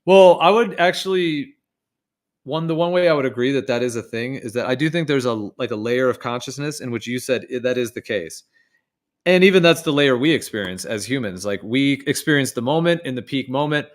Well, I would actually the one way I would agree that that is a thing is that I do think there's a layer of consciousness in which you said that is the case. And even that's the layer we experience as humans. Like we experience the moment in the peak moment.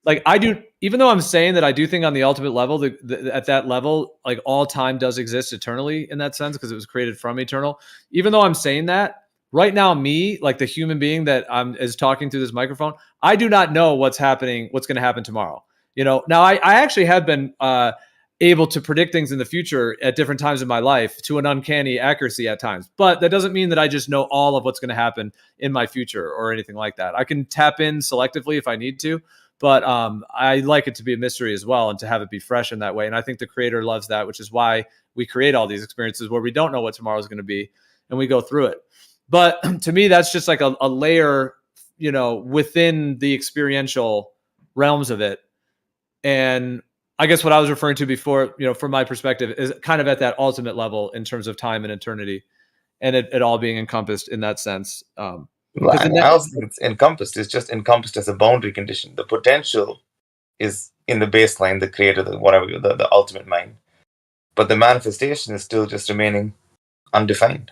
Like I do, even though I'm saying that I do think on the ultimate level, at that level, like all time does exist eternally in that sense because it was created from eternal. Even though I'm saying that right now, me, like the human being that I'm is talking through this microphone, I do not know what's happening, what's going to happen tomorrow. Now I actually have been able to predict things in the future at different times in my life to an uncanny accuracy at times. But that doesn't mean that I just know all of what's going to happen in my future or anything like that. I can tap in selectively if I need to, but I like it to be a mystery as well and to have it be fresh in that way. And I think the creator loves that, which is why we create all these experiences where we don't know what tomorrow is going to be and we go through it. But to me, that's just like a layer, within the experiential realms of it. And I guess what I was referring to before, from my perspective, is kind of at that ultimate level in terms of time and eternity, and it all being encompassed in that sense. Because I also think it's encompassed. It's just encompassed as a boundary condition. The potential is in the baseline, the creator, the ultimate mind. But the manifestation is still just remaining undefined.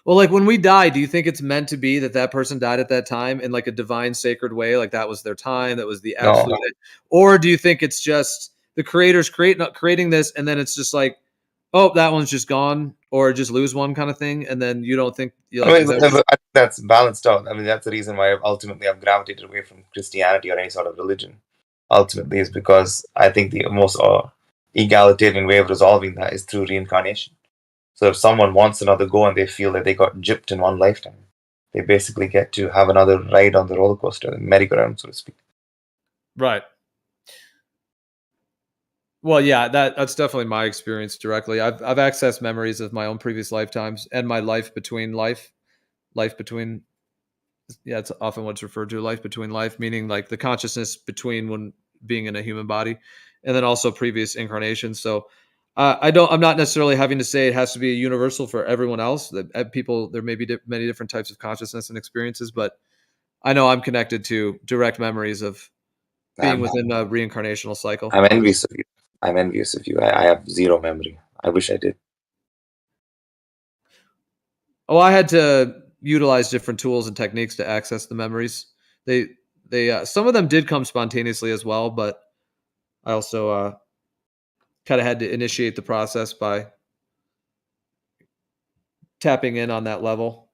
Well, like when we die, do you think it's meant to be that person died at that time in like a divine, sacred way? Like that was their time, that was the absolute. No, Or do you think it's just the creators creating this, and then it's just like, oh, that one's just gone, or just lose one kind of thing, and then you don't think you like? I mean, I think that's balanced out. I mean, that's the reason why I've gravitated away from Christianity or any sort of religion. Ultimately, is because I think the most egalitarian way of resolving that is through reincarnation. So if someone wants another go and they feel that they got gypped in one lifetime, they basically get to have another ride on the roller coaster, the merry-go-round, so to speak. Right. Well, yeah, that's definitely my experience directly. I've accessed memories of my own previous lifetimes and my life between life between. Yeah, it's often what's referred to life between life, meaning like the consciousness between when being in a human body, and then also previous incarnations. So I'm not necessarily having to say it has to be universal for everyone else. That people, there may be many different types of consciousness and experiences, but I know I'm connected to direct memories of being within a reincarnational cycle. I'm envious of you. I'm envious of you. I have zero memory. I wish I did. Oh, I had to utilize different tools and techniques to access the memories. They some of them did come spontaneously as well, but I also kind of had to initiate the process by tapping in on that level.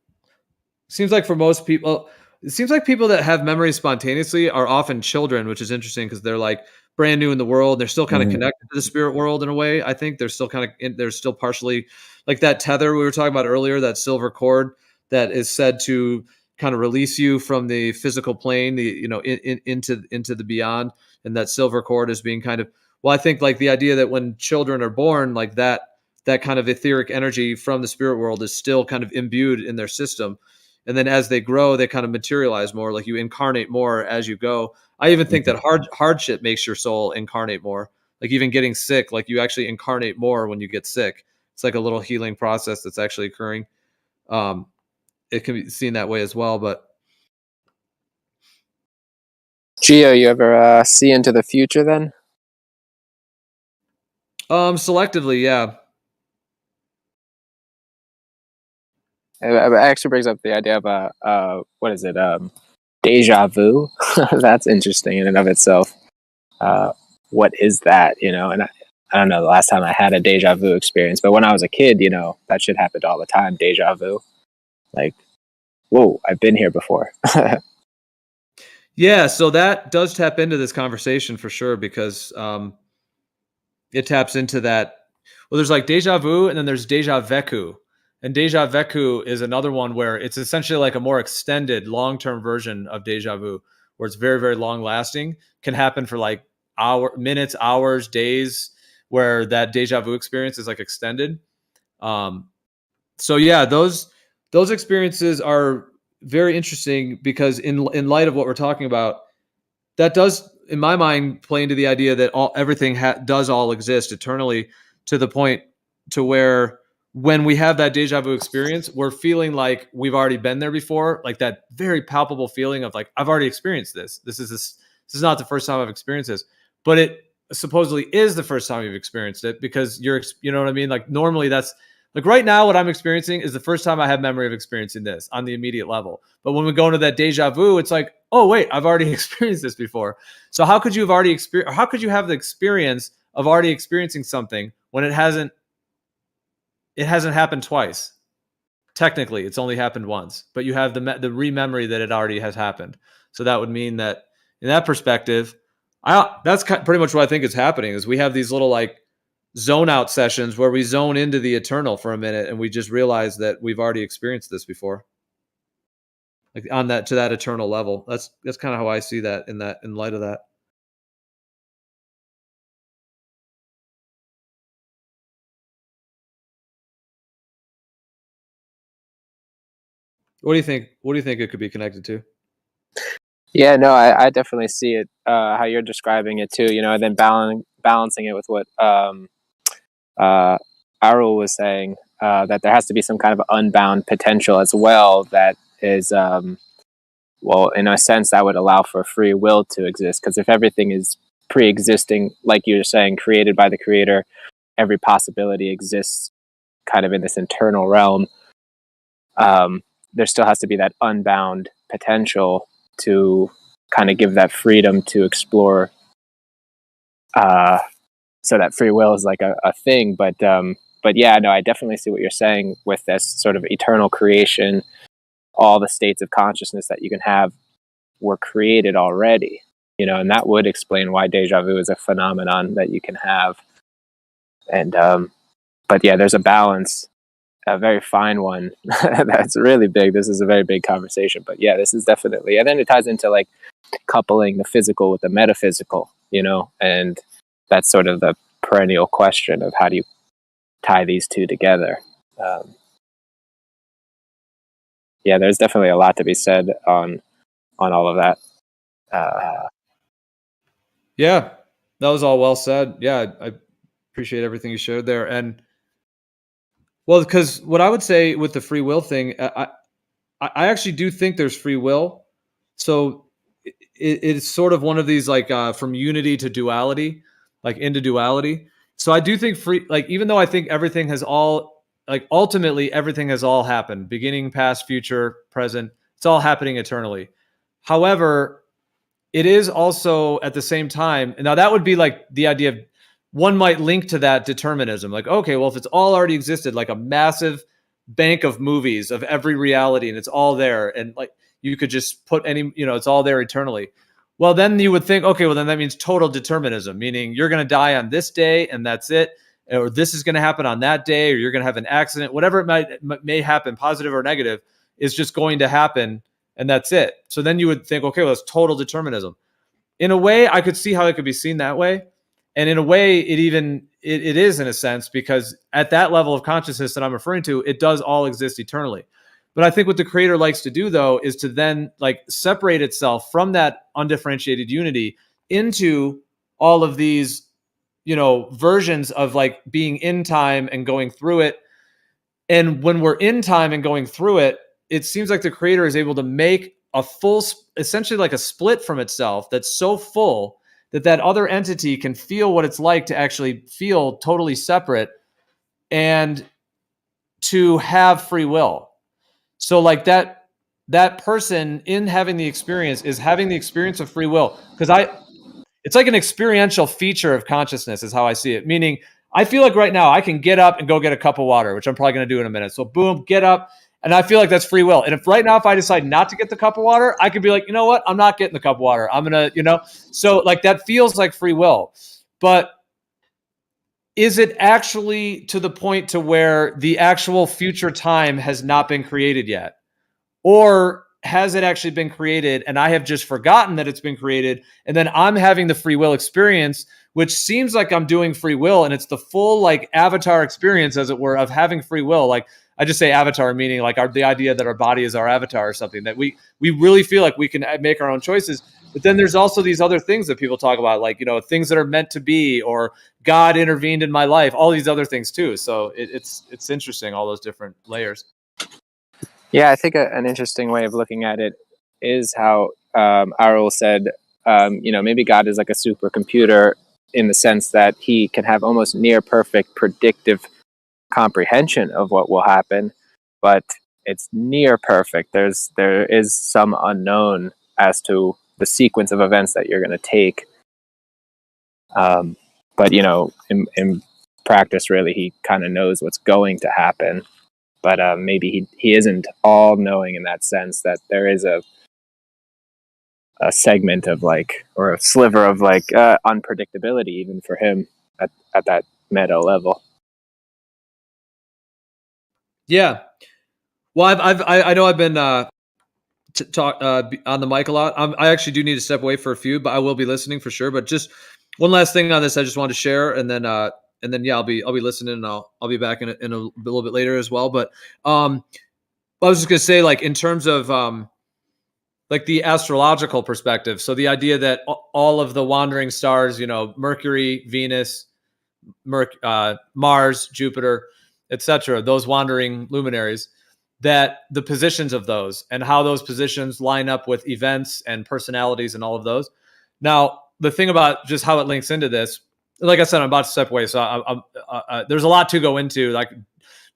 Seems like for most people, it seems like people that have memories spontaneously are often children, which is interesting because they're like brand new in the world. They're still kind of connected to the spirit world in a way. I think they're still they're still partially like that tether we were talking about earlier, that silver cord that is said to kind of release you from the physical plane, into the beyond. And that silver cord is being kind of, well, I think like the idea that when children are born, like that kind of etheric energy from the spirit world is still kind of imbued in their system. And then as they grow, they kind of materialize more, like you incarnate more as you go. I even think that hardship makes your soul incarnate more. Like even getting sick, like you actually incarnate more when you get sick. It's like a little healing process that's actually occurring. It can be seen that way as well. But Gio, you ever see into the future then? selectively, yeah. It actually brings up the idea of what is it? Deja vu. That's interesting in and of itself. What is that? And I don't know the last time I had a deja vu experience, but when I was a kid, that shit happened all the time. Deja vu, like, whoa, I've been here before. Yeah, so that does tap into this conversation for sure because it taps into that. Well, there's like deja vu, and then there's deja vécu. And deja vécu is another one where it's essentially like a more extended, long-term version of deja vu, where it's very, very long-lasting. Can happen for like minutes, hours, days, where that deja vu experience is like extended. So yeah, those experiences are very interesting because in light of what we're talking about, that does, in my mind, play into the idea that everything does all exist eternally, to the point to where when we have that deja vu experience, we're feeling like we've already been there before, like that very palpable feeling of like, I've already experienced this. This is not the first time I've experienced this. but it supposedly is the first time you've experienced it because you know what I mean? Like normally that's like right now what I'm experiencing is the first time I have memory of experiencing this on the immediate level. But when we go into that deja vu, it's like, oh wait, I've already experienced this before. So how could you have already experienced, how could you have the experience of already experiencing something when it hasn't happened twice? Technically, it's only happened once, but you have the rememory that it already has happened. So that would mean that in that perspective, that's pretty much what I think is happening is we have these little like zone out sessions where we zone into the eternal for a minute and we just realize that we've already experienced this before. Like on that to that eternal level. That's kind of how I see that in light of that. What do you think? What do you think it could be connected to? Yeah, no, I definitely see it how you're describing it too. You know, and then balancing it with what Arul was saying, that there has to be some kind of unbound potential as well that is, well, in a sense, that would allow for free will to exist. Because if everything is pre-existing, like you're saying, created by the creator, every possibility exists kind of in this internal realm. There still has to be that unbound potential to kind of give that freedom to explore. So that free will is like a thing, but yeah, no, I definitely see what you're saying with this sort of eternal creation. All the states of consciousness that you can have were created already, you know, and that would explain why deja vu is a phenomenon that you can have. And but yeah, there's a balance, a very fine one that's really big. This is a very big conversation, but yeah, this is definitely, and then it ties into like coupling the physical with the metaphysical, you know, and that's sort of the perennial question of how do you tie these two together. Yeah, there's definitely a lot to be said on all of that. Yeah, that was all well said. Yeah, I appreciate everything you shared there. And well, because what I would say with the free will thing, I actually do think there's free will. So it's sort of one of these like from unity to duality, like into duality. So I do think like even though I think everything has all like ultimately everything has all happened, beginning, past, future, present, it's all happening eternally. However, it is also at the same time, now that would be like the idea of one might link to that determinism. Like, okay, well, if it's all already existed, like a massive bank of movies of every reality and it's all there and like you could just put any, you know, it's all there eternally. Well, then you would think, okay, well, then that means total determinism, meaning you're going to die on this day and that's it. Or this is going to happen on that day, or you're going to have an accident, whatever it may happen, positive or negative, is just going to happen and that's it. So then you would think, okay, well, it's total determinism. In a way, I could see how it could be seen that way. And in a way, it is in a sense, because at that level of consciousness that I'm referring to, it does all exist eternally. But I think what the creator likes to do, though, is to then like separate itself from that undifferentiated unity into all of these, you know, versions of like being in time and going through it. And when we're in time and going through it, it seems like the creator is able to make a full, essentially like a split from itself that's so full that that other entity can feel what it's like to actually feel totally separate and to have free will. So like that person in having the experience is having the experience of free will, because it's like an experiential feature of consciousness is how I see it. Meaning I feel like right now I can get up and go get a cup of water, which I'm probably going to do in a minute. So boom, get up. And I feel like that's free will. And if right now, if I decide not to get the cup of water, I could be like, you know what? I'm not getting the cup of water. I'm going to, you know, so like that feels like free will. But is it actually to the point to where the actual future time has not been created yet? Or has it actually been created and I have just forgotten that it's been created? And then I'm having the free will experience, which seems like I'm doing free will. And it's the full like avatar experience, as it were, of having free will. Like I just say avatar, meaning like the idea that our body is our avatar or something, that we really feel like we can make our own choices. But then there's also these other things that people talk about, like, you know, things that are meant to be, or God intervened in my life, all these other things too. So it's interesting, all those different layers. Yeah, I think an interesting way of looking at it is how Arul said maybe God is like a supercomputer in the sense that he can have almost near perfect predictive comprehension of what will happen, but it's near perfect. There is some unknown as to the sequence of events that you're going to take. But in practice, really, he kind of knows what's going to happen. But maybe he isn't all knowing in that sense, that there is a segment of or a sliver of unpredictability even for him at that meta level. Yeah. Well, I know I've been talk on the mic a lot. I actually do need to step away for a few, but I will be listening for sure. But just one last thing on this, I just wanted to share, and then yeah, I'll be listening, and I'll be back in a little bit later as well. But I was just gonna say, in terms of the astrological perspective, so the idea that all of the wandering stars, Mercury, Venus, Mars, Jupiter, etc., those wandering luminaries, that the positions of those and how those positions line up with events and personalities and all of those. Now, the thing about just how it links into this, like I said, I'm about to step away, so there's a lot to go into.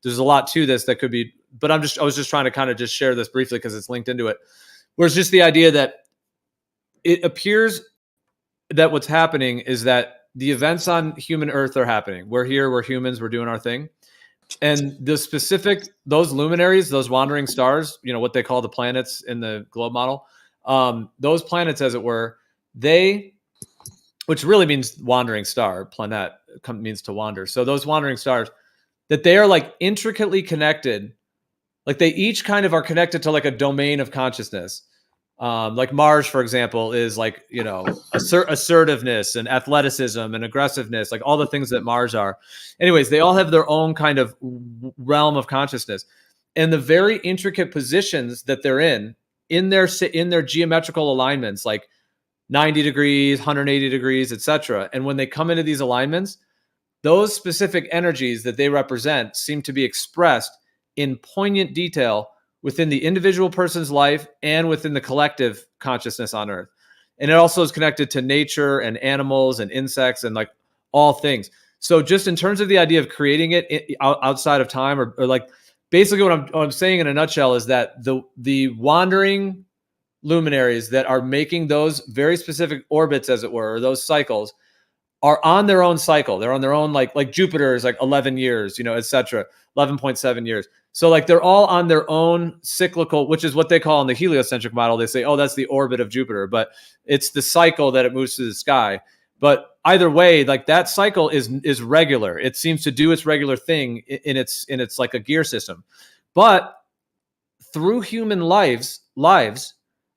There's a lot to this that could be, but I was just trying to kind of just share this briefly because it's linked into it. Where it's just the idea that it appears that what's happening is that the events on human Earth are happening. We're here, we're humans, we're doing our thing. And those luminaries, those wandering stars, what they call the planets in the globe model, those planets, as it were, which really means wandering star, planet means to wander. So those wandering stars, that they are intricately connected, they each kind of are connected to a domain of consciousness. Mars, for example, is assertiveness and athleticism and aggressiveness, all the things that Mars are. Anyways, they all have their own kind of realm of consciousness, and the very intricate positions that they're in their geometrical alignments, 90 degrees, 180 degrees, etc. And when they come into these alignments, those specific energies that they represent seem to be expressed in poignant detail within the individual person's life and within the collective consciousness on Earth. And it also is connected to nature and animals and insects and all things. So just in terms of the idea of creating it outside of time, or basically what I'm saying in a nutshell is that the wandering luminaries that are making those very specific orbits, as it were, or those cycles, are on their own cycle. They're on their own, like Jupiter is 11 years, etc., 11.7 years. So they're all on their own cyclical, which is what they call in the heliocentric model. They say, oh, that's the orbit of Jupiter, but it's the cycle that it moves through the sky. But either way, that cycle is regular. It seems to do its regular thing in its like a gear system. But through human lives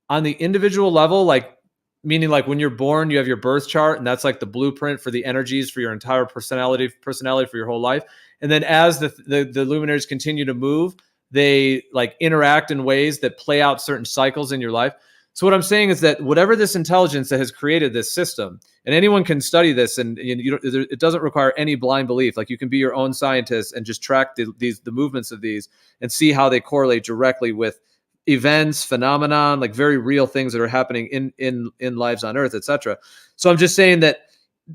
on the individual level, meaning when you're born, you have your birth chart, and that's the blueprint for the energies for your entire personality for your whole life. And then as the luminaries continue to move, they interact in ways that play out certain cycles in your life. So what I'm saying is that whatever this intelligence that has created this system, and anyone can study this, and it doesn't require any blind belief. You can be your own scientist and just track the movements of these and see how they correlate directly with events, phenomenon, very real things that are happening in lives on Earth, etc. So I'm just saying that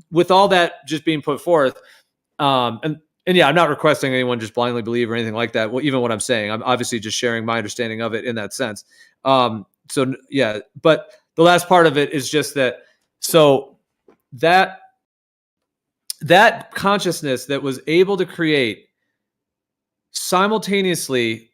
with all that just being put forth, and yeah, I'm not requesting anyone just blindly believe or anything like that. Well, even what I'm saying, I'm obviously just sharing my understanding of it in that sense. So yeah, but the last part of it is just that. So that consciousness that was able to create simultaneously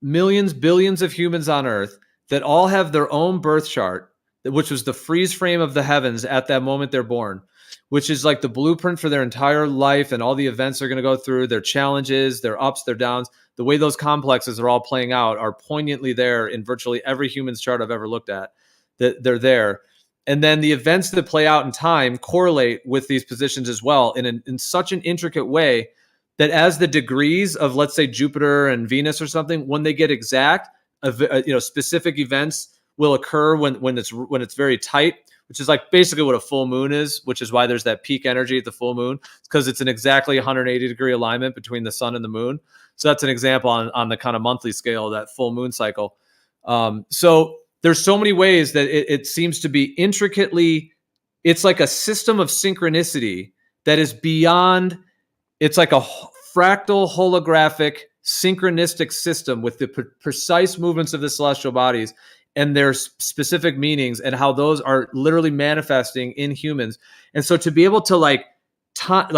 millions, billions of humans on Earth that all have their own birth chart, which was the freeze frame of the heavens at that moment they're born, which is the blueprint for their entire life and all the events they're going to go through, their challenges, their ups, their downs. The way those complexes are all playing out are poignantly there in virtually every human's chart I've ever looked at. That they're there. And then the events that play out in time correlate with these positions as well in such an intricate way that as the degrees of, let's say, Jupiter and Venus or something, when they get exact, specific events will occur when it's very tight, which is basically what a full moon is, which is why there's that peak energy at the full moon, because it's an exactly 180 degree alignment between the sun and the moon. So that's an example on the kind of monthly scale of that full moon cycle. So there's so many ways that it seems to be intricately, it's like a system of synchronicity that is beyond, it's like a fractal holographic synchronistic system with the precise movements of the celestial bodies and their specific meanings and how those are literally manifesting in humans. And so to be able to like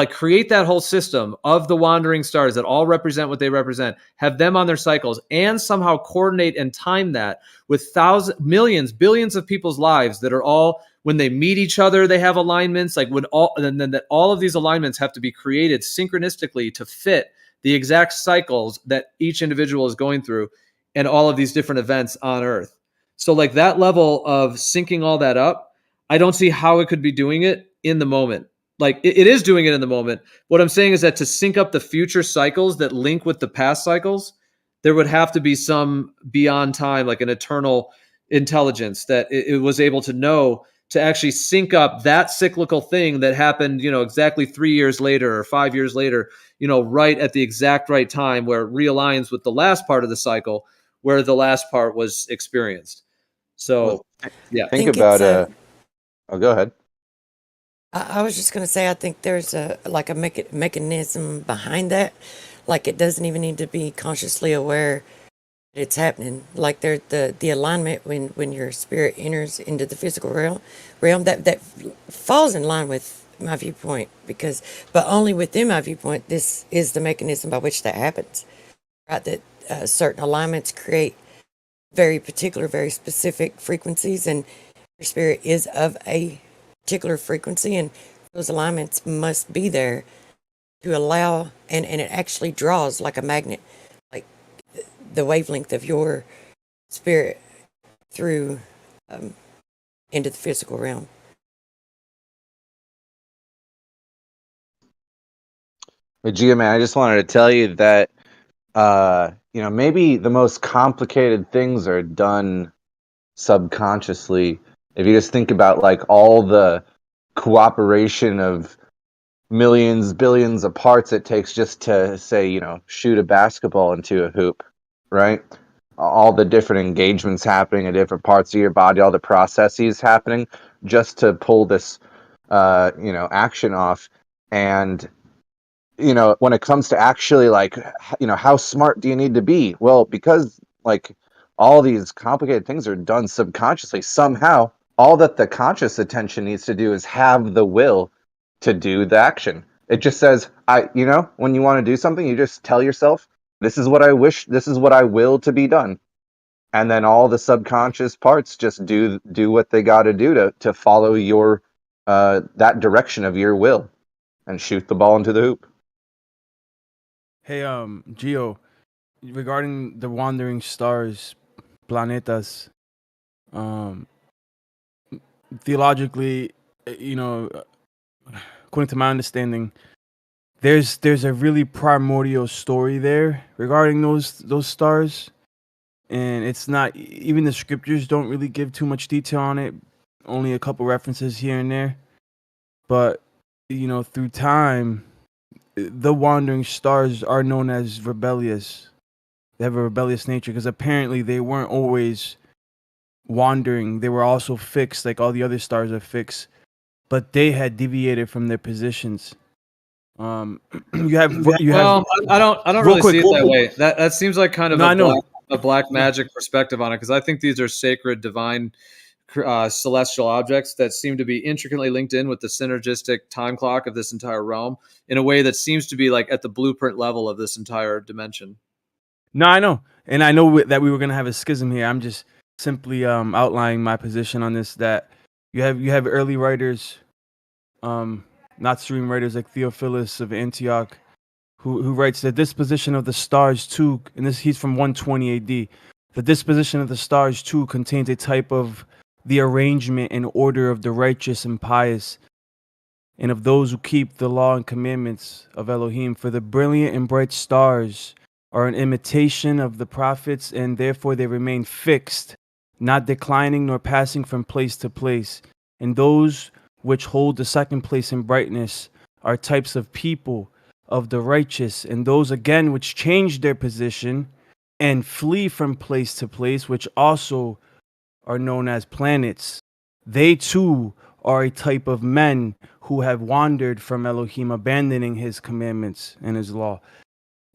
create that whole system of the wandering stars that all represent what they represent, have them on their cycles, and somehow coordinate and time that with thousands, millions, billions of people's lives that are all, when they meet each other, they have alignments, like when all, and then that all of these alignments have to be created synchronistically to fit the exact cycles that each individual is going through and all of these different events on Earth. So like that level of syncing all that up, I don't see how it could be doing it in the moment. Like it is doing it in the moment. What I'm saying is that to sync up the future cycles that link with the past cycles, there would have to be some beyond time, like an eternal intelligence that it was able to know to actually sync up that cyclical thing that happened, exactly 3 years later or 5 years later, right at the exact right time where it realigns with the last part of the cycle where the last part was experienced. So, yeah. Think about oh, go ahead. I was just going to say, I think there's a mechanism behind that. Like it doesn't even need to be consciously aware that it's happening. Like the alignment when your spirit enters into the physical realm that falls in line with my viewpoint, but only within my viewpoint, this is the mechanism by which that happens. Right, that certain alignments create very particular, very specific frequencies, and your spirit is of a particular frequency, and those alignments must be there to allow, and it actually draws like a magnet, like the wavelength of your spirit through into the physical realm. But Gia, man, I just wanted to tell you that maybe the most complicated things are done subconsciously. If you just think about like all the cooperation of millions, billions of parts it takes just to say, shoot a basketball into a hoop, right? All the different engagements happening in different parts of your body, all the processes happening just to pull this, action off. And when it comes to actually like, how smart do you need to be? Well, because like all these complicated things are done subconsciously somehow, all that the conscious attention needs to do is have the will to do the action. It just says, when you want to do something, you just tell yourself, this is what I wish, this is what I will to be done. And then all the subconscious parts just do what they got to do to follow your, that direction of your will and shoot the ball into the hoop. Hey, Gio, regarding the wandering stars, planetas, theologically, according to my understanding, there's a really primordial story there regarding those stars, and it's not, even the scriptures don't really give too much detail on it, only a couple references here and there. But through time, the wandering stars are known as rebellious. They have a rebellious nature because apparently they weren't always wandering. They were also fixed, like all the other stars are fixed, but they had deviated from their positions. I don't really see it that way. That seems like kind of a black magic perspective on it, because I think these are sacred, divine, celestial objects that seem to be intricately linked in with the synergistic time clock of this entire realm in a way that seems to be like at the blueprint level of this entire dimension. No, I know. And I know that we were going to have a schism here. I'm just simply outlining my position on this, that you have early writers, not stream writers like Theophilus of Antioch, who writes the disposition of the stars too, and he's from 120 AD. The disposition of the stars too contains a type of the arrangement and order of the righteous and pious, and of those who keep the law and commandments of Elohim. For the brilliant and bright stars are an imitation of the prophets, and therefore they remain fixed, not declining nor passing from place to place. And those which hold the second place in brightness are types of people of the righteous, and those again which change their position and flee from place to place, which also are known as planets. They too are a type of men who have wandered from Elohim, abandoning his commandments and his law.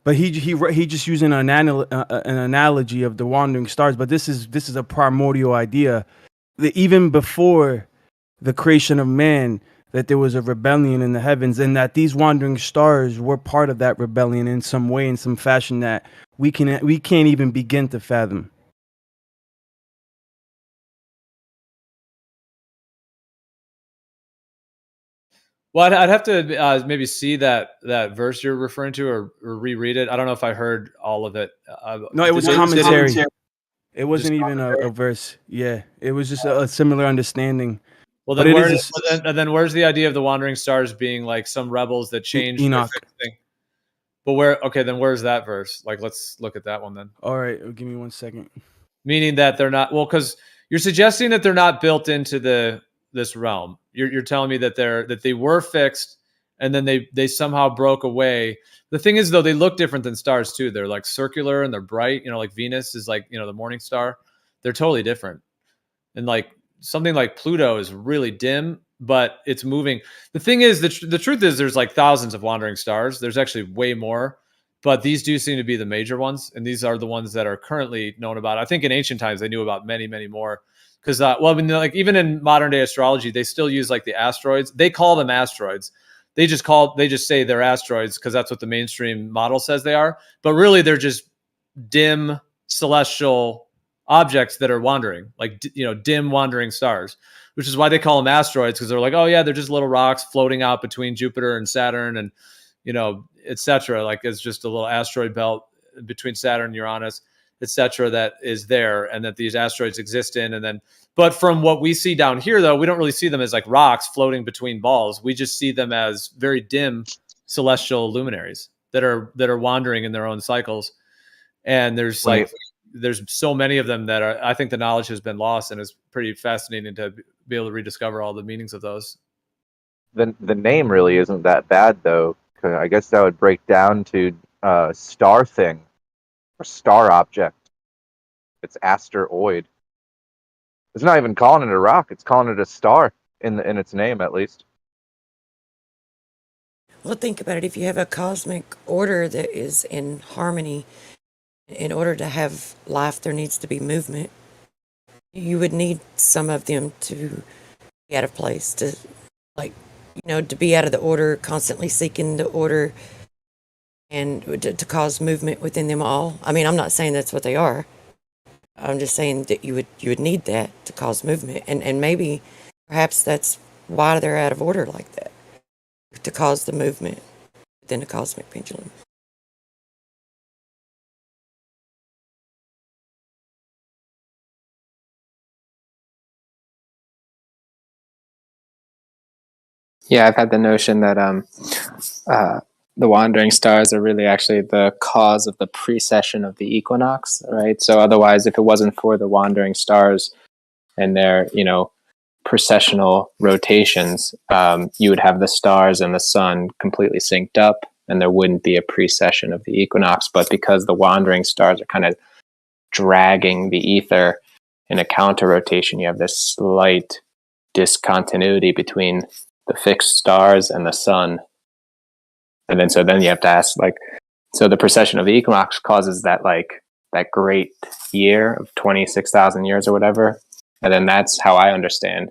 But he just using an analogy of the wandering stars. But this is a primordial idea that even before the creation of man, that there was a rebellion in the heavens, and that these wandering stars were part of that rebellion in some way, in some fashion that we can't even begin to fathom. Well, I'd have to maybe see that verse you're referring to, or reread it. I don't know if I heard all of it. No, it was did commentary. did It wasn't Just even a verse. Yeah, it was just a similar understanding. Well, But then, it is then where's the idea of the wandering stars being like some rebels that changed their Enoch. fixed thing? But where? Okay, then where's that verse? Like, let's look at that one then. All right, give me 1 second. Meaning that they're not, well, because you're suggesting that they're not built into this realm. You're telling me that they were fixed, and then they somehow broke away. The thing is, though, they look different than stars too. They're like circular and they're bright. You know, like Venus is like, you know, the morning star. They're totally different. And like something like Pluto is really dim, but it's moving. The thing is, the truth is, there's like thousands of wandering stars. There's actually way more, but these do seem to be the major ones, and these are the ones that are currently known about. I think in ancient times they knew about many, many more. Because well, I mean, like even in modern day astrology, they still use like the asteroids. They call them asteroids. They just say they're asteroids because that's what the mainstream model says they are. But really, they're just dim celestial objects that are wandering, like, you know, dim wandering stars, which is why they call them asteroids, because they're like, oh yeah, they're just little rocks floating out between Jupiter and Saturn, and, you know, etc. Like it's just a little asteroid belt between Saturn and Uranus, etc. that is there, and that these asteroids exist in. And then, but from what we see down here, though, we don't really see them as like rocks floating between balls. We just see them as very dim celestial luminaries that are wandering in their own cycles. And there's there's so many of them that are, I think the knowledge has been lost, and it's pretty fascinating to be able to rediscover all the meanings of those. The name really isn't that bad, though. 'Cause I guess that would break down to star thing or star object. It's asteroid. It's not even calling it a rock. It's calling it a star in its name, at least. Well, think about it. If you have a cosmic order that is in harmony, in order to have life, there needs to be movement. You would need some of them to be out of place, to, like, you know, to be out of the order, constantly seeking the order, and to cause movement within them all. I mean, I'm not saying that's what they are. I'm just saying that you would need that to cause movement, and maybe, perhaps that's why they're out of order like that, to cause the movement within the cosmic pendulum. Yeah, I've had the notion that the wandering stars are really actually the cause of the precession of the equinox, right? So otherwise, if it wasn't for the wandering stars and their, you know, precessional rotations, you would have the stars and the sun completely synced up, and there wouldn't be a precession of the equinox. But because the wandering stars are kind of dragging the ether in a counter rotation, you have this slight discontinuity between the fixed stars and the sun. And then you have to ask, like, so the precession of the equinox causes that, like, that great year of 26,000 years or whatever. And then that's how I understand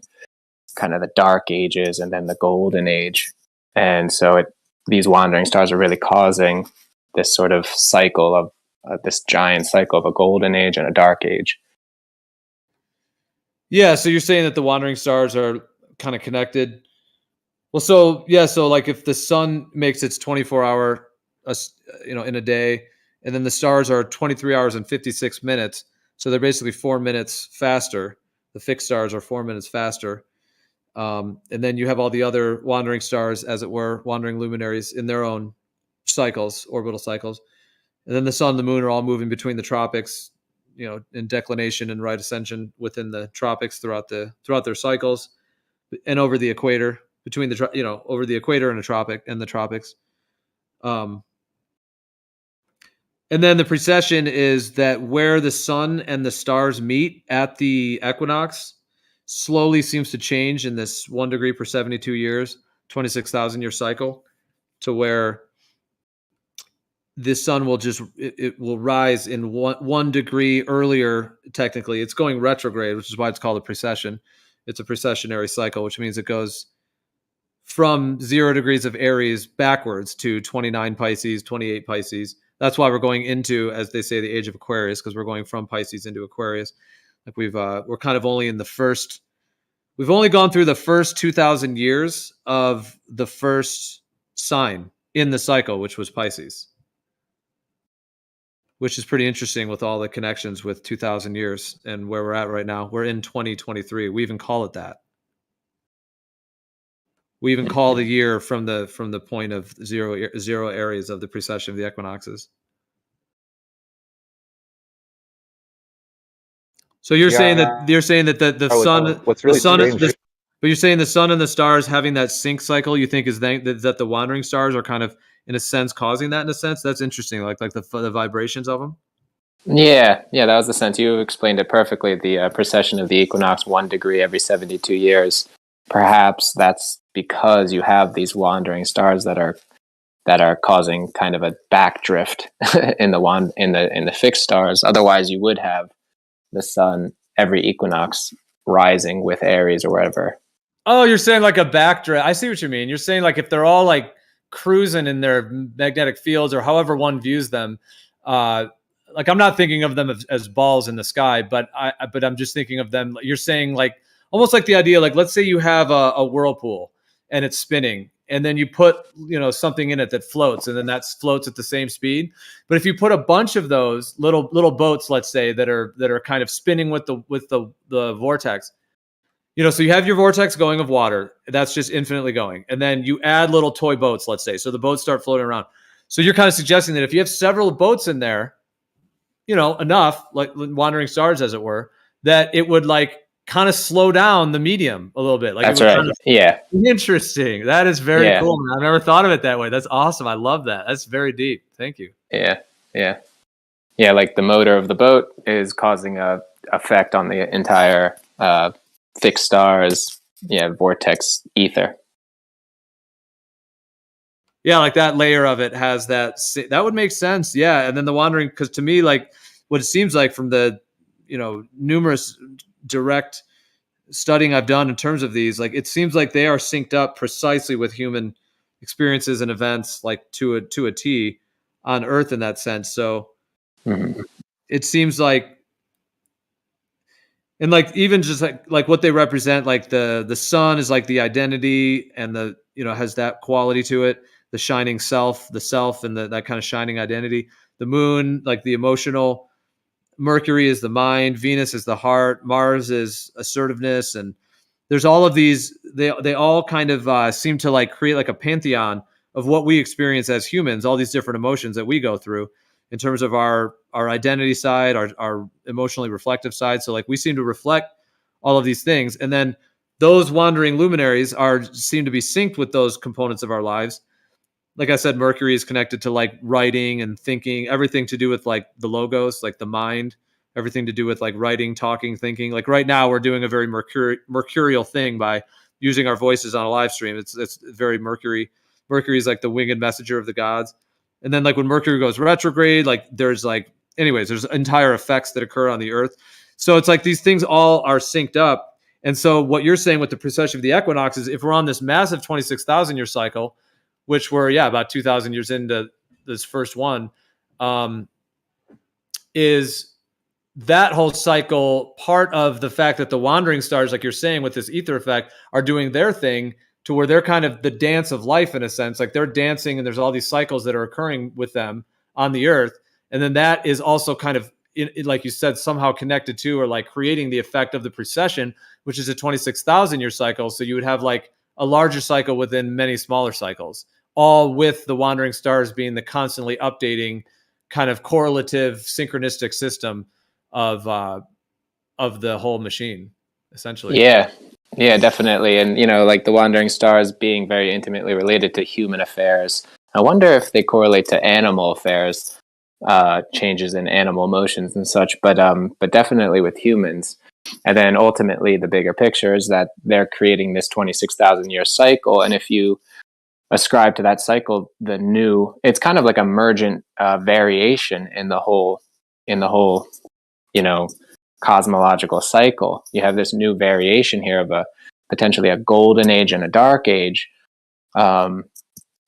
kind of the dark ages and then the golden age. And so these wandering stars are really causing this sort of cycle of this giant cycle of a golden age and a dark age. Yeah, so you're saying that the wandering stars are kind of connected. Well, so yeah, so like if the sun makes its 24-hour, you know, in a day, and then the stars are 23 hours and 56 minutes, so they're basically 4 minutes faster. The fixed stars are 4 minutes faster, and then you have all the other wandering stars, as it were, wandering luminaries in their own cycles, orbital cycles, and then the sun and the moon are all moving between the tropics, you know, in declination and right ascension within the tropics throughout their cycles, and over the equator, between the, you know, over the equator and the tropics. And then the precession is that where the sun and the stars meet at the equinox slowly seems to change in this 1 degree per 72 years, 26,000 year cycle, to where the sun will it will rise in 1 degree earlier. Technically, it's going retrograde, which is why it's called a precession. It's a precessionary cycle, which means it goes from 0 degrees of Aries backwards to 29 Pisces, 28 Pisces. That's why we're going into, as they say, the age of Aquarius, because we're going from Pisces into Aquarius. Like we're kind of only in the first. We've only gone through the first 2,000 years of the first sign in the cycle, which was Pisces, which is pretty interesting with all the connections with 2,000 years and where we're at right now. We're in 2023. We even call it that. We even call the year from the point of zero areas of the precession of the equinoxes. So you're saying that the sun, What's really strange. but you're saying the sun and the stars having that sync cycle. You think is that the wandering stars are kind of in a sense causing that. In a sense, that's interesting. Like the vibrations of them. Yeah, that was the sense. You explained it perfectly. The precession of the equinox, 1 degree every 72 years. Perhaps that's because you have these wandering stars that are causing kind of a backdrift in the fixed stars. Otherwise, you would have the sun every equinox rising with Aries or whatever. Oh, you're saying like a backdrift. I see what you mean. You're saying like if they're all like cruising in their magnetic fields or however one views them, like I'm not thinking of them as balls in the sky, but I'm just thinking of them. You're saying like almost like the idea, like let's say you have a whirlpool and it's spinning, and then you put something in it that floats, and then that floats at the same speed. But if you put a bunch of those little boats, let's say that are kind of spinning with the vortex, so you have your vortex going of water that's just infinitely going, and then you add little toy boats, let's say, so the boats start floating around. So you're kind of suggesting that if you have several boats in there, enough like wandering stars, as it were, that it would like kind of slow down the medium a little bit. Like that's right. Yeah. Interesting. That is very cool, man. I've never thought of it that way. That's awesome. I love that. That's very deep. Thank you. Yeah. Like the motor of the boat is causing a effect on the entire fixed stars. Yeah, vortex ether. Yeah, like that layer of it has that would make sense. Yeah. And then the wandering, because to me, like what it seems like from the numerous direct studying I've done in terms of these, like it seems like they are synced up precisely with human experiences and events, like to a T on Earth in that sense. So it seems like, and like even just like what they represent, like the sun is like the identity and the has that quality to it, the shining self, and that kind of shining identity. The moon, like the emotional. Mercury is the mind, Venus is the heart, Mars is assertiveness, and there's all of these. They all kind of seem to like create like a pantheon of what we experience as humans. All these different emotions that we go through in terms of our identity side, our emotionally reflective side. So like we seem to reflect all of these things, and then those wandering luminaries seem to be synced with those components of our lives. Like I said, Mercury is connected to like writing and thinking, everything to do with like the logos, like the mind, everything to do with like writing, talking, thinking. Like right now we're doing a very mercurial thing by using our voices on a live stream. It's very Mercury. Mercury is like the winged messenger of the gods. And then like when Mercury goes retrograde, like there's entire effects that occur on the earth. So it's like these things all are synced up. And so what you're saying with the precession of the equinox is if we're on this massive 26,000 year cycle, which were, about 2,000 years into this first one, is that whole cycle part of the fact that the wandering stars, like you're saying with this ether effect, are doing their thing to where they're kind of the dance of life in a sense. Like they're dancing and there's all these cycles that are occurring with them on the earth. And then that is also kind of, like you said, somehow connected to or like creating the effect of the precession, which is a 26,000 year cycle. So you would have like a larger cycle within many smaller cycles, all with the wandering stars being the constantly updating kind of correlative synchronistic system of the whole machine, essentially. Yeah, definitely. And, like the wandering stars being very intimately related to human affairs. I wonder if they correlate to animal affairs. changes in animal emotions and such, but definitely with humans. And then ultimately, the bigger picture is that they're creating this 26,000 year cycle, and if you ascribe to that cycle it's kind of like emergent variation in the whole cosmological cycle. You have this new variation here of potentially a golden age and a dark age. And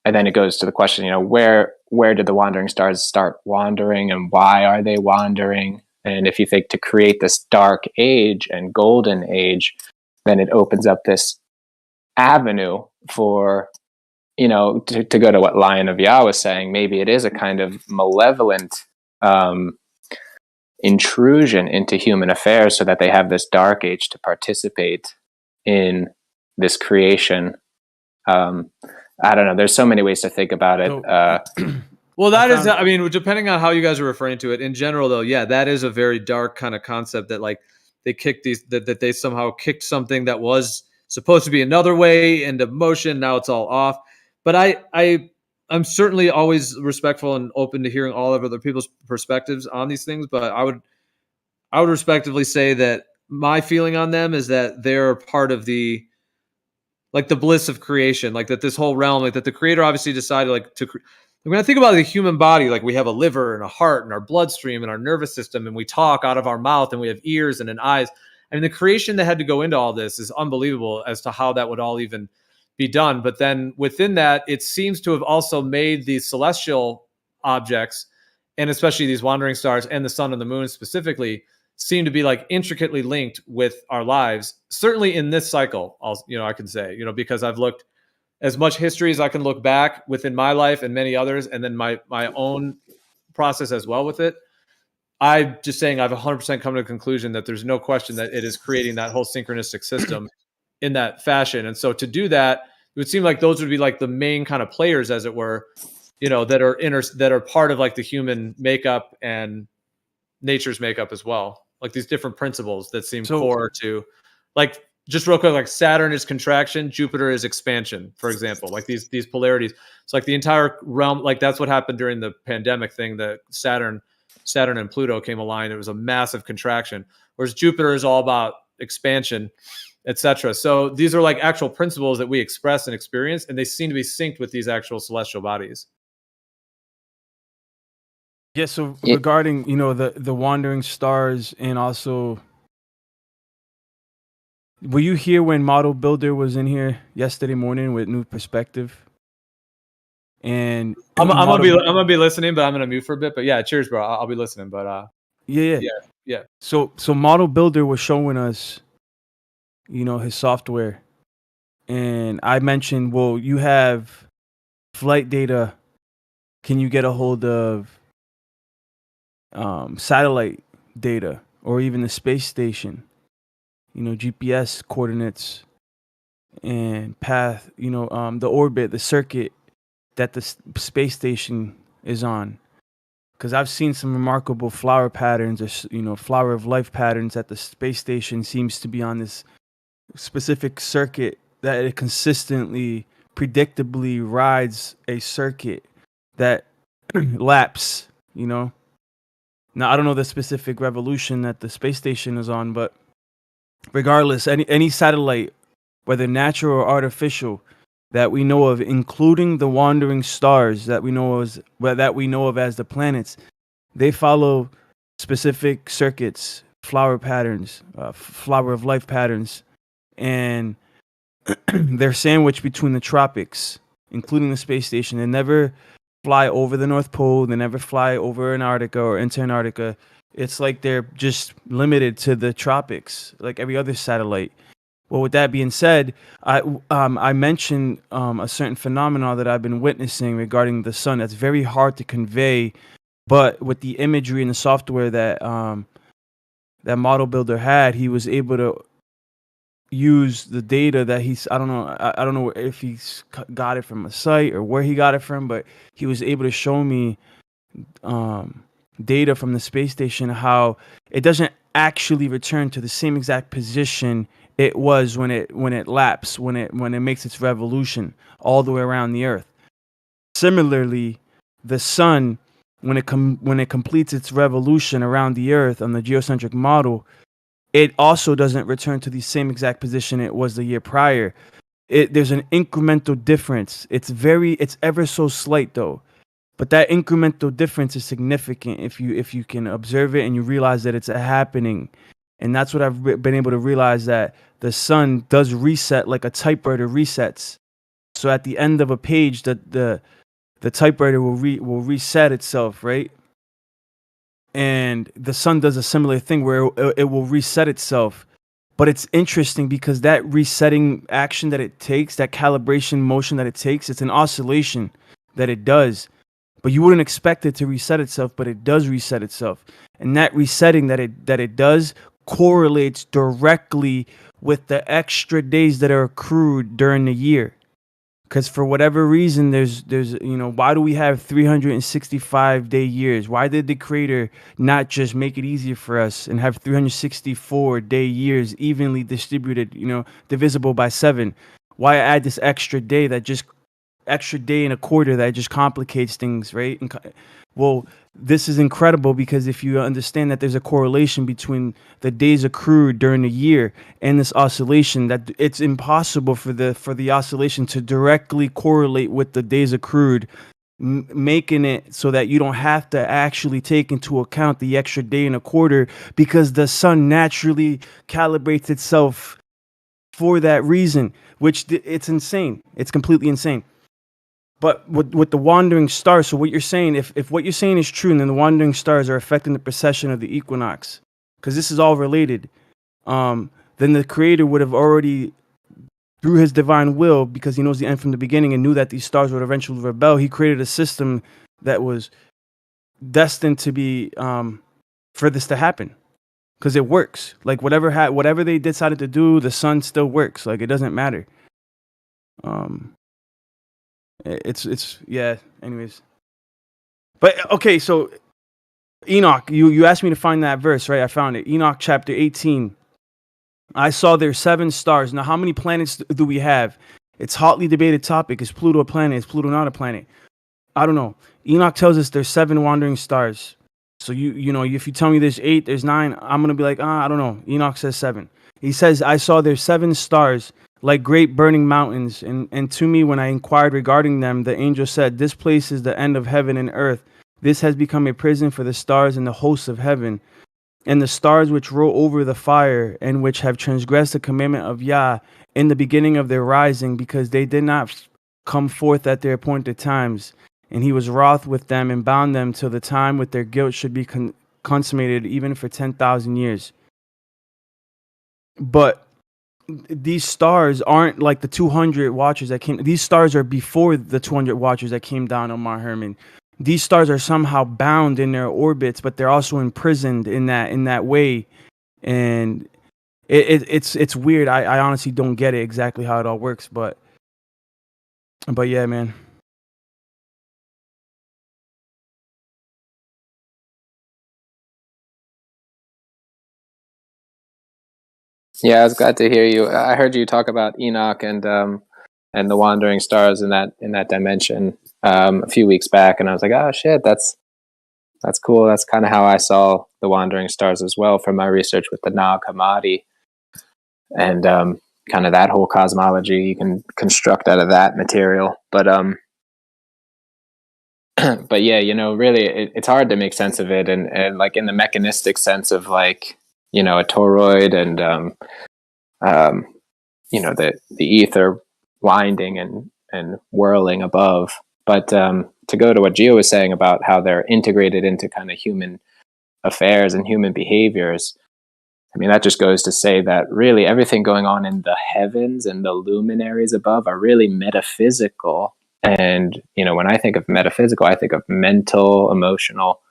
then it goes to the question, where did the wandering stars start wandering, and why are they wandering? And if you think to create this dark age and golden age, then it opens up this avenue for, to go to what Lion of Yah was saying. Maybe it is a kind of malevolent intrusion into human affairs, so that they have this dark age to participate in this creation. I don't know. There's so many ways to think about it. Well, I mean, depending on how you guys are referring to it, in general, though, yeah, that is a very dark kind of concept that, like, they kicked that they somehow kicked something that was supposed to be another way into motion. Now it's all off. But I'm certainly always respectful and open to hearing all of other people's perspectives on these things. But I would respectively say that my feeling on them is that they're part of the bliss of creation, like that this whole realm, like that the creator obviously decided, like, when I think about the human body, like we have a liver and a heart and our bloodstream and our nervous system, and we talk out of our mouth, and we have ears and an eyes. I mean, the creation that had to go into all this is unbelievable as to how that would all even be done. But then within that, it seems to have also made these celestial objects, and especially these wandering stars and the sun and the moon specifically, seem to be like intricately linked with our lives. Certainly in this cycle, I can say, because I've looked as much history as I can look back within my life and many others, and then my own process as well with it. I'm just saying I've 100% come to the conclusion that there's no question that it is creating that whole synchronistic system in that fashion. And so to do that, it would seem like those would be like the main kind of players, as it were, that are part of like the human makeup and nature's makeup as well. Like these different principles that seem core to, like, just real quick, like Saturn is contraction, Jupiter is expansion, for example, like these polarities. It's like the entire realm, like that's what happened during the pandemic thing, that Saturn and Pluto came aligned. It was a massive contraction, whereas Jupiter is all about expansion, etc. So these are like actual principles that we express and experience, and they seem to be synced with these actual celestial bodies. Yeah, so regarding, the wandering stars, and also, were you here when Model Builder was in here yesterday morning with New Perspective? And I'm gonna be listening, but I'm gonna mute for a bit. But yeah, cheers, bro. I'll be listening. But yeah. So Model Builder was showing us, his software, and I mentioned, well, you have flight data. Can you get a hold of satellite data, or even the space station? GPS coordinates and path. The orbit, the circuit that the space station is on. Because I've seen some remarkable flower patterns, or flower of life patterns, that the space station seems to be on this specific circuit, that it consistently, predictably rides a circuit that laps. Now, I don't know the specific revolution that the space station is on, but regardless, any satellite, whether natural or artificial, that we know of, including the wandering stars that we know of as the planets, they follow specific circuits, flower patterns, flower of life patterns, and they're sandwiched between the tropics, including the space station. They never fly over the North Pole. They never fly over Antarctica or into Antarctica. It's like they're just limited to the tropics, like every other satellite. Well, with that being said, I mentioned a certain phenomenon that I've been witnessing regarding the sun that's very hard to convey, but with the imagery and the software that that Model Builder had, he was able to use the data that I don't know if he's got it from a site or where he got it from, but he was able to show me data from the space station, how it doesn't actually return to the same exact position it was when it laps, when it makes its revolution all the way around the Earth. Similarly, the sun when it completes its revolution around the Earth on the geocentric model, it also doesn't return to the same exact position it was the year prior. There's an incremental difference. It's ever so slight though, but that incremental difference is significant if you can observe it and you realize that it's happening. And that's what I've been able to realize, that the sun does reset like a typewriter resets. So at the end of a page, the typewriter will reset itself, right? And the sun does a similar thing where it will reset itself. But it's interesting because that resetting action that it takes, that calibration motion that it takes, it's an oscillation that it does. But you wouldn't expect it to reset itself, but it does reset itself. And that resetting that it does correlates directly with the extra days that are accrued during the year. Because for whatever reason, there's why do we have 365-day years? Why did the creator not just make it easier for us and have 364-day years evenly distributed, divisible by 7? Why add this extra day and a quarter that just complicates things, right? Well, this is incredible because if you understand that there's a correlation between the days accrued during the year and this oscillation, that it's impossible for the oscillation to directly correlate with the days accrued, making it so that you don't have to actually take into account the extra day and a quarter, because the sun naturally calibrates itself for that reason, which it's insane. It's completely insane. But with the wandering stars, so what you're saying, if what you're saying is true, and then the wandering stars are affecting the precession of the equinox, because this is all related, then the creator would have already, through his divine will, because he knows the end from the beginning and knew that these stars would eventually rebel, he created a system that was destined to be for this to happen, because it works. Like whatever they decided to do, the sun still works. Like it doesn't matter. It's yeah. Anyways, but okay. So Enoch, you asked me to find that verse, right? I found it. Enoch chapter 18. I saw there 7 stars. Now, how many planets do we have? It's hotly debated topic. Is Pluto a planet? Is Pluto not a planet? I don't know. Enoch tells us there's 7 wandering stars. So if you tell me there's 8, there's 9, I'm gonna be like, I don't know. Enoch says 7. He says, I saw there's 7 stars, like great burning mountains, and to me when I inquired regarding them, the angel said, this place is the end of heaven and earth. This has become a prison for the stars and the hosts of heaven, and the stars which roll over the fire, and which have transgressed the commandment of Yah in the beginning of their rising, because they did not come forth at their appointed times. And he was wroth with them and bound them till the time with their guilt should be consummated, even for 10,000 years. But these stars aren't like the 200 watchers that came. These stars are before the 200 watchers that came down on Mount Hermon. These stars are somehow bound in their orbits, but they're also imprisoned in that way. And it's weird. I honestly don't get it exactly how it all works, but yeah, man. Yeah, I was glad to hear you. I heard you talk about Enoch and the wandering stars in that dimension a few weeks back, and I was like, oh shit, that's cool. That's kind of how I saw the wandering stars as well from my research with the Nag Hammadi, and kind of that whole cosmology you can construct out of that material. But but yeah, really, it's hard to make sense of it, and like in the mechanistic sense of like a toroid and the ether winding and whirling above. But to go to what Gio was saying about how they're integrated into kind of human affairs and human behaviors, I mean, that just goes to say that really everything going on in the heavens and the luminaries above are really metaphysical. And, when I think of metaphysical, I think of mental, emotional,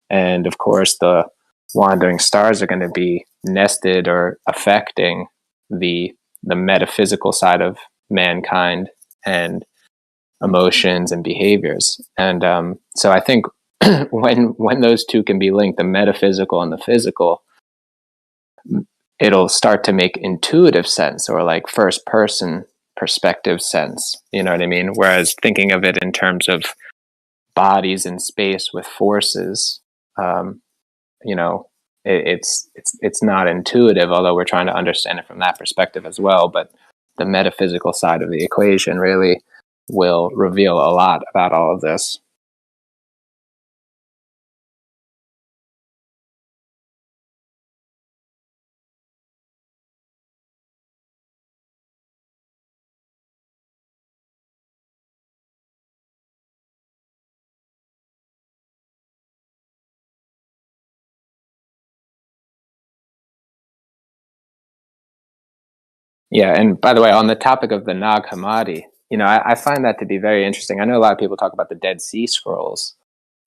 and of course the wandering stars are going to be nested or affecting the metaphysical side of mankind and emotions and behaviors. And so I think when those two can be linked, the metaphysical and the physical, it'll start to make intuitive sense, or like first person perspective sense. You know what I mean? Whereas thinking of it in terms of bodies in space with forces, you know, it's not intuitive, although we're trying to understand it from that perspective as well. But the metaphysical side of the equation really will reveal a lot about all of this. Yeah, and by the way, on the topic of the Nag Hammadi, you know, I find that to be very interesting. I know a lot of people talk about the Dead Sea Scrolls,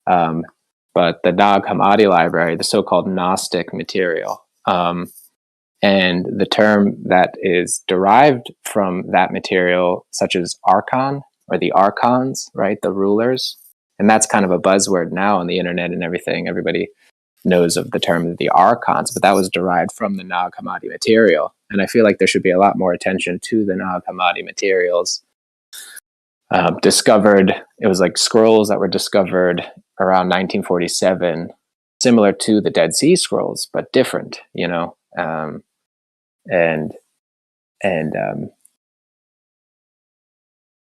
but the Nag Hammadi library, the so-called Gnostic material, and the term that is derived from that material, such as archon or the archons, right, the rulers, and that's kind of a buzzword now on the internet and everything. Everybody knows of the term the archons, but that was derived from the Nag Hammadi material. And I feel like there should be a lot more attention to the Nag Hammadi materials. Discovered, it was like scrolls that were discovered around 1947, similar to the Dead Sea Scrolls, but different, you know.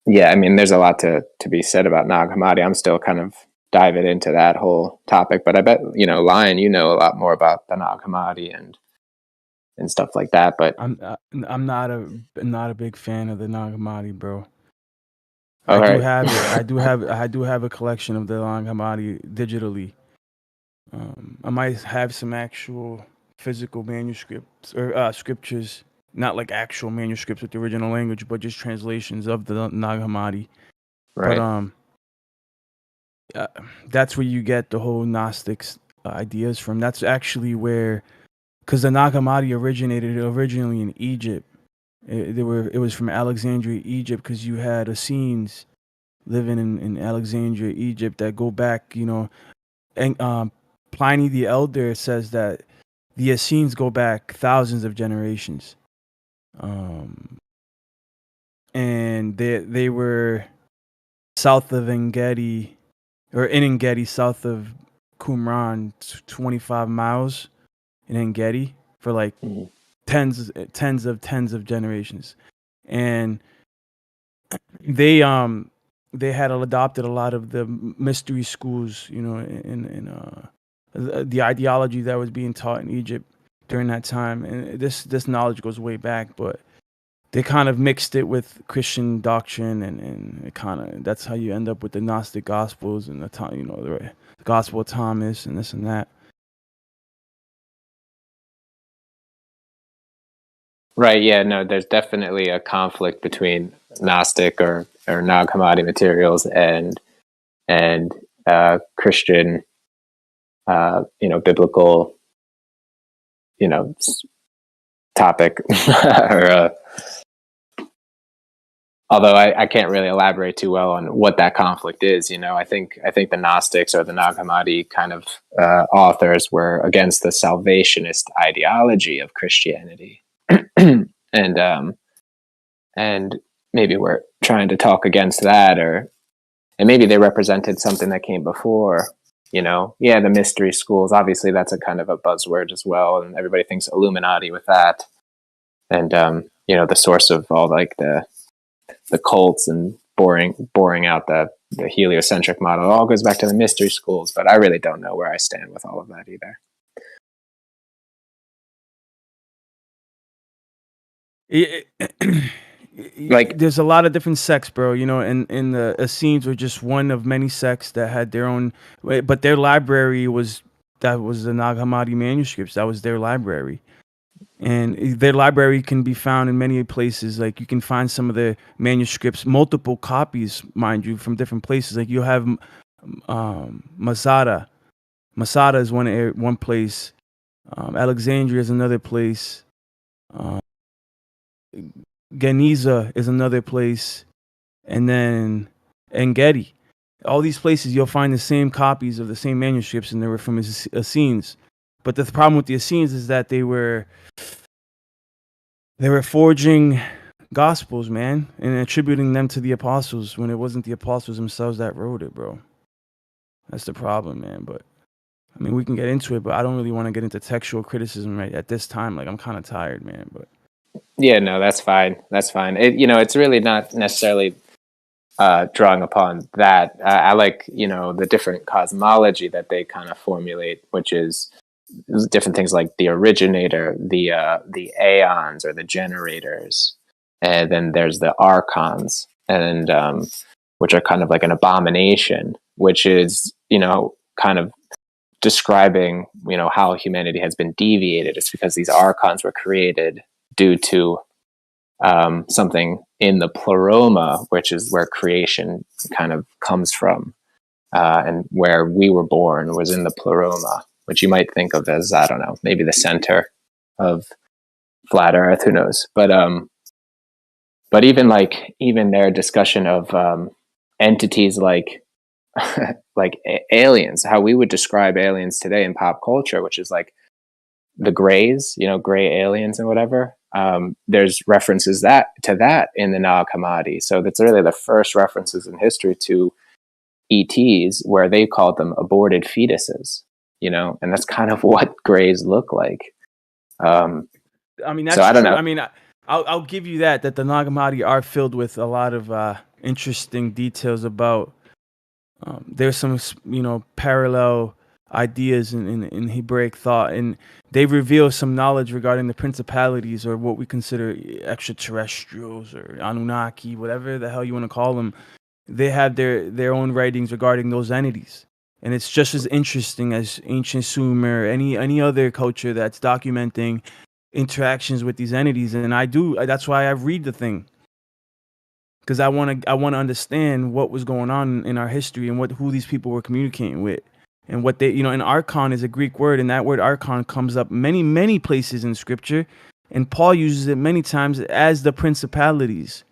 Yeah, I mean, there's a lot to be said about Nag Hammadi. I'm still kind of diving into that whole topic, but I bet, you know, Lion, you know a lot more about the Nag Hammadi and stuff like that. But I'm not a big fan of the Nag Hammadi, bro. All I do right. have it. I do have a collection of the Nag Hammadi digitally. I might have some actual physical manuscripts or scriptures, not like actual manuscripts with the original language, but just translations of the Nag Hammadi. Right. But that's where you get the whole Gnostics ideas from. That's actually where, because the Nag Hammadi originated originally in Egypt. It was from Alexandria, Egypt, because you had Essenes living in Alexandria, Egypt, that go back, you know, and Pliny the Elder says that the Essenes go back thousands of generations, and they were south of Engedi, or in Engedi, south of Qumran, 25 miles in Engedi for like tens of generations, and they had adopted a lot of the mystery schools, you know, in the ideology that was being taught in Egypt during that time. And this knowledge goes way back, but they kind of mixed it with Christian doctrine, and it kind of, that's how you end up with the Gnostic Gospels and the Gospel of Thomas and this and that. Right. Yeah. No, there's definitely a conflict between Gnostic or Nag Hammadi materials and Christian, you know, biblical, you know, topic. Or, although I can't really elaborate too well on what that conflict is. You know, I think the Gnostics or the Nag Hammadi kind of authors were against the salvationist ideology of Christianity. and maybe we're trying to talk against that, and maybe they represented something that came before, you know. Yeah, the mystery schools, obviously that's a kind of a buzzword as well, and everybody thinks Illuminati with that, and you know, the source of all like the cults and boring out the heliocentric model. It all goes back to the mystery schools, but I really don't know where I stand with all of that either. Like, there's a lot of different sects, bro, you know, and the Essenes were just one of many sects that had their own, but their library was the Nag Hammadi manuscripts. That was their library, and their library can be found in many places. Like, you can find some of the manuscripts, multiple copies, mind you, from different places. Like, you have Masada is one place, Alexandria is another place, Geniza is another place, and then Engedi. All these places you'll find the same copies of the same manuscripts, and they were from Essenes. But the problem with the Essenes is that they were forging gospels, man, and attributing them to the apostles when it wasn't the apostles themselves that wrote it, bro. That's the problem, man. But I mean, we can get into it, but I don't really want to get into textual criticism right at this time. Like, I'm kind of tired, man. But Yeah, no, that's fine. That's fine. It's really not necessarily drawing upon that. I like, the different cosmology that they kind of formulate, which is different things like the originator, the aeons or the generators, and then there's the archons, and which are kind of like an abomination, which is kind of describing how humanity has been deviated. It's because these archons were created due to something in the pleroma, which is where creation kind of comes from, and where we were born was in the pleroma, which you might think of as, I don't know, maybe the center of flat Earth. Who knows? But even their discussion of entities like aliens, how we would describe aliens today in pop culture, which is like the grays, gray aliens and whatever. There's references to that in the Nag Hammadi. So that's really the first references in history to ETs where they called them aborted fetuses, and that's kind of what grays look like. I mean, that's so I don't know. I mean, I'll give you that the Nag Hammadi are filled with a lot of interesting details about. There's some parallel ideas in Hebraic thought, and they reveal some knowledge regarding the principalities, or what we consider extraterrestrials or Anunnaki, whatever the hell you want to call them. They have their own writings regarding those entities, and it's just as interesting as ancient Sumer, any other culture that's documenting interactions with these entities. And that's why I read the thing, because I want to understand what was going on in our history and who these people were communicating with, and what they, and archon is a Greek word, and that word archon comes up many places in scripture, and Paul uses it many times as the principalities.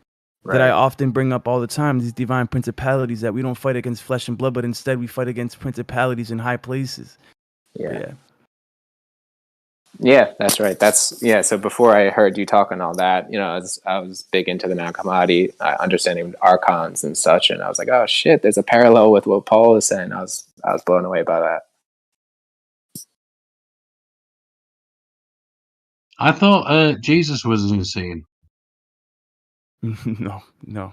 Right. That I often bring up all the time, these divine principalities, that we don't fight against flesh and blood, but instead we fight against principalities in high places. Yeah, that's right. So before I heard you talking all that, I was big into the Nag Hammadi, understanding archons and such, and I was like, oh shit, there's a parallel with what Paul is saying. I was blown away by that. I thought Jesus was insane. No.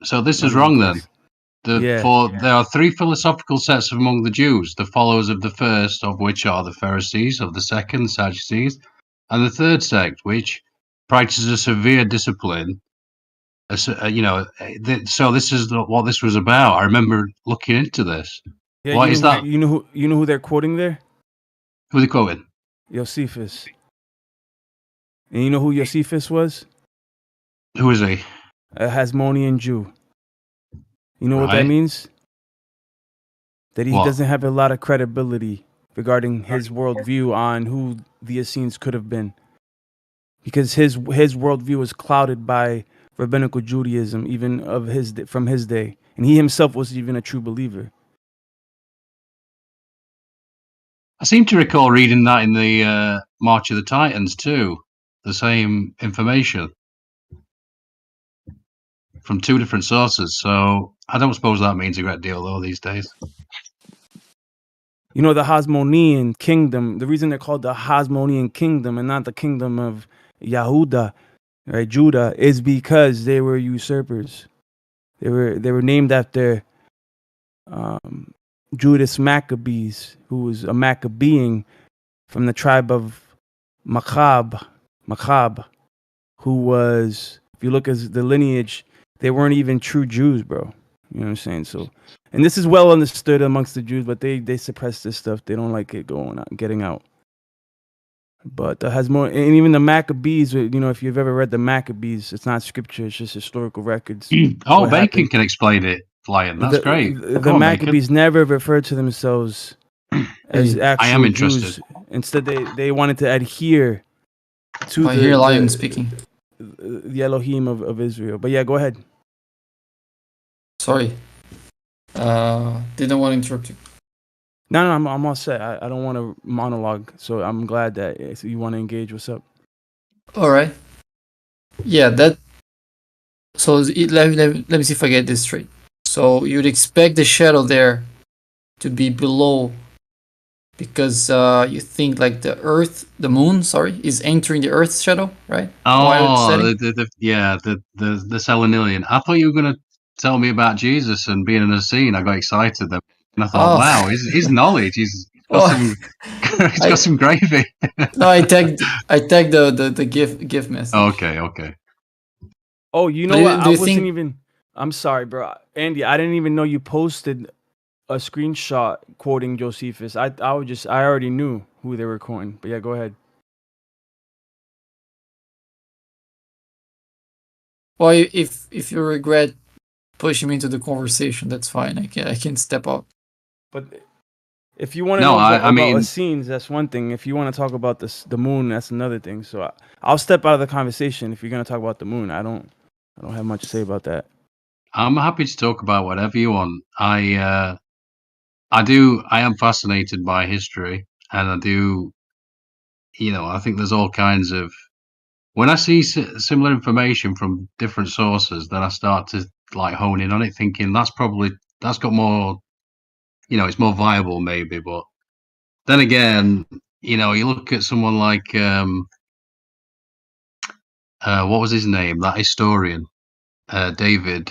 So this is wrong then. There are three philosophical sects among the Jews, the followers of the first of which are the Pharisees, of the second, Sadducees, and the third sect, which practices a severe discipline. So this is what this was about. I remember looking into this. Yeah, what is that? You know who they're quoting there? Who are they quoting? Josephus. And you know who Josephus was? Who is he? A Hasmonean Jew. You know what that means? That he doesn't have a lot of credibility regarding his worldview on who the Essenes could have been, because his worldview was clouded by rabbinical Judaism, even from his day, and he himself was even a true believer. I seem to recall reading that in the March of the Titans too. The same information from two different sources. So I don't suppose that means a great deal though these days. The Hasmonean kingdom, the reason they're called the Hasmonean kingdom and not the kingdom of Yehuda, right, Judah, is because they were usurpers. They were named after Judas Maccabees, who was a Maccabean from the tribe of Machab, who was, if you look at the lineage, they weren't even true Jews, bro. You know what I'm saying? So, and this is well understood amongst the Jews, but they suppress this stuff. They don't like it getting out. But has more, and even the Maccabees, if you've ever read the Maccabees, it's not scripture, it's just historical records. Bacon can explain it, Lion. That's great. The Maccabees never referred to themselves as actual Jews. Instead, they wanted to adhere to Lion speaking. The Elohim of Israel. But yeah, go ahead. Sorry. Didn't want to interrupt you. No, I'm all set. I don't want to monologue, so I'm glad that you want to engage. What's up? All right. Yeah, that. So let me see if I get this straight. So So you'd expect the shadow there to be below, because you think like the moon, is entering the Earth's shadow, right? Oh, the Selenilian. I thought you were going to tell me about Jesus and being in a scene. I got excited then. And I thought, Oh. wow, his knowledge, he's got Oh. some, he's got some gravy. No, I tagged the GIF message. Okay. Oh, you know Do you- what? do I you wasn't think- even. I'm sorry, bro. Andy, I didn't even know you posted a screenshot quoting Josephus. I already knew who they were quoting. But yeah, go ahead. Well, if you regret pushing me into the conversation, that's fine. I can step out. But if you want to No, know I about mean- Essenes, that's one thing. If you want to talk about the moon, that's another thing. So I'll step out of the conversation if you're gonna talk about the moon. I don't have much to say about that. I'm happy to talk about whatever you want. I am fascinated by history, and I do, I think there's all kinds of, when I see similar information from different sources, then I start to like hone in on it, thinking that's got more, it's more viable maybe. But then again, you look at someone like, what was his name? That historian, David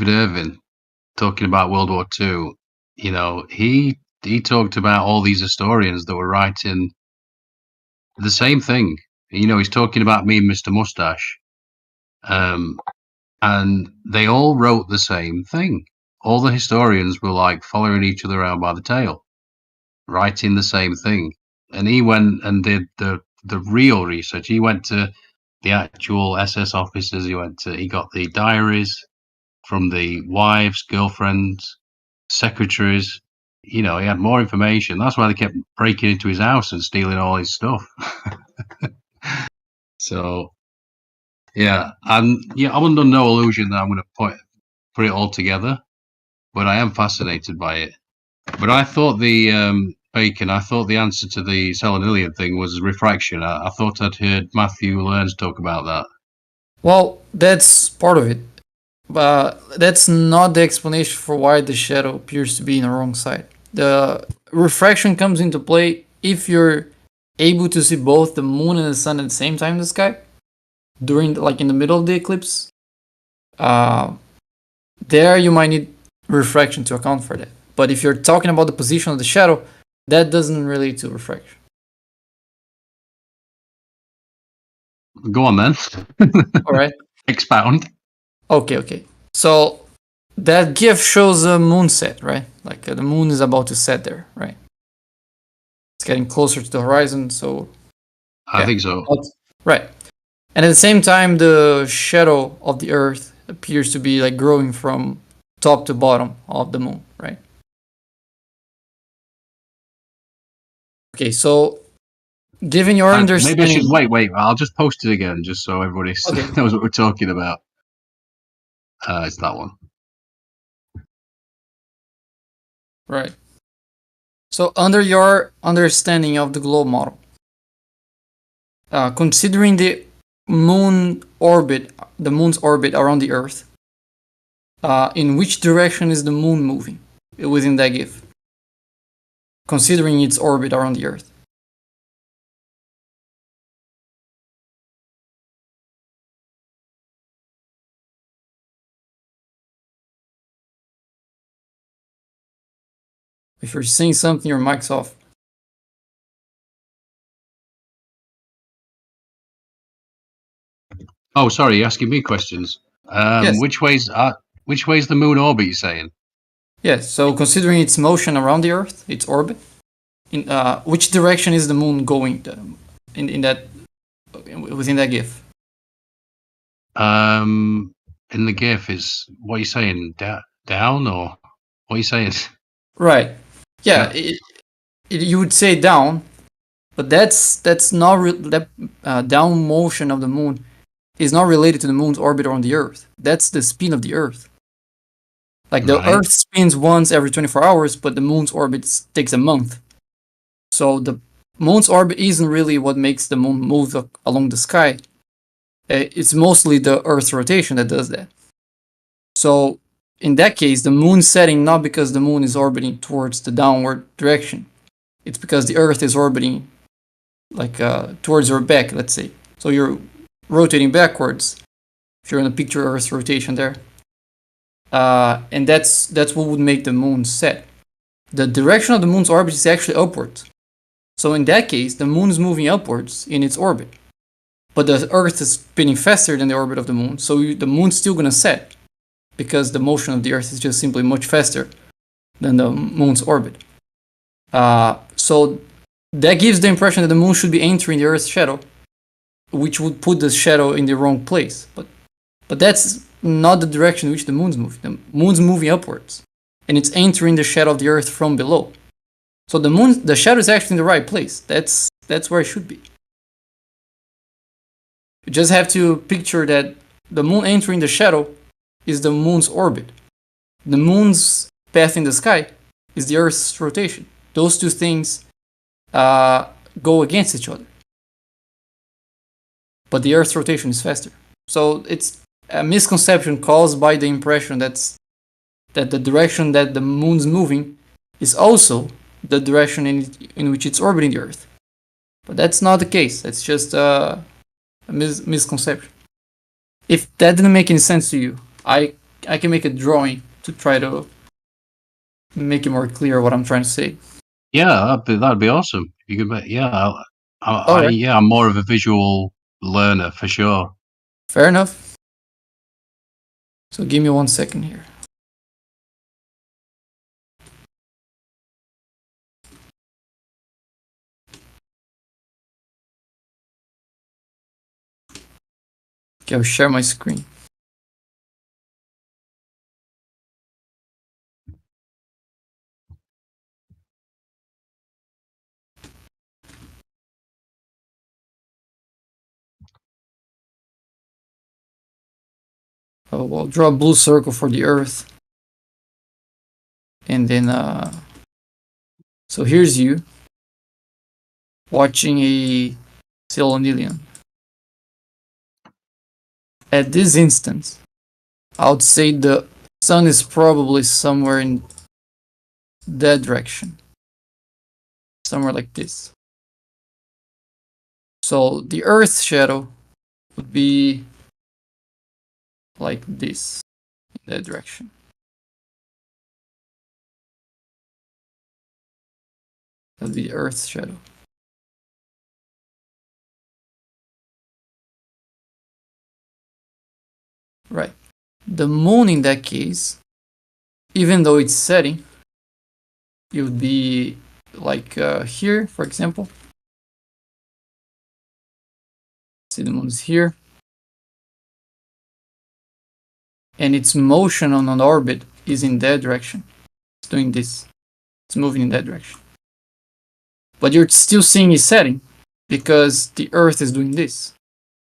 Irving, talking about World War II. He talked about all these historians that were writing the same thing. He's talking about me and Mr. Mustache. And they all wrote the same thing. All the historians were like following each other around by the tail, writing the same thing. And he went and did the real research. He went to the actual SS officers. He got the diaries from the wives, girlfriends, secretaries. He had more information. That's why they kept breaking into his house and stealing all his stuff. So, yeah, I'm under no illusion that I'm going to put it all together, but I am fascinated by it. But I thought Bacon, I thought the answer to the Selenilian thing was refraction. I thought I'd heard Matthew Learns talk about that. Well, that's part of it, but that's not the explanation for why the shadow appears to be in the wrong side. The refraction comes into play if you're able to see both the moon and the sun at the same time in the sky during, like, in the middle of the eclipse. There you might need refraction to account for that. But if you're talking about the position of the shadow, that doesn't relate to refraction. Go on then. All right. Expound. Okay. So that GIF shows a moon set, right? Like the moon is about to set there, right? It's getting closer to the horizon, so I think so. right. And at the same time, the shadow of the Earth appears to be like growing from top to bottom of the moon, right? Okay, so given your understanding, Maybe I should wait. I'll just post it again, just so everybody knows what we're talking about. It's that one. right? So under your understanding of the globe model, considering the moon's orbit around the Earth, in which direction is the moon moving within that GIF? Considering its orbit around the Earth. If you're saying something, your mic's off. Oh, sorry, you're asking me questions. Yes. Which way's the moon orbit? You're saying? Yes. So considering its motion around the Earth, its orbit, in which direction is the moon going in that within that GIF? In the GIF is what are you saying? Down or what are you saying? Right. Yeah. You would say down, but that's not that down motion of the moon is not related to the moon's orbit around the Earth. That's the spin of the Earth. Like the Right. Earth spins once every 24 hours, but the moon's orbit takes a month. So the moon's orbit isn't really what makes the moon move along the sky. It's mostly the Earth's rotation that does that. So in that case, the moon's setting not because the moon is orbiting towards the downward direction. It's because the Earth is orbiting like towards your back, let's say. So you're rotating backwards. If you're in a picture Earth rotation there. And that's what would make the moon set. The direction of the moon's orbit is actually upwards. So in that case, the moon is moving upwards in its orbit. But the Earth is spinning faster than the orbit of the moon. So the moon's still going to set. Because the motion of the Earth is just simply much faster than the moon's orbit. So that gives the impression that the moon should be entering the Earth's shadow, which would put the shadow in the wrong place. But that's not the direction in which the moon's moving. The moon's moving upwards, and it's entering the shadow of the Earth from below. So the shadow is actually in the right place. That's where it should be. You just have to picture that the moon entering the shadow is the moon's orbit. The moon's path in the sky is the Earth's rotation. Those two things go against each other. But the Earth's rotation is faster. So it's a misconception caused by the impression that the direction that the moon's moving is also the direction in which it's orbiting the Earth. But that's not the case. That's just a misconception. If that didn't make any sense to you, I can make a drawing to try to make it more clear what I'm trying to say. Yeah, that'd be awesome. You could, yeah, Right. yeah, I'm more of a visual learner for sure. Fair enough. So give me 1 second here. Okay, I'll share my screen. Oh, I'll draw a blue circle for the Earth. And then, so here's you watching a Selonilian. At this instance, I would say the sun is probably somewhere in that direction. Somewhere like this. So the Earth's shadow would be like this, in that direction. That would be the Earth's shadow. Right. The moon in that case, even though it's setting, it would be like here, for example. See, the moon is here. And its motion on an orbit is in that direction. It's doing this. It's moving in that direction. But you're still seeing it setting because the Earth is doing this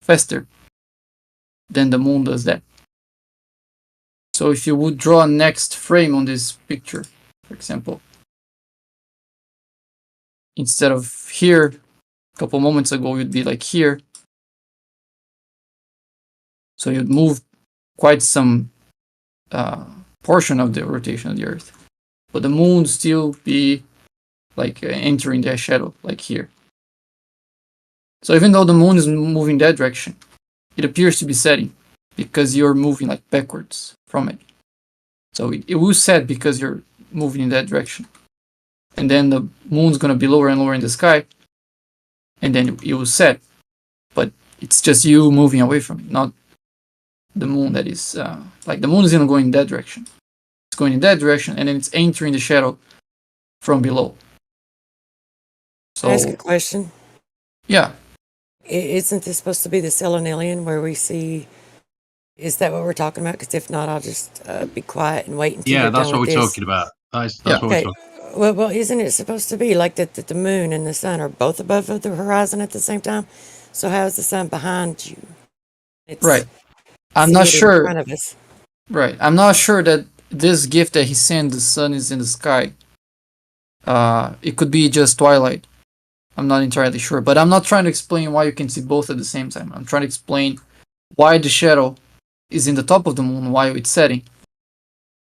faster than the moon does that. So if you would draw a next frame on this picture, for example, instead of here, a couple moments ago, you'd be like here. So you'd move quite some portion of the rotation of the Earth. But the moon would still be like entering that shadow, like here. So even though the moon is moving that direction, it appears to be setting because you're moving like backwards from it. So it will set because you're moving in that direction. And then the moon's going to be lower and lower in the sky. And then it will set. But it's just you moving away from it, not the moon that is... like the moon is going to go in that direction. It's going in that direction and then it's entering the shadow from below. So, Can I ask a question? Yeah. Isn't this supposed to be the Selonilian where we see? Is that what we're talking about? Because if not, I'll just be quiet and wait until Yeah, you're that's done what with we're this. talking about. That's Yeah. what we're Okay. talking. Well, isn't it supposed to be like that the moon and the sun are both above the horizon at the same time? So how is the sun behind you? It's Right. I'm see not it in sure. front of us. Right. I'm not sure that this gift that he sent, the sun is in the sky. It could be just twilight. I'm not entirely sure. But I'm not trying to explain why you can see both at the same time. I'm trying to explain why the shadow is in the top of the moon while it's setting.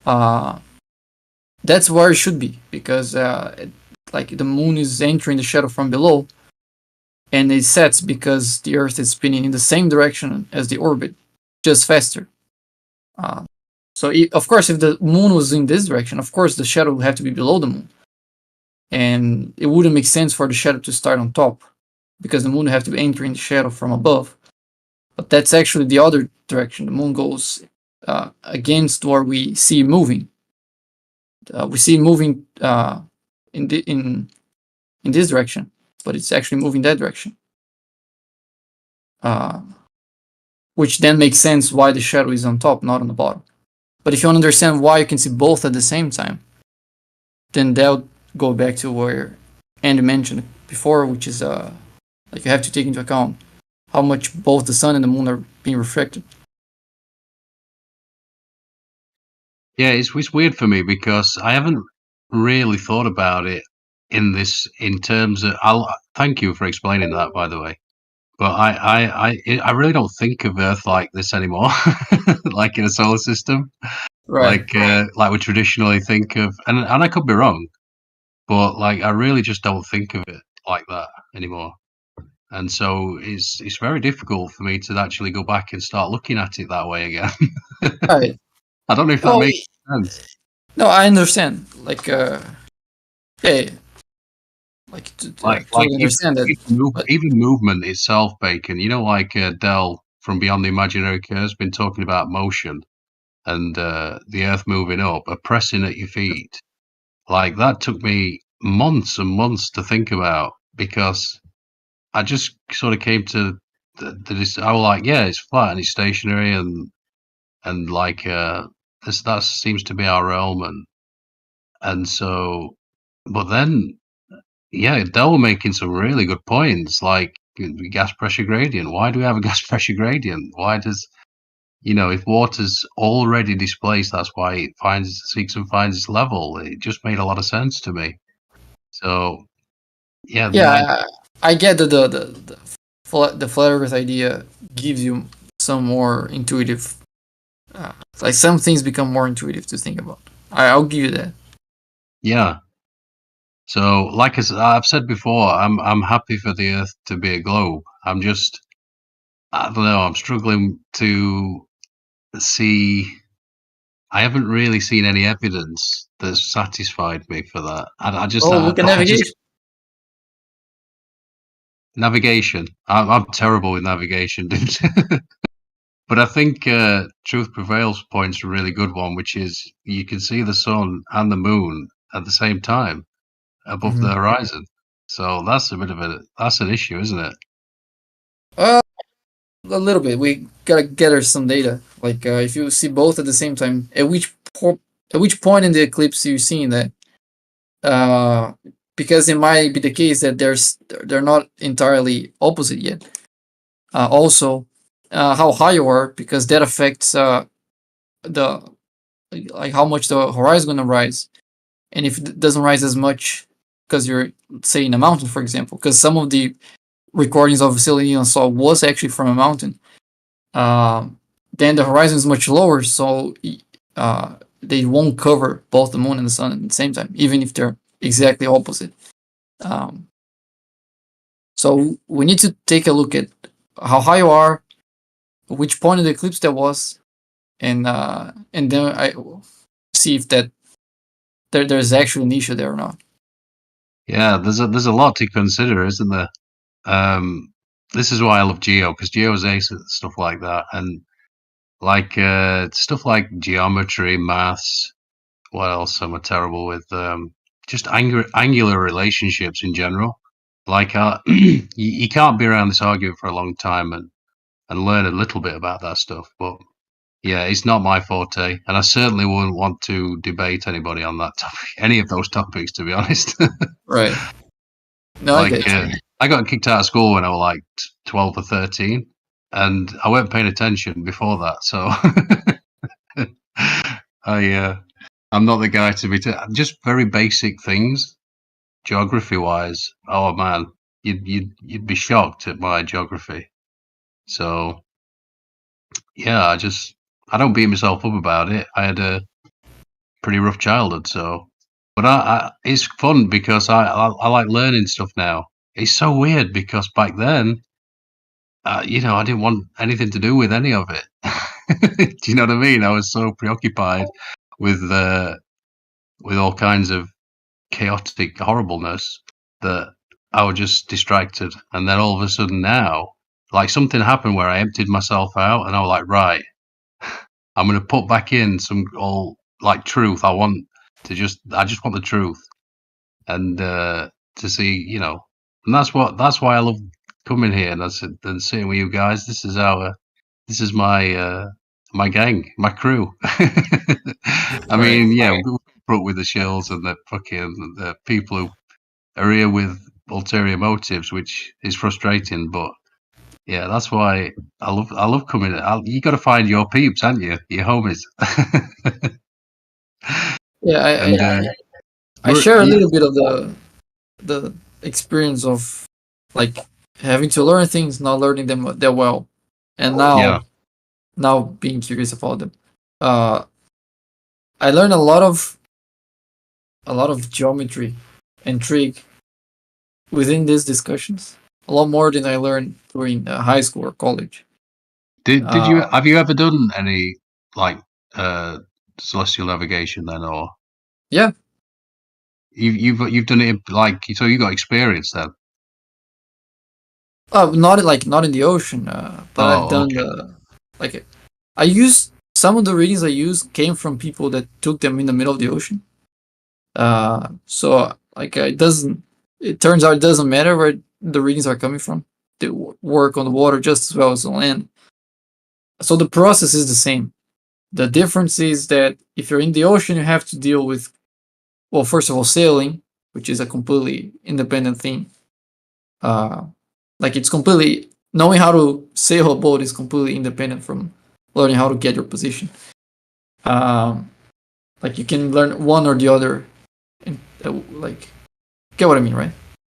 that's where it should be, because like the moon is entering the shadow from below, and it sets because the Earth is spinning in the same direction as the orbit, just faster. So of course, if the moon was in this direction, of course the shadow would have to be below the moon, and it wouldn't make sense for the shadow to start on top, because the moon would have to be entering the shadow from above. But that's actually the other direction. The moon goes against where we see it moving. We see it moving in this direction, but it's actually moving that direction. Which then makes sense why the shadow is on top, not on the bottom. But if you want to understand why you can see both at the same time, then that'll go back to where Andy mentioned before, which is like you have to take into account how much both the sun and the moon are being refracted. Yeah, it's weird for me because I haven't really thought about it in terms of. I'll thank you for explaining that, by the way. But I really don't think of Earth like this anymore, like in a solar system, Right. like we traditionally think of, and I could be wrong, but like I really just don't think of it like that anymore. And so it's very difficult for me to actually go back and start looking at it that way again. Right. I don't know if that Oh, makes sense. no, I understand. Like, yeah, like totally understand that. Even movement itself, Bacon. You know, like Dell from Beyond the Imaginary Curve's been talking about motion and the Earth moving up, pressing at your feet. Like that took me months and months to think about because I just sort of came to I was like, yeah, it's flat and it's stationary and like that seems to be our realm and so, but then yeah, they were making some really good points, like gas pressure gradient. Why do we have a gas pressure gradient? Why does if water's already displaced, that's why it seeks and finds its level. It just made a lot of sense to me. So yeah, I get that the flat Earth idea gives you some more intuitive, like some things become more intuitive to think about. I'll give you that. Yeah. So, like I've said before, I'm happy for the Earth to be a globe. I don't know. I'm struggling to see. I haven't really seen any evidence that's satisfied me for that. I just, look at navigation. Navigation. I'm terrible with navigation, dude. But I think Truth Prevails point's a really good one, which is you can see the sun and the moon at the same time above the horizon. So that's that's an issue, isn't it? A little bit. We gotta gather some data. Like if you see both at the same time, at which point in the eclipse you seeing that? Because it might be the case that they're not entirely opposite yet. Also, how high you are, because that affects the like how much the horizon gonna rise, and if it doesn't rise as much because you're, say, in a mountain, for example, because some of the recordings of Selenium saw was actually from a mountain. Then the horizon is much lower, so they won't cover both the moon and the sun at the same time, even if they're exactly opposite. So we need to take a look at how high you are, which point of the eclipse that was, and then I see if that there's actually an issue there or not. Yeah, there's a lot to consider, isn't there? This is why I love Geo, because Geo is ace at stuff like that, and like stuff like geometry, maths. What else am I terrible with? Just angular relationships in general. Like you can't be around this argument for a long time and learn a little bit about that stuff. But yeah, it's not my forte, and I certainly wouldn't want to debate anybody on that topic, any of those topics, to be honest. Right. No, Like, I get you. I got kicked out of school when I was like 12 or 13, and I weren't paying attention before that. So I'm not the guy to be just very basic things, geography wise. Oh man, you'd be shocked at my geography. So yeah, I don't beat myself up about it. I had pretty rough childhood. So, but it's fun because I like learning stuff now. It's so weird because back then, I didn't want anything to do with any of it. Do you know what I mean? I was so preoccupied with all kinds of chaotic horribleness that I was just distracted. And then all of a sudden now, like something happened where I emptied myself out, and I was like, right, I'm going to put back in some all like truth. I just want the truth, and to see, and that's why I love coming here and sitting with you guys. This is my gang, my crew. I mean, yeah, we grew up with the shills and the people who are here with ulterior motives, which is frustrating. But yeah, that's why I love coming. You got to find your peeps, haven't you? Your homies. Yeah, And I share a little bit of the experience of like having to learn things, not learning them that well, and now being curious about them. I learned a lot of geometry and trig within these discussions, a lot more than I learned during high school or college. Have you ever done any like celestial navigation then, or Yeah, you've done it like, so you got experience then? not in the ocean, but I've done like I used some of the readings I used came from people that took them in the middle of the ocean. So like it turns out it doesn't matter where the readings are coming from. They work on the water just as well as on land. So the process is the same. The difference is that if you're in the ocean, you have to deal with, well, first of all, sailing, which is a completely independent thing. Like it's completely knowing how to sail a boat is completely independent from learning how to get your position. Like you can learn one or the other, and like get what I mean, right?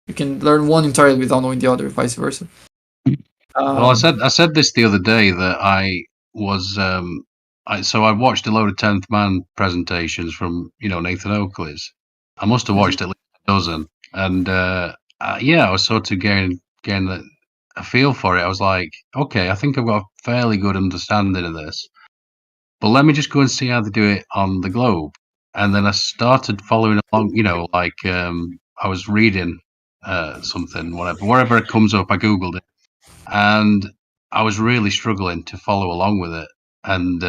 You can learn one entirely without knowing the other, vice versa. Well, I said this the other day that I was I watched a load of 10th Man presentations from Nathan Oakley's. I must have watched at least a dozen, and I was sort of getting a feel for it. I was like, okay, I think I've got a fairly good understanding of this, but let me just go and see how they do it on the globe. And then I started following along. I was reading something, wherever it comes up, I googled it, and I was really struggling to follow along with it, and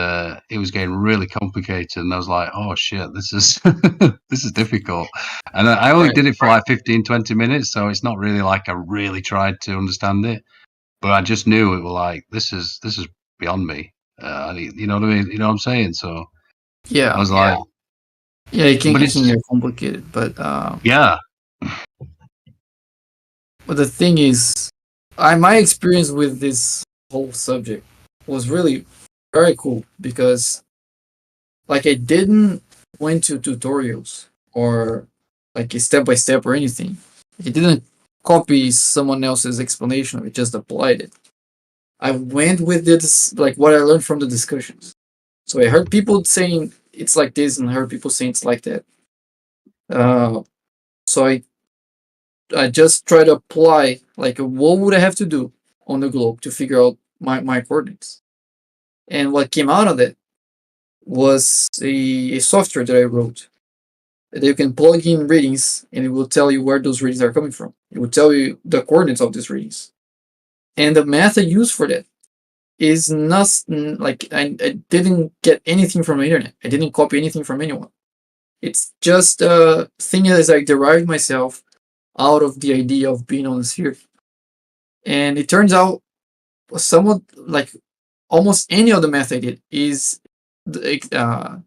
it was getting really complicated. And I was like, "Oh shit, this is this is difficult." And I only did it for like 15, 20 minutes, so it's not really like I really tried to understand it. But I just knew it was like this is beyond me. You know what I mean? You know what I'm saying? So yeah, I was like, yeah, it can but get complicated, but yeah. But the thing is, my experience with this whole subject was really very cool because, like, I didn't went to tutorials or like a step by step or anything. I didn't copy someone else's explanation. I just applied it. I went with this, like what I learned from the discussions. So I heard people saying it's like this, and I heard people saying it's like that. So I just try to apply like what would I have to do on the globe to figure out my coordinates. And what came out of that was a software that I wrote that you can plug in readings and it will tell you where those readings are coming from. It will tell you the coordinates of these readings. And the math I use for that is not like I didn't get anything from the internet. I didn't copy anything from anyone. It's just a thing that I derived myself out of the idea of being on the sphere. And it turns out somewhat like almost any of the math I did is the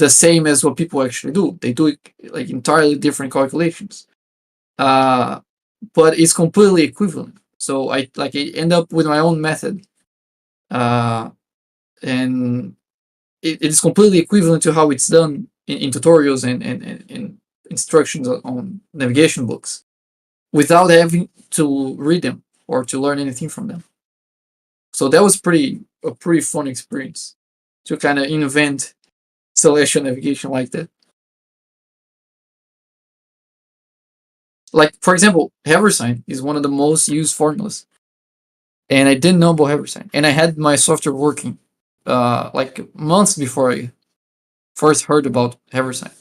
same as what people actually do. They do like entirely different calculations, but it's completely equivalent. So I end up with my own method, and it is completely equivalent to how it's done in tutorials and instructions on navigation books, without having to read them or to learn anything from them. So that was a pretty fun experience. to kind of invent celestial navigation like that. Like, for example, Haversine is one of the most used formulas. And I didn't know about Haversine. And I had my software working like months before I first heard about Haversine.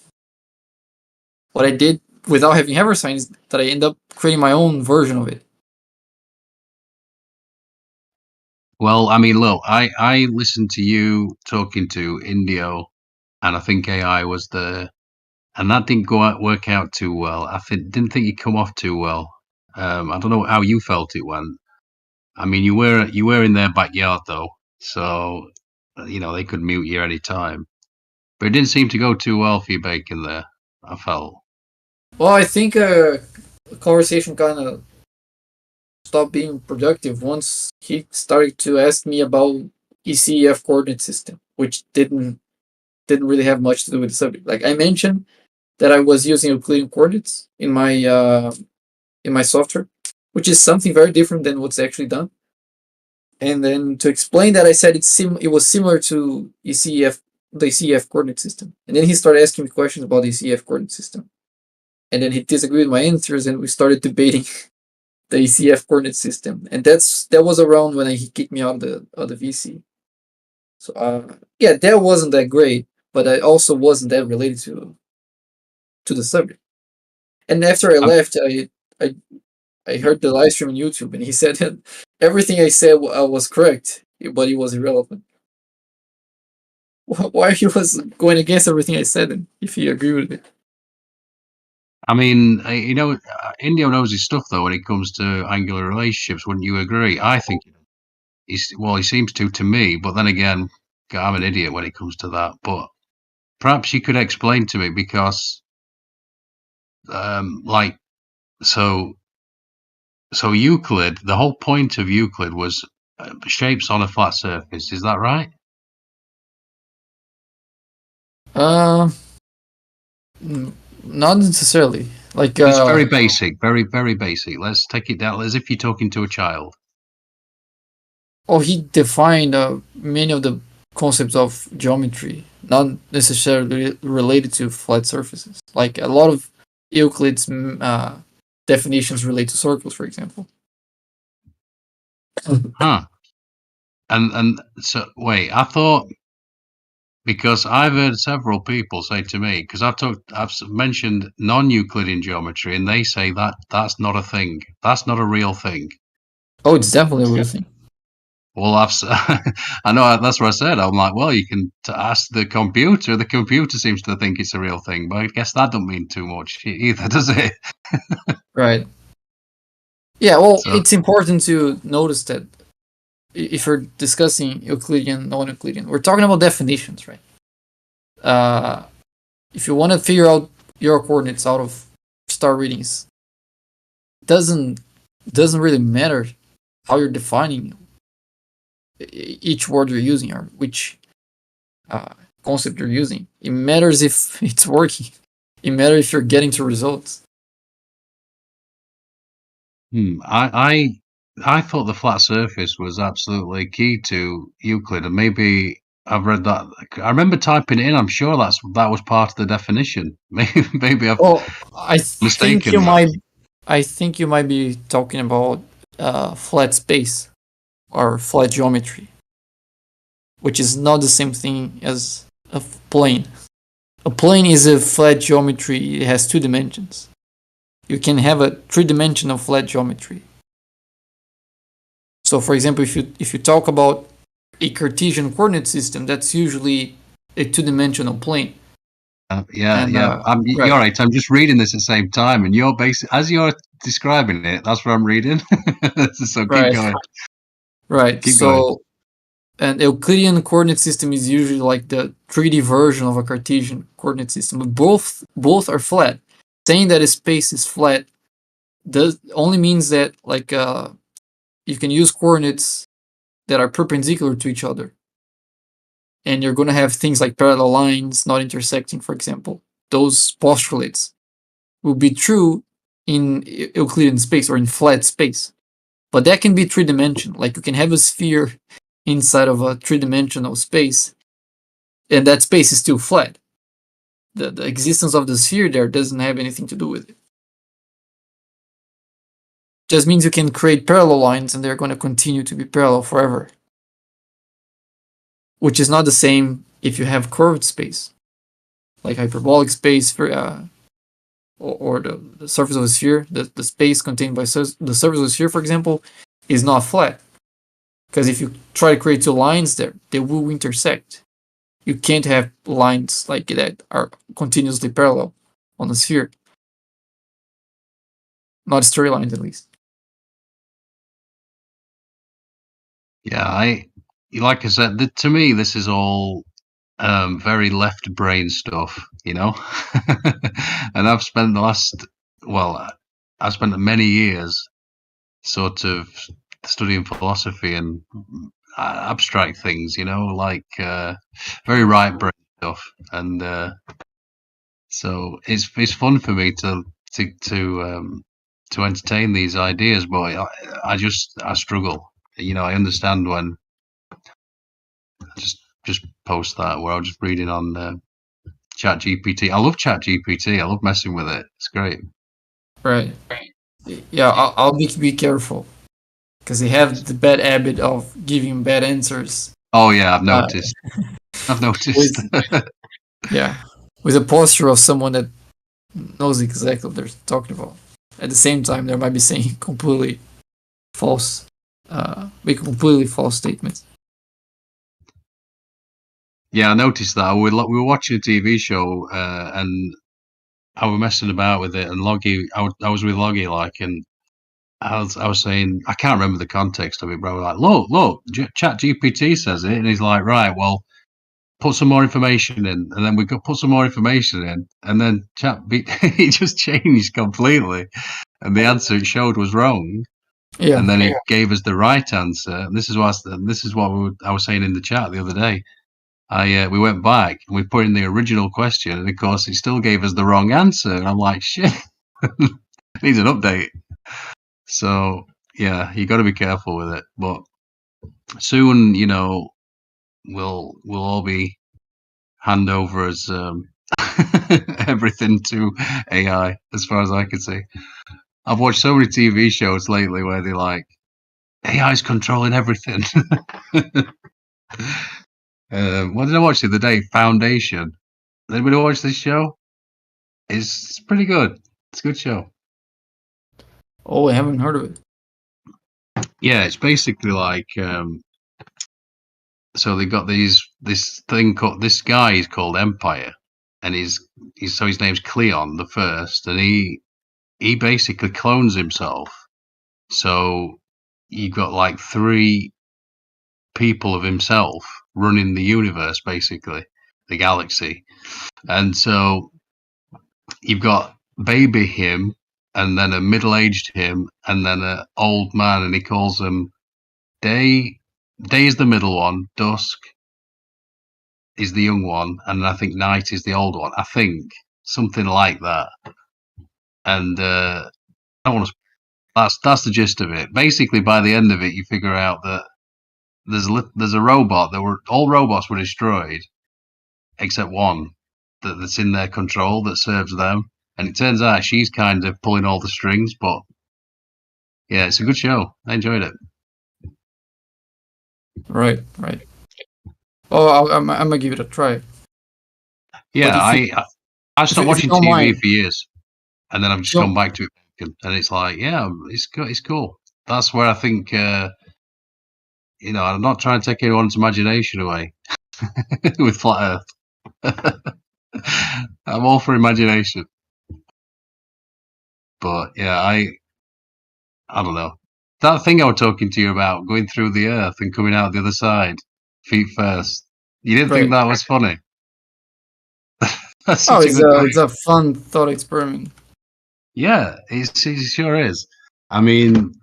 What I did without having Haversine is that I ended up creating my own version of it. Well, I mean, look, I listened to you talking to Indio, and I think AI was the, and that didn't work out too well. Didn't think you come off too well. I don't know how you felt it went. I mean, you were in their backyard though, so you know they could mute you any time. But it didn't seem to go too well for you, Bacon. There, I felt. Well, I think the conversation kind of stopped being productive once he started to ask me about ECEF coordinate system, which didn't really have much to do with the subject. Like I mentioned that I was using Euclidean coordinates in my software, which is something very different than what's actually done. And then to explain that, I said it was similar to the ECEF coordinate system. And then he started asking me questions about the ECEF coordinate system. And then he disagreed with my answers, and we started debating the ECF coordinate system. And that was around when he kicked me out of the VC. So yeah, that wasn't that great, but I also wasn't that related to the subject. And after I left, I heard the live stream on YouTube, and he said that everything I said was correct, but it was irrelevant. Why he was going against everything I said, and if he agreed with it? I mean, you know, Indio knows his stuff though when it comes to angular relationships. Wouldn't you agree? I think he seems to me. But then again, I'm an idiot when it comes to that. But perhaps you could explain to me because, like, so Euclid. The whole point of Euclid was shapes on a flat surface. Is that right? Not necessarily. Like it's very basic, very very basic. Let's take it down as if you're talking to a child. Oh, he defined many of the concepts of geometry, not necessarily related to flat surfaces. Like a lot of Euclid's definitions relate to circles, for example. Huh. And so wait, I thought, because I've heard several people say to me, because I've mentioned non-Euclidean geometry, and they say that that's not a thing. That's not a real thing. Oh, it's definitely a real thing. Well, I know that's what I said. I'm like, well, you can ask the computer. The computer seems to think it's a real thing, but I guess that don't mean too much either, does it? Right. Yeah, well, it's important to notice that if you're discussing Euclidean, non-Euclidean, we're talking about definitions, right? If you want to figure out your coordinates out of star readings, it doesn't really matter how you're defining each word you're using or which concept you're using. It matters if it's working. It matters if you're getting to results. I thought the flat surface was absolutely key to Euclid, and maybe I've read that. I remember typing it in. I'm sure that was part of the definition. Maybe I've mistaken. I think you might be talking about flat space or flat geometry, which is not the same thing as a plane. A plane is a flat geometry. It has 2 dimensions. You can have a 3-dimensional flat geometry. So, for example, if you talk about a Cartesian coordinate system, that's usually a 2-dimensional plane. You're right. I'm just reading this at the same time, and as you're describing it, that's what I'm reading. So keep going. Right. Keep going. An Euclidean coordinate system is usually like the 3D version of a Cartesian coordinate system. But both are flat. Saying that a space is flat only means that like you can use coordinates that are perpendicular to each other. And you're going to have things like parallel lines not intersecting, for example. Those postulates will be true in Euclidean space or in flat space. But that can be 3-dimensional. Like you can have a sphere inside of a 3-dimensional space, and that space is still flat. The existence of the sphere there doesn't have anything to do with it. Just means you can create parallel lines and they're going to continue to be parallel forever. Which is not the same if you have curved space, like hyperbolic space for, or the surface of a sphere. The space contained by the surface of a sphere, for example, is not flat. Because if you try to create two lines there, they will intersect. You can't have lines like that are continuously parallel on a sphere. Not straight lines, at least. Yeah, like I said, to me, this is all very left brain stuff, you know. And I've spent I've spent many years sort of studying philosophy and abstract things, you know, like very right brain stuff, and so it's fun for me to entertain these ideas, but I struggle. You know, I understand when I just post that where I'm just reading on Chat GPT. I love Chat GPT. I love messing with it. It's great. Right. Yeah, I'll be careful because they have the bad habit of giving bad answers. Oh yeah, I've noticed. I've noticed. Yeah, with the posture of someone that knows exactly what they're talking about. At the same time, they might be saying completely false, completely false statements. Yeah, I noticed that. We were watching a TV show, and I was messing about with it, and Loggy, I was with Loggy, like, and I was saying, I can't remember the context of it, but I was like, look, Chat GPT says it, and he's like, right, well, put some more information in, and then we could put some more information in, and then he just changed completely, and the answer it showed was wrong. Yeah. And then it gave us the right answer. And this is what I was saying in the chat the other day. We went back and we put in the original question, and of course it still gave us the wrong answer. And I'm like, shit, needs an update. So yeah, you got to be careful with it. But soon, you know, we'll all be hand over as everything to AI, as far as I can see. I've watched so many TV shows lately where they're like, AI's controlling everything. What did I watch the other day? Foundation. Did anybody watch this show? It's pretty good. It's a good show. Oh, I haven't heard of it. Yeah, it's basically like so they got this thing called, this guy is called Empire, and he's so his name's Cleon the First, and he basically clones himself. So you've got like 3 people of himself running the universe, basically the galaxy, and so you've got baby him, and then a middle-aged him, and then an old man, and he calls them Day. Day is the middle one, Dusk is the young one, and I think Night is the old one. I think something like that. And I don't want to. That's the gist of it. Basically, by the end of it, you figure out that there's a robot all robots were destroyed except one that's in their control that serves them. And it turns out she's kind of pulling all the strings, but yeah, it's a good show. I enjoyed it. Right. Oh, I'm gonna give it a try. Yeah, I stopped watching TV mind, for years, and then I've just gone back to it, and it's like, yeah, it's cool. That's where I think, you know, I'm not trying to take anyone's imagination away with Flat Earth. I'm all for imagination, but yeah, I don't know. That thing I was talking to you about, going through the Earth and coming out the other side, feet first. You didn't think that was funny? That's such a good thing. It's a fun thought experiment. Yeah, it sure is. I mean,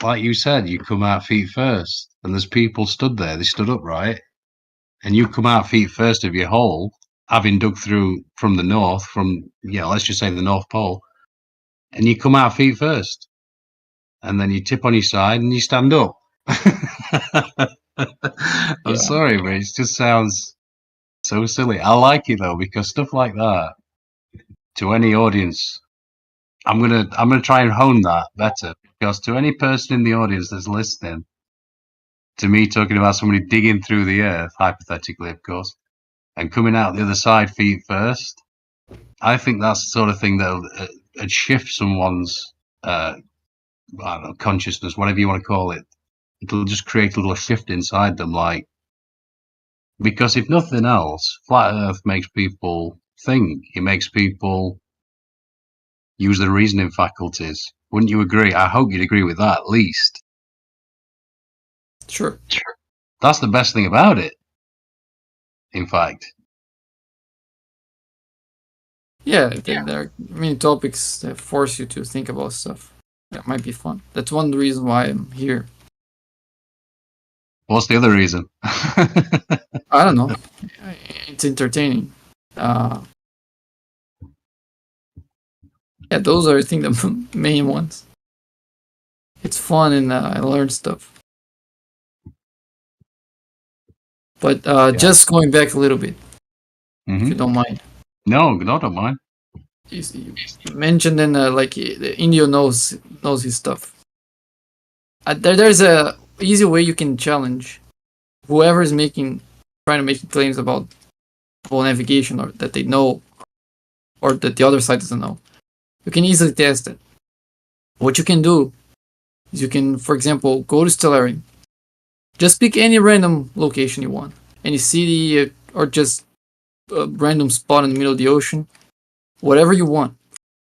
like you said, you come out feet first, and there's people stood there. They stood upright, and you come out feet first of your hole, having dug through from the north, let's just say the North Pole, and you come out feet first, and then you tip on your side and you stand up. I'm sorry, but it just sounds So silly. I like it though, because stuff like that, to any audience, I'm gonna try and hone that better. Because to any person in the audience that's listening to me talking about somebody digging through the earth, hypothetically, of course, and coming out the other side feet first, I think that's the sort of thing that'll shift someone's I don't know, consciousness, whatever you want to call it. It'll just create a little shift inside them, like, because if nothing else, flat Earth makes people think. It makes people use their reasoning faculties. Wouldn't you agree? I hope you'd agree with that, at least. Sure. That's the best thing about it, in fact. Yeah, there are many topics that force you to think about stuff. That might be fun. That's one reason why I'm here. What's the other reason? I don't know. It's entertaining. Yeah, those are, I think, the main ones. It's fun and I learn stuff. But just going back a little bit, if you don't mind. No, don't mind. You mentioned then like the Indio knows his stuff. There's a easy way you can challenge whoever is trying to make claims about navigation, or that they know, or that the other side doesn't know. You can easily test it. What you can do is you can, for example, go to Stellarium. Just pick any random location you want, any city, or just a random spot in the middle of the ocean, whatever you want.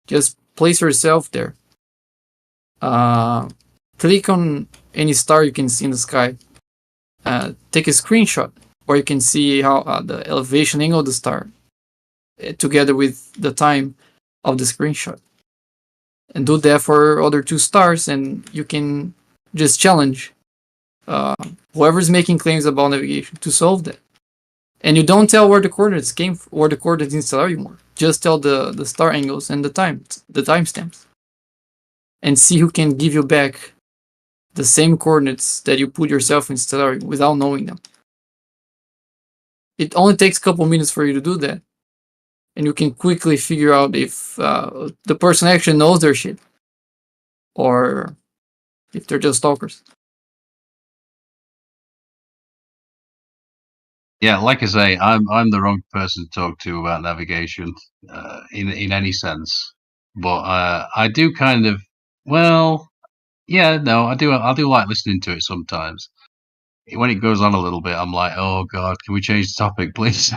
Just place yourself there. Click on any star you can see in the sky. Take a screenshot where you can see how the elevation angle of the star, together with the time of the screenshot. And do that for other 2 stars, and you can just challenge whoever's making claims about navigation to solve that. And you don't tell where the coordinates came, or the coordinates in Stellarium were. Just tell the star angles and the timestamps, and see who can give you back the same coordinates that you put yourself in Stellarium without knowing them. It only takes a couple minutes for you to do that, and you can quickly figure out if the person actually knows their shit, or if they're just stalkers. Yeah, like I say, I'm the wrong person to talk to about navigation in any sense. But I do kind of, well, yeah, no, I do like listening to it sometimes. When it goes on a little bit, I'm like, oh god, can we change the topic, please?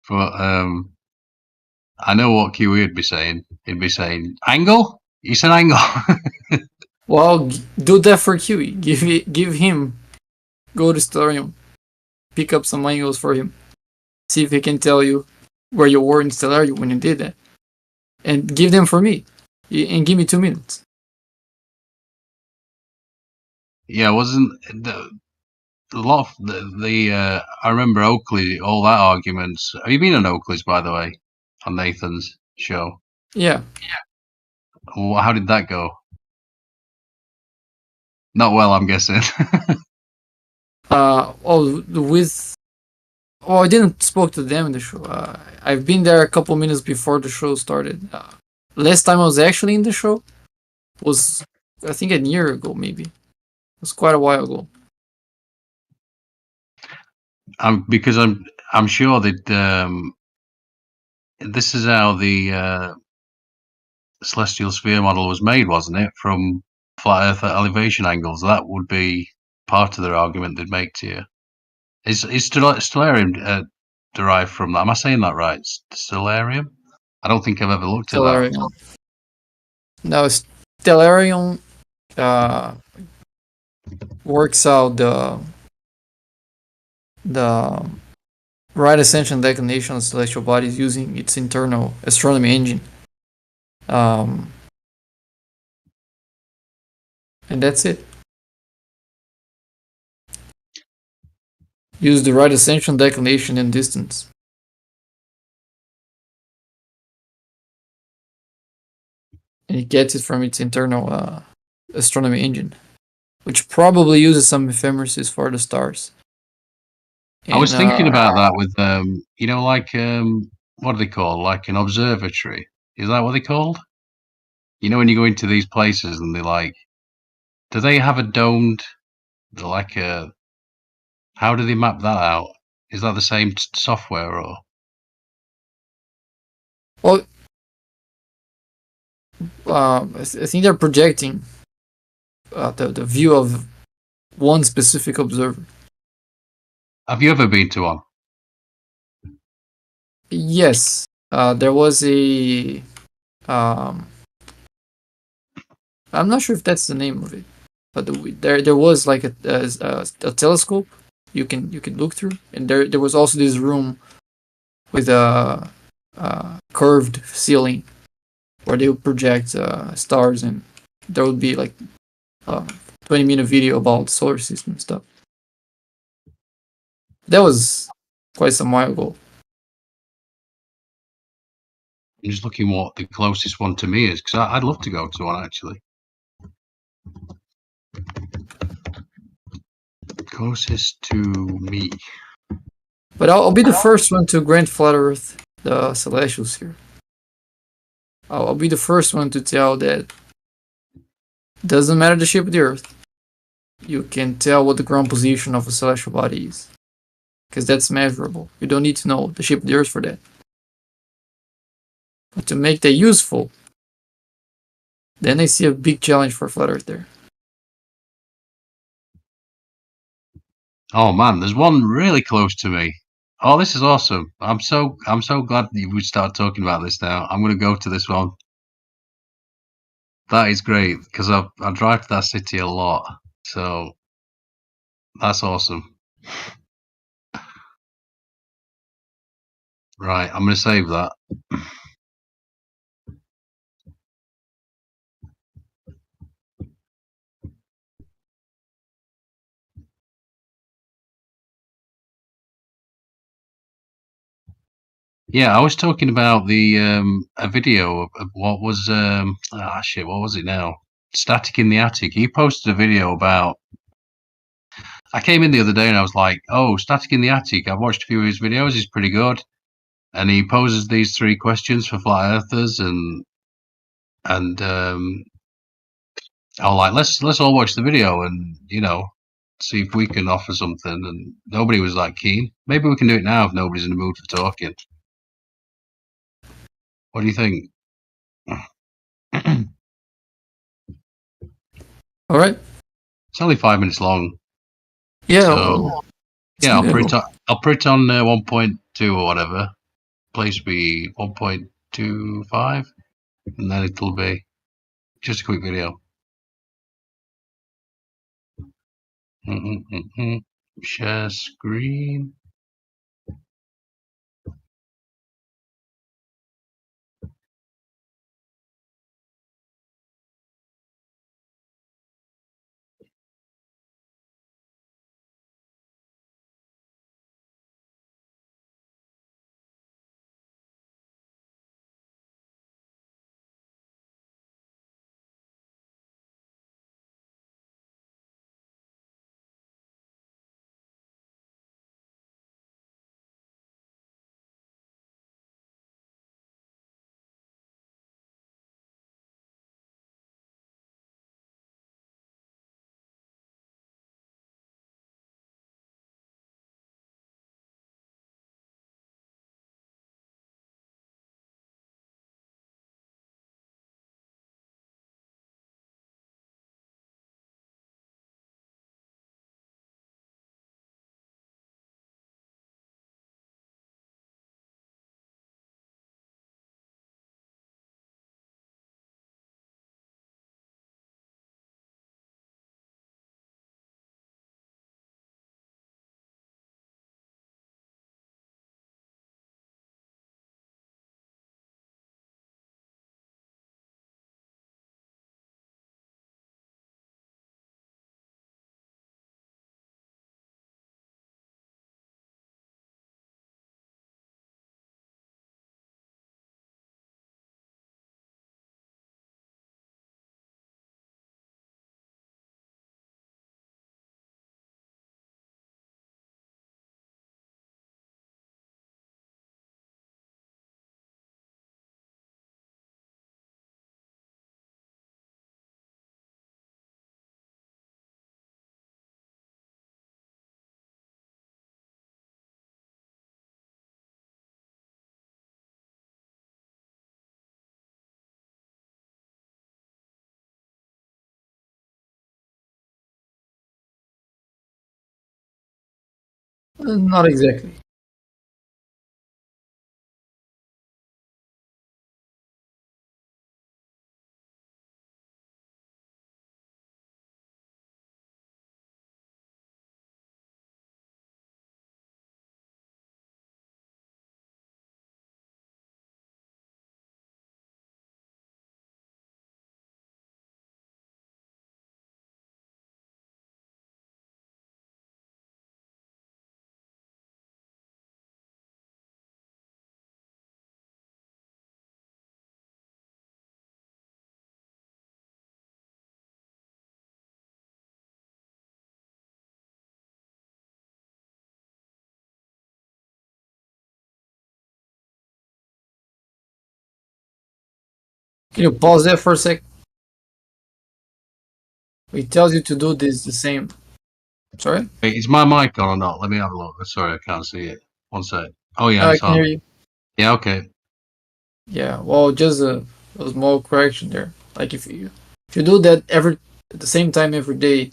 But I know what QE would be saying. He'd be saying, angle? You said angle? Well, do that for QE. Give him. Go to Stellarium. Pick up some angles for him. See if he can tell you where you were in Stellarium when you did that. And give them for me. And give me 2 minutes. Yeah, wasn't a lot of the I remember Oakley, all that arguments. Have you been on Oakley's, by the way, on Nathan's show? Yeah. Well, how did that go? Not well, I'm guessing. I didn't spoke to them in the show. I've been there a couple minutes before the show started. Last time I was actually in the show was, I think, a year ago, maybe. It was quite a while ago. Because I'm sure that this is how the celestial sphere model was made, wasn't it? From flat Earth elevation angles. That would be part of their argument they'd make to you. Is Stellarium derived from that? Am I saying that right? Stellarium? I don't think I've ever looked at that. No, Stellarium works out the right ascension declination of celestial bodies using its internal astronomy engine. And that's it. Use the right ascension, declination, and distance. And it gets it from its internal astronomy engine, which probably uses some ephemeris for the stars. I was And thinking about that with like what are they called? Like an observatory. Is that what they're called? You know, when you go into these places and they're like, do they have a domed, like a? How do they map that out? Is that the same software or? well, I think they're projecting the view of one specific observer. Have you ever been to one? Yes, there was a. Um, I'm not sure if that's the name of it, but there was like a telescope you can look through, and there was also this room with a curved ceiling where they would project stars, and there would be like a 20-minute video about solar system and stuff. That was quite some while ago. I'm just looking what the closest one to me is because I'd love to go to one actually. Closest to me. But I'll be the first one to grant Flat Earth the celestials here. I'll be the first one to tell that doesn't matter the shape of the Earth. You can tell what the ground position of a celestial body is, because that's measurable. You don't need to know the shape of the Earth for that. But to make that useful, then I see a big challenge for Flat Earth there. Oh man, there's one really close to me. Oh, this is awesome! I'm so glad that we start talking about this now. I'm going to go to this one. That is great because I drive to that city a lot, so that's awesome. Right, I'm going to save that. Yeah, I was talking about the a video of what was what was it now? Static in the Attic. He posted a video about. I came in the other day and I was like, "Oh, Static in the Attic." I've watched a few of his videos. He's pretty good, and he poses these 3 questions for flat earthers, and I was like, "Let's all watch the video and see if we can offer something." And nobody was that keen. Maybe we can do it now if nobody's in the mood for talking. What do you think? All right. It's only 5 minutes long. Yeah. So yeah, I'll put it on 1.2 or whatever. Place be 1.25, and then it'll be just a quick video. Share screen. Not exactly. Can you pause there for a sec? It tells you to do this the same. Sorry? Wait, is my mic on or not? Let me have a look. Sorry, I can't see it. One sec. Oh yeah, I it's can hear on. you. Yeah, okay. Yeah, well, just a small correction there. Like if you do that at the same time every day,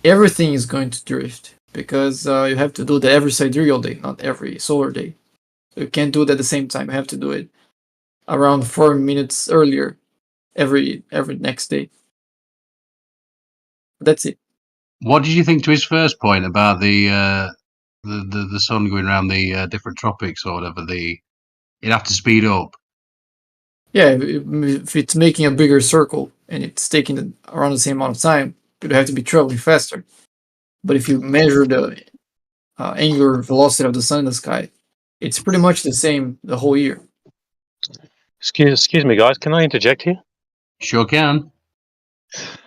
everything is going to drift because you have to do that every sidereal day, not every solar day. You can't do it at the same time. You have to do it around 4 minutes earlier every next day. That's it. What did you think to his first point about the sun going around the different tropics or whatever? You'd have to speed up. Yeah, if it's making a bigger circle and it's taking around the same amount of time, you'd have to be traveling faster. But if you measure the angular velocity of the sun in the sky, it's pretty much the same the whole year. Excuse me, guys. Can I interject here? Sure can.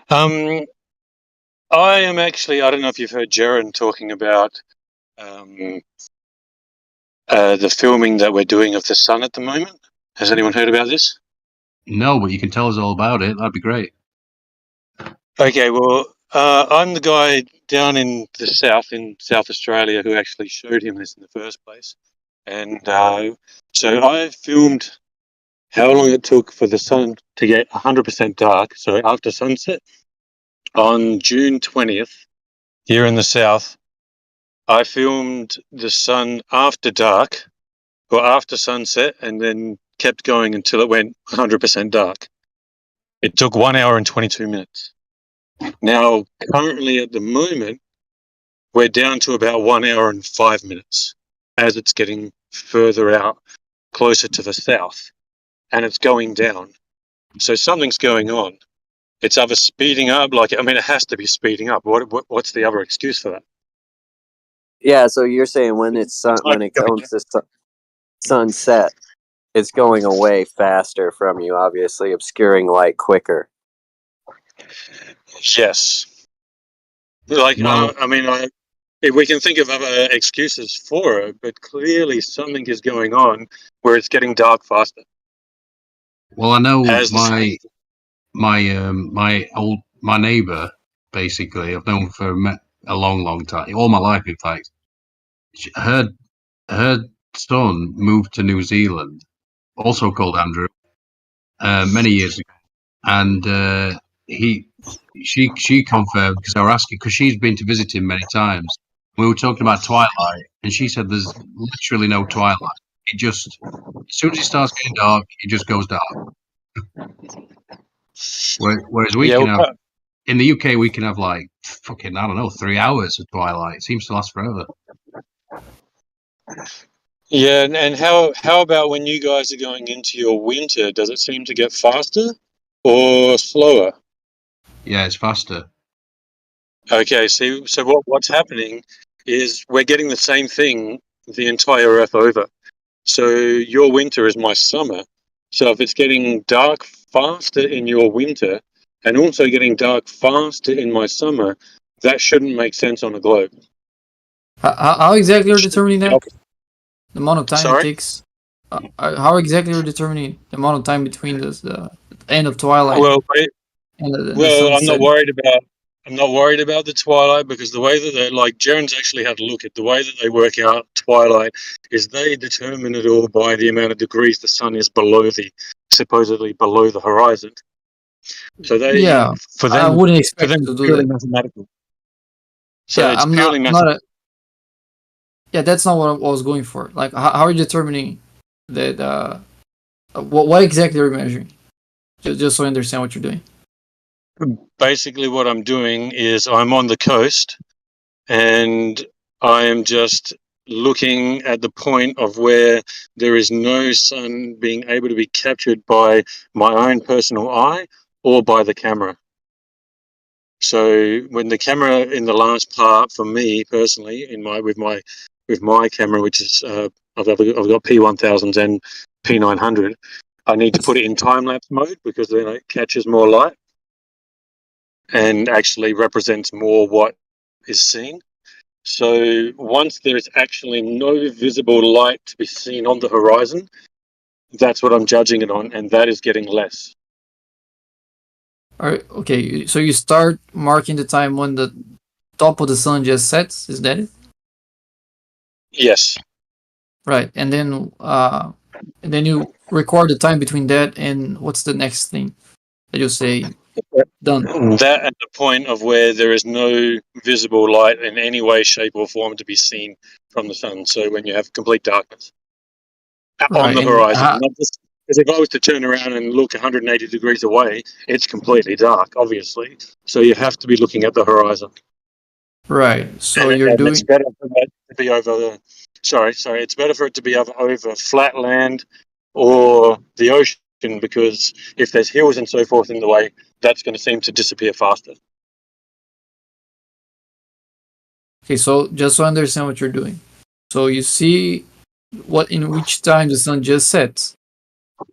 I am actually. I don't know if you've heard Jaron talking about the filming that we're doing of the sun at the moment. Has anyone heard about this? No, but you can tell us all about it. That'd be great. Okay, well, I'm the guy down in South Australia, who actually showed him this in the first place. And so I filmed how long it took for the sun to get 100% dark, so after sunset, on June 20th, here in the south. I filmed the sun after dark, or after sunset, and then kept going until it went 100% dark. It took 1 hour and 22 minutes. Now, currently at the moment, we're down to about 1 hour and 5 minutes as it's getting further out, closer to the south, and it's going down. So something's going on. It's either speeding up, it has to be speeding up. What's the other excuse for that? Yeah, so you're saying when it comes to sunset, it's going away faster from you, obviously obscuring light quicker. Yes. We can think of other excuses for it, but clearly something is going on where it's getting dark faster. Well, I know my neighbour, basically, I've known for a long time, all my life, in fact. Her son moved to New Zealand, also called Andrew, many years ago, and she confirmed, because I were asking, because she's been to visit him many times. We were talking about twilight, and she said there's literally no twilight. It just, as soon as it starts getting dark, it just goes dark. Whereas we can have, in the UK, we can have like fucking, I don't know, 3 hours of twilight. It seems to last forever. Yeah, and how about when you guys are going into your winter? Does it seem to get faster or slower? Yeah, it's faster. Okay, so what's happening is we're getting the same thing the entire Earth over. So your winter is my summer. So if it's getting dark faster in your winter and also getting dark faster in my summer, that shouldn't make sense on a globe. How exactly are you determining that? The amount of time Sorry? it takes? How exactly are you determining the amount of time between the end of twilight and the sunset? I'm not worried about the twilight, because the way that they, like, Jaren's actually had a look at the way that they work out twilight is they determine it all by the amount of degrees the sun is supposedly below the horizon. So I wouldn't expect them to do purely that. mathematical. So yeah, I'm not Yeah, that's not what I was going for. Like, how are you determining that? What exactly are you measuring? Just so I understand what you're doing. Basically, what I'm doing is I'm on the coast, and I am just looking at the point of where there is no sun being able to be captured by my own personal eye or by the camera. So when the camera in the last part, for me personally, with my camera, which is I've got P1000s and P900, I need to put it in time lapse mode because then it catches more light and actually represents more what is seen. So once there is actually no visible light to be seen on the horizon, that's what I'm judging it on, and that is getting less. All right. Okay. So you start marking the time when the top of the sun just sets. Is that it? Yes. Right. And then you record the time between that and what's the next thing that you say done. That at the point of where there is no visible light in any way, shape, or form to be seen from the sun. So when you have complete darkness on Right. the And horizon, not just because if I was to turn around and look 180 degrees away, it's completely dark, obviously. So you have to be looking at the horizon. right. So And you're it's doing better for that to be over. Sorry. It's better for it to be over flat land or the ocean, because if there's hills and so forth in the way, that's going to seem to disappear faster. okay. So just so I understand what you're doing. So you see in which time the sun just sets,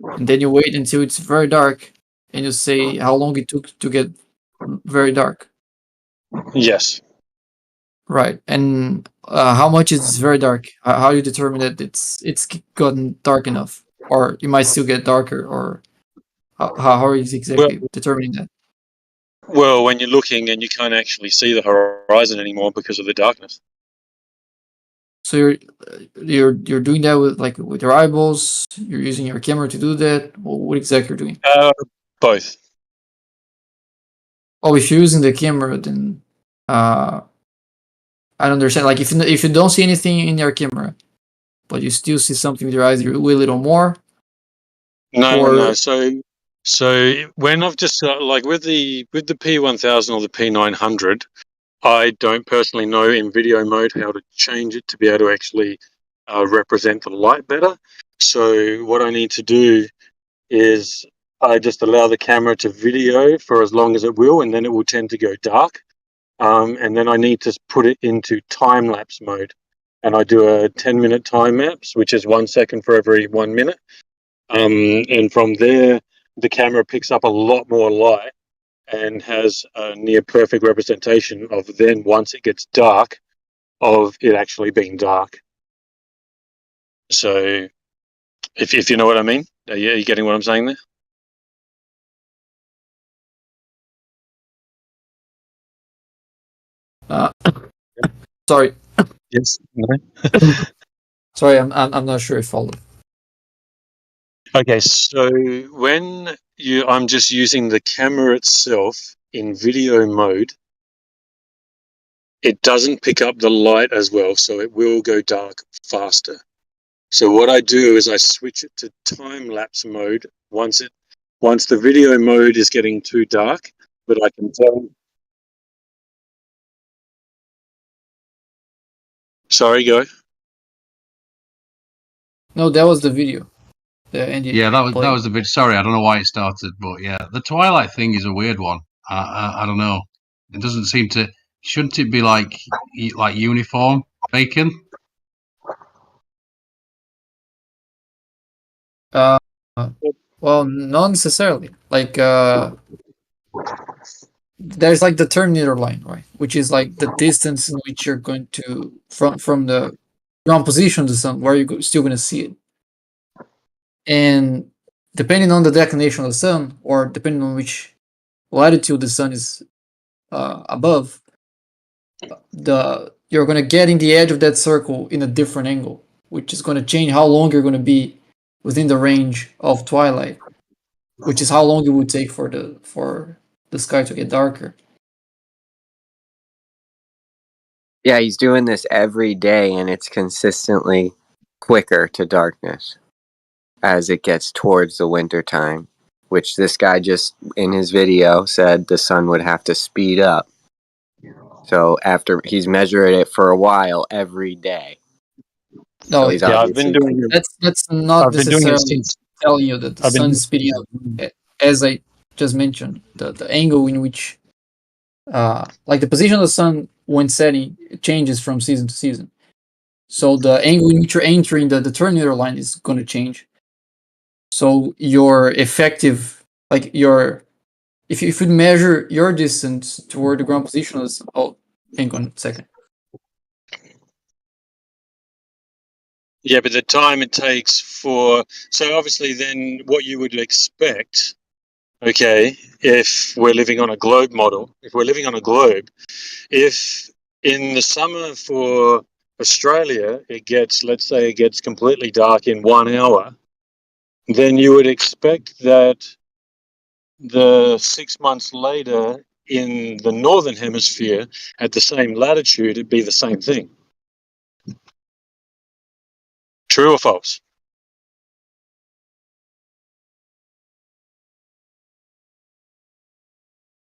and then you wait until it's very dark, and you say how long it took to get very dark. Yes. Right. And how much is very dark? How do you determine that it's gotten dark enough, or it might still get darker, or how are you Well, exactly determining that? well, when you're looking and you can't actually see the horizon anymore because of the darkness. So you're doing that with your eyeballs. You're using your camera to do that. What exactly you're doing? Both. Oh, if you're using the camera, then I don't understand. Like if you don't see anything in your camera, but you still see something with your eyes, you will a little more. No. So when I've just like with the P1000 or the P900, I don't personally know in video mode how to change it to be able to actually represent the light better. So what I need to do is I just allow the camera to video for as long as it will, and then it will tend to go dark. And then I need to put it into time lapse mode. And I do a 10-minute time lapse, which is 1 second for every 1 minute. And from there, the camera picks up a lot more light and has a near perfect representation of then once it gets dark, of it actually being dark. So if you know what I mean, are you getting what I'm saying there? Sorry, Yes. No? sorry, I'm not sure I followed. Okay, so when I'm just using the camera itself in video mode, it doesn't pick up the light as well, so it will go dark faster. So what I do is I switch it to time lapse mode once the video mode is getting too dark, but I can tell. Sorry, go. No, that was the video. Andy Yeah, that played. was a bit. Sorry, I don't know why it started, but yeah, the Twilight thing is a weird one. I don't know. It doesn't seem to. Shouldn't it be like uniform bacon? Uh, well, not necessarily. Like there's like the terminator line, right? Which is like the distance in which you're going to from the ground position of the sun, where you're still going to see it. And depending on the declination of the sun, or depending on which latitude the sun is above, you're going to get in the edge of that circle in a different angle, which is going to change how long you're going to be within the range of twilight, which is how long it would take for the sky to get darker. Yeah, he's doing this every day, and it's consistently quicker to darkness as it gets towards the winter time, which this guy just in his video said the sun would have to speed up. So after he's measured it for a while every day. No, So he's Yeah, I've been obviously doing it. that's not I've been doing it necessarily since. telling you that the I've sun been. is speeding up. As I just mentioned, the angle in which, like the position of the sun when setting, it changes from season to season. So the angle in which you're entering the terminator line is going to change. So your effective, like your, if you measure your distance toward the ground position, hang on a second. Yeah, but the time it takes for, so obviously then what you would expect, okay, if we're living on a globe model, if we're living on a globe, if in the summer for Australia it gets, let's say it gets completely dark in 1 hour, then you would expect that the 6 months later in the northern hemisphere at the same latitude it'd be the same thing. True or false?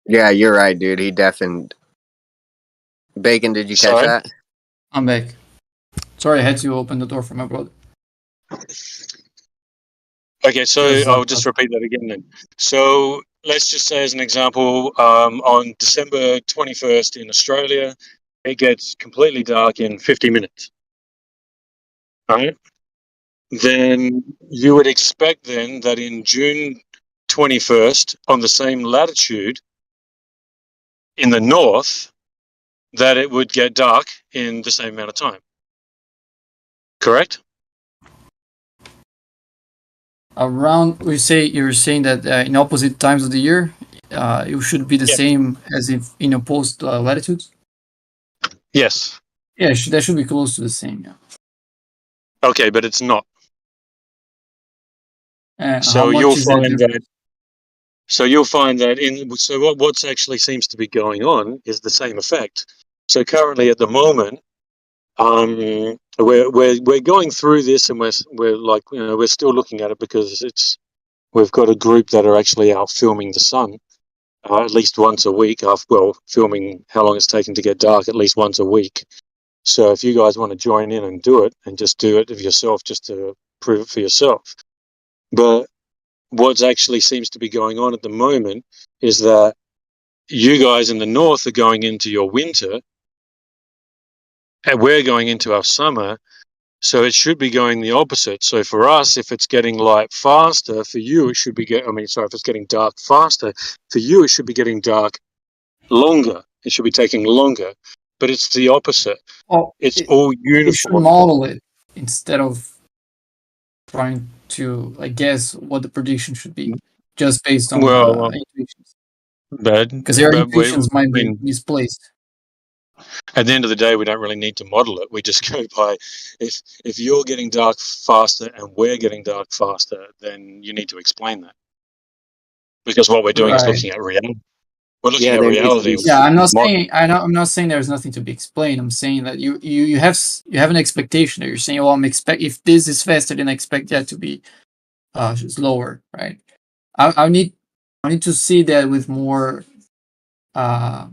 Yeah, you're right, dude. He deafened. Bacon, did you catch Sorry? that? I'm back. Sorry, I had to open the door for my brother. Okay, so I'll just repeat that again then. So let's just say as an example, on December 21st in Australia, it gets completely dark in 50 minutes. All right? Then you would expect then that in June 21st on the same latitude in the north, that it would get dark in the same amount of time. Correct? Around, you're saying that in opposite times of the year, it should be the Yes. same as if in opposed latitudes. Yes. Yeah, that should be close to the same. Yeah. Okay, but it's not. How much is that difference? So you'll find that what's actually seems to be going on is the same effect. So currently at the moment, we're going through this and we're like, you know, we're still looking at it because we've got a group that are actually out filming the sun at least once a week. Filming how long it's taken to get dark at least once a week. So if you guys want to join in and do it, and just do it of yourself, just to prove it for yourself. But what actually seems to be going on at the moment is that you guys in the north are going into your winter and we're going into our summer. So it should be going the opposite. So for us, if it's getting light faster, for you, it should be if it's getting dark faster, for you, it should be getting dark longer. It should be taking longer, but it's the opposite. It's all uniform. You should model it instead of trying to, I guess, what the prediction should be, just based on intuitions. Because your intuitions might be misplaced. At the end of the day, we don't really need to model it. We just go by if you're getting dark faster and we're getting dark faster, then you need to explain that. Because what we're doing is looking at reality. We're looking at reality. Yeah, I'm not saying there's nothing to be explained. I'm saying that you have an expectation that you're saying, well, if this is faster, then I expect that to be slower, right? I need to see that with more like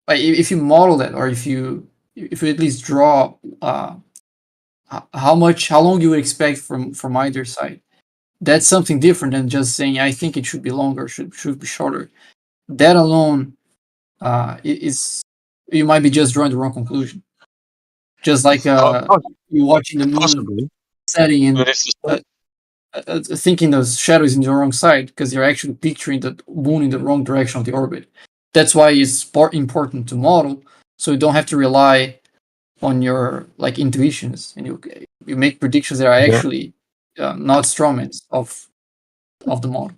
if you model that, or if you at least draw how long you would expect from either side. That's something different than just saying I think it should be longer, should be shorter. That alone is, you might be just drawing the wrong conclusion. Just like you watching the moon setting and thinking the shadow is in the wrong side because you're actually picturing the moon in the wrong direction of the orbit. That's why it's important to model, so you don't have to rely on your intuitions, and you make predictions that are actually not strawmans of the model.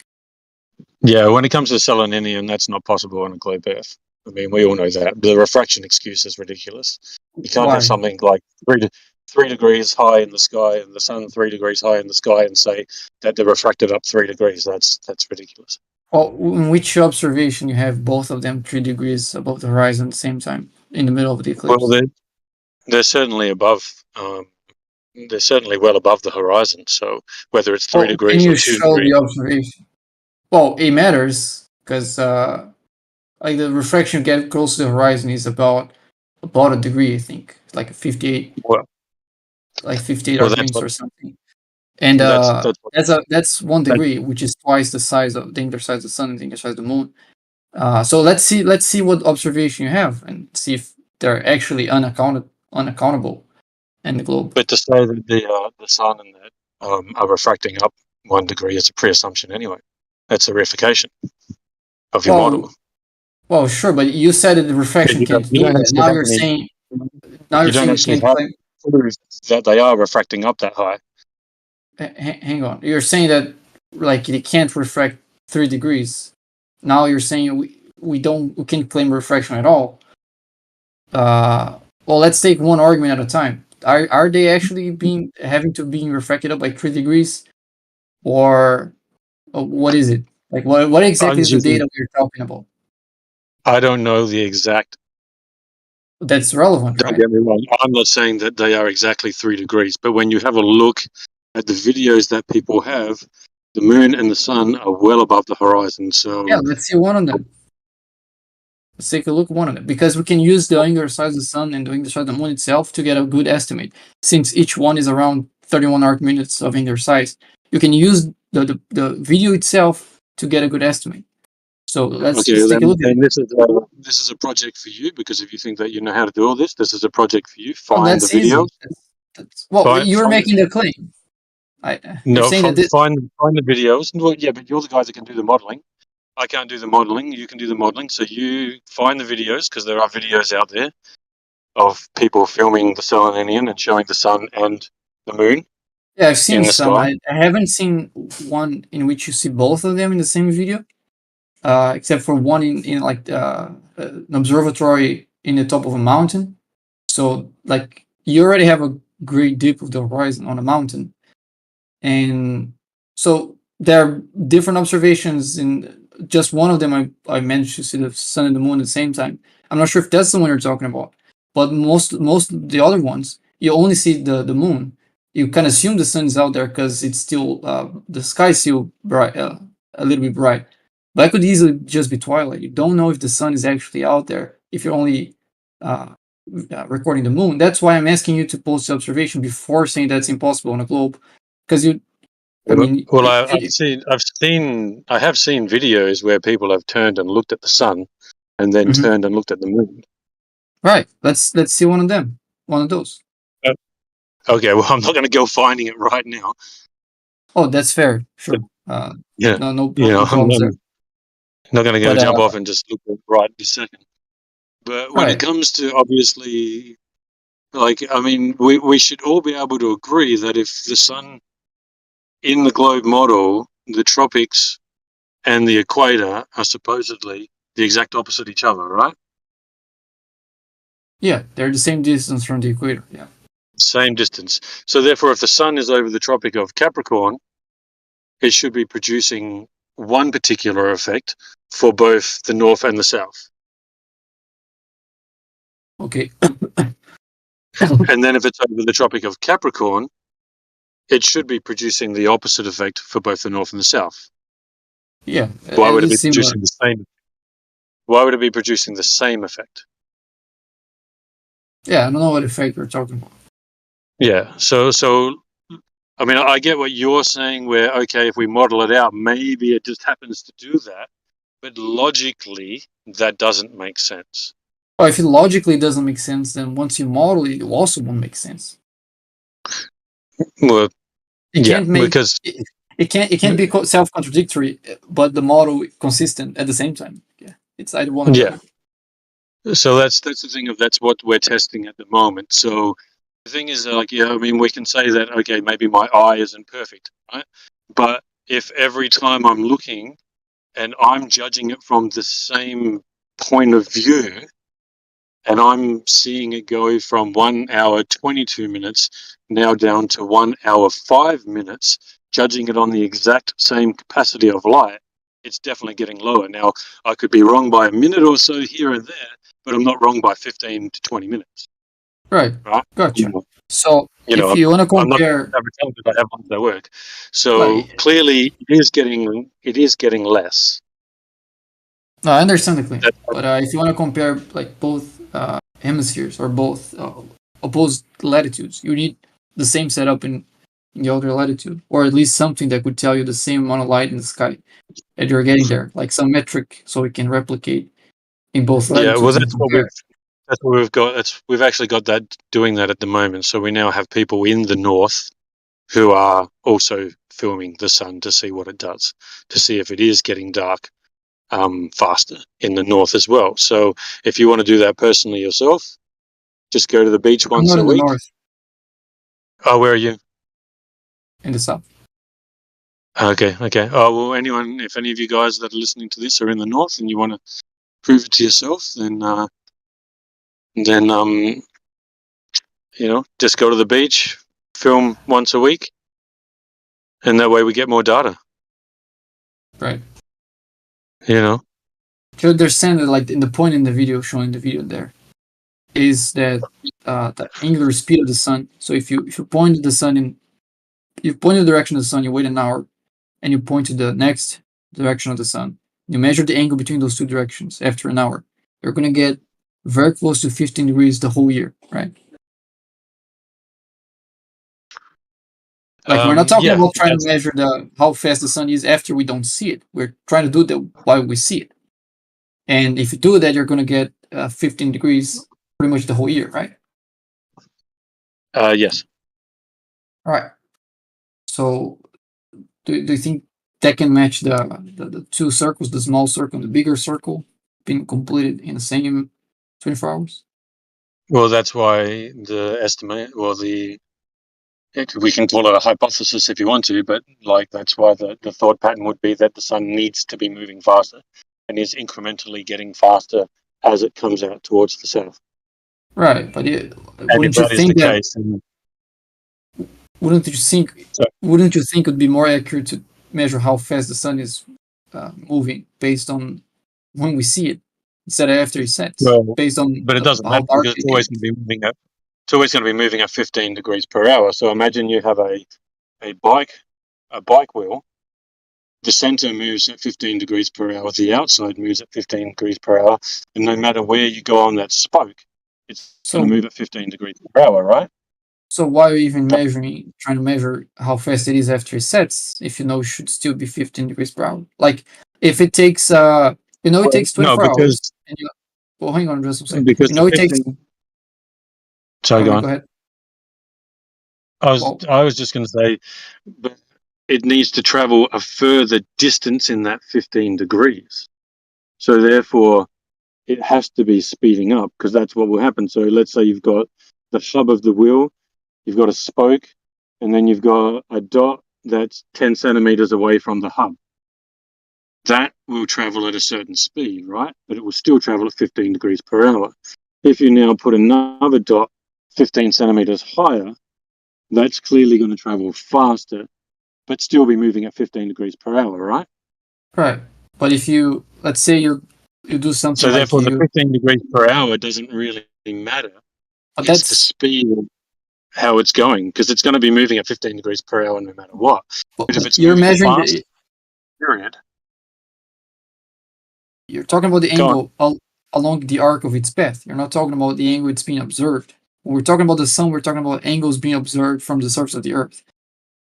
Yeah, when it comes to selenium, that's not possible on a globe Earth. I mean, we all know that. The refraction excuse is ridiculous. You can't have something like 3 degrees high in the sky and the sun 3 degrees high in the sky and say that they're refracted up 3 degrees. That's ridiculous. Well, in which observation you have both of them 3 degrees above the horizon at the same time in the middle of the eclipse? Well, they're certainly above. They're certainly well above the horizon. So whether it's 3 Well, can degrees you or 2 show degrees, the observation? Well, it matters because like the refraction get close to the horizon is about a degree, I think. It's like 58, well, like 58 well, that's arcminutes what or something. And what that's 1 that, degree, which is twice the size of the inner size of the sun and the inner size of the moon. So let's see what observation you have and see if they're actually unaccountable in the globe. But to say that the sun and that are refracting up 1 degree is a pre-assumption anyway. That's a reification of your model. Well, sure, but you said that the refraction You don't, can't you do don't that. actually have any. Now You you're don't saying you actually can't have claim. proof that they are refracting up that high. Hang on, you're saying that like it can't refract 3 degrees. Now you're saying we can't claim refraction at all. Well, let's take one argument at a time. Are they actually having to be refracted up by 3 degrees, or what is it? Like what exactly is the data we're talking about? I don't know the exact. That's relevant, Don't right? get me wrong. I'm not saying that they are exactly 3 degrees, but when you have a look at the videos that people have, the moon and the sun are well above the horizon. So Yeah, let's see one of them. Let's take a look at one of them because we can use the angular size of the sun and the angular size of the moon itself to get a good estimate. Since each one is around 31 arc minutes of angular size, you can use the video itself to get a good estimate. So let's take a look at it. This is a project for you because if you think that you know how to do all this, this is a project for you. Oh, Find the that's easy. video. You're making the claim. You're saying that this. Find the videos. Well, yeah, but you're the guys that can do the modeling. I can't do the modeling. You can do the modeling. So you find the videos because there are videos out there of people filming the Selenian and showing the sun and the moon. Yeah, I've seen in the some. sky. I haven't seen one in which you see both of them in the same video, except for one in like an observatory in the top of a mountain. So like you already have a great dip of the horizon on a mountain, and so there are different observations. In just one of them, I managed to see the sun and the moon at the same time. I'm not sure if that's the one you're talking about, but most of the other ones, you only see the moon. You can assume the sun is out there because it's still the sky is still bright, a little bit bright. But it could easily just be twilight. You don't know if the sun is actually out there if you're only recording the moon. That's why I'm asking you to post the observation before saying that's impossible on a globe, because you. I mean, Well, I have seen videos where people have turned and looked at the sun, and then turned and looked at the moon. Right. Let's see one of them. One of those. Okay. Well, I'm not going to go finding it right now. Oh, that's fair. Sure. Yeah. No problems there. I'm not going to jump off and just look at it right this second. But when it comes to obviously, like, I mean, we should all be able to agree that if the sun in the globe model, the tropics and the equator are supposedly the exact opposite each other, right? Yeah, they're the same distance from the equator. Yeah. Same distance. So therefore, if the sun is over the Tropic of Capricorn, it should be producing one particular effect for both the north and the south. Okay. And then if it's over the Tropic of Capricorn, it should be producing the opposite effect for both the north and the south. Yeah. Why would it be producing the same? Why would it be producing the same effect? Yeah, I don't know what effect you're talking about. Yeah. So I mean, I get what you're saying where, okay, if we model it out, maybe it just happens to do that. But logically, that doesn't make sense. Well, if it logically doesn't make sense, then once you model it, it also won't make sense. Well, it can't make because it can't be self-contradictory, but the model consistent at the same time. Yeah, it's either one or the other. So that's the thing of that's what we're testing at the moment. So the thing is, like, yeah, I mean, we can say that, okay, maybe my eye isn't perfect, right? But if every time I'm looking and I'm judging it from the same point of view, and I'm seeing it go from 1 hour 22 minutes now down to 1 hour 5 minutes, judging it on the exact same capacity of light, it's definitely getting lower. Now, I could be wrong by a minute or so here and there, but I'm not wrong by 15 to 20 minutes. Right. Right? Gotcha. So if you want to I'm not compare, average because I have ones that work. So like, clearly, it is getting less. no, I understand the claim, That- but if you want to compare like both hemispheres or both opposed latitudes, you need the same setup in the other latitude, or at least something that could tell you the same amount of light in the sky that you're getting there, like some metric, so it can replicate in both Yeah, well, latitudes and compare. that's what we've got. We've actually got that doing that at the moment. So we now have people in the north who are also filming the sun to see what it does, to see if it is getting dark faster in the north as well. So if you want to do that personally yourself, just go to the beach I'm once not a in the week. north, Oh, where are you? in the south. Okay. Oh, well, if any of you guys that are listening to this are in the north and you want to prove it to yourself, then just go to the beach, film once a week, and that way we get more data. Right. You Yes. All right. So, do you think that can match the two circles, the small circle and the bigger circle, being completed in the same 24 hours? Well, that's why the estimate, we can call it a hypothesis if you want to, but like that's why the thought pattern would be that the sun needs to be moving faster and is incrementally getting faster as it comes out towards the south. Right, but wouldn't you think wouldn't you think it would be more accurate to measure how fast the sun is moving based on when we see it instead of after it sets? Based on but it doesn't how matter dark because it it's always gets. going to be moving at. It's always going to be moving at 15 degrees per hour. So imagine you have a bike wheel. The center moves at 15 degrees per hour. The outside moves at 15 degrees per hour. And no matter where you go on that spoke, it's going to move at 15 degrees per hour, right? So why are you even trying to measure how fast it is after it sets if you know it should still be 15 degrees per hour? Like, if it takes, it takes 24 hours. And well, hang on just a second. Because It takes. Sorry, go on. Go ahead. I was just going to say, but it needs to travel a further distance in that 15 degrees. So therefore, it has to be speeding up because that's what will happen. So let's say you've got the hub of the wheel, you've got a spoke, and then you've got a dot that's 10 centimeters away from the hub. That will travel at a certain speed, right? But it will still travel at 15 degrees per hour. If you now put another dot 15 centimeters higher, that's clearly going to travel faster, but still be moving at 15 degrees per hour, right? Right. But if let's say you do something so like therefore the 15 degrees per hour doesn't really matter. But it's the speed of how it's going, because it's going to be moving at 15 degrees per hour no matter what. But if it's you're moving measuring fast, period. You're talking about the angle along the arc of its path. You're not talking about the angle it's being observed. When we're talking about the sun, we're talking about angles being observed from the surface of the Earth.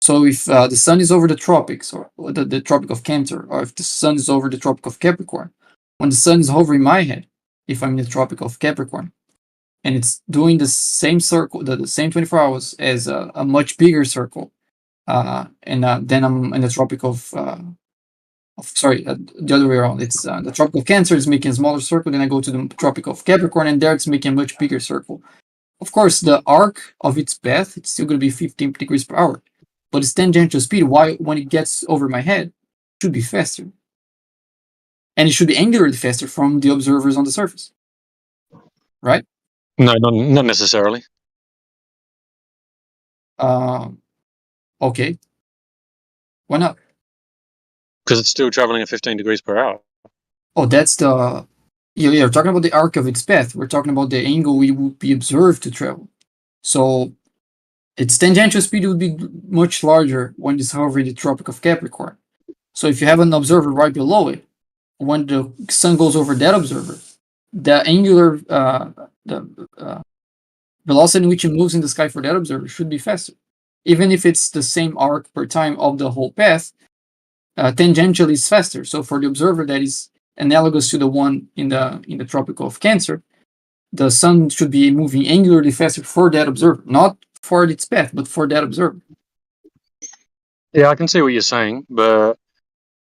So if the sun is over the tropics, or the Tropic of Cancer, or if the sun is over the Tropic of Capricorn, when the sun is hovering my head, if I'm in the Tropic of Capricorn, and it's doing the same circle, the same 24 hours as a much bigger circle, and then I'm in the Tropic of the other way around. It's the Tropic of Cancer is making a smaller circle, then I go to the Tropic of Capricorn, and there it's making a much bigger circle. Of course, the arc of its path, it's still going to be 15 degrees per hour, but its tangential speed, when it gets over my head, should be faster. And it should be angularly faster from the observers on the surface. Right? No, not necessarily. Okay. Why not? because it's still traveling at 15 degrees per hour. Oh, that's the. You're talking about the arc of its path. We're talking about the angle we would be observed to travel. So its tangential speed would be much larger when it's hovering the Tropic of Capricorn. So if you have an observer right below it, when the sun goes over that observer, the angular velocity in which it moves in the sky for that observer should be faster. Even if it's the same arc per time of the whole path, tangentially is faster. So for the observer that is analogous to the one in the Tropic of Cancer, the sun should be moving angularly faster for that observer, not for its path, but for that observer. Yeah, I can see what you're saying, but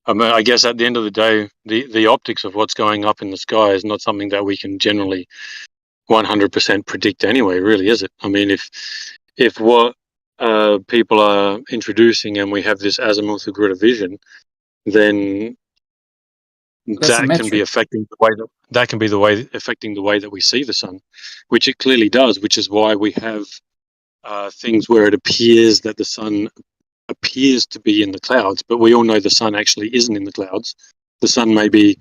I mean, I guess at the end of the day, the optics of what's going up in the sky is not something that we can generally 100% predict anyway, really, is it? I mean, if what people are introducing and we have this azimuthal grid of vision, then that can be affecting the way affecting the way that we see the sun, which it clearly does, which is why we have things where it appears that the sun appears to be in the clouds, but we all know the sun actually isn't in the clouds. The sun may be,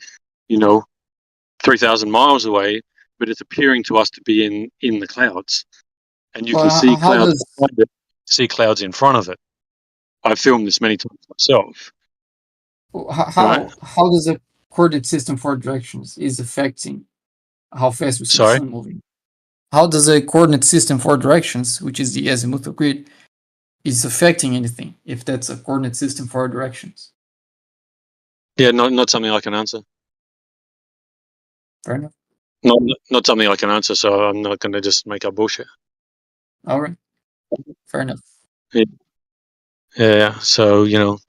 3,000 miles away, but it's appearing to us to be in the clouds. And you can see clouds behind it, see clouds in front of it. I've filmed this many times myself. How does the coordinate system for directions is affecting how fast we see the sun moving? How does the coordinate system for directions, which is the azimuthal grid, is affecting anything if that's a coordinate system for directions? Yeah, not something I can answer. Fair enough. Not something I can answer, so I'm not going to just make up bullshit. All right. Fair enough. Yeah, so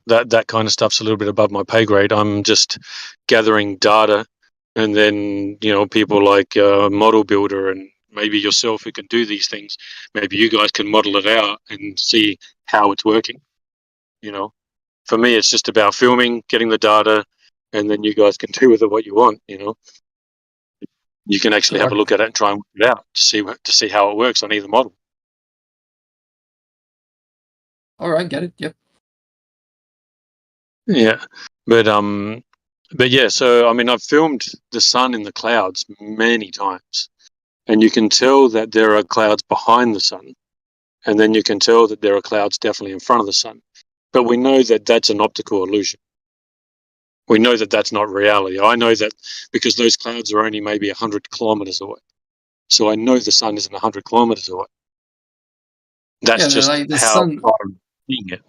that kind of stuff's a little bit above my pay grade. I'm just gathering data, and then people like Model Builder and maybe yourself who can do these things, maybe you guys can model it out and see how it's working. For me, it's just about filming, getting the data, and then you guys can do with it what you want. You can actually have a look at it and try and work it out to see how it works on either model. All right, get it. Yep. Yeah, but yeah. So I mean, I've filmed the sun in the clouds many times, and you can tell that there are clouds behind the sun, and then you can tell that there are clouds definitely in front of the sun. But we know that that's an optical illusion. We know that that's not reality. I know that because those clouds are only maybe 100 kilometers away. So I know the sun isn't 100 kilometers away. That's just like the how sun, I'm seeing it.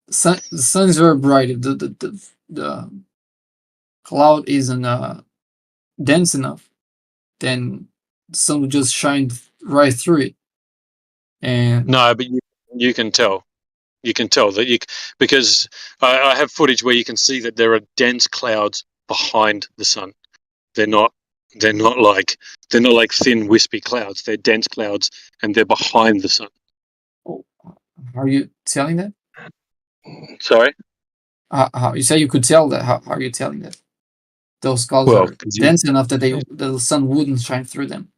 The sun is very bright. If the cloud isn't dense enough, then the sun will just shine right through it. And no, but you can tell. You can tell that because I have footage where you can see that there are dense clouds behind the sun. They're not like thin wispy clouds. They're dense clouds and they're behind the sun. Oh, are you telling that? Sorry? How you say you could tell that? How are you telling that? Those clouds are dense enough that the sun wouldn't shine through them.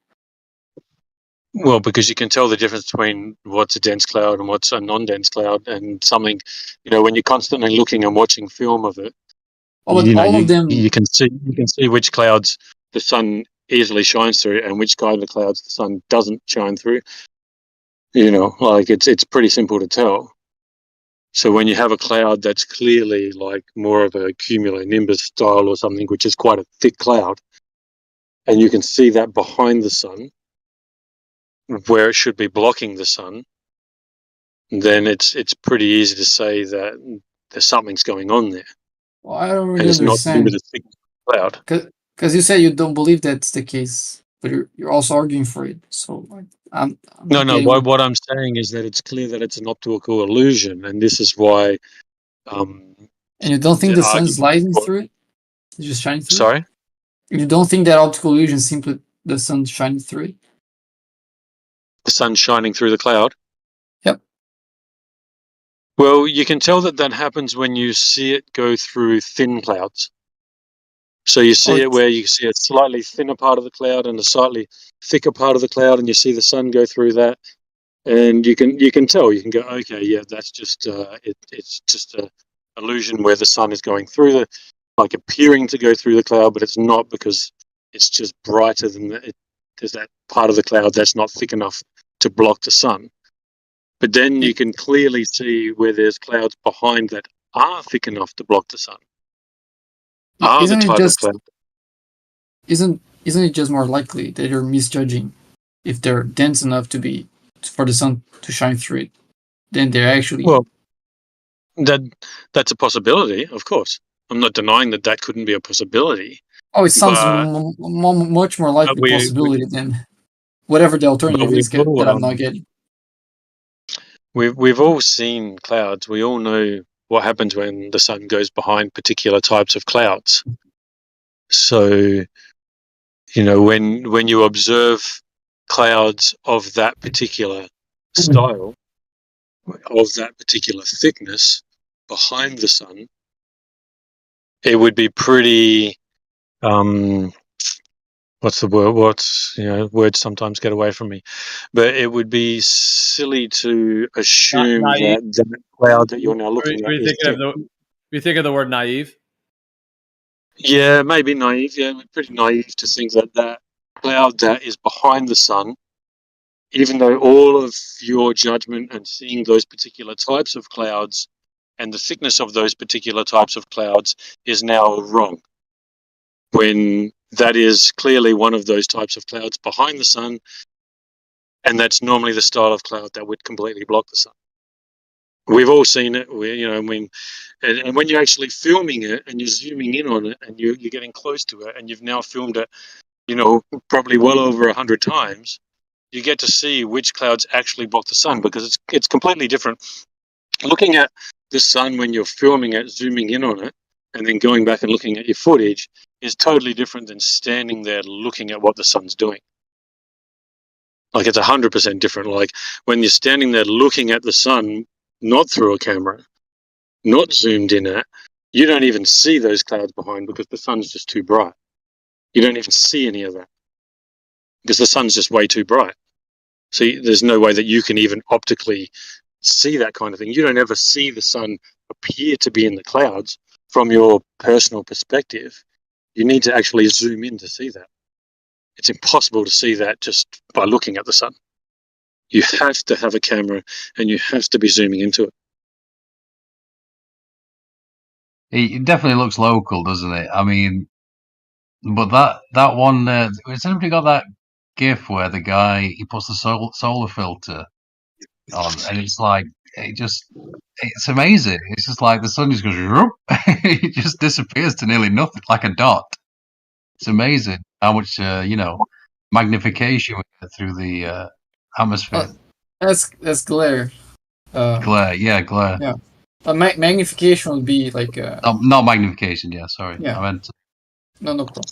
Well, because you can tell the difference between what's a dense cloud and what's a non-dense cloud, and something, when you're constantly looking and watching film of it, you can see which clouds the sun easily shines through and which kind of clouds the sun doesn't shine through. It's pretty simple to tell. So when you have a cloud that's clearly like more of a cumulonimbus style or something, which is quite a thick cloud, and you can see that behind the sun, where it should be blocking the sun, then it's pretty easy to say that there's something's going on there. Well, I don't really understand. Not a cloud. Because you say you don't believe that's the case, but you're also arguing for it. So I'm what I'm saying is that it's clear that it's an optical illusion, and this is why. And you don't think the sun's lighting through it? It's just shining through. Sorry. You don't think that optical illusion is simply the sun shining through it? The sun shining through the cloud? Yep. Well, you can tell that happens when you see it go through thin clouds. So you see it where you see a slightly thinner part of the cloud and a slightly thicker part of the cloud, and you see the sun go through that, and you can tell. You can go, okay, yeah, that's just it's just illusion where the sun is going through the, like appearing to go through the cloud, but it's not because it's just brighter than there's that part of the cloud that's not thick enough to block the sun. But then you can clearly see where there's clouds behind that are thick enough to block the sun. Are the type of cloud. Isn't it just more likely that you're misjudging if they're dense enough for the sun to shine through it? Then they're actually that's a possibility, of course. I'm not denying that couldn't be a possibility. Oh, it sounds much more likely possibility than whatever the alternative is that I'm not getting. We've all seen clouds. We all know what happens when the sun goes behind particular types of clouds. So, when you observe clouds of that particular style, of that particular thickness behind the sun, it would be pretty what's the word? Words sometimes get away from me. But it would be silly to assume that cloud that you're now looking at is you think of the word naive? Yeah, maybe naive. Yeah, pretty naive to think that cloud that is behind the sun, even though all of your judgment and seeing those particular types of clouds and the thickness of those particular types of clouds is now wrong, when that is clearly one of those types of clouds behind the sun, and that's normally the style of cloud that would completely block the sun. We've all seen it. And when you're actually filming it and you're zooming in on it and you're getting close to it and you've now filmed it, probably well over 100 times, you get to see which clouds actually block the sun, because it's completely different. Looking at the sun when you're filming it, zooming in on it, and then going back and looking at your footage is totally different than standing there looking at what the sun's doing. Like, it's 100% different. Like, when you're standing there looking at the sun, not through a camera, not zoomed in at, you don't even see those clouds behind because the sun's just too bright. You don't even see any of that because the sun's just way too bright. So there's no way that you can even optically see that kind of thing. You don't ever see the sun appear to be in the clouds from your personal perspective. You need to actually zoom in to see that. It's impossible to see that just by looking at the sun. You have to have a camera and you have to be zooming into it. It definitely looks local, doesn't it? I mean, but that one, has anybody got that GIF where the guy, he puts the solar filter on, and it's like, it's amazing. It's just like the sun just goes, it just disappears to nearly nothing, like a dot. It's amazing how much, magnification we get through the atmosphere. That's glare. Glare. Yeah. Magnification would be like... not magnification, yeah, sorry. Yeah. I meant... No problem.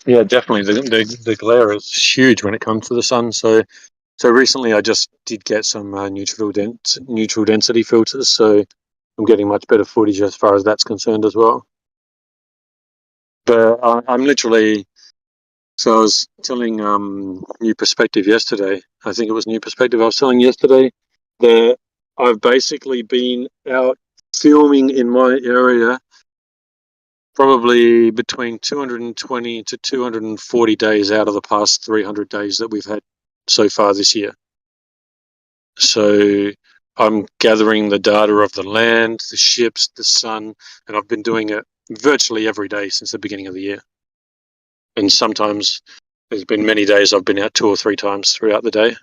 Yeah, definitely. The glare is huge when it comes to the sun. So recently I just did get some neutral density filters, so I'm getting much better footage as far as that's concerned as well. But I'm literally... So I was telling New Perspective yesterday, I think it was New Perspective I was telling yesterday, that I've basically been out filming in my area probably between 220 to 240 days out of the past 300 days that we've had so far this year. So I'm gathering the data of the land, the ships, the sun, and I've been doing it virtually every day since the beginning of the year. And sometimes there's been many days I've been out 2 or 3 times throughout the day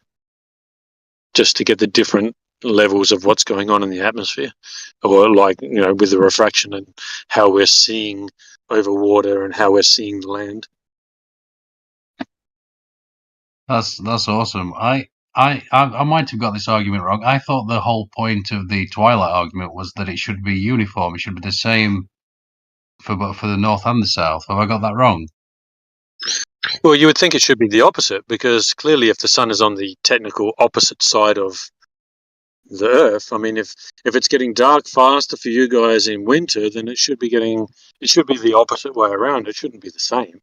just to get the different levels of what's going on in the atmosphere, or with the refraction and how we're seeing over water and how we're seeing the land. That's awesome. I might have got this argument wrong. I thought the whole point of the Twilight argument was that it should be uniform. It should be the same for the North and the South. Have I got that wrong? Well, you would think it should be the opposite, because clearly if the sun is on the technical opposite side of the Earth, I mean, if it's getting dark faster for you guys in winter, then it should be the opposite way around. It shouldn't be the same.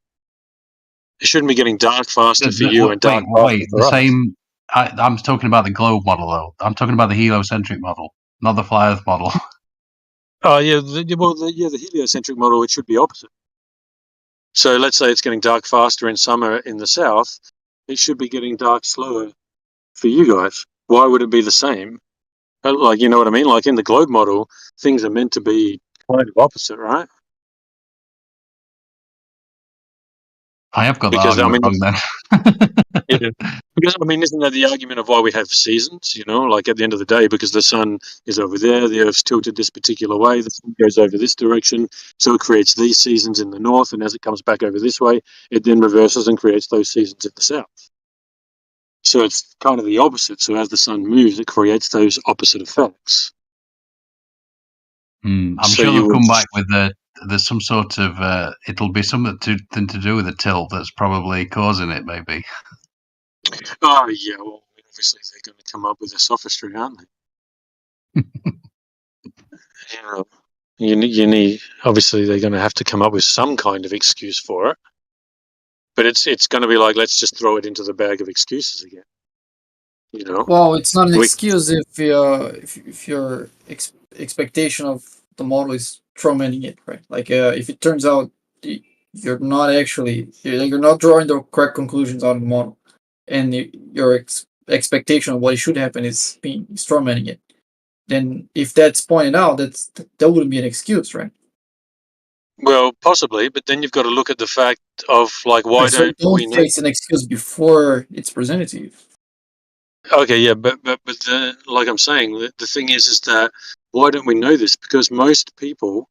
It shouldn't be getting dark faster for you and dark faster for us. Same. I'm talking about the globe model, though. I'm talking about the heliocentric model. not the flat Earth model. Oh yeah, the heliocentric model, it should be opposite. So let's say it's getting dark faster in summer in the south, it should be getting dark slower for you guys. Why would it be the same? Like, you know what I mean? Like in the globe model, things are meant to be kind of opposite, right? I have got Because that I argument mean, wrong then. yeah. Because I mean, isn't that the argument of why we have seasons? You know, like at the end of the day, because the sun is over there, the Earth's tilted this particular way, the sun goes over this direction, so it creates these seasons in the north, and as it comes back over this way, it then reverses and creates those seasons in the south. So it's kind of the opposite. So as the sun moves, it creates those opposite effects. I'm So sure you they'll would, come back with there's some sort of it'll be something to do with the tilt that's probably causing it, maybe. oh yeah, well, obviously they're going to come up with a sophistry, aren't they? You know, you need obviously they're going to have to come up with some kind of excuse for it. But it's going to be like, let's just throw it into the bag of excuses again. You know, Well, it's not an we, excuse if your expectation of the model is tormenting it, right? Like if it turns out you're not actually you're not drawing the correct conclusions out of the model, and your expectation of what should happen is tormenting it. Then if that's pointed out, that wouldn't be an excuse, right? well, possibly, but then you've got to look at the fact of like, why Right, so don't we don't know? say it's an excuse before it's presented to you. Okay, yeah, but like I'm saying, the thing is that why don't we know this? Because most people,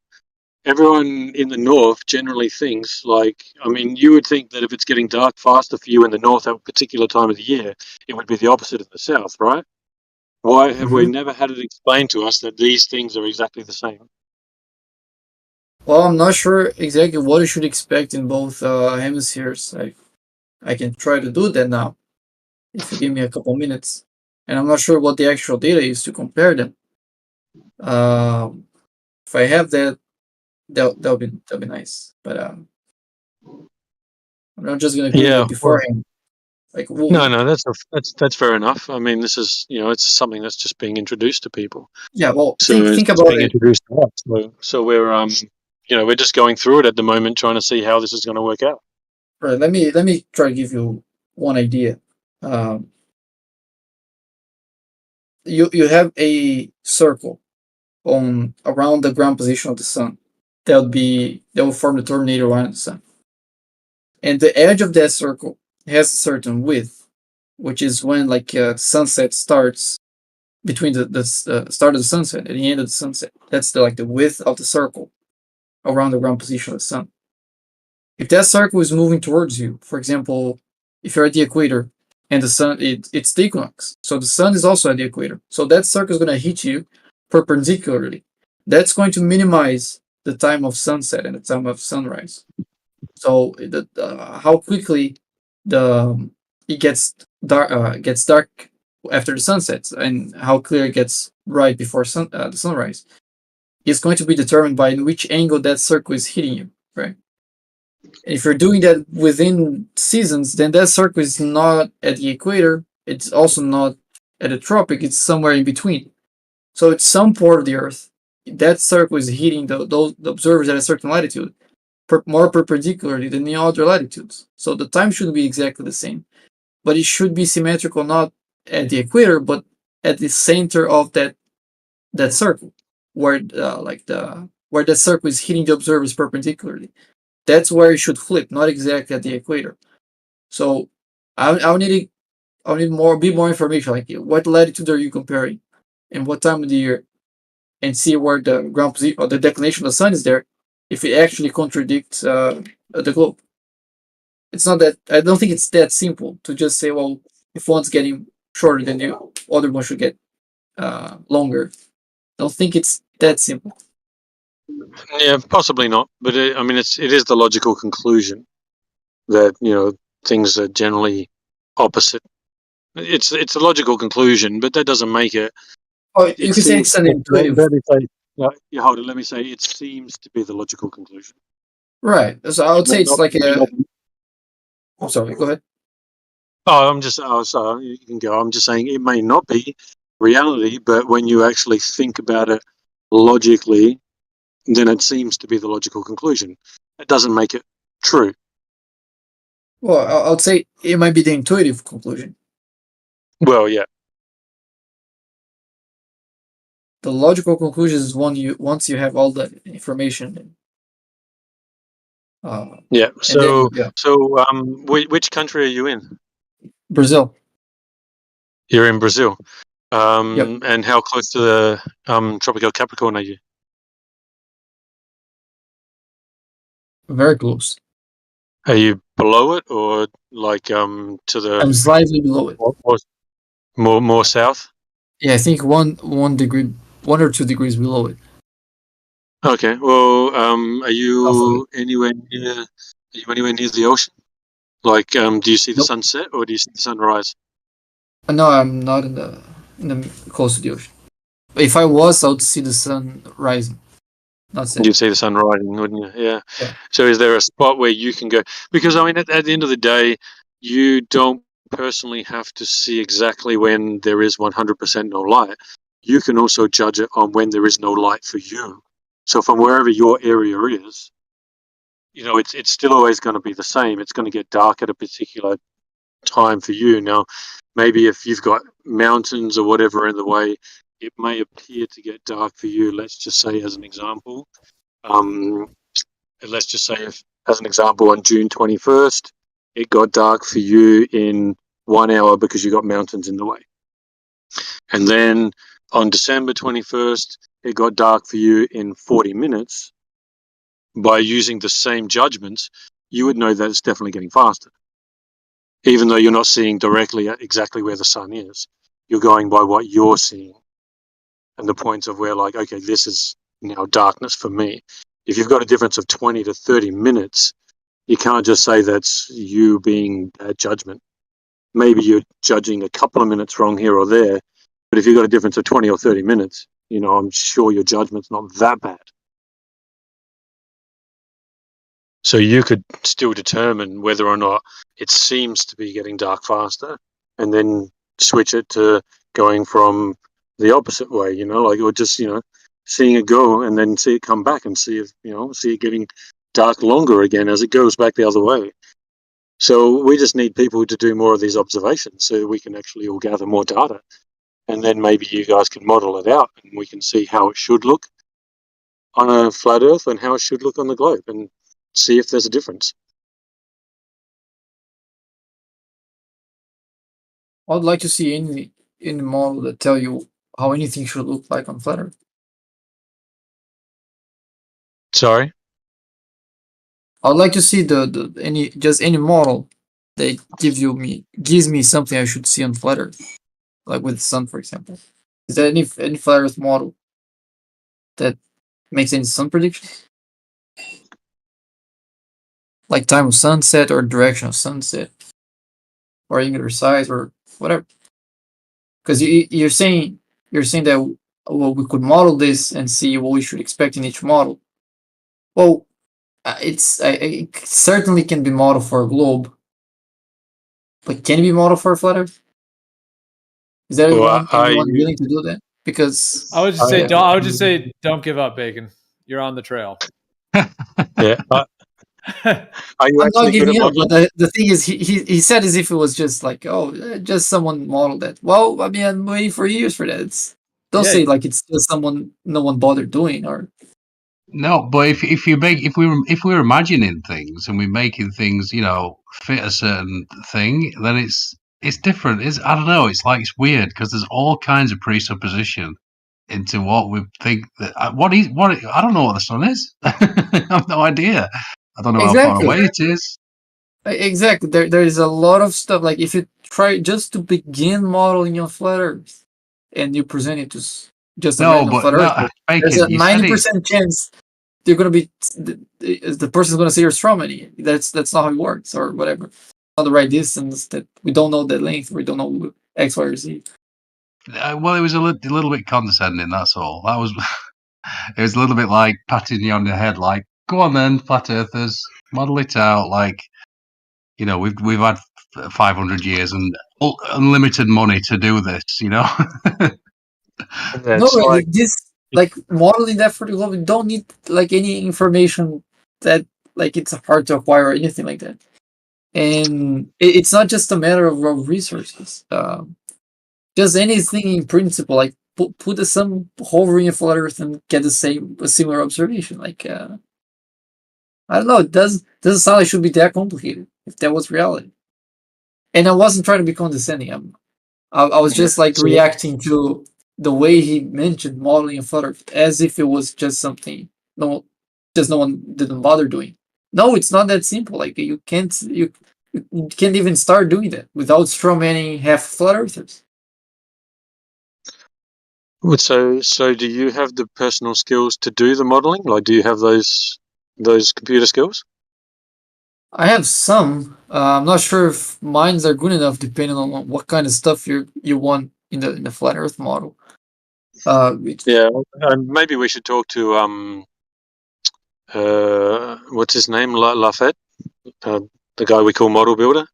everyone in the north generally thinks like, I mean, you would think that if it's getting dark faster for you in the north at a particular time of the year, it would be the opposite in the south, right? Why have we never had it explained to us that these things are exactly the same? Well, I'm not sure exactly what you should expect in both hemispheres. I can try to do that now if you give me a couple minutes, and I'm not sure what the actual data is to compare them. If I have that, that'll be nice. But I'm not just gonna Google Yeah, it well, beforehand. Like, no, that's fair enough. I mean, this is, you know, it's something that's just being introduced to people. yeah. Well, So think it's about being it. introduced to us. So we're you know, we're just going through it at the moment, trying to see how this is going to work out. Right. Let me try to give you one idea. You have a circle on around the ground position of the sun. That will form the terminator line of the sun. And the edge of that circle has a certain width, which is when like sunset starts between the start of the sunset and the end of the sunset. That's the width of the circle around the ground position of the sun. If that circle is moving towards you, for example, if you're at the equator and the sun it's the equinox, so the sun is also at the equator, so that circle is going to hit you perpendicularly. That's going to minimize the time of sunset and the time of sunrise. So how quickly it gets dark after the sunset, and how clear it gets right before the sunrise is going to be determined by in which angle that circle is hitting you, right? And if you're doing that within seasons, then that circle is not at the equator. It's also not at the tropic. It's somewhere in between. So it's some part of the Earth. That circle is hitting the observers at a certain latitude more perpendicularly than the other latitudes. So the time shouldn't be exactly the same, but it should be symmetrical not at the equator, but at the center of that circle, where where that circle is hitting the observers perpendicularly. That's where it should flip, not exactly at the equator. So I'll need a bit more information, like what latitude are you comparing, and what time of the year, and see where the ground position or the declination of the sun is there, if it actually contradicts the globe. It's not that I don't think it's that simple to just say, well, if one's getting shorter than the other one should get longer. I don't think it's that simple. Yeah, possibly not. But I mean, it is the logical conclusion that, you know, things are generally opposite. It's a logical conclusion, but that doesn't make it. Oh, you could say it's an intuitive. Yeah, hold on. Let me say it seems to be the logical conclusion. Right. So I would say it's like a. Not, I'm sorry. Go ahead. oh, I'm just. Oh, sorry. You can go. I'm just saying it may not be, reality, but when you actually think about it logically, then it seems to be the logical conclusion. It doesn't make it true. Well, I would say it might be the intuitive conclusion. Well, yeah. The logical conclusion is once you have all the information. Yeah. So, then, which country are you in? Brazil. You're in Brazil. Yep. And how close to the tropical Capricorn are you? Very close. Are you below it, or like to the? I'm slightly below it. More south. Yeah, I think 1 degree, 1 or 2 degrees below it. Okay. Well, are you anywhere near? Are you anywhere near the ocean? Like, do you see the Nope. sunset or do you see the sunrise? No, I'm not in the close to the ocean. If I was, I would see the sun rising. Not setting. You'd see the sun rising, wouldn't you? Yeah. Yeah. So, is there a spot where you can go? Because I mean, at the end of the day, you don't personally have to see exactly when there is 100% no light. You can also judge it on when there is no light for you. So, from wherever your area is, you know, it's still always going to be the same. It's going to get dark at a particular time for you. Now, maybe if you've got mountains or whatever in the way, it may appear to get dark for you. Let's just say, as an example, let's just say, if, as an example, on June 21st, it got dark for you in 1 hour because you got mountains in the way. And then on December 21st, it got dark for you in 40 minutes. By using the same judgments, you would know that it's definitely getting faster. Even though you're not seeing directly at exactly where the sun is, you're going by what you're seeing and the points of where, like, okay, this is now darkness for me. If you've got a difference of 20 to 30 minutes, you can't just say that's you being bad judgment. Maybe you're judging a couple of minutes wrong here or there, but if you've got a difference of 20 or 30 minutes, you know, I'm sure your judgment's not that bad. So you could still determine whether or not it seems to be getting dark faster, and then switch it to going from the opposite way, you know, like, or just, you know, seeing it go and then see it come back and see if, you know, see it getting dark longer again as it goes back the other way. So we just need people to do more of these observations so we can actually all gather more data. And then maybe you guys can model it out and we can see how it should look on a flat Earth and how it should look on the globe, and see if there's a difference. I'd like to see any model that tell you how anything should look like on flat Earth. Sorry? I'd like to see any model that gives me something I should see on flat Earth, like with the sun, for example. Is there any flat Earth model that makes any sun predictions? Like time of sunset or direction of sunset, or angular size or whatever. Because you're saying that, well, we could model this and see what we should expect in each model. Well, it certainly can be modeled for a globe, but can it be modeled for a flat Earth? Is there anyone willing to do that? Because I would just say don't give up, Bacon. You're on the trail. Yeah. Are you I'm not actually good giving at up, but modeling? the thing is, he said as if it was just like, just someone modeled that. Well, I mean, I'm waiting for years for that. Don't say like it's just someone no one bothered doing, or no. But if we're imagining things and we're making things, you know, fit a certain thing, then it's different. I don't know. It's like, it's weird because there's all kinds of presupposition into what we think that I don't know what the sun is. I have no idea. I don't know how far away it is. Exactly. There is a lot of stuff. Like if you try just to begin modeling your flat Earth, and you present it to just a random flat Earth, there's a 90% chance you're gonna be the person's gonna say you're astronomy. That's not how it works, or whatever. Not the right distance. That we don't know the length. We don't know X, Y, or Z. Well, it was a little bit condescending. That's all. That was. It was a little bit like patting you on the head, like, "Go on then, flat earthers, model it out." Like, you know, we've had 500 years and unlimited money to do this. You know. No, It's like this like modeling that for the globe, you don't need like any information that like it's hard to acquire or anything like that. And it's not just a matter of raw resources. Just anything in principle, like put the sun hovering in flat Earth and get a similar observation. Like I don't know, it doesn't sound like it should be that complicated if that was reality. And I wasn't trying to be condescending. I was just like so, reacting to the way he mentioned modeling a flat Earth as if it was just something no one didn't bother doing. No, it's not that simple. Like you can't even start doing that without strawmanning half flat earthers. so do you have the personal skills to do the modeling? Like, do you have those computer skills? I have some. I'm not sure if mines are good enough, depending on what kind of stuff you want in the flat Earth model. Yeah, maybe we should talk to what's his name, Lafette, the guy we call Model Builder.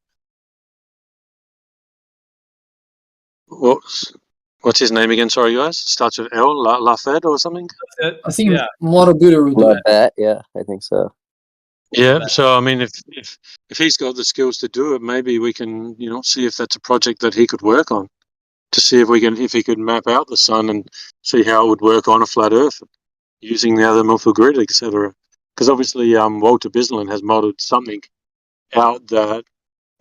What's his name again? Sorry, guys. Starts with L, Lafette or something. I think model builder would do Love it. that. Yeah, I think so. Yeah. So I mean, if he's got the skills to do it, maybe we can see if that's a project that he could work on to see if he could map out the sun and see how it would work on a flat Earth using the azimuthal grid, etc. Because obviously, Walter Bislin has modeled something out that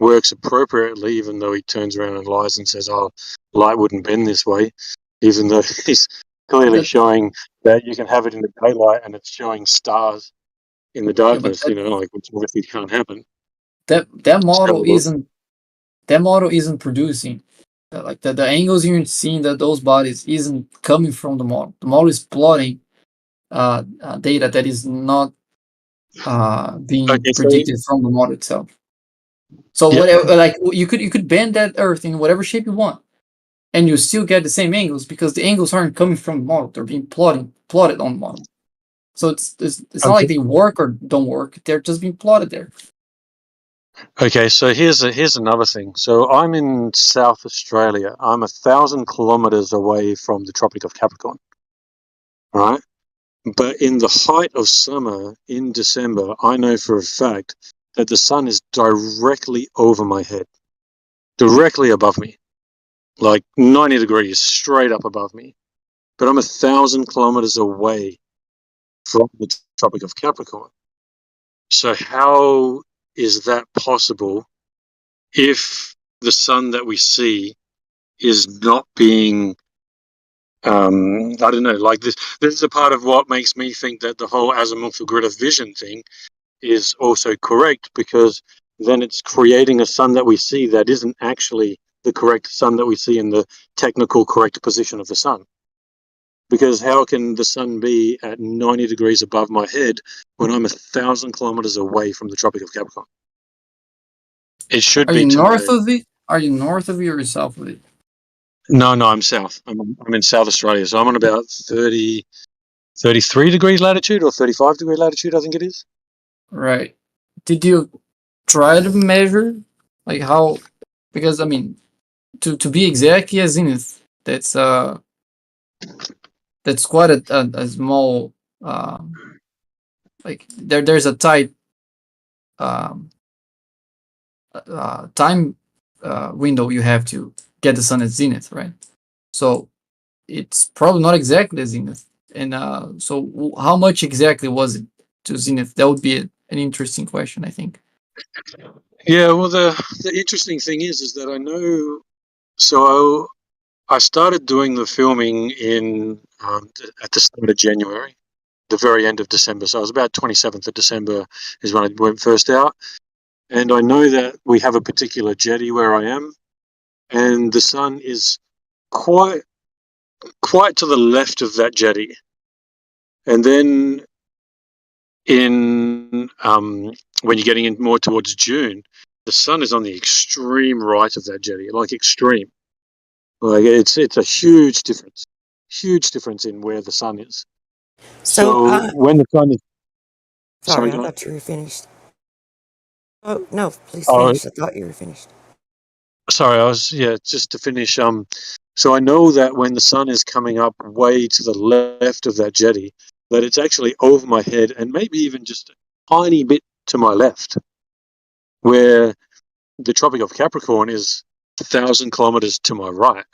works appropriately, even though he turns around and lies and says, "Oh, light wouldn't bend this way," even though he's clearly showing that you can have it in the daylight and it's showing stars in the darkness. Which obviously can't happen. That model So, isn't producing like the angles you're seeing that those bodies isn't coming from the model. The model is plotting data that is not being okay, so predicted from the model itself. So yeah, whatever, like you could bend that Earth in whatever shape you want, and you still get the same angles because the angles aren't coming from the model; they're being plotted on the model. So it's not like they work or don't work; they're just being plotted there. okay. So here's another thing. So I'm in South Australia. I'm 1,000 kilometers away from the Tropic of Capricorn, right? But in the height of summer in December, I know for a fact that the sun is directly over my head, directly above me, like 90 degrees straight up above me. But I'm 1,000 kilometers away from the Tropic of Capricorn. So how is that possible if the sun that we see is not being I don't know, like this is a part of what makes me think that the whole azimuthal grid of vision thing is also correct, because then it's creating a sun that we see that isn't actually the correct sun that we see in the technical correct position of the sun. Because how can the sun be at 90 degrees above my head when I'm 1,000 kilometers away from the Tropic of Capricorn? It should Are be you to north my... of it? Are you north of it or south of it? No, I'm south. I'm in South Australia, so I'm on about 33 degrees latitude or 35 degree latitude, I think it is. Right. Did you try to measure like how? Because I mean, to be exactly a zenith, that's quite a small like there's a tight um, time window you have to get the sun at zenith, right? So it's probably not exactly a zenith. And so how much exactly was it to zenith? That would be an interesting question, I think. Yeah, well, the interesting thing is that I know. So I started doing the filming in at the start of January, the very end of December. So it was about 27th of December is when I went first out. And I know that we have a particular jetty where I am, and the sun is quite to the left of that jetty. And then in when you're getting in more towards June, the sun is on the extreme right of that jetty, like extreme. Like it's a huge difference in where the sun is. So when the sun is... Sorry, I thought you were finished. Oh, no, please finish. I thought you were finished. sorry, I was just to finish. So I know that when the sun is coming up way to the left of that jetty, that it's actually over my head and maybe even just a tiny bit to my left, where the Tropic of Capricorn is 1,000 kilometers to my right.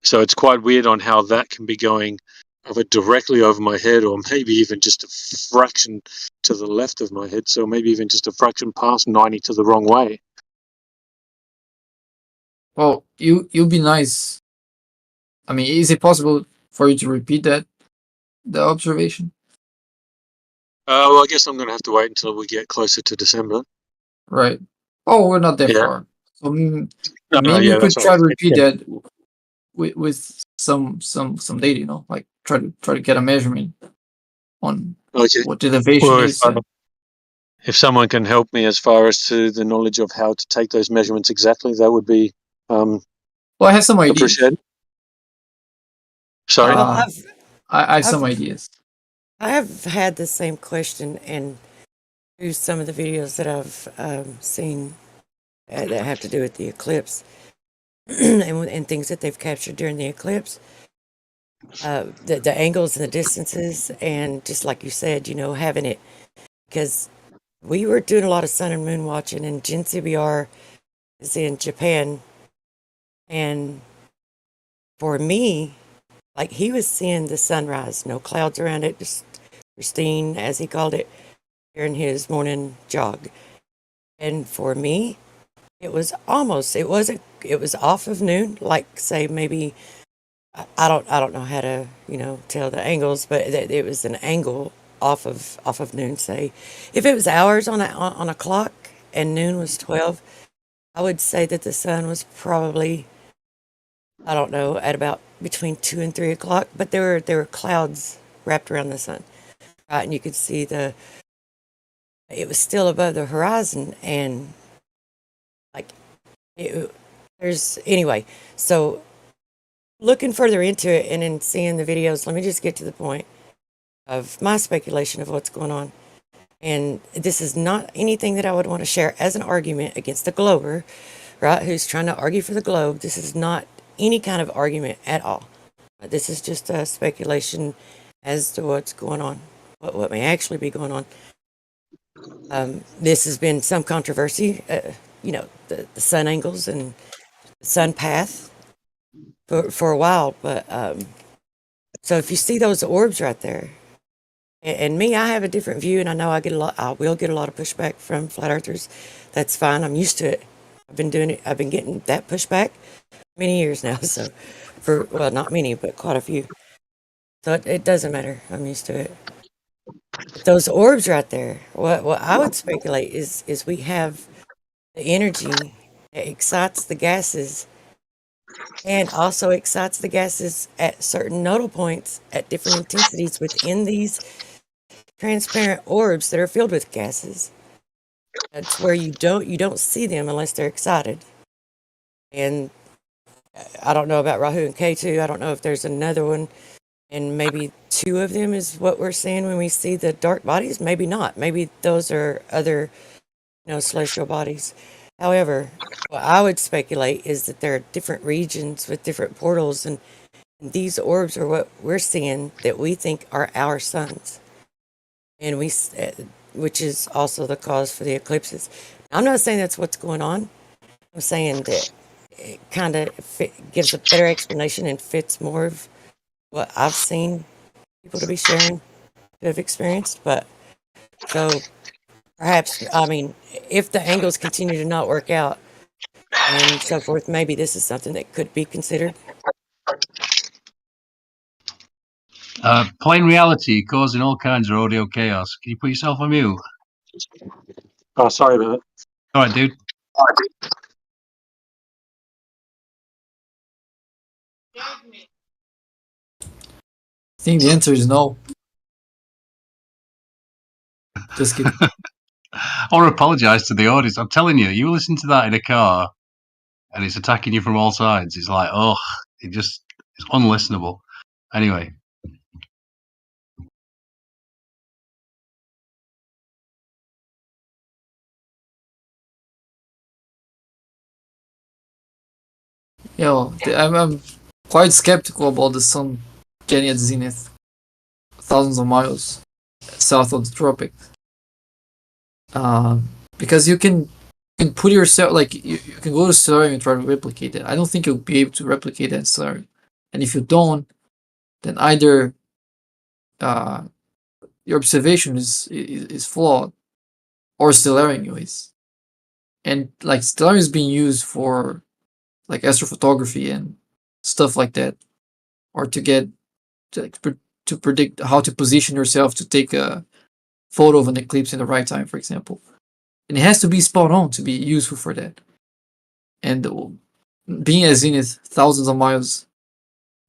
So it's quite weird on how that can be going either directly over my head or maybe even just a fraction to the left of my head. So maybe even just a fraction past 90 to the wrong way. Well, you'd be nice. I mean, is it possible for you to repeat the observation? Well, I guess I'm going to have to wait until we get closer to December. Right. Oh, we're not that Yeah. far. So No, maybe you could that's try right. to repeat Yeah. that with some data. You know, like try to get a measurement on Okay. what the elevation Or is. if someone can help me as far as to the knowledge of how to take those measurements exactly, that would be Well, I have some ideas. appreciated. Sorry? Well, I have some ideas. I have had the same question, and through some of the videos that I've seen that have to do with the eclipse and things that they've captured during the eclipse, the angles and the distances, and just like you said, you know, having it, because we were doing a lot of sun and moon watching, and Jin CBR is in Japan, and for me, like he was seeing the sunrise, no clouds around it, just pristine, as he called it, during his morning jog. And for me, it was almost, it was off of noon, like say maybe, I don't know how to, you know, tell the angles, but it was an angle off of noon. Say, if it was hours on a clock and noon was 12, I would say that the sun was probably, I don't know, at about between 2 and 3 o'clock. But there were clouds wrapped around the sun, right? And you could see it was still above the horizon, and like there's anyway. So looking further into it and then seeing the videos, let me just get to the point of my speculation of what's going on. And this is not anything that I would want to share as an argument against the glober, right, who's trying to argue for the globe. This is not any kind of argument at all. This is just a speculation as to what's going on, what may actually be going on. This has been some controversy, you know, the sun angles and the sun path for a while. But so if you see those orbs right there, and me, I have a different view, and I know I will get a lot of pushback from flat earthers. That's fine. I'm used to it. I've been doing it. I've been getting that pushback many years now. So well, not many, but quite a few. So it doesn't matter. I'm used to it. But those orbs right there, what I would speculate is we have the energy that excites the gases and also excites the gases at certain nodal points at different intensities within these transparent orbs that are filled with gases. That's where you don't see them unless they're excited. And I don't know about Rahu and K2. I don't know if there's another one, and maybe two of them is what we're seeing when we see the dark bodies. Maybe not. Maybe those are other, you know, celestial bodies. However, what I would speculate is that there are different regions with different portals, and these orbs are what we're seeing that we think are our suns, and which is also the cause for the eclipses. I'm not saying that's what's going on. I'm saying that it kind of gives a better explanation and fits more of what I've seen people to be sharing, to have experienced. But so perhaps, I mean, if the angles continue to not work out and so forth, maybe this is something that could be considered. Plain reality causing all kinds of audio chaos. Can you put yourself on mute? Oh, sorry about that. All right, dude. I think the answer is no. Just kidding. I want to apologize to the audience. I'm telling you, you listen to that in a car and it's attacking you from all sides. It's like, oh, it's unlistenable. Anyway. I'm quite skeptical about the sun getting at zenith thousands of miles south of the tropics. Because you can put yourself, like, you can go to Stellarium and try to replicate it. I don't think you'll be able to replicate that in Stellarium. And if you don't, then either your observation is flawed, or Stellarium is. And like Stellarium is being used for like astrophotography and stuff like that, or to get to predict how to position yourself to take a photo of an eclipse in the right time, for example. And it has to be spot on to be useful for that. And being at zenith thousands of miles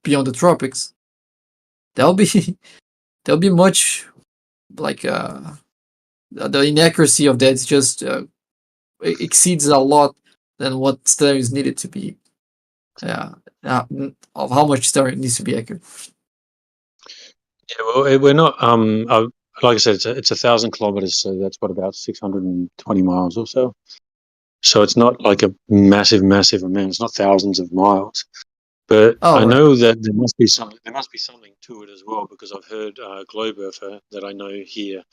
beyond the tropics, that'll be much like the inaccuracy of that is just exceeds a lot than what stellarium is needed to be. Of how much stellarium needs to be accurate. Yeah, well, we're not. Like I said, it's 1,000 kilometers, so that's what, about 620 miles or so. So it's not like a massive amount. It's not thousands of miles. But I know that there must be something to it as well, because I've heard Globe Earther that I know here,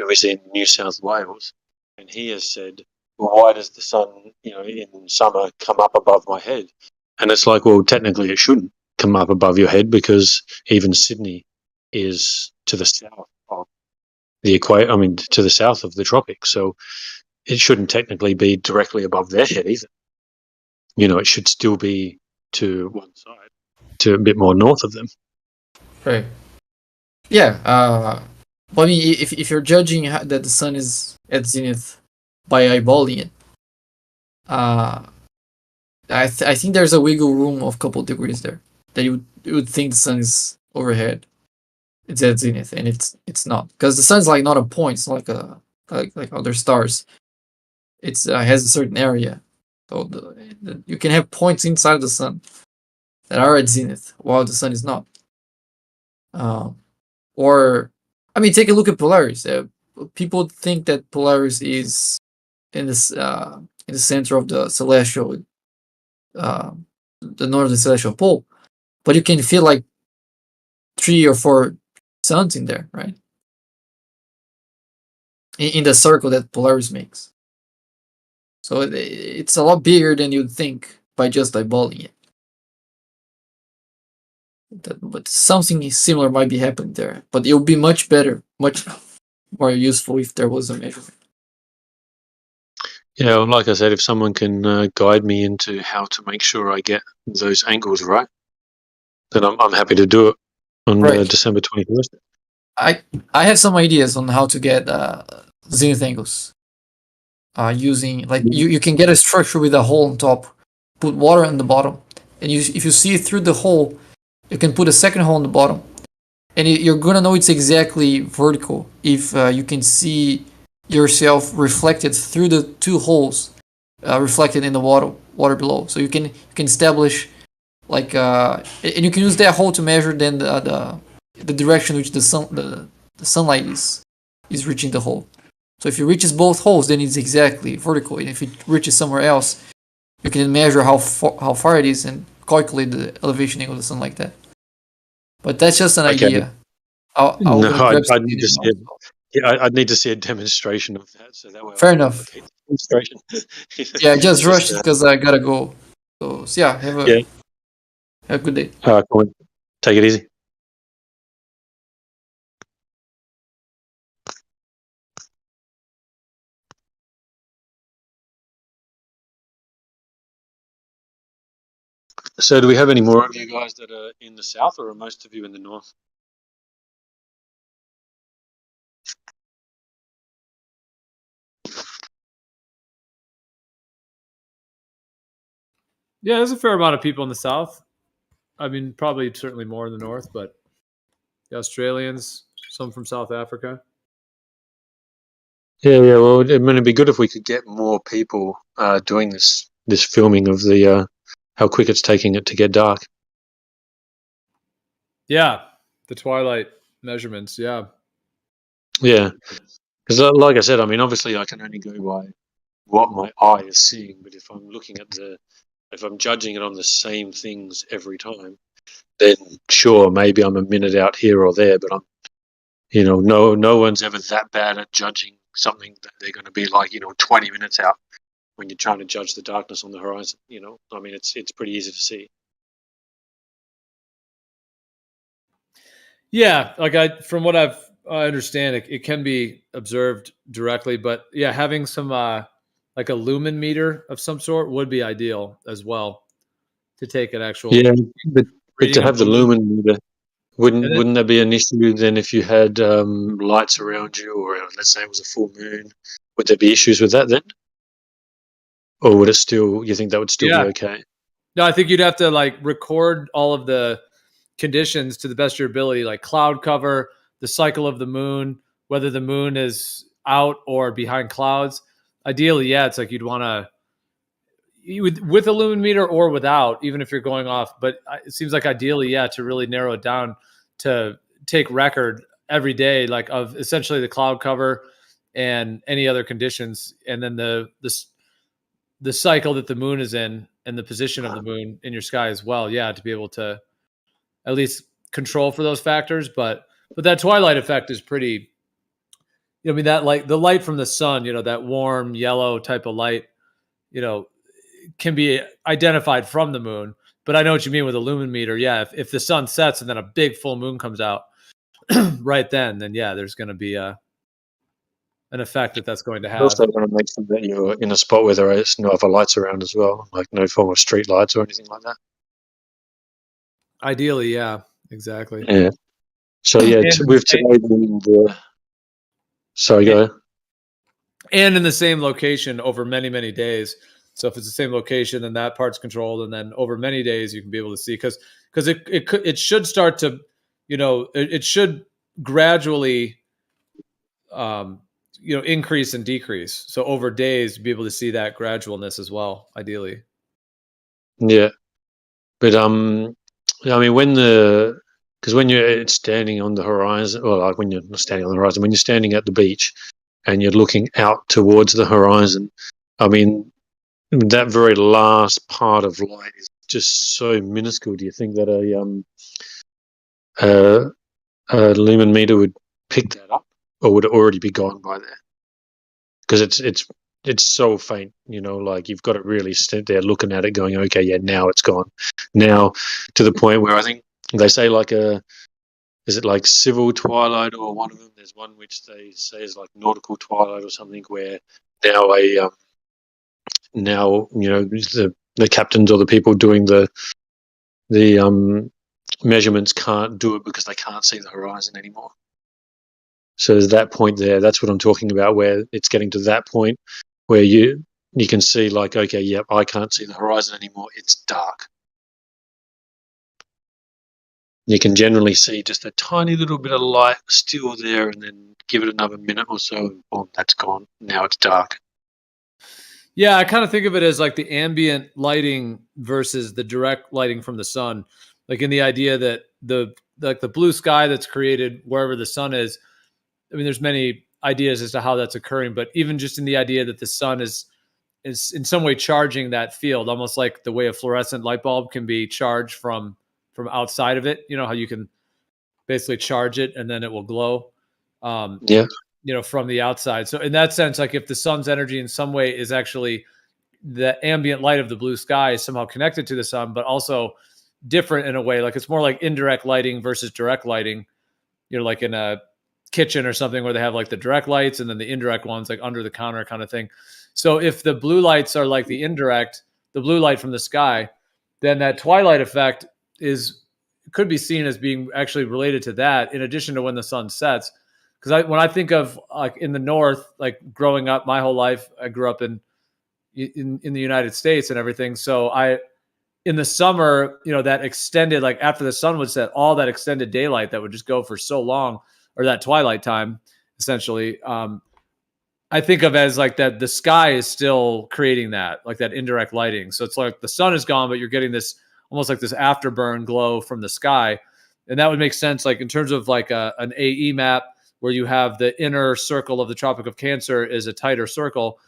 obviously in New South Wales, and he has said, well, why does the sun, in summer come up above my head? And it's like, well, technically it shouldn't come up above your head, because even Sydney is to the south of the equator. I mean, to the south of the tropics, so it shouldn't technically be directly above their head either. It should still be to one side, to a bit more north of them. Right. Yeah. But I mean, if you're judging that the sun is at zenith by eyeballing it, I think there's a wiggle room of a couple of degrees there that you would think the sun is overhead. It's at zenith, and it's not, because the sun's like not a point. It's not like other stars. It's has a certain area, so you can have points inside the sun that are at zenith while the sun is not. Or, I mean, take a look at Polaris. People think that Polaris is in the center of the celestial, the northern celestial pole, but you can feel like 3 or 4 suns in there, right? In the circle that Polaris makes. So it's a lot bigger than you'd think by just eyeballing it. But something similar might be happening there. But it would be much better, much more useful if there was a measurement. Yeah, well, like I said, if someone can guide me into how to make sure I get those angles right, then I'm happy to do it on December 21st. I have some ideas on how to get zenith angles. Using, like, you can get a structure with a hole on top, put water on the bottom, and if you see through the hole, you can put a second hole on the bottom, and you're gonna know it's exactly vertical if you can see yourself reflected through the 2 holes, reflected in the water below. So you can establish, like, and you can use that hole to measure then the direction which the sunlight is reaching the hole. So if it reaches both holes, then it's exactly vertical. And if it reaches somewhere else, you can measure how far it is and calculate the elevation angle of the sun like that. But that's just an idea. I'd need to see I'd need to see a demonstration of that, so that way. Fair enough. Demonstration. Yeah, just rushed because I gotta go. So yeah, have a good day. Take it easy. So do we have any more of you guys that are in the south, or are most of you in the north? Yeah, there's a fair amount of people in the south. I mean, probably certainly more in the north, but the Australians, some from South Africa. Yeah. Well, it'd be good if we could get more people doing this filming of the how quick it's taking it to get dark. Yeah, the twilight measurements. Yeah. Yeah, because like I said, I mean, obviously I can only go by what my eye is seeing, but if I'm looking at if I'm judging it on the same things every time, then sure, maybe I'm a minute out here or there, but no one's ever that bad at judging something that they're going to be like 20 minutes out when you're trying to judge the darkness on the horizon. I mean, it's pretty easy to see. Yeah, like from what I understand, it can be observed directly, but yeah, having some like a lumen meter of some sort would be ideal as well to take an actual but reading to of have the moon. lumen meter, And then, wouldn't that be an issue then if you had lights around you, or let's say it was a full moon? Would there be issues with that then, or would it still? You think that would still be yeah, okay? no, I think you'd have to like record all of the conditions to the best of your ability, like cloud cover, the cycle of the moon, whether the moon is out or behind clouds. Ideally, yeah, it's like you'd want to with a lumen meter or without, even if you're going off. But it seems like ideally, yeah, to really narrow it down to take record every day, like of essentially the cloud cover and any other conditions, and then the cycle that the moon is in and the position of the moon in your sky as well. Yeah, to be able to at least control for those factors. But that twilight effect is pretty. I mean, that like the light from the sun, that warm yellow type of light, can be identified from the moon. But I know what you mean with a lumen meter. Yeah, if the sun sets and then a big full moon comes out right then yeah, there's going to be an effect that's going to have. Also, going to make sure that you're in a spot where there is no other lights around as well, like no form of street lights or anything like that. Ideally, yeah, exactly. Yeah. So yeah, with today being the. Sorry, go ahead. And in the same location over many, many days. So if it's the same location, then that part's controlled, and then over many days you can be able to see because it should start to, it should gradually, increase and decrease. So over days, be able to see that gradualness as well, ideally. Yeah, but I mean, because when you're standing on the horizon, or like when you're not standing on the horizon, when you're standing at the beach and you're looking out towards the horizon, I mean, that very last part of light is just so minuscule. Do you think that a lumen meter would pick that up, or would it already be gone by there? Because it's so faint, like you've got to really sit there looking at it going, okay, yeah, now it's gone. Now to the point where I think they say is it like civil twilight, or one of them, there's one which they say is like nautical twilight or something, where now the captains or the people doing the measurements can't do it because they can't see the horizon anymore. So there's that point there. That's what I'm talking about, where it's getting to that point where you can see like, okay, yep, I can't see the horizon anymore. It's dark. You can generally see just a tiny little bit of light still there, and then give it another minute or so, and boom, that's gone. Now it's dark. Yeah, I kind of think of it as like the ambient lighting versus the direct lighting from the sun. Like in the idea that the blue sky that's created wherever the sun is. I mean, there's many ideas as to how that's occurring, but even just in the idea that the sun is in some way charging that field, almost like the way a fluorescent light bulb can be charged from outside of it. You know how you can basically charge it and then it will glow. Yeah. From the outside. So in that sense, like if the sun's energy in some way is actually the ambient light of the blue sky is somehow connected to the sun, but also different in a way, like it's more like indirect lighting versus direct lighting, like in a kitchen or something where they have like the direct lights and then the indirect ones like under the counter kind of thing. So if the blue lights are like the blue light from the sky, then that twilight effect could be seen as being actually related to that in addition to when the sun sets. Because when I think of like in the north, like growing up my whole life, I grew up in the United States and everything. So in the summer, that extended, like after the sun would set, all that extended daylight that would just go for so long, or that twilight time, essentially, I think of as like that the sky is still creating that, like that indirect lighting. So it's like the sun is gone, but you're getting this almost like this afterburn glow from the sky. And that would make sense, like in terms of like an AE map, where you have the inner circle of the Tropic of Cancer is a tighter circle,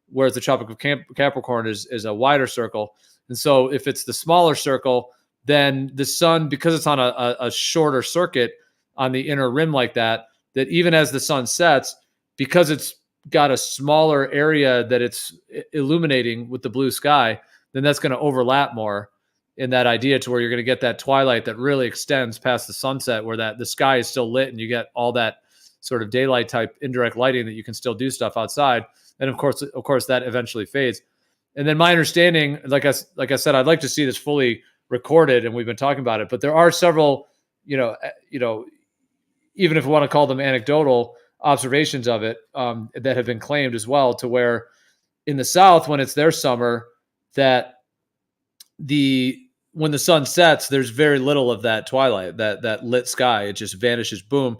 whereas the Tropic of Capricorn is a wider circle. And so if it's the smaller circle, then the sun, because it's on a shorter circuit on the inner rim like that, that even as the sun sets, because it's got a smaller area that it's illuminating with the blue sky, then that's going to overlap more in that idea to where you're going to get that twilight that really extends past the sunset, where that the sky is still lit and you get all that sort of daylight type indirect lighting that you can still do stuff outside. And of course that eventually fades. And then my understanding, like I said, I'd like to see this fully recorded, and we've been talking about it, but there are several, even if we want to call them anecdotal observations of it, that have been claimed as well, to where in the South, when it's their summer, that when the sun sets, there's very little of that twilight, that lit sky. It just vanishes, boom.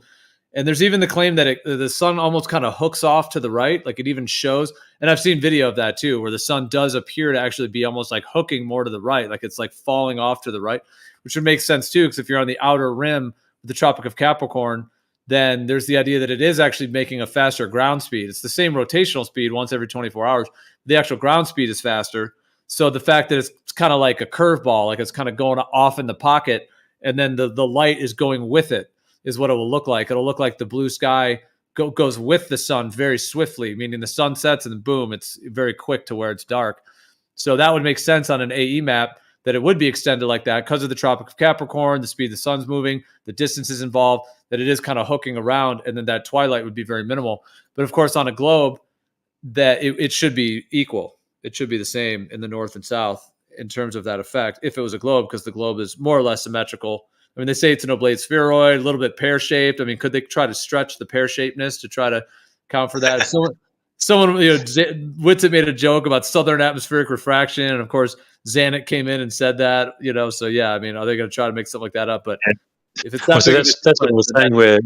And there's even the claim that the sun almost kind of hooks off to the right, like it even shows. And I've seen video of that too, where the sun does appear to actually be almost like hooking more to the right, like it's like falling off to the right, which would make sense too, because if you're on the outer rim of the Tropic of Capricorn, then there's the idea that it is actually making a faster ground speed. It's the same rotational speed once every 24 hours. The actual ground speed is faster. So the fact that it's kind of like a curveball, like it's kind of going off in the pocket, and then the light is going with it, is what it will look like. It'll look like the blue sky goes with the sun very swiftly, meaning the sun sets and boom, it's very quick to where it's dark. So that would make sense on an AE map, that it would be extended like that because of the Tropic of Capricorn, the speed the sun's moving, the distances involved, that it is kind of hooking around, and then that twilight would be very minimal. But of course, on a globe, that it should be equal. It should be the same in the north and south in terms of that effect, if it was a globe, because the globe is more or less symmetrical. I mean, they say it's an oblate spheroid, a little bit pear-shaped. I mean, could they try to stretch the pear-shapedness to try to account for that? Someone Witsit made a joke about southern atmospheric refraction, and of course, Zanuck came in and said that. So yeah, I mean, are they going to try to make something like that up? But if it's that, that's what I was saying. Where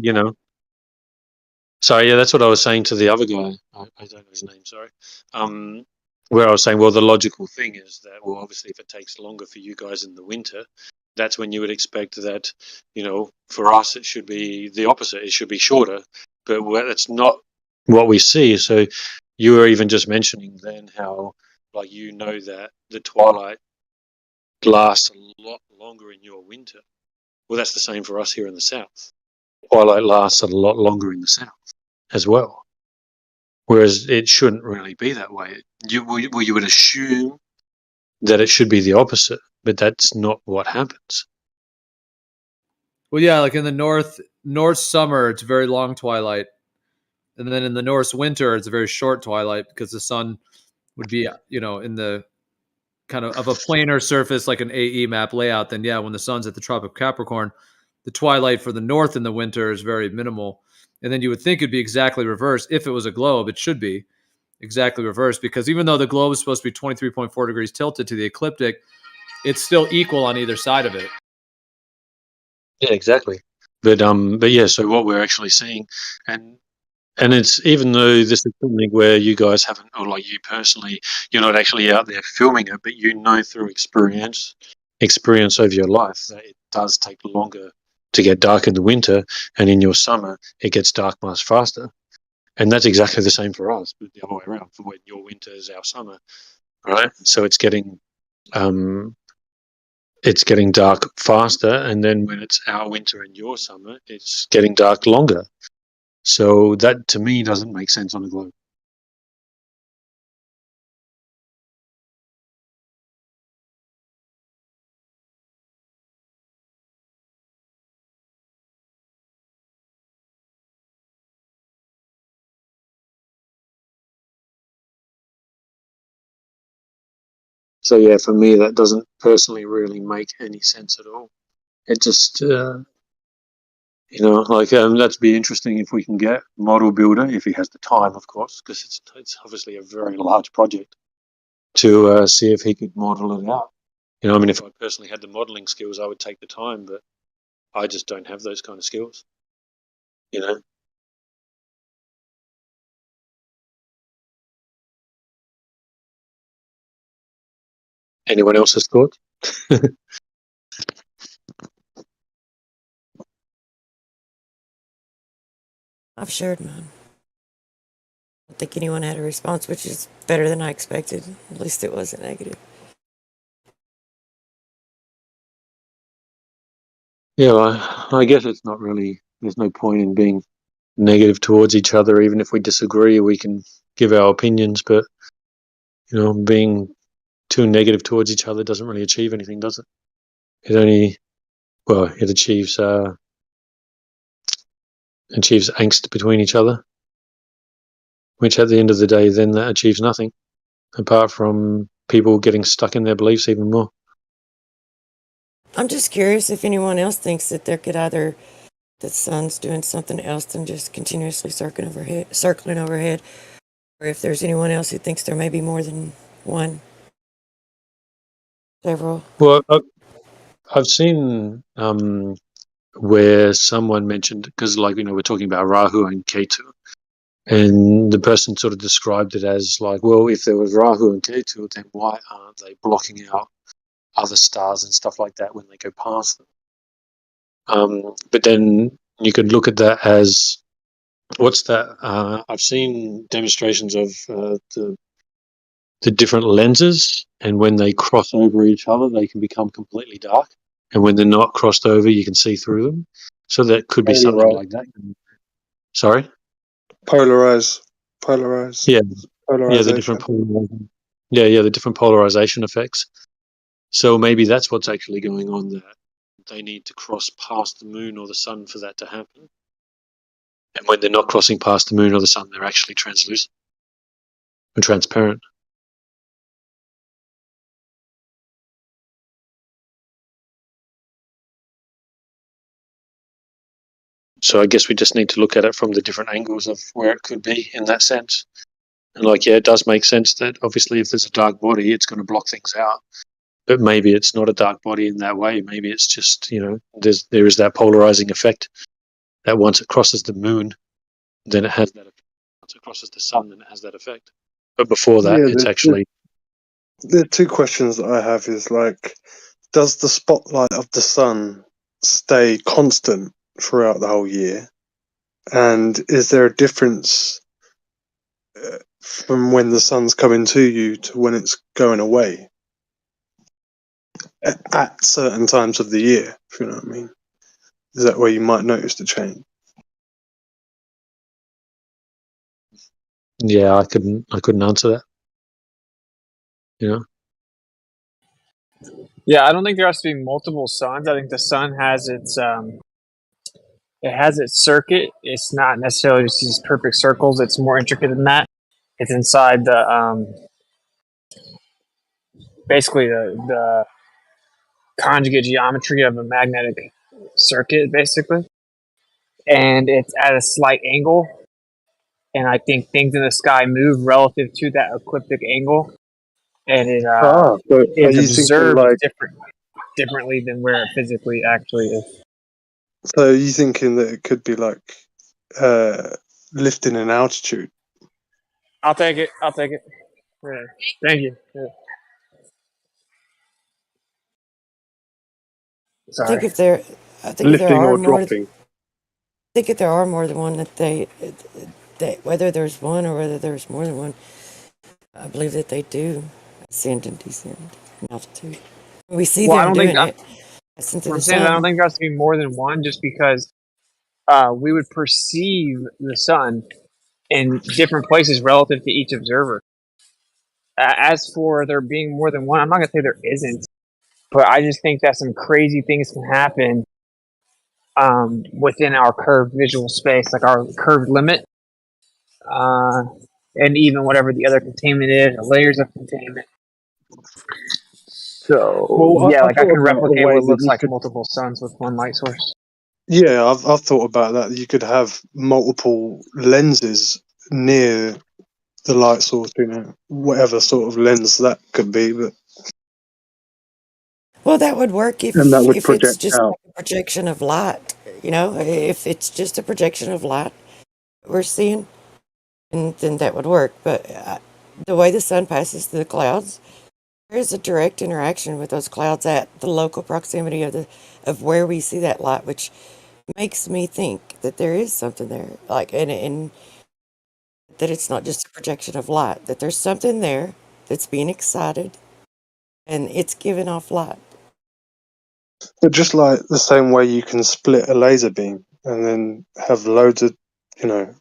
sorry, yeah, that's what I was saying to the other guy. I don't know his name. Sorry. Where I was saying, well, the logical thing is that, well, obviously, if it takes longer for you guys in the winter, that's when you would expect that, for us, it should be the opposite. It should be shorter, but that's not what we see. So you were even just mentioning then how, like, that the twilight lasts a lot longer in your winter. Well, that's the same for us here in the south. Twilight lasts a lot longer in the south as well. Whereas it shouldn't really be that way. You would assume that it should be the opposite, but that's not what happens. Well, yeah, like in the North summer, it's very long twilight. And then in the North winter, it's a very short twilight, because the sun would be, in the kind of a planar surface, like an AE map layout. Then yeah, when the sun's at the Tropic of Capricorn, the twilight for the North in the winter is very minimal. And then you would think it'd be exactly reversed. If it was a globe, it should be exactly reversed, because even though the globe is supposed to be 23.4 degrees tilted to the ecliptic, it's still equal on either side of it. Yeah, exactly. But yeah, so what we're actually seeing, and it's, even though this is something where you guys haven't, or like you personally, you're not actually out there filming it, but through experience of your life, that it does take longer to get dark in the winter, and in your summer it gets dark much faster. And that's exactly the same for us, but the other way around, for when your winter is our summer, right? So it's getting dark faster, and then when it's our winter and your summer, it's getting dark longer. So that, to me, doesn't make sense on a globe. So yeah, for me, that doesn't personally really make any sense at all. It just, that'd be interesting if we can get Model Builder, if he has the time, of course, because it's obviously a very large project, to see if he could model it out. If I personally had the modeling skills, I would take the time, but I just don't have those kind of skills. Anyone else's thoughts? I've shared mine. I don't think anyone had a response, which is better than I expected. At least it wasn't negative. Yeah, I guess it's not really. There's no point in being negative towards each other, even if we disagree. We can give our opinions, but being too negative towards each other doesn't really achieve anything, does it? It achieves angst between each other, which at the end of the day, then that achieves nothing apart from people getting stuck in their beliefs even more. I'm just curious if anyone else thinks that the sun's doing something else than just continuously circling overhead, or if there's anyone else who thinks there may be more than one, several. Well, I've seen where someone mentioned, because we're talking about Rahu and Ketu, and the person sort of described it as like, well, if there was Rahu and Ketu, then why aren't they blocking out other stars and stuff like that when they go past them? But then you could look at that as, what's that? I've seen demonstrations of the different lenses, and when they cross over each other, they can become completely dark. And when they're not crossed over, you can see through them. So that could be something like that. Sorry? Polarize. Yeah. Yeah, the different the different polarization effects. So maybe that's what's actually going on there. They need to cross past the moon or the sun for that to happen. And when they're not crossing past the moon or the sun, they're actually translucent and transparent. So I guess we just need to look at it from the different angles of where it could be in that sense. And it does make sense that obviously if there's a dark body, it's going to block things out. But maybe it's not a dark body in that way. Maybe it's just, there is that polarizing effect that once it crosses the moon, then it has that effect. Once it crosses the sun, then it has that effect. But before that, it's actually... The two questions that I have is does the spotlight of the sun stay constant throughout the whole year? And is there a difference from when the sun's coming to you to when it's going away at certain times of the year, if you know what I mean? Is that where you might notice the change? Yeah, I couldn't answer that. Yeah, I don't think there has to be multiple suns. I think the sun has its circuit. It's not necessarily just these perfect circles. It's more intricate than that. It's inside basically the conjugate geometry of a magnetic circuit, basically, and it's at a slight angle. And I think things in the sky move relative to that ecliptic angle, and it's observed differently than where it physically actually is. So are you thinking that it could be lifting in altitude? I'll take it. Yeah. Thank you. Yeah. Sorry. I think if there are more than one, that whether there's one or whether there's more than one, I believe that they do ascend and descend in altitude. We see them doing it. I'm saying I don't think there has to be more than one, just because we would perceive the sun in different places relative to each observer. As for there being more than one, I'm not going to say there isn't, but I just think that some crazy things can happen within our curved visual space, like our curved limit, and even whatever the other containment is, or layers of containment. So, I can replicate what looks like multiple suns with one light source. Yeah, I've thought about that. You could have multiple lenses near the light source, whatever sort of lens that could be. But that would work if it's just like a projection of light. If it's just a projection of light we're seeing, and then that would work. But the way the sun passes through the clouds, there is a direct interaction with those clouds at the local proximity of where we see that light, which makes me think that there is something there, and that it's not just a projection of light, that there's something there that's being excited and it's giving off light. But just like the same way you can split a laser beam and then have loads of, you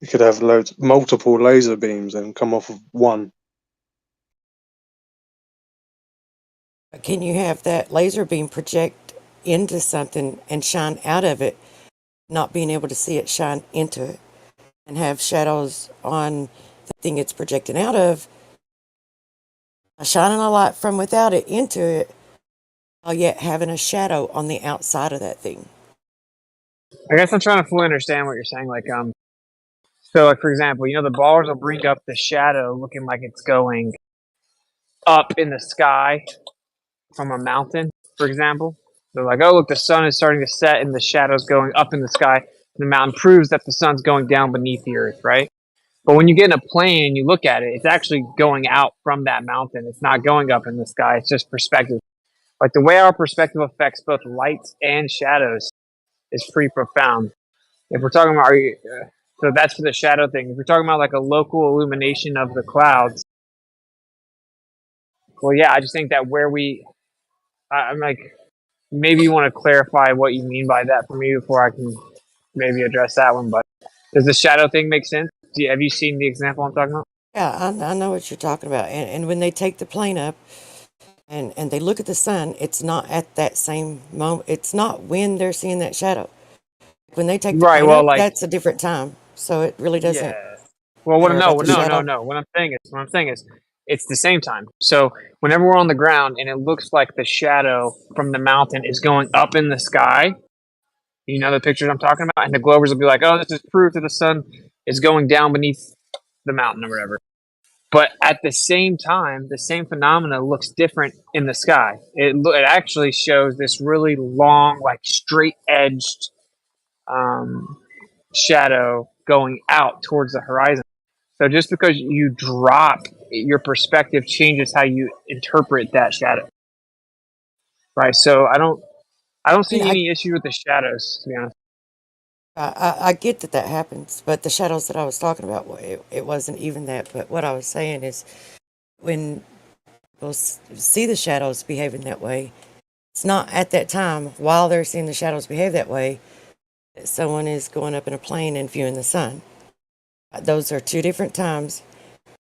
could have multiple laser beams and come off of one. Can you have that laser beam project into something and shine out of it, not being able to see it shine into it, and have shadows on the thing it's projecting out of, shining a light from without it into it, while yet having a shadow on the outside of that thing? I guess I'm trying to fully understand what you're saying. So like for example, the ballers will bring up the shadow looking like it's going up in the sky from a mountain, for example. They're like, oh, look, the sun is starting to set and the shadow's going up in the sky. The mountain proves that the sun's going down beneath the earth, right? But when you get in a plane and you look at it, it's actually going out from that mountain. It's not going up in the sky. It's just perspective. Like the way our perspective affects both lights and shadows is pretty profound. If we're talking about, so that's for the shadow thing. If we're talking about like a local illumination of the clouds, well, yeah, I just think that I'm like, maybe you want to clarify what you mean by that for me before I can maybe address that one. But does the shadow thing make sense? Have you seen the example I'm talking about? Yeah, I know what you're talking about. And when they take the plane up and they look at the sun, it's not at that same moment. It's not when they're seeing that shadow. When they take the Right. plane Well, up, that's a different time. So it really doesn't yeah. Well, matter about the no. shadow. What I'm saying is, it's the same time. So whenever we're on the ground and it looks like the shadow from the mountain is going up in the sky, you know the pictures I'm talking about, and the Glovers will be like, "Oh, this is proof that the sun is going down beneath the mountain or whatever." But at the same time, the same phenomena looks different in the sky. It actually shows this really long, like straight edged shadow going out towards the horizon. So just because you drop, your perspective changes how you interpret that shadow. Right. So I don't And see any issue with the shadows, to be honest. I get that happens, but the shadows that I was talking about, well, it wasn't even that. But what I was saying is when people see the shadows behaving that way, it's not at that time while they're seeing the shadows behave that way that someone is going up in a plane and viewing the sun. Those are two different times,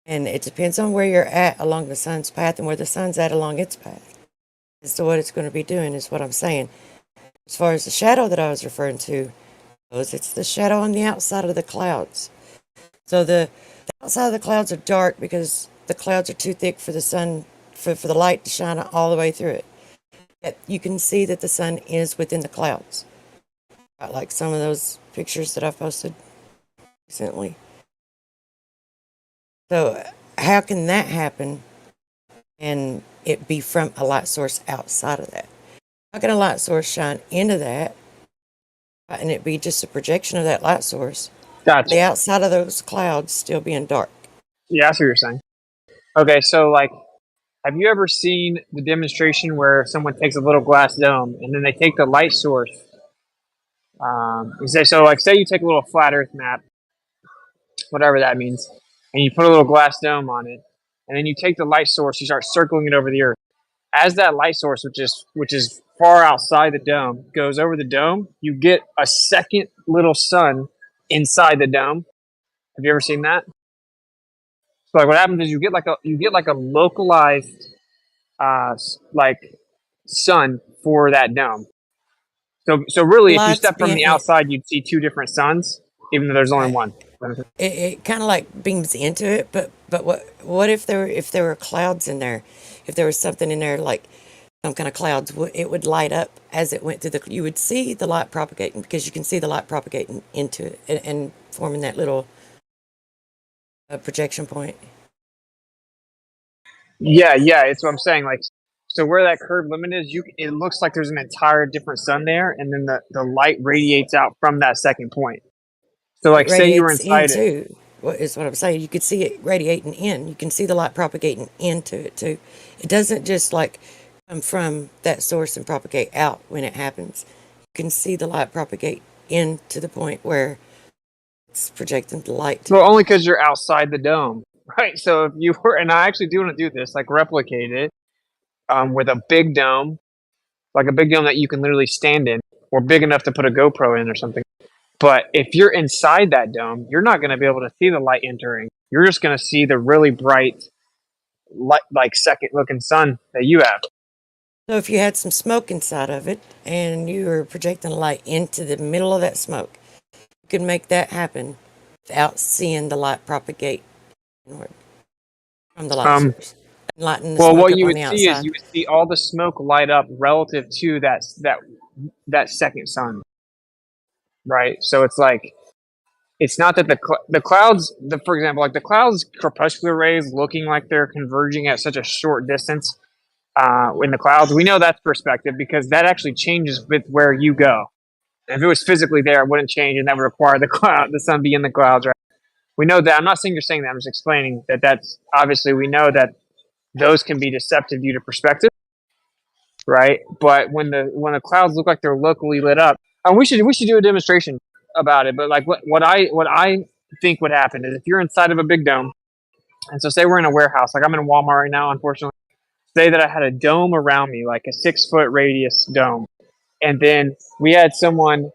and it depends on where you're at along the sun's path and where the sun's at along its path as to what it's going to be doing, is what I'm saying. As far as the shadow that I was referring to goes, it's the shadow on the outside of the clouds. So the outside of the clouds are dark because the clouds are too thick for the sun, for the light to shine all the way through it. Yet you can see that the sun is within the clouds. Like some of those pictures that I've posted recently. So how can that happen and it be from a light source outside of that? How can a light source shine into that and it be just a projection of that light source? Gotcha. The outside of those clouds still being dark. Yeah, I see what you're saying. Okay, so like, have you ever seen the demonstration where someone takes a little glass dome and then they take the light source? Say you take a little flat Earth map, whatever that means, and you put a little glass dome on it, and then you take the light source, you start circling it over the Earth. As that light source, which is far outside the dome, goes over the dome, you get a second little sun inside the dome. Have you ever seen that? So like what happens is you get like a localized like sun for that dome. So really, if you step from the outside, you'd see two different suns, even though there's only one. It kind of like beams into it, but what if there were clouds in there? If there was something in there like some kind of clouds, it would light up as it went through you would see the light propagating, because you can see the light propagating into it and forming that little projection point. Yeah, it's what I'm saying. Like, so where that curved limit is, it looks like there's an entire different sun there, and then the light radiates out from that second point. So like, say you were inside it. What is what I'm saying? You could see it radiating in. You can see the light propagating into it too. It doesn't just like come from that source and propagate out when it happens. You can see the light propagate in to the point where it's projecting the light. Well, only because you're outside the dome, right? So if you were, and I actually do want to do this, like replicate it with a big dome, like a big dome that you can literally stand in, or big enough to put a GoPro in or something. But if you're inside that dome, you're not going to be able to see the light entering. You're just going to see the really bright, light, like second-looking sun that you have. So if you had some smoke inside of it and you were projecting light into the middle of that smoke, you could make that happen without seeing the light propagate inward from the light source, and lighting the Well, smoke what up you on would the see is outside. you would see all the smoke light up relative to that second sun, right? So it's like, it's not that the clouds, for example, like the clouds' crepuscular rays looking like they're converging at such a short distance in the clouds. We know that's perspective because that actually changes with where you go. And if it was physically there, it wouldn't change, and that would require the sun be in the clouds, right? We know that. I'm not saying you're saying that. I'm just explaining that that's obviously we know that those can be deceptive due to perspective, right? But when the clouds look like they're locally lit up, and we should do a demonstration about it. But like what I think would happen is if you're inside of a big dome, and so say we're in a warehouse, like I'm in a Walmart right now, unfortunately. Say that I had a dome around me, like a 6-foot radius dome, and then we had someone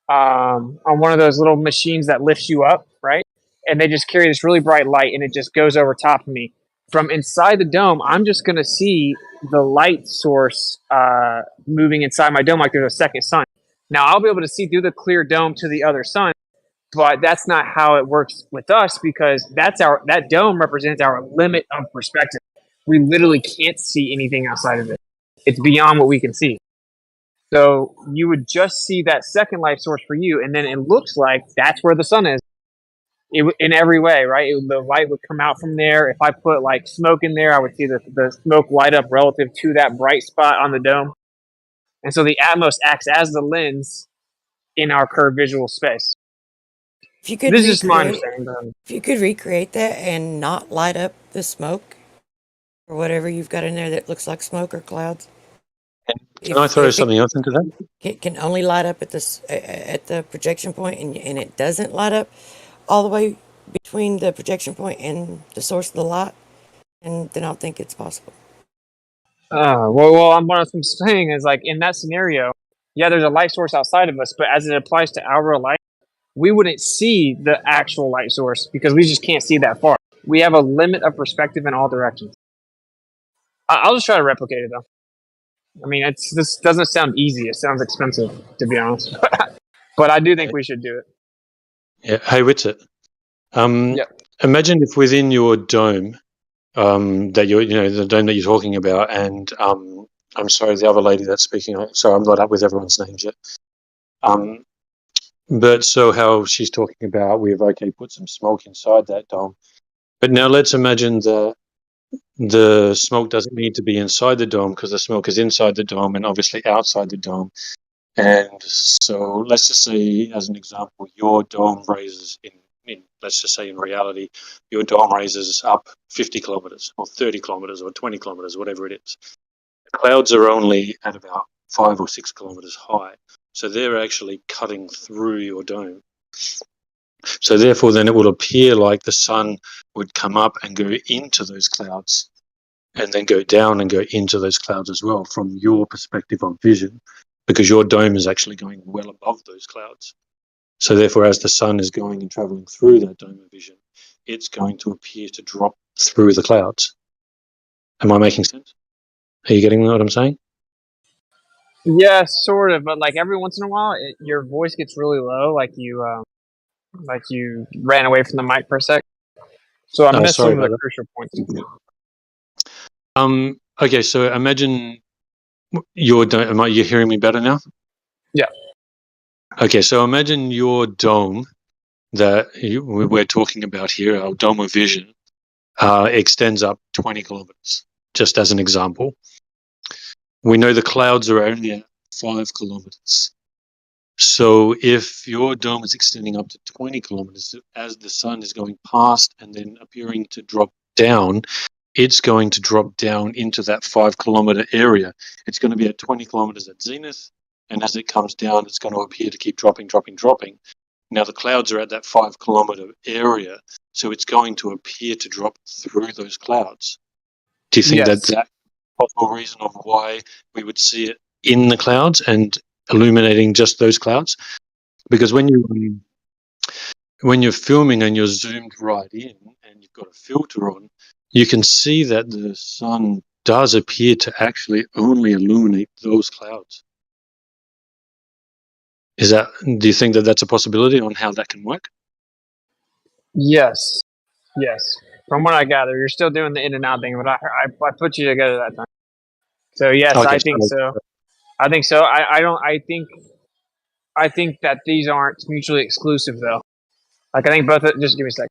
on one of those little machines that lifts you up, right? And they just carry this really bright light, and it just goes over top of me. From inside the dome, I'm just going to see the light source moving inside my dome like there's a second sun. Now, I'll be able to see through the clear dome to the other sun, but that's not how it works with us because that dome represents our limit of perspective. We literally can't see anything outside of it. It's beyond what we can see. So you would just see that second light source for you, and then it looks like that's where the sun is. In every way, right? The light would come out from there. If I put like smoke in there, I would see the smoke light up relative to that bright spot on the dome. And so the Atmos acts as the lens in our curved visual space. If you could This is just my recreate, understanding. if you could recreate that and not light up the smoke or whatever you've got in there that looks like smoke or clouds, Can I throw something else into that? can only light up at the projection point, and it doesn't light up all the way between the projection point and the source of the light, and then I'll think it's possible. What I'm saying is like in that scenario, yeah, there's a light source outside of us, but as it applies to our light, we wouldn't see the actual light source because we just can't see that far. We have a limit of perspective in all directions. I'll just try to replicate it though. I mean, this doesn't sound easy. It sounds expensive, to be honest. But I do think we should do it. Yeah. Hey, Witsit. Yep. Imagine if within your dome, that the dome that you're talking about, and I'm sorry, the other lady that's speaking. So I'm not up with everyone's names yet. But so how she's talking about, we've put some smoke inside that dome. But now let's imagine the smoke doesn't need to be inside the dome because the smoke is inside the dome and obviously outside the dome. And so let's just say, as an example, your dome raises let's just say in reality, your dome raises up 50 kilometers or 30 kilometers or 20 kilometers, whatever it is. The clouds are only at about 5 or 6 kilometers high. So they're actually cutting through your dome. So therefore, then it will appear like the sun would come up and go into those clouds and then go down and go into those clouds as well from your perspective of vision, because your dome is actually going well above those clouds. So therefore, as the sun is going and traveling through that dome of vision, it's going to appear to drop through the clouds. Am I making sense? Are you getting what I'm saying? Yeah, sort of. But like every once in a while, your voice gets really low, like you ran away from the mic for a sec. So I missed some of the crucial points. Okay, so imagine your dome. Are you hearing me better now? Yeah. Okay, so imagine your dome that we're talking about here, our dome of vision, extends up 20 kilometers, just as an example. We know the clouds are only at 5 kilometers. So if your dome is extending up to 20 kilometers, as the sun is going past and then appearing to drop down, it's going to drop down into that 5 kilometer area. It's going to be at 20 kilometers at zenith, and as it comes down, it's going to appear to keep dropping. Now the clouds are at that 5 kilometer area, so it's going to appear to drop through those clouds. Do you think that's a possible reason of why we would see it in the clouds and illuminating just those clouds. Because when you're filming and you're zoomed right in and you've got a filter on, you can see that the sun does appear to actually only illuminate those clouds. Do you think that that's a possibility on how that can work? Yes. From what I gather, you're still doing the in and out thing, but I put you together that time. So yes, Okay, I think so. I think so. I think that these aren't mutually exclusive though. Like I think both. Just give me a second.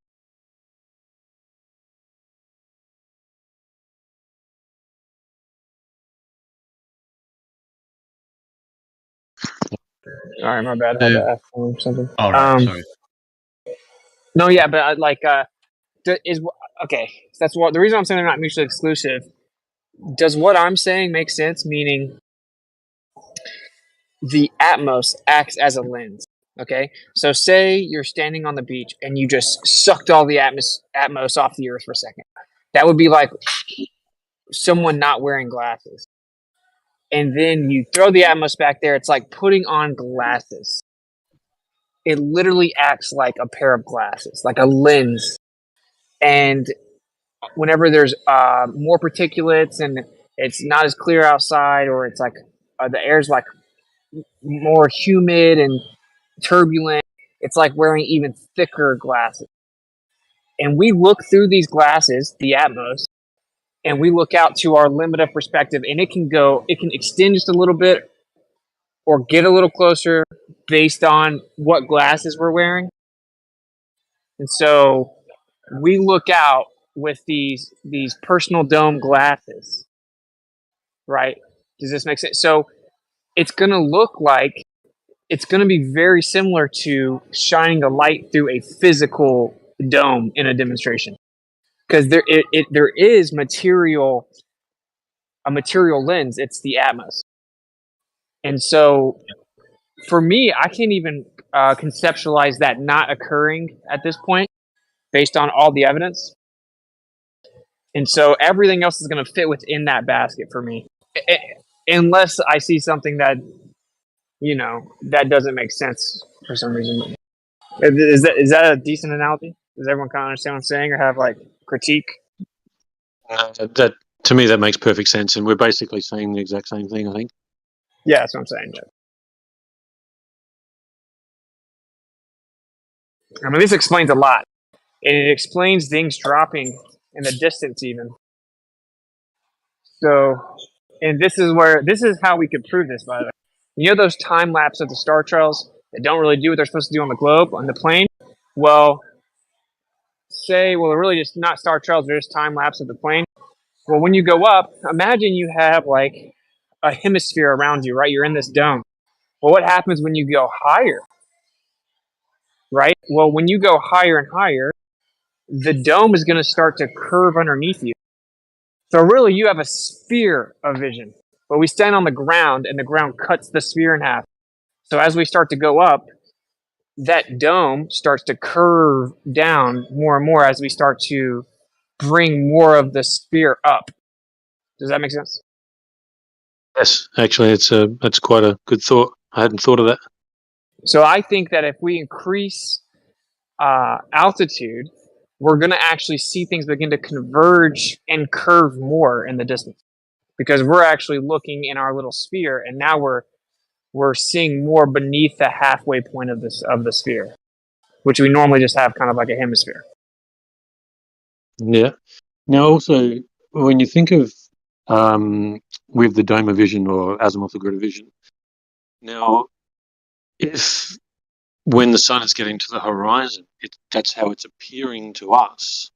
All right, my bad. I had to ask him something. All right, sorry. No, yeah, but okay. That's what the reason I'm saying they're not mutually exclusive. Does what I'm saying make sense? Meaning, the Atmos acts as a lens. Okay, so say you're standing on the beach and you just sucked all the Atmos off the earth for a second. That would be like someone not wearing glasses. And then you throw the Atmos back there. It's like putting on glasses. It literally acts like a pair of glasses, like a lens. And whenever there's more particulates and it's not as clear outside, or it's like the air's like more humid and turbulent, it's like wearing even thicker glasses. And we look through these glasses, the Atmos, and we look out to our limit of perspective, and it can extend just a little bit or get a little closer based on what glasses we're wearing. And so we look out with these personal dome glasses, right? Does this make sense? So it's going to be very similar to shining a light through a physical dome in a demonstration, because there is a material lens. It's the Atmos. And so for me, I can't even conceptualize that not occurring at this point based on all the evidence. And so everything else is going to fit within that basket for me, unless I see something that, that doesn't make sense for some reason. Is that a decent analogy? Does everyone kind of understand what I'm saying, or have like critique? That to me, that makes perfect sense, and we're basically saying the exact same thing, I think. Yeah, that's what I'm saying. Yeah. I mean, this explains a lot, and it explains things dropping in the distance even. So, and this is how we could prove this, by the way. You know those time lapse of the star trails that don't really do what they're supposed to do on the globe, on the plane? Well, they're really just not star trails, they're just time lapse of the plane. Well, when you go up, imagine you have like a hemisphere around you, right? You're in this dome. Well, what happens when you go higher? Right? Well, when you go higher and higher, the dome is going to start to curve underneath you. So really, you have a sphere of vision. But we stand on the ground, and the ground cuts the sphere in half. So as we start to go up, that dome starts to curve down more and more as we start to bring more of the sphere up. Does that make sense? Yes, actually, that's quite a good thought. I hadn't thought of that. So I think that if we increase altitude, we're going to actually see things begin to converge and curve more in the distance, because we're actually looking in our little sphere, and now we're seeing more beneath the halfway point of the sphere, which we normally just have kind of like a hemisphere. Yeah. Now, also, when you think of with the dome of vision or azimuthal grid of vision, now, if when the sun is getting to the horizon, that's how it's appearing to us.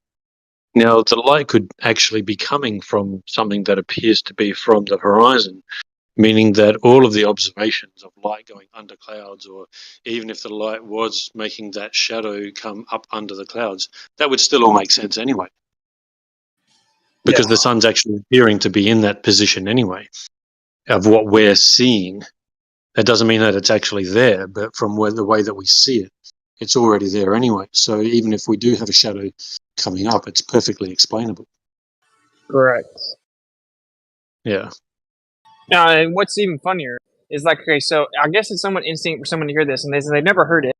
Now, the light could actually be coming from something that appears to be from the horizon, meaning that all of the observations of light going under clouds, or even if the light was making that shadow come up under the clouds, that would still all make sense anyway. Because the sun's actually appearing to be in that position anyway of what we're seeing. That doesn't mean that it's actually there, but from the way that we see it, it's already there anyway. So even if we do have a shadow coming up, it's perfectly explainable. Correct. Yeah. And what's even funnier is like, okay, so I guess it's somewhat instinct for someone to hear this, and they've never heard it.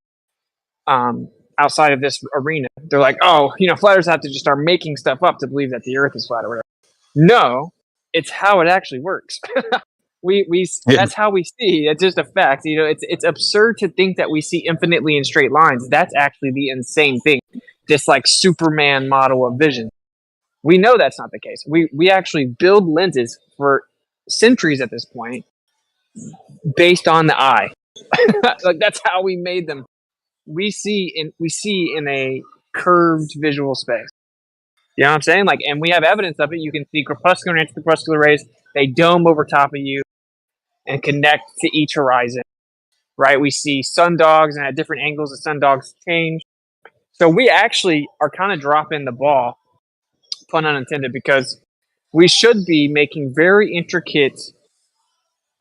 Outside of this arena, they're like, oh, flat earthers have to just start making stuff up to believe that the Earth is flat or whatever. No, it's how it actually works. That's how we see. It's just a fact. It's absurd to think that we see infinitely in straight lines. That's actually the insane thing. This like Superman model of vision. We know that's not the case. We actually build lenses for centuries at this point based on the eye. Like that's how we made them. We see in a curved visual space. You know what I'm saying? Like, and we have evidence of it. You can see crepuscular and anti-crepuscular rays. They dome over top of you and connect to each horizon. Right? We see sundogs, and at different angles, the sundogs change. So we actually are kind of dropping the ball, pun unintended, because we should be making very intricate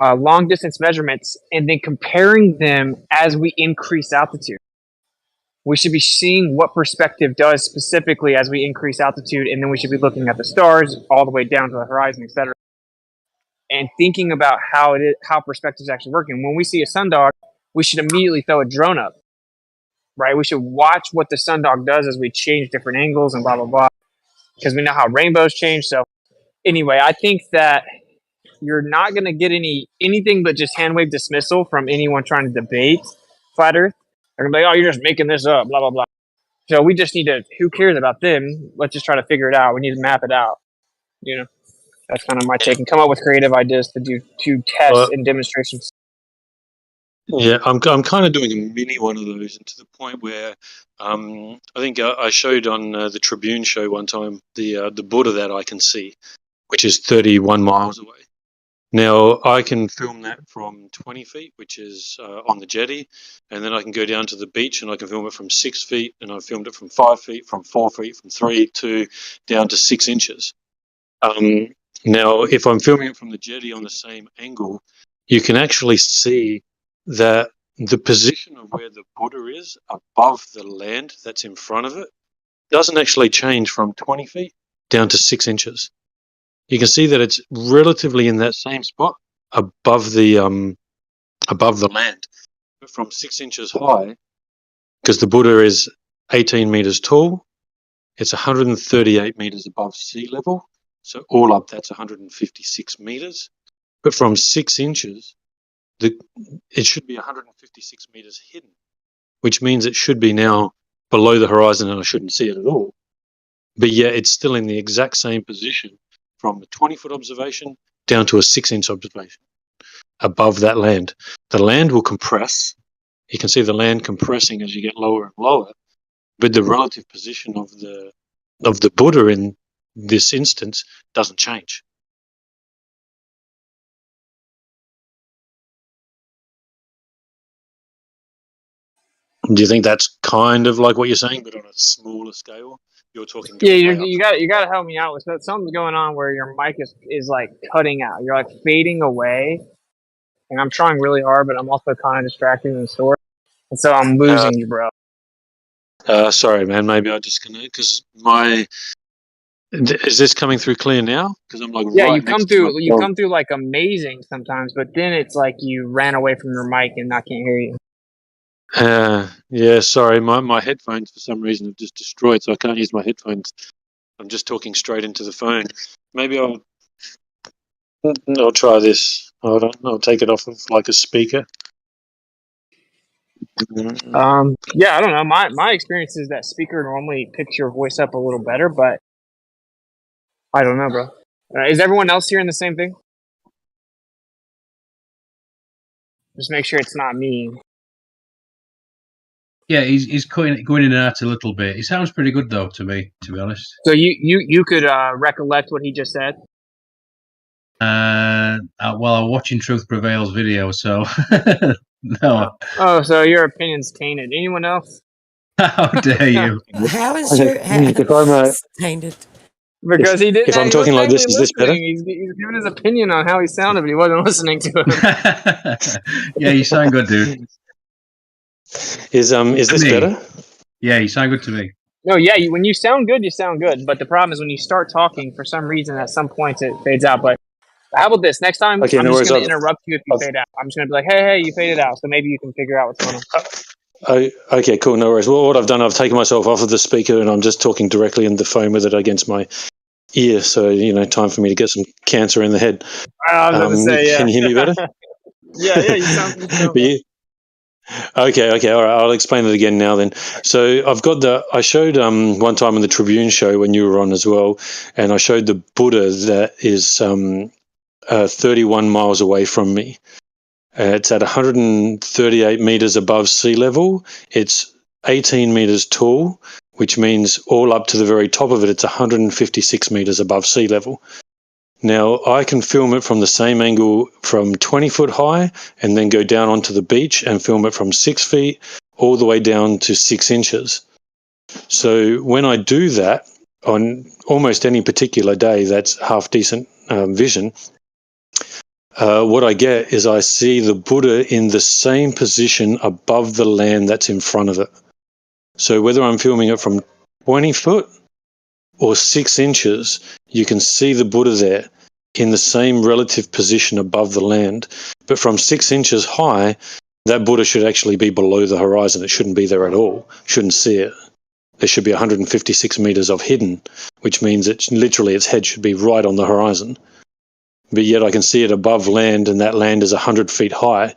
long distance measurements and then comparing them as we increase altitude. We should be seeing what perspective does specifically as we increase altitude, and then we should be looking at the stars all the way down to the horizon, etc., and thinking about how perspective is actually working. When we see a sundog, we should immediately throw a drone up, right? We should watch what the sundog does as we change different angles and blah blah blah, because we know how rainbows change. So anyway, I think that you're not going to get anything but just hand wave dismissal from anyone trying to debate flat Earth. They're going to be like, oh, you're just making this up, blah, blah, blah. So we just need to, who cares about them? Let's just try to figure it out. We need to map it out. That's kind of my take, and come up with creative ideas to test and demonstrations. Yeah, I'm kind of doing a mini one of those, and to the point where I think I showed on the Tribune show one time the Buddha that I can see, which is 31 miles away. Now, I can film that from 20 feet, which is on the jetty, and then I can go down to the beach and I can film it from 6 feet, and I've filmed it from 5 feet, from 4 feet, from 3 to down to 6 inches. Now, if I'm filming it from the jetty on the same angle, you can actually see that the position of where the Buddha is above the land that's in front of it doesn't actually change from 20 feet down to 6 inches. You can see that it's relatively in that same spot above the land, but from 6 inches high, because the Buddha is 18 meters tall, it's 138 meters above sea level. So all up, that's 156 meters. But from 6 inches, it should be 156 meters hidden, which means it should be now below the horizon and I shouldn't see it at all. But yeah, it's still in the exact same position from a 20-foot observation down to a 6-inch observation above that land. The land will compress. You can see the land compressing as you get lower and lower, but the relative position of the Buddha in this instance doesn't change. Do you think that's kind of like what you're saying, but on a smaller scale? You're talking. Yeah, you got to help me out with that. Something's going on where your mic is like cutting out. You're like fading away, and I'm trying really hard, but I'm also kind of distracted in the store, and so I'm losing you, bro. Sorry, man. Maybe I disconnect because is this coming through clear now? Because I'm like you come through like amazing sometimes, but then it's like you ran away from your mic and I can't hear you. Yeah, sorry. My headphones for some reason have just destroyed, so I can't use my headphones. I'm just talking straight into the phone. Maybe I'll try this. Hold on, I'll take it off of like a speaker. Yeah, I don't know. My experience is that speaker normally picks your voice up a little better, but I don't know, bro. Is everyone else hearing the same thing? Just make sure it's not me. Yeah, he's going in and out a little bit. He sounds pretty good though, to me, to be honest. So you could recollect what he just said? Well, I'm watching Truth Prevail's video, so no. Oh, so your opinion's tainted. Anyone else? How dare you? How is your tainted? Because he didn't. If I'm talking like this, is this better? He's giving his opinion on how he sounded, but he wasn't listening to him. Yeah, you sound good, dude. Is this better? Yeah, you sound good to me. No, yeah, when you sound good, you sound good. But the problem is when you start talking, for some reason, at some points it fades out. But How about this? Next time, Okay, I'm no just worries. going to interrupt you if you fade out. I'm just going to be like, hey, you faded out. So maybe you can figure out what's going on. Okay, cool. No worries. Well, what I've done, I've taken myself off of the speaker and I'm just talking directly in the phone with it against my ear. So, time for me to get some cancer in the head. I was about to say, yeah. Can you hear me better? yeah, you sound good. Okay, all right. I'll explain it again now then. So I showed one time in the Tribune show when you were on as well, and I showed the Buddha that is 31 miles away from me. It's at 138 meters above sea level. It's 18 meters tall, which means all up to the very top of it, it's 156 meters above sea level. Now, I can film it from the same angle from 20 foot high and then go down onto the beach and film it from 6 feet all the way down to 6 inches. So when I do that on almost any particular day, that's half decent vision, what I get is I see the Buddha in the same position above the land that's in front of it. So whether I'm filming it from 20 foot or 6 inches, you can see the Buddha there in the same relative position above the land. But from 6 inches high, that Buddha should actually be below the horizon. It shouldn't be there at all. Shouldn't see it. There should be 156 meters of hidden, which means literally its head should be right on the horizon. But yet I can see it above land, and that land is 100 feet high,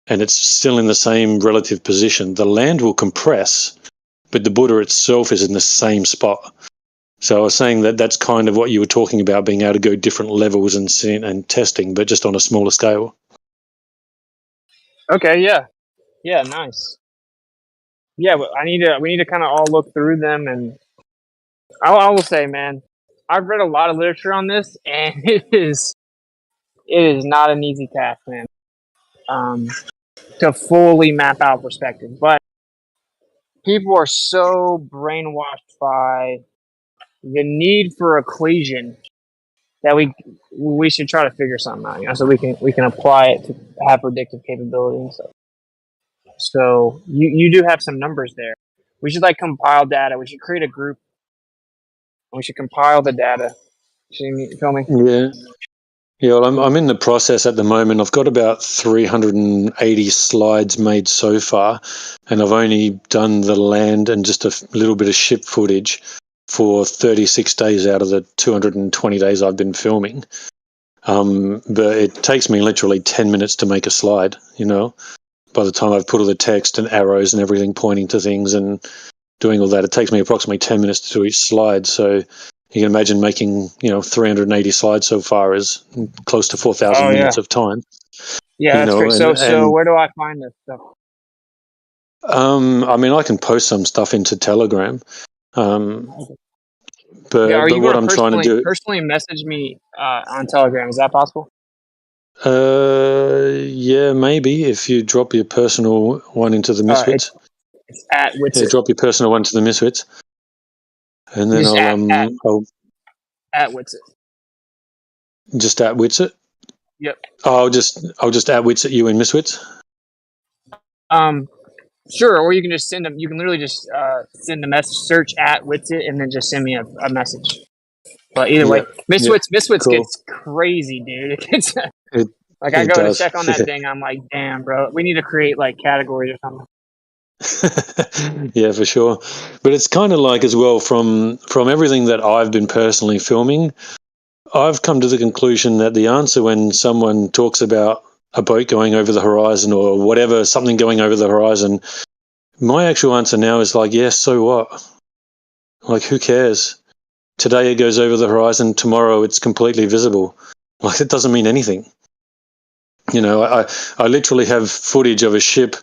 and it's still in the same relative position. The land will compress, but the Buddha itself is in the same spot. So I was saying that that's kind of what you were talking about, being able to go different levels and testing, but just on a smaller scale. Okay, yeah, nice. Yeah, but we need to kind of all look through them, and I will say, man, I've read a lot of literature on this, and it is not an easy task, man, to fully map out perspective. But people are so brainwashed by the need for equation that we should try to figure something out, so we can apply it to have predictive capability and stuff. So you do have some numbers there. We should compile data. We should create a group. And we should compile the data. You feel me? Yeah. Well, I'm in the process at the moment. I've got about 380 slides made so far, and I've only done the land and just a little bit of ship footage for 36 days out of the 220 days I've been filming. But it takes me literally 10 minutes to make a slide, by the time I've put all the text and arrows and everything pointing to things and doing all that. It takes me approximately 10 minutes to do each slide. So you can imagine making, 380 slides so far is close to 4,000 minutes of time. Yeah, that's great. So where do I find this stuff? I can post some stuff into Telegram. But what I'm trying to do, personally message me on Telegram. Is that possible? Yeah, maybe if you drop your personal one into the Misfits. It's at Witsit. Yeah, drop your personal one to the Misfits, and then I'll at Witsit. Just at Witsit. Yep. I'll just at Witsit you in Misfits. Sure, or you can just send them. You can literally just send a message, search at Witsit, and then just send me a message. But either way, Misfits cool. gets crazy, dude. It gets I go to check on that thing. I'm like, damn, bro, we need to create categories or something. Yeah, for sure. But it's kind of as well from everything that I've been personally filming, I've come to the conclusion that the answer when someone talks about a boat going over the horizon or whatever, something going over the horizon, my actual answer now is yes, so what? Who cares? Today it goes over the horizon, tomorrow it's completely visible. It doesn't mean anything. I literally have footage of a ship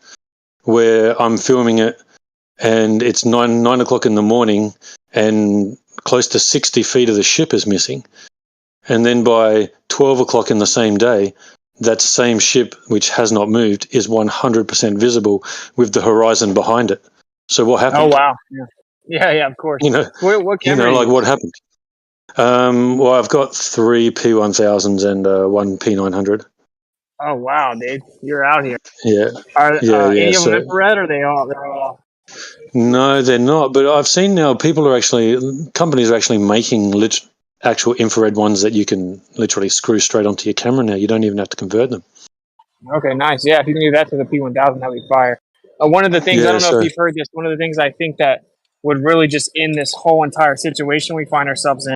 where I'm filming it and it's 9 o'clock in the morning and close to 60 feet of the ship is missing. And then by 12 o'clock in the same day, that same ship, which has not moved, is 100% visible with the horizon behind it. So what happened? Oh, wow. Yeah, of course. What camera what happened? Well, I've got 3 P1000s and 1 P900. Oh, wow, dude. You're out here. Yeah. Are any of them infrared, or they're all? No, they're not. But I've seen now companies are actually making actual infrared ones that you can literally screw straight onto your camera now. You don't even have to convert them. Okay, nice. Yeah, if you can do that to the P1000, that'd be fire. One of the things, I Yeah, don't know if so you've heard this, one of the things I think that would really just end this whole entire situation we find ourselves in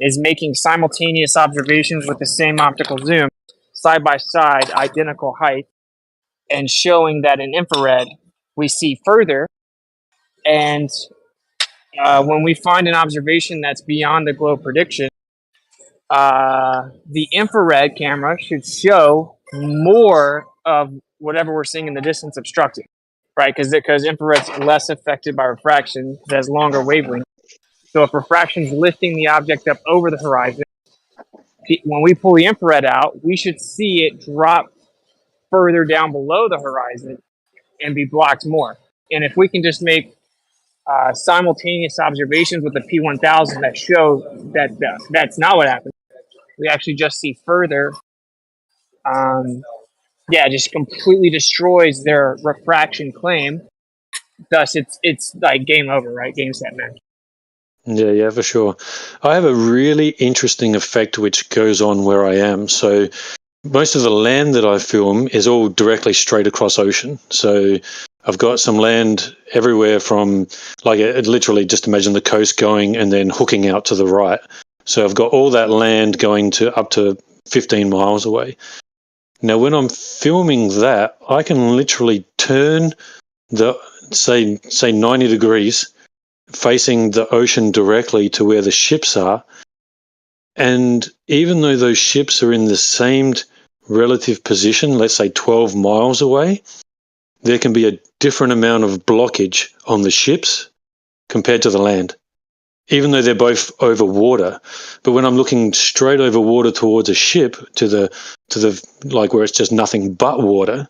is making simultaneous observations with the same optical zoom, side by side, identical height, and showing that in infrared we see further. And when we find an observation that's beyond the glow prediction, the infrared camera should show more of whatever we're seeing in the distance obstructed, right? Because infrared's less affected by refraction because it has longer wavelength. So if refraction's lifting the object up over the horizon, when we pull the infrared out, we should see it drop further down below the horizon and be blocked more. And if we can just make simultaneous observations with the P1000 that show that that's not what happens, we actually just see further. It just completely destroys their refraction claim. Thus, it's like game over, right? Game, set, match. yeah, for sure. I have a really interesting effect which goes on where I am. So most of the land that I film is all directly straight across ocean. So I've got some land everywhere from, like, literally just imagine the coast going and then hooking out to the right. So I've got all that land going to up to 15 miles away. Now, when I'm filming that, I can literally turn the, say 90 degrees facing the ocean directly to where the ships are. And even though those ships are in the same relative position, let's say 12 miles away, there can be a different amount of blockage on the ships compared to the land, even though they're both over water. But when I'm looking straight over water towards a ship to the like where it's just nothing but water,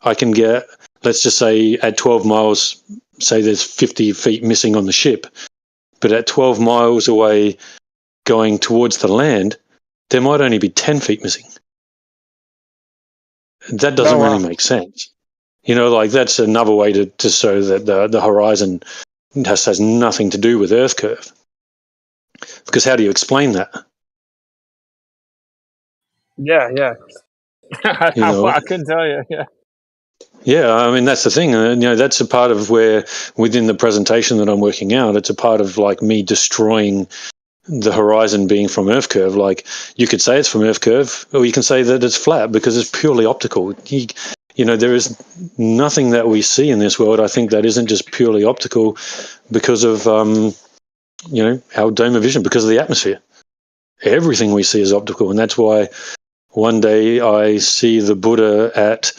I can get, let's just say at 12 miles, say there's 50 feet missing on the ship, but at 12 miles away going towards the land, there might only be 10 feet missing. That doesn't really make sense. You know, like that's another way to show that the horizon has nothing to do with Earth curve. Because how do you explain that? Yeah. You know? I couldn't tell you. Yeah. Yeah, I mean, that's the thing. You know, that's a part of where within the presentation that I'm working out, it's a part of like me destroying the horizon being from Earth curve. Like you could say it's from Earth curve, or you can say that it's flat because it's purely optical. You know, there is nothing that we see in this world, I think, that isn't just purely optical because of, you know, our dome of vision, because of the atmosphere. Everything we see is optical. And that's why one day I see the Buddha at,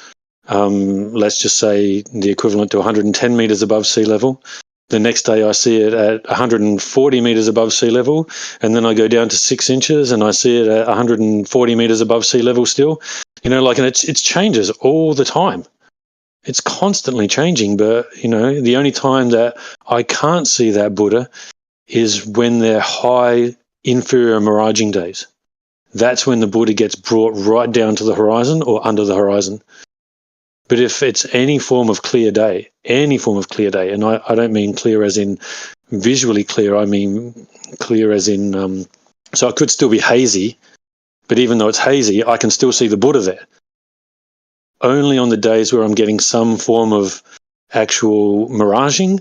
let's just say, the equivalent to 110 meters above sea level. The next day I see it at 140 meters above sea level. And then I go down to 6 inches and I see it at 140 meters above sea level still. You know, like, and it changes all the time. It's constantly changing. But, you know, the only time that I can't see that Buddha is when they're high inferior miraging days. That's when the Buddha gets brought right down to the horizon or under the horizon. But if it's any form of clear day, and I don't mean clear as in visually clear, I mean clear as in, so it could still be hazy, but even though it's hazy, I can still see the Buddha there. Only on the days where I'm getting some form of actual miraging,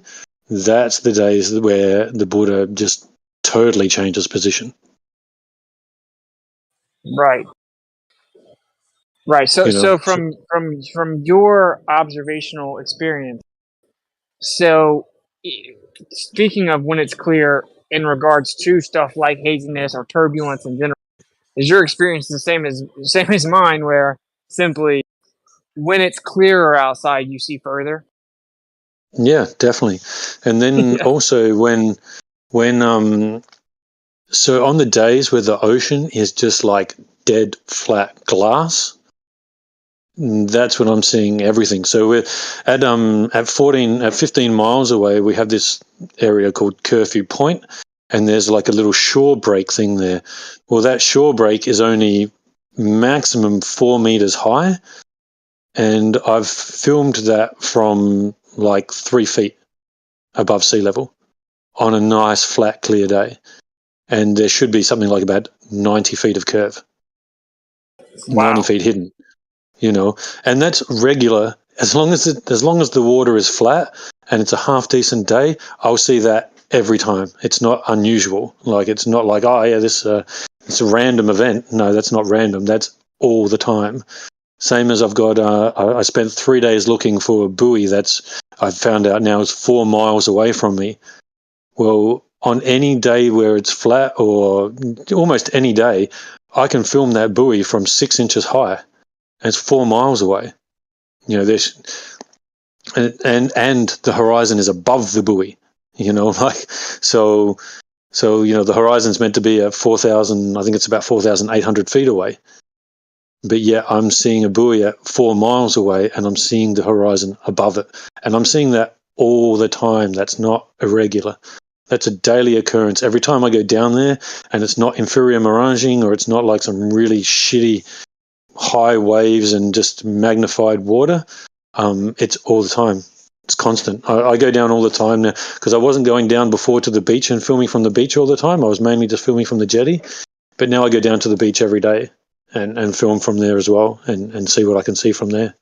that's the days where the Buddha just totally changes position. Right. So You know? from your observational experience, so speaking of when it's clear in regards to stuff like haziness or turbulence in general, is your experience the same as mine, where simply when it's clearer outside you see further? Yeah, definitely. And then also when so on the days where the ocean is just like dead flat glass, that's when I'm seeing everything. So we're at 15 miles away, we have this area called Curfew Point, and there's like a little shore break thing there. Well, that shore break is only maximum 4 meters high, and I've filmed that from like 3 feet above sea level on a nice flat clear day. and there should be something like about 90 feet of curve, Wow. 90 feet hidden, and that's regular. As long as the water is flat and it's a half decent day, I'll see that every time. It's not unusual. Like, it's not like, oh yeah, this it's a random event. No, that's not random. That's all the time. Same as I've got. I spent 3 days looking for a buoy I've found out now is 4 miles away from me. Well, on any day where it's flat, or almost any day, I can film that buoy from 6 inches high, and it's 4 miles away. There's and the horizon is above the buoy. So the horizon's meant to be at 4,000. I think it's about 4,800 feet away. But yet I'm seeing a buoy at 4 miles away, and I'm seeing the horizon above it. And I'm seeing that all the time. That's not irregular. That's a daily occurrence. Every time I go down there, and it's not inferior miraging, or it's not like some really shitty high waves and just magnified water, it's all the time. It's constant. I go down all the time now, because I wasn't going down before to the beach and filming from the beach all the time. I was mainly just filming from the jetty. But now I go down to the beach every day. And film from there as well, and see what I can see from there.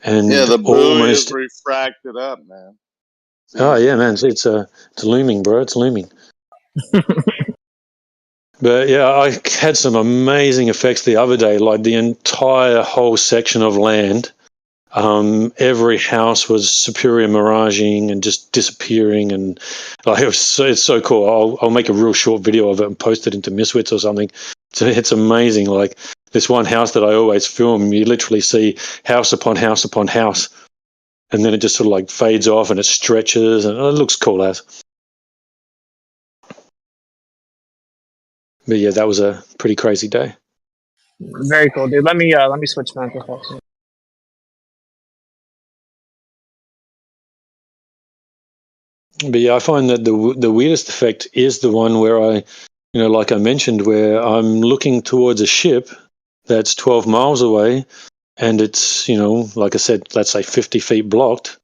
And yeah, the buoy is refracted up, man. Oh yeah, man, it's looming, bro. It's looming. But yeah, I had some amazing effects the other day. Like, the entire whole section of land, every house was superior miraging and just disappearing, and like, it's so cool. I'll make a real short video of it and post it into Miswits or something. It's amazing. Like, this one house that I always film, you literally see house upon house upon house, and then it just sort of like fades off and it stretches, and it looks cool as. But yeah, that was a pretty crazy day. Very cool, dude. Let me switch microphones. But yeah, I find that the weirdest effect is the one where I, like I mentioned, where I'm looking towards a ship that's 12 miles away, and it's, like I said, let's say 50 feet blocked.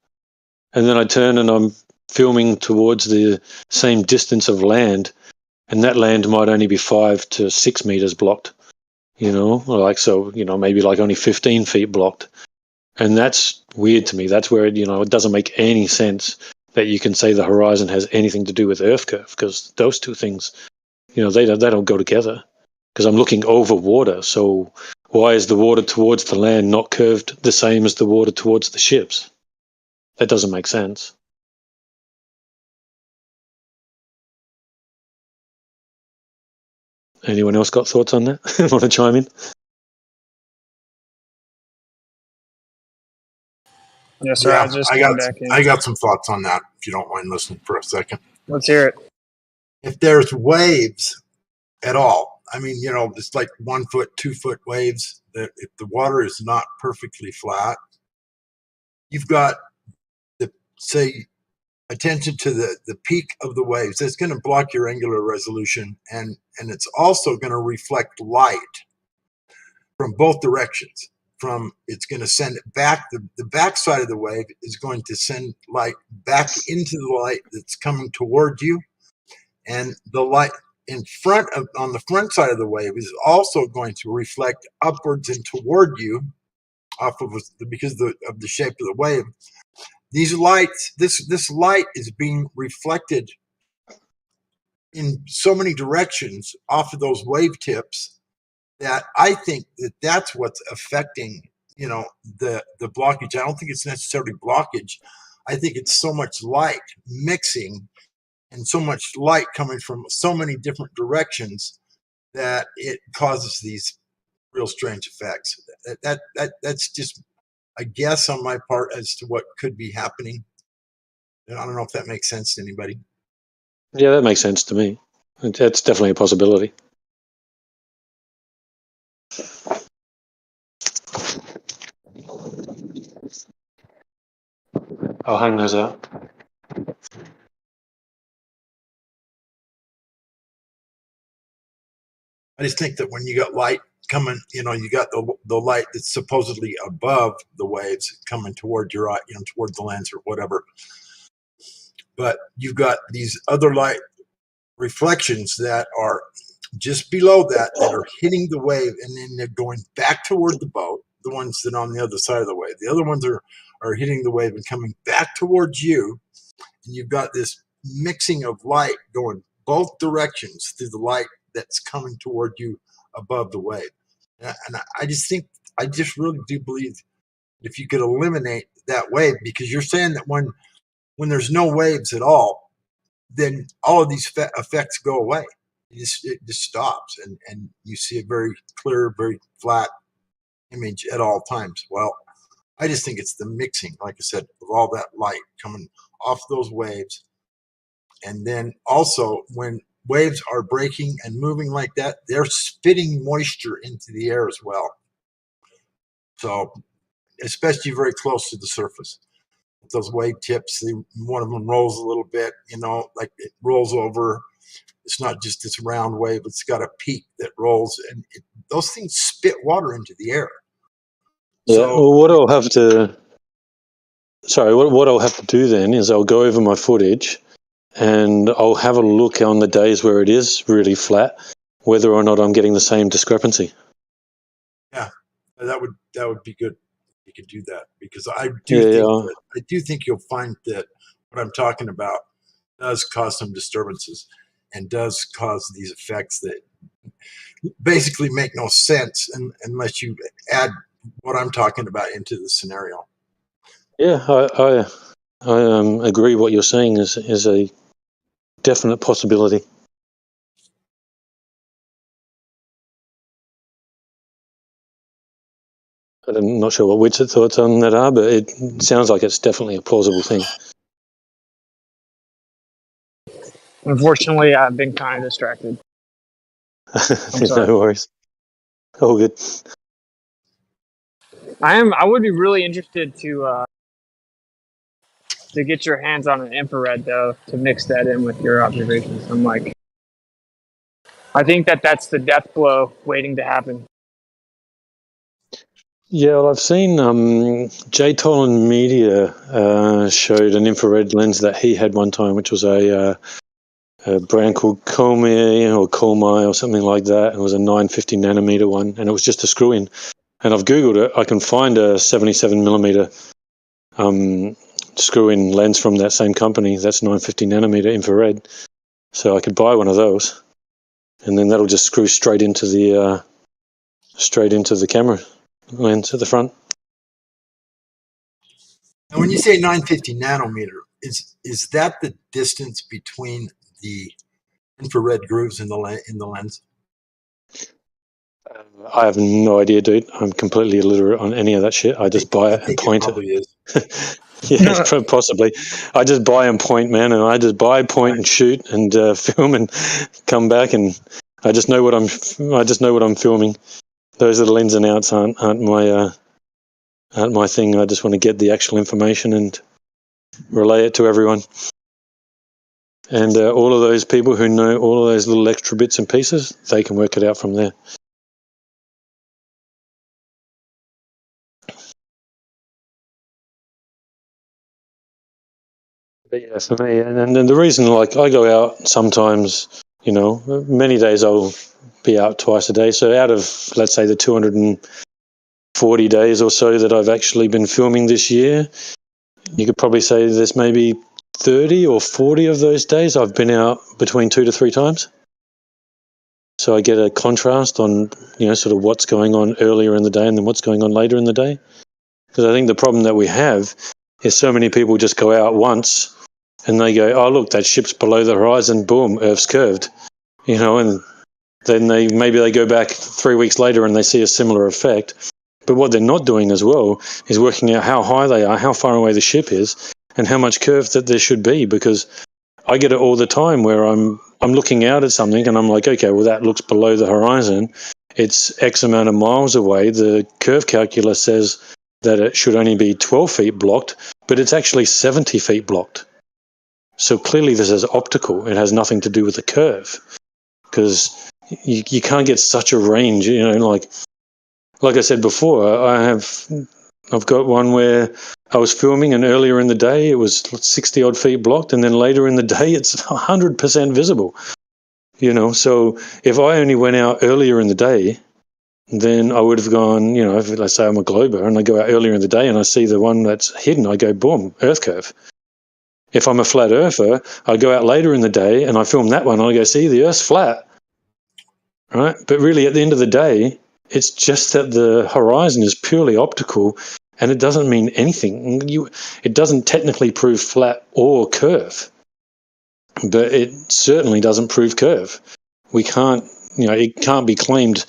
And then I turn and I'm filming towards the same distance of land, and that land might only be 5 to 6 meters blocked, maybe like only 15 feet blocked. And that's weird to me. That's where, it doesn't make any sense that you can say the horizon has anything to do with Earth curve, because those two things, they don't go together, because I'm looking over water. So why is the water towards the land not curved the same as the water towards the ships? That doesn't make sense. Anyone else got thoughts on that? Want to chime in? Yes, sir. Yeah, I got some thoughts on that, if you don't mind listening for a second. Let's hear it. If there's waves at all, I mean, it's like 1 foot, 2 foot waves. If the water is not perfectly flat, you've got attention to the peak of the waves. That's going to block your angular resolution, and it's also going to reflect light from both directions. It's going to send it back. The back side of the wave is going to send light back into the light that's coming toward you, and the light on the front side of the wave is also going to reflect upwards and toward you, because of the shape of the wave. These lights, this light is being reflected in so many directions off of those wave tips that I think that's what's affecting, the blockage. I don't think it's necessarily blockage. I think it's so much light mixing and so much light coming from so many different directions that it causes these real strange effects. That's just a guess on my part as to what could be happening. I don't know if that makes sense to anybody. Yeah, that makes sense to me. That's definitely a possibility. I'll hang those out. I just think that when you got light coming, you got the light that's supposedly above the waves coming toward your eye, toward the lens or whatever. But you've got these other light reflections that are just below that are hitting the wave, and then they're going back toward the boat, the ones that are on the other side of the wave. The other ones are hitting the wave and coming back towards you, and you've got this mixing of light going both directions through the light that's coming toward you above the wave. And I just really do believe if you could eliminate that wave, because you're saying that when there's no waves at all, then all of these effects go away. It just stops, and you see a very clear, very flat image at all times. Well, I just think it's the mixing, like I said, of all that light coming off those waves. And then also when waves are breaking and moving like that, they're spitting moisture into the air as well. So especially very close to the surface. Those wave tips, one of them rolls a little bit, like it rolls over. It's not just this round wave, it's got a peak that rolls, and those things spit water into the air. Yeah, well, what I'll have to do then is I'll go over my footage and I'll have a look on the days where it is really flat, whether or not I'm getting the same discrepancy. Yeah, that would be good. You could do that, because I do think you'll find that what I'm talking about does cause some disturbances and does cause these effects that basically make no sense unless you add what I'm talking about into the scenario. Yeah, I agree. What you're saying is a definite possibility. I'm not sure what Witt's thoughts on that are, but it sounds like it's definitely a plausible thing. Unfortunately, I've been kind of distracted. No worries. All good. I would be really interested to get your hands on an infrared, though, to mix that in with your observations. I think that's the death blow waiting to happen. Yeah, well, I've seen Jay Tolan Media showed an infrared lens that he had one time, which was a brand called Colmai or something like that. It was a 950 nanometer one, and it was just a screw in. And I've Googled it. I can find a 77 millimeter screw in lens from that same company. That's 950 nanometer infrared. So I could buy one of those, and then that'll just screw straight into the camera lens at the front. And when you say 950 nanometer, is that the distance between the infrared grooves in the lens? I have no idea, dude. I'm completely illiterate on any of that shit. I just buy it and point it. Probably is. Yeah, possibly. I just buy and point, man, and I just buy, point, and shoot, and film, and come back, and I just know what I'm filming. Those little ins and outs aren't my thing. I just want to get the actual information and relay it to everyone. And all of those people who know all of those little extra bits and pieces, they can work it out from there. But yeah, for me, and the reason, like, I go out sometimes, many days I'll be out twice a day. So out of, let's say, the 240 days or so that I've actually been filming this year, you could probably say there's maybe 30 or 40 of those days I've been out between 2 to 3 times. So I get a contrast on, sort of what's going on earlier in the day and then what's going on later in the day. Because I think the problem that we have is so many people just go out once and they go, oh, look, that ship's below the horizon, boom, Earth's curved, and then maybe they go back 3 weeks later and they see a similar effect. But what they're not doing as well is working out how high they are, how far away the ship is, and how much curve that there should be. Because I get it all the time where I'm looking out at something and I'm like, okay, well, that looks below the horizon. It's X amount of miles away. The curve calculator says that it should only be 12 feet blocked, but it's actually 70 feet blocked. So clearly this is optical. It has nothing to do with the curve, because you can't get such a range, like I said before, I've got one where I was filming and earlier in the day it was 60 odd feet blocked, and then later in the day it's 100% visible. You know, so if I only went out earlier in the day, then I would have gone, you know, if let's say I'm a glober and I go out earlier in the day and I see the one that's hidden, I go, boom, Earth curve. If I'm a flat earther, I go out later in the day and I film that one and I go, see, the Earth's flat, right? But really at the end of the day, it's just that the horizon is purely optical and it doesn't mean anything. It doesn't technically prove flat or curve, but it certainly doesn't prove curve. We can't, you know, it can't be claimed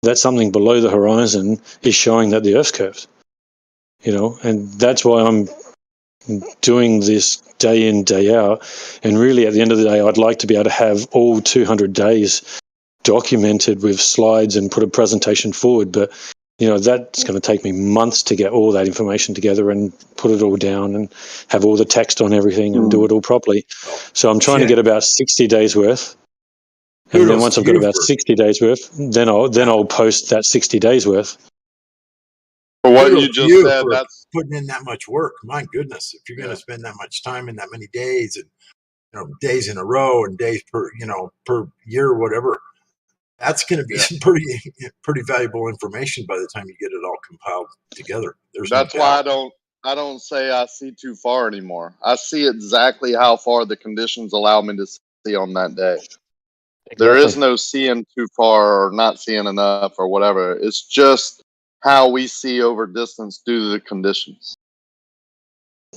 that something below the horizon is showing that the Earth's curved, you know, and that's why I'm doing this day in, day out. And really at the end of the day, I'd like to be able to have all 200 days documented with slides and put a presentation forward. But, you know, that's going to take me months to get all that information together and put it all down and have all the text on everything and do it all properly. So I'm trying to get about 60 days worth. And then once I've got about 60 days worth, then I'll post that 60 days worth. For what you just said, that's putting in that much work. My goodness, if you're going to spend that much time in that many days, and you know, days in a row and days per year or whatever, that's going to be some pretty valuable information by the time you get it all compiled together. That's why I don't say I see too far anymore. I see exactly how far the conditions allow me to see on that day. There is no seeing too far or not seeing enough or whatever. It's just how we see over distance due to the conditions.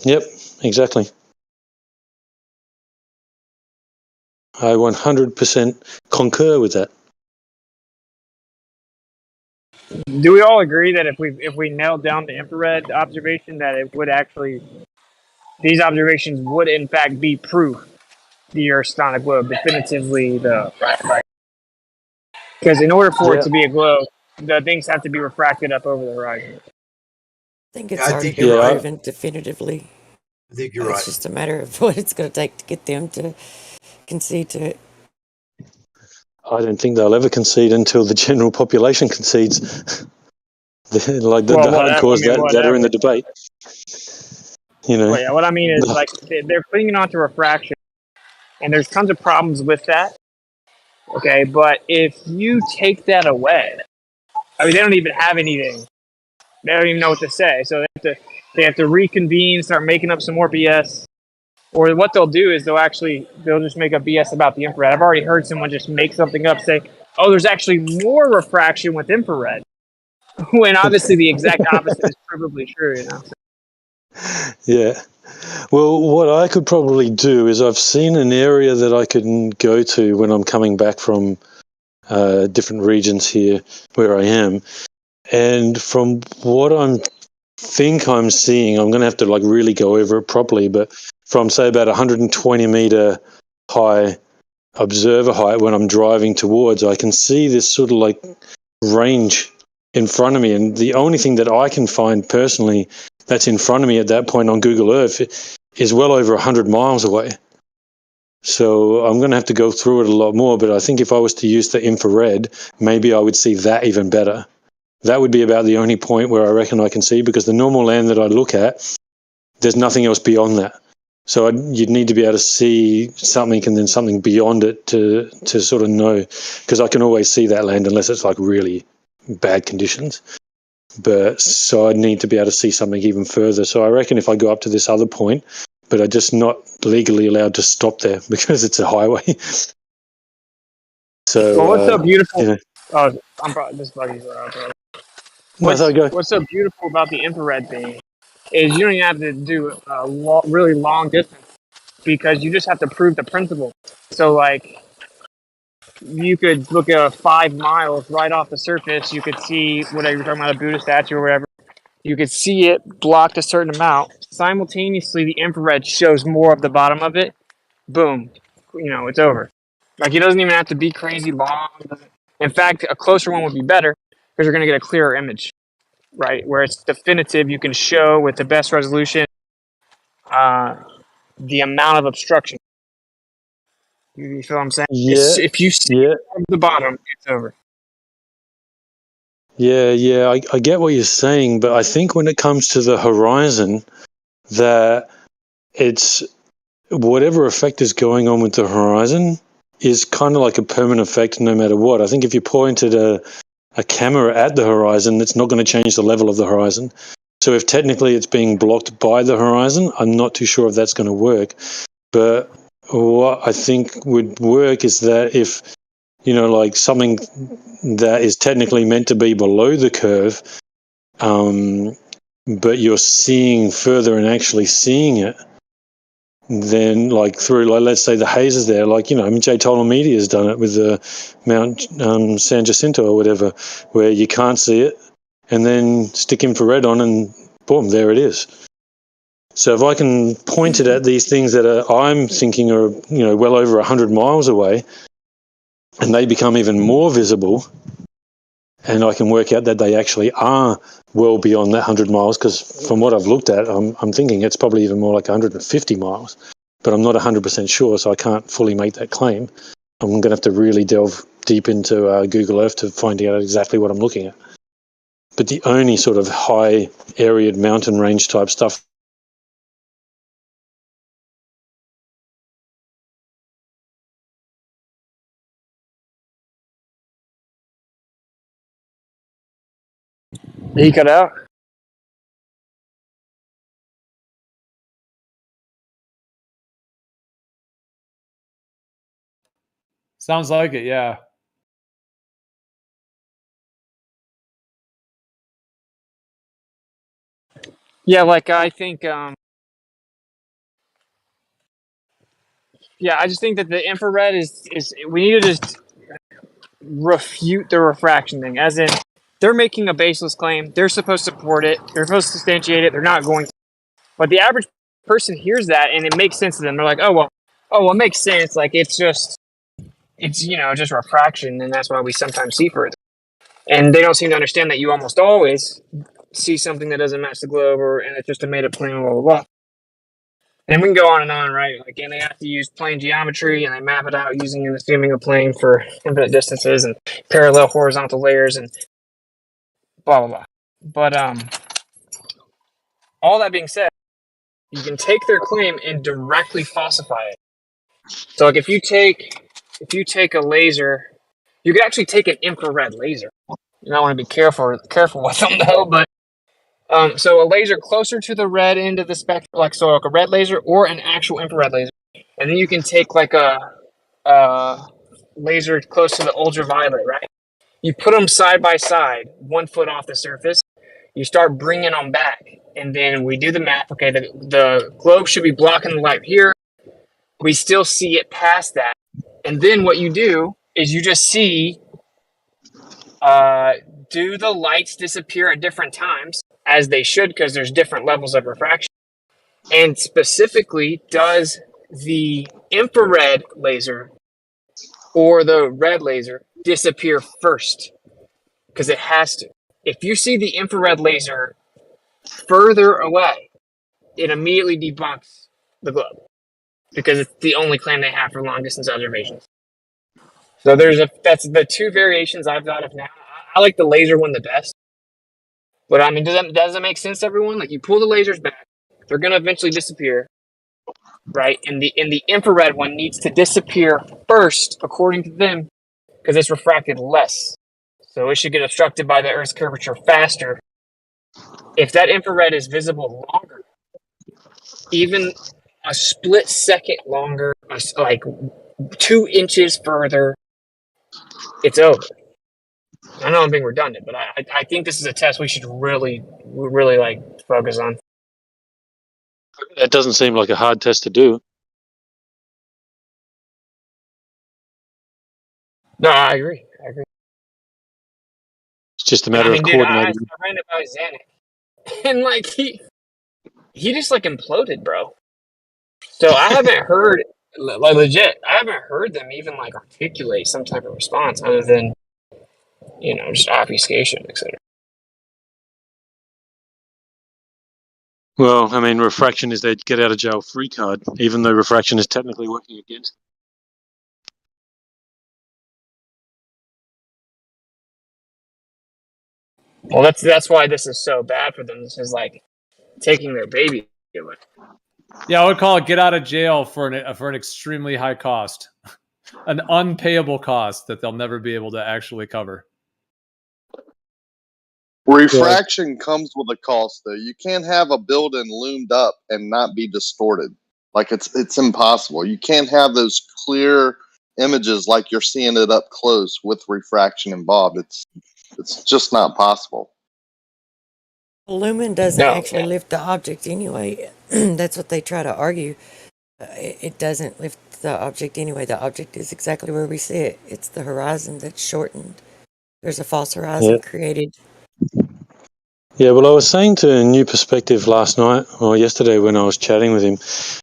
Yep, exactly. I 100% concur with that. Do we all agree that if we nailed down the infrared observation, that it would actually, these observations would in fact be proof the Earth's not a globe, definitively the right? Because in order for it to be a globe, the things have to be refracted up over the horizon. I think it's already been proven definitively. I think you're right. It's just a matter of what it's going to take to get them to concede to it. I don't think they'll ever concede until the general population concedes. Like the hardcores that are in the debate. You know. Well, yeah, what I mean is like they're putting it onto refraction, and there's tons of problems with that. Okay, but if you take that away, I mean, they don't even have anything. They don't even know what to say, so they have to reconvene, start making up some more BS. Or what they'll do is they'll just make up BS about the infrared. I've already heard someone just make something up, say, "Oh, there's actually more refraction with infrared," when obviously the exact opposite is probably true. You know. Yeah. Well, what I could probably do is I've seen an area that I can go to when I'm coming back from different regions here where I am, and from what I'm seeing, I'm going to have to like really go over it properly, but from say about 120 meter high observer height when I'm driving towards, I can see this sort of like range in front of me, and the only thing that I can find personally that's in front of me at that point on Google Earth is well over 100 miles away. So I'm going to have to go through it a lot more, but I think if I was to use the infrared, maybe I would see that even better. That would be about the only point where I reckon I can see, because the normal land that I look at, there's nothing else beyond that. So you'd need to be able to see something and then something beyond it to sort of know, because I can always see that land unless it's like really bad conditions. But so I'd need to be able to see something even further. So I reckon if I go up to this other point, but I'm just not legally allowed to stop there because it's a highway. So well, what's so beautiful? You know. Oh, I'm probably this buddy's around. What's so beautiful about the infrared thing is you don't even have to do a really long distance, because you just have to prove the principle. So, like, you could look at 5 miles right off the surface. You could see whatever you're talking about, a Buddha statue or whatever. You could see it blocked a certain amount. Simultaneously, the infrared shows more of the bottom of it. Boom. You know, it's over. Like, it doesn't even have to be crazy long. In fact, a closer one would be better, because you're going to get a clearer image, right? Where it's definitive, you can show with the best resolution the amount of obstruction. You feel what I'm saying? Yeah. If you see it from the bottom, it's over. Yeah, I get what you're saying, but I think when it comes to the horizon, that it's whatever effect is going on with the horizon, is kind of like a permanent effect no matter what. I think if you pointed a camera at the horizon, it's not going to change the level of the horizon. So if technically it's being blocked by the horizon, I'm not too sure if that's going to work. But what I think would work is that if, like something that is technically meant to be below the curve, but you're seeing further and actually seeing it, then like through, like, let's say the haze is there, like, J. Ptolemy has done it with the Mount San Jacinto or whatever, where you can't see it, and then stick infrared on and boom, there it is. So if I can point it at these things that I'm thinking are, well over 100 miles away, and they become even more visible, and I can work out that they actually are well beyond that 100 miles, because from what I've looked at, I'm thinking it's probably even more like 150 miles, but I'm not 100% sure, so I can't fully make that claim. I'm going to have to really delve deep into Google Earth to find out exactly what I'm looking at. But the only sort of high area mountain range type stuff He cut out. Sounds like it, yeah. Yeah, like I think, yeah, I just think that the infrared is we need to just refute the refraction thing, as in they're making a baseless claim. They're supposed to support it. They're supposed to substantiate it. They're not going to. But the average person hears that and it makes sense to them. They're like, oh, well, it makes sense. Like it's just refraction, and that's why we sometimes see further. And they don't seem to understand that you almost always see something that doesn't match the globe, and it's just a made-up plane, blah, blah, blah. And we can go on, right? Like, and they have to use plane geometry, and they map it out using and assuming a plane for infinite distances and parallel horizontal layers and blah, blah, blah. But all that being said, you can take their claim and directly falsify it. So, like, if you take a laser, you could actually take an infrared laser. You don't want to be careful with them, though, but so a laser closer to the red end of the spectrum, like a red laser or an actual infrared laser, and then you can take like a laser close to the ultraviolet, right? You put them side by side, 1 foot off the surface. You start bringing them back, and then we do the math. Okay, the globe should be blocking the light here. We still see it past that, and then what you do is you just see. Do the lights disappear at different times, as they should, because there's different levels of refraction? And specifically, does the infrared laser or the red laser disappear first? Because it has to. If you see the infrared laser further away, it immediately debunks the globe, because it's the only claim they have for long distance observations. So that's the two variations I've thought of now. I like the laser one the best. But I mean, does that make sense to everyone? Like, you pull the lasers back, they're gonna eventually disappear, right? And the infrared one needs to disappear first, according to them, because it's refracted less. So it should get obstructed by the Earth's curvature faster. If that infrared is visible longer, even a split second longer, like 2 inches further, it's over. I know I'm being redundant, but I think this is a test we should really like focus on. That doesn't seem like a hard test to do. No, I agree. It's just a matter of coordinating. Dude, I ran it by Xanax, and like he just like imploded, bro. So I haven't heard, like, legit, I haven't heard them even like articulate some type of response other than, just obfuscation, etc. Well, I mean, refraction is their get out of jail free card, even though refraction is technically working against. Well, that's why this is so bad for them. This is like taking their baby away. Yeah, I would call it get out of jail for an extremely high cost. an unpayable cost that they'll never be able to actually cover. Refraction comes with a cost, though. You can't have a building loomed up and not be distorted. Like it's impossible. You can't have those clear images like you're seeing it up close with refraction involved. It's just not possible. Lumen doesn't actually lift the object anyway. That's what they try to argue. It doesn't lift the object anyway. The object is exactly where we see it. It's the horizon that's shortened. There's a false horizon created. Yeah, well, I was saying to New Perspective last night or yesterday when I was chatting with him,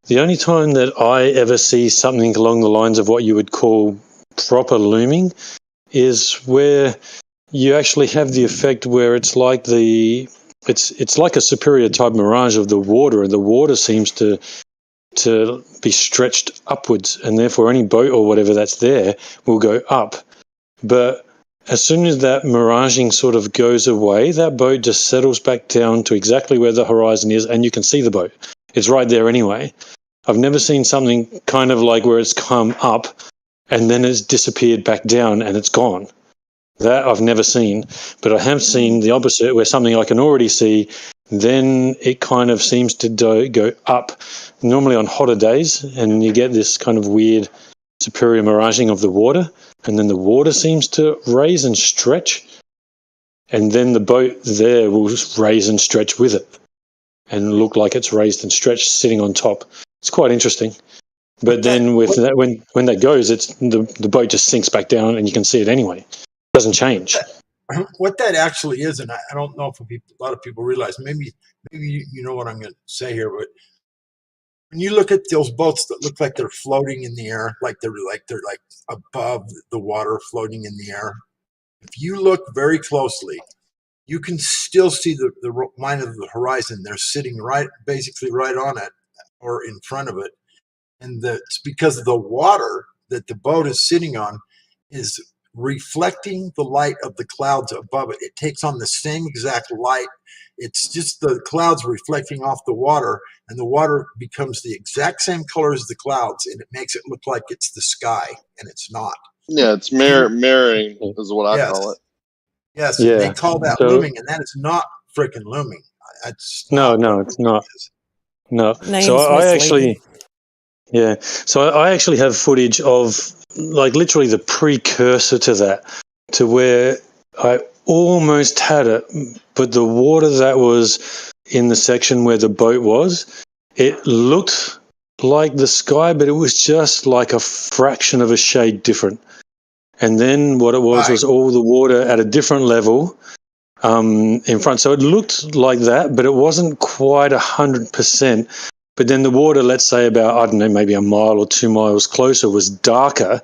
the only time that I ever see something along the lines of what you would call proper looming is where you actually have the effect where it's like it's like a superior type mirage of the water, and the water seems to be stretched upwards, and therefore any boat or whatever that's there will go up. But as soon as that miraging sort of goes away, that boat just settles back down to exactly where the horizon is, and you can see the boat. It's right there anyway. I've never seen something kind of like where it's come up and then it's disappeared back down and it's gone. That I've never seen, but I have seen the opposite, where something I can already see, then it kind of seems to go up, normally on hotter days, and you get this kind of weird superior miraging of the water, and then the water seems to raise and stretch, and then the boat there will raise and stretch with it and look like it's raised and stretched sitting on top. It's quite interesting. But then with that, when that goes, it's the boat just sinks back down and you can see it anyway. It doesn't change. What that actually is, and I don't know if a lot of people realize, maybe you know what I'm going to say here, but when you look at those boats that look like they're floating in the air, like they're above the water, floating in the air, if you look very closely, you can still see the line of the horizon. They're sitting basically right on it or in front of it, and it's because of the water that the boat is sitting on is reflecting the light of the clouds above it. It takes on the same exact light. It's just the clouds reflecting off the water, and the water becomes the exact same color as the clouds, and it makes it look like it's the sky, and it's not. Yeah, it's mirroring is what I call it. Yes, and they call that looming, and that is not freaking looming. It's no, it's not. No. So I actually, so I actually have footage of like literally the precursor to that, to where I almost had it, but the water that was in the section where the boat was, it looked like the sky, but it was just like a fraction of a shade different. And then what it was all the water at a different level in front. So it looked like that, but it wasn't quite 100%. But then the water, let's say about, I don't know, maybe a mile or 2 miles closer was darker.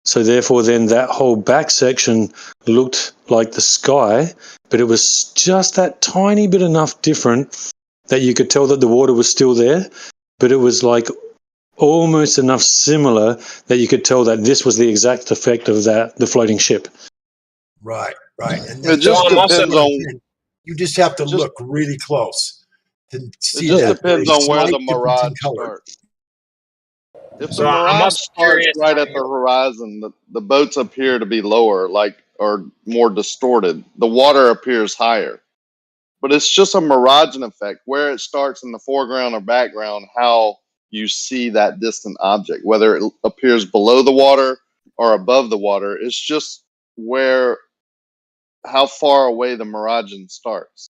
So therefore then that whole back section looked like the sky, but it was just that tiny bit enough different that you could tell that the water was still there, but it was like almost enough similar that you could tell that this was the exact effect of the floating ship. Right. And it just depends on. You just have to look really close to see. It just depends on where the mirage starts. If the mirage starts right at the horizon, the boats appear to be lower, or more distorted. The water appears higher. But it's just a miraging effect. Where it starts in the foreground or background, how you see that distant object, whether it appears below the water or above the water, it's just how far away the miraging starts.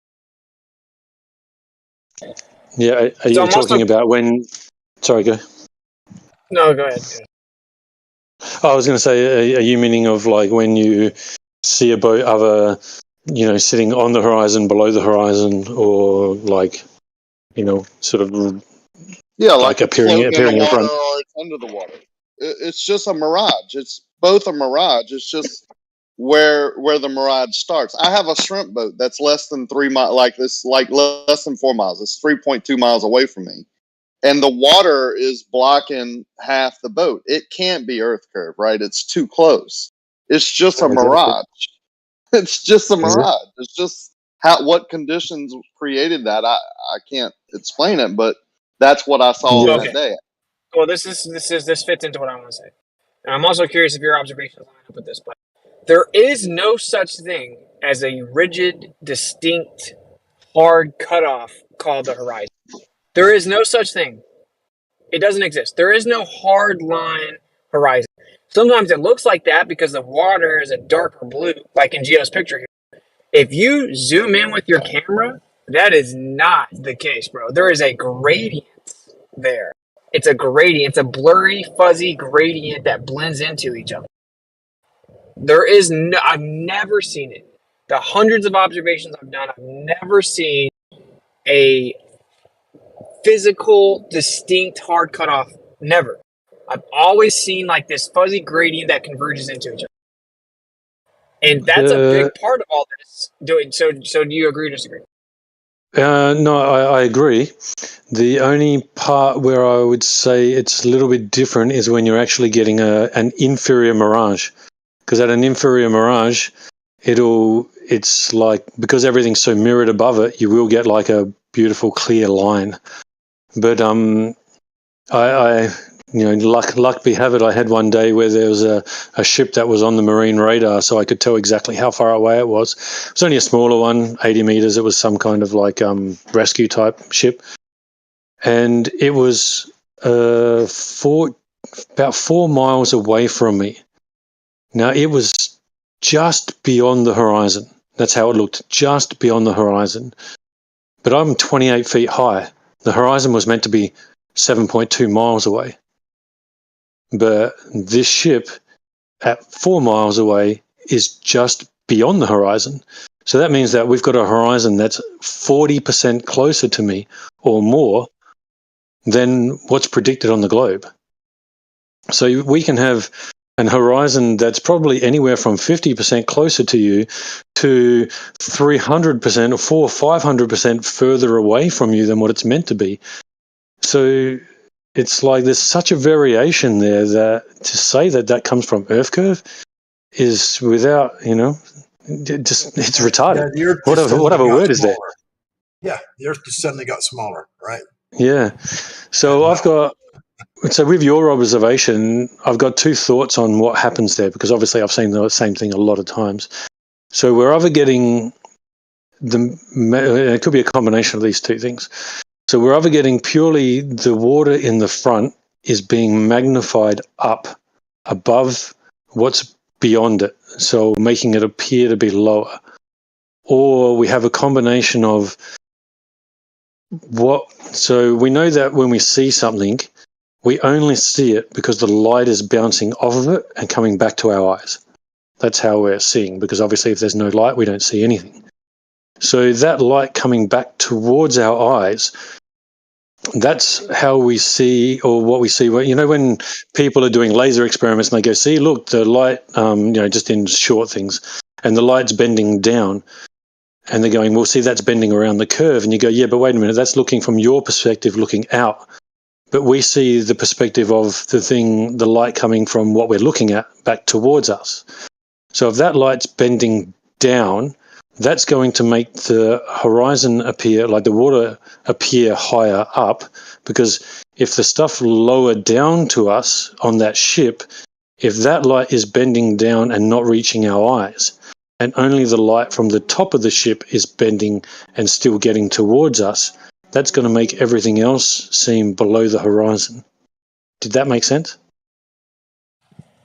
Yeah, are you talking about when? Sorry, go. No, go ahead. I was going to say, are you meaning of like when you see a boat either, sitting on the horizon, below the horizon, or like, sort of, like appearing in front, or it's under the water. It's just a mirage. It's both a mirage. It's just where the mirage starts. I have a shrimp boat that's less than 3 miles, less than 4 miles. It's 3.2 miles away from me. And the water is blocking half the boat. It can't be Earth curve, right? It's too close. It's just a mirage. It's just a mirage. It's just what conditions created that. I can't explain it, but that's what I saw on that day. Well, this fits into what I want to say. and I'm also curious if your observations line up with this, but there is no such thing as a rigid, distinct, hard cutoff called the horizon. There is no such thing. It doesn't exist. There is no hard line horizon. Sometimes it looks like that because the water is a darker blue, like in Gio's picture here. If you zoom in with your camera, that is not the case, bro. There is a gradient there. It's a gradient. It's a blurry, fuzzy gradient that blends into each other. There is no, I've never seen it. The hundreds of observations I've done, I've never seen a physical, distinct, hard cutoff. Never. I've always seen like this fuzzy gradient that converges into each other. And that's a big part of all this. So do you agree or disagree? No, I agree. The only part where I would say it's a little bit different is when you're actually getting an inferior mirage. Because at an inferior mirage, it's like, because everything's so mirrored above it, you will get like a beautiful clear line. But I luck be have it, I had one day where there was a ship that was on the marine radar, so I could tell exactly how far away it was. It was only a smaller one, 80 meters. It was some kind of like rescue type ship, and it was about 4 miles away from me. Now it was just beyond the horizon. That's how it looked, just beyond the horizon. But I'm 28 feet high. The horizon was meant to be 7.2 miles away. But this ship at 4 miles away is just beyond the horizon. So that means that we've got a horizon that's 40% closer to me or more than what's predicted on the globe. So we can have an horizon that's probably anywhere from 50% closer to you to 300% or 500% further away from you than what it's meant to be. So it's like there's such a variation there that to say that comes from Earth curve is without, it's retarded. Yeah, Whatever word is there. Yeah, the Earth just suddenly got smaller, right? Yeah. So So with your observation, I've got two thoughts on what happens there, because obviously I've seen the same thing a lot of times. So we're either getting it could be a combination of these two things. So we're either getting purely the water in the front is being magnified up above what's beyond it, so making it appear to be lower. Or we have a combination of so we know that when we see something, we only see it because the light is bouncing off of it and coming back to our eyes. That's how we're seeing, because obviously if there's no light, we don't see anything. So that light coming back towards our eyes, that's how we see, or what we see. When people are doing laser experiments and they go, see, look, the light, just in short things, and the light's bending down, and they're going, well, see, that's bending around the curve. And you go, yeah, but wait a minute, that's looking from your perspective, looking out. But we see the perspective of the light coming from what we're looking at back towards us. So if that light's bending down, that's going to make the horizon appear, like the water appear higher up, because if the stuff lower down to us on that ship, if that light is bending down and not reaching our eyes, and only the light from the top of the ship is bending and still getting towards us, that's going to make everything else seem below the horizon. Did that make sense?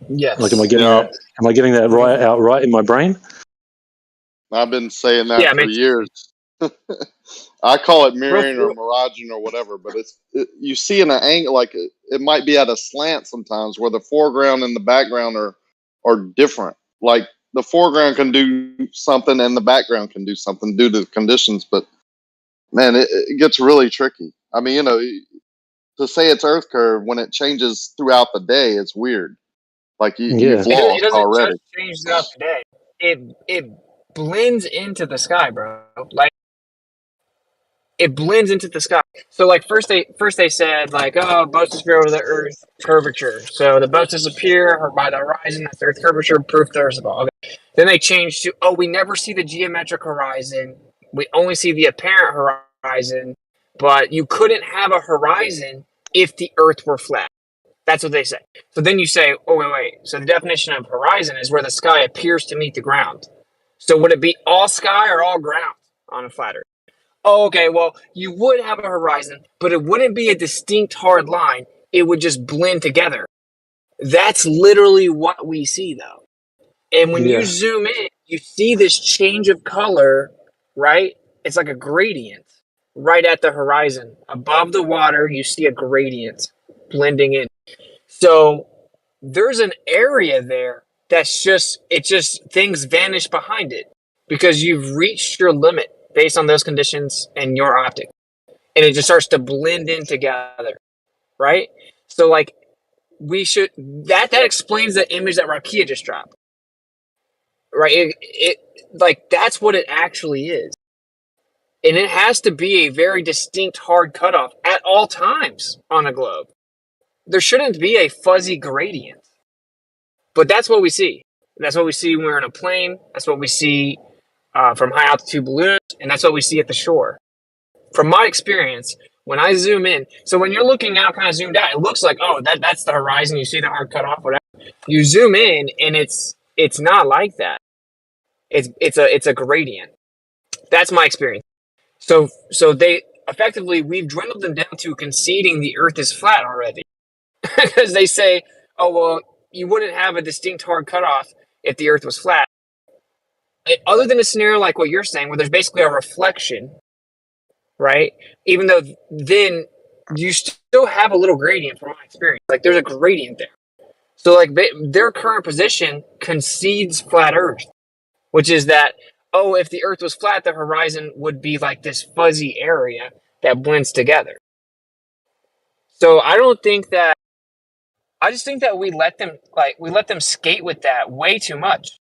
Yes. Like, am I getting that right in my brain? I've been saying that for years. I call it mirroring or miraging or whatever, but you see in an angle, like it might be at a slant sometimes, where the foreground and the background are different. Like the foreground can do something and the background can do something due to the conditions, but man, it gets really tricky. I mean, to say it's Earth curve when it changes throughout the day, it's weird. Like you've lost already. Just change throughout the day. It blends into the sky, bro. Like it blends into the sky. So like first they said like, oh, boats disappear over the Earth curvature. So the boats disappear or by the horizon, that's Earth curvature, proof there's a ball. Okay. Then they changed to, we never see the geometric horizon. We only see the apparent horizon, but you couldn't have a horizon if the Earth were flat. That's what they say. So then you say, oh, wait. So the definition of horizon is where the sky appears to meet the ground. So would it be all sky or all ground on a flat Earth? Oh, okay, well, you would have a horizon, but it wouldn't be a distinct hard line. It would just blend together. That's literally what we see, though. And when you zoom in, you see this change of color, right? It's like a gradient right at the horizon. Above the water, you see a gradient blending in. So there's an area there that's just things vanish behind it because you've reached your limit based on those conditions and your optic. And it just starts to blend in together, right? So like that explains the image that Rakia just dropped. Right? It like that's what it actually is. And it has to be a very distinct hard cutoff at all times on a globe. There shouldn't be a fuzzy gradient. But that's what we see. That's what we see when we're in a plane. That's what we see from high altitude balloons. And that's what we see at the shore. From my experience, when I zoom in, so when you're looking out kind of zoomed out, it looks like, oh, that's the horizon. You see the hard cutoff, whatever. You zoom in, and it's not like that. It's a gradient. That's my experience. So they effectively, we've dwindled them down to conceding the Earth is flat already, because they say, oh well, you wouldn't have a distinct hard cutoff if the Earth was flat. Other than a scenario like what you're saying, where there's basically a reflection, right? Even though then you still have a little gradient from my experience. Like there's a gradient there. So like their current position concedes flat Earth, which is that, oh, if the Earth was flat, the horizon would be like this fuzzy area that blends together. So I just think that we let them skate with that way too much.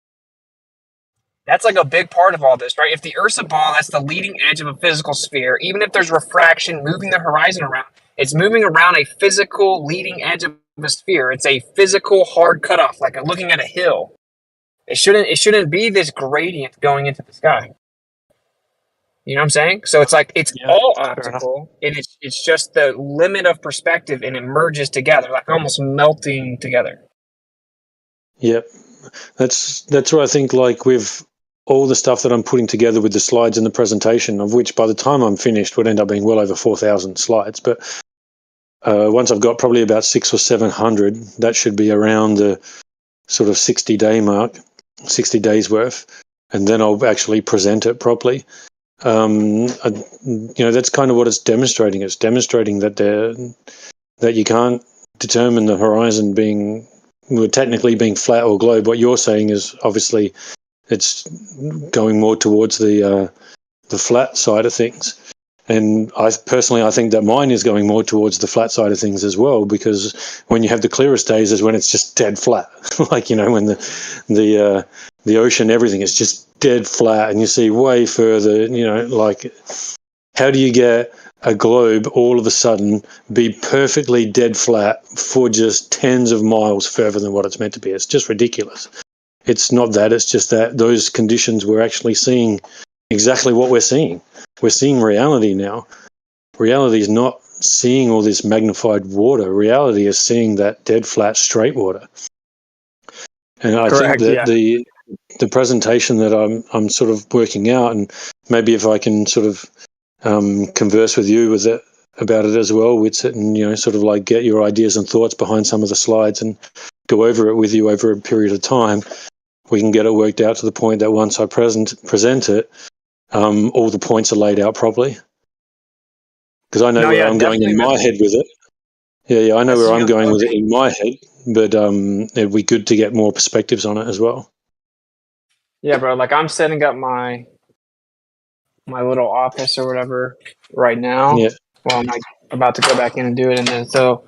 That's like a big part of all this, right? If the Earth's a ball, that's the leading edge of a physical sphere. Even if there's refraction moving the horizon around, it's moving around a physical leading edge of a sphere. It's a physical hard cutoff, like looking at a hill. It shouldn't be this gradient going into the sky. You know what I'm saying? So it's like it's all optical, and it's just the limit of perspective, and it merges together, like almost melting together. Yep, that's what I think. Like with all the stuff that I'm putting together with the slides and the presentation, of which by the time I'm finished would end up being well over 4,000 slides. But once I've got probably about 600 or 700, that should be around the sort of 60-day mark, 60 days worth, and then I'll actually present it properly. That's kind of what it's demonstrating. It's demonstrating that you can't determine the horizon being technically being flat or globe. What you're saying is obviously it's going more towards the flat side of things. And I think that mine is going more towards the flat side of things as well, because when you have the clearest days is when it's just dead flat. Like, when the ocean, everything is just dead flat and you see way further, like how do you get a globe all of a sudden be perfectly dead flat for just tens of miles further than what it's meant to be? It's just ridiculous. It's not that, it's just that those conditions we're actually seeing exactly what we're seeing. We're seeing reality now. Reality is not seeing all this magnified water. Reality is seeing that dead flat straight water. And I think that the presentation that I'm sort of working out, and maybe if I can sort of converse with you about it as well, Whitsit, and sort of like get your ideas and thoughts behind some of the slides and go over it with you over a period of time, we can get it worked out to the point that once I present it, all the points are laid out properly. Because I know where I'm going in my head with it. Yeah, I know where I'm going with it in my head, but it'd be good to get more perspectives on it as well. Yeah, bro. Like I'm setting up my little office or whatever right now. Yeah. Well, I'm like about to go back in and do it, and then so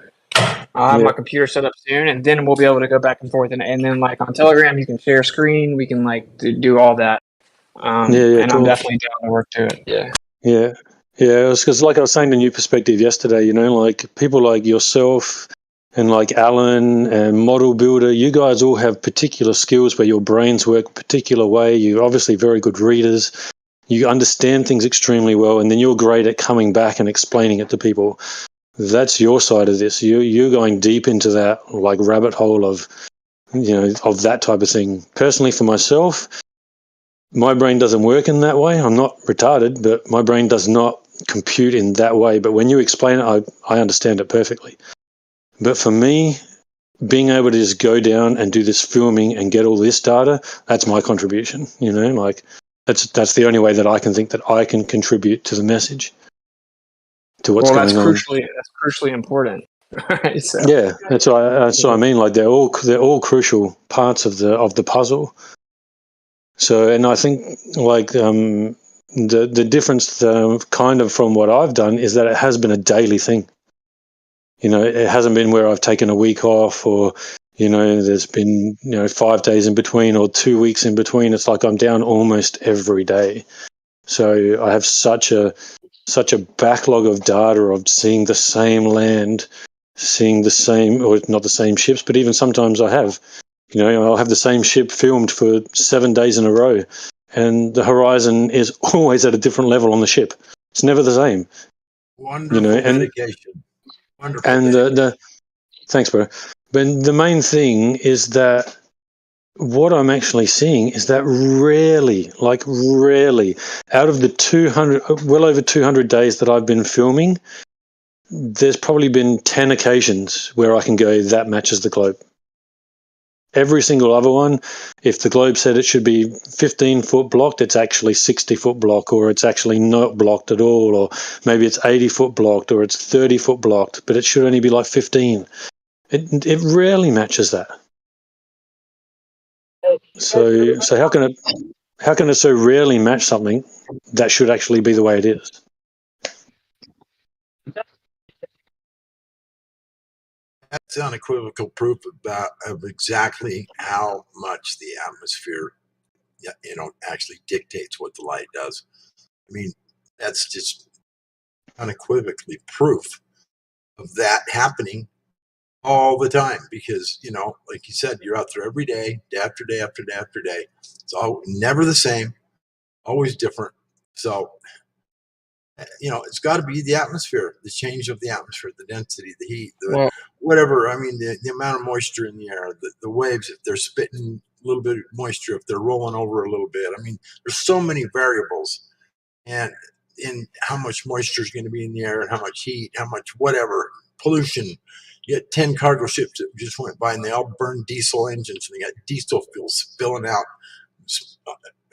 I'll have my computer set up soon, and then we'll be able to go back and forth, and then like on Telegram you can share screen. We can like do all that. And cool. I'm definitely down to work to it. Yeah. Yeah, because like I was saying to New Perspective yesterday, like people like yourself and like Alan and Model Builder, you guys all have particular skills where your brains work a particular way. You're obviously very good readers. You understand things extremely well, and then you're great at coming back and explaining it to people. That's your side of this. You're going deep into that like rabbit hole of, of that type of thing. Personally, for myself, my brain doesn't work in that way. I'm not retarded, but my brain does not compute in that way. But when you explain it, I understand it perfectly. But for me, being able to just go down and do this filming and get all this data, that's my contribution. Like that's the only way that I can think that I can contribute to the message, to what's going on. That's crucially important. Right? So. Yeah, that's what I mean. Like they're all crucial parts of the puzzle. So, and I think like the difference kind of from what I've done is that it has been a daily thing. It hasn't been where I've taken a week off or, there's been, 5 days in between or 2 weeks in between. It's like I'm down almost every day. So I have such a backlog of data of seeing the same land, seeing the same, or not the same ships, but even sometimes I have, I'll have the same ship filmed for 7 days in a row, and the horizon is always at a different level on the ship. It's never the same. Wonderful dedication. Wonderful. And thanks, bro. But the main thing is that what I'm actually seeing is that rarely, out of the well over 200 days that I've been filming, there's probably been 10 occasions where I can go, that matches the globe. Every single other one, if the globe said it should be 15-foot blocked, it's actually 60-foot block, or it's actually not blocked at all, or maybe it's 80-foot blocked, or it's 30-foot blocked, but it should only be like 15. It rarely matches that. So how can it so rarely match something that should actually be the way it is? That's unequivocal proof of exactly how much the atmosphere, actually dictates what the light does. I mean, that's just unequivocally proof of that happening all the time, because like you said, you're out there every day, day after day after day after day. It's all never the same, always different. So it's got to be the atmosphere, the change of the atmosphere, the density, the heat, whatever. I mean, the amount of moisture in the air, the waves, if they're spitting a little bit of moisture, if they're rolling over a little bit. I mean, there's so many variables, and in how much moisture is going to be in the air, and how much heat, how much whatever pollution. You had 10 cargo ships that just went by, and they all burned diesel engines, and they got diesel fuel spilling out,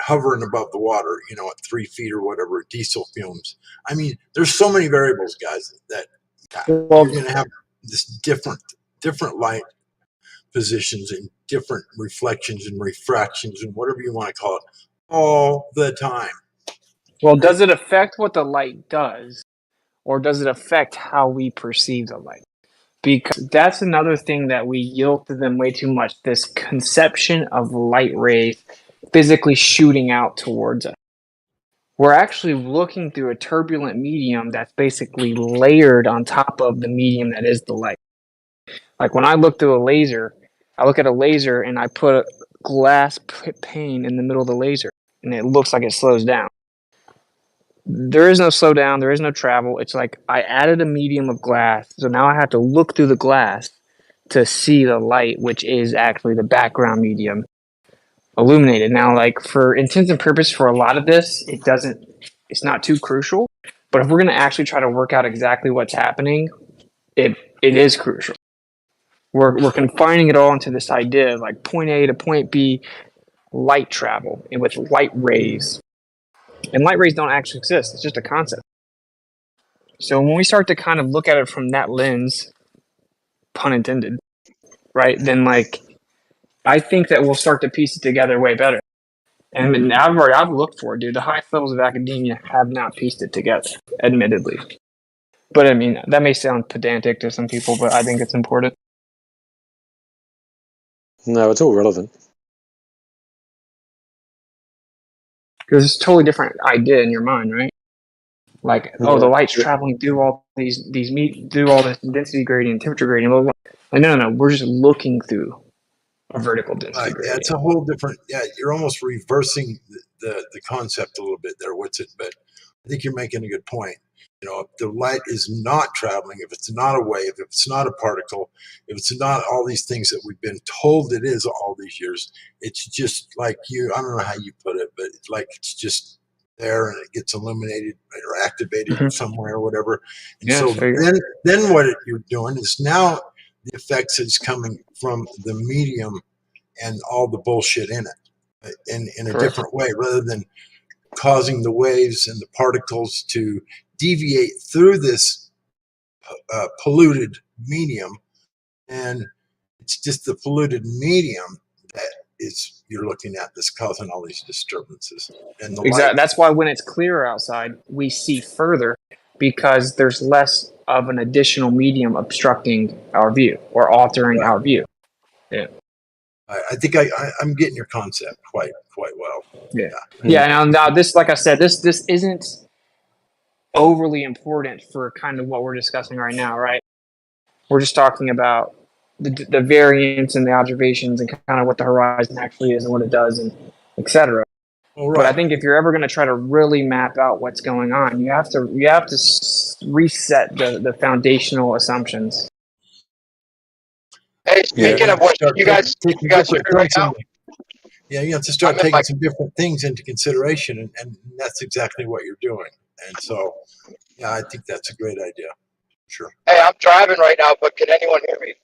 hovering above the water, at 3 feet or whatever, diesel fumes. I mean, there's so many variables, guys, that you're going to have this different light positions and different reflections and refractions and whatever you want to call it all the time. Well, does it affect what the light does, or does it affect how we perceive the light? Because that's another thing that we yield to them way too much, this conception of light rays physically shooting out towards us. We're actually looking through a turbulent medium that's basically layered on top of the medium that is the light. Like when I look through a laser, I look at a laser and I put a glass pane in the middle of the laser, and it looks like it slows down. There is no slowdown. There is no travel. It's like I added a medium of glass, so now I have to look through the glass to see the light, which is actually the background medium illuminated. Now, like for intents and purpose, for a lot of this, it's not too crucial. But if we're going to actually try to work out exactly what's happening, it is crucial. We're confining it all into this idea of like point A to point B, light travel, and with light rays. And light rays don't actually exist. It's just a concept. So when we start to kind of look at it from that lens, pun intended, right? Then like, I think that we'll start to piece it together way better. And I've looked for it, dude. The highest levels of academia have not pieced it together, admittedly. But I mean, that may sound pedantic to some people, but I think it's important. No, it's all relevant. Because it's a totally different idea in your mind, right? Like, the light's traveling through all through all this density gradient, temperature gradient, blah, blah, blah. Like, no, we're just looking through a vertical density gradient. Yeah, it's a whole different. Yeah, you're almost reversing the concept a little bit there. But I think you're making a good point. If the light is not traveling, if it's not a wave, if it's not a particle, if it's not all these things that we've been told it is all these years, it's just like I don't know how you put it, but it's like it's just there and it gets illuminated or activated somewhere or whatever. And so then what you're doing is now the effects is coming from the medium and all the bullshit in it in a different way, rather than causing the waves and the particles to deviate through this polluted medium. And it's just the polluted medium that is you're looking at that's causing all these disturbances. And the light. That's why when it's clearer outside, we see further, because there's less of an additional medium obstructing our view or altering our view. Yeah. I think I'm getting your concept quite well. Yeah. Now this, like I said, this isn't overly important for kind of what we're discussing right now, right? We're just talking about the variance and the observations and kind of what the horizon actually is and what it does and etc. But I think if you're ever going to try to really map out what's going on, you have to reset the foundational assumptions. Hey, speaking of which, you guys are right now. Yeah, you have to start taking some different things into consideration, and that's exactly what you're doing. And so, yeah, I think that's a great idea. Sure. Hey, I'm driving right now, but can anyone hear me?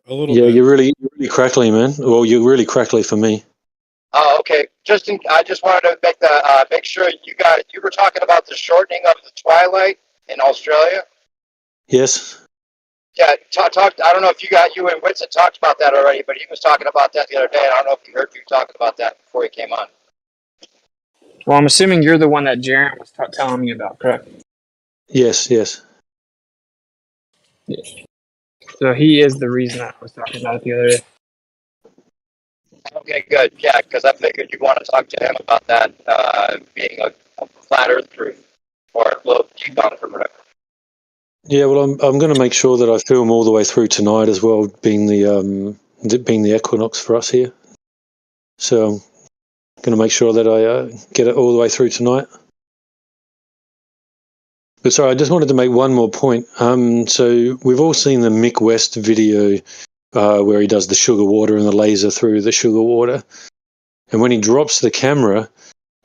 A little bit. You're really crackly, man. Well, you're really crackly for me. Oh, okay. I just wanted to make sure you were talking about the shortening of the twilight in Australia. Yes. Yeah, I don't know if you and Whitson talked about that already, but he was talking about that the other day. I don't know if you heard you talking about that before he came on. Well, I'm assuming you're the one that Jaron was telling me about, correct? Yes. So he is the reason I was talking about it the other day. Okay, good. Yeah, because I figured you'd want to talk to him about that being a flat Earth truth or a little debunk or whatever. Yeah, well, I'm going to make sure that I film all the way through tonight as well, being the equinox for us here. So I'm going to make sure that I get it all the way through tonight. But sorry, I just wanted to make one more point. So we've all seen the Mick West video where he does the sugar water and the laser through the sugar water. And when he drops the camera,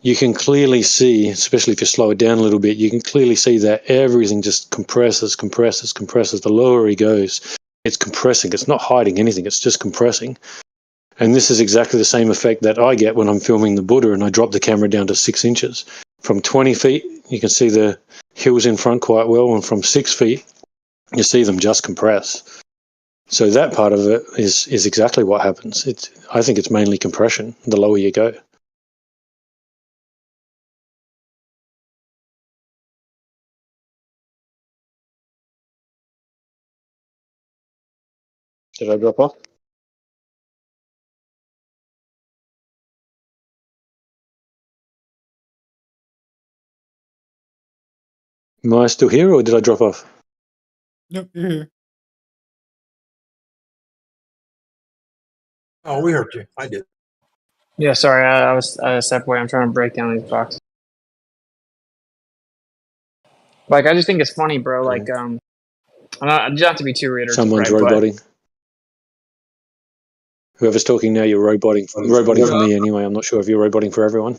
you can clearly see, especially if you slow it down a little bit, you can clearly see that everything just compresses. The lower he goes, it's compressing. It's not hiding anything. It's just compressing. And this is exactly the same effect that I get when I'm filming the Buddha and I drop the camera down to 6 inches. From 20 feet, you can see the hills in front quite well. And from 6 feet, you see them just compress. So that part of it is exactly what happens. I think it's mainly compression, the lower you go. Did I drop off? Am I still here or did I drop off? Nope, you're here. Oh, we heard you. I did. Yeah, sorry, I was separated. I'm trying to break down these boxes. Like, I just think it's funny, bro. Like, you don't have to be too reiterative. Someone's right? roboting. Whoever's talking now, you're roboting for me anyway. I'm not sure if you're roboting for everyone.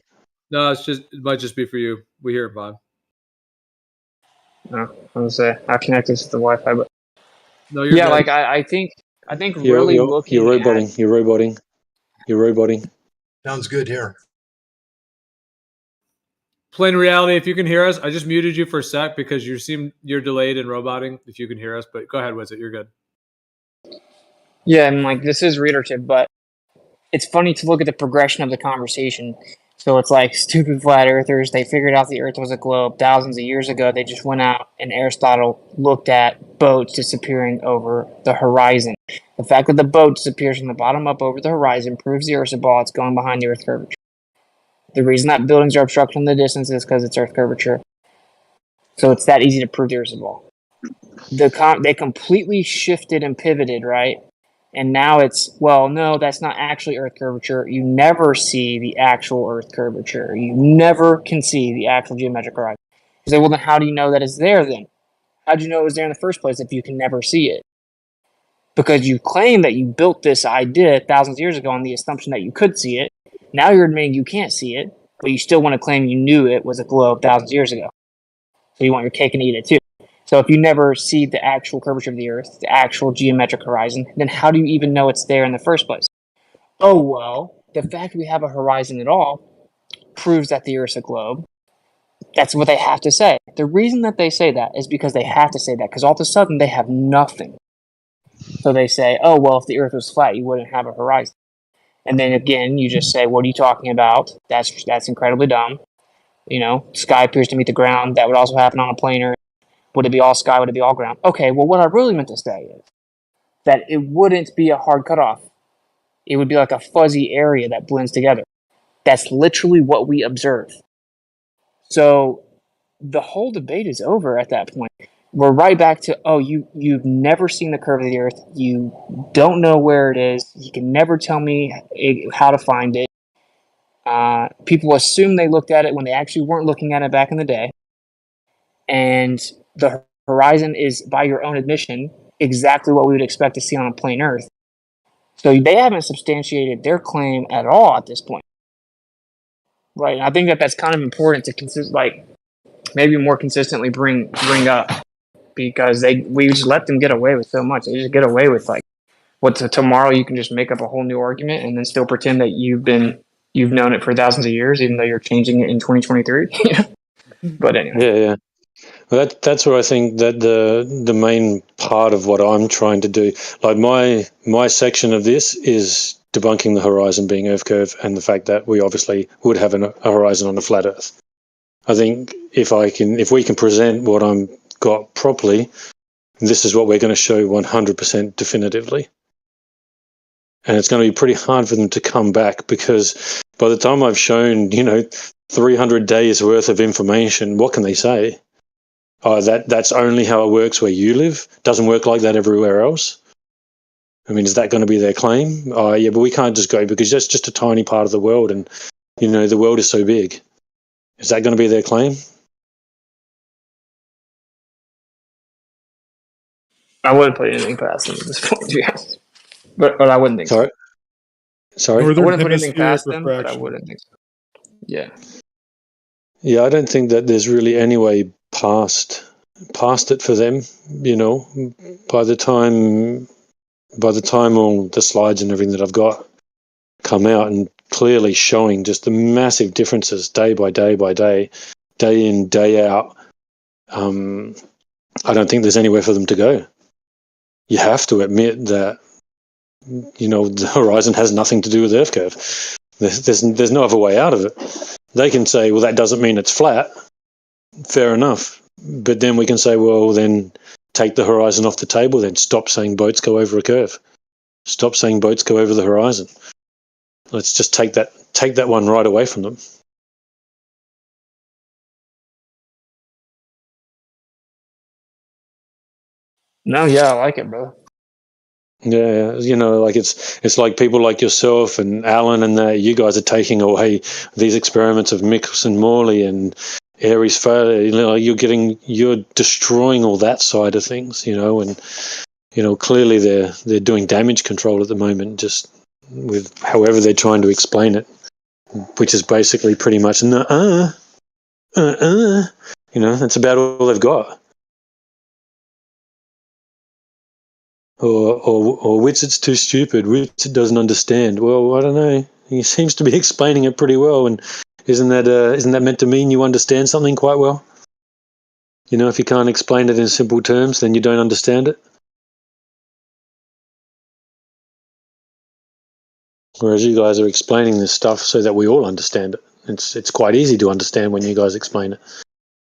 No, it might just be for you. We hear it, Bob. No, I was I connected to the Wi-Fi, but no, you're good. like I think really looking. You're roboting. You're roboting. Sounds good here. Plain reality, if you can hear us, I just muted you for a sec because you're delayed and roboting. If you can hear us, but go ahead, Wizard, you're good. Yeah, and like this is reiterative, but it's funny to look at the progression of the conversation. So it's like stupid flat earthers. They figured out the Earth was a globe thousands of years ago. They just went out and Aristotle looked at boats disappearing over the horizon. The fact that the boat disappears from the bottom up over the horizon proves the Earth's a ball. It's going behind the Earth curvature. The reason that buildings are obstructed in the distance is because it's Earth curvature. So it's that easy to prove the Earth's a ball. They completely shifted and pivoted, right? And now it's, well, no, that's not actually Earth curvature. You never see the actual Earth curvature. You never can see the actual geometric horizon. say, well, then how do you know that it's there then? How do you know it was there in the first place if you can never see it? Because you claim that you built this idea thousands of years ago on the assumption that you could see it. Now you're admitting you can't see it, but you still want to claim you knew it was a globe thousands of years ago. So you want your cake and eat it too. So if you never see the actual curvature of the Earth, the actual geometric horizon, then how do you even know it's there in the first place? Oh, well, the fact we have a horizon at all proves that the Earth's a globe. That's what they have to say. The reason that they say that is because they have to say that, because all of a sudden they have nothing. So they say, oh, well, if the Earth was flat, you wouldn't have a horizon. And then again, you just say, what are you talking about? That's incredibly dumb. You know, sky appears to meet the ground. That would also happen on a plane Earth. Would it be all sky? Would it be all ground? Okay, well, what I really meant to say is that it wouldn't be a hard cutoff. It would be like a fuzzy area that blends together. That's literally what we observe. So the whole debate is over at that point. We're right back to, oh, you've never seen the curve of the Earth. You don't know where it is. You can never tell me how to find it. People assume they looked at it when they actually weren't looking at it back in the day. And the horizon is, by your own admission, exactly what we would expect to see on a plain Earth. So they haven't substantiated their claim at all at this point. Right, and I think that's kind of important to maybe more consistently bring up, because we just let them get away with so much. They just get away with tomorrow you can just make up a whole new argument and then still pretend that you've known it for thousands of years, even though you're changing it in 2023. But anyway. Yeah. Well, that's where I think that the main part of what I'm trying to do, like my section of this is debunking the horizon being Earth curve and the fact that we obviously would have a horizon on a flat Earth. I think if we can present what I'm got properly, this is what we're going to show 100% definitively. And it's going to be pretty hard for them to come back, because by the time I've shown, 300 days worth of information, what can they say? Oh, that's only how it works where you live? Doesn't work like that everywhere else? I mean, is that going to be their claim? Oh, yeah, but we can't just go because that's just a tiny part of the world, and, the world is so big. Is that going to be their claim? I wouldn't put anything past them at this point, to be honest. But I wouldn't think Sorry? so. I wouldn't put anything past them, but I wouldn't think so. Yeah. Yeah, I don't think that there's really any way past it for them, by the time all the slides and everything that I've got come out and clearly showing just the massive differences day by day by day, day in, day out, I don't think there's anywhere for them to go. You have to admit that, the horizon has nothing to do with Earth curve. There's no other way out of it. They can say, well, that doesn't mean it's flat. Fair enough. But then we can say, well, then take the horizon off the table, then stop saying boats go over a curve. Stop saying boats go over the horizon. Let's just take that one right away from them. No, yeah, I like it, bro. Yeah, it's like people like yourself and Alan and that, you guys are taking away these experiments of Michelson and Morley and Aries failure. You're destroying all that side of things, and clearly they're doing damage control at the moment, just with however they're trying to explain it, which is basically pretty much that's about all they've got. Or Witset's too stupid. Witset doesn't understand. Well, I don't know. He seems to be explaining it pretty well, and isn't that meant to mean you understand something quite well? If you can't explain it in simple terms, then you don't understand it. Whereas you guys are explaining this stuff so that we all understand it. It's quite easy to understand when you guys explain it.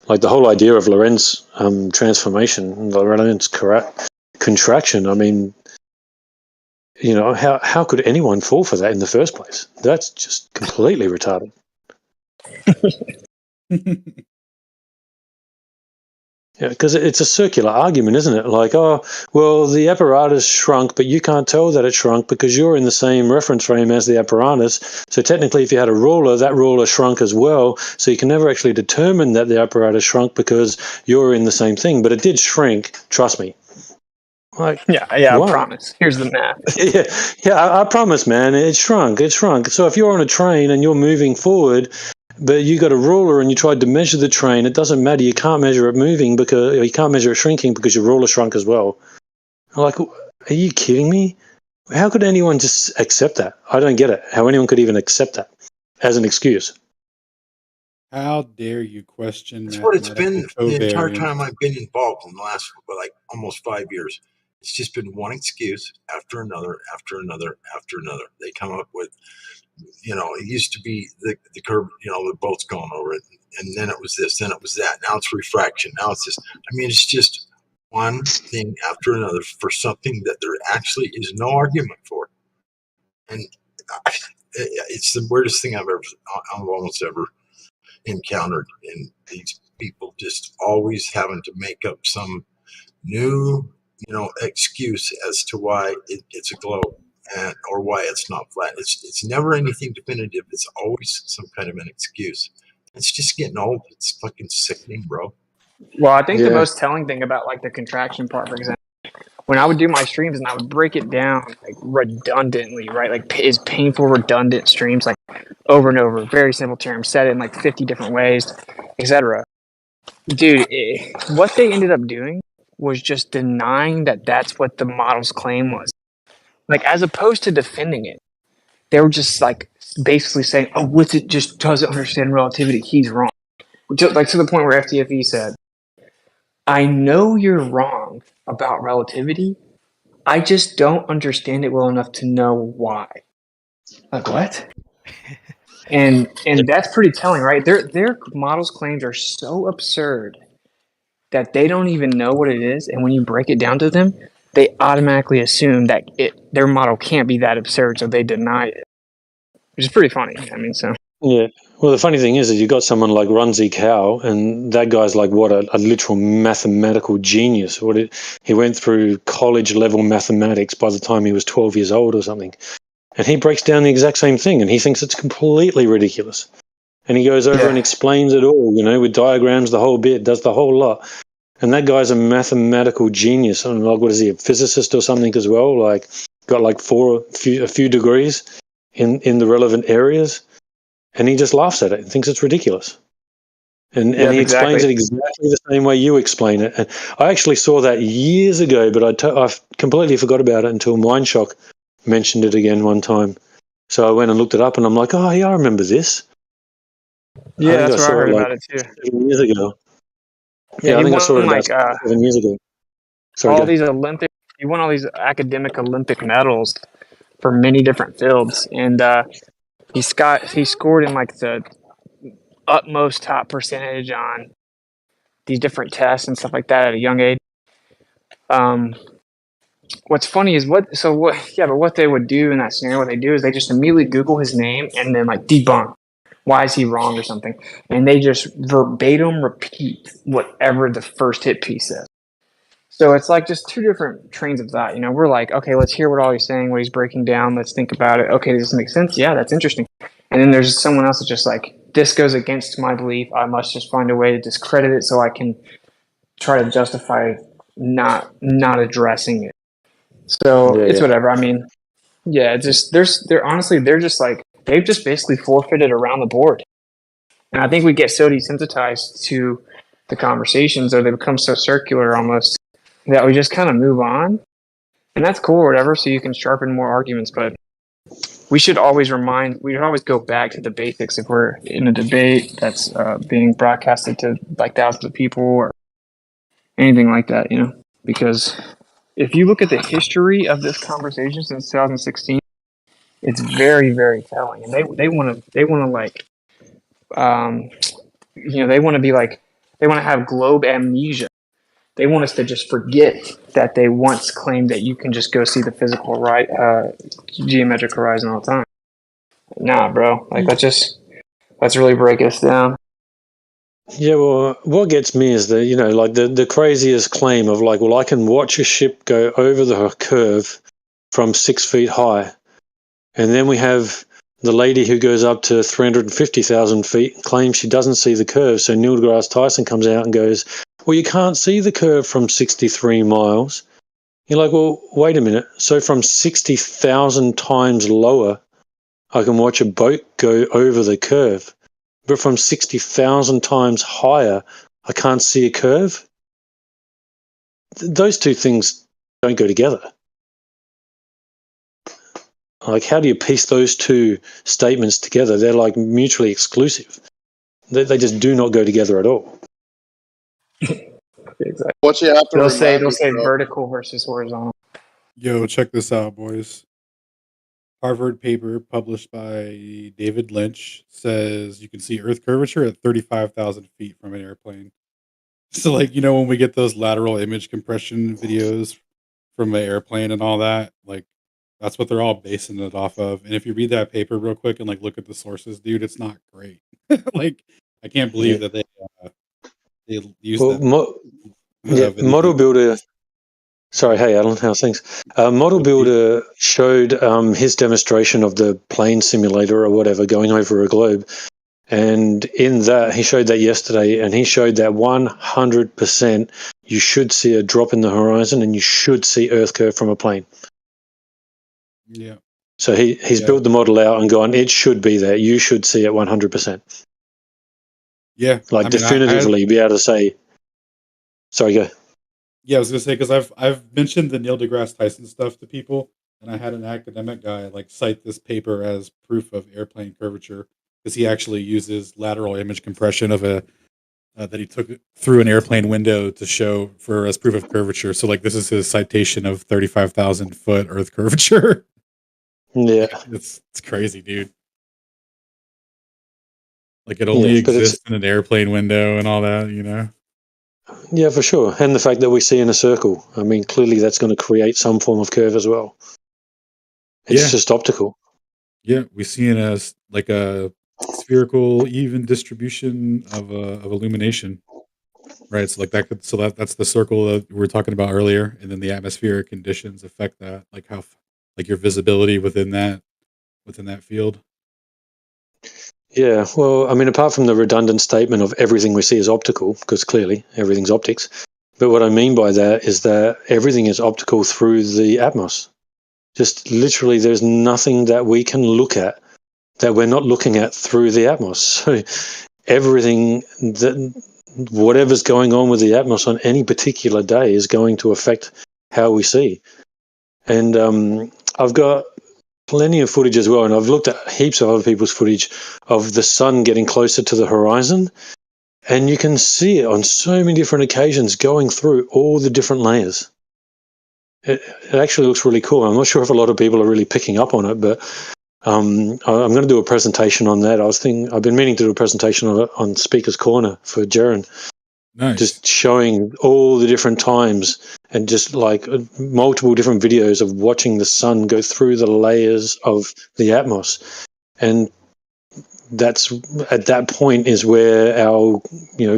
Like the whole idea of Lorentz transformation, Lorentz contraction. I mean, how could anyone fall for that in the first place? That's just completely retarded. because it's a circular argument, isn't it? Like, oh, well, the apparatus shrunk, but you can't tell that it shrunk because you're in the same reference frame as the apparatus. So technically, if you had a ruler, that ruler shrunk as well. So you can never actually determine that the apparatus shrunk because you're in the same thing. But it did shrink, trust me. Like, yeah, I promise. Here's the math. I promise, man. It shrunk. So if you're on a train and you're moving forward, but you got a ruler and you tried to measure the train, it doesn't matter. You can't measure it moving because you can't measure it shrinking because your ruler shrunk as well. I'm like, are you kidding me? How could anyone just accept that? I don't get it. How anyone could even accept that as an excuse? How dare you question That's what it's mathematical been the entire covariance? time I've been involved in the last like almost 5 years. It's just been one excuse after another, after another, after another. They come up with, it used to be the curve, the boat's going over it, and then it was this, then it was that. Now it's refraction. Now it's this. I mean, it's just one thing after another for something that there actually is no argument for, and it's the weirdest thing I've almost ever encountered. And these people just always having to make up some new, excuse as to why it's a globe or why it's not flat. It's never anything definitive. It's always some kind of an excuse. It's just getting old. It's fucking sickening, bro. Well, I think the most telling thing about like the contraction part, for example, when I would do my streams and I would break it down like redundantly, right? Like is painful, redundant streams, like over and over, very simple terms, said it in like 50 different ways, etc. Dude, what they ended up doing was just denying that that's what the model's claim was. Like, as opposed to defending it, they were just like basically saying, "Oh, Witsit just doesn't understand relativity. He's wrong." Like to the point where FTFE said, "I know you're wrong about relativity. I just don't understand it well enough to know why." Like what? And that's pretty telling, right? Their model's claims are so absurd that they don't even know what it is, and when you break it down to them, they automatically assume that their model can't be that absurd, so they deny it, which is pretty funny. I mean, so yeah. Well, the funny thing is that you got someone like Runzi Cow, and that guy's like what a literal mathematical genius. He went through college level mathematics by the time he was 12 years old or something, and he breaks down the exact same thing, and he thinks it's completely ridiculous. And he goes over and explains it all, with diagrams, the whole bit, does the whole lot. And that guy's a mathematical genius. I don't know, what is he, a physicist or something as well? Like, got like a few degrees in the relevant areas. And he just laughs at it and thinks it's ridiculous. And he explains it exactly the same way you explain it. And I actually saw that years ago, but I completely forgot about it until Mindshock mentioned it again one time. So I went and looked it up, and I'm like, oh, yeah, I remember this. Yeah, that's where I heard about it too. 7 years ago. Yeah, I think I saw it like, about 7 years ago. Sorry, all these he won all these academic Olympic medals for many different fields, and he scored in like the utmost top percentage on these different tests and stuff like that at a young age. What's funny is what they would do in that scenario, what they do is they just immediately Google his name and then like debunk. Why is he wrong or something? And they just verbatim repeat whatever the first hit piece says. So it's like just two different trains of thought. We're like, okay, let's hear what all he's saying, what he's breaking down. Let's think about it. Okay, does this make sense? Yeah, that's interesting. And then there's someone else that's just like, this goes against my belief. I must just find a way to discredit it so I can try to justify not addressing it. So it's whatever. I mean, yeah, it's just they're just like, they've just basically forfeited around the board. And I think we get so desensitized to the conversations, or they become so circular almost, that we just kind of move on. And that's cool or whatever, so you can sharpen more arguments. But we should always go back to the basics if we're in a debate that's being broadcasted to like thousands of people or anything like that, because if you look at the history of this conversation since 2016, it's very, very telling. And they want to like, they want to be like, they want to have globe amnesia. They want us to just forget that they once claimed that you can just go see the physical geometric horizon all the time. Nah, bro. Like, let's really break this down. Yeah, well, what gets me is the craziest claim of like, well, I can watch a ship go over the curve from 6 feet high. And then we have the lady who goes up to 350,000 feet and claims she doesn't see the curve. So Neil deGrasse Tyson comes out and goes, well, you can't see the curve from 63 miles. You're like, well, wait a minute. So from 60,000 times lower, I can watch a boat go over the curve. But from 60,000 times higher, I can't see a curve. Those two things don't go together. Like, how do you piece those two statements together? They're like mutually exclusive. They just do not go together at all. Exactly. What you have to They'll say remind yourself. vertical versus horizontal. Yo, check this out, boys. Harvard paper published by David Lynch says you can see Earth curvature at 35,000 feet from an airplane. So, like, when we get those lateral image compression videos from an airplane and all that, like, that's what they're all basing it off of. And if you read that paper real quick and like look at the sources, dude, it's not great. Like, I can't believe that they use Well, that. Model Builder. Sorry, hey Alan, how's things? Model Builder showed his demonstration of the plane simulator or whatever going over a globe, and in that he showed that yesterday, and he showed that 100% you should see a drop in the horizon, and you should see Earth curve from a plane. Yeah. So he's built the model out and gone, it should be there. You should see it 100%. Yeah, like definitively be able to say. Sorry, go. Yeah, I was gonna say because I've mentioned the Neil deGrasse Tyson stuff to people, and I had an academic guy like cite this paper as proof of airplane curvature because he actually uses lateral image compression of a that he took through an airplane window to show for as proof of curvature. So like this is his citation of 35,000 foot Earth curvature. Yeah, it's crazy, dude. Like it only exists in an airplane window and all that, Yeah, for sure. And the fact that we see in a circle, I mean, clearly that's going to create some form of curve as well. It's just optical. Yeah, we see in a spherical even distribution of illumination, right? So like that's the circle that we were talking about earlier, and then the atmospheric conditions affect that, like how like your visibility within that field. Yeah, well, I mean, apart from the redundant statement of everything we see is optical, because clearly everything's optics. But what I mean by that is that everything is optical through the atmos. Just literally, there's nothing that we can look at that we're not looking at through the atmos. So everything whatever's going on with the atmos on any particular day is going to affect how we see. And I've got plenty of footage as well, and I've looked at heaps of other people's footage of the sun getting closer to the horizon, and you can see it on so many different occasions going through all the different layers. It actually looks really cool. I'm not sure if a lot of people are really picking up on it, but I'm going to do a presentation on that. I've been meaning to do a presentation on Speaker's Corner for Jaren. Nice. Just showing all the different times and just like multiple different videos of watching the sun go through the layers of the atmos. And that's at that point is where our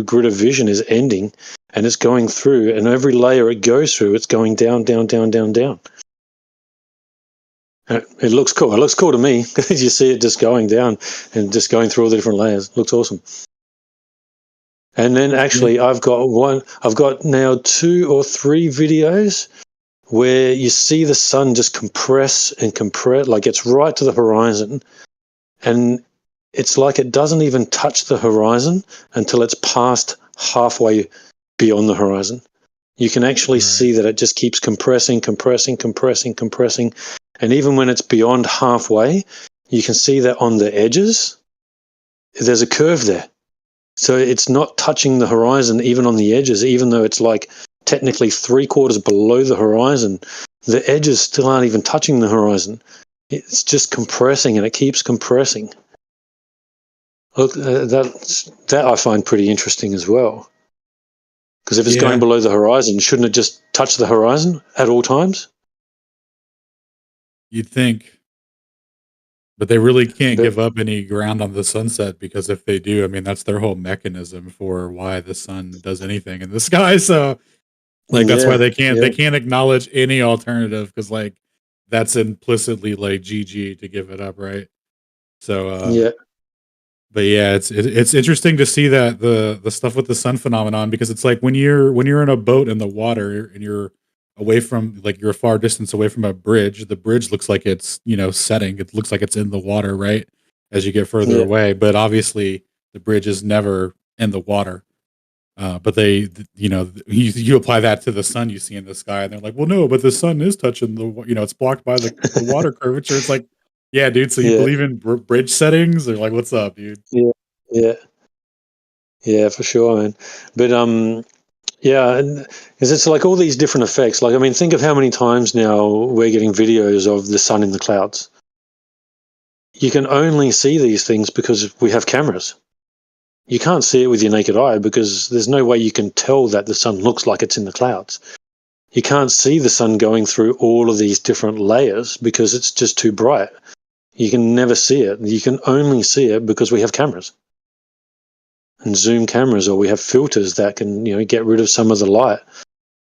grid of vision is ending, and it's going through, and every layer it goes through, it's going down, down, down, down, down. It looks cool. It looks cool to me because you see it just going down and just going through all the different layers. It looks awesome. And then actually I've got now 2 or 3 videos where you see the sun just compress and compress, like it's right to the horizon, and it's like it doesn't even touch the horizon until it's past halfway beyond the horizon. You can actually see that it just keeps compressing, compressing, compressing, compressing. And even when it's beyond halfway, you can see that on the edges, there's a curve there. So it's not touching the horizon even on the edges, even though it's like technically 3/4 below the horizon. The edges still aren't even touching the horizon. It's just compressing, and it keeps compressing. Look, that I find pretty interesting as well. Because if it's going below the horizon, shouldn't it just touch the horizon at all times? You'd think. But they really can't But give up any ground on the sunset, because if they do, I mean, that's their whole mechanism for why the sun does anything in the sky. So like that's why yeah, they yeah, can't acknowledge any alternative, because like that's implicitly like GG to give it up, right? So yeah, but yeah, it's interesting to see that the stuff with the sun phenomenon, because it's like when you're in a boat in the water and you're away from, like, you're a far distance away from a bridge, the bridge looks like it's, setting. It looks like it's in the water, right? As you get further yeah, away, but obviously the bridge is never in the water. But they, you apply that to the sun you see in the sky, and they're like, well, no, but the sun is touching it's blocked by the water curvature. It's like, yeah, dude. So you yeah, believe in bridge settings, or like, what's up, dude? yeah, yeah, yeah, for sure, man. But yeah, because it's like all these different effects. Like, I mean, think of how many times now we're getting videos of the sun in the clouds. You can only see these things because we have cameras. You can't see it with your naked eye because there's no way you can tell that the sun looks like it's in the clouds. You can't see the sun going through all of these different layers because it's just too bright. You can never see it. You can only see it because we have cameras and zoom cameras, or we have filters that can, get rid of some of the light,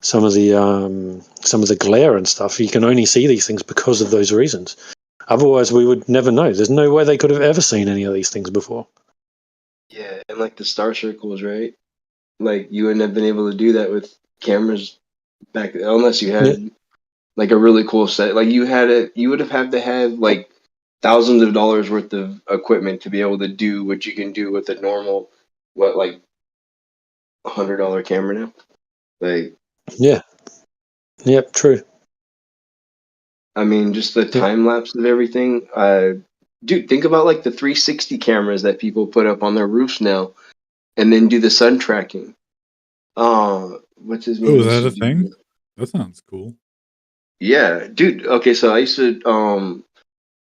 some of the glare and stuff. You can only see these things because of those reasons. Otherwise, we would never know. There's no way they could have ever seen any of these things before. Yeah, and like the star circles, right? Like you wouldn't have been able to do that with cameras back then, unless you Yeah, had like a really cool set. Like you would have had to have like thousands of dollars worth of equipment to be able to do what you can do with a normal, what, like $100 camera now. Like, yeah, yep, true. I mean, just the Yep. time lapse of everything. Dude, think about like the 360 cameras that people put up on their roofs now, and then do the sun tracking. What's his Oh, name is used that to a do thing? that? That sounds cool. Yeah, dude. Okay, so I used to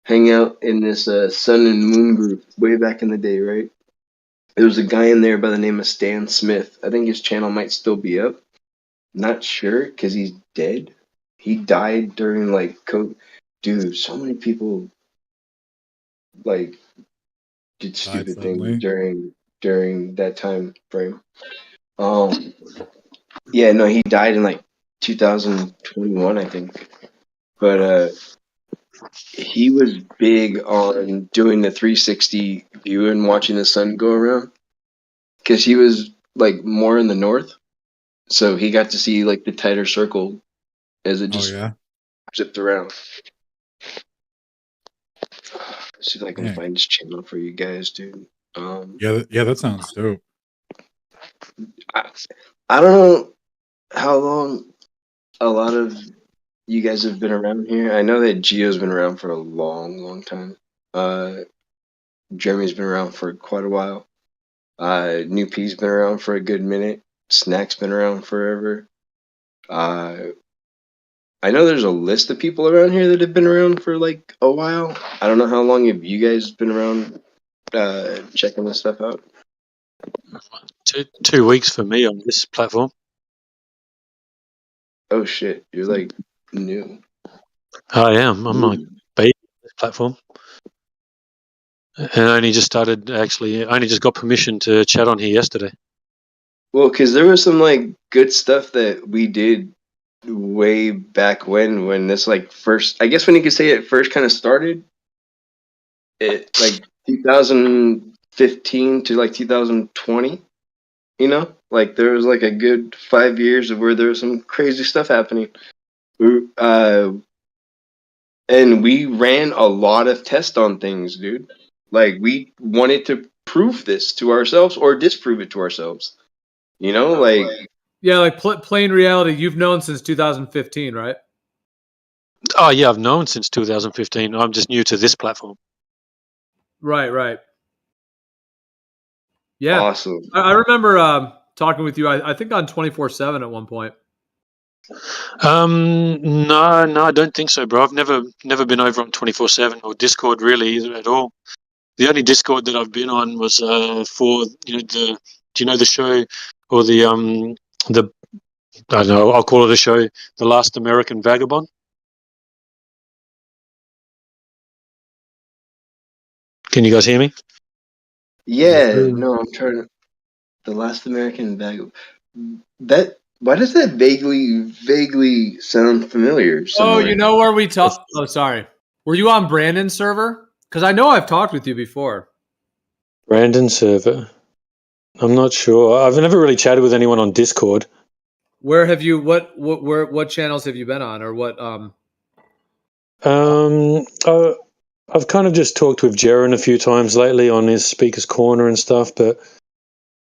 hang out in this sun and moon group way back in the day, right? There was a guy in there by the name of Stan Smith. I think his channel might still be up. Not sure because he's dead. He died during like COVID. Dude, so many people like did Died stupid things suddenly. during that time frame. Um, yeah, no, he died in like 2021, I think. But he was big on doing the 360 view and watching the sun go around because he was like more in the north, so he got to see like the tighter circle as it Oh just yeah. zipped around. See if I can Dang. find his channel for you guys, dude. Yeah. Yeah. That sounds dope. I, I don't know how long a lot of you guys have been around here. I know that Gio's been around for a long, long time. Jeremy's been around for quite a while. New P's been around for a good minute. Snack's been around forever. Uh, I know there's a list of people around here that have been around for like a while. I don't know how long have you guys been around checking this stuff out. 2 weeks for me on this platform. Oh shit, you're like new. I am. I'm like baby on this platform. And I only just started, actually, I only just got permission to chat on here yesterday. Well, because there was some like good stuff that we did way back when this like first, I guess when you could say it first kind of started. It like 2015 to like 2020. You know, like there was like a good 5 years of where there was some crazy stuff happening. Uh, and we ran a lot of tests on things, dude. Like we wanted to prove this to ourselves or disprove it to ourselves. You know, like Yeah, like plain reality. You've known since 2015, right? Oh, yeah, I've known since 2015. I'm just new to this platform. Right. Yeah. awesome. I remember talking with you, I think on 24/7 at one point. No, I don't think so, bro. I've never been over on 24/7 or Discord really at all. The only Discord that I've been on was for do you know the show or the I don't know, I'll call it a show, The Last American Vagabond. Can you guys hear me? Yeah, no, I'm trying to. The Last American Vagabond. Why does that vaguely sound familiar Oh, somewhere? you know where we talked? Oh, sorry. Were you on Brandon's server? Because I know I've talked with you before. Brandon server. I'm not sure. I've never really chatted with anyone on Discord. Where have you? What channels have you been on, or what? I've kind of just talked with Jaron a few times lately on his Speaker's Corner and stuff, but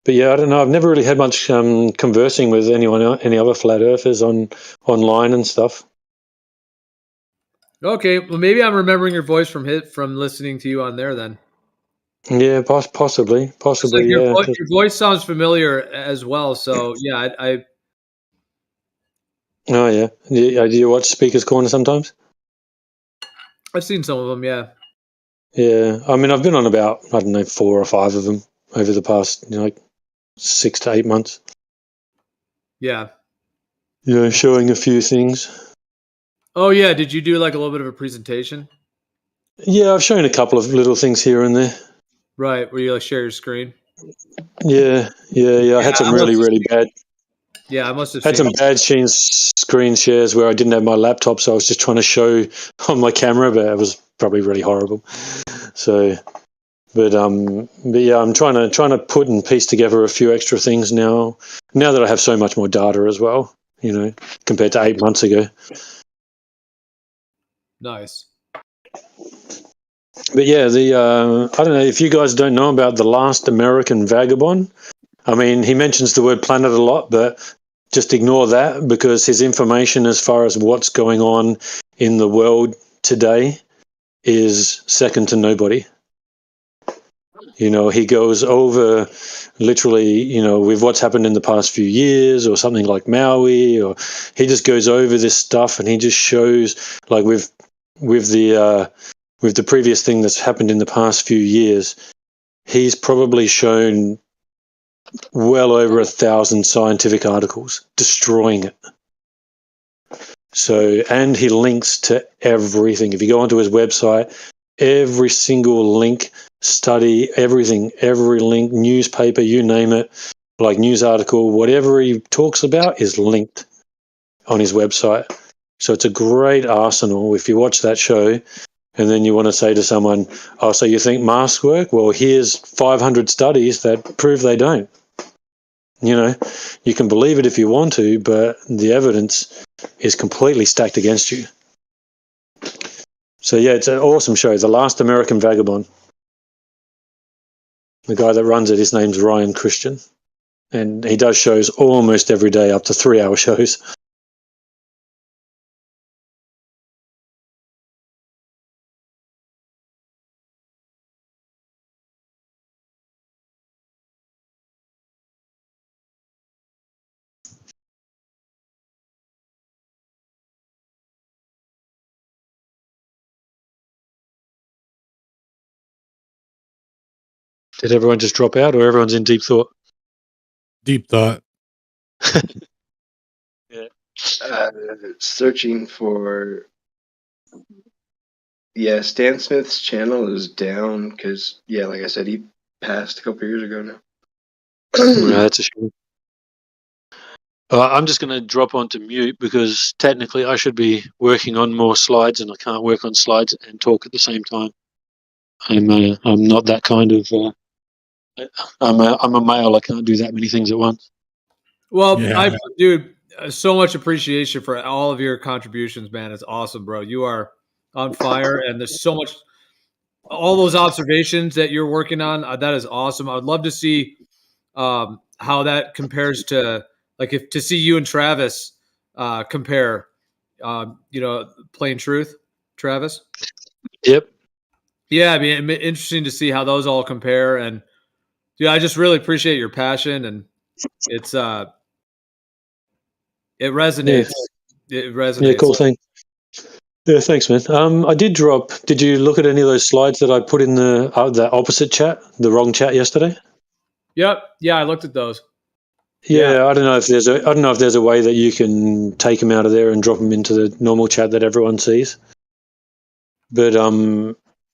yeah, I don't know. I've never really had much conversing with any other flat earthers online and stuff. Okay, well maybe I'm remembering your voice from listening to you on there then. Yeah, possibly, Like yeah. your voice sounds familiar as well. So yeah, I Oh yeah. Do you watch Speaker's Corner sometimes? I've seen some of them. Yeah. Yeah, I mean, I've been on about, I don't know, 4 or 5 of them over the past, 6 to 8 months. Yeah. Showing a few things. Oh yeah, did you do like a little bit of a presentation? Yeah, I've shown a couple of little things here and there. Right, where you like share your screen. Yeah. I had some really bad. Yeah, I must have Had seen some bad screen shares where I didn't have my laptop, so I was just trying to show on my camera, but it was probably really horrible. So, but yeah, I'm trying to put and piece together a few extra things now that I have so much more data as well, compared to 8 months ago. Nice. But yeah, I don't know if you guys don't know about The Last American Vagabond. I mean, he mentions the word planet a lot, but just ignore that because his information as far as what's going on in the world today is second to nobody. He goes over literally, with what's happened in the past few years or something like Maui, or he just goes over this stuff and he just shows, like with the previous thing that's happened in the past few years, he's probably shown well over 1,000 scientific articles destroying it. So, and he links to everything. If you go onto his website, every single link, study, everything, every link, newspaper, you name it, like news article, whatever he talks about is linked on his website. So it's a great arsenal. If you watch that show and then you want to say to someone, oh, so you think masks work? Well, here's 500 studies that prove they don't. You can believe it if you want to, but the evidence is completely stacked against you. So yeah, it's an awesome show. The Last American Vagabond. The guy that runs it, his name's Ryan Christian. And he does shows almost every day, up to 3-hour shows. Did everyone just drop out, or everyone's in deep thought? Deep thought. Yeah. Searching for. Yeah, Stan Smith's channel is down because, yeah, like I said, he passed a couple years ago now. Yeah, that's a shame. I'm just going to drop onto mute because technically I should be working on more slides, and I can't work on slides and talk at the same time. I'm not that kind of. I'm a male. I can't do that many things at once. Well, yeah. Dude, so much appreciation for all of your contributions, man. It's awesome, bro. You are on fire, and there's so much. All those observations that you're working on, that is awesome. I would love to see how that compares to, like, if to see you and Travis compare. Plain truth, Travis. Yep. Yeah, I mean, it'd be interesting to see how those all compare, and dude, I just really appreciate your passion, and it's it resonates. Yeah. It resonates. Yeah, cool thing. Yeah, thanks, man. I did drop. Did you look at any of those slides that I put in the opposite chat, the wrong chat yesterday? Yep. Yeah, I looked at those. Yeah, I don't know if there's a way that you can take them out of there and drop them into the normal chat that everyone sees. But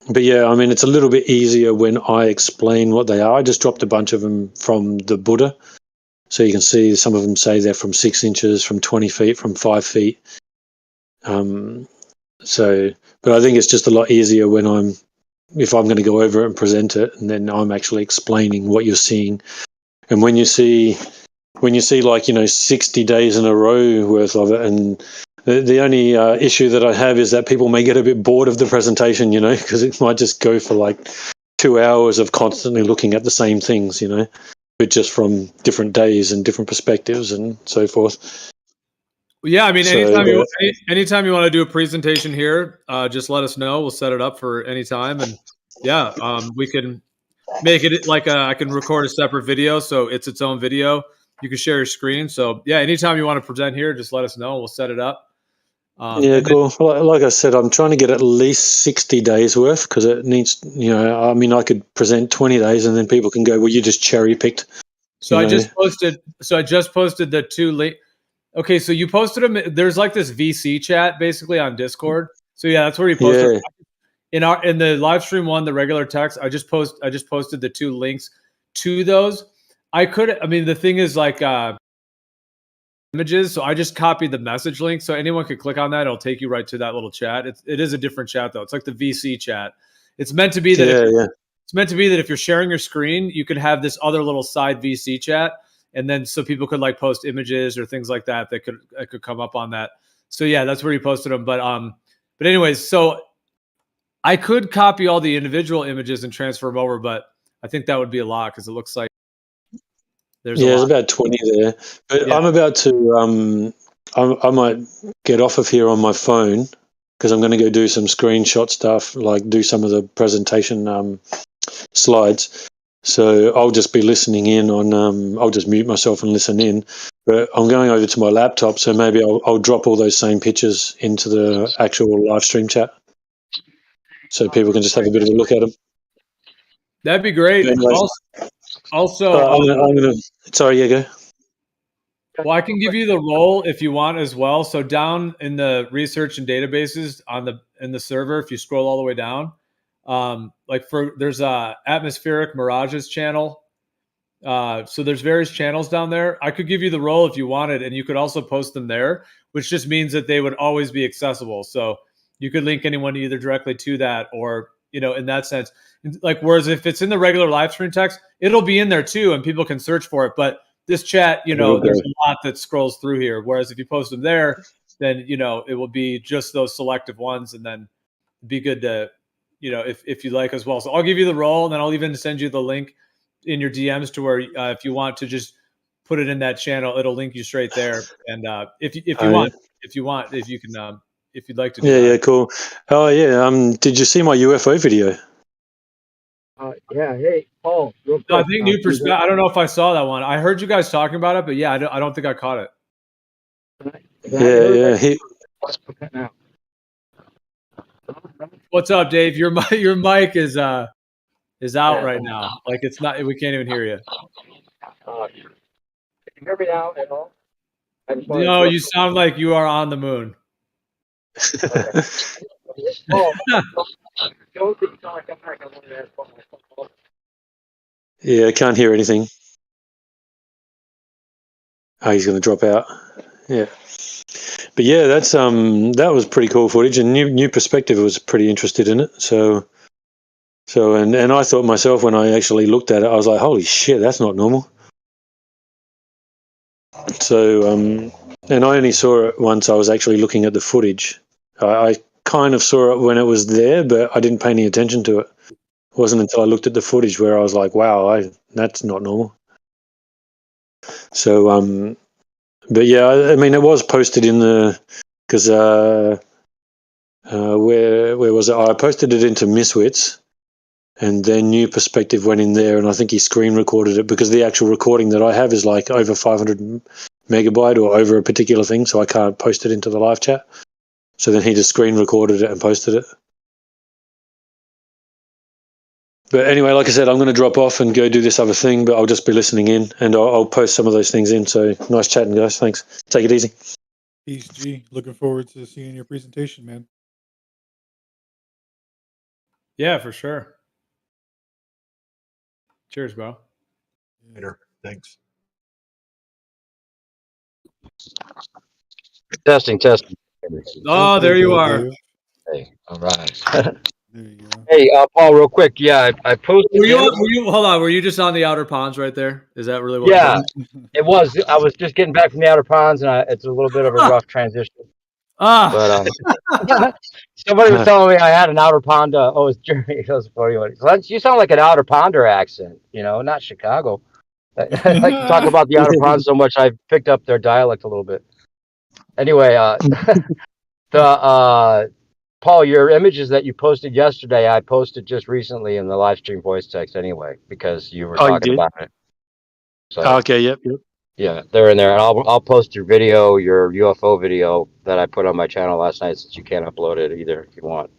But yeah, I mean, it's a little bit easier when I explain what they are. I just dropped a bunch of them from the Buddha. So you can see some of them say they're from 6 inches, from 20 feet, from 5 feet. But I think it's just a lot easier if I'm going to go over it and present it, and then I'm actually explaining what you're seeing. And when you see like, 60 days in a row worth of it, and the only issue that I have is that people may get a bit bored of the presentation, because it might just go for like 2 hours of constantly looking at the same things, but just from different days and different perspectives and so forth. Yeah, I mean, So, anytime you want to do a presentation here, just let us know. We'll set it up for any time, and yeah, we can make it like I can record a separate video, so it's its own video. You can share your screen. So yeah, anytime you want to present here, just let us know. We'll set it up. Yeah, cool. Like I said, I'm trying to get at least 60 days worth, because it needs, I mean, I could present 20 days and then people can go, well, you just cherry picked. So I just posted the 2 link. Okay, so you posted them. There's like this VC chat basically on Discord. So yeah, that's where you posted them. In the live stream one, the regular text. I just posted the 2 links to those. The thing is like images, so I just copied the message link, so anyone could click on that. It'll take you right to that little chat. It is a different chat though. It's like the VC chat. It's meant to be that it's meant to be that if you're sharing your screen, you could have this other little side VC chat, and then so people could like post images or things like that could come up on that. So yeah, that's where you posted them. But anyways, so I could copy all the individual images and transfer them over, but I think that would be a lot because it looks like there's about 20 there. But yeah. I'm about to I might get off of here on my phone because I'm going to go do some screenshot stuff, like do some of the presentation slides. So I'll just be listening in on I'll just mute myself and listen in. But I'm going over to my laptop, so maybe I'll drop all those same pictures into the actual live stream chat, so people can just have a bit of a look at them. That'd be great. Also, I'm gonna. Sorry, go. Well, I can give you the role if you want as well. So down in the research and databases in the server, if you scroll all the way down, there's a atmospheric mirages channel. So there's various channels down there. I could give you the role if you wanted, and you could also post them there, which just means that they would always be accessible. So you could link anyone either directly to that or, in that sense. Like, whereas if it's in the regular live stream text, it'll be in there too, and people can search for it. But this chat, there's a lot that scrolls through here. Whereas if you post them there, then, it will be just those selective ones, and then be good to, if you like as well. So I'll give you the role, and then I'll even send you the link in your DMs to where if you want to just put it in that channel, it'll link you straight there. And if you'd like to do that. Yeah, cool. Oh yeah. Did you see my UFO video? Yeah. Hey, Paul. Real quick, I think new perspective. I don't know if I saw that one. I heard you guys talking about it, but yeah, I don't think I caught it. Yeah. What's up, Dave? Your mic is out right now. Like it's not. We can't even hear you. Can you hear me now at all? No, you sound like you are on the moon. Yeah, I can't hear anything. Oh, he's going to drop out. Yeah, but yeah, that was pretty cool footage, and new perspective was pretty interested in it. So and I thought myself when I actually looked at it, I was like, holy shit, that's not normal. So and I only saw it once I was actually looking at the footage. I kind of saw it when it was there, but I didn't pay any attention to it. It wasn't until I looked at the footage where I was like, wow, that's not normal. So, but yeah, I mean, it was posted in because where was it? I posted it into Miswits, and then New Perspective went in there, and I think he screen recorded it because the actual recording that I have is like over 500 megabyte or over a particular thing, so I can't post it into the live chat. So then he just screen recorded it and posted it. But anyway, like I said, I'm going to drop off and go do this other thing, but I'll just be listening in, and I'll post some of those things in. So nice chatting, guys. Thanks. Take it easy. Peace, G. Looking forward to seeing your presentation, man. Yeah, for sure. Cheers, bro. Later. Thanks. Testing. Oh, there you are. Hey, all right. There you go. Hey, Paul, real quick. Yeah, I posted Were this. you? Hold on. Were you just on the outer ponds right there? Is that really what? Yeah, it was. I was just getting back from the outer ponds, and it's a little bit of a rough transition. But somebody was telling me I had an outer pond. Oh, it's Jeremy. That was a funny one. So you sound like an outer ponder accent. You know, not Chicago. I like to talk about the outer ponds so much I picked up their dialect a little bit. Anyway, Paul, your images that you posted yesterday, I posted just recently in the live stream voice text anyway, because you were talking about it. So, okay, yep. Yeah, they're in there, and I'll post your video, your UFO video that I put on my channel last night, since you can't upload it either if you want.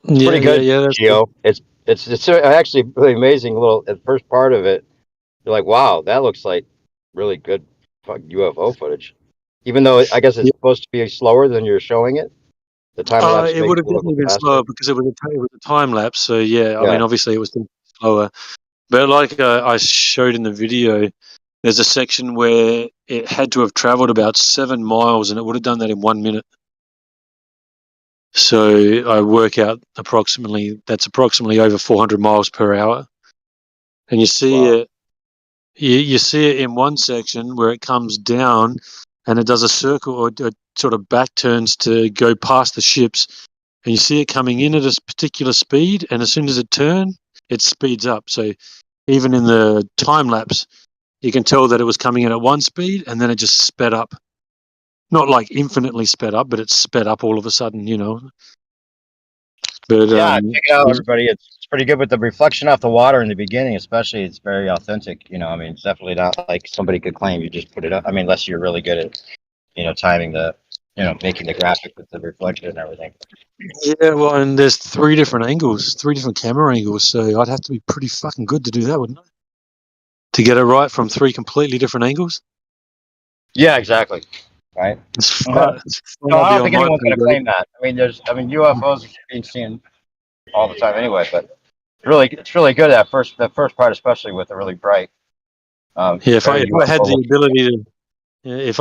It's pretty good, that's Geo. Good. It's actually really amazing. The first part of it, you're like, wow, that looks like really good UFO footage. Even though I guess it's supposed to be slower than you're showing it. The time lapse It would have definitely been slower because it was a time lapse. So I mean, obviously it was slower. But like I showed in the video, there's a section where it had to have travelled about 7 miles, and it would have done that in 1 minute. So I work out that's approximately over 400 miles per hour, and you see it. You see it in one section where it comes down, and it does a circle or sort of back turns to go past the ships, and you see it coming in at a particular speed, and as soon as it turns, it speeds up. So even in the time lapse, you can tell that it was coming in at one speed, and then it just sped up. Not like infinitely sped up, but it sped up all of a sudden, But yeah, check it out, everybody. It's pretty good with the reflection off the water in the beginning, especially. It's very authentic. I mean, it's definitely not like somebody could claim you just put it up. I mean, unless you're really good at, timing making the graphic with the reflection and everything. Yeah, well, and there's 3 different angles, 3 different camera angles, so I'd have to be pretty fucking good to do that, wouldn't I? To get it right from 3 completely different angles. Yeah, exactly. Right. No, I don't think anyone's going to claim that. I mean, UFOs are being seen all the time anyway, but it's really good that first part, especially with the really bright. If I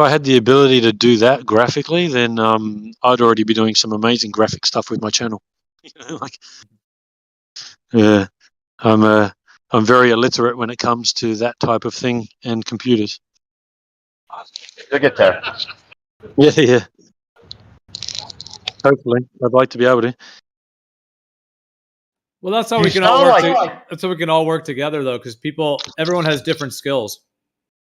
had the ability to do that graphically, then I'd already be doing some amazing graphic stuff with my channel. I'm very illiterate when it comes to that type of thing and computers. You'll get there. Yeah. Hopefully, I'd like to be able to. Well, that's how we can all work. That's how we can all work together, though, because everyone has different skills.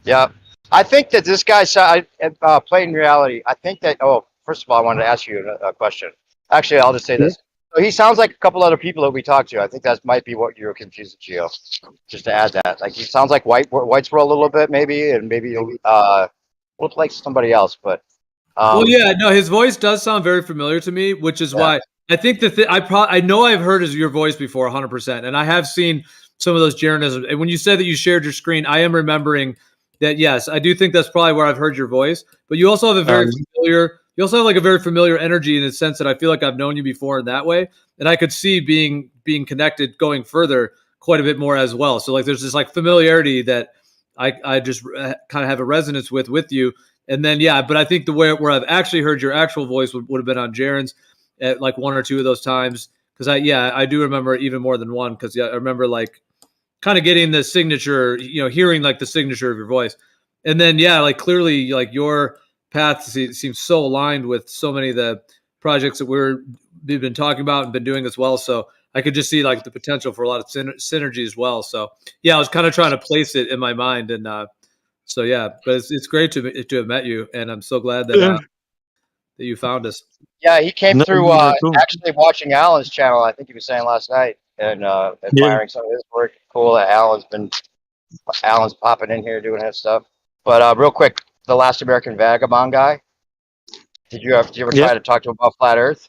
Yeah, I think that this guy played in reality. I think that. Oh, first of all, I wanted to ask you a question. Actually, I'll just say this. So he sounds like a couple other people that we talked to. I think that might be what you were confused with, Gio. Just to add that, like he sounds like White's World a little bit, maybe, and maybe look like somebody else. But well, yeah, no, his voice does sound very familiar to me, which is why I think I know I've heard your voice before 100%, and I have seen some of those Jaronisms. And when you said that you shared your screen, I am remembering that. Yes, I do think that's probably where I've heard your voice. But you also have a very familiar. You also have like a very familiar energy in the sense that I feel like I've known you before in that way, and I could see being connected going further quite a bit more as well. So like, there's this like familiarity that I just kind of have a resonance with you. And then, but I think the way where I've actually heard your actual voice would have been on Jaren's at like 1 or 2 of those times. Cause I do remember even more than one. Cause I remember like kind of getting the signature, hearing like the signature of your voice. And then, like clearly like your path seems so aligned with so many of the projects that we've been talking about and been doing as well. So I could just see like the potential for a lot of synergy as well. So I was kind of trying to place it in my mind and, so but it's great to have met you, and I'm so glad that that you found us. Yeah, he came through actually watching Alan's channel. I think he was saying last night, and admiring some of his work. Cool that Alan's popping in here doing his stuff. But real quick, the Last American Vagabond guy. Did you ever try to talk to him about flat Earth?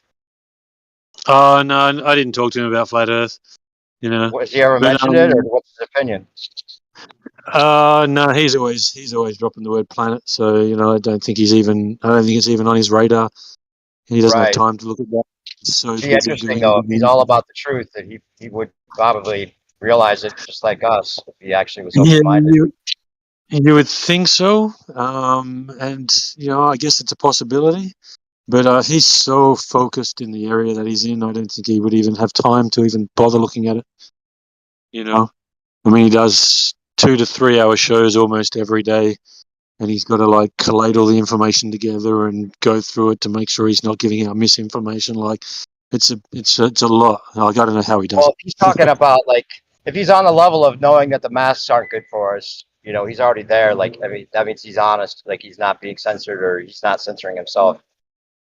Oh no, I didn't talk to him about flat Earth. Has he ever mentioned it, or what's his opinion? No, he's always dropping the word planet. So I don't think it's even on his radar. He doesn't have time to look at that. So Be busy interesting doing though. If he's everything. all about the truth, that he would probably realize it just like us if he actually was Yeah, open minded. you would think so, and I guess it's a possibility. But he's so focused in the area that he's in, I don't think he would even have time to even bother looking at it. I mean, he does 2 to 3 hour shows almost every day, and he's got to like collate all the information together and go through it to make sure he's not giving out misinformation. Like, it's a lot. Like, I don't know how he does Well, it. if he's talking about like if he's on the level of knowing that the masks aren't good for us, he's already there. Like, I mean, that means he's honest. Like, he's not being censored or he's not censoring himself.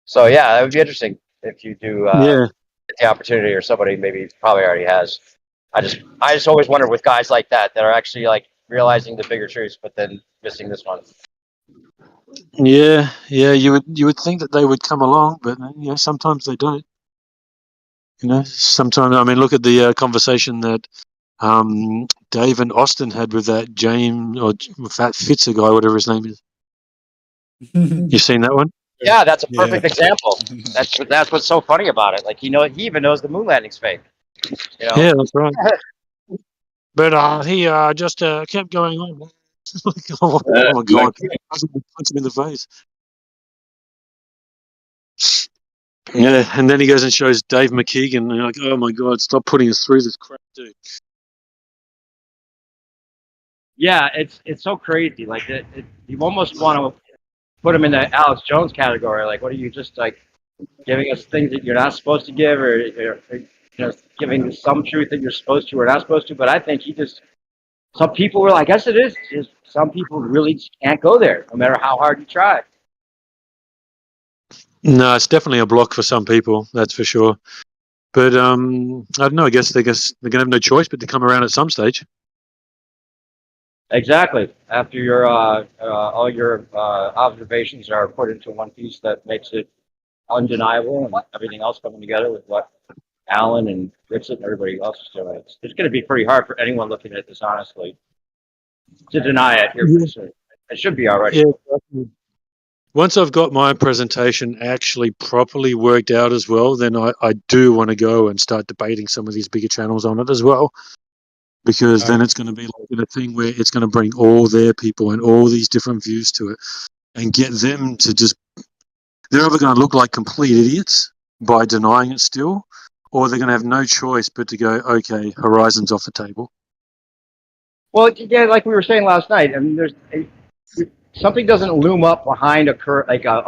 So yeah, that would be interesting if you do Yeah. get the opportunity, or somebody maybe probably already has. I just always wonder with guys like that are actually like realizing the bigger truths, but then missing this one. Yeah, you would think that they would come along, but sometimes they don't. Sometimes, I mean, look at the conversation that Dave and Austin had with that James or with that Fitzer guy, whatever his name is. You seen that one? Yeah, that's a Yeah. perfect example. That's what's so funny about it. Like, he even knows the moon landing's fake. Yeah, that's right. But he just kept going on. Like, oh my god! Punch him in the face. Yeah, and then he goes and shows Dave McKeegan, and you're like, oh my god, stop putting us through this crap, dude. Yeah, it's so crazy. Like, you almost want to put him in the Alex Jones category. Like, what are you just like giving us things that you're not supposed to give, or giving some truth that you're supposed to or not supposed to? But I think some people were like, I guess it is. Just some people really just can't go there, no matter how hard you try. No, it's definitely a block for some people, that's for sure. But I don't know. I guess they're gonna have no choice but to come around at some stage. Exactly. After your all your observations are put into one piece that makes it undeniable, and everything else coming together with what Alan and Richard and everybody else is doing, it's going to be pretty hard for anyone looking at this honestly to deny it here pretty soon. It should be already. Yeah, definitely. Once I've got my presentation actually properly worked out as well, then I do want to go and start debating some of these bigger channels on it as well. Because then it's going to be like a thing where it's going to bring all their people and all these different views to it and get them to just, they're either going to look like complete idiots by denying it still, or they're going to have no choice but to go, okay, Horizon's off the table. Well, yeah, like we were saying last night, I mean, something doesn't loom up behind a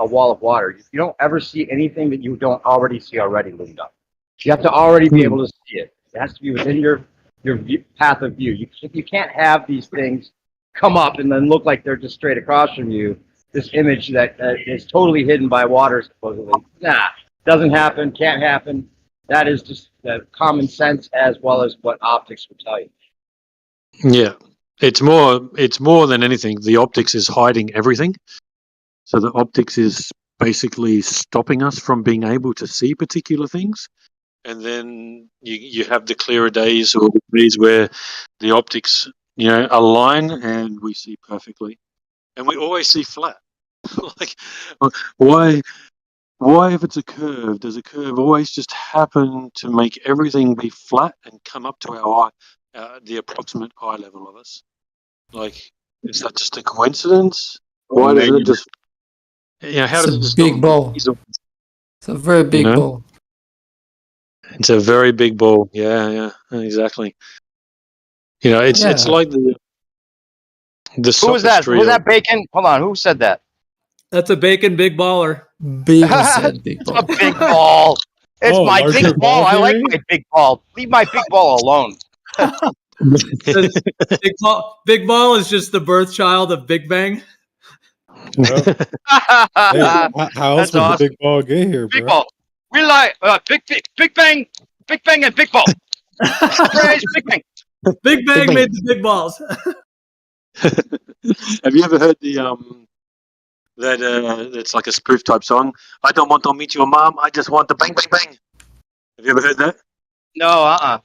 wall of water. You don't ever see anything that you don't already see already loomed up. You have to already be able to see it. It has to be within your path of view. You can't have these things come up and then look like they're just straight across from you. This image that is totally hidden by water, supposedly. Nah, doesn't happen, can't happen. That is just common sense as well as what optics would tell you. Yeah, it's more than anything. The optics is hiding everything. So the optics is basically stopping us from being able to see particular things. And then you have the clearer days or the days where the optics, align and we see perfectly. And we always see flat. Like, why if it's a curve, does a curve always just happen to make everything be flat and come up to our eye, the approximate eye level of us? Like, is that just a coincidence? Why does it just, how does it It's a just big not ball. ease off? It's a very big ball. It's a very big ball. Yeah, exactly. It's like the Who was that? sophistry Was of, that Bacon? Hold on, who said that? That's a bacon big baller. Bacon said big It's ball. a big ball. It's my larger big ball. ball I like theory? my big ball. Leave my big ball alone. Big ball is just the birth child of Big Bang. Yep. Hey, how else That's would awesome. the big ball get here, Big bro? ball. We like Big Bang, and Big Ball. Praise Big Bang. Big Bang made the big balls. Have you ever heard the that it's like a spoof type song? I don't want to meet your mom. I just want to bang bang bang. Have you ever heard that? No,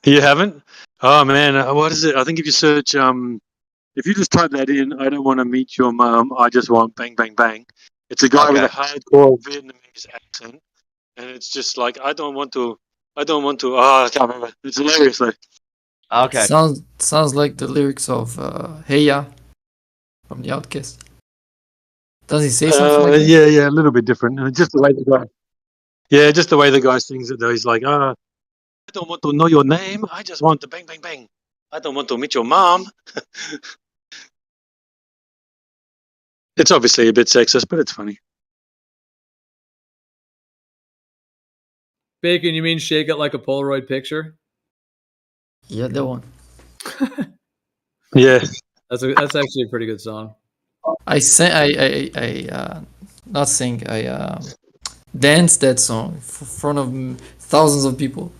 You haven't? Oh man, what is it? I think if you search, if you just type that in, I don't want to meet your mom. I just want bang bang bang. It's a guy with a hardcore Vietnamese accent, and it's just like I don't want to. Oh, I can't remember. It's hilarious though. Okay. Sounds like the lyrics of Hey Ya from the Outcast. Does he say something like that? Yeah, a little bit different. Just the way the guy. Yeah, just the way the guy sings it though. He's like, I don't want to know your name. I just want to bang, bang, bang. I don't want to meet your mom. It's obviously a bit sexist, but it's funny. Bacon, you mean shake it like a Polaroid picture? Yeah, that one. Yeah, that's actually a pretty good song. I not sing. I danced that song in front of thousands of people.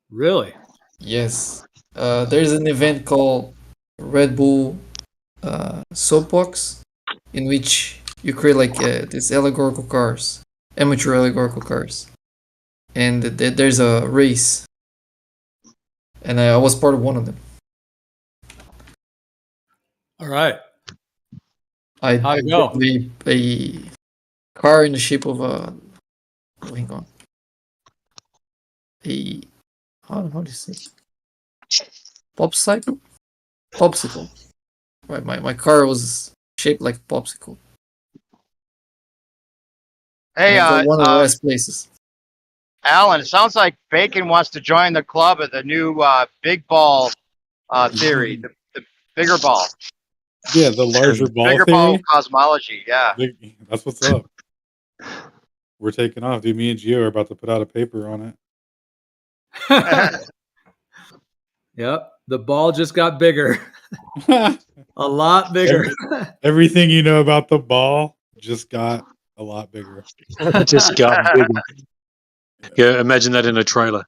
Really? Yes. There's an event called Red Bull Soapbox, in which you create like these allegorical cars, amateur allegorical cars, and there's a race, and I was part of one of them. All right. I How'd it go? drove a car in the shape of a hang on. How do you say? Popsicle? Popsicle. Right, my car was shaped like a popsicle. Hey, and I got one of the last places. Alan, it sounds like Bacon wants to join the club of the new big ball theory, the bigger ball. Yeah, the larger ball Bigger theory. ball cosmology, yeah. That's what's up. We're taking off, dude. Me and Gio are about to put out a paper on it. Yep, the ball just got bigger. A lot bigger. Everything you know about the ball just got a lot bigger. Just got bigger. Yeah, imagine that in a trailer.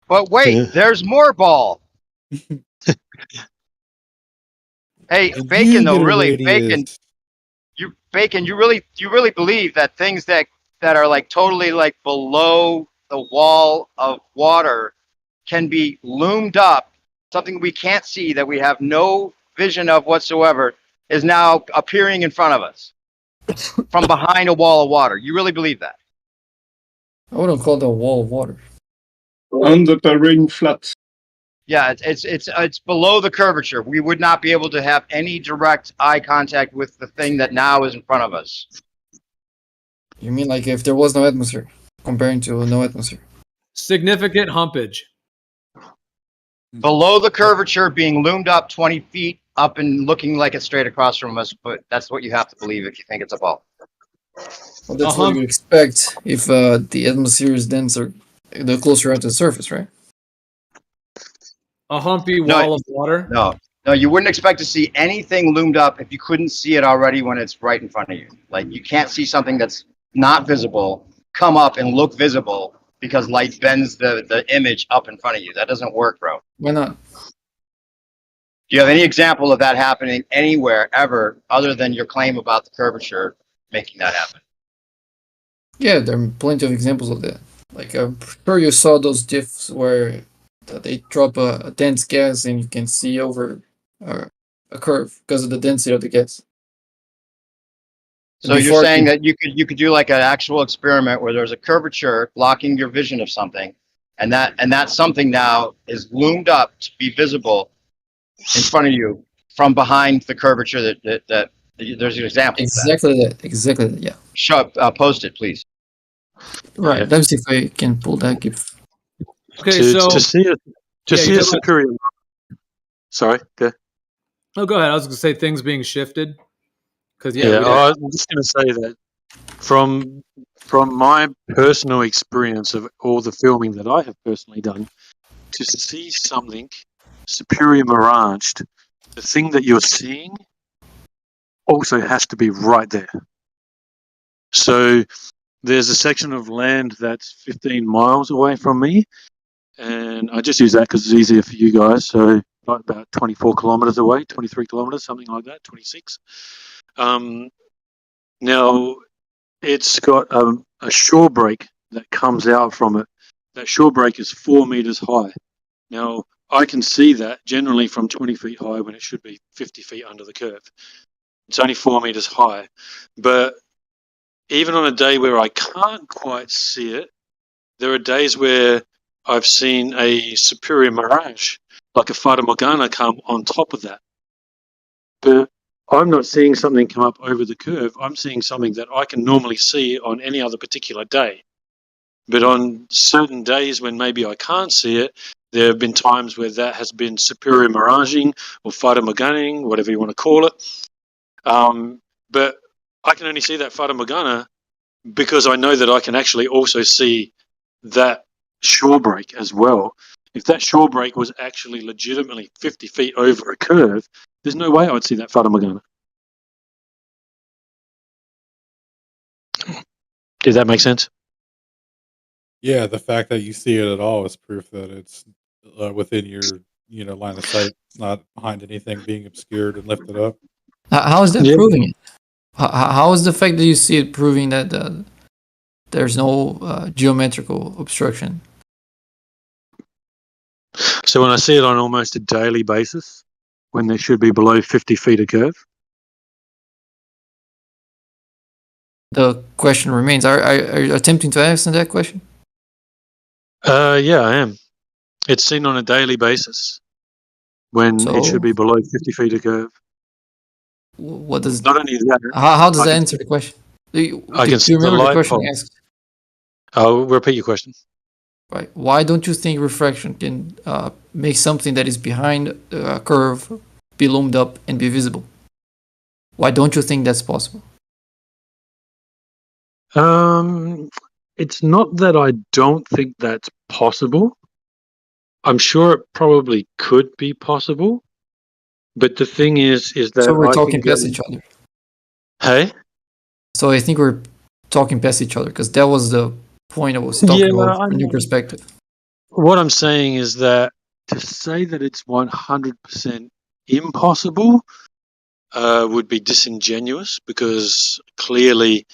But wait, there's more ball. Hey, And Bacon, you though, get a really, radius. Bacon, you really believe that things that are like totally like below the wall of water can be loomed up, something we can't see, that we have no vision of whatsoever, is now appearing in front of us from behind a wall of water. You really believe that? I wouldn't call that a wall of water. Under the ring flat. Yeah, it's below the curvature. We would not be able to have any direct eye contact with the thing that now is in front of us. You mean like if there was no atmosphere, comparing to no atmosphere? Significant humpage. Below the curvature, being loomed up 20 feet up and looking like it's straight across from us, but that's what you have to believe if you think it's a ball. Well, that's what you would expect if the atmosphere is denser, the closer out to the surface, right? A humpy wall of water? No, you wouldn't expect to see anything loomed up if you couldn't see it already when it's right in front of you. Like, you can't see something that's not visible come up and look visible because light bends the image up in front of you. That doesn't work, bro. Why not? Do you have any example of that happening anywhere ever other than your claim about the curvature making that happen? Yeah, there are plenty of examples of that. Like, I'm sure you saw those GIFs where they drop a dense gas and you can see over a curve because of the density of the gas. So you're saying that you could do like an actual experiment where there's a curvature blocking your vision of something, and that something now is loomed up to be visible in front of you from behind the curvature that there's an example. Exactly that. Yeah. Post it, please. Right. Yeah. Let me see if I can pull that GIF. Okay, to see a superior. Sorry, go. Oh, go ahead. I was going to say things being shifted. Because I'm just going to say that from my personal experience of all the filming that I have personally done, to see something superior miraged, the thing that you're seeing also has to be right there. So there's a section of land that's 15 miles away from me, and I just use that because it's easier for you guys. So about 24 kilometers away, 23 kilometers, something like that, 26. Now, it's got a shore break that comes out from it. That shore break is 4 meters high. Now, I can see that generally from 20 feet high when it should be 50 feet under the curve. It's only 4 meters high. But even on a day where I can't quite see it, there are days where I've seen a superior mirage, like a Fata Morgana, come on top of that. But I'm not seeing something come up over the curve. I'm seeing something that I can normally see on any other particular day. But on certain days when maybe I can't see it, there have been times where that has been superior miraging or Fata Morganaing, whatever you want to call it. But I can only see that Fata Morgana because I know that I can actually also see that shore break as well. If that shore break was actually legitimately 50 feet over a curve, there's no way I would see that Fata Morgana. Does that make sense? Yeah, the fact that you see it at all is proof that it's within your line of sight, not behind anything being obscured and lifted up. How is that proving it? How is the fact that you see it proving that there's no geometrical obstruction? So when I see it on almost a daily basis, when there should be below 50 feet a curve. The question remains: Are you attempting to answer that question? Yeah, I am. It's seen on a daily basis when it should be below 50 feet a curve. What does not only that? How does that answer the question? Do you remember the question I asked? I'll repeat your question. Right. Why don't you think refraction can make something that is behind a curve be loomed up and be visible? Why don't you think that's possible? It's not that I don't think that's possible. I'm sure it probably could be possible, but the thing is that so we're I talking can past each other. Hey. So I think we're talking past each other because that was the point I was talking about from your perspective. What I'm saying is that to say that it's 100% impossible would be disingenuous because clearly,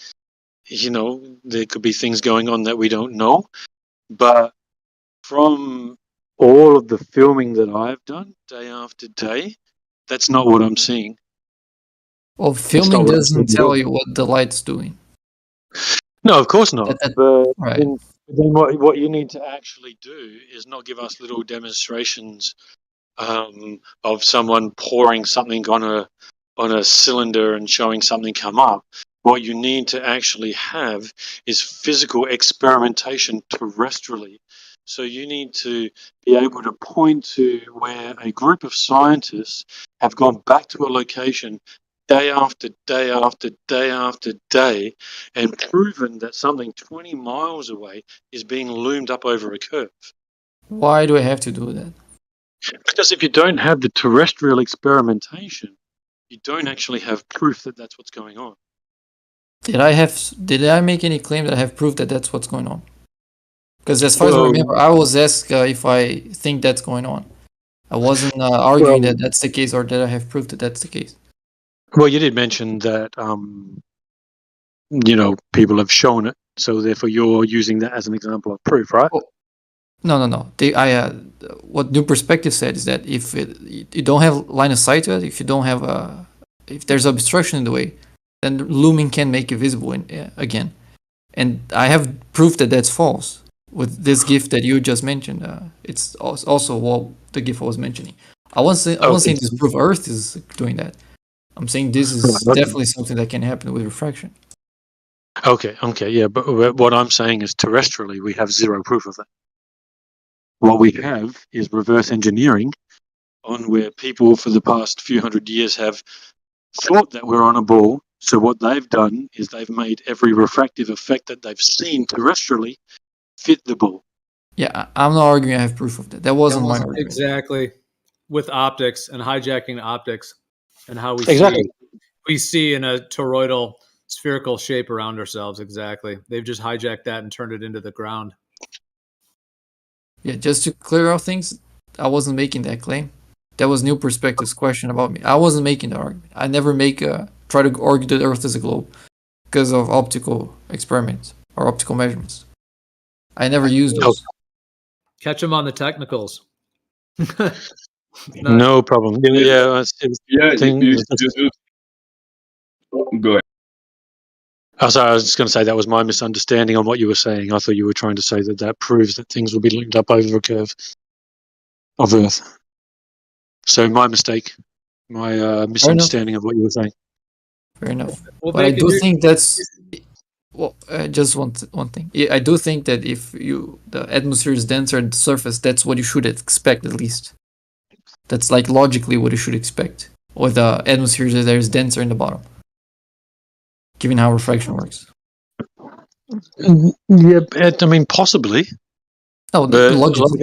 there could be things going on that we don't know. But from all of the filming that I've done day after day, that's not what I'm seeing. Well, filming doesn't tell you what the light's doing. No, of course not. But right. then what you need to actually do is not give us little demonstrations of someone pouring something on a cylinder and showing something come up. What you need to actually have is physical experimentation terrestrially. So you need to be able to point to where a group of scientists have gone back to a location day after day after day after day and proven that something 20 miles away is being loomed up over a curve. Why do I have to do that? Because if you don't have the terrestrial experimentation, you don't actually have proof that that's what's going on. Did I make any claim that I have proof that that's what's going on? Because as far as I remember, I was asked if I think that's going on. I wasn't arguing that that's the case or that I have proof that that's the case. Well, you did mention that, people have shown it, so therefore you're using that as an example of proof, right? No. What New Perspective said is that if you don't have line of sight to it, if you don't have if there's obstruction in the way, then looming can make it visible again. And I have proof that that's false with this GIF that you just mentioned. It's also what the GIF I was mentioning. I wasn't saying this proof Earth is doing that. I'm saying this is definitely something that can happen with refraction. Okay, yeah, but what I'm saying is terrestrially we have zero proof of that. What we have is reverse engineering on where people for the past few hundred years have thought that we're on a ball. So what they've done is they've made every refractive effect that they've seen terrestrially fit the ball. Yeah, I'm not arguing I have proof of that. That wasn't my argument. Exactly. With optics and hijacking optics and how we see in a toroidal spherical shape around ourselves. Exactly. They've just hijacked that and turned it into the ground. Yeah, just to clear out things, I wasn't making that claim. That was New Perspective's question about me. I wasn't making the argument. I never try to argue that Earth is a globe because of optical experiments or optical measurements. I never used those. Catch them on the technicals. No problem. Go ahead. Oh, sorry, I was just going to say that was my misunderstanding on what you were saying. I thought you were trying to say that proves that things will be linked up over a curve of Earth. So my mistake, my misunderstanding of what you were saying. Fair enough. Well, But I Bacon, do think that's well. Just one thing. I do think that if the atmosphere is denser at the surface, that's what you should expect at least. That's like logically what you should expect. Or the atmosphere that is denser in the bottom, given how refraction works. Yeah, I mean, possibly. No, but logically.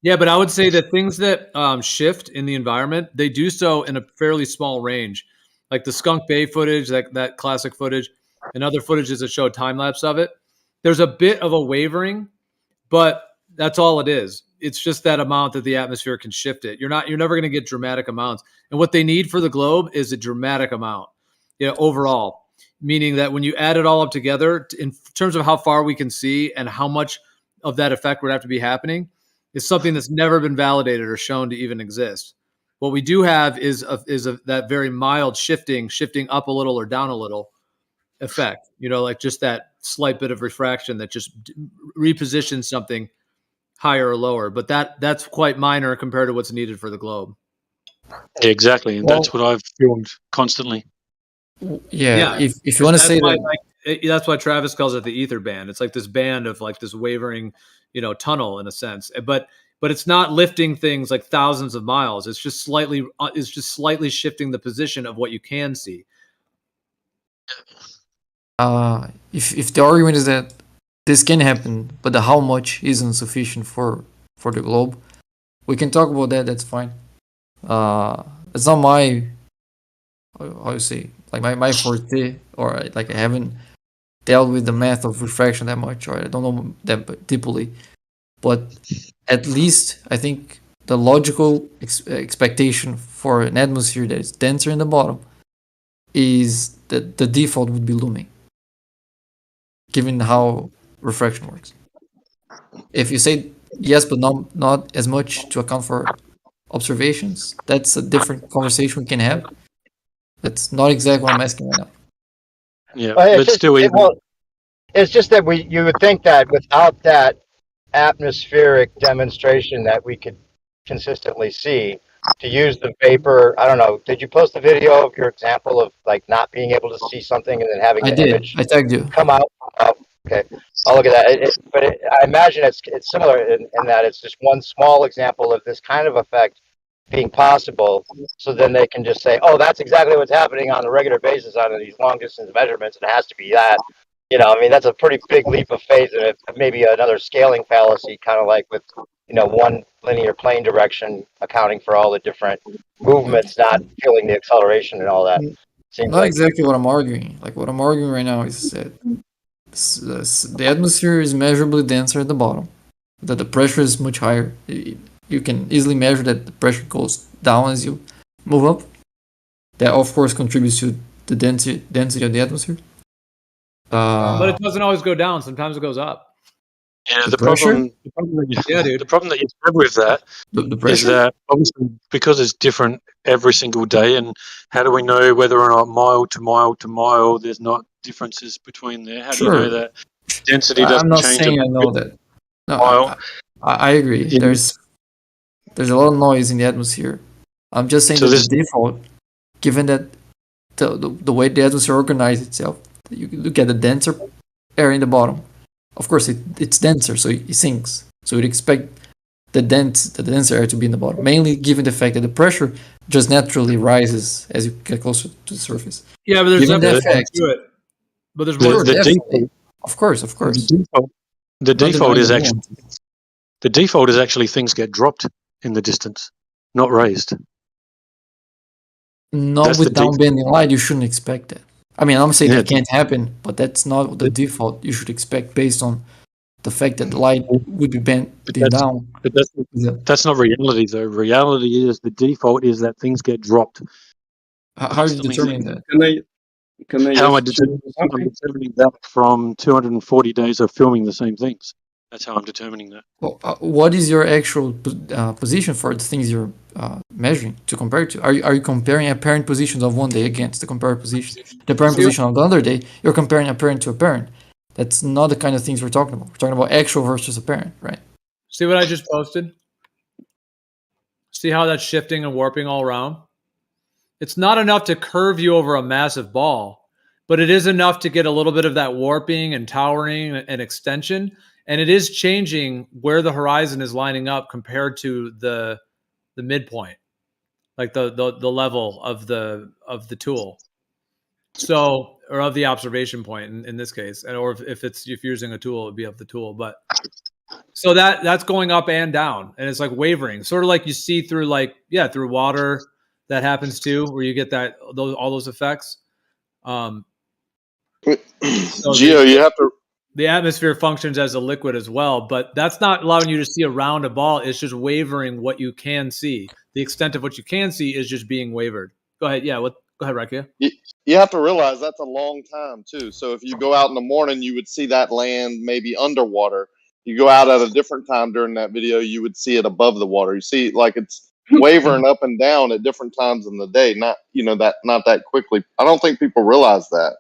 Yeah, but I would say that things that shift in the environment, they do so in a fairly small range. Like the Skunk Bay footage, that classic footage, and other footages that show time lapse of it. There's a bit of a wavering, but that's all it is. It's just that amount that the atmosphere can shift it. You're never going to get dramatic amounts. And what they need for the globe is a dramatic amount, overall. Meaning that when you add it all up together, in terms of how far we can see and how much of that effect would have to be happening, is something that's never been validated or shown to even exist. What we do have is that very mild shifting up a little or down a little effect. Like just that slight bit of refraction that just repositions something higher or lower. But that's quite minor compared to what's needed for the globe. Exactly, and that's what I've filmed constantly. Yeah, if you want to say that, that's why Travis calls it the ether band. It's like this band of like this wavering, tunnel in a sense. But it's not lifting things like thousands of miles. It's just slightly shifting the position of what you can see. if the argument is that this can happen, but the how much isn't sufficient for the globe, we can talk about that. That's fine. It's not my how you say, like my forte, or like I haven't dealt with the math of refraction that much, or I don't know that deeply. But at least I think the logical expectation for an atmosphere that is denser in the bottom is that the default would be looming, given how refraction works. If you say yes, but not as much to account for observations, that's a different conversation we can have. That's not exactly what I'm asking right now. Yeah, Well, but still, it's just that you would think that without that atmospheric demonstration that we could consistently see, to use the vapor. I don't know. Did you post the video of your example of like not being able to see something and then having I the did. image I tagged you. come out? Okay, I'll look at that. I imagine it's similar in that it's just one small example of this kind of effect being possible. So then they can just say, "Oh, that's exactly what's happening on a regular basis on these long distance measurements. It has to be that." I mean, that's a pretty big leap of faith, and maybe another scaling fallacy, kind of like with one linear plane direction accounting for all the different movements, not feeling the acceleration and all that. Seems Not like exactly what I'm arguing. Like what I'm arguing right now is that the atmosphere is measurably denser at the bottom, that the pressure is much higher. You can easily measure that the pressure goes down as you move up. That of course contributes to the density of the atmosphere. But it doesn't always go down. Sometimes it goes up. Yeah, the pressure? The problem that you have with that the is pressure? that obviously because it's different every single day, and how do we know whether or not mile to mile to mile there's not differences between there? How do you know that density doesn't I'm not change? saying I know that. No, mile? I agree. There's a lot of noise in the atmosphere. I'm just saying that the default, given that the way the atmosphere organizes itself, you look at the denser air in the bottom. Of course, it's denser, so it sinks. So you'd expect the denser air to be in the bottom, mainly given the fact that the pressure just naturally rises as you get closer to the surface. Yeah, but there's given that definitely fact, more to it. But there's more. Default, of course. The default is actually things get dropped in the distance, not raised. Not with downbending light, you shouldn't expect that. I mean, I'm saying that can't happen, but that's not the default you should expect based on the fact that the light would be bent down. But that's not reality, though. Reality is the default is that things get dropped. How are you determining that? How am I determining that from 240 days of filming the same things? That's how I'm determining that. Well, what is your actual position for the things you're measuring to compare to? Are you comparing apparent positions of one day against the compared position? The apparent position of the other day, you're comparing apparent to apparent. That's not the kind of things we're talking about. We're talking about actual versus apparent, right? See what I just posted? See how that's shifting and warping all around? It's not enough to curve you over a massive ball, but it is enough to get a little bit of that warping and towering and extension. And it is changing where the horizon is lining up compared to the midpoint, like the level of the tool. So, or of the observation point in this case, and or if you're using a tool, it would be of the tool. But so that's going up and down, and it's like wavering, sort of like you see through through water. That happens too, where you get all those effects. So Gio, you have to. The atmosphere functions as a liquid as well, but that's not allowing you to see around a ball. It's just wavering what you can see. The extent of what you can see is just being wavered. Go ahead. Yeah. Go ahead, Rakia. You have to realize that's a long time too. So if you go out in the morning, you would see that land maybe underwater. You go out at a different time during that video, you would see it above the water. You see like it's wavering up and down at different times in the day. Not that quickly. I don't think people realize that.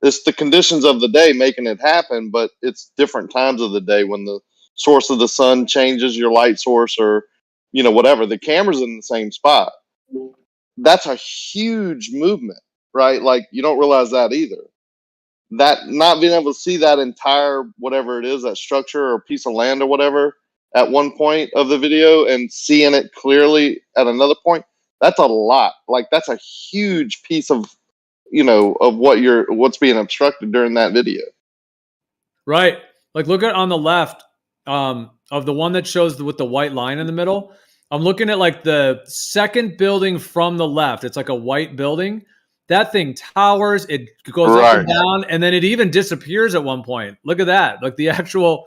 It's the conditions of the day making it happen, but it's different times of the day when the source of the sun changes, your light source, or whatever. The camera's in the same spot. That's a huge movement, right? Like you don't realize that either. That not being able to see that entire whatever it is, that structure or piece of land or whatever at one point of the video and seeing it clearly at another point, that's a lot. Like that's a huge piece of of what's being obstructed during that video. Right. Like look at on the left of the one that shows with the white line in the middle. I'm looking at like the second building from the left. It's like a white building. That thing towers, it goes up and down, and then it even disappears at one point. Look at that. Like the actual,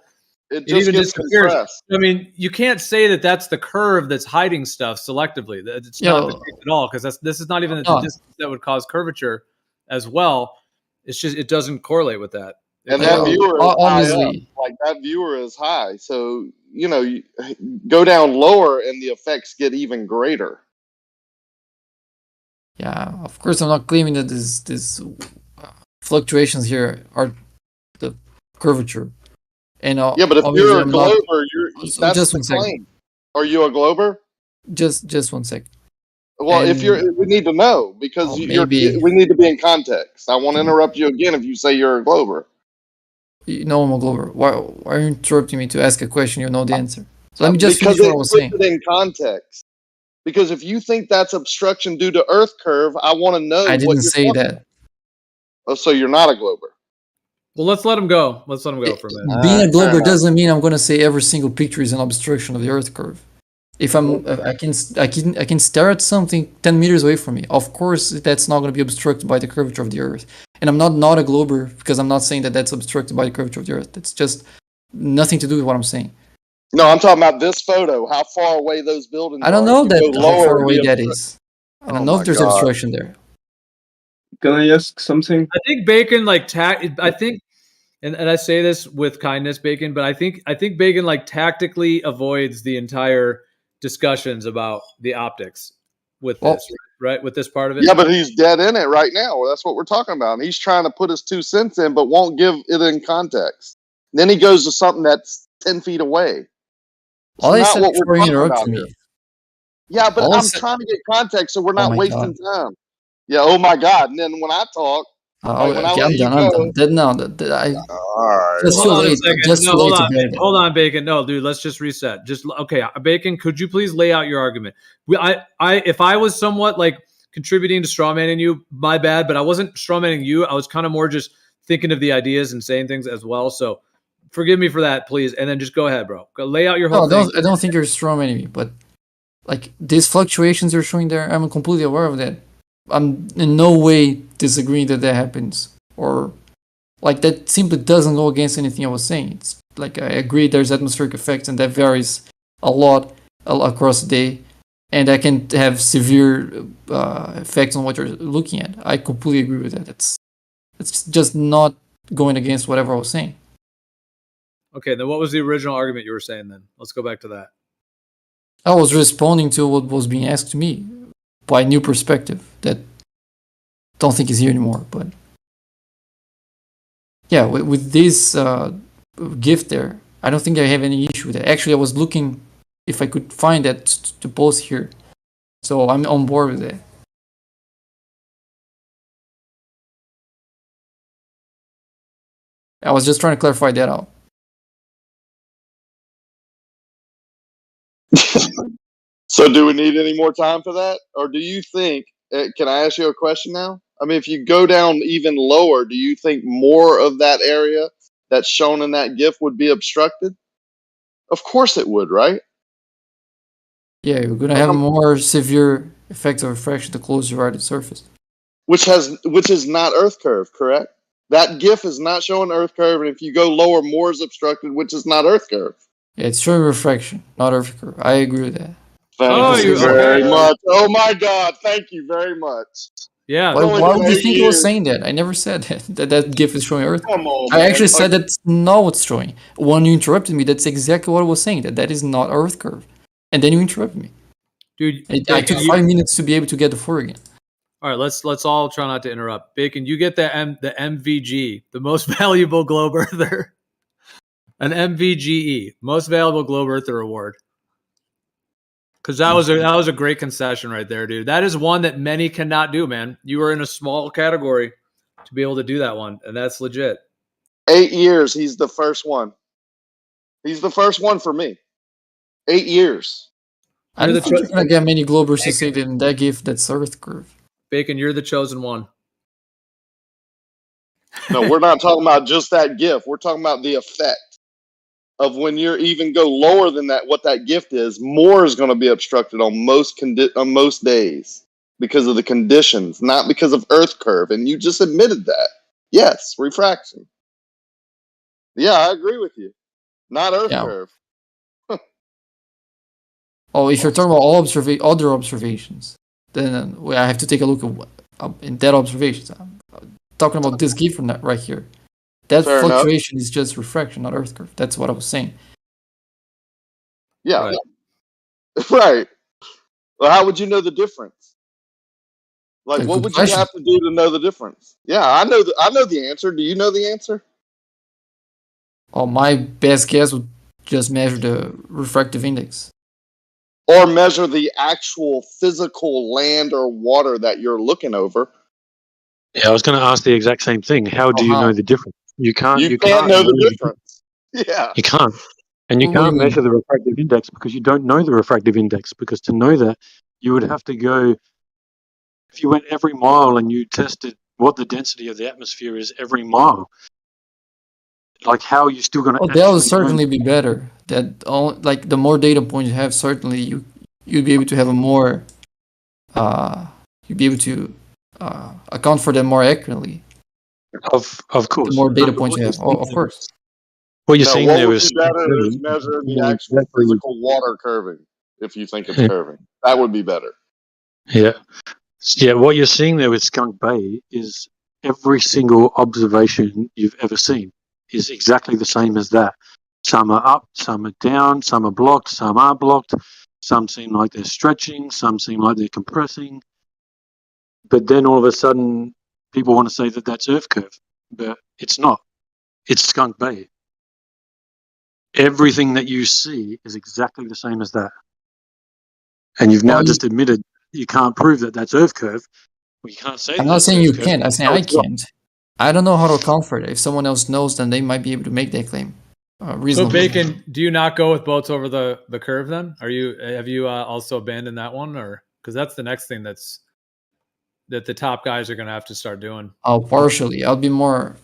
it even disappears. Compressed. I mean, you can't say that that's the curve that's hiding stuff selectively. It's not the case at all, because this is not even the distance that would cause curvature as well. It's just, it doesn't correlate with that. And that viewer is obviously high up. Like that viewer is high. So, you go down lower and the effects get even greater. Yeah, of course, I'm not claiming that these fluctuations here are the curvature. And yeah, but if you're a glober, that's just the claim. Are you a glober? Just 1 sec. Well, we need to know because we need to be in context. I won't interrupt you again if you say you're a glober. No, I'm a glober. Why are you interrupting me to ask a question you know the answer? So let me just finish what I was saying. In context. Because if you think that's obstruction due to Earth curve, I want to know. I didn't say that. Oh, so you're not a glober. Well, let's let him go. Let's let him go for a minute. Being a glober doesn't mean I'm going to say every single picture is an obstruction of the Earth curve. If I can stare at something 10 meters away from me, of course that's not going to be obstructed by the curvature of the Earth. And I'm not a glober because I'm not saying that that's obstructed by the curvature of the Earth. It's just nothing to do with what I'm saying. No, I'm talking about this photo. How far away those buildings are. I don't know how far away that is. I don't know if there's obstruction there. Can I ask something? I think Bacon I think, and I say this with kindness, Bacon, but I think Bacon tactically avoids the entire discussions about the optics with this, right? With this part of it. Yeah, but he's dead in it right now. That's what we're talking about. And he's trying to put his 2 cents in, but won't give it in context. Then he goes to something that's 10 feet away. All I said before you interrupted me. Yeah, but I'm trying to get context so we're not wasting time. Yeah, oh my God. And then when I talk, I'm done. No, just too late. Just too late. Hold on, Bacon. No, dude, let's just reset. Okay, Bacon, could you please lay out your argument? If I was somewhat contributing to strawmanning you, my bad, but I wasn't strawmanning you. I was kind of more just thinking of the ideas and saying things as well. So forgive me for that, please. And then just go ahead, bro. Go lay out your whole thing. I don't think you're strawmanning me, but these fluctuations you're showing there, I'm completely aware of that. I'm in no way disagreeing that happens, or that simply doesn't go against anything I was saying. It's I agree there's atmospheric effects and that varies a lot across the day, and that can have severe effects on what you're looking at. I completely agree with that. It's just not going against whatever I was saying. Okay, then what was the original argument you were saying then? Let's go back to that. I was responding to what was being asked to me by a new perspective that don't think is here anymore. But yeah, with this gift there, I don't think I have any issue with it. Actually, I was looking if I could find that to post here. So I'm on board with it. I was just trying to clarify that out. So do we need any more time for that? Or do you think, can I ask you a question now? I mean, if you go down even lower, do you think more of that area that's shown in that GIF would be obstructed? Of course it would, right? Yeah, you're gonna have a more severe effect of refraction the closer you are to the surface. Which is not Earth curve, correct? That GIF is not showing Earth curve, and if you go lower, more is obstructed, which is not Earth curve. Yeah, it's showing refraction, not Earth curve. I agree with that. Thank you very much. Oh my God, thank you very much. Yeah. Why would you think I was saying that? I never said that GIF is showing Earth. Come on, I man. actually said that's not what's showing. When you interrupted me, that's exactly what I was saying. That is not Earth curve, and then you interrupted me. Dude, I took 5 minutes to be able to get the 4 again. All right, let's all try not to interrupt. Bacon, you get the MVG, the most valuable globe earther. An MVGE, most valuable globe earther award. Because that was a great concession right there, dude. That is one that many cannot do, man. You were in a small category to be able to do that one, and that's legit. 8 years, he's the first one. He's the first one for me. 8 years. I don't think you're gonna get many globers to say that in that GIF that's Earth curve. Bacon, you're the chosen one. No, we're not talking about just that GIF. We're talking about the effect of when you're even go lower than that, what that gift is, more is going to be obstructed on most days because of the conditions, not because of Earth curve. And you just admitted that. Yes, refraction. Yeah, I agree with you. Not Earth curve. Oh, if you're talking about all other observations, then I have to take a look at in that observations. I'm talking about this GIF right here. That Fair fluctuation is just refraction, not Earth curve. That's what I was saying. Yeah. Right. Well, how would you know the difference? Like, what would you have to do to know the difference? Yeah, I know the answer. Do you know the answer? Oh, my best guess would just measure the refractive index. Or measure the actual physical land or water that you're looking over. Yeah, I was going to ask the exact same thing. How do you know the difference? You can't. You can't know the difference. Yeah. You can't. And you can't measure the refractive index because you don't know the refractive index. Because to know that, you would have to go. If you went every mile and you tested what the density of the atmosphere is every mile, like how are you still going to? Oh, that would certainly be better. That like the more data points you have, certainly you'd be able to have a more you'd be able to account for them more accurately. Of course. The more data points you have, of course. What you're seeing there is better is measure the actual physical water curving. If you think it's curving, that would be better. Yeah. Yeah, what you're seeing there with Skunk Bay is every single observation you've ever seen is exactly the same as that. Some are up, some are down, some are blocked, some are blocked. Some seem like they're stretching, some seem like they're compressing. But then all of a sudden, people want to say that that's Earth curve, but it's not. It's Skunk Bay. Everything that you see is exactly the same as that. And you've now just admitted you can't prove that that's Earth curve. Well, you can't say I'm not saying you can't. I'm saying I can't. I don't know how to account for it. If someone else knows, then they might be able to make that claim. So Bacon, do you not go with boats over the curve then? Have you also abandoned that one, or because that's the next thing that the top guys are going to have to start doing? Oh, partially. I'll be more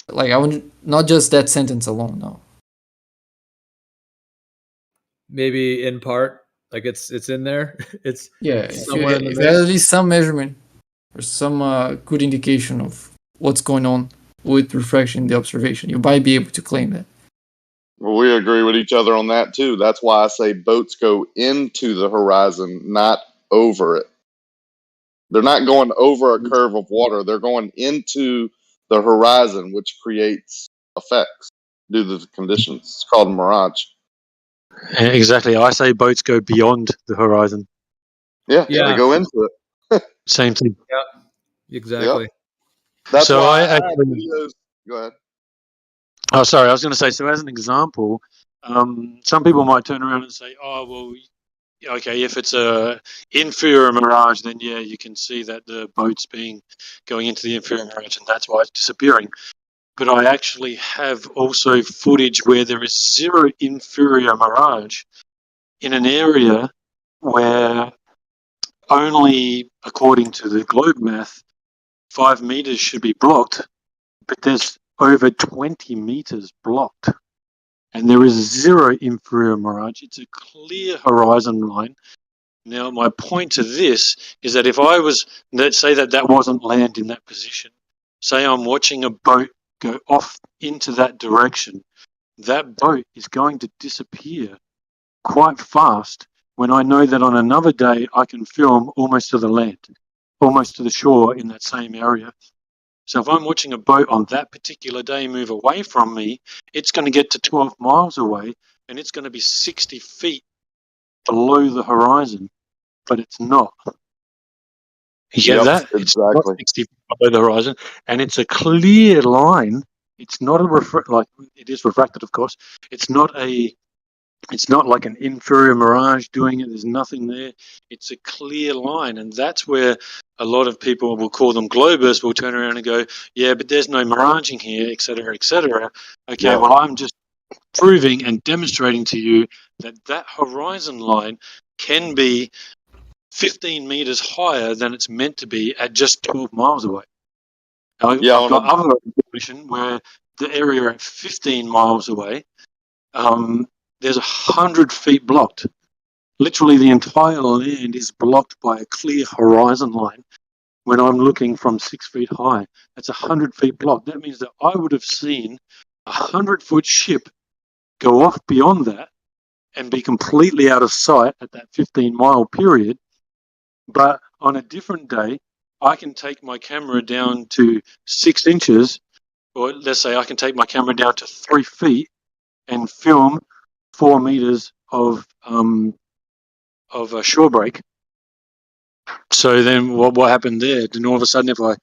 like I would not just that sentence alone. No. Maybe in part, like it's in there. It's somewhere if you had at least some measurement or some good indication of what's going on with refraction in the observation, you might be able to claim that. Well, we agree with each other on that too. That's why I say boats go into the horizon, not over it. They're not going over a curve of water. They're going into the horizon, which creates effects. due to the conditions. It's called a mirage. Exactly. I say boats go beyond the horizon. Yeah, they go into it. Same thing. Yeah, exactly. Yep. That's So why I I have actually. videos. Go ahead. Oh, sorry. I was going to say. So, as an example, some people might turn around and say, "Oh, well, okay, if it's a inferior mirage, then yeah, you can see that the boat's going into the inferior mirage, and that's why it's disappearing." But I actually have also footage where there is zero inferior mirage in an area where only, according to the globe math, 5 meters should be blocked, but there's over 20 meters blocked. And there is zero inferior mirage. It's a clear horizon line. Now, my point to this is that if I was, let's say that wasn't land in that position, say I'm watching a boat go off into that direction, that boat is going to disappear quite fast when I know that on another day I can film almost to the land, almost to the shore in that same area. So if I'm watching a boat on that particular day move away from me, it's going to get to 12 miles away and it's going to be 60 feet below the horizon, but it's not. You get that? Exactly. It's not 60 feet below the horizon, and it's a clear line. It's not like it is refracted, of course. It's not like an inferior mirage doing it. There's nothing there. It's a clear line, and that's where a lot of people will call them globers will turn around and go, yeah, but there's no miraging here, et cetera, et cetera. Okay, Yeah. well, I'm just proving and demonstrating to you that horizon line can be 15 meters higher than it's meant to be at just 12 miles away. I've got other information where the area at 15 miles away, there's 100 feet blocked. Literally the entire land is blocked by a clear horizon line when I'm looking from 6 feet high. That's 100 feet blocked. That means that I would have seen a 100-foot ship go off beyond that and be completely out of sight at that 15-mile period. But on a different day, I can take my camera down to 6 inches, or let's say I can take my camera down to 3 feet and film 4 meters of a shore break. So then what happened there? Then all of a sudden, if I,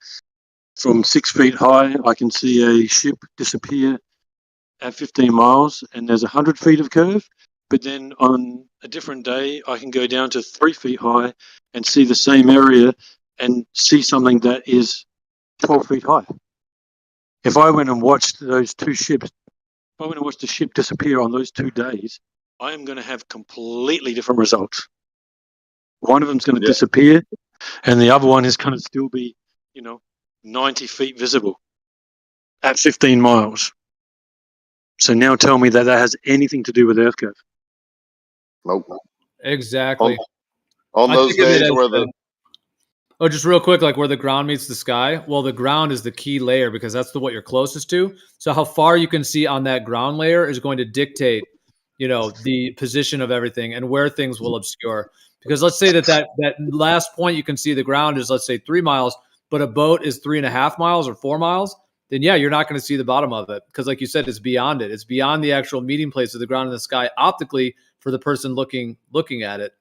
from 6 feet high, I can see a ship disappear at 15 miles and there's 100 feet of curve. But then on a different day, I can go down to 3 feet high and see the same area and see something that is 12 feet high. If I went and watched those two ships, if I went and watched the ship disappear on those 2 days, I am going to have completely different results. One of them's going to disappear, and the other one is going to still be, 90 feet visible at 15 miles. So now tell me that has anything to do with Earth curve. Nope. Exactly. On those days where Oh, just real quick, like where the ground meets the sky. Well, the ground is the key layer because that's what you're closest to. So how far you can see on that ground layer is going to dictate, the position of everything and where things will obscure. Because let's say that last point you can see the ground is, let's say, 3 miles, but a boat is 3.5 miles or 4 miles. Then yeah, you're not going to see the bottom of it because, like you said, it's beyond it. It's beyond the actual meeting place of the ground and the sky optically for the person looking at it.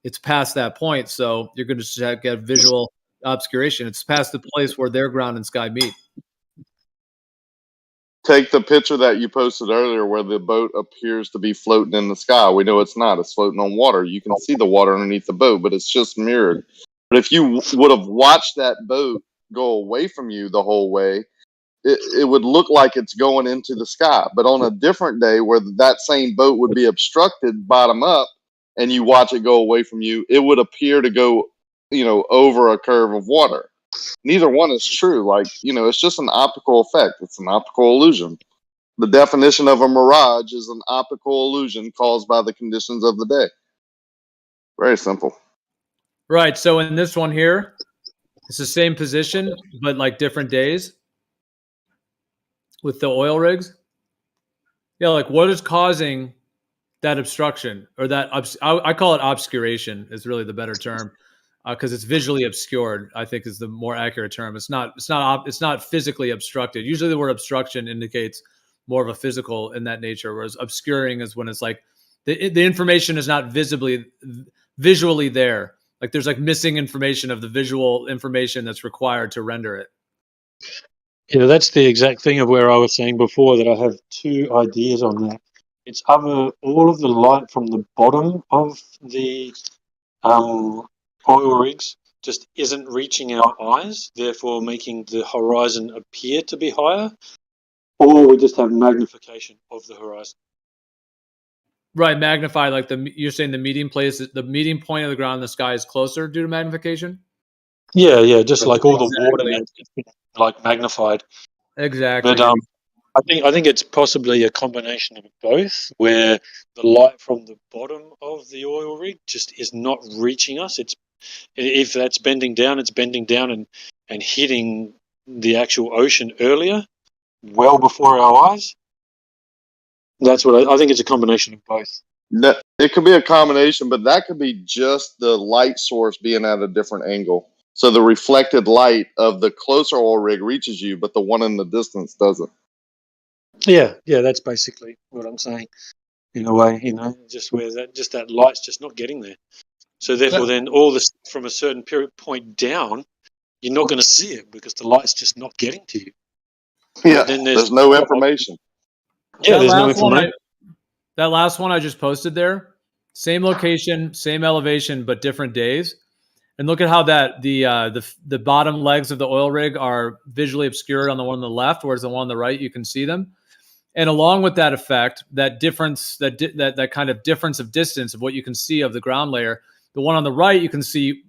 It's past that point, so you're going to get visual obscuration. It's past the place where their ground and sky meet. take the picture that you posted earlier where the boat appears to be floating in the sky. We know it's not. It's floating on water. You can see the water underneath the boat, but it's just mirrored. But if you would have watched that boat go away from you the whole way, it would look like it's going into the sky. But on a different day where that same boat would be obstructed bottom up and you watch it go away from you, it would appear to go, over a curve of water. Neither one is true. Like, it's just an optical effect. It's an optical illusion. The definition of a mirage is an optical illusion caused by the conditions of the day. Very simple. Right. So in this one here, it's the same position, but like different days with the oil rigs. Yeah, like what is causing that obstruction or that I call it obscuration is really the better term because it's visually obscured. I think is the more accurate term. It's not physically obstructed. Usually the word obstruction indicates more of a physical in that nature, whereas obscuring is when it's like the information is not visually there. Like there's like missing information of the visual information that's required to render it. Yeah, that's the exact thing of where I was saying before that I have two ideas on that. It's either all of the light from the bottom of the oil rigs just isn't reaching our eyes, therefore making the horizon appear to be higher, or we just have magnification of the horizon. Right, magnify, like you're saying the meeting point of the ground in the sky is closer due to magnification? Yeah, just like all the water that's been like magnified. Exactly. But I think it's possibly a combination of both, where the light from the bottom of the oil rig just is not reaching us. If that's bending down, it's bending down and hitting the actual ocean earlier, well before our eyes. That's what I think. It's a combination of both. That, it could be a combination, but that could be just the light source being at a different angle. So the reflected light of the closer oil rig reaches you, but the one in the distance doesn't. Yeah, that's basically what I'm saying. In a way, just where that light's just not getting there. So therefore, then all this from a certain point down, you're not going to see it because the light's just not getting to you. Yeah, then there's no information. Yeah, there's no information. That last one I just posted there, same location, same elevation, but different days. And look at how that the bottom legs of the oil rig are visually obscured on the one on the left, whereas the one on the right you can see them. And along with that effect, that difference, that kind of difference of distance of what you can see of the ground layer, the one on the right you can see,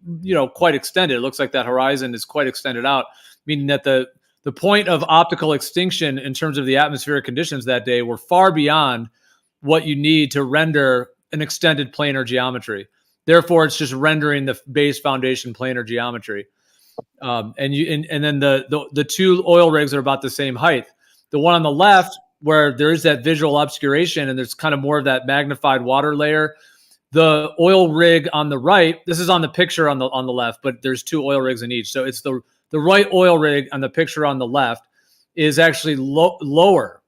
quite extended. It looks like that horizon is quite extended out, meaning that the point of optical extinction in terms of the atmospheric conditions that day were far beyond what you need to render an extended planar geometry. Therefore, it's just rendering the base foundation planar geometry. And then the two oil rigs are about the same height. The one on the left, where there is that visual obscuration and there's kind of more of that magnified water layer. The oil rig on the right, this is on the picture on the left, but there's two oil rigs in each. So it's the right oil rig on the picture on the left is actually lower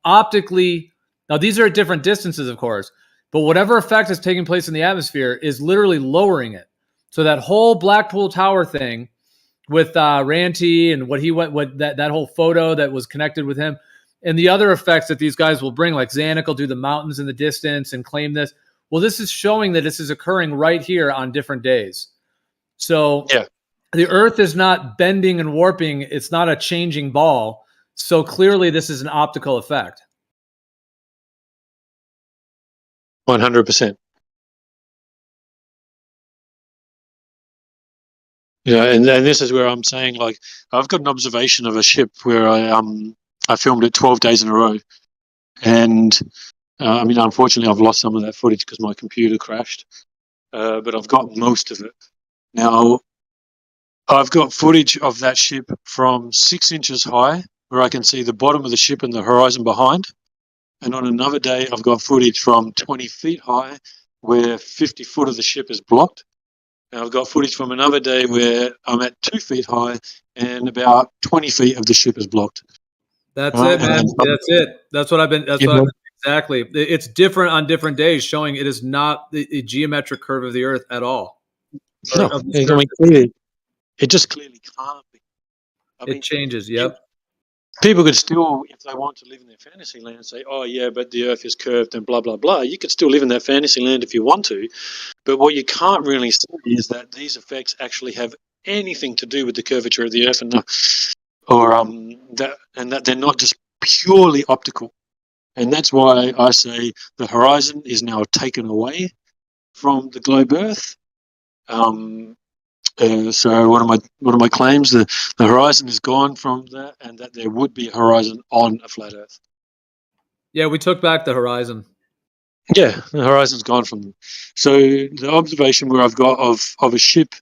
optically. Now, these are at different distances, of course, but whatever effect is taking place in the atmosphere is literally lowering it. So that whole Blackpool Tower thing with Ranty and that whole photo that was connected with him, and the other effects that these guys will bring, like Zanuck will do the mountains in the distance and claim this. Well, this is showing that this is occurring right here on different days. So the Earth is not bending and warping. It's not a changing ball. So clearly this is an optical effect. 100%. Yeah, and this is where I'm saying, like, I've got an observation of a ship where I filmed it 12 days in a row, and unfortunately, I've lost some of that footage because my computer crashed, but I've got most of it. Now, I've got footage of that ship from 6 inches high, where I can see the bottom of the ship and the horizon behind. And on another day, I've got footage from 20 feet high, where 50 foot of the ship is blocked. And I've got footage from another day where I'm at 2 feet high and about 20 feet of the ship is blocked. That's it, man. That's it. That's what I've been. Exactly. It's different on different days, showing it is not the geometric curve of the Earth at all. No, clearly, it just clearly can't be. It changes. Yep. People could still, if they want to live in their fantasy land, say, oh, yeah, but the Earth is curved and blah, blah, blah. You could still live in that fantasy land if you want to. But what you can't really see is that these effects actually have anything to do with the curvature of the Earth, that they're not just purely optical. And that's why I say the horizon is now taken away from the globe Earth. So one of my claims, the horizon is gone from that, and that there would be a horizon on a flat Earth. Yeah, we took back the horizon. Yeah, the horizon's gone from them. So the observation where I've got of a ship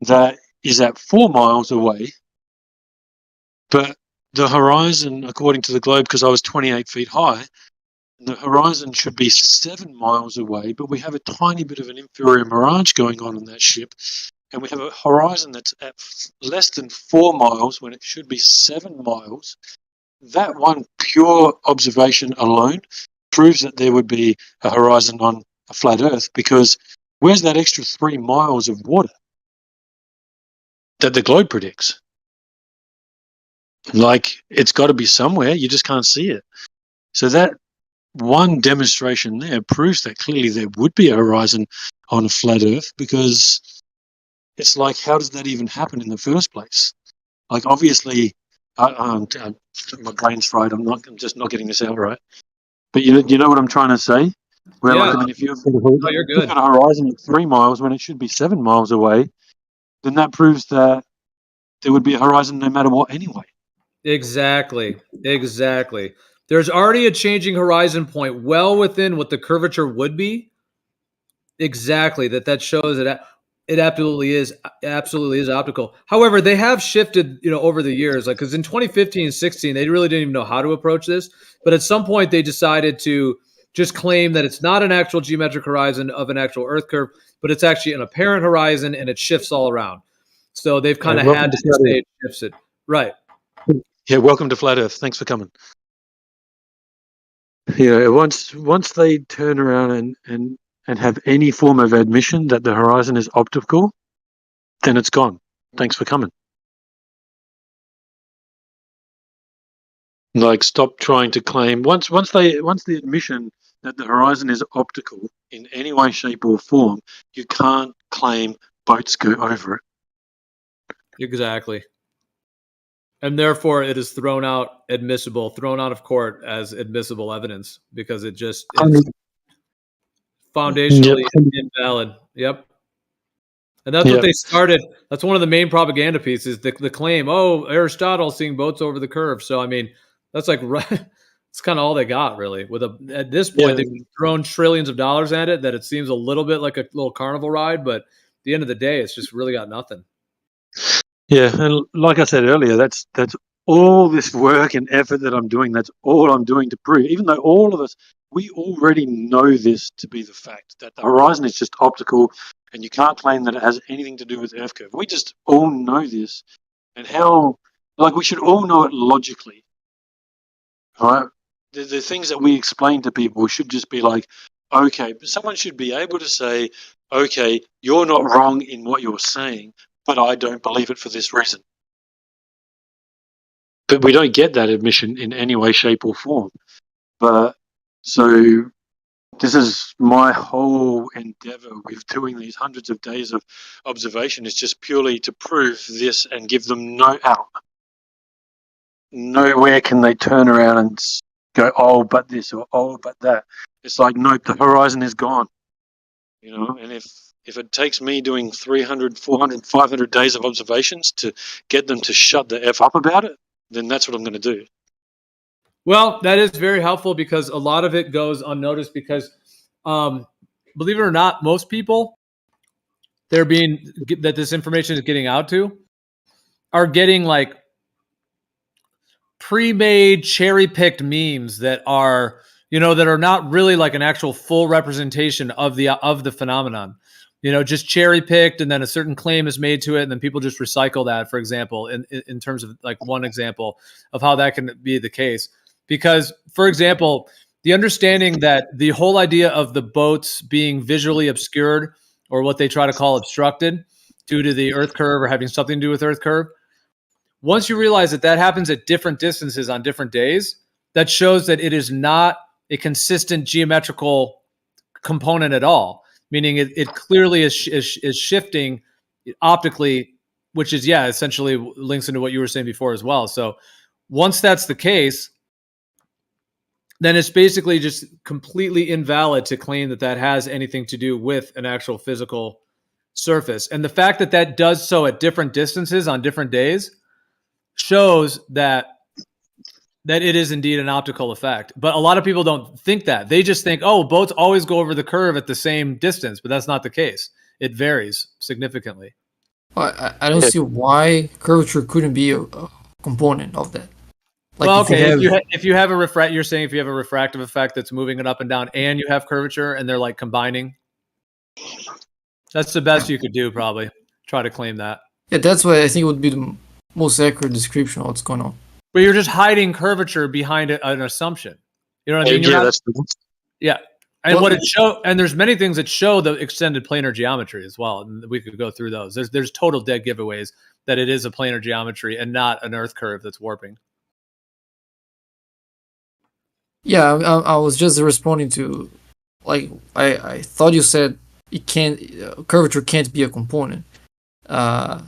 that is at 4 miles away, but the horizon, according to the globe, because I was 28 feet high, the horizon should be 7 miles away, but we have a tiny bit of an inferior mirage going on that ship. And we have a horizon that's at less than 4 miles when it should be 7 miles. that one pure observation alone proves that there would be a horizon on a flat Earth, because where's that extra 3 miles of water that the globe predicts? Like, it's got to be somewhere. You just can't see it. So that one demonstration there proves that clearly there would be a horizon on a flat Earth, because it's like, how does that even happen in the first place? Like, obviously, my brain's fried. I'm just not getting this out right. But you know what I'm trying to say? Where, Yeah. like, I mean, if you've you're good. got a horizon at 3 miles when it should be 7 miles away, then that proves that there would be a horizon no matter what anyway. Exactly. There's already a changing horizon point well within what the curvature would be. Exactly. That shows that it absolutely is optical. However, they have shifted, over the years, like, because in 2015 and 16, they really didn't even know how to approach this. But at some point, they decided to just claim that it's not an actual geometric horizon of an actual Earth curve, but it's actually an apparent horizon, and it shifts all around. So they've kind of had to say it shifts it. Right. Yeah, welcome to Flat Earth. Thanks for coming. Once they turn around and have any form of admission that the horizon is optical, then it's gone. Thanks for coming. Like, stop trying to claim once the admission that the horizon is optical in any way, shape, or form, you can't claim boats go over it. Exactly. And therefore, it is thrown out of court as admissible evidence, because it just is foundationally invalid. Yep. And that's what they started. That's one of the main propaganda pieces, the claim, Aristotle seeing boats over the curve. So, I mean, that's like, it's kind of all they got, really. At this point, they've thrown trillions of dollars at it, that it seems a little bit like a little carnival ride, but at the end of the day, it's just really got nothing. Yeah, and like I said earlier, that's all this work and effort that I'm doing. That's all I'm doing to prove, even though all of us, we already know this to be the fact, that the horizon is just optical, and you can't claim that it has anything to do with Earth curve. We just all know this, and we should all know it logically, right? The things that we explain to people should just be like, okay, someone should be able to say, okay, you're not wrong in what you're saying, but I don't believe it for this reason. But we don't get that admission in any way, shape, or form. But so this is my whole endeavor with doing these hundreds of days of observation, is just purely to prove this and give them no out. Nowhere can they turn around and go, oh, but this, or oh, but that. It's like, nope, the horizon is gone. And if it takes me doing 300, 400, 500 days of observations to get them to shut the F up about it, then that's what I'm going to do. Well, that is very helpful, because a lot of it goes unnoticed, because believe it or not, most people that this information is getting out to are getting like pre-made, cherry-picked memes that are, that are not really like an actual full representation of the phenomenon. Just cherry-picked, and then a certain claim is made to it, and then people just recycle that, for example, in terms of like one example of how that can be the case. Because, for example, the understanding that the whole idea of the boats being visually obscured, or what they try to call obstructed, due to the Earth curve or having something to do with Earth curve, once you realize that happens at different distances on different days, that shows that it is not a consistent geometrical component at all. Meaning it clearly is shifting optically, which is, essentially links into what you were saying before as well. So once that's the case, then it's basically just completely invalid to claim that has anything to do with an actual physical surface. And the fact that does so at different distances on different days shows that it is indeed an optical effect. But a lot of people don't think that. They just think, boats always go over the curve at the same distance, but that's not the case. It varies significantly. I don't see why curvature couldn't be a component of that. Like, well, okay, if you have a you're saying if you have a refractive effect that's moving it up and down, and you have curvature, and they're like combining, that's the best you could do, probably. Try to claim that. Yeah, that's why I think it would be the most accurate description of what's going on. But you're just hiding curvature behind an assumption. You know what I mean? Yeah, Yeah. And and there's many things that show the extended planar geometry as well. And we could go through those. There's total dead giveaways that it is a planar geometry and not an Earth curve that's warping. Yeah, I was just responding to, like, I thought you said it can't, curvature can't be a component. I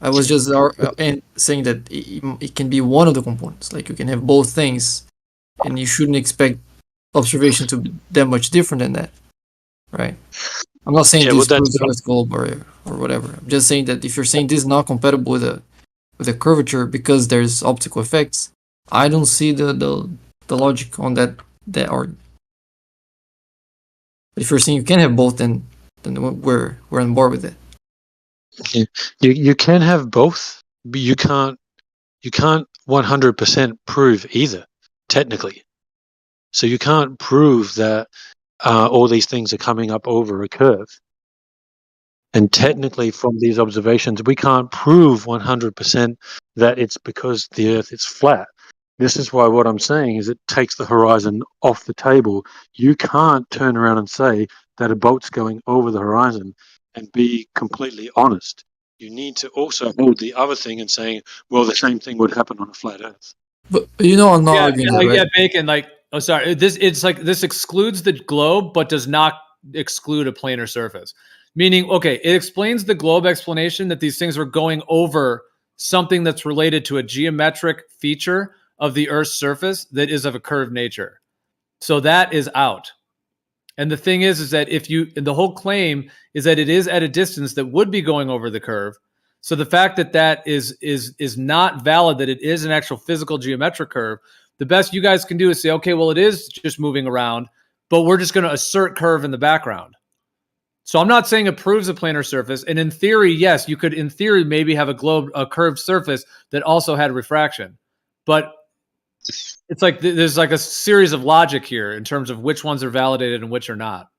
was just saying that it can be one of the components. Like, you can have both things, and you shouldn't expect observation to be that much different than that, right? I'm not saying this proves Earth globe or whatever. I'm just saying that if you're saying this is not compatible with a curvature because there's optical effects, I don't see the logic on that argument. But if you're saying you can have both, then we're on board with it. You can have both, but you can't 100% prove either, technically. So you can't prove that all these things are coming up over a curve. And technically, from these observations, we can't prove 100% that it's because the Earth is flat. This is why what I'm saying is it takes the horizon off the table. You can't turn around and say that a boat's going over the horizon and be completely honest. You need to also hold the other thing and saying, well, the same thing would happen on a flat Earth. But I'm not arguing that, right? Yeah, Bacon, this excludes the globe, but does not exclude a planar surface. Meaning, okay, it explains the globe explanation that these things are going over something that's related to a geometric feature of the Earth's surface that is of a curved nature. So that is out. And the thing is that the whole claim is that it is at a distance that would be going over the curve. So the fact that is not valid, that it is an actual physical geometric curve, the best you guys can do is say, okay, well, it is just moving around, but we're just going to assert curve in the background. So I'm not saying it proves a planar surface. And in theory, yes, you could, in theory, maybe have a curved surface that also had refraction. But it's like there's like a series of logic here in terms of which ones are validated and which are not.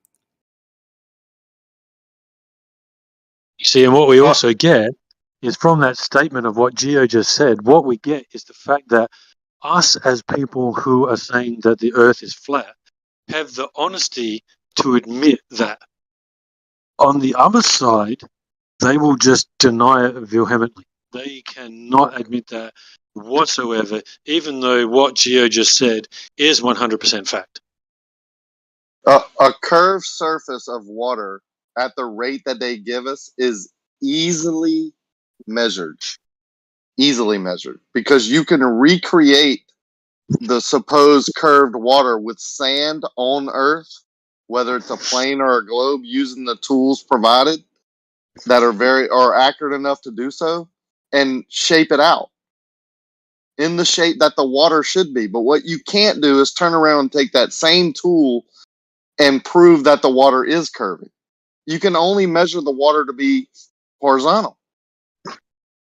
You see, and what we also get is from that statement of what Gio just said, what we get is the fact that us as people who are saying that the Earth is flat have the honesty to admit that. On the other side, they will just deny it vehemently. They cannot admit that whatsoever, even though what Gio just said is 100% fact. A curved surface of water at the rate that they give us is easily measured. Easily measured. Because you can recreate the supposed curved water with sand on Earth, whether it's a plane or a globe, using the tools provided that are accurate enough to do so, and shape it out in the shape that the water should be. But what you can't do is turn around and take that same tool and prove that the water is curving. You can only measure the water to be horizontal.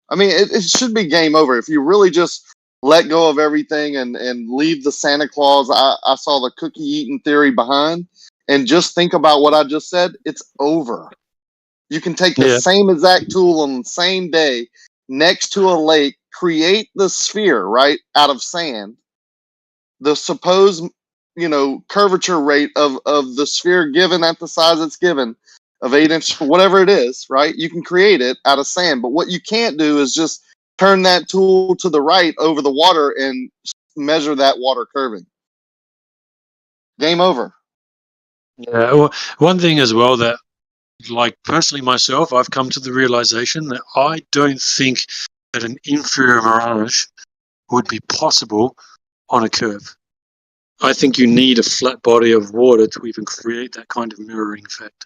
I mean, it should be game over. If you really just let go of everything and leave the Santa Claus, I saw the cookie eating theory behind, and just think about what I just said, it's over. You can take the same exact tool on the same day next to a lake, create the sphere, right, out of sand. The supposed, curvature rate of the sphere given at the size it's given of 8 inches, whatever it is, right? You can create it out of sand. But what you can't do is just turn that tool to the right over the water and measure that water curving. Game over. Yeah, well, one thing as well that, like, personally myself, I've come to the realization that I don't think that an inferior mirage would be possible on a curve. I think you need a flat body of water to even create that kind of mirroring effect.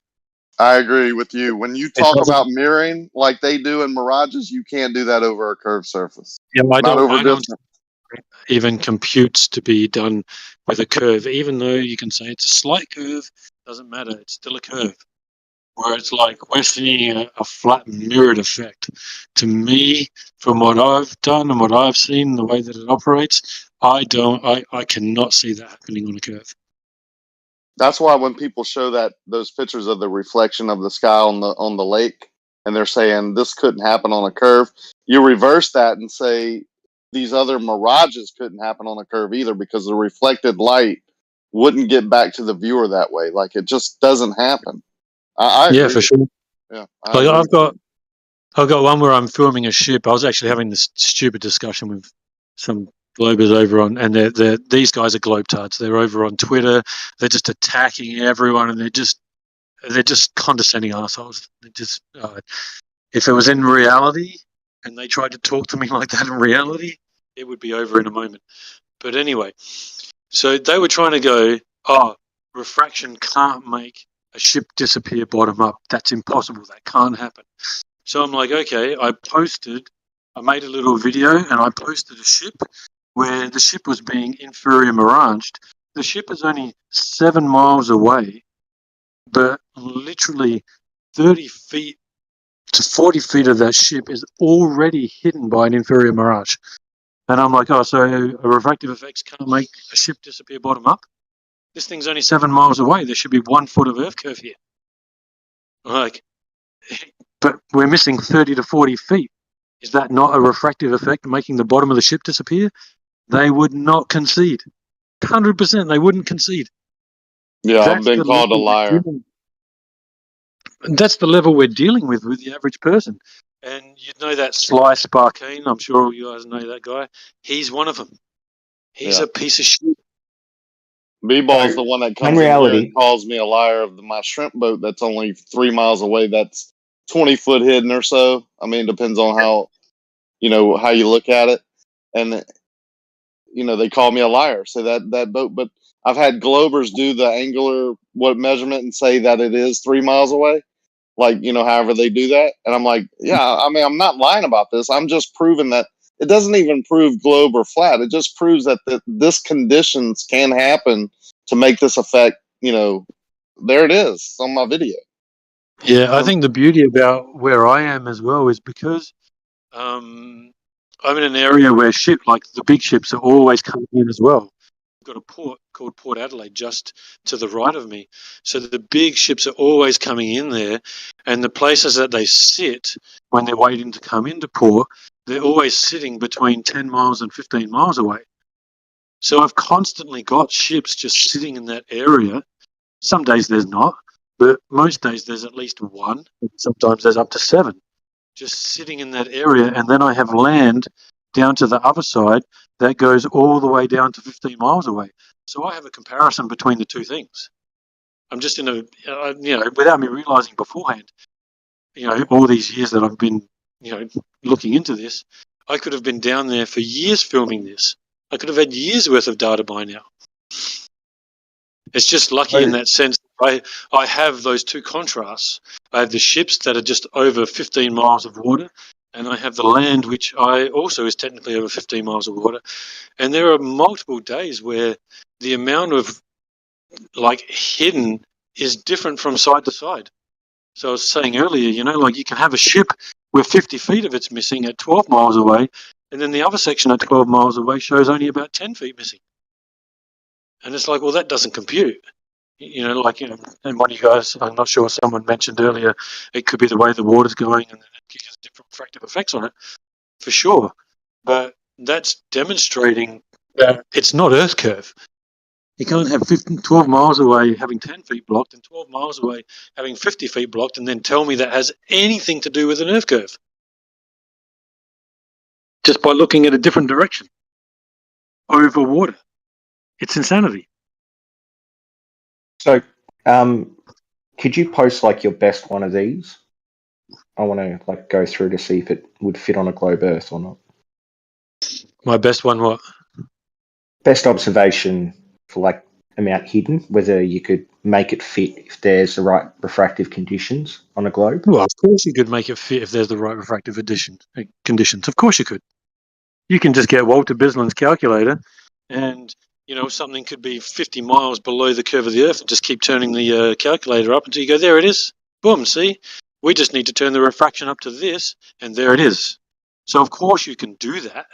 I agree with you. When you talk about mirroring like they do in mirages, you can't do that over a curved surface. Yeah, I don't even computes to be done with a curve, even though you can say it's a slight curve, doesn't matter, it's still a curve. Where it's like we're seeing a flat mirrored effect. To me, from what I've done and what I've seen, the way that it operates, I cannot see that happening on a curve. That's why when people show those pictures of the reflection of the sky on the lake, and they're saying this couldn't happen on a curve, you reverse that and say these other mirages couldn't happen on a curve either, because the reflected light wouldn't get back to the viewer that way. Like, it just doesn't happen. I Yeah, agree for with sure. Yeah, I Like agree. I've got one where I'm filming a ship. I was actually having this stupid discussion with some Globers over on, and these guys are globetards. They're over on Twitter. They're just attacking everyone, and they're just condescending assholes. They're just if it was in reality, and they tried to talk to me like that in reality, it would be over in a moment. But anyway, so they were trying to go, oh, refraction can't make a ship disappear bottom up. That's impossible. That can't happen. So I'm like, okay, I made a little video and I posted a ship where the ship was being inferior miraged. The ship is only 7 miles away, but literally 30 feet to 40 feet of that ship is already hidden by an inferior mirage. And I'm like, oh, so refractive effects can't make a ship disappear bottom up? This thing's only 7 miles away. There should be 1 foot of Earth curve here. Like, but we're missing 30 to 40 feet. Is that not a refractive effect making the bottom of the ship disappear? They would not concede. 100% they wouldn't concede. Yeah, I've That's been the called a level liar. that's the level we're dealing with the average person. And you'd know that Sly Sparkane, I'm sure all you guys know that guy. He's one of them. He's Yeah. a piece of shit. B-Ball's the one that comes in here and calls me a liar of my shrimp boat that's only 3 miles away. That's 20 foot hidden or so. I mean, it depends on how you look at it. And, they call me a liar. So that boat, but I've had Globers do the angular measurement and say that it is 3 miles away. Like, however they do that. And I'm like, yeah, I mean, I'm not lying about this. I'm just proving that it doesn't even prove globe or flat. It just proves that this conditions can happen to make this effect, there it is on my video. Yeah, I think the beauty about where I am as well is because I'm in an area where the big ships are always coming in as well. We've got a port called Port Adelaide just to the right of me. So the big ships are always coming in there, and the places that they sit when they're waiting to come into port, they're always sitting between 10 miles and 15 miles away. So I've constantly got ships just sitting in that area. Some days there's not, but most days there's at least one. Sometimes there's up to 7 just sitting in that area. And then I have land down to the other side that goes all the way down to 15 miles away. So I have a comparison between the two things. I'm just without me realizing beforehand, all these years that I've been, looking into this, I could have been down there for years filming this. I could have had years worth of data by now. It's just lucky in that sense. I have those two contrasts. I have the ships that are just over 15 miles of water, and I have the land, which I also is technically over 15 miles of water. And there are multiple days where the amount of hidden is different from side to side. So I was saying earlier, you can have a ship where 50 feet of it's missing at 12 miles away, and then the other section at 12 miles away shows only about 10 feet missing. And it's like, well, that doesn't compute. And one of you guys, I'm not sure, someone mentioned earlier, it could be the way the water's going and then it gives different refractive effects on it, for sure. But that's demonstrating that it's not Earth curve. You can't have 12 miles away having 10 feet blocked and 12 miles away having 50 feet blocked and then tell me that has anything to do with an Earth curve. Just by looking at a different direction over water. It's insanity. So, could you post your best one of these? I want to go through to see if it would fit on a globe Earth or not. My best one, what? Best observation for amount hidden, whether you could make it fit if there's the right refractive conditions on a globe. Well, of course you could make it fit if there's the right refractive conditions. Of course you could. You can just get Walter Bisland's calculator and, something could be 50 miles below the curve of the Earth and just keep turning the calculator up until you go, there it is. Boom, see? We just need to turn the refraction up to this, and there it is. So, of course, you can do that.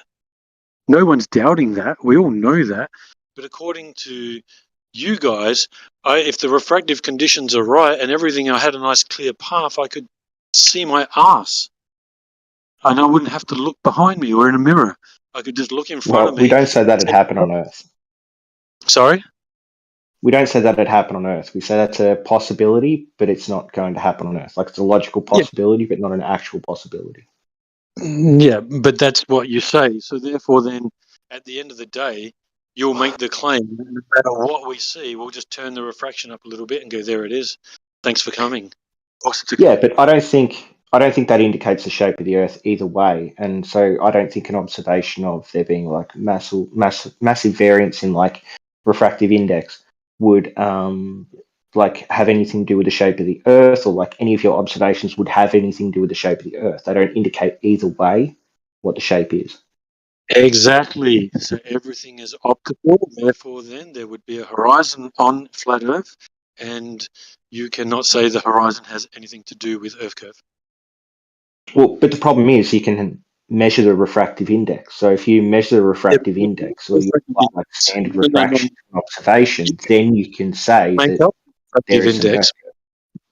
No one's doubting that. We all know that. But according to you guys, if the refractive conditions are right and everything, I had a nice clear path, I could see my ass. and I wouldn't have to look behind me or in a mirror. I could just look in front Well, of me. we don't say that it happened on Earth. Sorry? We don't say that it happened on Earth. We say that's a possibility, but it's not going to happen on Earth. Like it's a logical possibility, but not an actual possibility. Yeah, but that's what you say. So therefore, then, at the end of the day, you'll make the claim. No matter what we see, we'll just turn the refraction up a little bit and go, there it is. Thanks for coming. Yeah, but I don't think that indicates the shape of the Earth either way. And so I don't think an observation of there being like massive variance in like refractive index would like have anything to do with the shape of the Earth, or like any of your observations would have anything to do with the shape of the Earth. They don't indicate either way what the shape is. Exactly. So everything is optical. Therefore, then there would be a horizon on flat Earth, and you cannot say the horizon has anything to do with Earth curve. Well, but the problem is you can measure the refractive index. So if you measure the refractive index, or you apply like standard refraction observation, then you can say Make that up the there refractive is an index. Earth.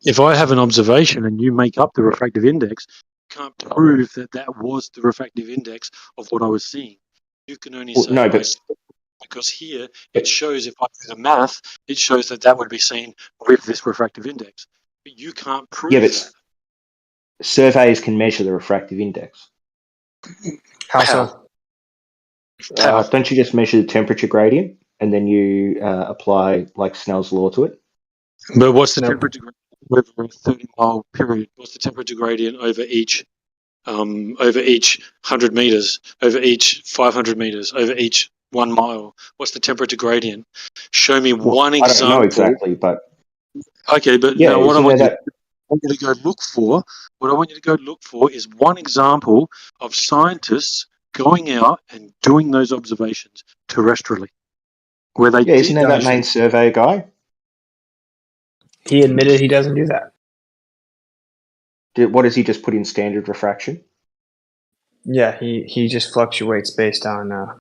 If I have an observation and you make up the refractive index, you can't prove that that was the refractive index of what I was seeing. You can only Well, say no, I but see it, because here it shows, if I do the math, it shows that that would be seen with this refractive index. But you can't prove yeah, but that. surveys can measure the refractive index. How so? Don't you just measure the temperature gradient and then you apply like Snell's law to it? But what's the temperature gradient over a 30-mile period? What's the temperature gradient over each 100 meters, over each 500 meters, over each 1 mile? What's the temperature gradient? Show me one I don't know example. exactly, but Okay, but yeah, now what I isn't want there you to go look for, is one example of scientists going out and doing those observations terrestrially, where they yeah, isn't did there that those. main survey guy? He admitted he doesn't do that. What does he just put in standard refraction? Yeah, he just fluctuates based on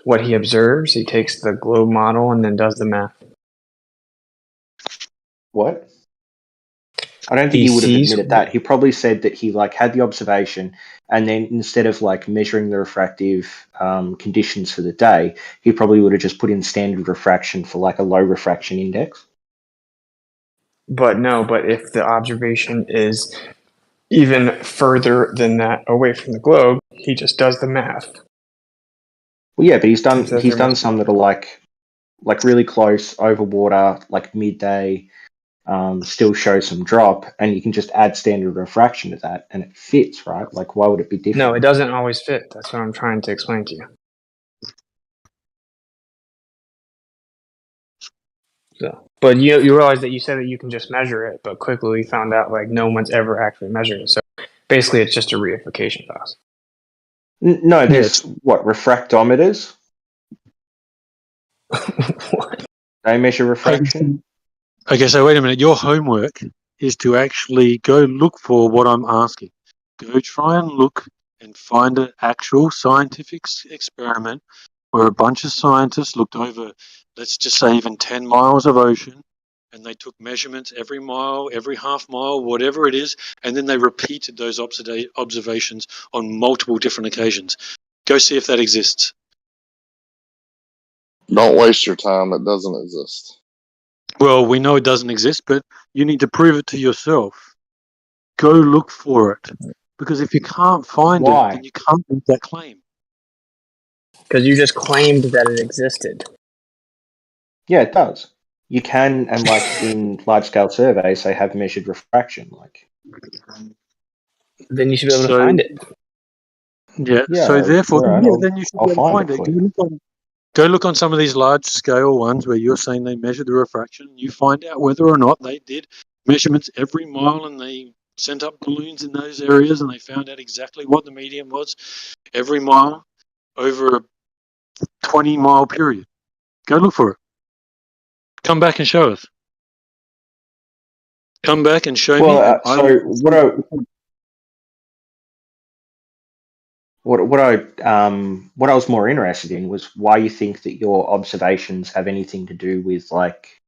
what he observes. He takes the globe model and then does the math. What? I don't think He he would have sees. admitted that. He probably said that he like had the observation, and then instead of like measuring the refractive conditions for the day, he probably would have just put in standard refraction for like a low refraction index. But no, but if the observation is even further than that away from the globe, he just does the math. Well, yeah, but he's He says there done must be. some that are like really close over water, like midday, still show some drop, and you can just add standard refraction to that, and it fits, right? Like, why would it be different? No, it doesn't always fit. That's what I'm trying to explain to you. So, but you realize that you said that you can just measure it, but quickly we found out like no one's ever actually measured it. So basically, it's just a reification class. No, there's what refractometers. What? They measure refraction. Okay, so wait a minute. Your homework is to actually go look for what I'm asking. Go try and look and find an actual scientific experiment where a bunch of scientists looked over, let's just say, even 10 miles of ocean, and they took measurements every mile, every half mile, whatever it is, and then they repeated those observations on multiple different occasions. Go see if that exists. Don't waste your time. It doesn't exist. Well, we know it doesn't exist, but you need to prove it to yourself. Go look for it. Because if you can't find it, then you can't make that claim. Because you just claimed that it existed. Yeah, it does. You can, and like in large scale surveys, they have measured refraction. Like, then you should be able to find it. Yeah. Yeah, So therefore, all right, then you should I'll be able to find find it it. for you. Go look on some of these large scale ones where you're saying they measure the refraction. You find out whether or not they did measurements every mile, and they sent up balloons in those areas, and they found out exactly what the median was every mile over a 20-mile period. Go look for it. Come back and show us. Come back and show me. And So what I was more interested in was why you think that your observations have anything to do with like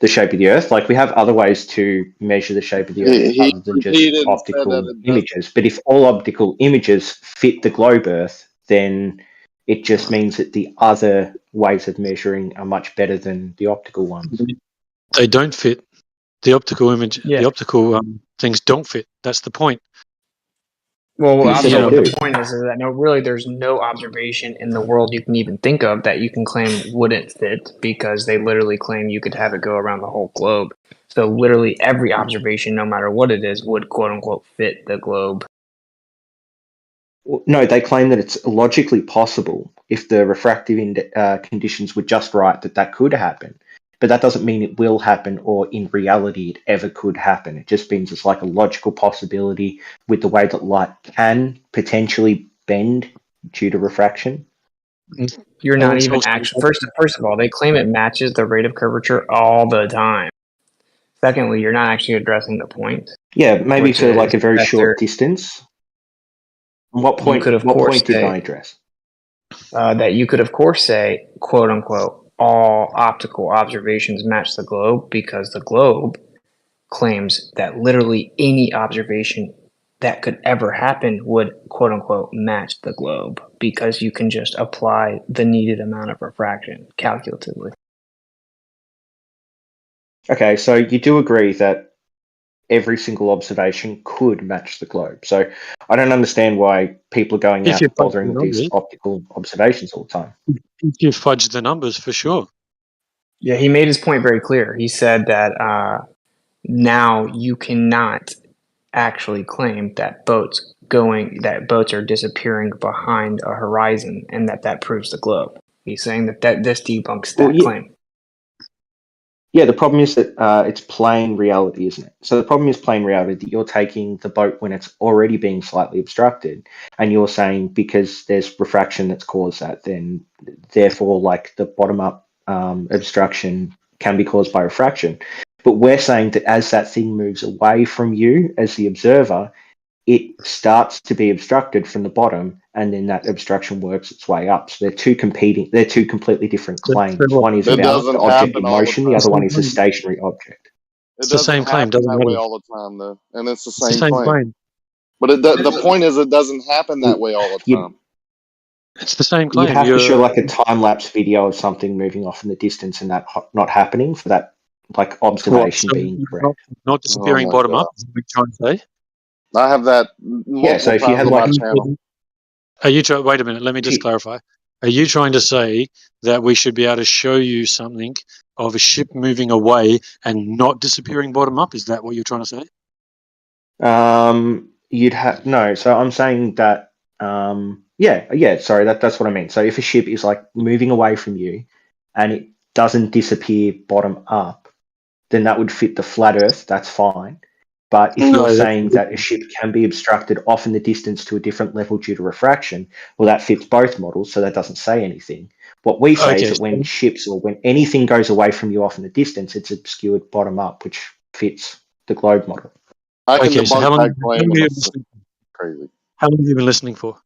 the shape of the Earth. Like we have other ways to measure the shape of the Earth He other than just repeated and said that optical it does. images. But if all optical images fit the globe Earth, then it just means that the other ways of measuring are much better than the optical ones. They don't fit. The optical image, Yeah. the optical things don't fit. That's the point. Well, You said also, they the do. point is that no, really, there's no observation in the world you can even think of that you can claim wouldn't fit, because they literally claim you could have it go around the whole globe. So literally every observation, no matter what it is, would quote unquote fit the globe. No, they claim that it's logically possible if the refractive conditions were just right that could happen. But that doesn't mean it will happen or in reality it ever could happen. It just means it's like a logical possibility with the way that light can potentially bend due to refraction. You're And not it's even also- actually, first of all, they claim it matches the rate of curvature all the time. Secondly, you're not actually addressing the point. Yeah, maybe Which for like is a very that they're- short distance. What You point? could, of What course, point did I say address? that you could, of course, say, quote unquote, all optical observations match the globe, because the globe claims that literally any observation that could ever happen would, quote unquote, match the globe, because you can just apply the needed amount of refraction calculatively. Okay, so you do agree that every single observation could match the globe. So I don't understand why people are going If out you fudge bothering the with these numbers, optical observations all the time. if you fudge the numbers, for sure. Yeah, he made his point very clear. He said that now you cannot actually claim that boats are disappearing behind a horizon, and that proves the globe. He's saying that this debunks that claim. Yeah, the problem is that it's plain reality, isn't it? So the problem is plain reality that you're taking the boat when it's already being slightly obstructed, and you're saying because there's refraction that's caused that, then therefore, like the bottom-up obstruction can be caused by refraction. But we're saying that as that thing moves away from you as the observer, it starts to be obstructed from the bottom, and then that obstruction works its way up. So they're two completely different claims. One is It about doesn't the object happen in all the motion, the time. other one is a stationary object. It doesn't happen that way all the time, though, and it's the same claim. But the point is, it doesn't happen that way all the time. It's the same You'd claim. have to show like a time-lapse video of something moving off in the distance and that not happening for that like observation being correct. Not disappearing bottom up, is what we're trying to say. I have that multiple so if you times had on like my channel. Are you trying? Wait a minute. Let me just clarify. Are you trying to say that we should be able to show you something of a ship moving away and not disappearing bottom up? Is that what you're trying to say? You'd have no. So I'm saying that. Sorry, that's what I mean. So if a ship is like moving away from you, and it doesn't disappear bottom up, then that would fit the flat Earth. That's fine. But if you're saying that a ship can be obstructed off in the distance to a different level due to refraction, well, that fits both models, so that doesn't say anything. What we say is that when ships or when anything goes away from you off in the distance, it's obscured bottom up, which fits the globe model. I can so debunk that claim. Crazy. How long have you been listening for?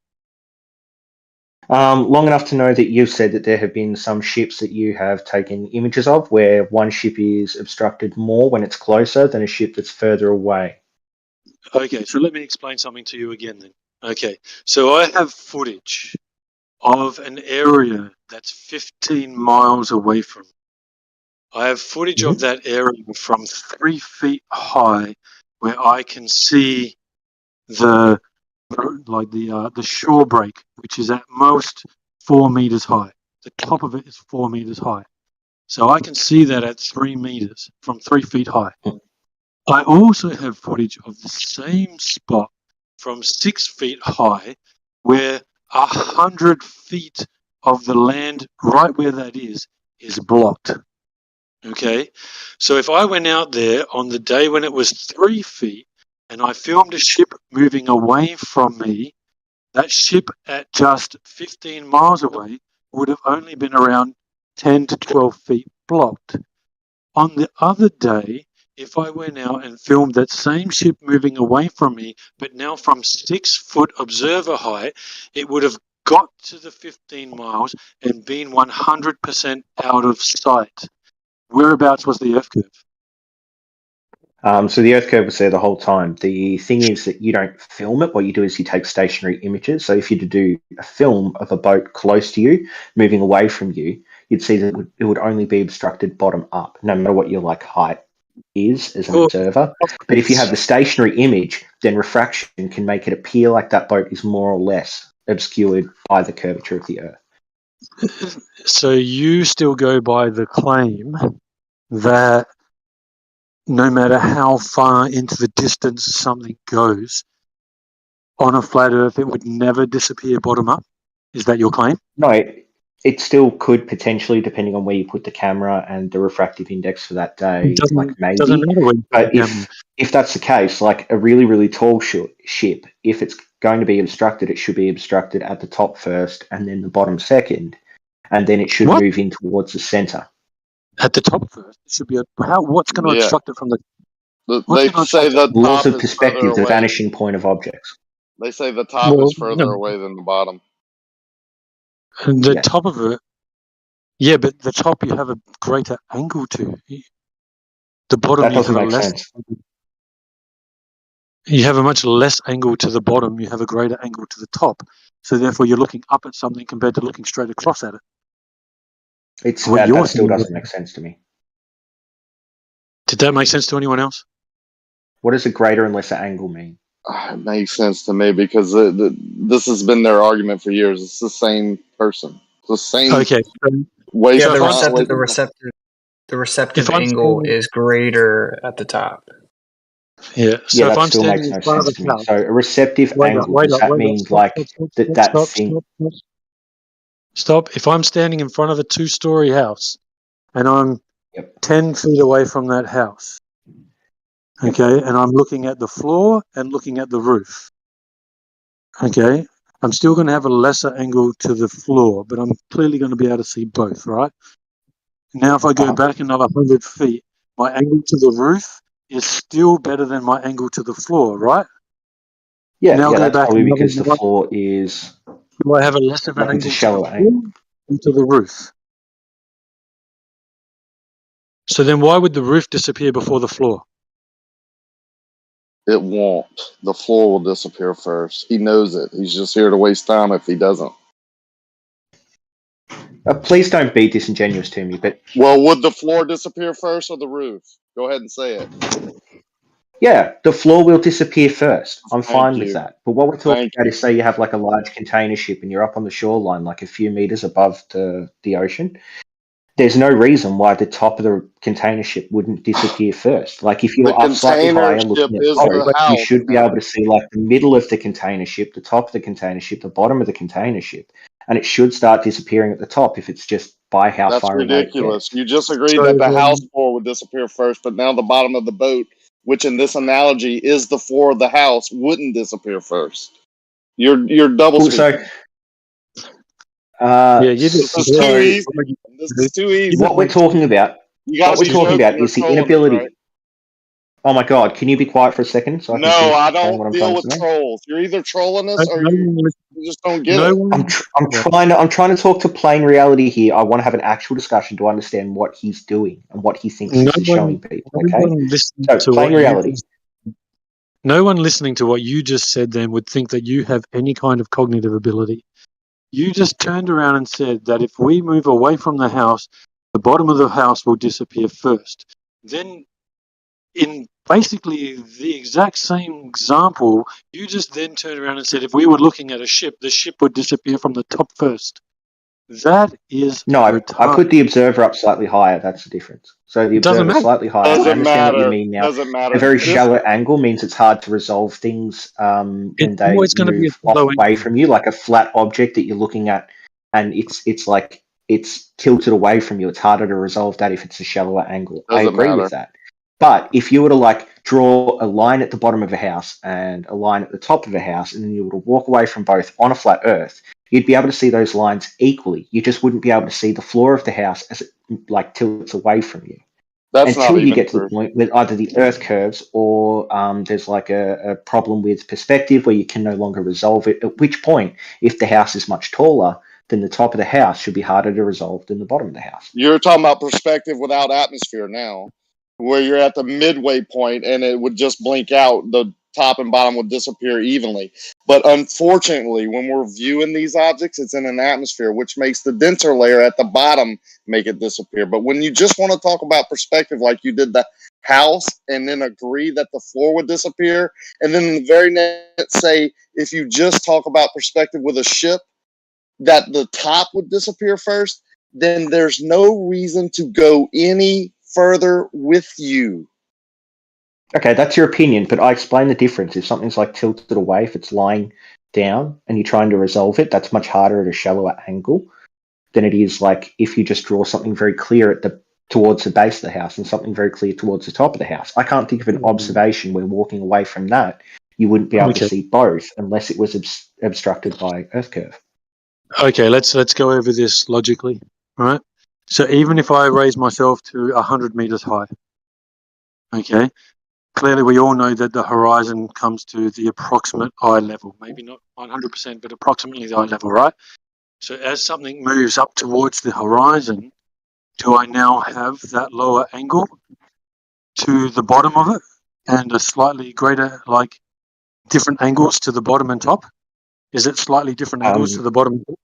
Long enough to know that you've said that there have been some ships that you have taken images of where one ship is obstructed more when it's closer than a ship that's further away. Okay, so let me explain something to you again then. Okay, so I have footage of an area that's 15 miles away from me. I have footage of that area from 3 feet high where I can see the shore break, which is at most 4 meters high. The top of it is 4 meters high. So I can see that at 3 meters from 3 feet high. I also have footage of the same spot from 6 feet high where 100 feet of the land right where that is blocked. Okay, so if I went out there on the day when it was 3 feet and I filmed a ship moving away from me, that ship at just 15 miles away would have only been around 10 to 12 feet blocked. On the other day, if I went out and filmed that same ship moving away from me, but now from 6 foot observer height, it would have got to the 15 miles and been 100% out of sight. Whereabouts was the Earth curve? So the Earth curve was there the whole time. The thing is that you don't film it. What you do is you take stationary images. So if you do a film of a boat close to you, moving away from you, you'd see that it would only be obstructed bottom up, no matter what your like height is as an observer. But if you have the stationary image, then refraction can make it appear like that boat is more or less obscured by the curvature of the Earth. So you still go by the claim that no matter how far into the distance something goes, on a flat Earth, it would never disappear bottom up? Is that your claim? No, it still could potentially, depending on where you put the camera and the refractive index for that day, like maybe. Doesn't matter where you put But the camera. if that's the case, like a really, really tall ship, if it's going to be obstructed, it should be obstructed at the top first and then the bottom second, and then it should move in towards the center. At the top first, it should be what's going to obstruct it from the? They say the laws top of is perspective, further the away. vanishing point of objects. They say the top is further away than the bottom. And the top of it, yeah, but the top you have a greater angle to. The bottom That you have doesn't a make less. sense. You have a much less angle to the bottom. You have a greater angle to the top. So therefore, you're looking up at something compared to looking straight across at it. That still doesn't make sense to me. Did that make sense to anyone else? What does a greater and lesser angle mean? It makes sense to me because this has been their argument for years. It's the same person. It's the same. Okay. Yeah, the receptive angle is greater at the top. Yeah. So if that I'm still standing makes in no front of sense the to me. house. So a receptive angle, does that mean like that thing? Stop. If I'm standing in front of a 2-story house and I'm 10 feet away from that house, okay, and I'm looking at the floor and looking at the roof, okay, I'm still going to have a lesser angle to the floor, but I'm clearly going to be able to see both, right? Now, if I go back another 100 feet, my angle to the roof is still better than my angle to the floor, right? Yeah, now go that's back probably another because the one. floor is. Do I have a less of an Like it's a angle to shallow the floor angle. and to the roof? So then why would the roof disappear before the floor? It won't. The floor will disappear first. He knows it. He's just here to waste time if he doesn't. Please don't be disingenuous to me, but Well, would the floor disappear first or the roof? Go ahead and say it. yeah, the floor will disappear first. I'm fine with you. that. But what we're talking about is, say you have like a large container ship and you're up on the shoreline, like a few meters above the ocean. There's no reason why the top of the container ship wouldn't disappear first. Like if you're The up slightly container higher ship looking at is both, the you house should be now. able to see like the middle of the container ship, the top of the container ship, the bottom of the container ship. And it should start disappearing at the top if it's just by how That's far away it ridiculous. gets. You just agreed that the house floor would disappear first, but now the bottom of the boat, which in this analogy is the floor of the house, wouldn't disappear first. You're double speaking. This is too easy. This is too easy. What we're talking about, You is the inability. Right? Oh my God! Can you be quiet for a second so I can No, finish I saying what don't I'm deal trying with to say? trolls. You're either trolling us or you just don't get it. I'm trying to talk to plain reality here. I want to have an actual discussion to understand what he's doing and what he thinks this is showing people. Okay, so plain reality. No one listening to what you just said then would think that you have any kind of cognitive ability. You just turned around and said that if we move away from the house, the bottom of the house will disappear first. Then, in basically the exact same example, you just then turned around and said if we were looking at a ship, the ship would disappear from the top first. That is no. I put the observer up slightly higher. That's the difference. So the observer slightly higher. I understand what you mean now. Doesn't matter. A very shallow angle means it's hard to resolve things when they move away from you, like a flat object that you're looking at, and it's like it's tilted away from you. It's harder to resolve that if it's a shallower angle. I agree with that. But if you were to like draw a line at the bottom of a house and a line at the top of a house, and then you were to walk away from both on a flat Earth, you'd be able to see those lines equally. You just wouldn't be able to see the floor of the house as it like tilts away from you. That's until not you even get to true. the point with either the Earth curves or there's like a problem with perspective where you can no longer resolve it. At which point, if the house is much taller, then the top of the house should be harder to resolve than the bottom of the house. You're talking about perspective without atmosphere now, where you're at the midway point and it would just blink out. The top and bottom would disappear evenly. But unfortunately, when we're viewing these objects, it's in an atmosphere, which makes the denser layer at the bottom make it disappear. But when you just want to talk about perspective, like you did the house, and then agree that the floor would disappear, and then in the very next say, if you just talk about perspective with a ship, that the top would disappear first, then there's no reason to go any further with you. Okay, that's your opinion, but I explain the difference. If something's like tilted away, if it's lying down and you're trying to resolve it, that's much harder at a shallower angle than it is like if you just draw something very clear towards the base of the house and something very clear towards the top of the house. I can't think of an observation where walking away from that, you wouldn't be able to see both unless it was obstructed by Earth curve. Okay, let's go over this logically, all right? So even if I raise myself to 100 meters high, okay, clearly we all know that the horizon comes to the approximate eye level, maybe not 100%, but approximately the eye level, right? So as something moves up towards the horizon, do I now have that lower angle to the bottom of it and a slightly greater, like different angles to the bottom and top? Is it slightly different angles to the bottom and top?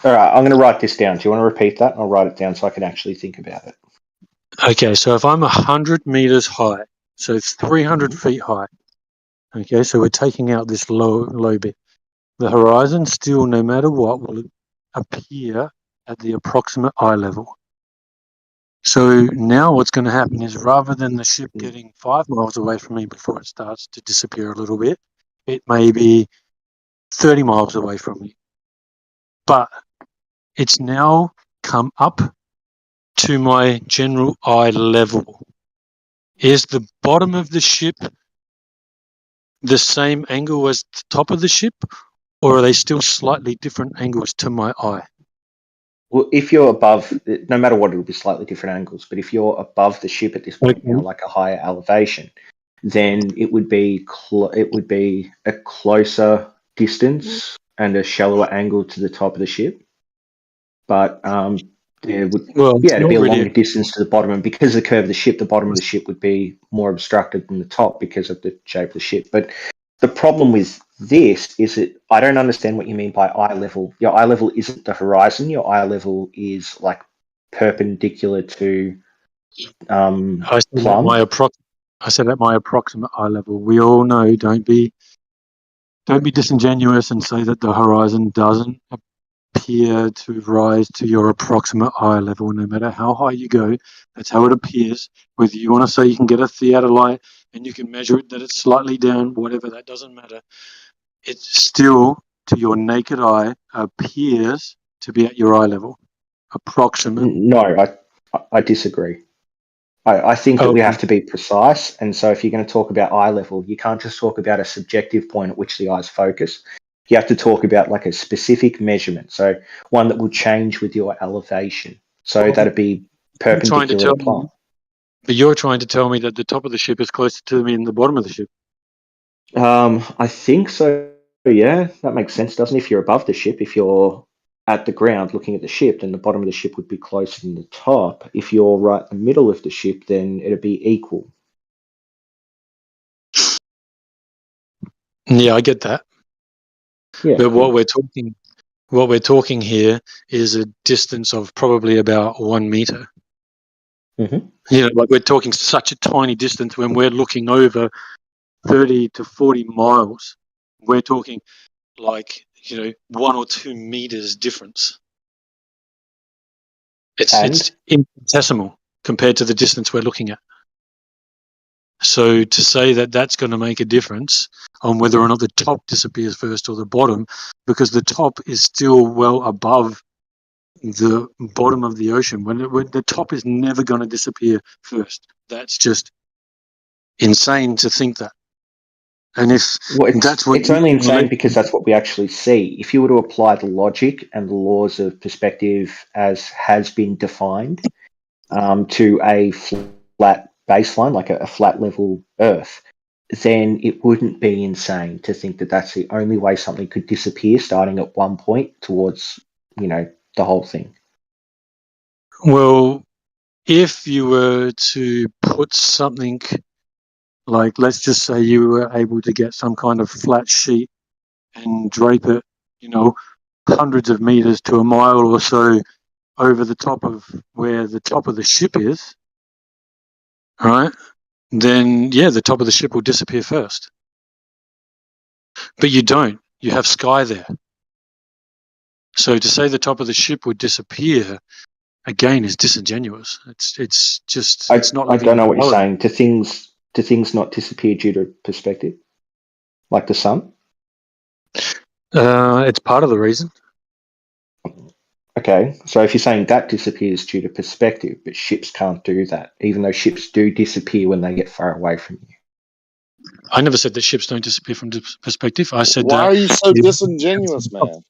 All right, I'm going to write this down. Do you want to repeat that? I'll write it down so I can actually think about it. Okay, so if I'm 100 meters high, so it's 300 feet high. Okay, so we're taking out this low bit. The horizon still, no matter what, will appear at the approximate eye level. So now what's going to happen is rather than the ship getting 5 miles away from me before it starts to disappear a little bit, it may be 30 miles away from me. But it's now come up to my general eye level. Is the bottom of the ship the same angle as the top of the ship, or are they still slightly different angles to my eye? Well, if you're above, no matter what, it'll be slightly different angles. But if you're above the ship at this point now, like a higher elevation, then it would be a closer distance and a shallower angle to the top of the ship. But there would it'd be a longer distance to the bottom, and because of the curve of the ship, the bottom of the ship would be more obstructed than the top because of the shape of the ship. But the problem with this is that I don't understand what you mean by eye level. Your eye level isn't the horizon. Your eye level is like perpendicular to plumb. I said at my approximate eye level. We all know, don't be disingenuous and say that the horizon doesn't appear to rise to your approximate eye level. No matter how high you go, that's how it appears. Whether you want to say you can get a theodolite and you can measure it that it's slightly down, whatever, that doesn't matter. It still, to your naked eye, appears to be at your eye level. Approximate. No, I disagree. I think that we have to be precise, and so if you're going to talk about eye level, you can't just talk about a subjective point at which the eyes focus. You have to talk about like a specific measurement, so one that will change with your elevation. So that'd be perpendicular to plumb. But you're trying to tell me that the top of the ship is closer to me than the bottom of the ship. I think so. Yeah, that makes sense, doesn't it? If you're above the ship, if you're at the ground looking at the ship, then the bottom of the ship would be closer than the top. If you're right in the middle of the ship, then it'd be equal. Yeah, I get that. Yeah, but what we're talking here is a distance of probably about 1 meter. Mm-hmm. You know, like we're talking such a tiny distance when we're looking over 30 to 40 miles. We're talking like, 1 or 2 meters difference. It's infinitesimal compared to the distance we're looking at. So to say that that's going to make a difference on whether or not the top disappears first or the bottom, because the top is still well above the bottom of the ocean. When the top is never going to disappear first. That's just insane to think that. And if it's only insane because that's what we actually see. If you were to apply the logic and the laws of perspective as has been defined to a flat baseline, like a flat level Earth, then it wouldn't be insane to think that that's the only way something could disappear, starting at one point towards, the whole thing. Well, if you were to put something like, let's just say you were able to get some kind of flat sheet and drape it, hundreds of meters to a mile or so over the top of where the top of the ship is, right? Then, yeah, the top of the ship will disappear first. But you don't. You have sky there. So to say the top of the ship would disappear, again, is disingenuous. It's not. I don't know what you're saying. Do things not disappear due to perspective, like the sun? It's part of the reason. Okay, so if you're saying that disappears due to perspective, but ships can't do that, even though ships do disappear when they get far away from you. I never said that ships don't disappear from perspective. I said Why that. are you so disingenuous, man?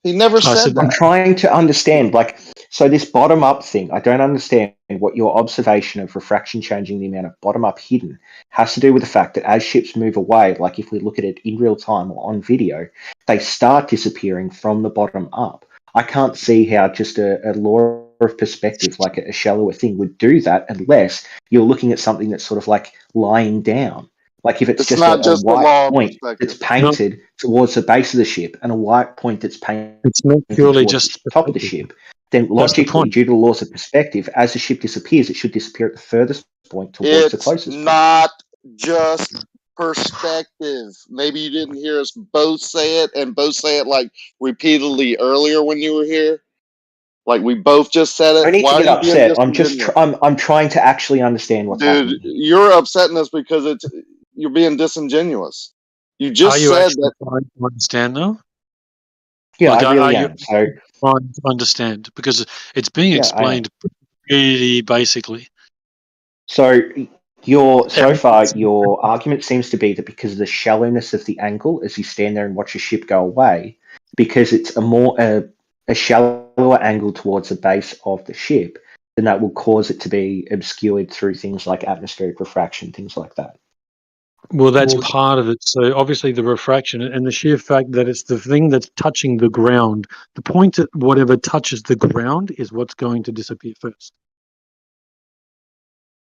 He never said that. I'm trying to understand, so this bottom-up thing, I don't understand what your observation of refraction changing the amount of bottom-up hidden has to do with the fact that as ships move away, like if we look at it in real time or on video, they start disappearing from the bottom up. I can't see how just a law of perspective, like a shallower thing, would do that unless you're looking at something that's sort of like lying down. Like if it's just not a just a white law of point perspective. that's painted towards the base of the ship and a white point that's painted It's not purely towards just the top of the ship, then logically, due to the laws of perspective, as the ship disappears, it should disappear at the furthest point towards the It's closest not just perspective. Maybe you didn't hear us both say it, and both say it like repeatedly earlier when you were here. Like we both just said point. it. I need Why to get are you being upset. I'm just disingenuous? I'm trying to actually understand what's happening. Dude, you're upsetting us because you're being disingenuous. You Are just you said actually that. trying to understand now? Yeah, Like, I really am. So trying to understand? Because it's being yeah, I am. explained pretty basically. So so far your argument seems to be that because of the shallowness of the angle as you stand there and watch a ship go away, because it's a shallower angle towards the base of the ship, then that will cause it to be obscured through things like atmospheric refraction, things like that. Well, that's part of it. So obviously the refraction and the sheer fact that it's the thing that's touching the ground, the point at whatever touches the ground is what's going to disappear first.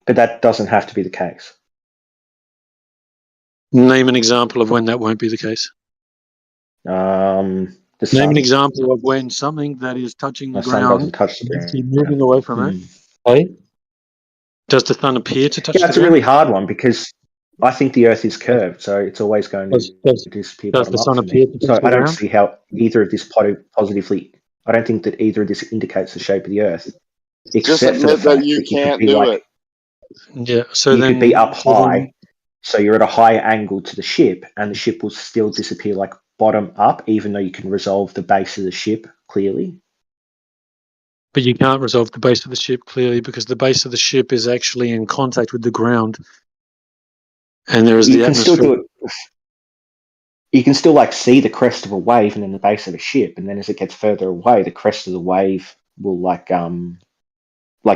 But that doesn't have to be the case. Name an example of when that won't be the case. The Name sun. an example of when something that is touching the The sun ground doesn't touch the is ground. actually moving away from it. Hey? Does the sun appear to touch Yeah, the that's a ground? really hard one because I think the Earth is curved, so it's always going to disappear Does the bottom up sun for appear me. to So touch the I don't ground? see how either of this positively. I don't think that either of this indicates the shape of the Earth, Just except for the admit that fact you that you could can't be do like, it. Yeah. So you then could be up high, so you're at a higher angle to the ship, and the ship will still disappear like bottom up, even though you can resolve the base of the ship clearly. But you can't resolve the base of the ship clearly because the base of the ship is actually in contact with the ground, and there is You the can still atmosphere. do it. You can still like see the crest of a wave and then the base of a ship, and then as it gets further away, the crest of the wave will like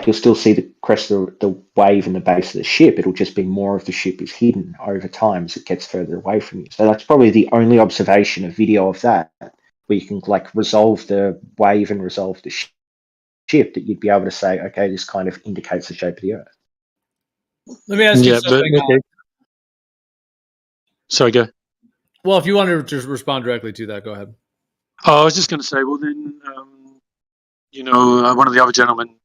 you'll still see the crest of the wave in the base of the ship. It'll just be more of the ship is hidden over time as it gets further away from you. So that's probably the only observation of video of that where you can like resolve the wave and resolve the ship that you'd be able to say, okay, this kind of indicates the shape of the Earth. Let me ask you something. Okay. Sorry, go. Well, if you want to just respond directly to that, go ahead. Oh, I was just going to say, well, then, one of the other gentlemen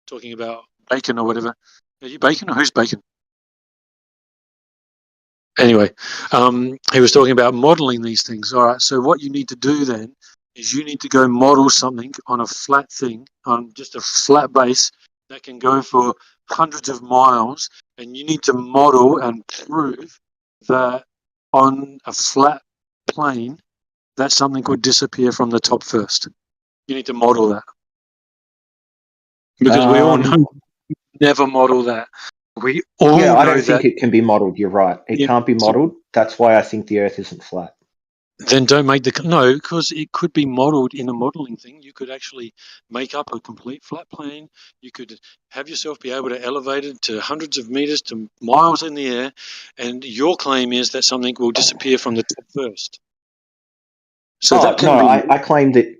talking about bacon or whatever. Are you bacon or who's bacon? Anyway, he was talking about modeling these things. All right, so what you need to do then is you need to go model something on a flat thing, on just a flat base that can go for hundreds of miles, and you need to model and prove that on a flat plane that something could disappear from the top first. You need to model that. Because we all know you never model that. We all I know don't think that. it can be modeled. You're right. It can't be modeled. That's why I think the Earth isn't flat. Then don't make the no, because it could be modeled in a modeling thing. You could actually make up a complete flat plane. You could have yourself be able to elevate it to hundreds of meters to miles in the air, and your claim is that something will disappear from the top first. So that can be. I claim that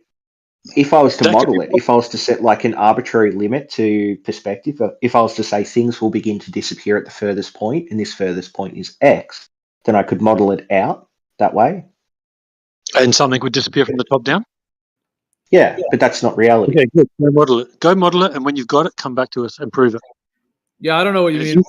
if I was to That could be model it, if I was to set like an arbitrary limit to perspective, if I was to say things will begin to disappear at the furthest point, and this furthest point is X, then I could model it out that way. And something would disappear from the top down? Yeah, but that's not reality. Okay, good. Go model it. Go model it, and when you've got it, come back to us and prove it. Yeah, I don't know what you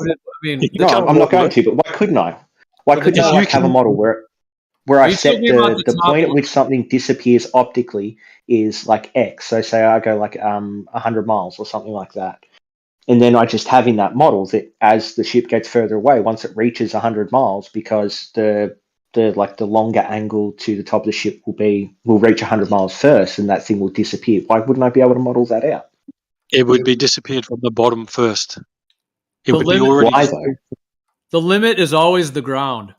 mean. No, I'm not going to, but why couldn't I? Why couldn't I like have a model where I set the point at which something disappears optically is like X. So say I go like 100 miles or something like that. And then I just have in that model that as the ship gets further away, once it reaches 100 miles, because the longer angle to the top of the ship will reach 100 miles first, and that thing will disappear. Why wouldn't I be able to model that out? It would be disappeared from the bottom first. It The would be limit- already. Why though? The limit is always the ground,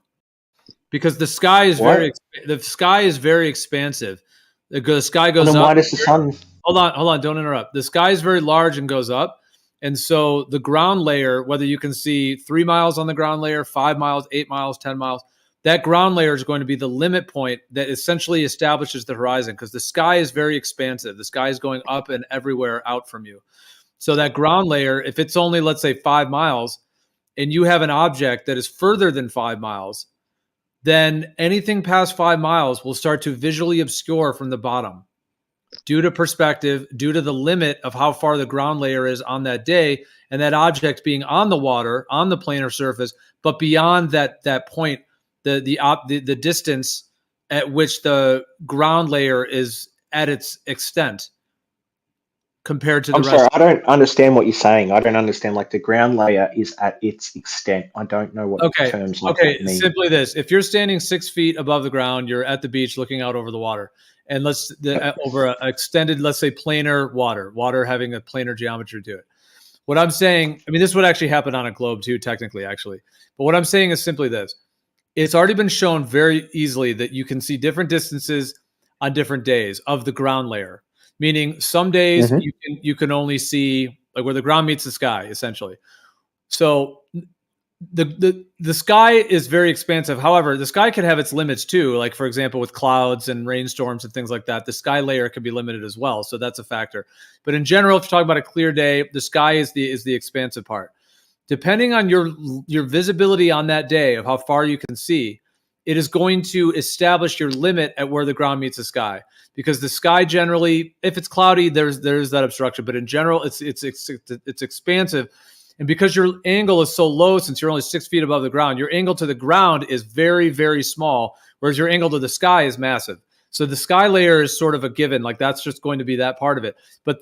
because the sky is very expansive. The sky goes then up. why does the sun? Hold on, don't interrupt. The sky is very large and goes up, and so the ground layer, whether you can see 3 miles on the ground layer, 5 miles, 8 miles, 10 miles, that ground layer is going to be the limit point that essentially establishes the horizon, because the sky is very expansive. The sky is going up and everywhere out from you. So that ground layer, if it's only, let's say, 5 miles, and you have an object that is further than 5 miles, then anything past 5 miles will start to visually obscure from the bottom due to perspective, due to the limit of how far the ground layer is on that day, and that object being on the water, on the planar surface, but beyond that point, the distance at which the ground layer is at its extent compared to the I'm rest. sorry, I don't understand what you're saying. I don't understand. Like the ground layer is at its extent. I don't know what terms like that mean. Simply this: if you're standing 6 feet above the ground, you're at the beach looking out over the water, and over an extended, let's say, planar water having a planar geometry to it. What I'm saying, I mean, this would actually happen on a globe too, technically, actually. But what I'm saying is simply this: it's already been shown very easily that you can see different distances on different days of the ground layer. Meaning, some days you can only see like where the ground meets the sky, essentially. So the sky is very expansive. However, the sky can have its limits too. Like, for example, with clouds and rainstorms and things like that, the sky layer can be limited as well. So that's a factor. But in general, if you're talking about a clear day, the sky is the expansive part. Depending on your visibility on that day of how far you can see, it is going to establish your limit at where the ground meets the sky. Because the sky generally, if it's cloudy, there's that obstruction. But in general, it's expansive. And because your angle is so low, since you're only 6 feet above the ground, your angle to the ground is very, very small, whereas your angle to the sky is massive. So the sky layer is sort of a given, like that's just going to be that part of it. But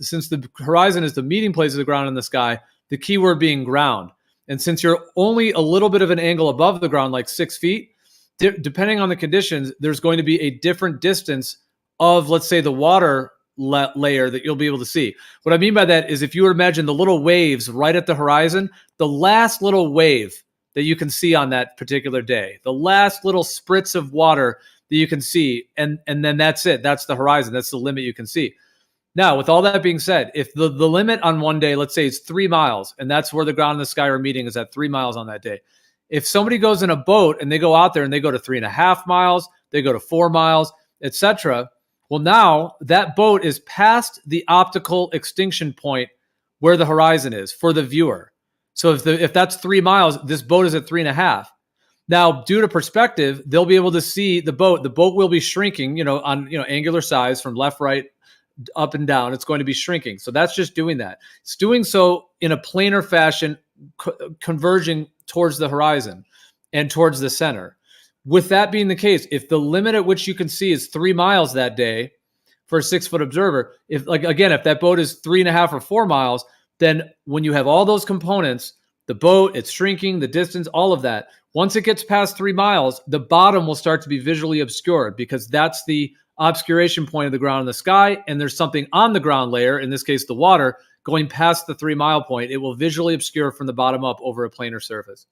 since the horizon is the meeting place of the ground and the sky, the key word being ground. And since you're only a little bit of an angle above the ground, like 6 feet, depending on the conditions, there's going to be a different distance of, let's say, the water layer that you'll be able to see. What I mean by that is, if you imagine the little waves right at the horizon, the last little wave that you can see on that particular day, the last little spritz of water that you can see, and then that's it. That's the horizon. That's the limit you can see. Now, with all that being said, if the limit on one day, let's say it's 3 miles, and that's where the ground and the sky are meeting, is at 3 miles on that day. If somebody goes in a boat and they go out there and they go to 3.5 miles, they go to 4 miles, etc., well, now that boat is past the optical extinction point where the horizon is for the viewer. So if that's 3 miles, this boat is at 3.5. Now, due to perspective, they'll be able to see the boat. The boat will be shrinking, on angular size from left, right, up and down. It's going to be shrinking. So that's just doing that. It's doing so in a planar fashion, converging towards the horizon and towards the center. With that being the case, if the limit at which you can see is 3 miles that day for a 6-foot observer, if that boat is 3.5 or 4 miles, then when you have all those components, the boat, it's shrinking, the distance, all of that, once it gets past 3 miles, the bottom will start to be visually obscured, because that's the obscuration point of the ground and the sky, and there's something on the ground layer, in this case the water, going past the 3 mile point. It will visually obscure from the bottom up over a planar surface.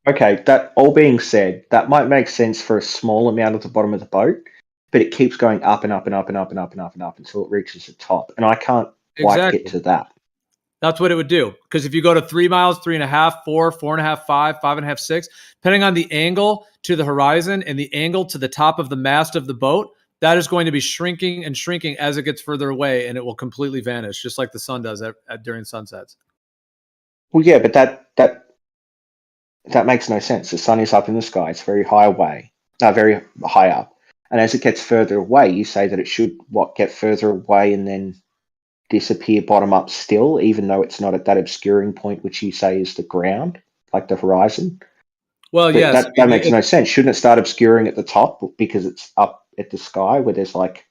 Okay, that all being said, that might make sense for a small amount at the bottom of the boat, but it keeps going up and up and up and up and up and up and up until it reaches the top. And I can't quite get to that. That's what it would do. Because if you go to 3 miles, 3.5, 4, 4.5, 5, 5.5, 6, depending on the angle to the horizon and the angle to the top of the mast of the boat, that is going to be shrinking and shrinking as it gets further away, and it will completely vanish, just like the sun does during sunsets. Well, yeah, but that makes no sense. The sun is up in the sky; it's very high very high up, and as it gets further away, you say that it should get further away and then disappear bottom up still, even though it's not at that obscuring point which you say is the ground, like the horizon. Well, but yes, that makes no sense. Shouldn't it start obscuring at the top because it's up at the sky, where there's like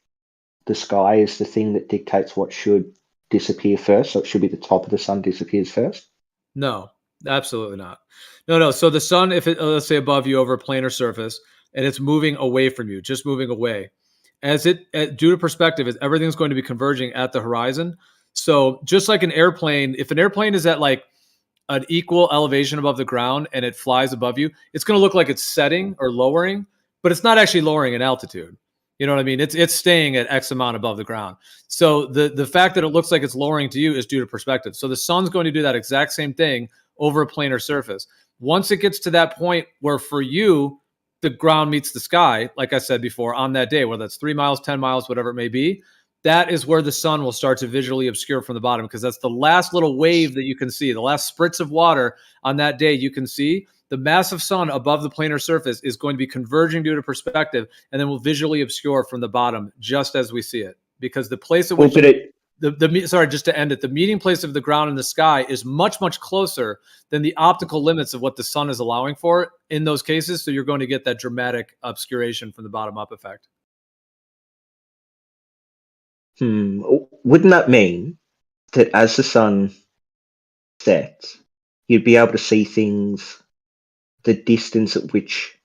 the sky is the thing that dictates what should disappear first, so it should be the top of the sun disappears first? No, absolutely not. No. So the sun, if it, let's say above you over a planar surface, and it's moving away from you, just moving away, due to perspective, everything's going to be converging at the horizon. So just like an airplane, if an airplane is at like an equal elevation above the ground and it flies above you, it's going to look like it's setting or lowering, but it's not actually lowering in altitude. You know what I mean? It's staying at X amount above the ground. So the fact that it looks like it's lowering to you is due to perspective. So the sun's going to do that exact same thing over a planar surface. Once it gets to that point where for you, the ground meets the sky, like I said before, on that day, whether that's 3 miles, 10 miles, whatever it may be, that is where the sun will start to visually obscure from the bottom, because that's the last little wave that you can see, the last spritz of water on that day you can see. The massive sun above the planar surface is going to be converging due to perspective, and then will visually obscure from the bottom just as we see it. Because the place at which just to end it, the meeting place of the ground and the sky is much, much closer than the optical limits of what the sun is allowing for in those cases. So you're going to get that dramatic obscuration from the bottom up effect. Wouldn't that mean that as the sun sets, you'd be able to see things the distance at which,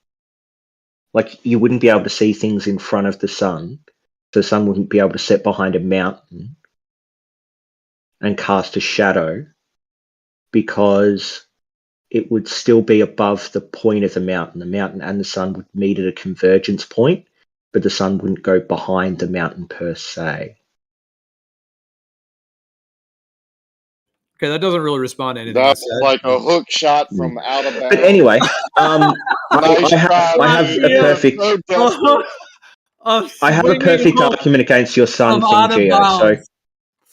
like, you wouldn't be able to see things in front of the sun? The sun wouldn't be able to set behind a mountain and cast a shadow because it would still be above the point of the mountain. The mountain and the sun would meet at a convergence point, but the sun wouldn't go behind the mountain per se. Okay, that doesn't really respond to anything. That's like a hook shot from out of bounds. But anyway, I have a perfect. I have a perfect argument against your sun thing, Geo.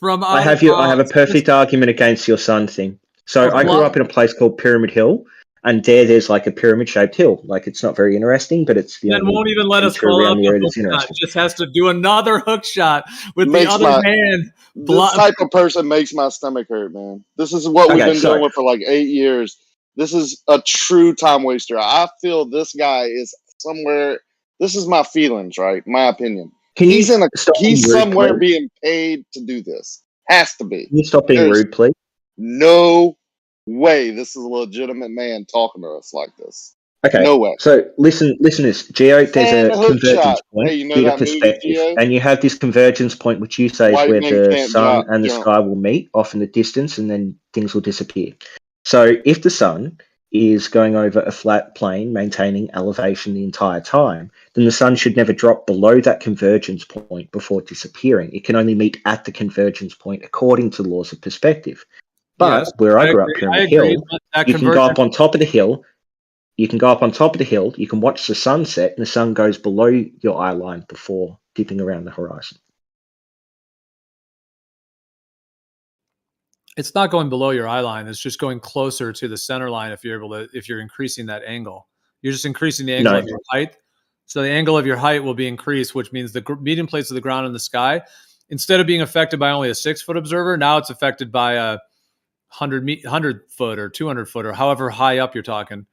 So I have a perfect argument against your sun thing. So I grew up in a place called Pyramid Hill, and there's like a pyramid-shaped hill. Like, it's not very interesting, but it's the then only won't even let us feature call around out the area the that's hook shot. interesting. Just has to do another hook shot with the Makes other hand. This type of person makes my stomach hurt, man. This is what we've been dealing with for like 8 years. This is a true time waster. I feel this guy is somewhere. This is my feelings, right? My opinion. He's somewhere being paid to do this. Has to be. Can you stop being rude, please? No way. This is a legitimate man talking to us like this. Okay. No way. So listen to this. Geo, there's a convergence point hey, you know due to that movie, perspective. Geo? And you have this convergence point, which you say White is where men the can't sun and the jump. sky will meet off in the distance, and then things will disappear. So if the sun is going over a flat plane, maintaining elevation the entire time, then the sun should never drop below that convergence point before disappearing. It can only meet at the convergence point according to the laws of perspective. But where I grew up, Pyramid Hill, you can go up on top of the hill. You can go up on top of the hill. You can watch the sunset, and the sun goes below your eye line before dipping around the horizon. It's not going below your eye line. It's just going closer to the center line. If you're increasing that angle, you're just increasing the angle of your height. So the angle of your height will be increased, which means the meeting place of the ground and the sky, instead of being affected by only a 6-foot observer, now it's affected by a 100 foot or 200 foot or however high up you're talking.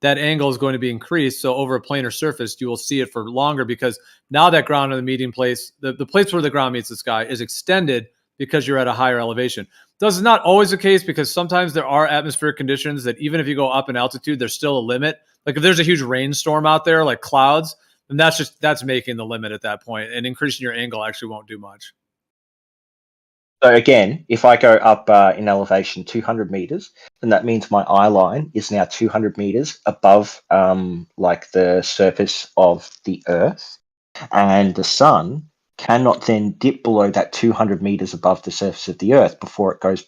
That angle is going to be increased. So over a planar surface, you will see it for longer, because now that ground in the meeting place, the place where the ground meets the sky, is extended because you're at a higher elevation. This is not always the case, because sometimes there are atmospheric conditions that even if you go up in altitude, there's still a limit. Like if there's a huge rainstorm out there, like clouds, then that's making the limit at that point, and increasing your angle actually won't do much. So again, if I go up in elevation 200 meters, then that means my eye line is now 200 meters above like the surface of the Earth, and the sun cannot then dip below that 200 meters above the surface of the Earth before it goes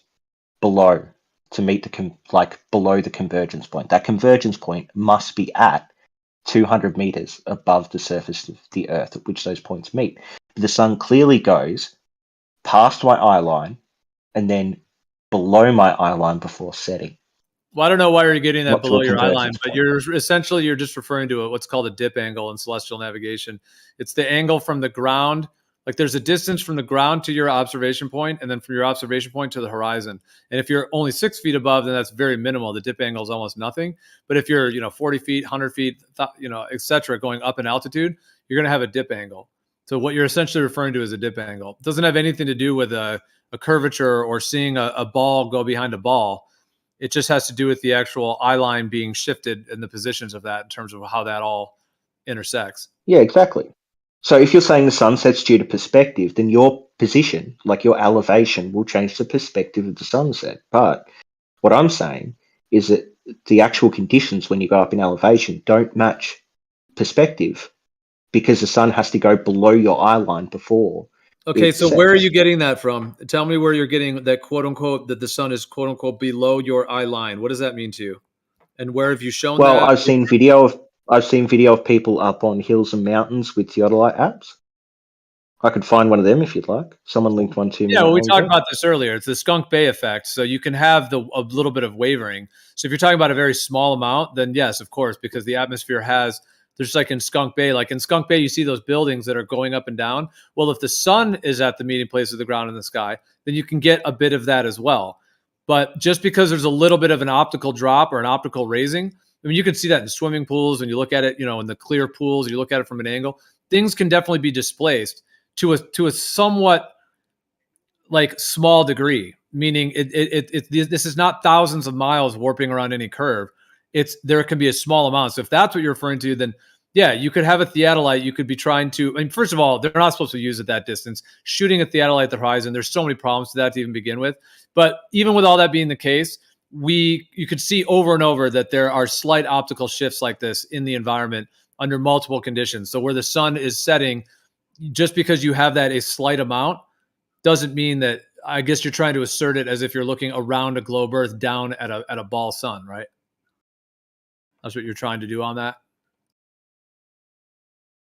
below to meet the below the convergence point. That convergence point must be at 200 meters above the surface of the Earth at which those points meet. The sun clearly goes past my eye line and then below my eye line before setting. Well, I don't know why you're getting that Not to a below your eye line, convergence but point. you're just referring to what's called a dip angle in celestial navigation. It's the angle from the ground. Like there's a distance from the ground to your observation point, and then from your observation point to the horizon. And if you're only 6 feet above, then that's very minimal. The dip angle is almost nothing. But if you're 40 feet, 100 feet, etc., going up in altitude, you're going to have a dip angle. So what you're essentially referring to is a dip angle. It doesn't have anything to do with a curvature or seeing a ball go behind a ball. It just has to do with the actual eye line being shifted and the positions of that in terms of how that all intersects. Yeah, exactly. So if you're saying the sun sets due to perspective, then your position, like your elevation, will change the perspective of the sunset. But what I'm saying is that the actual conditions when you go up in elevation don't match perspective because the sun has to go below your eye line before. Okay, so where are you getting that from? Tell me where you're getting that quote unquote that the sun is quote unquote below your eye line. What does that mean to you? And where have you shown Well, that? I've seen video of people up on hills and mountains with theodolite apps. I could find one of them if you'd like. Someone linked one to me. Yeah, well, we talked about this earlier. It's the Skunk Bay effect. So you can have a little bit of wavering. So if you're talking about a very small amount, then yes, of course, because the atmosphere there's like in Skunk Bay, you see those buildings that are going up and down. Well, if the sun is at the meeting place of the ground and the sky, then you can get a bit of that as well. But just because there's a little bit of an optical drop or an optical raising, I mean, you can see that in swimming pools when you look at it, in the clear pools, you look at it from an angle, things can definitely be displaced to a somewhat like small degree, meaning this is not thousands of miles warping around any curve. There can be a small amount. So if that's what you're referring to, then yeah, you could have a theodolite. You could be trying to, I mean, first of all, they're not supposed to use at that distance. Shooting a theodolite at the horizon, there's so many problems to that to even begin with. But even with all that being the case, you could see over and over that there are slight optical shifts like this in the environment under multiple conditions. So where the sun is setting, just because you have that a slight amount doesn't mean that, I guess you're trying to assert it as if you're looking around a globe Earth down at a ball sun, right? That's what you're trying to do on that.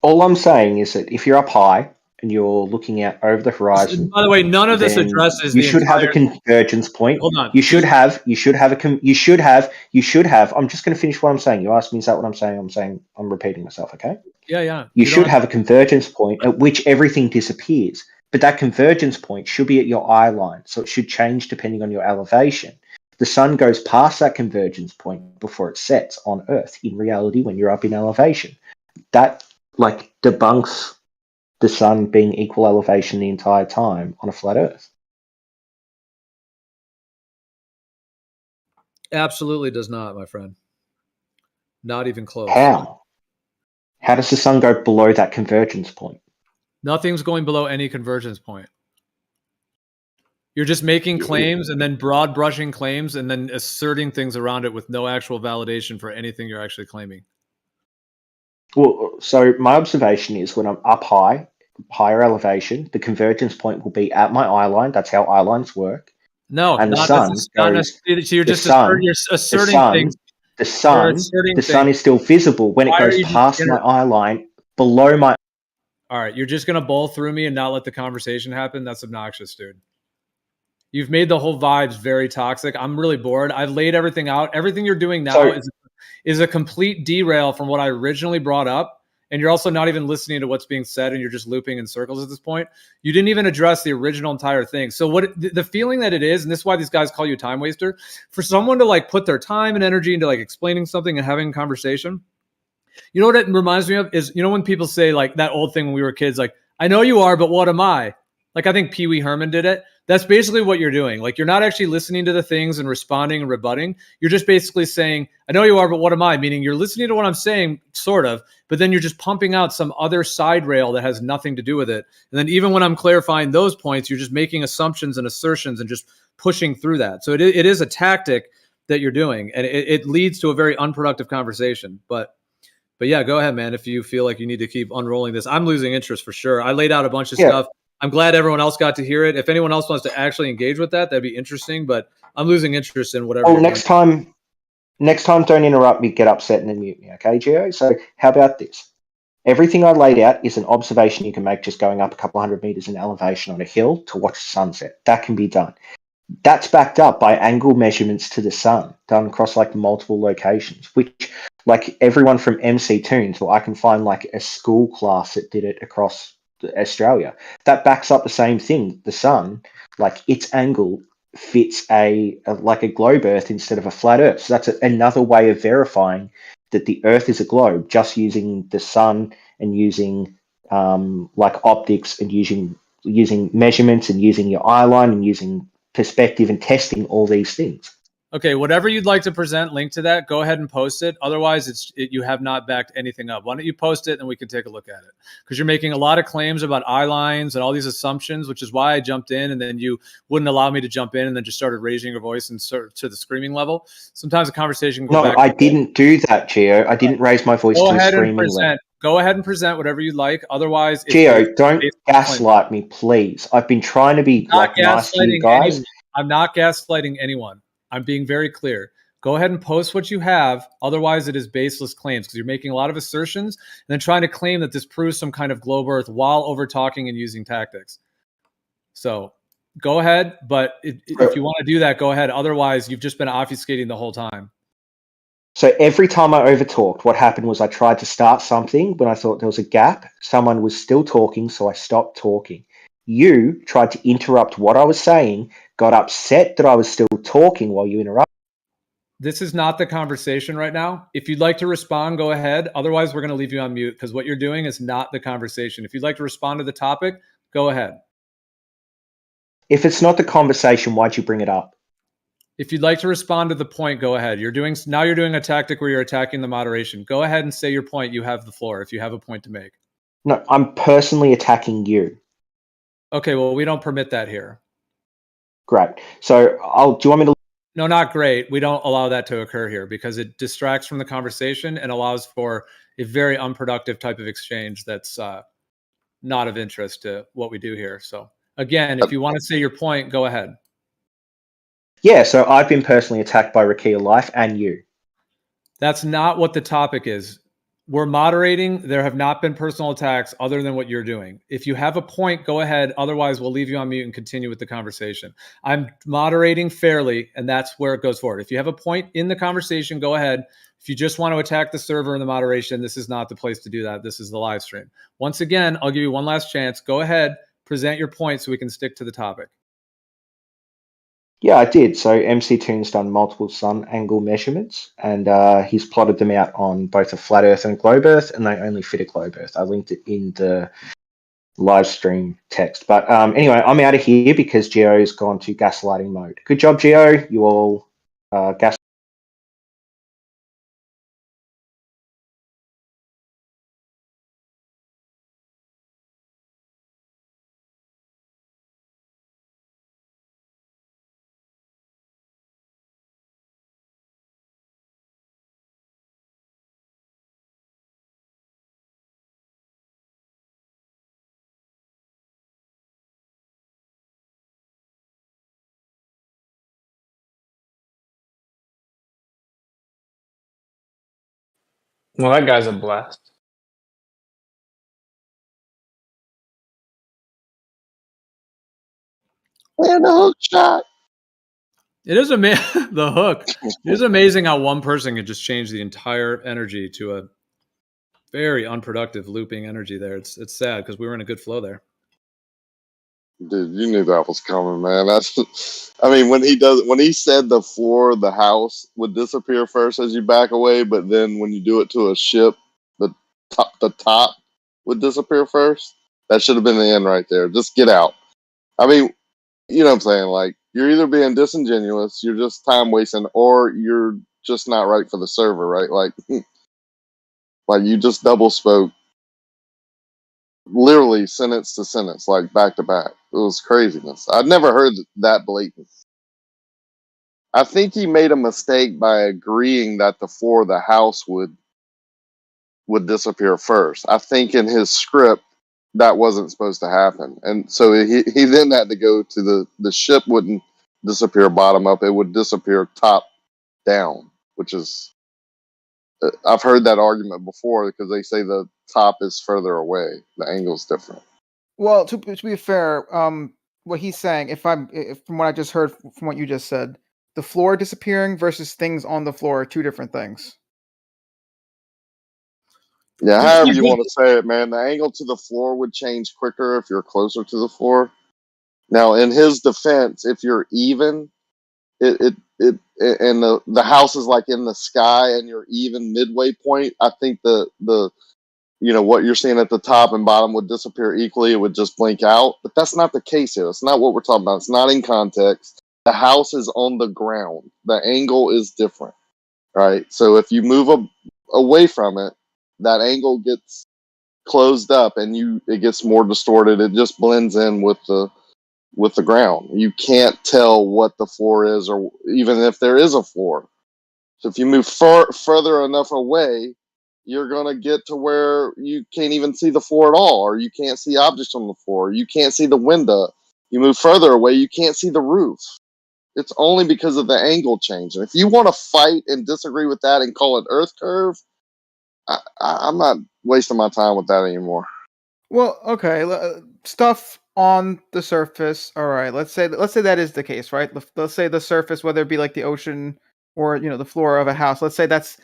All I'm saying is that if you're up high and you're looking out over the horizon, by the way, none of this addresses you should have a convergence point. Hold on. You should have. I'm just going to finish what I'm saying. You asked me, is that what I'm saying? I'm repeating myself. Okay. Yeah. You should have a convergence point at which everything disappears. But that convergence point should be at your eye line, so it should change depending on your elevation. The sun goes past that convergence point before it sets on Earth, in reality, when you're up in elevation. That, debunks the sun being equal elevation the entire time on a flat Earth. Absolutely does not, my friend. Not even close. How? How does the sun go below that convergence point? Nothing's going below any convergence point. You're just making claims and then broad brushing claims and then asserting things around it with no actual validation for anything you're actually claiming. Well, so my observation is when I'm up higher elevation, the convergence point will be at my eye line. That's how eye lines work. No, and not the sun goes. So you're just asserting things. The sun is still visible when it goes past my eye line, below my. All right, you're just gonna bowl through me and not let the conversation happen. That's obnoxious, dude. You've made the whole vibes very toxic. I'm really bored. I've laid everything out. Everything you're doing now is a complete derail from what I originally brought up. And you're also not even listening to what's being said, and you're just looping in circles at this point. You didn't even address the original entire thing. So the feeling that it is, and this is why these guys call you a time waster, for someone to put their time and energy into explaining something and having a conversation. You know what it reminds me of is, when people say that old thing when we were kids, I know you are, but what am I? I think Pee Wee Herman did it. That's basically what you're doing. Like, you're not actually listening to the things and responding and rebutting. You're just basically saying, I know you are, but what am I? Meaning you're listening to what I'm saying, sort of, but then you're just pumping out some other side rail that has nothing to do with it. And then even when I'm clarifying those points, you're just making assumptions and assertions and just pushing through that. So it is a tactic that you're doing, and it leads to a very unproductive conversation. But yeah, go ahead, man. If you feel like you need to keep unrolling this, I'm losing interest for sure. I laid out a bunch of stuff. I'm glad everyone else got to hear it. If anyone else wants to actually engage with that, that'd be interesting. But I'm losing interest in whatever. Oh, next time, don't interrupt me, get upset, and then mute me, okay, Gio? So how about this? Everything I laid out is an observation you can make just going up a couple hundred meters in elevation on a hill to watch the sunset. That can be done. That's backed up by angle measurements to the sun done across like multiple locations, which like everyone from MC Tunes, or I can find like a school class that did it across Australia. That backs up the same thing. The sun, like its angle fits like a globe Earth instead of a flat Earth. So that's another way of verifying that the Earth is a globe, just using the sun and using like optics and using measurements and using your eye line and using perspective and testing all these things. Okay, whatever you'd like to present, link to that, go ahead and post it. Otherwise, you have not backed anything up. Why don't you post it and we can take a look at it? Because you're making a lot of claims about eye lines and all these assumptions, which is why I jumped in, and then you wouldn't allow me to jump in and then just started raising your voice and to the screaming level. Sometimes a conversation can go back. I didn't do that, Gio. I didn't raise my voice to the screaming level. Go ahead and present whatever you'd like. Otherwise, Gio, don't gaslight me, please. I've been trying to be like nice to you guys. I'm not gaslighting anyone. I'm being very clear. Go ahead and post what you have. Otherwise, it is baseless claims because you're making a lot of assertions and then trying to claim that this proves some kind of globe Earth while over talking and using tactics. So go ahead. But if you want to do that, go ahead. Otherwise, you've just been obfuscating the whole time. So every time I overtalked, what happened was I tried to start something when I thought there was a gap. Someone was still talking, so I stopped talking. You tried to interrupt what I was saying, got upset that I was still talking while you interrupted. This is not the conversation right now. If you'd like to respond, go ahead. Otherwise, we're going to leave you on mute because what you're doing is not the conversation. If you'd like to respond to the topic, go ahead. If it's not the conversation, why'd you bring it up? If you'd like to respond to the point, go ahead. You're doing a tactic where you're attacking the moderation. Go ahead and say your point. You have the floor if you have a point to make. No, I'm personally attacking you. Okay, well, we don't permit that here. Great. So do you want me to? No, not great. We don't allow that to occur here because it distracts from the conversation and allows for a very unproductive type of exchange that's not of interest to what we do here. So again, if you want to say your point, go ahead. Yeah, so I've been personally attacked by Rakia Life and you. That's not what the topic is. We're moderating. There have not been personal attacks other than what you're doing. If you have a point, go ahead. Otherwise, we'll leave you on mute and continue with the conversation. I'm moderating fairly, and that's where it goes forward. If you have a point in the conversation, go ahead. If you just want to attack the server and the moderation, this is not the place to do that. This is the live stream. Once again, I'll give you one last chance. Go ahead, present your point so we can stick to the topic. Yeah, I did. So MC Toon's done multiple sun angle measurements, and he's plotted them out on both a flat Earth and a globe Earth, and they only fit a globe Earth. I linked it in the live stream text. But anyway, I'm out of here because Gio's gone to gaslighting mode. Good job, Gio. You all gas. Well, that guy's a blast. And a hook shot. It is the hook. It is amazing how one person can just change the entire energy to a very unproductive looping energy there. It's sad because we were in a good flow there. Dude, you knew that was coming, man. I mean, when he said the floor of the house would disappear first as you back away, but then when you do it to a ship, the top would disappear first. That should have been the end right there. Just get out. I mean, you know what I'm saying? Like, you're either being disingenuous, you're just time wasting, or you're just not right for the server, right? Like, like you just double spoke, literally sentence to sentence, like back to back. It was craziness. I'd never heard that blatant. I think he made a mistake by agreeing that the floor of the house would disappear first. I think in his script that wasn't supposed to happen, and so he then had to go to the ship wouldn't disappear bottom up; it would disappear top down, which is I've heard that argument before because they say the top is further away, the angle's different. Well, to be fair, what he's saying, if from what I just heard from what you just said, the floor disappearing versus things on the floor are two different things. Yeah, however you want to say it, man. The angle to the floor would change quicker if you're closer to the floor. Now, in his defense, if you're even, and the house is like in the sky and you're even midway point, I think the what you're seeing at the top and bottom would disappear equally. It would just blink out. But that's not the case here. It's not what we're talking about. It's not in context. The house is on the ground. The angle is different, right? So if you move away from it, that angle gets closed up and it gets more distorted. It just blends in with the ground. You can't tell what the floor is, or even if there is a floor. So if you move further enough away, you're going to get to where you can't even see the floor at all, or you can't see objects on the floor. You can't see the window. You move further away, you can't see the roof. It's only because of the angle change. And if you want to fight and disagree with that and call it Earth curve, I'm not wasting my time with that anymore. Well, okay, stuff on the surface. All right, let's say that is the case, right? Let's say the surface, whether it be like the ocean or the floor of a house. Let's say that's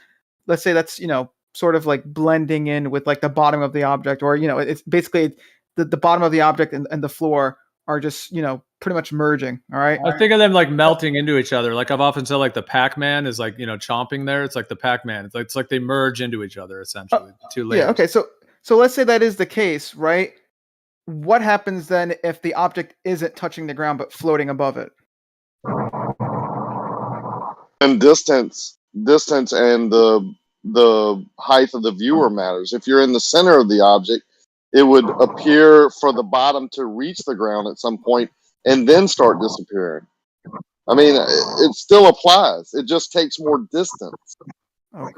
sort of like blending in with like the bottom of the object, or it's basically the bottom of the object and the floor are just pretty much merging. All right. I think of them like melting into each other. Like I've often said, like the Pac-Man is like chomping there. It's like the Pac-Man. It's like they merge into each other essentially. Two layers. Yeah. Okay. So let's say that is the case, right? What happens then if the object isn't touching the ground but floating above it? And distance and the height of the viewer matters. If you're in the center of the object, it would appear for the bottom to reach the ground at some point and then start disappearing. I mean, it still applies. It just takes more distance. Okay.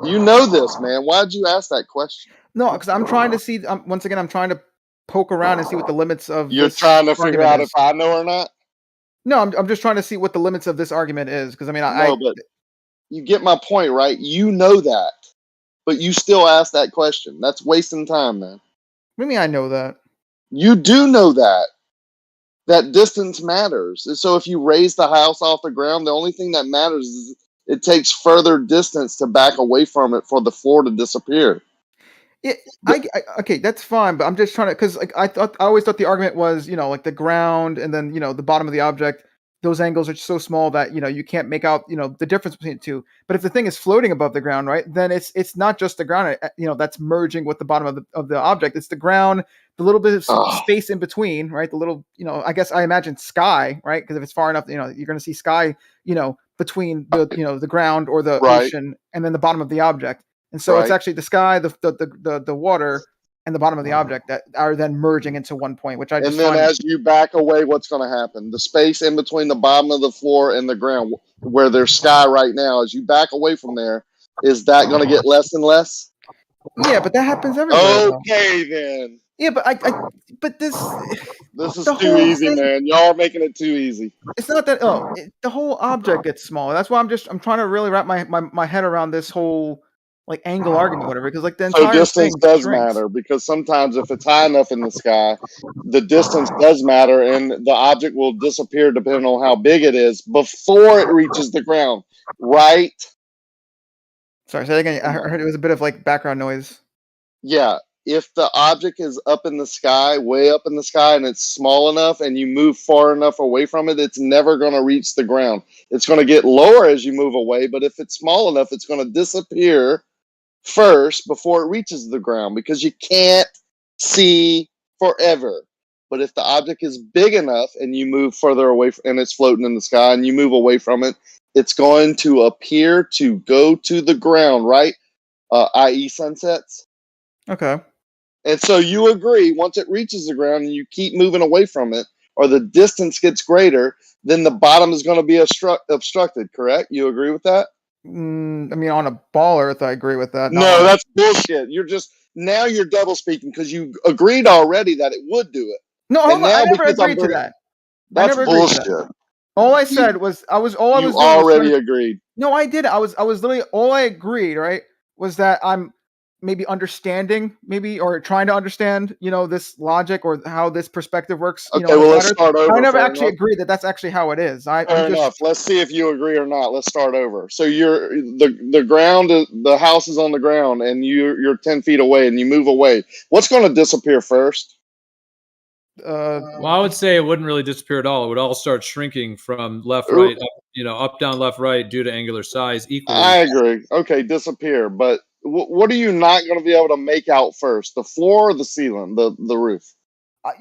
You know this, man. Why'd you ask that question? No, because I'm trying to see. Once again, I'm trying to poke around and see what the limits of. You're trying to figure out if I know or not. No, I'm just trying to see what the limits of this argument is, because I mean, but you get my point, right? You know that, but you still ask that question. That's wasting time, man. What do you mean I know that? You do know that. That distance matters. So if you raise the house off the ground, the only thing that matters is it takes further distance to back away from it for the floor to disappear. Yeah, okay, that's fine, but I'm just trying to, because like I always thought the argument was like the ground and then the bottom of the object. Those angles are so small that you can't make out the difference between the two. But if the thing is floating above the ground, right, then it's not just the ground that's merging with the bottom of the object. It's the ground, the little bit of space in between, right? The little I guess I imagine sky, right? Because if it's far enough, you're going to see sky, between the the ground or the ocean and then the bottom of the object. And so it's actually the sky, the water, and the bottom of the object that are then merging into one point, which I just find. As you back away, what's going to happen? The space in between the bottom of the floor and the ground, where there's sky right now, as you back away from there, is that going to get less and less? Yeah, but that happens everywhere. Okay, then. Yeah, but but this is too easy, man. Y'all are making it too easy. It's not that. The whole object gets smaller. That's why I'm trying to really wrap my head around this whole like angle argument, whatever, because like the entire distance does matter, because sometimes if it's high enough in the sky, the distance does matter, and the object will disappear depending on how big it is before it reaches the ground, right? Sorry, say that again. I heard it was a bit of like background noise. Yeah, if the object is up in the sky, way up in the sky, and it's small enough and you move far enough away from it, it's never going to reach the ground. It's going to get lower as you move away, but if it's small enough, it's going to disappear first before it reaches the ground, because you can't see forever. But if the object is big enough and you move further away and it's floating in the sky and you move away from it, it's going to appear to go to the ground, right? I.e. sunsets. Okay. And so you agree, once it reaches the ground and you keep moving away from it, or the distance gets greater, then the bottom is going to be obstructed, correct? You agree with that? I mean, on a ball Earth, I agree with that. No, that's bullshit. Now you're double speaking because you agreed already that it would do it. No, hold And on. now I never because I'm agreed to bringing, that. I that's never agreed to that. bullshit. All I said was I was doing was already agreed. No, I did. I was literally all I agreed, right, was that I'm maybe understanding, or trying to understand, this logic or how this perspective works. Okay, well, let's start over. I never Fair actually enough. agreed that that's actually how it is. Fair enough. Let's see if you agree or not. Let's start over. So the ground, the house is on the ground, and you're 10 feet away, and you move away. What's going to disappear first? Well, I would say it wouldn't really disappear at all. It would all start shrinking from left, right, up, up, down, left, right, due to angular size equally. I agree. Okay, disappear. But what are you not going to be able to make out first? The floor or the ceiling, the roof?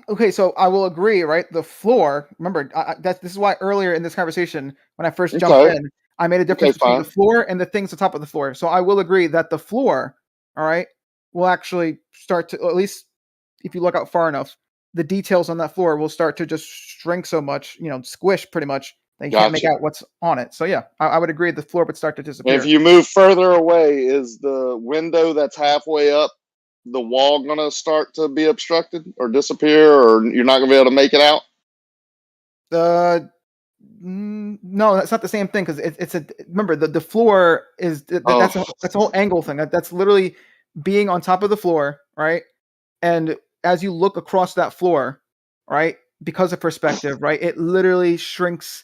Okay, so I will agree, right? The floor. Remember, this is why earlier in this conversation, when I first jumped in, I made a difference between the floor and the things on top of the floor. So I will agree that the floor, all right, will actually start to, at least if you look out far enough, the details on that floor will start to just shrink so much, squish pretty much, that you can't make out what's on it. So yeah, I would agree the floor would start to disappear. If you move further away, is the window that's halfway up the wall going to start to be obstructed or disappear, or you're not going to be able to make it out? No, that's not the same thing, because it's remember the floor is that's a whole angle thing. That's literally being on top of the floor, right? And as you look across that floor, right, because of perspective, right, it literally shrinks.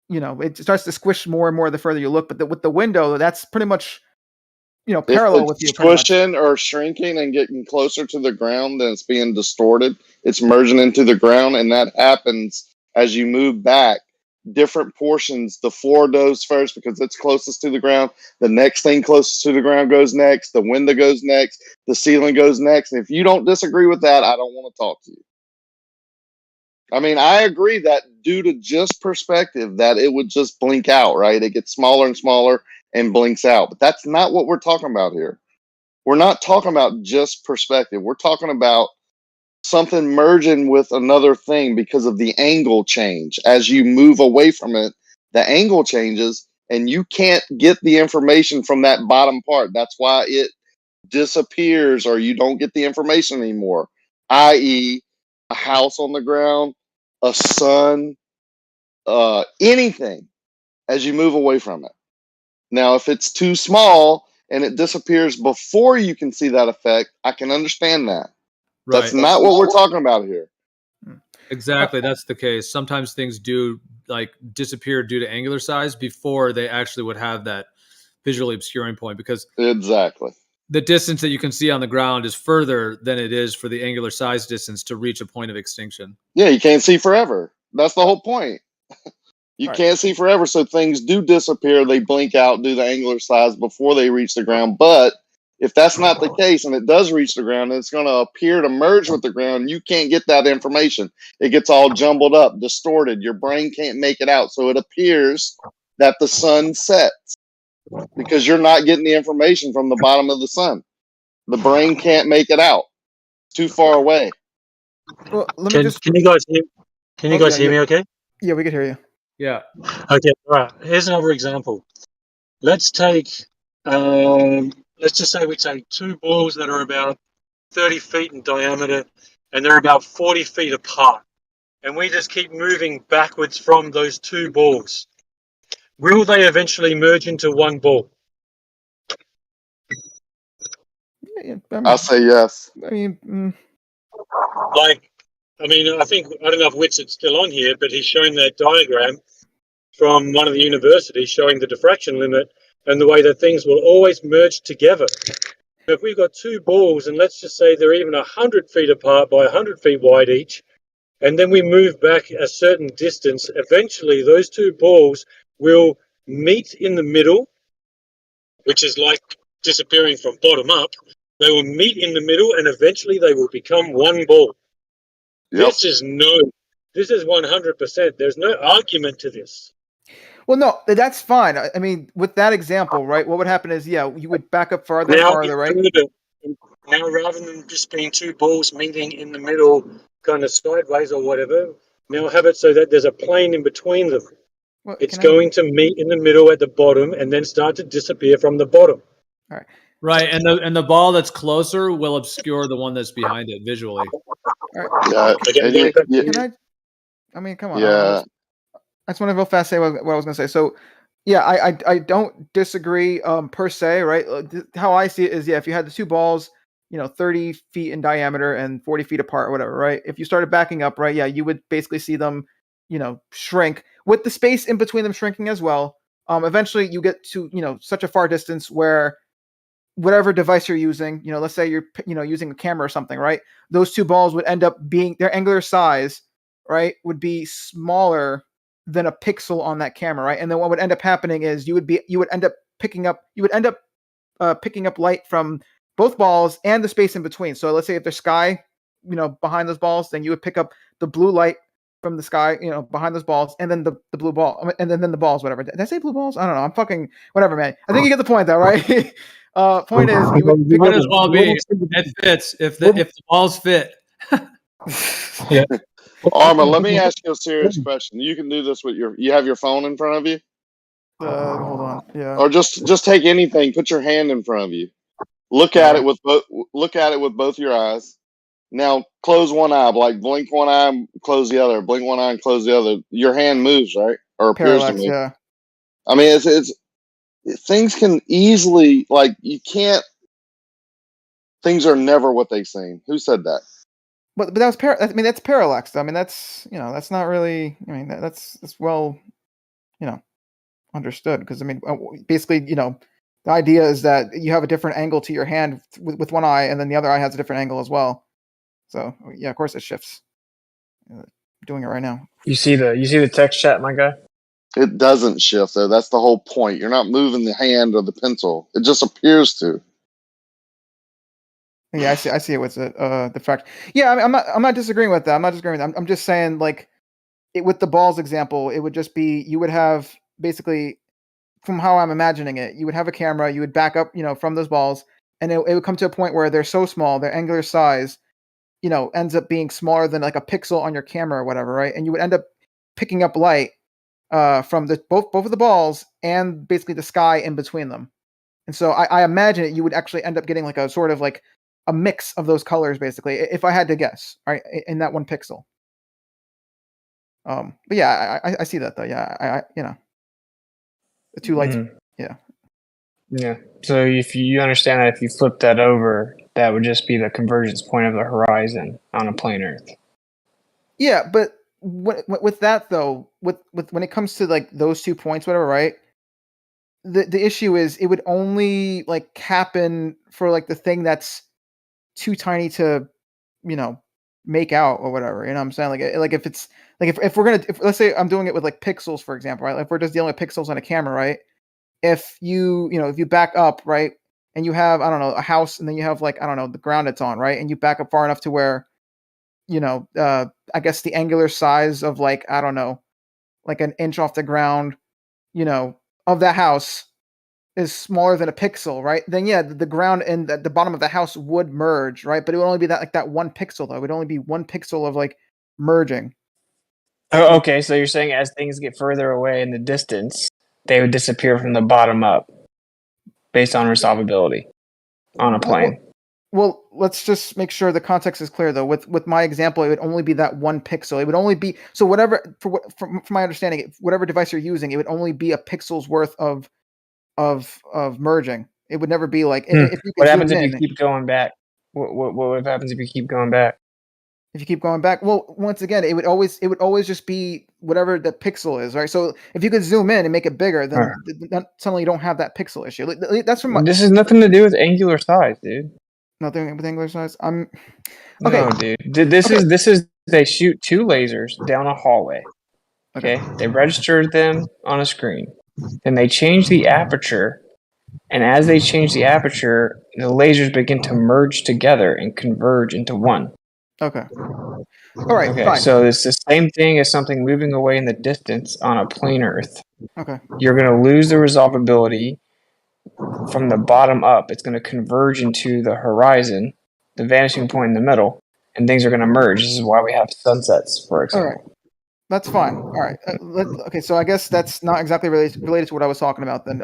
It starts to squish more and more the further you look. But with the window, that's pretty much parallel with you. Squishing or shrinking and getting closer to the ground, then it's being distorted. It's merging into the ground, and that happens as you move back. Different portions, the floor goes first because it's closest to the ground. The next thing closest to the ground goes next. The window goes next. The ceiling goes next. And if you don't disagree with that, I don't want to talk to you. I mean, I agree that due to just perspective, that it would just blink out, right? It gets smaller and smaller and blinks out. But that's not what we're talking about here. We're not talking about just perspective. We're talking about something merging with another thing because of the angle change. As you move away from it, the angle changes and you can't get the information from that bottom part. That's why it disappears, or you don't get the information anymore, i.e. a house on the ground, a sun, anything as you move away from it. Now, if it's too small and it disappears before you can see that effect, I can understand that. Right. That's not what we're talking about here. Exactly, that's the case. Sometimes things do disappear due to angular size before they actually would have that visually obscuring point, because exactly the distance that you can see on the ground is further than it is for the angular size distance to reach a point of extinction. Yeah, you can't see forever. That's the whole point. You can't see forever, so things do disappear. They blink out due to angular size before they reach the ground. But if that's not the case and it does reach the ground, it's going to appear to merge with the ground. You can't get that information. It gets all jumbled up, distorted. Your brain can't make it out. So it appears that the sun sets because you're not getting the information from the bottom of the sun. The brain can't make it out. It's too far away. Well, Can you guys hear? Can you guys hear me? Okay. Yeah, we can hear you. Yeah. Okay. All right. Here's another example. Let's take. Let's just say we take two balls that are about 30 feet in diameter, and they're about 40 feet apart, and we just keep moving backwards from those two balls. Will they eventually merge into one ball? I'll say yes. I mean, I don't know if Whit's still on here, but he's showing that diagram from one of the universities showing the diffraction limit and the way that things will always merge together. If we've got two balls, and let's just say they're even 100 feet apart by 100 feet wide each, and then we move back a certain distance, eventually those two balls will meet in the middle, which is like disappearing from bottom up. They will meet in the middle, and eventually they will become one ball. This is 100%. There's no argument to this. Well, no, that's fine. I mean, with that example, right? What would happen is, yeah, you would back up farther and farther, right? Now, rather than just being two balls meeting in the middle, kind of sideways or whatever, now have it so that there's a plane in between them. It's going to meet in the middle at the bottom and then start to disappear from the bottom. All right. Right, and the ball that's closer will obscure the one that's behind it visually. All right. I mean, come on. Yeah. I just want to real fast say what I was going to say. So, yeah, I don't disagree per se, right? How I see it is, yeah, if you had the two balls, 30 feet in diameter and 40 feet apart or whatever, right? If you started backing up, right, yeah, you would basically see them, shrink with the space in between them shrinking as well. Eventually you get to, such a far distance where whatever device you're using, let's say you're, using a camera or something, right? Those two balls would end up being, their angular size, right, would be smaller than a pixel on that camera, right? And then what would end up happening is you would end up picking up light from both balls and the space in between. So let's say if there's sky, behind those balls, then you would pick up the blue light from the sky, behind those balls, and then the blue ball, and then the balls, whatever. Did I say blue balls? I don't know. I'm fucking whatever, man. I think you get the point, though, right? Point is, you would pick Might up as well be. It fits if the balls fit. Yeah. Arma, let me ask you a serious question. You can do this with you have your phone in front of you? Hold on. Yeah. Or just take anything, put your hand in front of you. Look at it with both your eyes. Now close one eye, like blink one eye, close the other, blink one eye and close the other. Your hand moves, right? Or appears to Parallax, move. yeah. I mean, it's things can easily, like, you can't, things are never what they seem. Who said that? But that was that's parallax. I mean, that's that's not really. I mean, that's well, understood, because I mean, basically, the idea is that you have a different angle to your hand with one eye, and then the other eye has a different angle as well. So yeah, of course it shifts. Doing it right now. You see the text chat, my guy? It doesn't shift though. That's the whole point. You're not moving the hand or the pencil. It just appears to. Yeah, I see it with the fact. Yeah, I mean, I'm not disagreeing with that. I'm just saying, like, with the balls example, it would just be, you would have basically, from how I'm imagining it, you would have a camera, you would back up, from those balls, and it would come to a point where they're so small, their angular size, ends up being smaller than like a pixel on your camera or whatever, right? And you would end up picking up light from both of the balls and basically the sky in between them. And so I imagine you would actually end up getting like a sort of like a mix of those colors, basically, if I had to guess, right, in that one pixel. But yeah, I see that though. Yeah, the two lights. Mhm. Yeah. Yeah. So if you understand that if you flip that over, that would just be the convergence point of the horizon on a plane Earth. Yeah, but with that though, with when it comes to like those 2 points, whatever, right? The issue is it would only like happen for like the thing that's too tiny to, make out or whatever. You know what I'm saying? Like if it's like if we're gonna, let's say I'm doing it with like pixels, for example, right? Like if we're just dealing with pixels on a camera, right? If you back up, right, and you have, I don't know, a house, and then you have like, I don't know, the ground it's on, right, and you back up far enough to where, I guess the angular size of like, I don't know, like an inch off the ground, of that house is smaller than a pixel, right? Then yeah, the ground and the bottom of the house would merge, right? But it would only be that one pixel though. It would only be one pixel of like merging. Oh, okay, so you're saying as things get further away in the distance, they would disappear from the bottom up, based on resolvability on a plane. Well, let's just make sure the context is clear though. With my example, it would only be that one pixel. It would only be, so whatever, from my understanding, whatever device you're using, it would only be a pixel's worth of merging. It would never be like, if you What could happens zoom if you in. keep going back? What happens if you keep going back? If you keep going back, well, once again, it would always just be whatever the pixel is, right? So if you could zoom in and make it bigger, then suddenly you don't have that pixel issue. That's from This has nothing to do with angular size, dude. Nothing with angular size. I'm okay. No, dude. This is they shoot two lasers down a hallway. Okay, they registered them on a screen. Then they change the aperture, and as they change the aperture, the lasers begin to merge together and converge into one. Okay. All right. Okay, Fine. so it's the same thing as something moving away in the distance on a plane Earth. Okay. You're going to lose the resolvability from the bottom up. It's going to converge into the horizon, the vanishing point in the middle, and things are going to merge. This is why we have sunsets, for All example. right. That's fine. All right. Okay. So I guess that's not exactly related to what I was talking about then.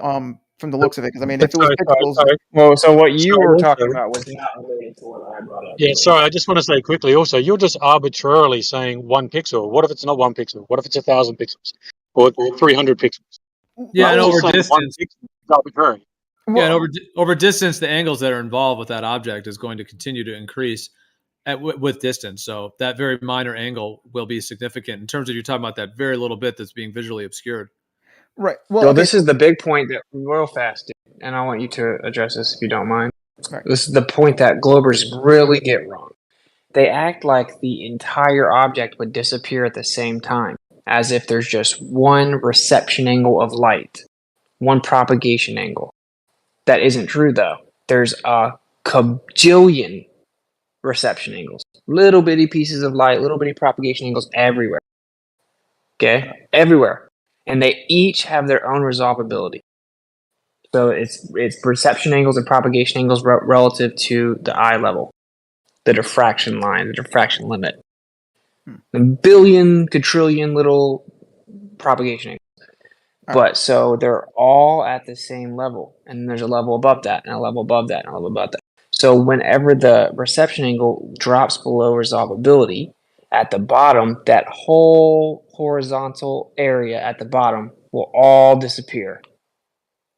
From the looks of it, because I mean, if it was pixels, Well, so what you Sorry, were also- talking about was not related to what I brought up. Yeah, sorry, I just want to say quickly also, you're just arbitrarily saying 1 pixel. What if it's not 1 pixel? What if it's 1,000 pixels? Or 300 pixels? Yeah, and Just over saying 1 distance. pixel is arbitrary. Yeah, and over distance, the angles that are involved with that object is going to continue to increase with distance. So that very minor angle will be significant in terms of you're talking about that very little bit that's being visually obscured. right? Well, this is the big point that real fast, and I want you to address this if you don't mind. Right. This is the point that Globers really get wrong. They act like the entire object would disappear at the same time, as if there's just one reception angle of light, one propagation angle. That isn't true, though. There's a kajillion reception angles, little bitty pieces of light, little bitty propagation angles everywhere. Okay, everywhere, and they each have their own resolvability. So it's reception angles and propagation angles relative to the eye level, the diffraction line, the diffraction limit. A billion, quadrillion little propagation angles. But so they're all at the same level, and there's a level above that, and a level above that, and a level above that. So whenever the reception angle drops below resolvability, at the bottom, that whole horizontal area at the bottom will all disappear.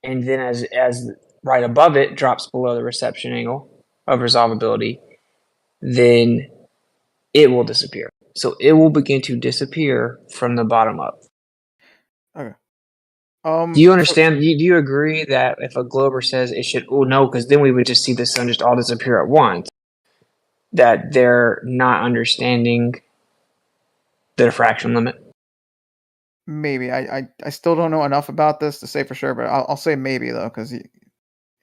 And then as right above it drops below the reception angle of resolvability, then it will disappear. So it will begin to disappear from the bottom up. Okay. Do you understand? Do you agree that if a Glober says it should, oh no, because then we would just see the sun just all disappear at once, that they're not understanding the diffraction limit? Maybe I still don't know enough about this to say for sure, but I'll say maybe though, because you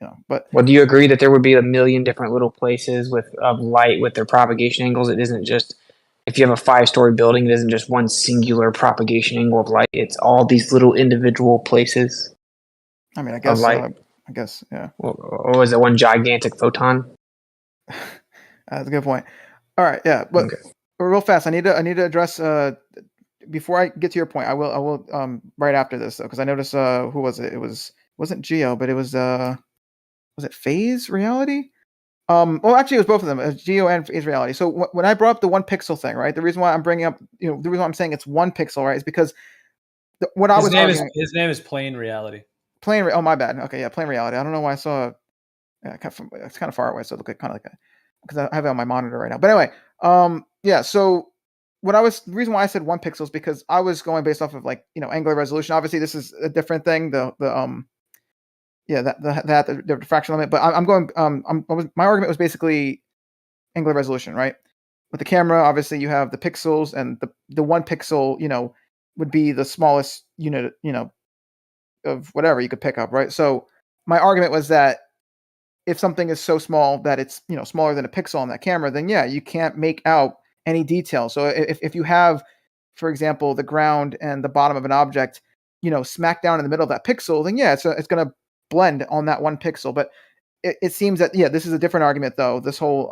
know. But Well, do you agree that there would be a million different little places of light with their propagation angles? It isn't just if you have a 5-story building, it isn't just one singular propagation angle of light. It's all these little individual places. I mean, I Of guess light. I guess yeah. Or was it one gigantic photon? That's a good point. All right, yeah, but real fast, I need to address before I get to your point. I will right after this though, because I noticed who was it? Wasn't Geo, but it was it Phase Reality? Well, actually, it was both of them, it was Geo and Phase Reality. So when I brought up the 1 pixel thing, right? The reason why I'm bringing up, the reason why I'm saying it's 1 pixel, right, is because His name is Plain Reality. Plain. Oh, my bad. Okay, yeah, Plain Reality. I don't know why I saw. It's kind of far away, so it looked kind of like because I have it on my monitor right now. But anyway, yeah. So the reason why I said 1 pixel is because I was going based off of angular resolution. Obviously, this is a different thing. The diffraction limit. But my argument was basically angular resolution, right? With the camera, obviously you have the pixels, and the 1 pixel, would be the smallest unit, of whatever you could pick up, right? So my argument was that if something is so small that it's smaller than a pixel on that camera, then yeah, you can't make out any detail. So if you have, for example, the ground and the bottom of an object, smack down in the middle of that pixel, then yeah, it's going to blend on that 1 pixel. But it seems that this is a different argument though. This whole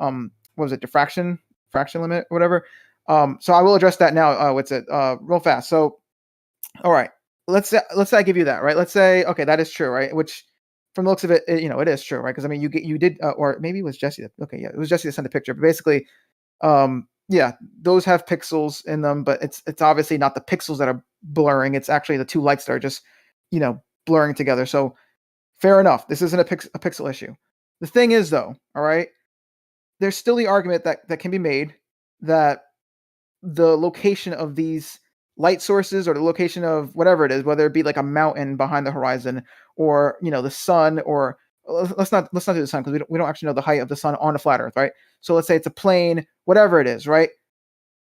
what was it, fraction limit, or whatever. So I will address that now. What's it? Real fast. So, all right. Let's say I give you that, right? Let's say, okay, that is true, right? Which, from the looks of it, it is true, right? Because I mean, you did, or maybe it was Jesse. Okay, yeah, it was Jesse that sent the picture. But basically, yeah, those have pixels in them, but it's obviously not the pixels that are blurring. It's actually the 2 lights that are just, blurring together. So, fair enough. This isn't a pixel issue. The thing is, though, all right, there's still the argument that can be made that the location of these light sources, or the location of whatever it is, whether it be like a mountain behind the horizon, or the sun, or let's not do the sun, because we don't actually know the height of the sun on a flat Earth, right? So let's say it's a plane, whatever it is, right?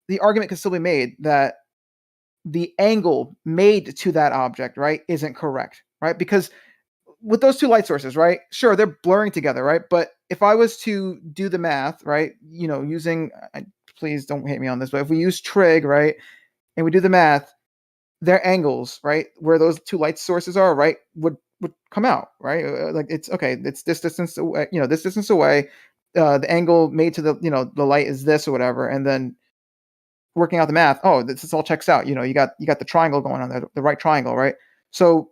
The argument can still be made that the angle made to that object, right, isn't correct, right? Because with those 2 light sources, right, sure, they're blurring together, right? But if I was to do the math, right, using please don't hate me on this, but if we use trig, right, and we do the math, their angles, right, where those two light sources are, right, would come out, right? Like it's okay, it's this distance away, this distance away. The angle made to the the light is this or whatever, and then working out the math. Oh, this all checks out. You got the triangle going on there, the right triangle, right? So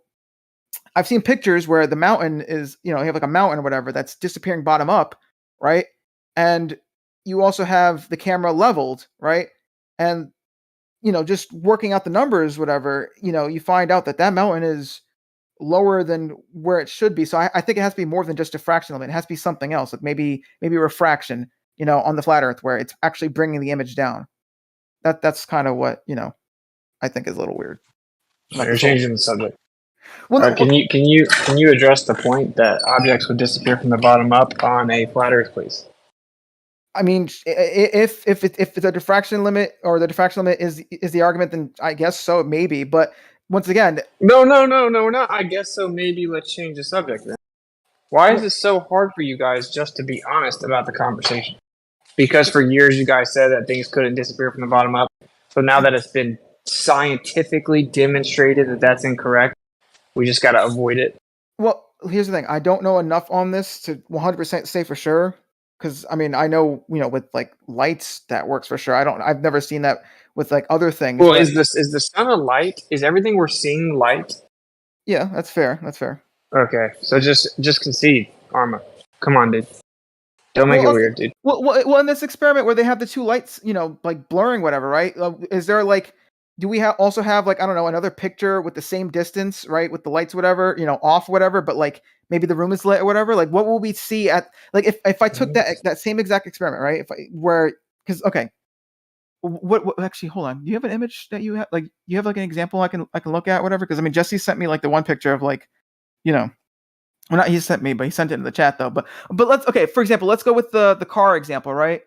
I've seen pictures where the mountain is, you have like a mountain or whatever that's disappearing bottom up, right? And you also have the camera leveled, right? And just working out the numbers, whatever, you find out that mountain is lower than where it should be. So I think it has to be more than just diffraction limit. It has to be something else, like maybe refraction, on the flat Earth where it's actually bringing the image down. That's kind of what I think is a little weird. You're changing the subject. Well, can you address the point that objects would disappear from the bottom up on a flat Earth, please? I mean, if the diffraction limit or the diffraction limit is the argument, then I guess so, maybe. But once again, no, we're not. I guess so. Maybe let's change the subject then. Why is it so hard for you guys just to be honest about the conversation? Because for years you guys said that things couldn't disappear from the bottom up. So now that it's been scientifically demonstrated that that's incorrect, we just got to avoid it. Well, here's the thing. I don't know enough on this to 100% say for sure. Because I mean, I know with like lights that works for sure. I've never seen that with like other things. Well, is the sun a light? Is everything we're seeing light? Yeah, that's fair. That's fair. Okay, so just concede, Arma. Come on, dude. Don't make it weird, dude. Well, in this experiment where they have the two lights, like blurring whatever, right? Is there like, do we also have like, I don't know, another picture with the same distance, right? With the lights, whatever, off, whatever, but like maybe the room is lit or whatever. Like, what will we see at like if I took that same exact experiment, right? Okay, what actually? Hold on. Do you have an image that you have? Like, you have like an example I can look at, whatever? Because I mean, Jesse sent me like the one picture of like, well, not he sent me, but he sent it in the chat though. But for example, let's go with the car example, right?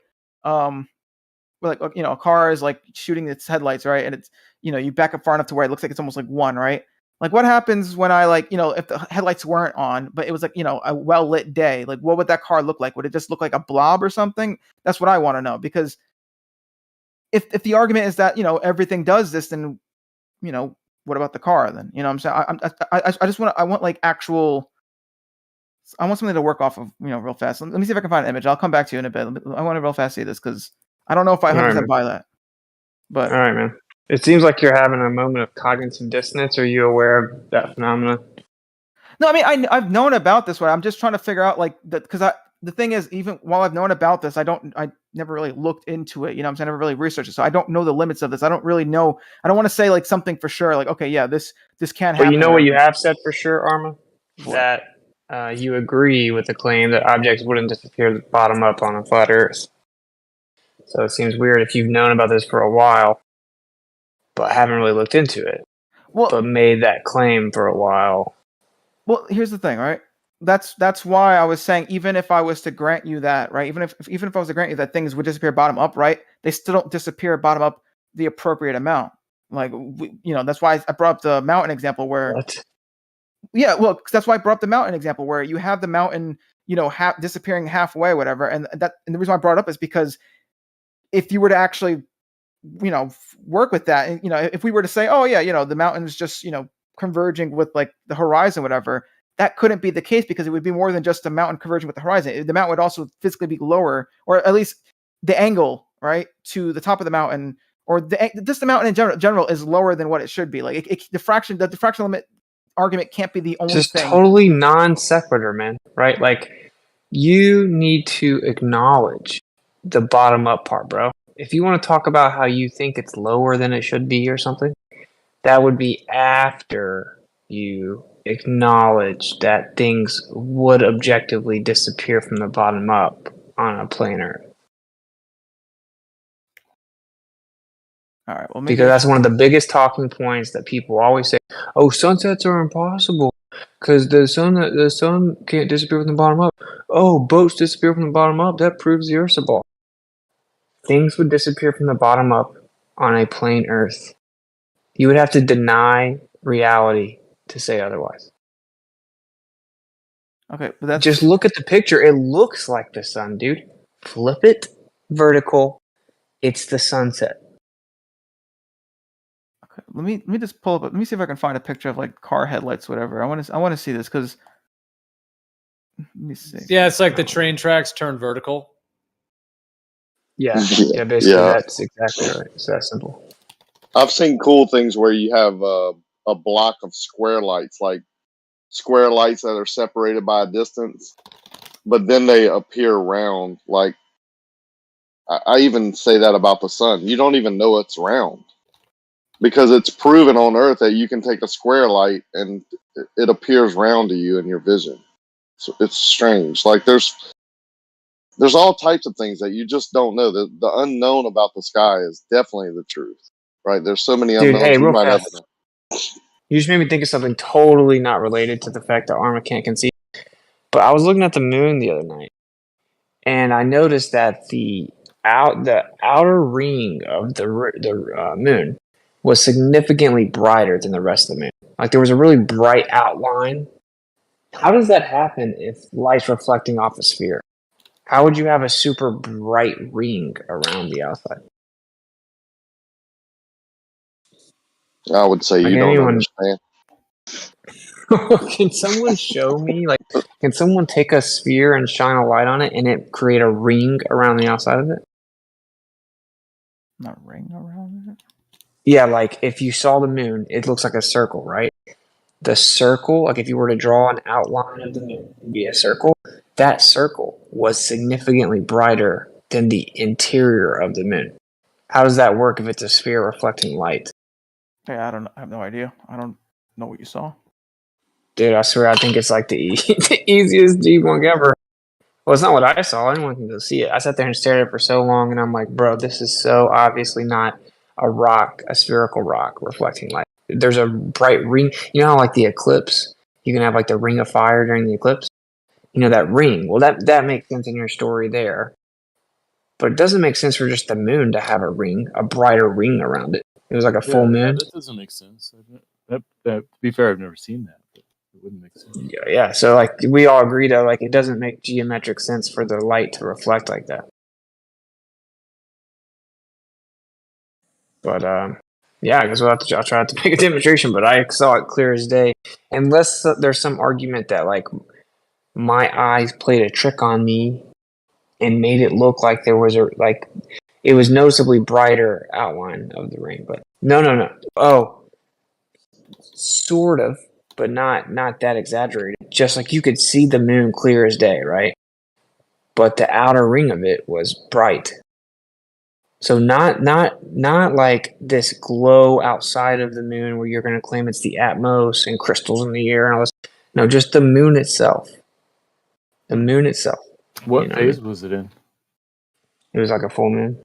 Like a car is like shooting its headlights, right? And it's you back up far enough to where it looks like it's almost like one, right? Like what happens when I like if the headlights weren't on, but it was like a well lit day, like what would that car look like? Would it just look like a blob or something? That's what I want to know, because if the argument is that everything does this, then what about the car then? I'm saying I want like actual. I want something to work off of, real fast. Let me see if I can find an image. I'll come back to you in a bit. I want to real fast see this because I don't know if I 100% buy that. But all right, man. It seems like you're having a moment of cognitive dissonance. Are you aware of that phenomenon? No, I mean I've known about this one. I'm just trying to figure out like that, because the thing is, even while I've known about this, I never really looked into it. I never really researched it, so I don't know the limits of this. I don't really know. I don't want to say like something for sure, like okay, yeah, this can't happen. But you know what you have said for sure, Arma? That you agree with the claim that objects wouldn't disappear bottom up on a flat Earth. So it seems weird if you've known about this for a while, but haven't really looked into it, but made that claim for a while. Well, here's the thing, right? That's why I was saying, even if I was to grant you that, right? Even if I was to grant you that things would disappear bottom up, right? They still don't disappear bottom up the appropriate amount. Like, that's why I brought up the mountain example where. What? Yeah, well, that's why I brought up the mountain example where you have the mountain, disappearing halfway, whatever, and the reason why I brought it up is because if you were to actually, work with that, and if we were to say, oh yeah, the mountain's just converging with like the horizon, whatever, that couldn't be the case because it would be more than just the mountain converging with the horizon. The mountain would also physically be lower, or at least the angle, right, to the top of the mountain, or just the mountain in general is lower than what it should be. Like the diffraction limit argument can't be the only just thing. Totally non sequitur, man. Right? Like, you need to acknowledge the bottom up part, bro. If you want to talk about how you think it's lower than it should be or something, that would be after you acknowledge that things would objectively disappear from the bottom up on a plane Earth. All right, well, because that's one of the biggest talking points that people always say. Oh, sunsets are impossible because the sun can't disappear from the bottom up. Oh, boats disappear from the bottom up. That proves the Earth's a ball. Things would disappear from the bottom up on a plain Earth. You would have to deny reality to say otherwise. Okay, but that's just look at the picture. It looks like the sun, dude. Flip it vertical. It's the sunset. Okay, let me just pull up. Let me see if I can find a picture of like car headlights, whatever. I want to see this because. Let me see. Yeah, it's like the train tracks turn vertical. Yeah, basically Yeah. that's exactly right. It's that simple. I've seen cool things where you have a block of square lights, like square lights that are separated by a distance, but then they appear round. Like I even say that about the sun. You don't even know it's round because it's proven on Earth that you can take a square light and it appears round to you in your vision. So it's strange. Like there's all types of things that you just don't know. The unknown about the sky is definitely the truth, right? There's so many Dude, hey, unknowns. We real might have. fast. You just made me think of something totally not related to the fact that Arma can't conceive. But I was looking at the moon the other night, and I noticed that the outer ring of the moon was significantly brighter than the rest of the moon. Like there was a really bright outline. How does that happen if light's reflecting off a sphere? How would you have a super bright ring around the outside? I would say Like you don't anyone, understand. can someone show me? Like, can someone take a sphere and shine a light on it, and it create a ring around the outside of it? Not ring around it. Yeah, like if you saw the moon, it looks like a circle, right? The circle, like if you were to draw an outline of the moon, it'd be a circle. That circle was significantly brighter than the interior of the moon. How does that work if it's a sphere reflecting light? Hey, I don't. I have no idea. I don't know what you saw. Dude, I swear, I think it's like the easiest debunk ever. Well, it's not what I saw. Anyone can go see it. I sat there and stared at it for so long, and I'm like, bro, this is so obviously not a rock, a spherical rock reflecting light. There's a bright ring. You know how, like, the eclipse, you can have, like, the ring of fire during the eclipse? You know, that ring. Well, that makes sense in your story there. But it doesn't make sense for just the moon to have a ring, a brighter ring around it. It was like a full moon. That doesn't make sense. To be fair, I've never seen that. But it wouldn't make sense. Yeah, so, like, we all agree that, like, it doesn't make geometric sense for the light to reflect like that. But yeah, I guess I'll try not to make a demonstration, but I saw it clear as day. Unless there's some argument that like my eyes played a trick on me and made it look like there was it was noticeably brighter outline of the ring. But no. Oh, sort of, but not that exaggerated. Just like you could see the moon clear as day, right? But the outer ring of it was bright. So not like this glow outside of the moon where you're going to claim it's the atmos and crystals in the air and all this. No, just the moon itself. The moon itself. What phase was it in? It was like a full moon.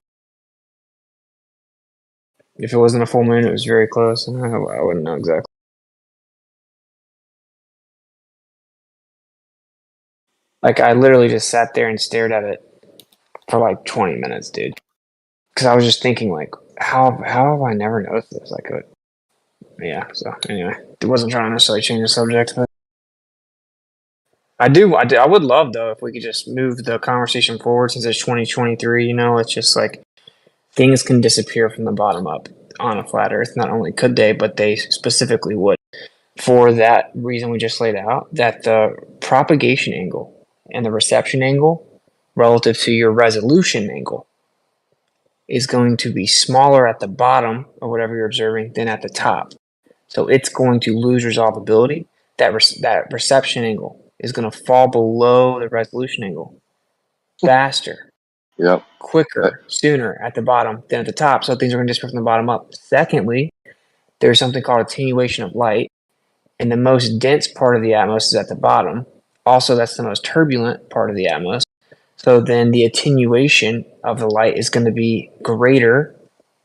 If it wasn't a full moon, it was very close. I wouldn't know exactly. Like I literally just sat there and stared at it for like 20 minutes, dude. Because I was just thinking, like, how have I never noticed this? Like, yeah. So anyway, it wasn't trying to necessarily change the subject, but I would love though if we could just move the conversation forward since it's 2023. You know, it's just like things can disappear from the bottom up on a flat Earth. Not only could they, but they specifically would. For that reason we just laid out, that the propagation angle and the reception angle relative to your resolution angle is going to be smaller at the bottom of whatever you're observing than at the top. So it's going to lose resolvability. That reception angle is going to fall below the resolution angle faster, quicker, sooner at the bottom than at the top. So things are going to disappear from the bottom up. Secondly, there's something called attenuation of light, and the most dense part of the atmos is at the bottom. Also, that's the most turbulent part of the atmos. So then the attenuation of the light is going to be greater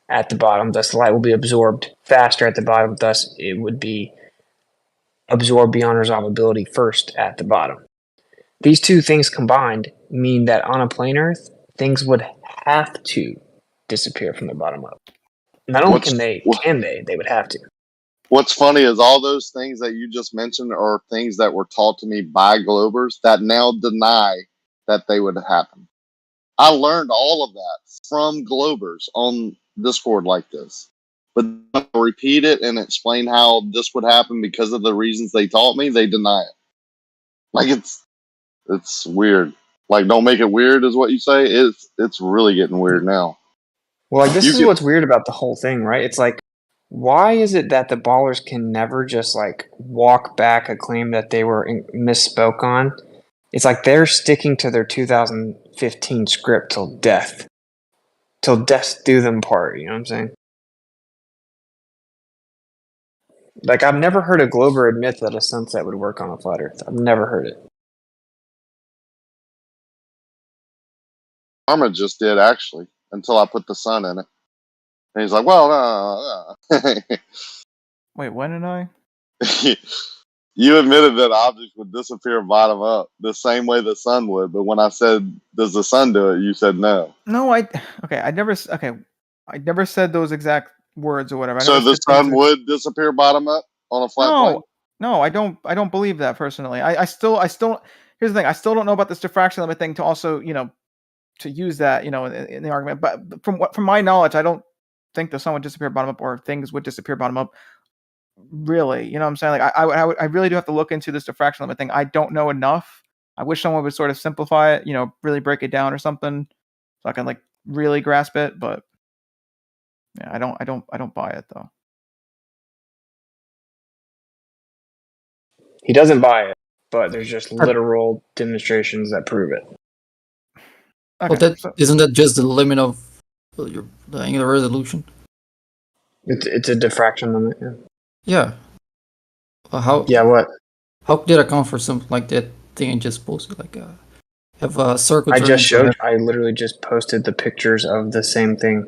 at the bottom. Thus, the light will be absorbed faster at the bottom. Thus, it would be absorbed beyond resolvability first at the bottom. These two things combined mean that on a plane Earth, things would have to disappear from the bottom up. Not only they would have to. What's funny is all those things that you just mentioned are things that were taught to me by Globers that now deny that they would happen. I learned all of that from Globers on Discord like this. But I'll repeat it and explain how this would happen because of the reasons they taught me, they deny it. Like it's weird. Like, don't make it weird is what you say. It's really getting weird now. Well, like, this is what's weird about the whole thing, right? It's like, why is it that the ballers can never just like walk back a claim that they were misspoke on? It's like they're sticking to their 2015 script till death do them part. You know what I'm saying? Like, I've never heard a Glober admit that a sunset would work on a flat Earth. I've never heard it. Arma just did, actually, until I put the sun in it. And he's like, well, no. Wait, when did I? You admitted that objects would disappear bottom up the same way the sun would, but when I said, does the sun do it, you said no. No, I never said those exact words or whatever. So the sun would disappear bottom up on a flat plane? No, I don't believe that personally. I still here's the thing, I still don't know about this diffraction limit thing to also, to use that, in the argument. But from my knowledge, I don't think the sun would disappear bottom up or things would disappear bottom up. Really, you know what I'm saying? Like I really do have to look into this diffraction limit thing. I don't know enough. I wish someone would sort of simplify it, really break it down or something, so I can like really grasp it. But yeah, I don't buy it though. He doesn't buy it, but there's just literal demonstrations that prove it. Okay, well, isn't that just the limit of the angular resolution? It's a diffraction limit. Yeah. Yeah. Well, how? Yeah. What? How did I account for something like that thing I just posted? Like, have a circle. I literally just posted the pictures of the same thing.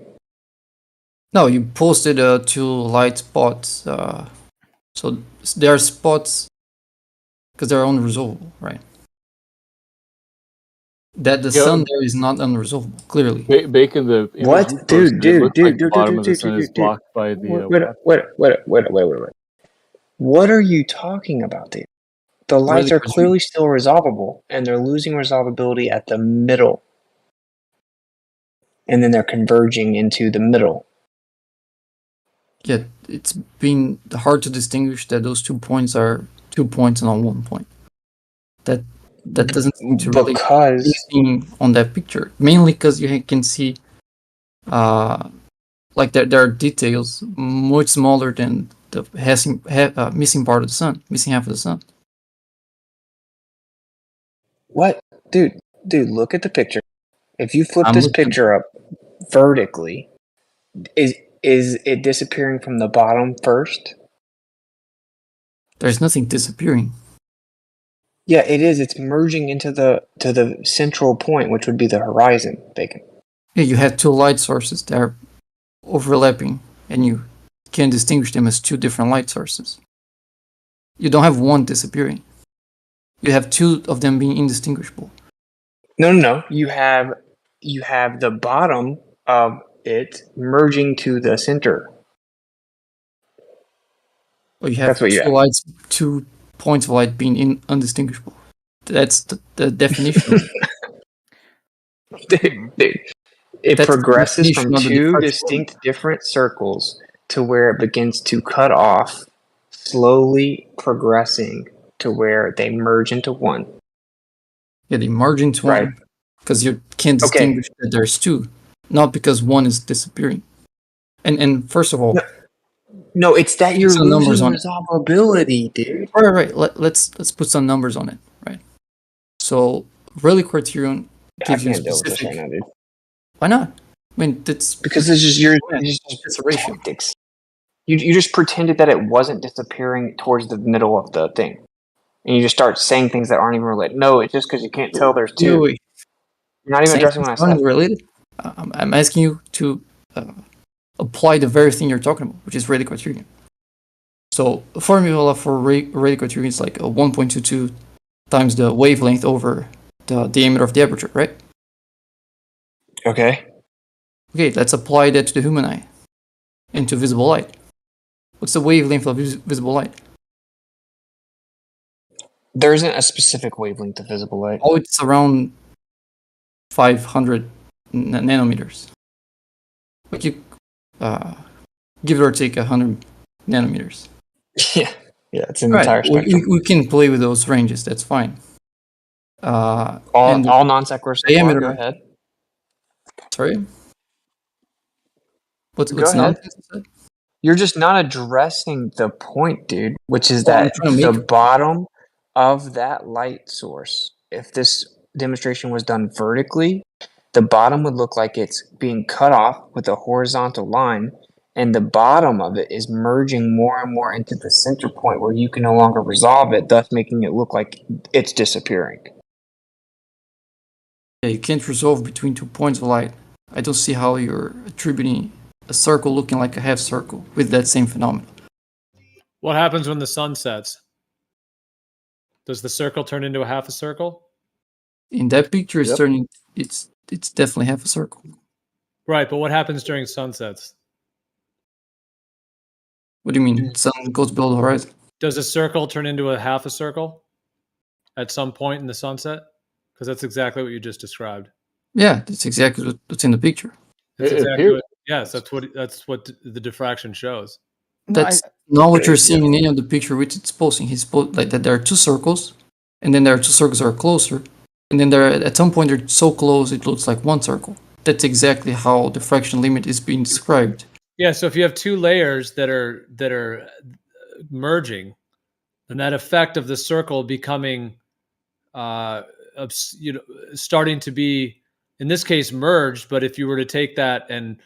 No, you posted 2 light spots. So there are spots because they're unresolvable, right? That the sun there is not unresolvable, clearly. Bacon, the what, dude, the bottom of the sun is blocked by the. Wait. What are you talking about, dude? The lights are clearly still resolvable, and they're losing resolvability at the middle, and then they're converging into the middle. Yeah, it's been hard to distinguish that those 2 points are 2 points and not 1 point. That doesn't seem to really be seen on that picture. Mainly because you can see, like there are details much smaller than the missing part of the sun, missing half of the sun. What, dude? Look at the picture. If you flip this picture up vertically, is it disappearing from the bottom first? There's nothing disappearing. Yeah, it is. It's merging into the central point, which would be the horizon, Bacon. Yeah, you have 2 light sources that are overlapping, and you can distinguish them as 2 different light sources. You don't have one disappearing. You have 2 of them being indistinguishable. No. You have the bottom of it merging to the center. Well, you have 2 points of light being undistinguishable. That's the definition. Dude. It progresses from 2 distinct different circles to where it begins to cut off, slowly progressing to where they merge into one. Yeah, they merge into one because you can't distinguish that there's 2, not because one is disappearing. And first of all, no, it's that you're losing resolvability, dude. Right. Let's put some numbers on it, right? So, Rayleigh criterion gives you specific. Right now, dude. Why not? I mean, that's because it's just it's a ratio. You just pretended that it wasn't disappearing towards the middle of the thing, and you just start saying things that aren't even related. No, it's just because you can't tell there's 2. Wait. You're not even addressing what I said. Related. I'm asking you to apply the very thing you're talking about, which is Rayleigh criterion. So the formula for Rayleigh criterion is like 1.22 times the wavelength over the diameter of the aperture, right? Okay, let's apply that to the human eye and to visible light. What's the wavelength of visible light? There isn't a specific wavelength of visible light. Oh, it's around 500 nanometers. Like you give or take 100 nanometers. Yeah, it's an Right. entire spectrum. We can play with those ranges. That's fine. And All non sequiturs so far. diameter. Go ahead. Sorry. What's Go ahead. nonsense? You're just not addressing the point, dude, which is Well, I'm that trying to the make- bottom of that light source, if this demonstration was done vertically, the bottom would look like it's being cut off with a horizontal line, and the bottom of it is merging more and more into the center point where you can no longer resolve it, thus making it look like it's disappearing. Yeah, you can't resolve between 2 points of light. I don't see how you're attributing a circle looking like a half circle with that same phenomenon. What happens when the sun sets? Does the circle turn into a half a circle? In that picture, it's Yep. turning. It's definitely half a circle. Right, but what happens during sunsets? What do you mean? Sun goes below the horizon. Does a circle turn into a half a circle at some point in the sunset? Because that's exactly what you just described. Yeah, that's exactly what's in the picture. That's It exactly appears- what, yes, that's what the diffraction shows. That's not what you're seeing in any of the picture which it's posting. He's like that there are two circles, and then there are two circles that are closer, and then there at some point they're so close it looks like one circle. That's exactly how diffraction limit is being described. Yeah, so if you have two layers that are merging, then that effect of the circle becoming starting to be, in this case, merged. But if you were to take that and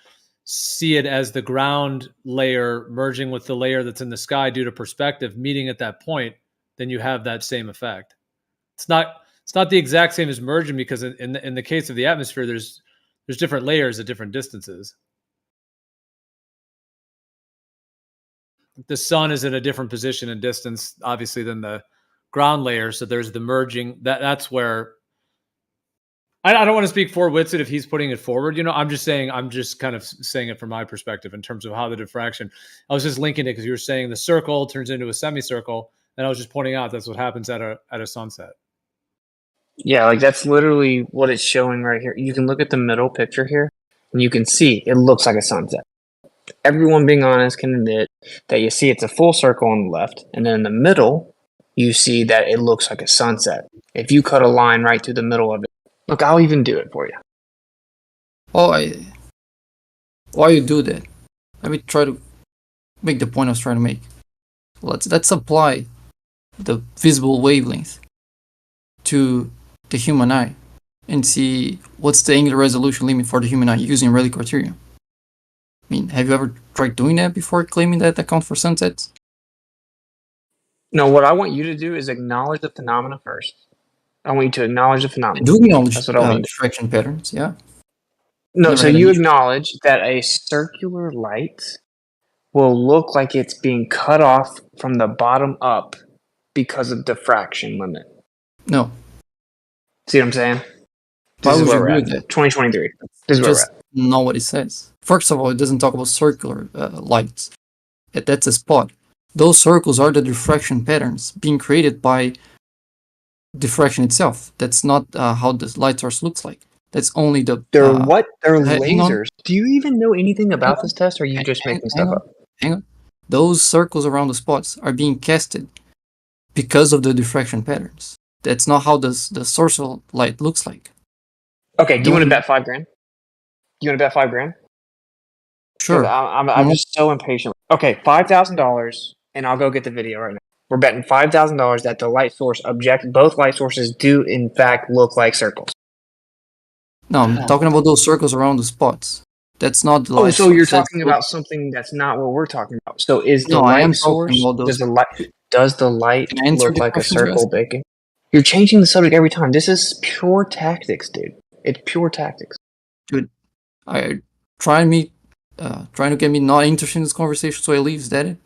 see it as the ground layer merging with the layer that's in the sky due to perspective meeting at that point, then you have that same effect. It's not the exact same as merging, because in the case of the atmosphere, there's different layers at different distances. The sun is in a different position and distance, obviously, than the ground layer. So there's the merging. That's where I don't want to speak for Whitsitt if he's putting it forward. I'm just kind of saying it from my perspective in terms of how the diffraction. I was just linking it because you were saying the circle turns into a semicircle, and I was just pointing out that's what happens at a sunset. Yeah, like that's literally what it's showing right here. You can look at the middle picture here, and you can see it looks like a sunset. Everyone being honest can admit that you see it's a full circle on the left, and then in the middle, you see that it looks like a sunset. If you cut a line right through the middle of it, look, I'll even do it for you. Why you do that? Let me try to make the point I was trying to make. Let's apply the visible wavelength to the human eye and see what's the angular resolution limit for the human eye using Rayleigh criterion. I mean, have you ever tried doing that before claiming that account for sunsets? No, what I want you to do is acknowledge the phenomena first. I want you to acknowledge the I phenomena. do acknowledge That's what I want you to diffraction patterns, yeah. No, Never so had an you issue. acknowledge that a circular light will look like it's being cut off from the bottom up because of diffraction limit. No. See what I'm saying? Why This is would where you we're do at. that? 2023. This is where we're Just at. know what it says. First of all, it doesn't talk about circular lights. That's a spot. Those circles are the diffraction patterns being created by diffraction itself. That's not how the light source looks like. That's only the... They're what? They're hang on. lasers. Do you even know anything about this test, or are you just making stuff up? Hang on. Those circles around the spots are being casted because of the diffraction patterns. That's not how the source of light looks like. Okay, do you want to bet $5,000? You want to bet $5,000? Sure. I'm just so impatient. Okay, $5,000, and I'll go get the video right now. We're betting $5,000 that the light source both light sources do in fact look like circles. No, I'm talking about those circles around the spots. That's not the light Oh, source. so you're That's talking about something that's not what we're talking about. So is the No, I am light talking source about those. does the light Can I answer look the like a questions you're circle asking? baking? You're changing the subject every time. This is pure tactics, dude. It's pure tactics. Dude, I trying to get me not interested in this conversation, so I leave. Is that it?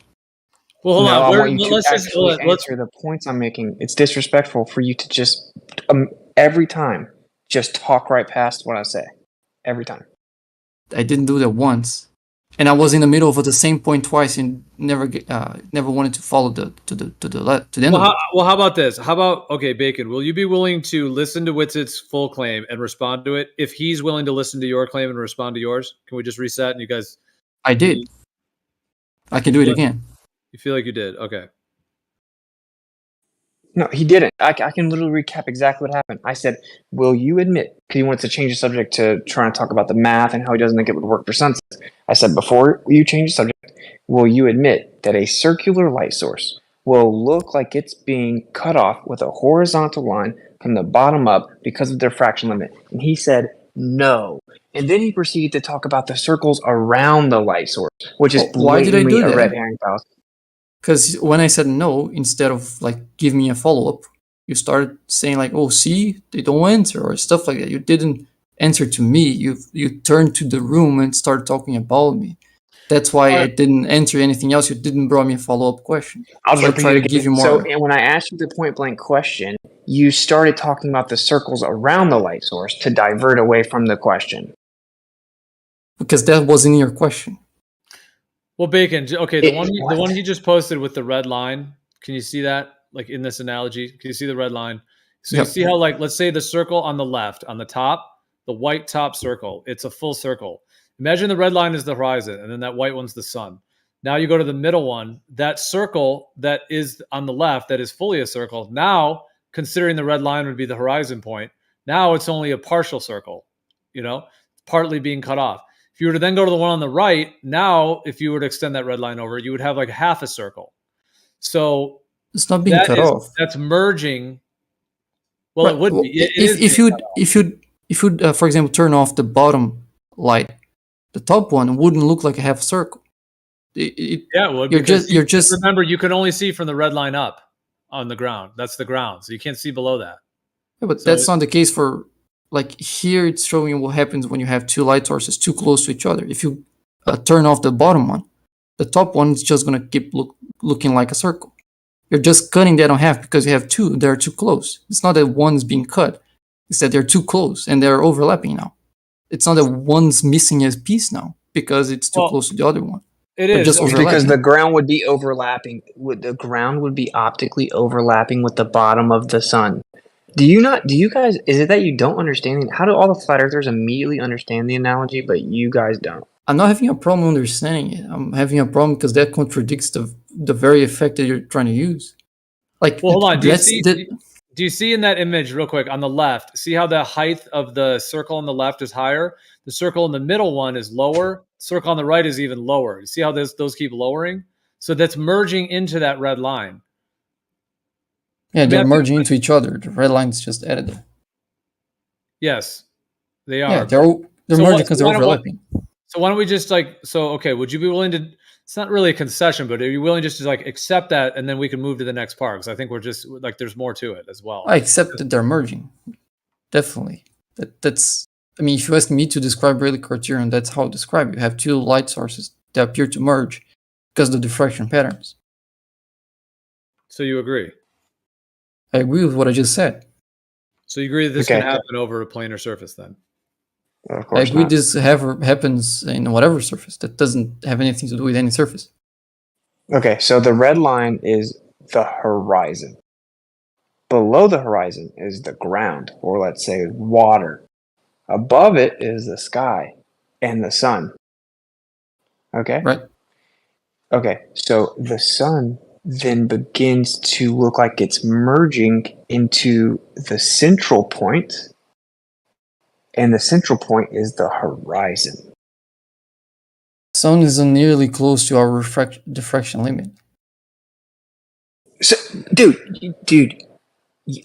Well, hold on. I want you to Let's just actually let's answer the points I'm making. It's disrespectful for you to just every time just talk right past what I say. Every time. I didn't do that once. And I was in the middle of the same point twice and never wanted to follow to the end of it. Well, how about this? How about, okay, Bacon, will you be willing to listen to Witzit's full claim and respond to it if he's willing to listen to your claim and respond to yours? Can we just reset and you guys... I did. I can do it again. You feel like you did? Okay. No, he didn't. I can literally recap exactly what happened. I said, will you admit, because he wants to change the subject to trying to talk about the math and how he doesn't think it would work for sunsets. I said, before you change the subject, will you admit that a circular light source will look like it's being cut off with a horizontal line from the bottom up because of the diffraction limit? And he said, no. And then he proceeded to talk about the circles around the light source, which is why did I do a that? red herring fallacy. Because when I said no, instead of like give me a follow-up, you started saying like, oh, see, they don't answer or stuff like that. You didn't answer to me. You turned to the room and started talking about me. That's why I didn't answer anything else. You didn't bring me a follow-up question. I'll just try to give you more. So and when I asked you the point-blank question, you started talking about the circles around the light source to divert away from the question. Because that wasn't your question. Well, Bacon, okay, the one he just posted with the red line, can you see that? Like in this analogy, can you see the red line? So you see how, like, let's say the circle on the left, on the top, the white top circle, it's a full circle. Imagine the red line is the horizon, and then that white one's the sun. Now you go to the middle one, that circle that is on the left, that is fully a circle. Now, considering the red line would be the horizon point, now it's only a partial circle, partly being cut off. If you were to then go to the one on the right, now if you were to extend that red line over, you would have like half a circle. So it's not being cut off. That's merging. Well, it would be. If you for example, turn off the bottom light, the top one wouldn't look like a half circle. It would. You're just remember, you can only see from the red line up on the ground. That's the ground, so you can't see below that. Yeah, but that's not the case for. Like here, it's showing what happens when you have two light sources too close to each other. If you turn off the bottom one, the top one is just going to keep looking like a circle. You're just cutting that in half because you have two. They're too close. It's not that one's being cut. It's that they're too close and they're overlapping now. It's not that one's missing a piece now because it's too close to the other one. It is just because the ground would be overlapping. The ground would be optically overlapping with the bottom of the sun. Do you guys, is it that you don't understand? How do all the flat earthers immediately understand the analogy, but you guys don't? I'm not having a problem understanding it. I'm having a problem because that contradicts the very effect that you're trying to use. Like, well, hold on. Do you see in that image, real quick, on the left, see how the height of the circle on the left is higher? The circle in the middle one is lower. The circle on the right is even lower. You see how those keep lowering? So that's merging into that red line. Yeah, they're merging into each other. The red line's just added there. Yes, they are. Yeah, they're merging because they're overlapping. So why don't we just okay, would you be willing to, it's not really a concession, but are you willing just to accept that and then we can move to the next part? Because I think we're just there's more to it as well. I accept that they're merging. Definitely. That's, I mean, if you ask me to describe Rayleigh criterion, that's how I describe it. You have two light sources that appear to merge because of the diffraction patterns. So you agree? I agree with what I just said. So you agree that this can happen over a planar surface then? Of course I agree this happens in whatever surface. That doesn't have anything to do with any surface. Okay, so the red line is the horizon. Below the horizon is the ground, or let's say water. Above it is the sky and the sun. Okay? Right. Okay, so the sun then begins to look like it's merging into the central point, and the central point is the horizon. Sun is nearly close to our diffraction limit. So, dude,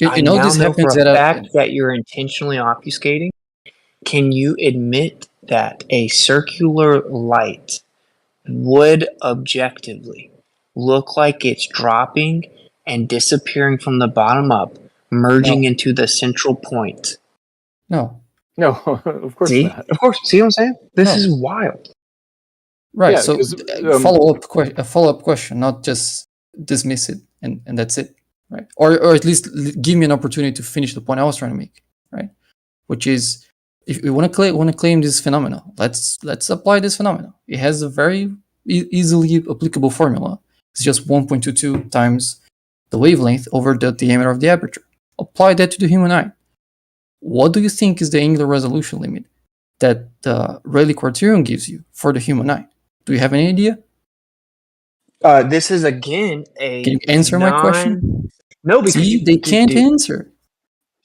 I know now this know happens for at a fact that you're intentionally obfuscating. Can you admit that a circular light would objectively look like it's dropping and disappearing from the bottom up, merging into the central point? No. No, of course not. Of course. See what I'm saying? This is wild. Right. Yeah, so a follow-up question, not just dismiss it and that's it. Right. Or at least give me an opportunity to finish the point I was trying to make. Right. Which is, if we want to claim this phenomenon, let's apply this phenomenon. It has a very easily applicable formula. It's just 1.22 times the wavelength over the diameter of the aperture. Apply that to the human eye. What do you think is the angular resolution limit that the Rayleigh criterion gives you for the human eye? Do you have any idea? This is again a. Can you answer my question? No, because See, they can't answer.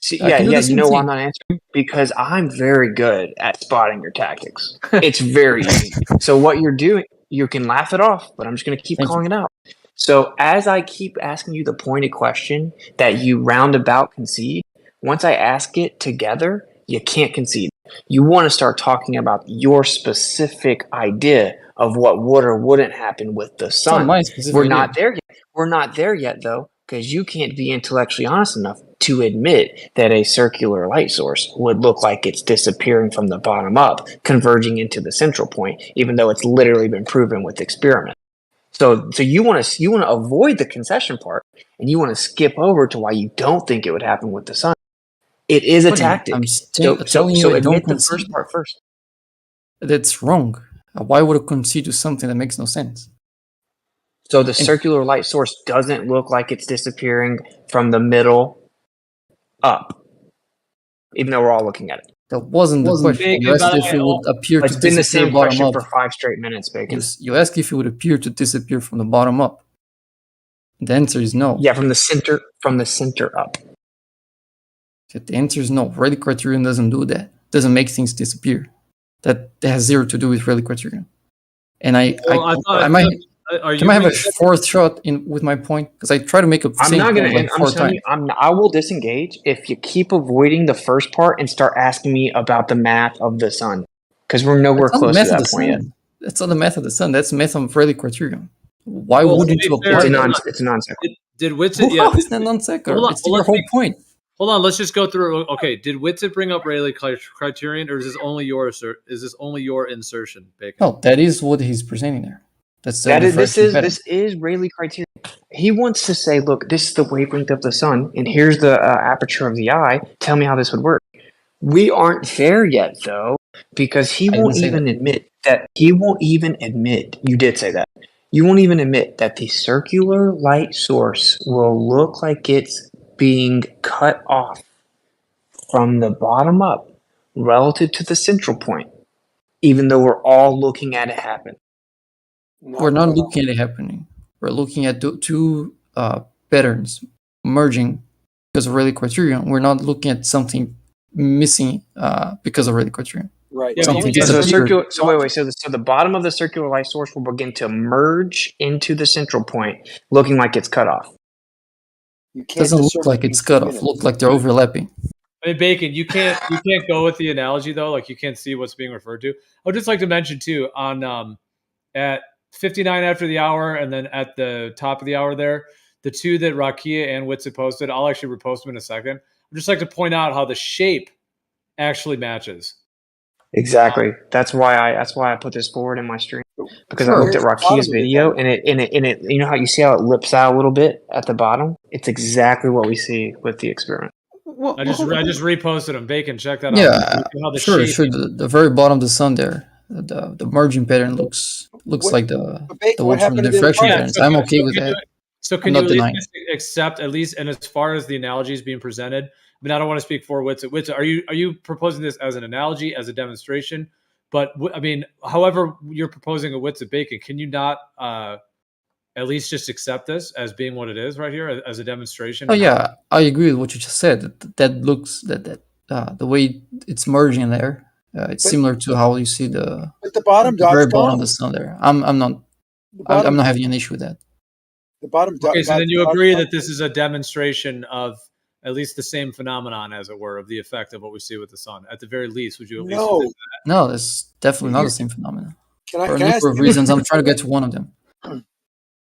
See, I can do the you same know why thing. I'm not answering? Because I'm very good at spotting your tactics. It's very easy. So what you're doing, you can laugh it off, but I'm just going to keep calling it out. So as I keep asking you the pointed question that you roundabout concede, once I ask it together, you can't concede. You want to start talking about your specific idea of what would or wouldn't happen with the sun. my specific We're idea. not there yet. We're not there yet, though, because you can't be intellectually honest enough to admit that a circular light source would look like it's disappearing from the bottom up, converging into the central point, even though it's literally been proven with experiment. So you want to avoid the concession part, and you want to skip over to why you don't think it would happen with the sun. It is a tactic. I'm So telling you, I don't admit the concede. first part first. That's wrong. Why would I concede to something that makes no sense? So the circular light source doesn't look like it's disappearing from the middle up, even though we're all looking at it. That wasn't the question. You asked if it would appear to It's been the disappear same bottom question up. for 5 straight minutes, Bacon. You asked if it would appear to disappear from the bottom up. The answer is no. Yeah, from the center up. The answer is no. Rayleigh criterion doesn't do that. Doesn't make things disappear. That has zero to do with Rayleigh criterion. And I might have a fourth shot with my point because I try to make a I'm same not point gonna. like I'm 4 telling times. you, I will disengage if you keep avoiding the first part and start asking me about the math of the sun, because we're nowhere That's not the close to math of that the point yet. sun. That's not the math of the sun. That's the math of Rayleigh criterion. Why wouldn't you apply that? It's a non-sequitur. Did Whitsitt? How is that non-sequitur? It's your whole point. Hold on, let's just go through. Okay, did Whitsitt bring up Rayleigh criterion, or is this only your insertion, Bacon? No, that is what he's presenting there. That's This is Rayleigh criterion. He wants to say, look, this is the wavelength of the sun, and here's the aperture of the eye. Tell me how this would work. We aren't there yet, though, because he won't even admit that. He won't even admit. You did say that. You won't even admit that the circular light source will look like it's being cut off from the bottom up relative to the central point, even though we're all looking at it happen. We're not looking at it happening. We're looking at two patterns merging because of Rayleigh criterion. We're not looking at something missing because of Rayleigh criterion. Right. Something So disappeared. the bottom of the circular light source will begin to merge into the central point, looking like it's cut off. You can't Doesn't look discern like it's cut off. Look like they're overlapping. I mean, Bacon, you can't go with the analogy though. Like you can't see what's being referred to. I would just like to mention too on at 59 after the hour, and then at the top of the hour there, the two that Rakia and Whitsitt posted. I'll actually repost them in a second. I'd just like to point out how the shape actually matches. Exactly. That's why I put this forward in my stream, because I looked at Rakia's video and it you know how you see how it lips out a little bit at the bottom? It's exactly what we see with the experiment. I just reposted them. Bacon, check that Yeah, out. How the sure. shape- The very bottom of the sun there, the merging pattern looks like the one from the diffraction patterns. I'm okay with that. So I'm can not you denying. accept, at least, and as far as the analogy is being presented, I mean, I don't want to speak for Whitsitt. Whitsitt, are you proposing this as an analogy, as a demonstration? But I mean, however you're proposing a Whitsitt Bacon, can you not at least just accept this as being what it is right here, as a demonstration? Oh yeah, I agree with what you just said. That looks the way it's merging there. It's similar to how you see the bottom the very dot's bottom gone. of the sun there. I'm not having an issue with that. The bottom dot. Okay, so then you agree that this is a demonstration of at least the same phenomenon, as it were, of the effect of what we see with the sun. At the very least, would you at least admit that? No, that's definitely not the same phenomenon. Can I- For a can I number ask of you- reasons, I'm trying to get to one of them. All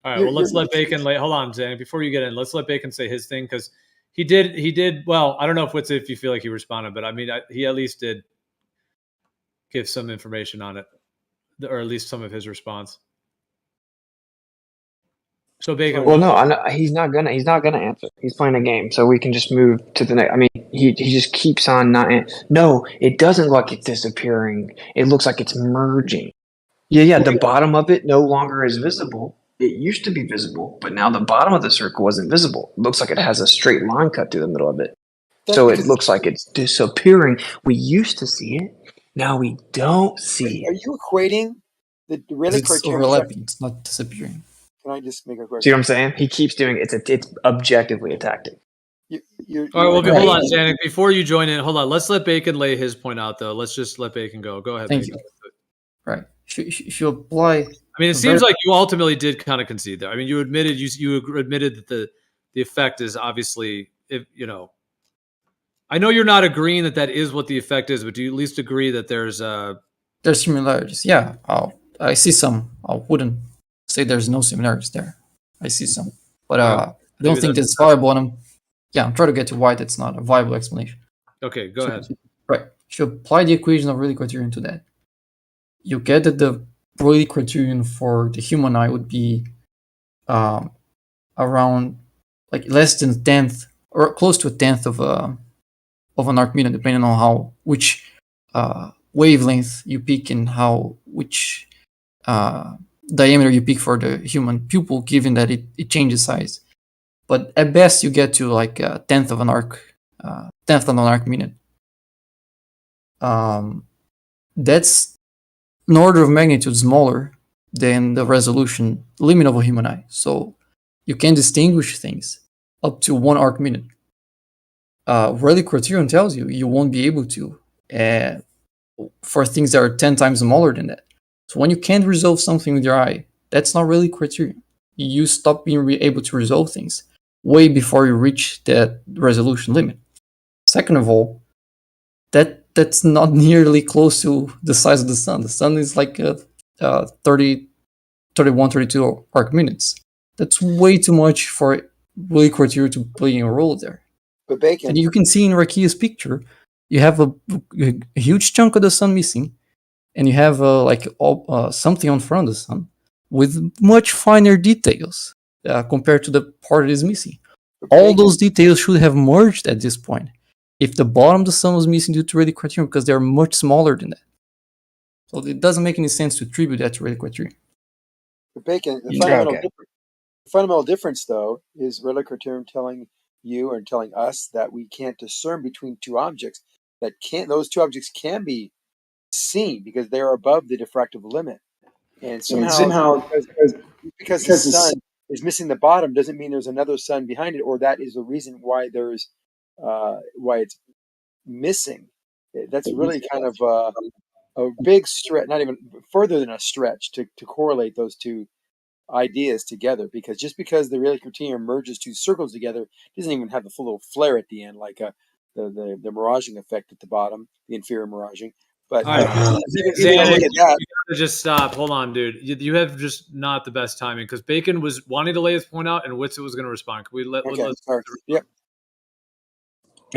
right, well, let's let Bacon hold on, Zane. Before you get in, let's let Bacon say his thing, because he did well. I don't know if you feel like he responded, but I mean, he at least did give some information on it, or at least some of his response. So Bacon, Well, no, he's not gonna answer. He's playing a game, so we can just move to the next. I mean, he just keeps on not. No, it doesn't look like it's disappearing. It looks like it's merging. Yeah. The bottom of it no longer is visible. It used to be visible, but now the bottom of the circle isn't visible. It looks like it has a straight line cut through the middle of it. So it looks like it's disappearing. We used to see it. Now we don't see Are it. you equating the really It's criterion? overlapping. It's not disappearing. Can I just make a question? See what I'm saying? He keeps doing it. It's objectively a tactic. All right, well, hold on, Zanuck. Before you join in, hold on. Let's let Bacon lay his point out, though. Let's just let Bacon go. Go ahead, Thank Bacon. you. Right. If you apply, I mean, it seems like you ultimately did kind of concede there. I mean, you admitted that the effect is obviously, I know you're not agreeing that is what the effect is, but do you at least agree that there's similarities? Yeah, I see some. I wouldn't say there's no similarities there. I see some, but I don't think that's viable. And I'm trying to get to why that's not a viable explanation. Okay, go ahead. Right. If you apply the equation of Rayleigh criterion to that, you get that the Rayleigh criterion for the human eye would be around like less than a tenth or close to a tenth of an arc minute, depending on which wavelength you pick and which diameter you pick for the human pupil, given that it changes size. But at best, you get to like a tenth of an arc minute. That's an order of magnitude smaller than the resolution limit of a human eye. So you can distinguish things up to 1 arc minute. Rayleigh criterion tells you won't be able to for things that are 10 times smaller than that. So when you can't resolve something with your eye, that's not Rayleigh criterion. You stop being able to resolve things way before you reach that resolution limit. Second of all, that's not nearly close to the size of the sun. The sun is like 30, 31, 32 arc minutes. That's way too much for Rayleigh criterion to play a role there. But Bacon, And you can see in Rakia's picture, you have a huge chunk of the sun missing, and you have something on front of the sun with much finer details compared to the part that is missing. All those details should have merged at this point if the bottom of the sun was missing due to Rayleigh criterion, because they are much smaller than that. So it doesn't make any sense to attribute that to Rayleigh criterion. but Bacon, the fundamental difference, though, is Rayleigh criterion telling you or telling us that we can't discern between two objects. Those two objects can be seen because they are above the diffractive limit. And somehow because the sun is missing the bottom doesn't mean there's another sun behind it, or that is the reason why there's why it's missing. That's really kind of a big stretch, not even further than a stretch to correlate those two ideas together, because just because the Rayleigh criterion merges two circles together doesn't even have the full little flare at the end, like the miraging effect at the bottom, the inferior miraging. But all right, even look at that. You gotta just stop. Hold on, dude. You have just not the best timing, because Bacon was wanting to lay his point out and Witsit was going to respond. Can we let? Yep.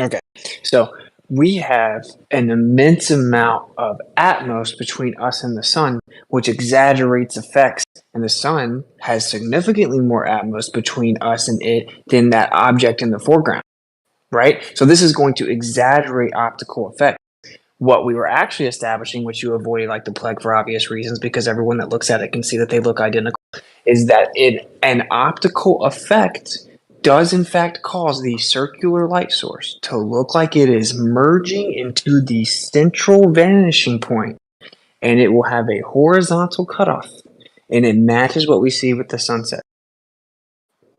Okay, so we have an immense amount of atmos between us and the sun, which exaggerates effects, and the sun has significantly more atmos between us and it than that object in the foreground, right? So this is going to exaggerate optical effects. What we were actually establishing, which you avoided like the plague for obvious reasons, because everyone that looks at it can see that they look identical, is that an optical effect does in fact cause the circular light source to look like it is merging into the central vanishing point, and it will have a horizontal cutoff, and it matches what we see with the sunset.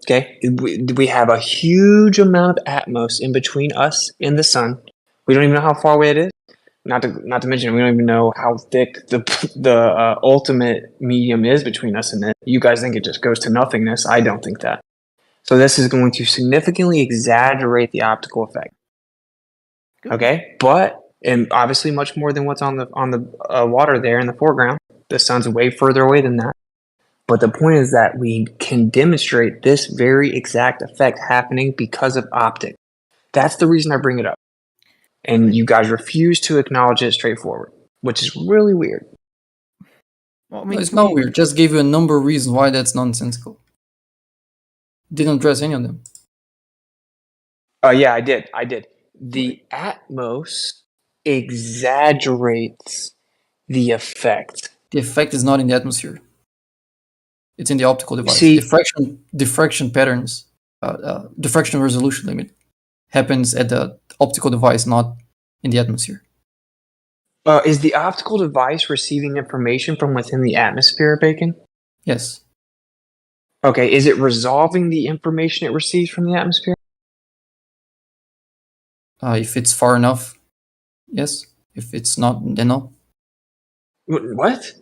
Okay, we have a huge amount of atmos in between us and the sun. We don't even know how far away it is. Not to mention, we don't even know how thick the ultimate medium is between us and it. You guys think it just goes to nothingness. I don't think that. So this is going to significantly exaggerate the optical effect. Okay, and obviously much more than what's on the water there in the foreground. The sun's way further away than that. But the point is that we can demonstrate this very exact effect happening because of optics. That's the reason I bring it up. And you guys refuse to acknowledge it straightforward, which is really weird. Well, I mean, it's not weird. Just gave you a number of reasons why that's nonsensical. Didn't address any of them. Yeah, I did. the Atmos exaggerates the effect. The effect is not in the atmosphere. It's in the optical device. See, diffraction patterns, diffraction resolution limit happens at the optical device, not in the atmosphere. Is the optical device receiving information from within the atmosphere, Bacon? Yes. Okay, is it resolving the information it receives from the atmosphere? If it's far enough, yes. If it's not, then no. What?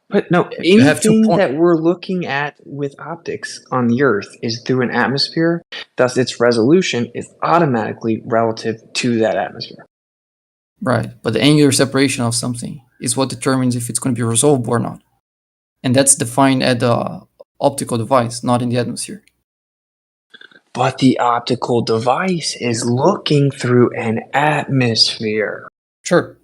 But no, You have to anything point- that we're looking at with optics on the Earth is through an atmosphere, thus its resolution is automatically relative to that atmosphere. Right, but the angular separation of something is what determines if it's going to be resolved or not. And that's defined at the optical device, not in the atmosphere. But the optical device is looking through an atmosphere. Sure.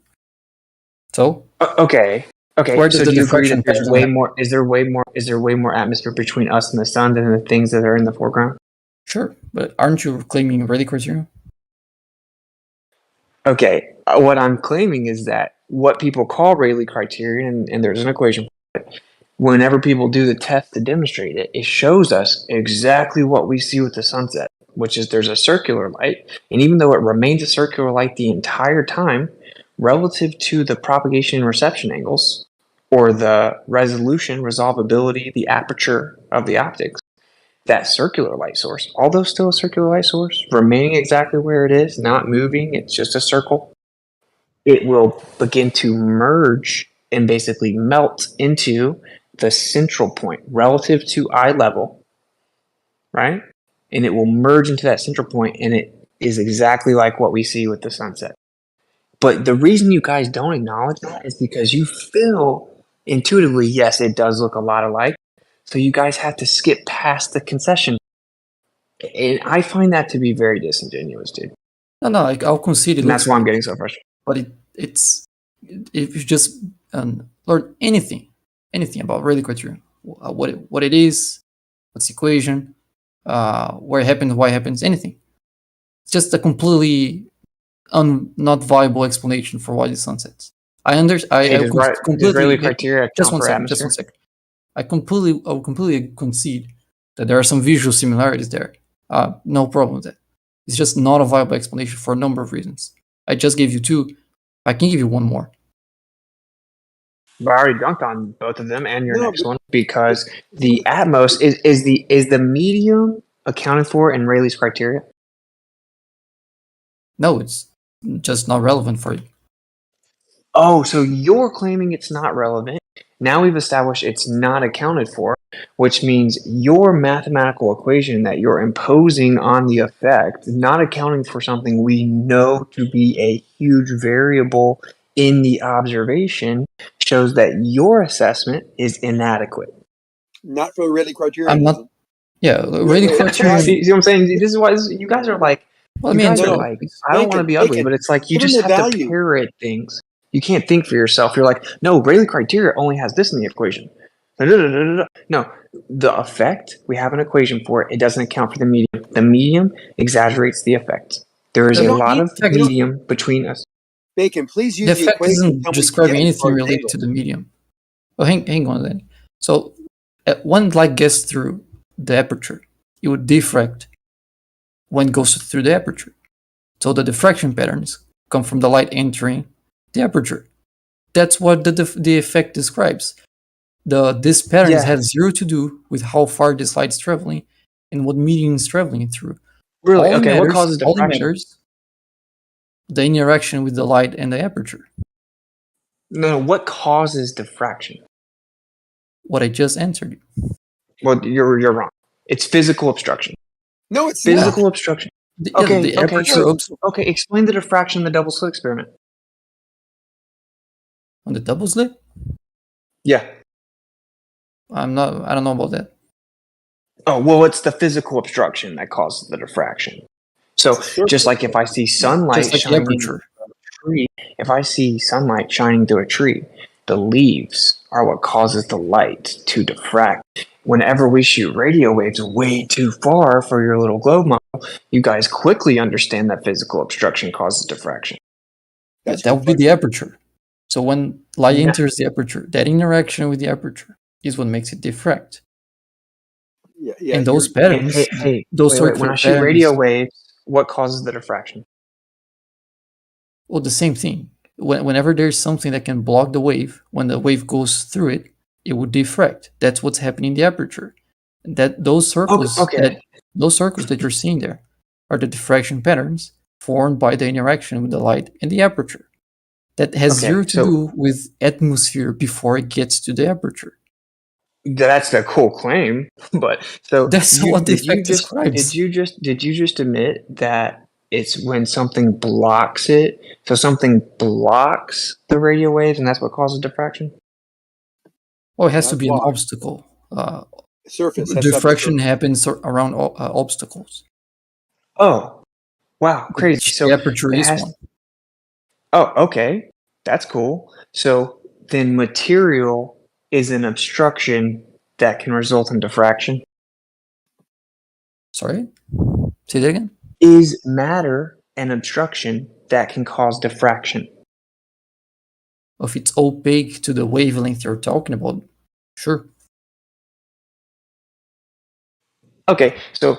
So? Okay. Where does So the do you agree diffraction that there's pattern way happen? more? Is there way more atmosphere between us and the sun than the things that are in the foreground? Sure, but aren't you claiming Rayleigh criterion? Okay, what I'm claiming is that what people call Rayleigh criterion, and there's an equation for it, whenever people do the test to demonstrate it, it shows us exactly what we see with the sunset, which is there's a circular light, and even though it remains a circular light the entire time, relative to the propagation and reception angles, or the resolution, resolvability, the aperture of the optics, that circular light source, although still a circular light source, remaining exactly where it is, not moving, it's just a circle, it will begin to merge and basically melt into the central point relative to eye level, right? And it will merge into that central point, and it is exactly like what we see with the sunset. But the reason you guys don't acknowledge that is because you feel intuitively, yes, it does look a lot alike. So you guys have to skip past the concession. And I find that to be very disingenuous, dude. No, I'll concede it. And that's why I'm getting so frustrated. But it's if you just learn anything about Rayleigh criterion, what it is, what's the equation, where it happens, why it happens, anything. It's just a completely not viable explanation for why the sun sets. I Does Rayleigh criteria just account one for second. atmosphere? I will completely concede that there are some visual similarities there. No problem with that. It's just not a viable explanation for a number of reasons. I just gave you two. I can give you one more. But I already dunked on both of them and your next one because the Atmos is the medium accounted for in Rayleigh's criteria. No, it's just not relevant for you. Oh, so you're claiming it's not relevant. Now we've established it's not accounted for, which means your mathematical equation that you're imposing on the effect, not accounting for something we know to be a huge variable in the observation, shows that your assessment is inadequate. Not for Rayleigh criterion. I'm not. Yeah, Rayleigh criterion. See what I'm saying? This is why you guys are like. Well, you let me guys answer are that, like. please. I don't want to be ugly, but it's like you give just them the have to value. parrot things. You can't think for yourself. You're like, no, Rayleigh criteria only has this in the equation. No, the effect, we have an equation for it. It doesn't account for the medium. The medium exaggerates the effect. There is a lot of medium between us. Bacon, please The use the effect equation. isn't describing anything related to the medium. Oh, hang on then. So, when light gets through the aperture, it would diffract when it goes through the aperture. So the diffraction patterns come from the light entering the aperture. That's what the effect describes. This patterns has zero to do with how far this light is traveling and what medium is traveling through. Really? Okay, what causes diffraction? All that matters, the interaction with the light and the aperture. No, what causes diffraction? What I just answered you. Well, you're wrong. It's physical obstruction. No, it's physical not. obstruction. The aperture Okay, explain the diffraction in the double slit experiment. On the double slit? Yeah. I don't know about that. Oh, well, it's the physical obstruction that causes the diffraction. So, just like if I see sunlight shining through a tree, if I see sunlight shining through a tree, the leaves are what causes the light to diffract. Whenever we shoot radio waves way too far for your little globe model, you guys quickly understand that physical obstruction causes diffraction. That would be the aperture. So when light enters the aperture, that interaction with the aperture is what makes it diffract. And those patterns, those circular when I shoot patterns, radio waves, what causes the diffraction? well, the same thing. Whenever there's something that can block the wave, when the wave goes through it, it would diffract. That's what's happening in the aperture. That those circles, those circles that you're seeing there, are the diffraction patterns formed by the interaction with the light and the aperture. That has zero to do with atmosphere before it gets to the aperture. That's the cool claim, but so that's what the effect describes. Did you just admit that it's when something blocks it? So something blocks the radio waves, and that's what causes diffraction. Well, it has to be an obstacle. Surface. Diffraction happens around obstacles. Oh, wow, crazy! So the aperture is one. Oh, okay, that's cool. So then, material is an obstruction that can result in diffraction. Sorry? Say that again? Is matter an obstruction that can cause diffraction? If it's opaque to the wavelength you're talking about, sure. Okay, so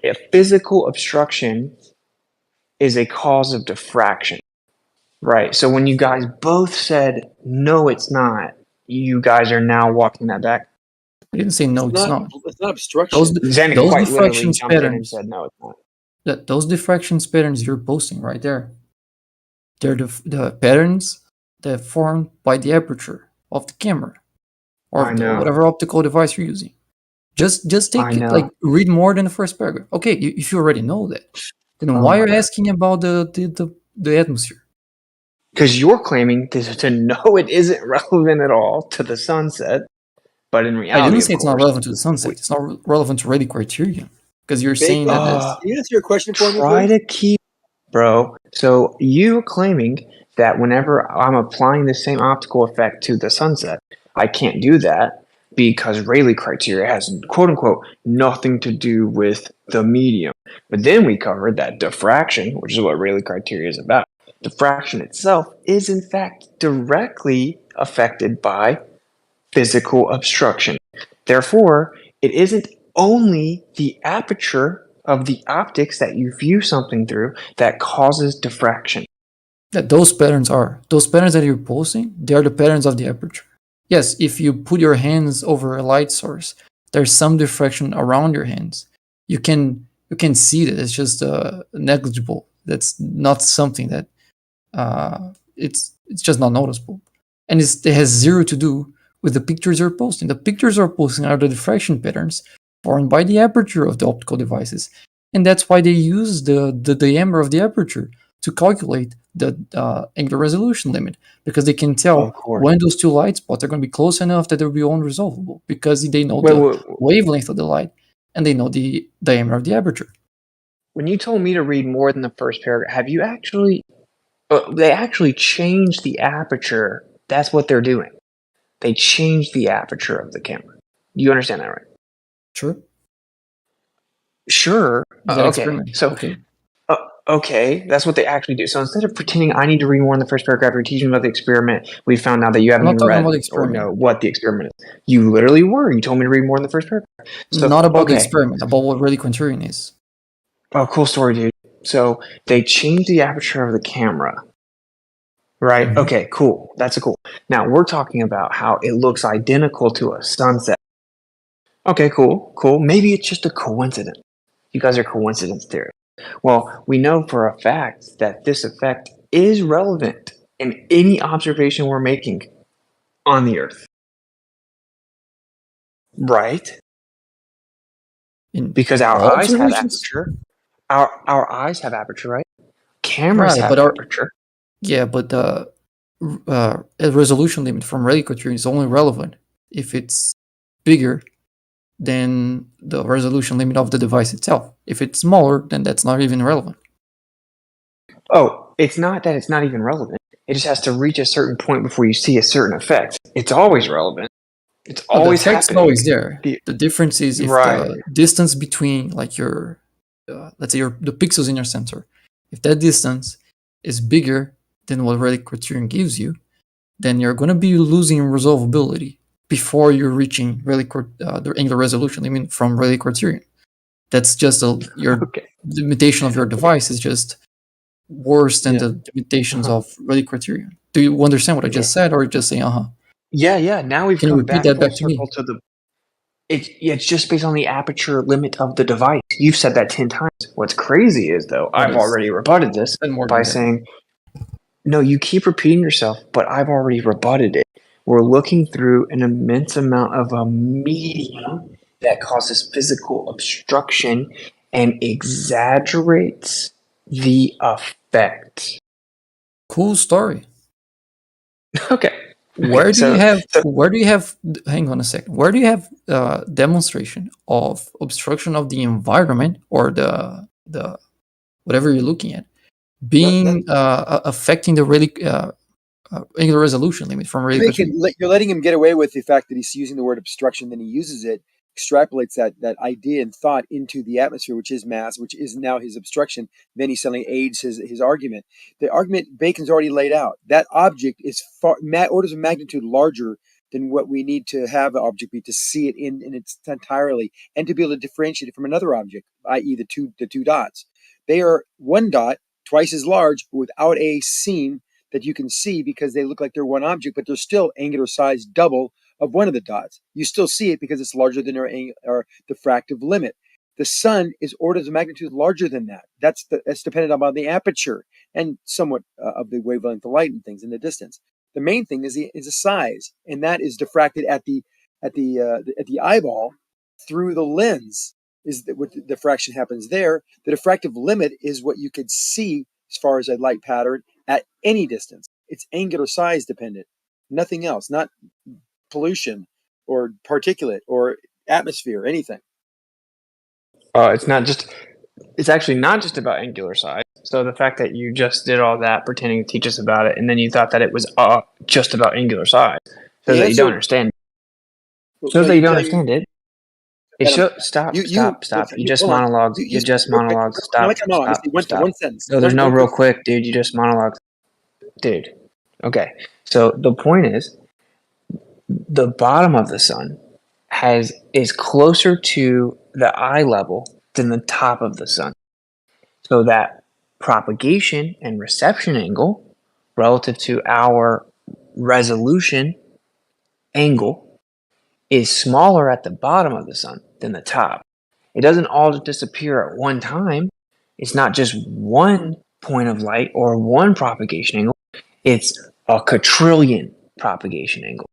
a physical obstruction is a cause of diffraction, right? So when you guys both said, no, it's not, you guys are now walking that back. I didn't say no, it's not. It's not obstruction. Those diffractions patterns. Said, no, it's not. Those diffractions patterns you're posting right there, they're the patterns that are formed by the aperture of the camera or whatever optical device you're using. Just take it, like read more than the first paragraph. Okay, if you already know that, then why are you asking about the atmosphere? Because you're claiming to know it isn't relevant at all to the sunset, but in reality, I didn't say it's not relevant to the sunset. It's not relevant to Rayleigh criterion because you're saying that. Can you answer your question for me? Try to keep, bro. So you're claiming that whenever I'm applying the same optical effect to the sunset, I can't do that because Rayleigh criteria has quote unquote nothing to do with the medium. But then we covered that diffraction, which is what Rayleigh criteria is about. Diffraction itself is in fact directly affected by physical obstruction. Therefore, it isn't only the aperture of the optics that you view something through that causes diffraction. Those patterns that you're posting, they are the patterns of the aperture. Yes, if you put your hands over a light source, there's some diffraction around your hands. You can see that it's just negligible. That's not something that it's just not noticeable, and it has zero to do with the pictures you're posting. The pictures you're posting are the diffraction patterns formed by the aperture of the optical devices, and that's why they use the diameter of the aperture to calculate the angular resolution limit, because they can tell when those two light spots are going to be close enough that they'll be unresolvable, because they know the wavelength of the light and they know the diameter of the aperture. When you told me to read more than the first paragraph, have you actually... they actually changed the aperture. That's what they're doing. They changed the aperture of the camera. You understand that, right? Sure. Sure. Okay. So, okay, that's what they actually do. So instead of pretending I need to read more in the first paragraph, you're teaching about the experiment. We found out that you haven't even read or know what the experiment is. You literally were. You told me to read more in the first paragraph. So, not about the experiment, about what Rayleigh criterion is. Oh, cool story, dude. So they changed the aperture of the camera, right? Mm-hmm. Okay, cool. That's cool. Now we're talking about how it looks identical to a sunset. Okay, cool. Maybe it's just a coincidence. You guys are coincidence theorists. Well, we know for a fact that this effect is relevant in any observation we're making on the Earth. Right? Because our eyes have aperture. Our eyes have aperture, right? Cameras have aperture. Yeah, but the resolution limit from Rayleigh criterion is only relevant if it's bigger than the resolution limit of the device itself. If it's smaller, then that's not even relevant. Oh, it's not that it's not even relevant. It just has to reach a certain point before you see a certain effect. It's always relevant. It's always the effect's always there. The difference is if the distance between like your let's say the pixels in your sensor, if that distance is bigger than what Rayleigh criterion gives you, then you're going to be losing resolvability before you're reaching the angular resolution limit from Rayleigh criterion. That's just your limitation of your device is just worse than the limitations of Rayleigh criterion. Do you understand what I just said, or just saying Yeah. Now we've Can you come repeat back that full back to me? circle to the. It's just based on the aperture limit of the device. You've said that 10 times. What's crazy is, though, I've already rebutted this by saying, no, you keep repeating yourself, but I've already rebutted it. We're looking through an immense amount of a medium that causes physical obstruction and exaggerates the effect. Cool story. Okay. Where do you have hang on a second, where do you have demonstration of obstruction of the environment or the whatever you're looking at being affecting the angular resolution limit from Rayleigh criterion? You're letting him get away with the fact that he's using the word obstruction, then he uses it, extrapolates that idea and thought into the atmosphere, which is mass, which is now his obstruction. Then he suddenly aids his argument. The argument Bacon's already laid out. That object is orders of magnitude larger than what we need to have an object be to see it in its entirely and to be able to differentiate it from another object, i.e. the two dots. They are one dot, twice as large, but without a seam that you can see because they look like they're one object, but they're still angular size double of one of the dots. You still see it because it's larger than our diffractive limit. The sun is orders of magnitude larger than that. That's dependent upon the aperture and somewhat of the wavelength of light and things in the distance. The main thing is the size, and that is diffracted at the eyeball through the lens. Is what the diffraction happens there. The diffractive limit is what you could see as far as a light pattern at any distance. It's angular size dependent, nothing else, not pollution or particulate or atmosphere, anything. It's actually not just about angular size. So the fact that you just did all that pretending to teach us about it, and then you thought that it was just about angular size, shows that you don't understand. Shows that you don't understand it. Stop. You just monologued. You just monologued. Stop. One sentence. No, there's no real quick, dude. You just monologued. Dude. Okay. So the point is, the bottom of the sun is closer to the eye level than the top of the sun. So that propagation and reception angle relative to our resolution angle is smaller at the bottom of the sun than the top. It doesn't all disappear at one time. It's not just one point of light or one propagation angle. It's a quadrillion propagation angle.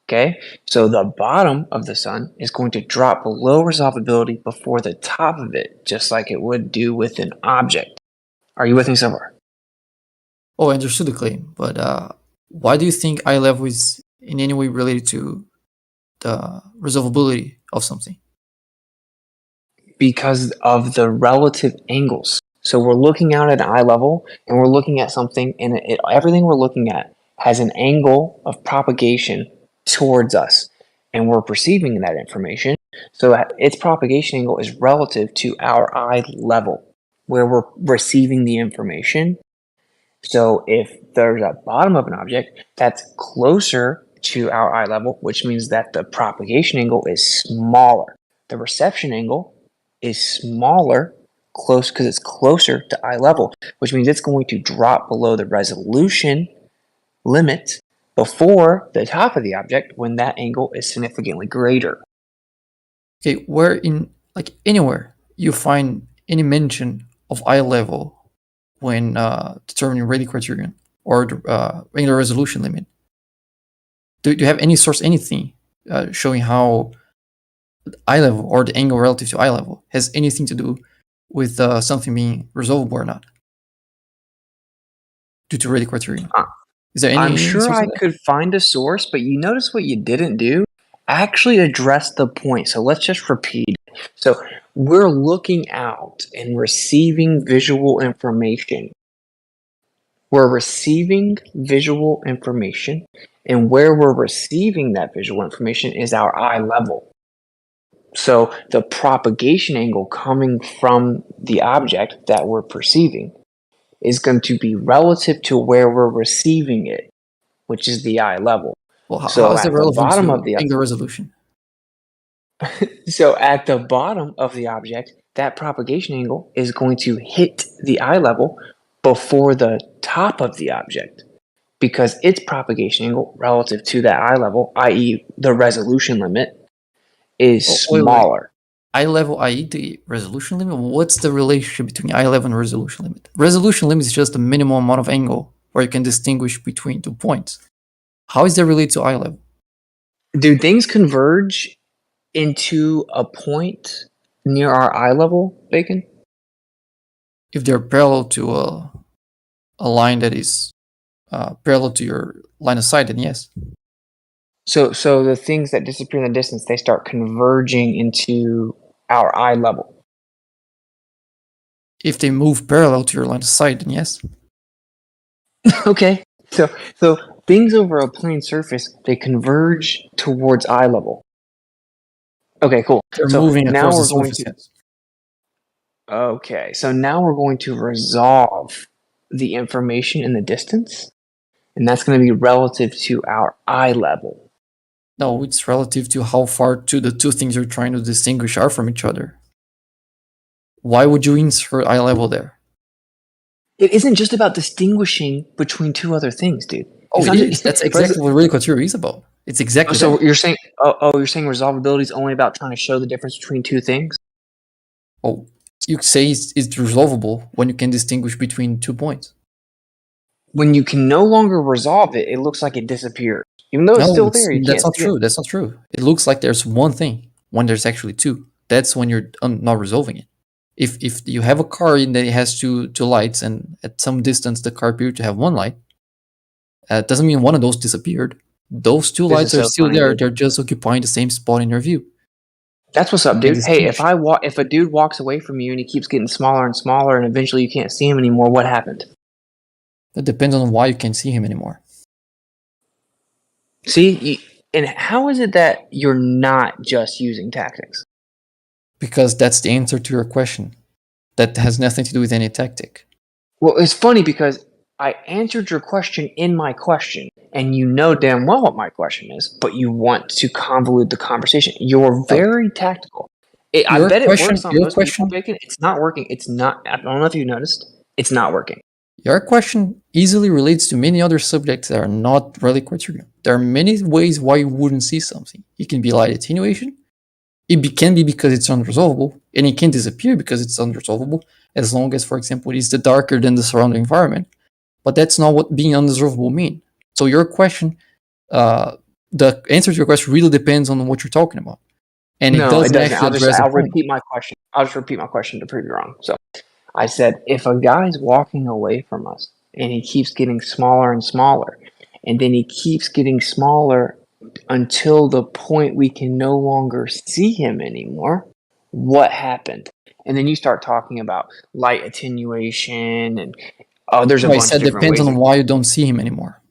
Okay, so the bottom of the sun is going to drop below resolvability before the top of it, just like it would do with an object. Are you with me so far? Oh, I understood the claim, but why do you think eye level is in any way related to the resolvability of something? Because of the relative angles. So we're looking out at eye level, and we're looking at something, and everything we're looking at has an angle of propagation towards us, and we're perceiving that information. So its propagation angle is relative to our eye level, where we're receiving the information. So if there's a bottom of an object that's closer to our eye level, which means that the propagation angle is smaller. The reception angle is smaller, because it's closer to eye level, which means it's going to drop below the resolution limit before the top of the object when that angle is significantly greater. Okay, where in anywhere you find any mention of eye level when determining Rayleigh criterion or the angular resolution limit? Do you have any source, anything showing how eye level or the angle relative to eye level has anything to do with something being resolvable or not due to Rayleigh criterion? Is there any? I'm sure I could find a source, but you notice what you didn't do? Actually address the point. So let's just repeat. So we're looking out and receiving visual information. We're receiving visual information, and where we're receiving that visual information is our eye level. So the propagation angle coming from the object that we're perceiving is going to be relative to where we're receiving it, which is the eye level. Well, how So is that at the relevant bottom to of the angle resolution? so at the bottom of the object, that propagation angle is going to hit the eye level before the top of the object, because its propagation angle relative to that eye level, i.e. the resolution limit, is Oh, wait. smaller. Eye level, i.e. the resolution limit? What's the relationship between eye level and resolution limit? Resolution limit is just the minimum amount of angle where you can distinguish between 2 points. How is that related to eye level? Do things converge into a point near our eye level, Bacon? If they're parallel to a line that is parallel to your line of sight, then yes. So the things that disappear in the distance, they start converging into our eye level. If they move parallel to your line of sight, then yes. Okay. So things over a plane surface, they converge towards eye level. Okay, cool. They're So moving now across the we're going surface, to yes. Okay, so now we're going to resolve the information in the distance, and that's going to be relative to our eye level. No, it's relative to how far to the two things you're trying to distinguish are from each other. Why would you insert eye level there? It isn't just about distinguishing between two other things, dude. Oh, It's it not is. just- That's exactly what really criteria is about. It's exactly So that. you're saying, you're saying resolvability is only about trying to show the difference between two things? Oh, you say it's resolvable when you can distinguish between 2 points. When you can no longer resolve it, it looks like it disappears. Even though it's still there, you that's can't not see true. it. That's not true. It looks like there's one thing when there's actually two. That's when you're not resolving it. If you have a car and then it has two lights, and at some distance the car appeared to have one light, it doesn't mean one of those disappeared. Those two This lights is are so still funny, there. dude. They're just occupying the same spot in your view. That's what's up, You can dude. Hey, distinguish. if a dude walks away from you and he keeps getting smaller and smaller, and eventually you can't see him anymore, what happened? That depends on why you can't see him anymore. See, and how is it that you're not just using tactics? Because that's the answer to your question. That has nothing to do with any tactic. Well, it's funny because I answered your question in my question, and you know damn well what my question is, but you want to convolute the conversation. You're very tactical. I Your bet it question- works on your most people, question- Bacon. It's not working. It's not. I don't know if you noticed. It's not working. Your question easily relates to many other subjects that are not really criteria. There are many ways why you wouldn't see something. It can be light attenuation. Can be because it's unresolvable, and it can disappear because it's unresolvable, as long as, for example, it is the darker than the surrounding environment. But that's not what being unresolvable mean. So your question, the answer to your question really depends on what you're talking about. And No, it doesn't doesn't. actually address the I'll point. repeat my question. I'll just repeat my question to prove you wrong. So I said, if a guy's walking away from us and he keeps getting smaller and smaller, and then he keeps getting smaller until the point we can no longer see him anymore, what happened? And then you start talking about light attenuation and there's a No, I bunch said of different depends ways. on why you don't see him anymore.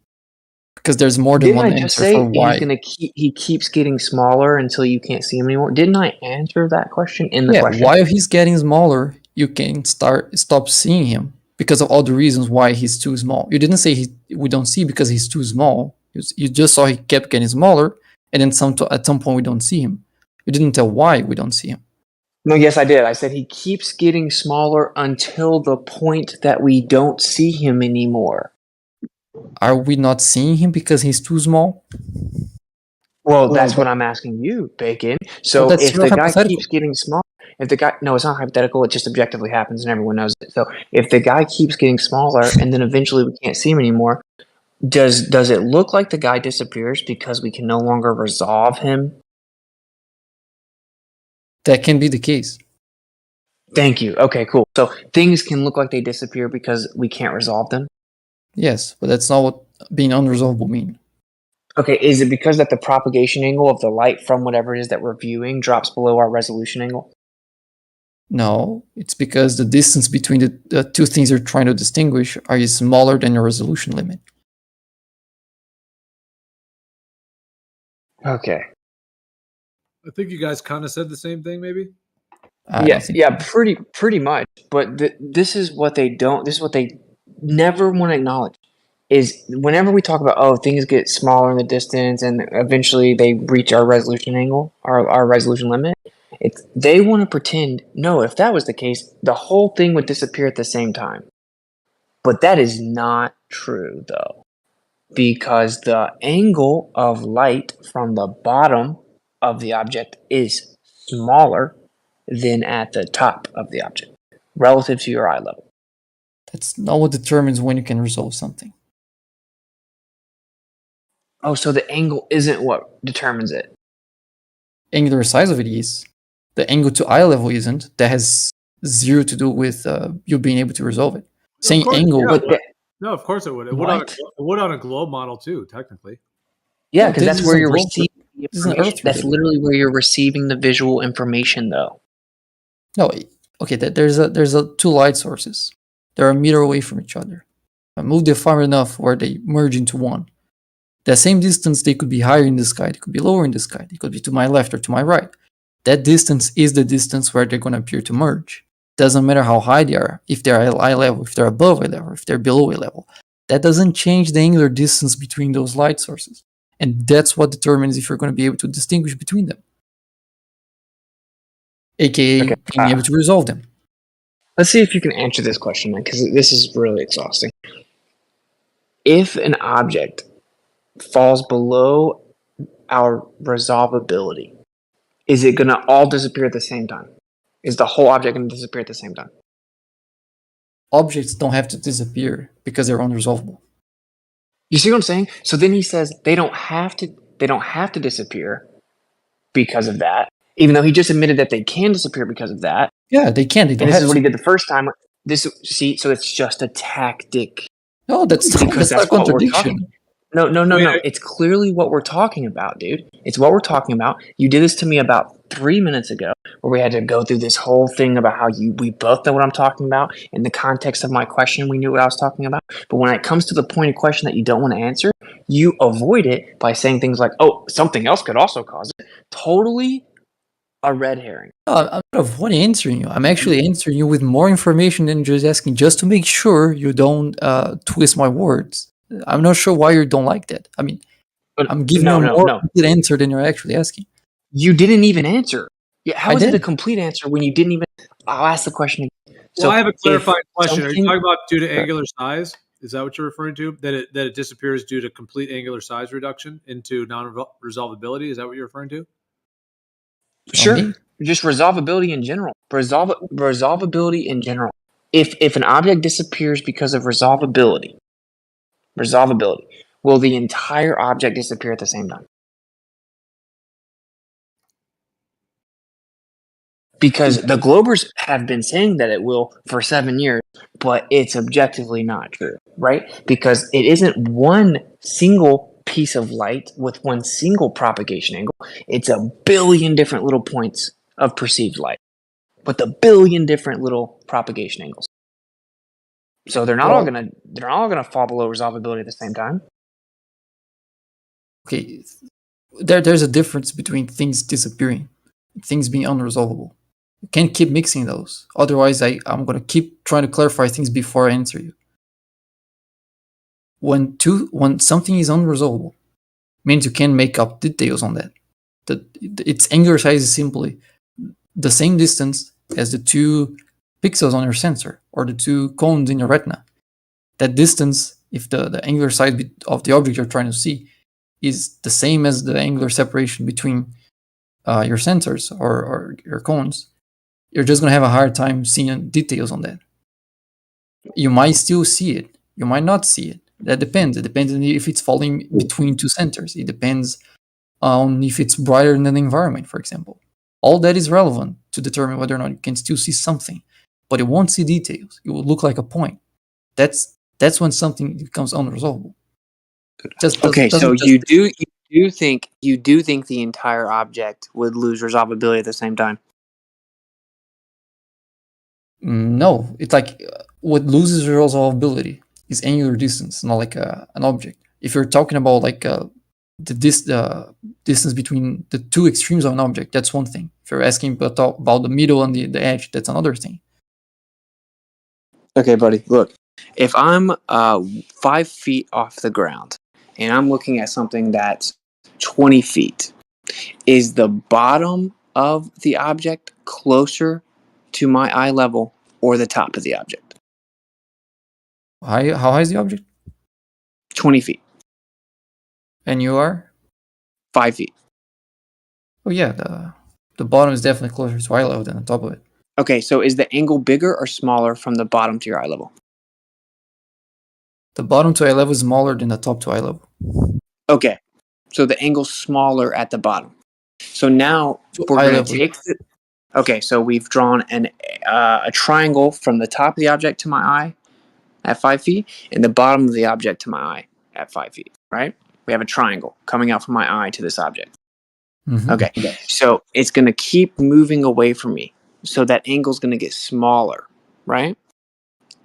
Because there's more than Didn't one I just answer say for he's why. gonna he keeps getting smaller until you can't see him anymore? Didn't I answer that question in the Yeah, question? while he's getting smaller, you can stop seeing him because of all the reasons why he's too small. You didn't say we don't see because he's too small. You just saw he kept getting smaller, and then at some point we don't see him. You didn't tell why we don't see him. No, yes, I did. I said he keeps getting smaller until the point that we don't see him anymore. Are we not seeing him because he's too small? Well, that's what I'm asking you, Bacon. So Well, that's if your the guy hypothetical. keeps getting small, no, it's not hypothetical. It just objectively happens, and everyone knows it. So if the guy keeps getting smaller, and then eventually we can't see him anymore, does it look like the guy disappears because we can no longer resolve him? That can be the case. Thank you. Okay, cool. So things can look like they disappear because we can't resolve them? Yes, but that's not what being unresolvable mean. Okay, is it because that the propagation angle of the light from whatever it is that we're viewing drops below our resolution angle? No, it's because the distance between the two things you're trying to distinguish are smaller than your resolution limit. Okay. I think you guys kind of said the same thing, maybe. Yeah, pretty much. But this is what they don't. This is what they never want to acknowledge. Is whenever we talk about things get smaller in the distance and eventually they reach our resolution angle, our resolution limit. They want to pretend no. If that was the case, the whole thing would disappear at the same time. But that is not true, though, because the angle of light from the bottom of the object is smaller than at the top of the object relative to your eye level. That's not what determines when you can resolve something. Oh, so the angle isn't what determines it. Angular size of it is. The angle to eye level isn't. That has zero to do with you being able to resolve it. Saying angle. Yeah, no, of course it would. It would on a globe model too, technically. Yeah, because that's where you're receiving the information. That's literally where you're receiving the visual information, though. No, okay. There's two light sources. They're a meter away from each other. I move them far enough where they merge into one. That same distance, they could be higher in the sky, they could be lower in the sky, they could be to my left or to my right. That distance is the distance where they're going to appear to merge. Doesn't matter how high they are, if they're at eye level, if they're above eye level, if they're below eye level. That doesn't change the angular distance between those light sources. And that's what determines if you're going to be able to distinguish between them. AKA being able to resolve them. Let's see if you can answer this question, because this is really exhausting. If an object falls below our resolvability, is it going to all disappear at the same time? Is the whole object going to disappear at the same time? Objects don't have to disappear because they're unresolvable. You see what I'm saying? So then he says they don't have to disappear because of that, even though he just admitted that they can disappear because of that. Yeah, they can. They don't and this have is what to. he did the first time. So it's just a tactic. No, that's not contradiction. No. It's clearly what we're talking about, dude. It's what we're talking about. You did this to me about 3 minutes ago, where we had to go through this whole thing about how we both know what I'm talking about. In the context of my question, we knew what I was talking about. But when it comes to the pointed question that you don't want to answer, you avoid it by saying things like, "Oh, something else could also cause it." Totally a red herring. I'm not avoiding answering you. I'm actually answering you with more information than just asking, just to make sure you don't twist my words. I'm not sure why you don't like that. I mean, I'm giving you a more complete answer than you're actually asking. You didn't even answer. Yeah, how is it a complete answer when you didn't even? I'll ask the question again. So I have a clarifying question. Are you talking about due to angular size? Is that what you're referring to? That it disappears due to complete angular size reduction into non-resolvability? Is that what you're referring to? Sure. Just resolvability in general. Resolvability in general. If an object disappears because of resolvability, will the entire object disappear at the same time? Because the Globers have been saying that it will for 7 years, but it's objectively not true, right? Because it isn't one single piece of light with one single propagation angle. It's a billion different little points of perceived light with a billion different little propagation angles. So they're not all gonna fall below resolvability at the same time. Okay, there's a difference between things disappearing, things being unresolvable. You can't keep mixing those. Otherwise, I'm gonna keep trying to clarify things before I answer you. When something is unresolvable, means you can make up details on that. Its angular size is simply the same distance as the 2 pixels on your sensor or the 2 cones in your retina. That distance, if the angular size of the object you're trying to see is the same as the angular separation between your sensors or your cones, you're just going to have a hard time seeing details on that. You might still see it. You might not see it. That depends. It depends on if it's falling between 2 centers. It depends on if it's brighter than the environment, for example. All that is relevant to determine whether or not you can still see something, but it won't see details. It will look like a point. That's when something becomes unresolvable. Okay, so you do think the entire object would lose resolvability at the same time? No, it's like what loses resolvability is angular distance, not like an object. If you're talking about like the distance between the two extremes of an object, that's one thing. If you're asking about the middle and the edge, that's another thing. Okay, buddy, look. If I'm 5 feet off the ground and I'm looking at something that's 20 feet, is the bottom of the object closer to my eye level or the top of the object? How high is the object? 20 feet. And you are? 5 feet. Oh yeah, the bottom is definitely closer to eye level than the top of it. Okay, so is the angle bigger or smaller from the bottom to your eye level? The bottom to eye level is smaller than the top to eye level. Okay, so the angle's smaller at the bottom. So now we're going to take the... Okay, so we've drawn a triangle from the top of the object to my eye at 5 feet and the bottom of the object to my eye at 5 feet, right? We have a triangle coming out from my eye to this object. Mm-hmm. Okay, so it's going to keep moving away from me. So that angle's going to get smaller, right?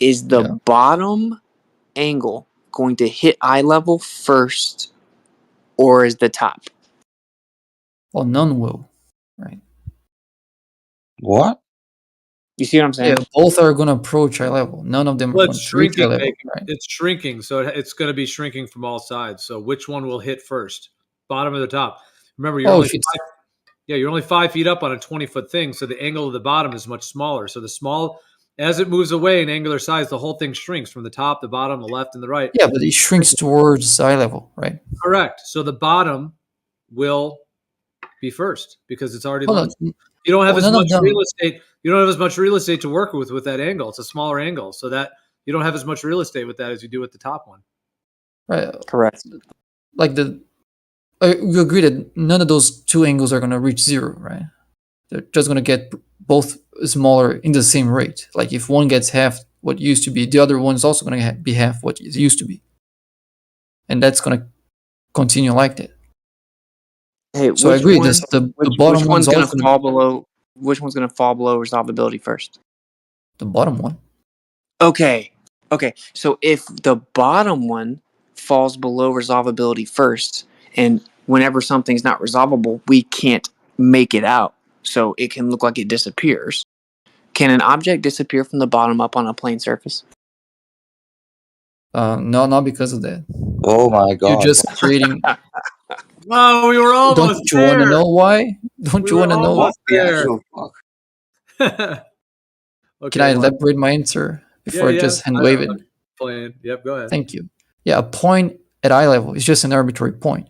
Is the bottom angle going to hit eye level first, or is the top? Well, none will, right? What? You see what I'm saying? Yeah, both are going to approach eye level. None of them are Well, going it's to reach eye shrinking. level. Bacon. Right? It's shrinking, so it's going to be shrinking from all sides. So which one will hit first? Bottom or the top? Remember, you're only 5 feet up on a 20-foot thing, so the angle of the bottom is much smaller. So as it moves away in angular size, the whole thing shrinks from the top, the bottom, the left, and the right. Yeah, but it shrinks towards eye level, right? Correct. So the bottom will be first because it's already large. You don't have as much real estate. You don't have as much real estate to work with that angle. It's a smaller angle, so that you don't have as much real estate with that as you do with the top one. Right. Correct. Like you agree that none of those two angles are going to reach zero, right? They're just going to get both smaller in the same rate. Like if one gets half what it used to be, the other one is also going to be half what it used to be, and that's going to continue like that. Hey, so I agree. The bottom which one's going to fall below? Which one's going to fall below resolvability first? The bottom one. Okay. So if the bottom one falls below resolvability first, and whenever something's not resolvable, we can't make it out, so it can look like it disappears. Can an object disappear from the bottom up on a plane surface? No, not because of that. Oh my God! You're just creating. Oh, we were almost Don't you want to know why? Don't you want to know? Okay, Can I elaborate my answer before I just hand wave it? Yep, go ahead. Thank you. Yeah, a point at eye level is just an arbitrary point.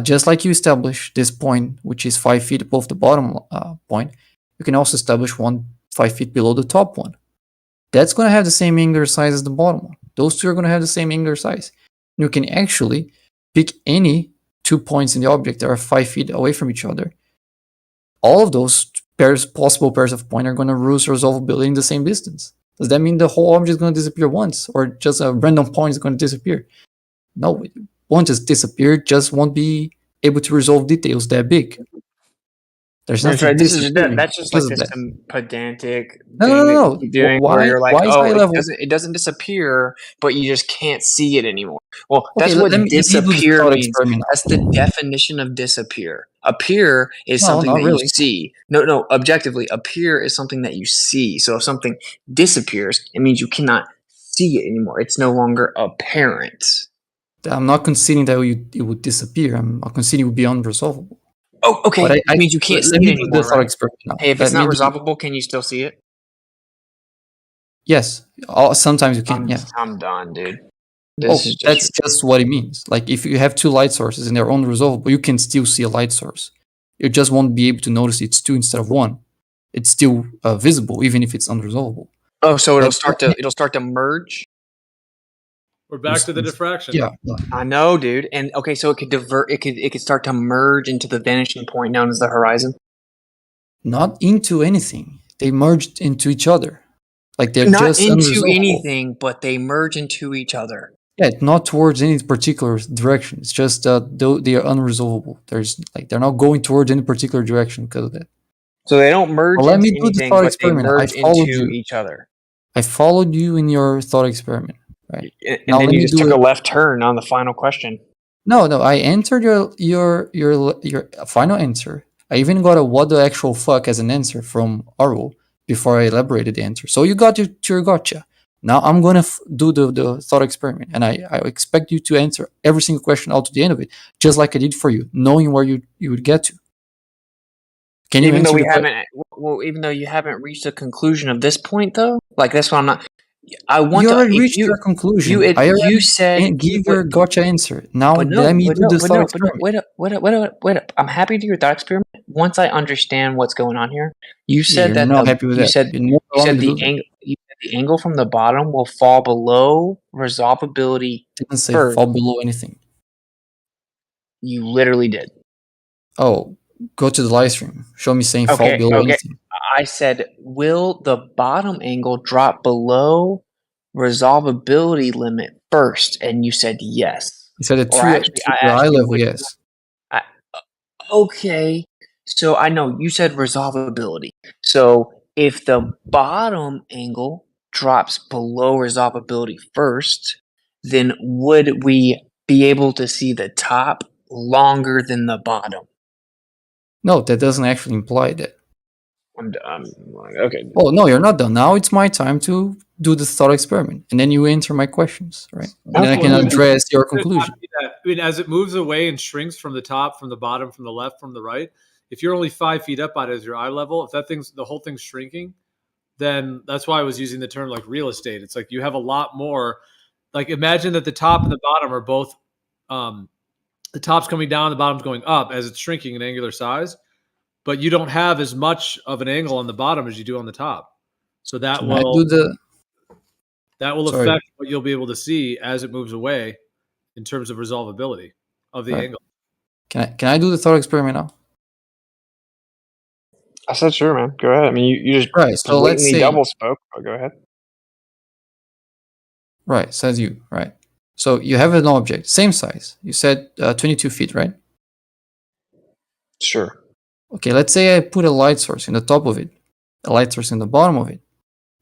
Just like you establish this point, which is 5 feet above the bottom point, you can also establish one 5 feet below the top one. That's going to have the same angular size as the bottom one. Those two are going to have the same angular size. You can actually pick any 2 points in the object that are 5 feet away from each other. All of those possible pairs of points are going to lose resolvability in the same distance. Does that mean the whole object is going to disappear once, or just a random point is going to disappear? No, it won't just disappear, just won't be able to resolve details that big. There's nothing. That's just like some pedantic thing No. that you're doing where you're like, it doesn't disappear, but you just can't see it anymore. Well, that's what disappear means. That's the definition of disappear. Appear is something that you see. No, objectively, appear is something that you see. So if something disappears, it means you cannot see it anymore. It's no longer apparent. I'm not conceding that it would disappear. I'm conceding it would be unresolvable. Oh, okay. That means you can't see it anymore, right? Hey, if it's not resolvable, can you still see it? Yes. Sometimes you can, I'm done, dude. That's just what it means. Like if you have two light sources and they're unresolvable, you can still see a light source. You just won't be able to notice it's two instead of one. It's still visible, even if it's unresolvable. Oh, so it'll start to merge? We're back to the diffraction. Yeah. I know, dude. And okay, so it could divert. It could start to merge into the vanishing point known as the horizon. Not into anything. They merged into each other. Like they're not just into anything, but they merge into each other. Yeah, not towards any particular direction. It's just they are unresolvable. They're not going towards any particular direction because of that. So they don't merge into anything, but they merge into each other. I followed you in your thought experiment. Right. And then you just took a left turn on the final question. No, I answered your final answer. I even got a what the actual fuck as an answer from Arul before I elaborated the answer. So you got your gotcha. Now I'm gonna do the thought experiment, and I expect you to answer every single question out to the end of it, just like I did for you, knowing where you would get to. Can you even though answer we the question? haven't, well, even though you haven't reached a conclusion of this point, though, like that's why I'm not. I want You to. already If reached your conclusion. I you already said, give your gotcha answer. Now but let me do the thought experiment. wait up. I'm happy to do your thought experiment once I understand what's going on here. You Yeah, said you're that not happy with that. You're not allowed to do that. you said the angle from the bottom will fall below resolvability Didn't say first. fall below anything. You literally did. Oh, go to the live stream. Show me saying fall below anything. I said, will the bottom angle drop below resolvability limit first? And you said yes. You said Or actually, I your asked eye you level, which yes. one. Okay. So I know you said resolvability. So if the bottom angle drops below resolvability first, then would we be able to see the top longer than the bottom? No, that doesn't actually imply that. I'm okay. Oh, no, you're not done. Now it's my time to do the thought experiment. And then you answer my questions, right? And then I can address your conclusion. I mean, as it moves away and shrinks from the top, from the bottom, from the left, from the right, if you're only 5 feet up at it as your eye level, if the whole thing's shrinking, then that's why I was using the term like real estate. It's like you have a lot more. Like imagine that the top and the bottom are both, the top's coming down, the bottom's going up as it's shrinking in angular size, but you don't have as much of an angle on the bottom as you do on the top. So that Can will I do Sorry. affect what you'll be able to see as it moves away in terms of resolvability of the Right. angle. Can I do the thought experiment now? I said sure, man. Go ahead. I mean, you just Right, so let's blatantly say- double spoke. But go ahead. Right, says you, right. So you have an object, same size. You said 22 feet, right? Sure. Okay, let's say I put a light source in the top of it, a light source in the bottom of it,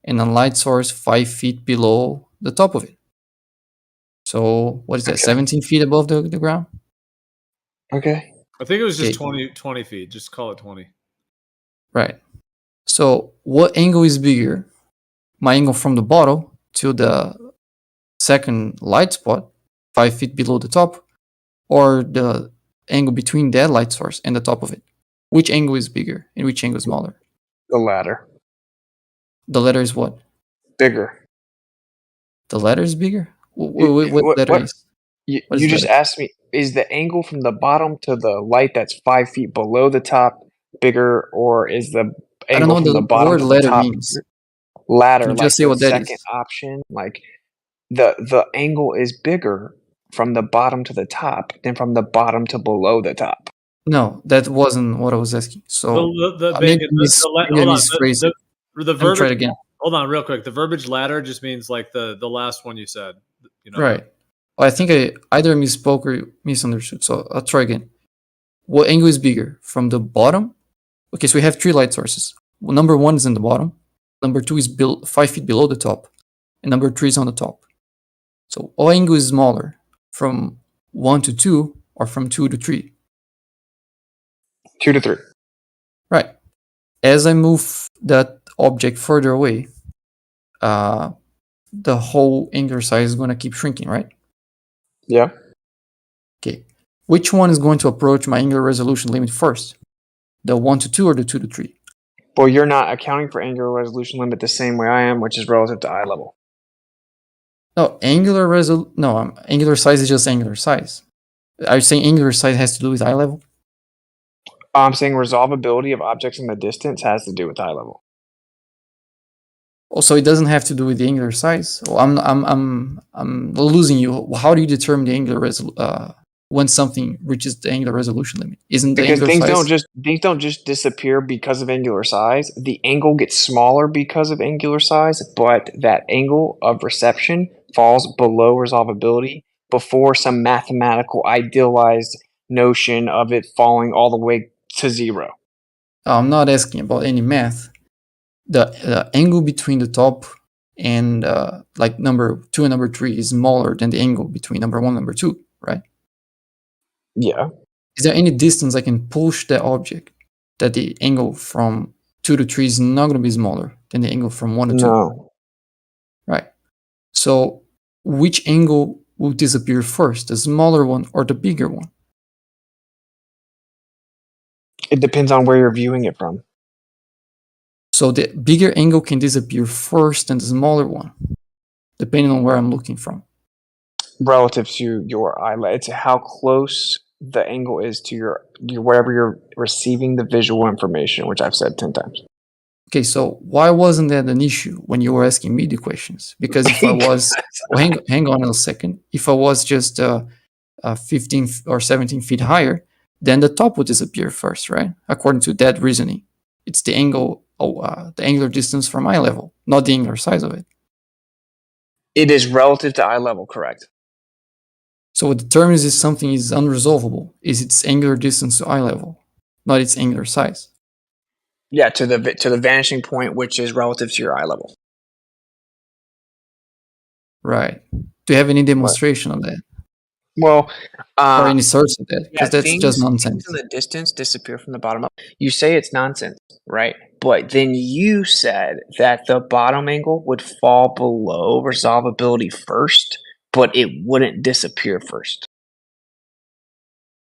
and a light source 5 feet below the top of it. So what is that, 17 feet above the ground? Okay. I think it was just Okay. 20 feet. Just call it 20. Right. So what angle is bigger? My angle from the bottom to the second light spot, 5 feet below the top, or the angle between that light source and the top of it? Which angle is bigger and which angle is smaller? The latter. The letter is what? Bigger. The letter is bigger? What letter is? You What is just letter? asked me, is the angle from the bottom to the light that's 5 feet below the top bigger, or is the I don't know angle what from the the bottom word to the letter top means. ladder? Can you Like just say the what that second is? option, like the angle is bigger from the bottom to the top than from the bottom to below the top. No, that wasn't what I was asking. So The maybe bacon, hold on. misphrased it. The Let me try verbiage. it again. Hold on, real quick. The verbiage ladder just means like the last one you said. You know. Right. Well, I think I either misspoke or misunderstood. So I'll try again. What angle is bigger? From the bottom? Okay, so we have 3 light sources. Well, number 1 is in the bottom. Number 2 is 5 feet below the top. And number 3 is on the top. So what angle is smaller? From 1 to 2 or from 2 to 3? 2 to 3. Right. As I move that object further away, the whole angular size is going to keep shrinking, right? Yeah. Okay. Which one is going to approach my angular resolution limit first? The 1 to 2 or the 2 to 3? Well, you're not accounting for angular resolution limit the same way I am, which is relative to eye level. No, angular size is just angular size. Are you saying angular size has to do with eye level? I'm saying resolvability of objects in the distance has to do with eye level. Also, it doesn't have to do with the angular size. Well, I'm losing you. How do you determine the angular when something reaches the angular resolution limit? Isn't the Because angular things don't just disappear because of angular size. The angle gets smaller because of angular size, but that angle of reception falls below resolvability before some mathematical idealized notion of it falling all the way to 0. I'm not asking about any math. The angle between the top and like number 2 and number 3 is smaller than the angle between number 1 and number 2, right? Yeah. Is there any distance I can push the object that the angle from 2 to 3 is not going to be smaller than the angle from 1 to 2? No. Right. So which angle will disappear first, the smaller one or the bigger one? It depends on where you're viewing it from. So the bigger angle can disappear first than the smaller one, depending on where I'm looking from. Relative to your eyelid, it's how close the angle is to your wherever you're receiving the visual information, which I've said 10 times. Okay, so why wasn't that an issue when you were asking me the questions? Because if I was, well, hang on a second, if I was just 15 or 17 feet higher, then the top would disappear first, right? According to that reasoning, it's the angle, the angular distance from eye level, not the angular size of it. It is relative to eye level, correct? So what determines if something is unresolvable is its angular distance to eye level, not its angular size. Yeah, to the vanishing point, which is relative to your eye level. Right. Do you have any demonstration of that? Well, or any source of that? Because that's just nonsense. Things in the distance disappear from the bottom up. You say it's nonsense, right? But then you said that the bottom angle would fall below resolvability first, but it wouldn't disappear first.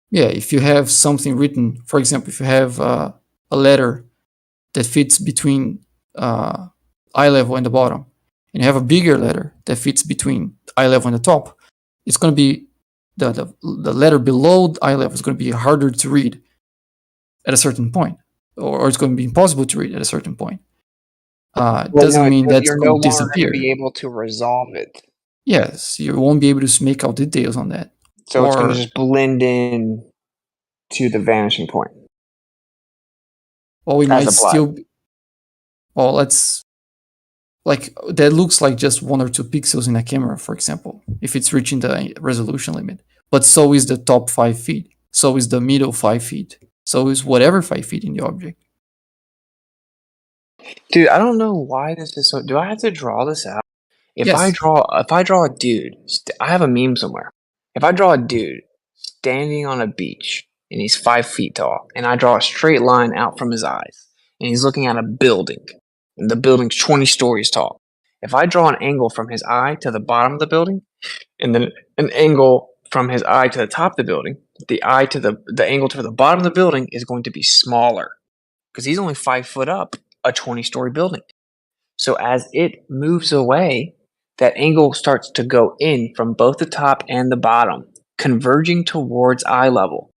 Yeah, if you have something written, for example, if you have a letter that fits between eye level and the bottom, and you have a bigger letter that fits between eye level and the top, it's going to be the letter below eye level is going to be harder to read at a certain point, or it's going to be impossible to read at a certain point. Doesn't mean that's you're going no to longer disappear. going to be able to resolve it. Yes, you won't be able to make out details on that. So it's going to just blend in to the vanishing point. Well, we As might applied. still. Well, let's. Like that looks like just 1 or 2 pixels in a camera, for example, if it's reaching the resolution limit. But so is the top 5 feet. So is the middle 5 feet. So is whatever 5 feet in the object. Dude, I don't know why this is so. Do I have to draw this out? If Yes. I draw a dude, I have a meme somewhere. If I draw a dude standing on a beach and he's 5 feet tall, and I draw a straight line out from his eyes, and he's looking at a building, and the building's 20 stories tall. If I draw an angle from his eye to the bottom of the building, and then an angle from his eye to the top of the building, the angle to the bottom of the building is going to be smaller because he's only 5 foot up a 20-story building. So as it moves away, that angle starts to go in from both the top and the bottom, converging towards eye level.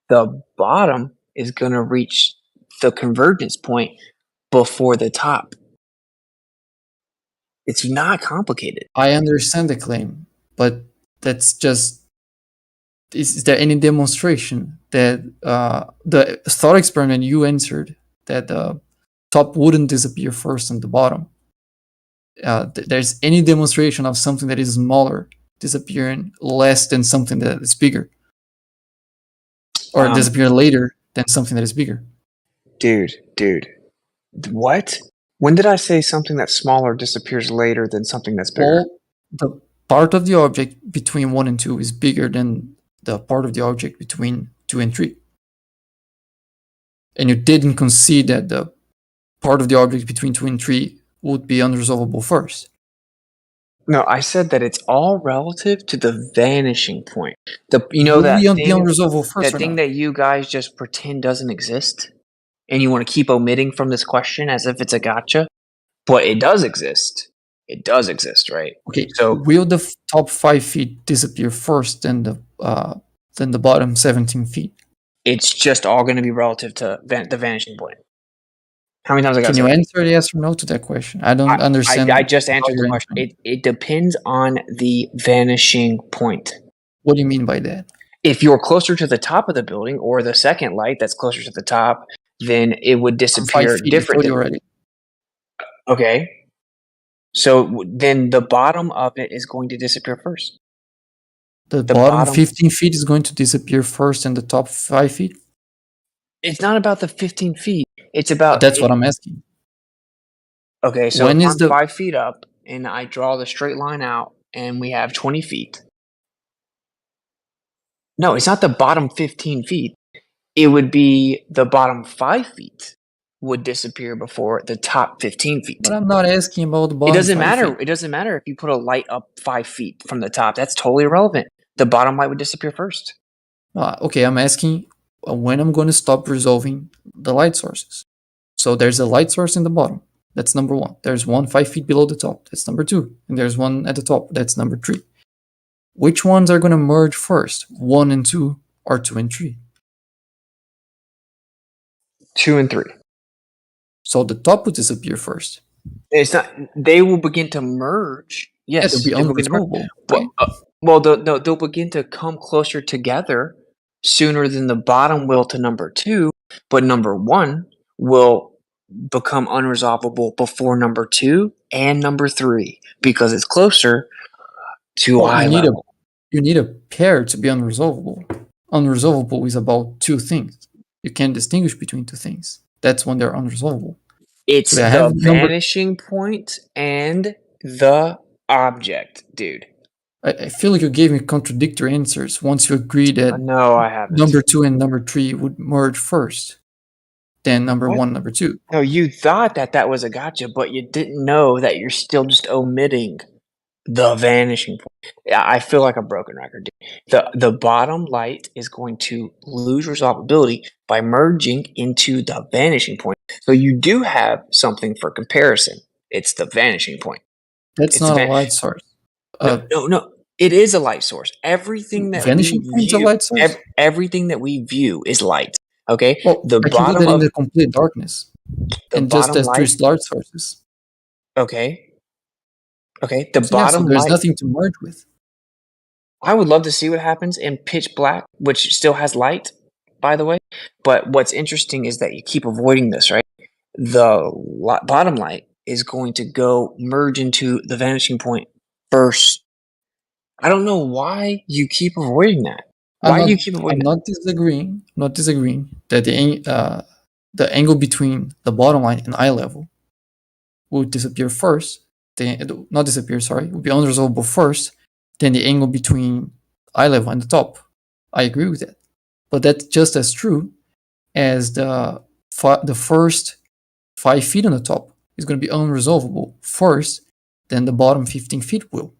The bottom is going to reach the convergence point before the top. It's not complicated. I understand the claim, but that's just. Is there any demonstration that the thought experiment you answered that the top wouldn't disappear first and the bottom? There's any demonstration of something that is smaller disappearing less than something that is bigger, or disappear later than something that is bigger? Dude, what? When did I say something that's smaller disappears later than something that's bigger? Well, the part of the object between 1 and 2 is bigger than the part of the object between 2 and 3. And you didn't concede that the part of the object between 2 and 3 would be unresolvable first. No, I said that it's all relative to the vanishing point. That Will thing, be unresolvable first that or thing not? that you guys just pretend doesn't exist, and you want to keep omitting from this question as if it's a gotcha, but it does exist. It does exist, right? Okay, So will the top 5 feet disappear first than the bottom 17 feet? it's just all going to be relative to the vanishing point. How many times I got Can to you say? answer yes or no to that question? I don't understand. I just how answered the you're question. answering. It depends on the vanishing point. What do you mean by that? If you're closer to the top of the building or the second light that's closer to the top, then it would I'm 5 disappear feet, I told differently. you already. Okay. So then the bottom of it is going to disappear first. The The bottom bottom- 15 feet is going to disappear first and the top 5 feet? It's not about the 15 feet. It's about... That's what I'm asking. Okay, so When if is I'm the- 5 feet up and I draw the straight line out and we have 20 feet, No, it's not the bottom 15 feet. It would be the bottom 5 feet would disappear before the top 15 feet. But I'm not asking about the It bottom doesn't 5 matter. feet. It doesn't matter if you put a light up 5 feet from the top. That's totally irrelevant. The bottom light would disappear first. Okay, I'm asking when I'm going to stop resolving the light sources. So there's a light source in the bottom. That's number 1. There's one 5 feet below the top. That's number 2. And there's one at the top. That's number 3. Which ones are going to merge first? 1 and 2 or 2 and 3? 2 and 3. So the top would disappear first. It's not. They will begin to merge. Yes, they'll be they will begin to merge. unresolvable. Right? Well, they'll begin to come closer together sooner than the bottom will to number 2, but number 1 will become unresolvable before number 2 and number 3 because it's closer to Well, eye level. You need a pair to be unresolvable. Unresolvable is about 2 things. You can't distinguish between 2 things. That's when they're unresolvable. It's So I the have vanishing point and the object, dude. I feel like you gave me contradictory answers once you agreed that No, I haven't. number 2 and number 3 would merge first, then number What? 1, number 2. No, you thought that was a gotcha, but you didn't know that you're still just omitting the vanishing point. Yeah, I feel like a broken record. Dude. The bottom light is going to lose resolvability by merging into the vanishing point. So you do have something for comparison. It's the vanishing point. That's not a light source. No. It is a light source. Everything that vanishing we point's a view, light source? everything that we view is light. Okay, Well, the I can do bottom that in of the complete darkness, the and just bottom as 3 light. light sources. Okay, the So yeah, so bottom there's light. nothing to merge with. I would love to see what happens in pitch black, which still has light, by the way. But what's interesting is that you keep avoiding this, right? The bottom light is going to go merge into the vanishing point first. I don't know why you keep avoiding that. Why do you keep avoiding I'm not disagreeing. Not disagreeing that the angle between the bottom line and eye level would disappear first. Not disappear. Sorry, would be unresolvable first. Then the angle between eye level and the top. I agree with that, but that's just as true as the first 5 feet on the top is going to be unresolvable first. Then the bottom 15 feet will.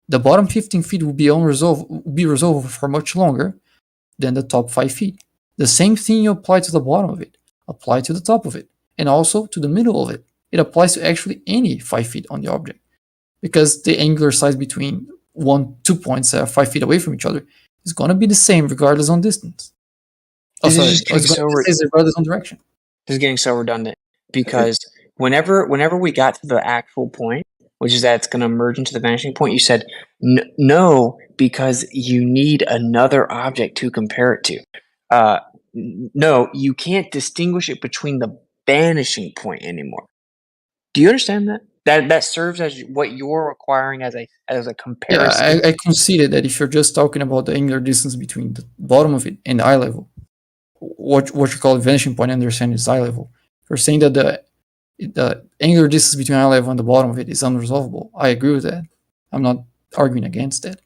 The bottom 15 feet will be resolvable for much longer than the top 5 feet. The same thing you apply to the bottom of it, apply to the top of it, and also to the middle of it. It applies to actually any 5 feet on the object, because the angular size between 2 points that are 5 feet away from each other is going to be the same regardless on distance. This is just getting regardless on direction. This is getting so redundant because whenever we got to the actual point, which is that it's going to merge into the vanishing point, you said no because you need another object to compare it to. No, you can't distinguish it between the vanishing point anymore. Do you understand that? That serves as what you're requiring as a comparison. Yeah, I conceded that if you're just talking about the angular distance between the bottom of it and the eye level, what you call the vanishing point, I understand is eye level. If you're saying that the angular distance between eye level and the bottom of it is unresolvable, I agree with that. I'm not arguing against that.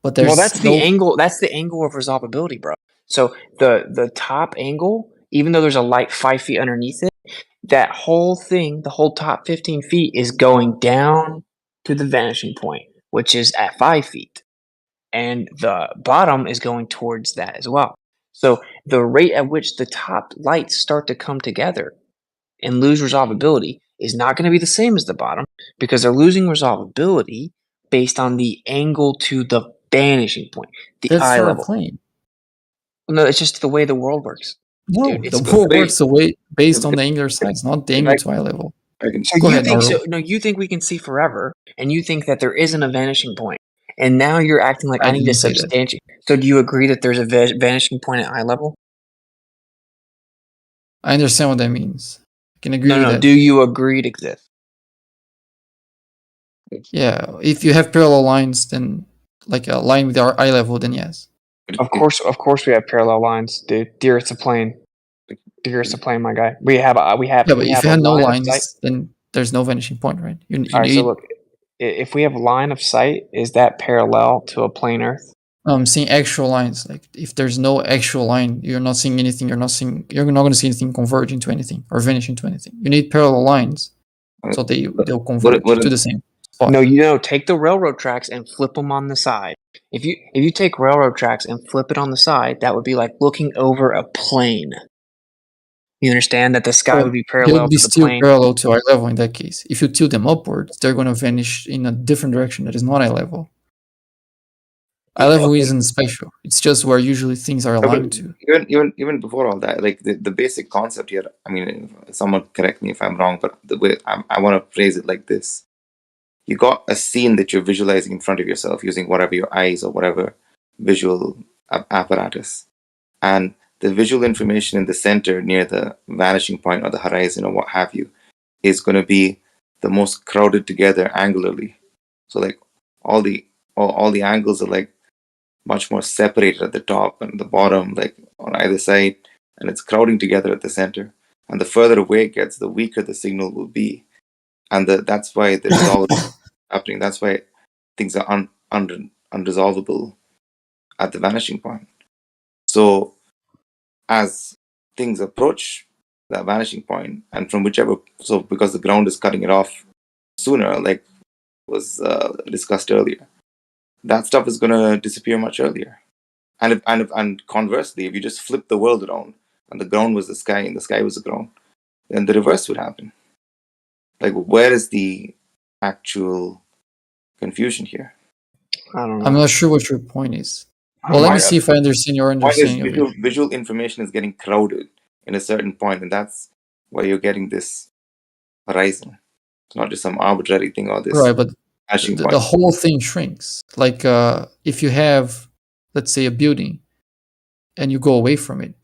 But there's that's the angle. That's the angle of resolvability, bro. So the top angle, even though there's a light 5 feet underneath it, that whole thing, the whole top 15 feet, is going down to the vanishing point, which is at 5 feet, and the bottom is going towards that as well. So the rate at which the top lights start to come together and lose resolvability is not going to be the same as the bottom because they're losing resolvability based on the angle to the vanishing point, the eye level. Claim. No, it's just the way the world works. No, Dude, the world works the way based on the angular size, not the angle to eye level. So Go you ahead, think Arlo. so? No, you think we can see forever, and you think that there isn't a vanishing point, and now you're acting like I need to didn't say that. substantiate. So do you agree that there's a vanishing point at eye level? I understand what that means. I can agree with No. that. Do you agree it exists? Yeah, if you have parallel lines, then like a line with our eye level, then yes. Of course, we have parallel lines, dude. Dearest of plane, dearest of plane, my guy. We have. Yeah, but if you had no line of lines, sight. then there's no vanishing point, right? You All right, need. so look, if we have line of sight, is that parallel to a plane Earth? Seeing actual lines. Like if there's no actual line, you're not seeing anything. You're not going to see anything converge into anything or vanish into anything. You need parallel lines, so they'll converge to the same spot. No, take the railroad tracks and flip them on the side. If you take railroad tracks and flip it on the side, that would be like looking over a plane. You understand that the sky would be parallel They'll be to the still plane. parallel to eye level in that case. If you tilt them upwards, they're going to vanish in a different direction that is not eye level. Eye level isn't special. It's just where usually things are aligned to. Even before all that, like the basic concept here. I mean, someone correct me if I'm wrong, but the way I want to phrase it like this: you got a scene that you're visualizing in front of yourself using whatever your eyes or whatever visual apparatus, and the visual information in the center near the vanishing point or the horizon or what have you is going to be the most crowded together angularly. So like all the angles are like much more separated at the top and the bottom, like on either side, and it's crowding together at the center. And the further away it gets, the weaker the signal will be, and that's why the resolving happening. That's why things are unresolvable at the vanishing point. So as things approach that vanishing point, and from because the ground is cutting it off sooner, like was discussed earlier, that stuff is going to disappear much earlier. And conversely, if you just flip the world around and the ground was the sky and the sky was the ground, then the reverse would happen. Like, where is the actual confusion here? I don't know. I'm not sure what your point is. Well, let me see if I understand your understanding of it. Visual information is getting crowded in a certain point, and that's why you're getting this horizon. It's not just some arbitrary thing or this. Right, but the whole thing shrinks. Like if you have, let's say, a building and you go away from it,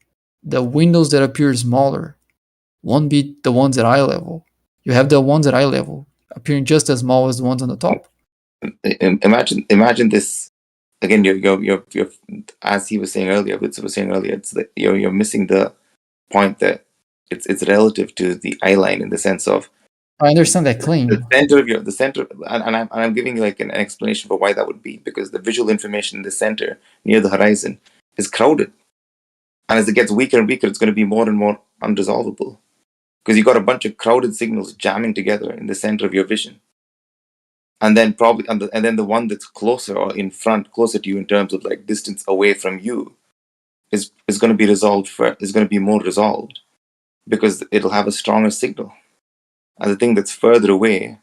the windows that appear smaller won't be the ones at eye level. You have the ones at eye level appearing just as small as the ones on the top. Imagine this again. You're as he was saying earlier, Vitsa was saying earlier, it's that you're missing the point that it's relative to the eye line in the sense of I understand that claim. The center, and I'm giving you like an explanation for why that would be, because the visual information in the center near the horizon is crowded, and as it gets weaker and weaker, it's going to be more and more unresolvable, because you got a bunch of crowded signals jamming together in the center of your vision, and then the one that's closer or in front, closer to you in terms of like distance away from you, is going to be is going to be more resolved, because it'll have a stronger signal. And the thing that's further away,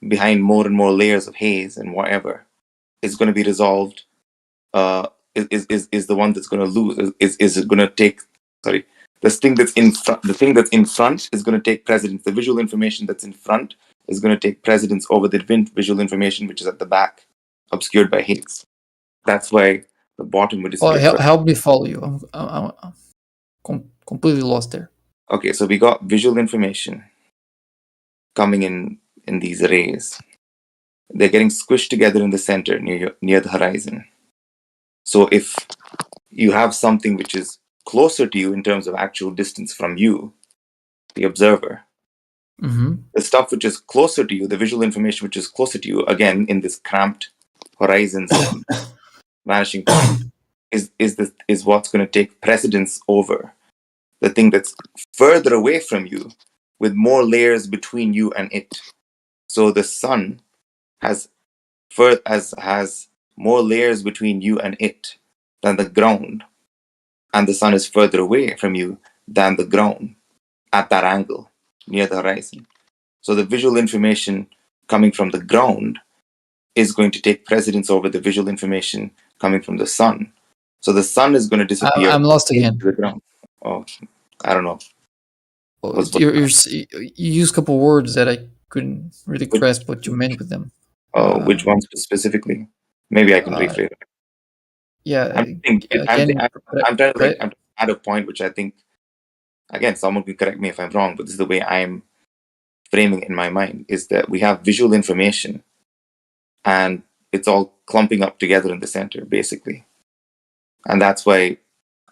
behind more and more layers of haze and whatever, is going to be resolved. Is the one that's going to lose? Is it going to take? Sorry, this thing that's in front. The thing that's in front is going to take precedence. The visual information that's in front is going to take precedence over the visual information which is at the back, obscured by haze. That's why the bottom would disappear. Well, help me follow you. I'm completely lost there. Okay, so we got visual information coming in these rays. They're getting squished together in the center near the horizon. So if you have something which is closer to you in terms of actual distance from you, the observer, the stuff which is closer to you, the visual information which is closer to you, again in this cramped horizon vanishing point, is what's going to take precedence over the thing that's further away from you, with more layers between you and it. So the sun has more layers between you and it than the ground, and the sun is further away from you than the ground at that angle near the horizon. So the visual information coming from the ground is going to take precedence over the visual information coming from the sun. So the sun is going to disappear. I'm lost again. The ground. Oh, I don't know. You use a couple words that I couldn't really grasp what you meant with them. Which ones specifically? Maybe I can rephrase it. Yeah, I'm trying to add a point which I think, again, someone can correct me if I'm wrong, but this is the way I'm framing it in my mind, is that we have visual information and it's all clumping up together in the center, basically. And that's why,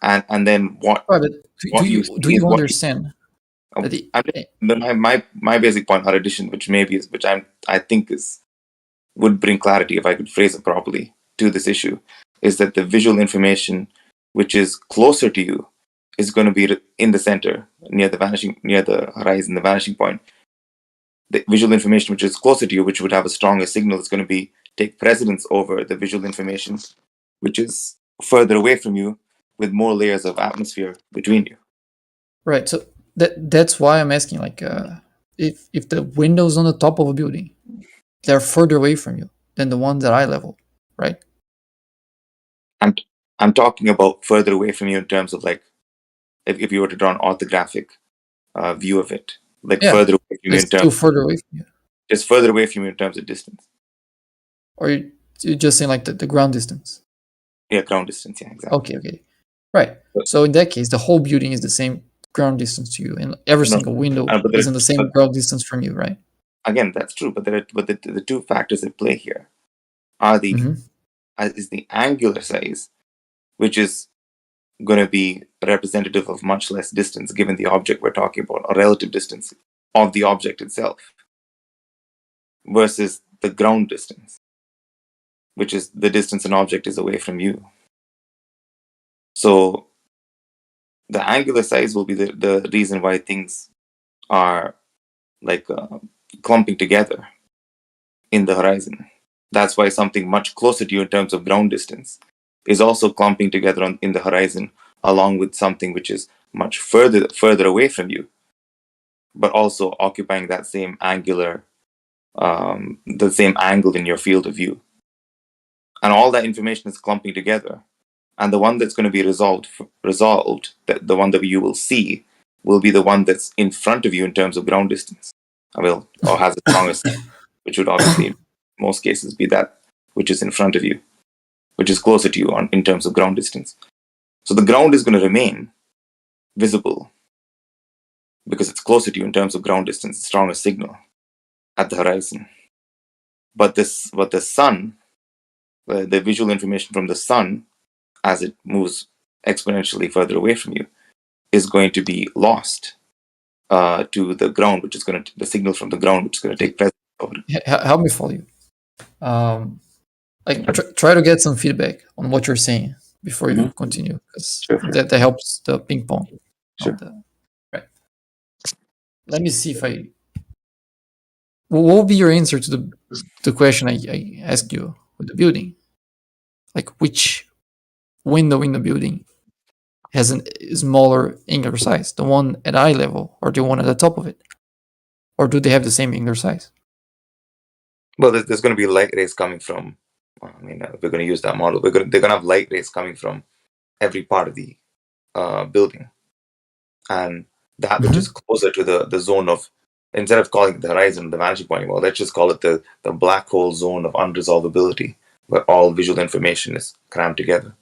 and then do you understand? My basic point, or addition, which I think would bring clarity if I could phrase it properly to this issue, is that the visual information which is closer to you is going to be in the center, near the horizon, the vanishing point. The visual information which is closer to you, which would have a stronger signal, is going to take precedence over the visual information which is further away from you, with more layers of atmosphere between you. Right. So that's why I'm asking, like, if the windows on the top of a building, they're further away from you than the ones at eye level, right? I'm talking about further away from you in terms of, like, if you were to draw an orthographic view of it, like further away from you in terms. Further away from you. Just further away from you in terms of distance. Or you're just saying like the ground distance. Yeah, ground distance. Yeah, exactly. Okay. Right. So in that case, the whole building is the same ground distance to you, and every single window is in the same ground distance from you, right? Again, that's true, but the two factors at play here are is the angular size, which is going to be representative of much less distance given the object we're talking about, or relative distance of the object itself, versus the ground distance, which is the distance an object is away from you. So the angular size will be the reason why things are like clumping together in the horizon. That's why something much closer to you in terms of ground distance is also clumping together in the horizon, along with something which is much further away from you, but also occupying that same angular, the same angle in your field of view. And all that information is clumping together. And the one that's going to be resolved, the one that you will see, will be the one that's in front of you in terms of ground distance. Or has the strongest, which would obviously in most cases be that which is in front of you, which is closer to you in terms of ground distance. So the ground is going to remain visible because it's closer to you in terms of ground distance, strongest signal at the horizon. But the sun, the visual information from the sun, as it moves exponentially further away from you, is going to be lost to the ground, which is going to the signal from the ground, which is going to take precedence over it. Help me follow you. Like try to get some feedback on what you're saying before you continue, because that helps the ping pong. Sure. Right. Let me see if I. What will be your answer to the question I asked you with the building? Like, which window in the building has a smaller angular size, the one at eye level or the one at the top of it, or do they have the same angular size? Well, there's going to be light rays coming from. If we're going to use that model, they're going to have light rays coming from every part of the building, and that which is closer to the zone of, instead of calling it the horizon, the vanishing point, well, let's just call it the black hole zone of unresolvability, where all visual information is crammed together.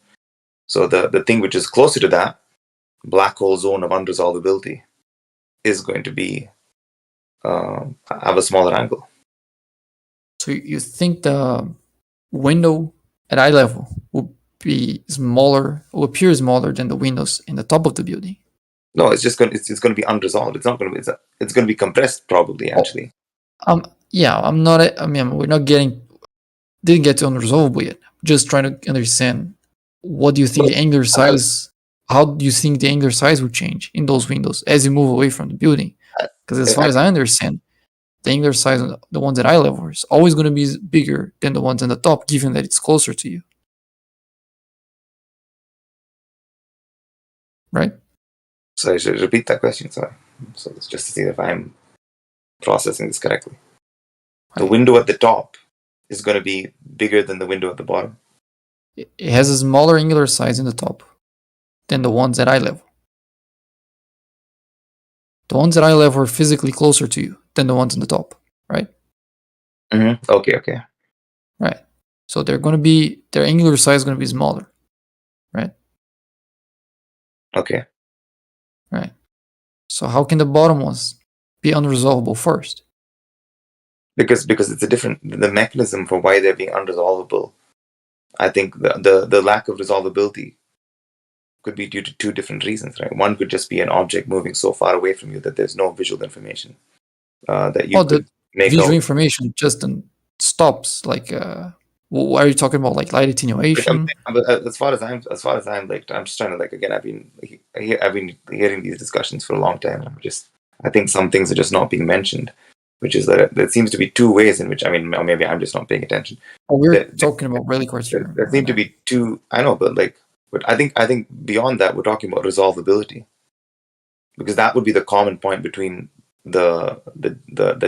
So the thing which is closer to that black hole zone of unresolvability is going to be have a smaller angle. So you think the window at eye level will be smaller, will appear smaller than the windows in the top of the building? No, it's going to be unresolved. It's not going to be. It's going to be compressed, probably. Actually. Yeah, I'm not. I mean, we're not didn't get to unresolvable yet. Just trying to understand, what do you think the angular size? How do you think the angular size would change in those windows as you move away from the building? Because as far as I understand, the angular size of the ones at eye level is always going to be bigger than the ones on the top, given that it's closer to you. Right? So I should repeat that question. Sorry. So it's just to see if I'm processing this correctly. The window at the top is going to be bigger than the window at the bottom. It has a smaller angular size in the top than the ones at eye level. The ones at eye level are physically closer to you than the ones on the top, right? Okay. Right. So their angular size is going to be smaller, right? Okay. Right. So how can the bottom ones be unresolvable first? Because it's the mechanism for why they're being unresolvable. I think the lack of resolvability could be due to two different reasons, right? One could just be an object moving so far away from you that there's no visual information that you could the make visual out. information just stops, like What are you talking about? Like light attenuation? As far as I'm like, I'm just trying to like again. I've been hearing these discussions for a long time. I think some things are just not being mentioned, which is that there seems to be two ways in which, I mean, or maybe I'm just not paying attention. Oh, we're talking about reliquars here. There seem to be two. I know, but I think beyond that, we're talking about resolvability, because that would be the common point between the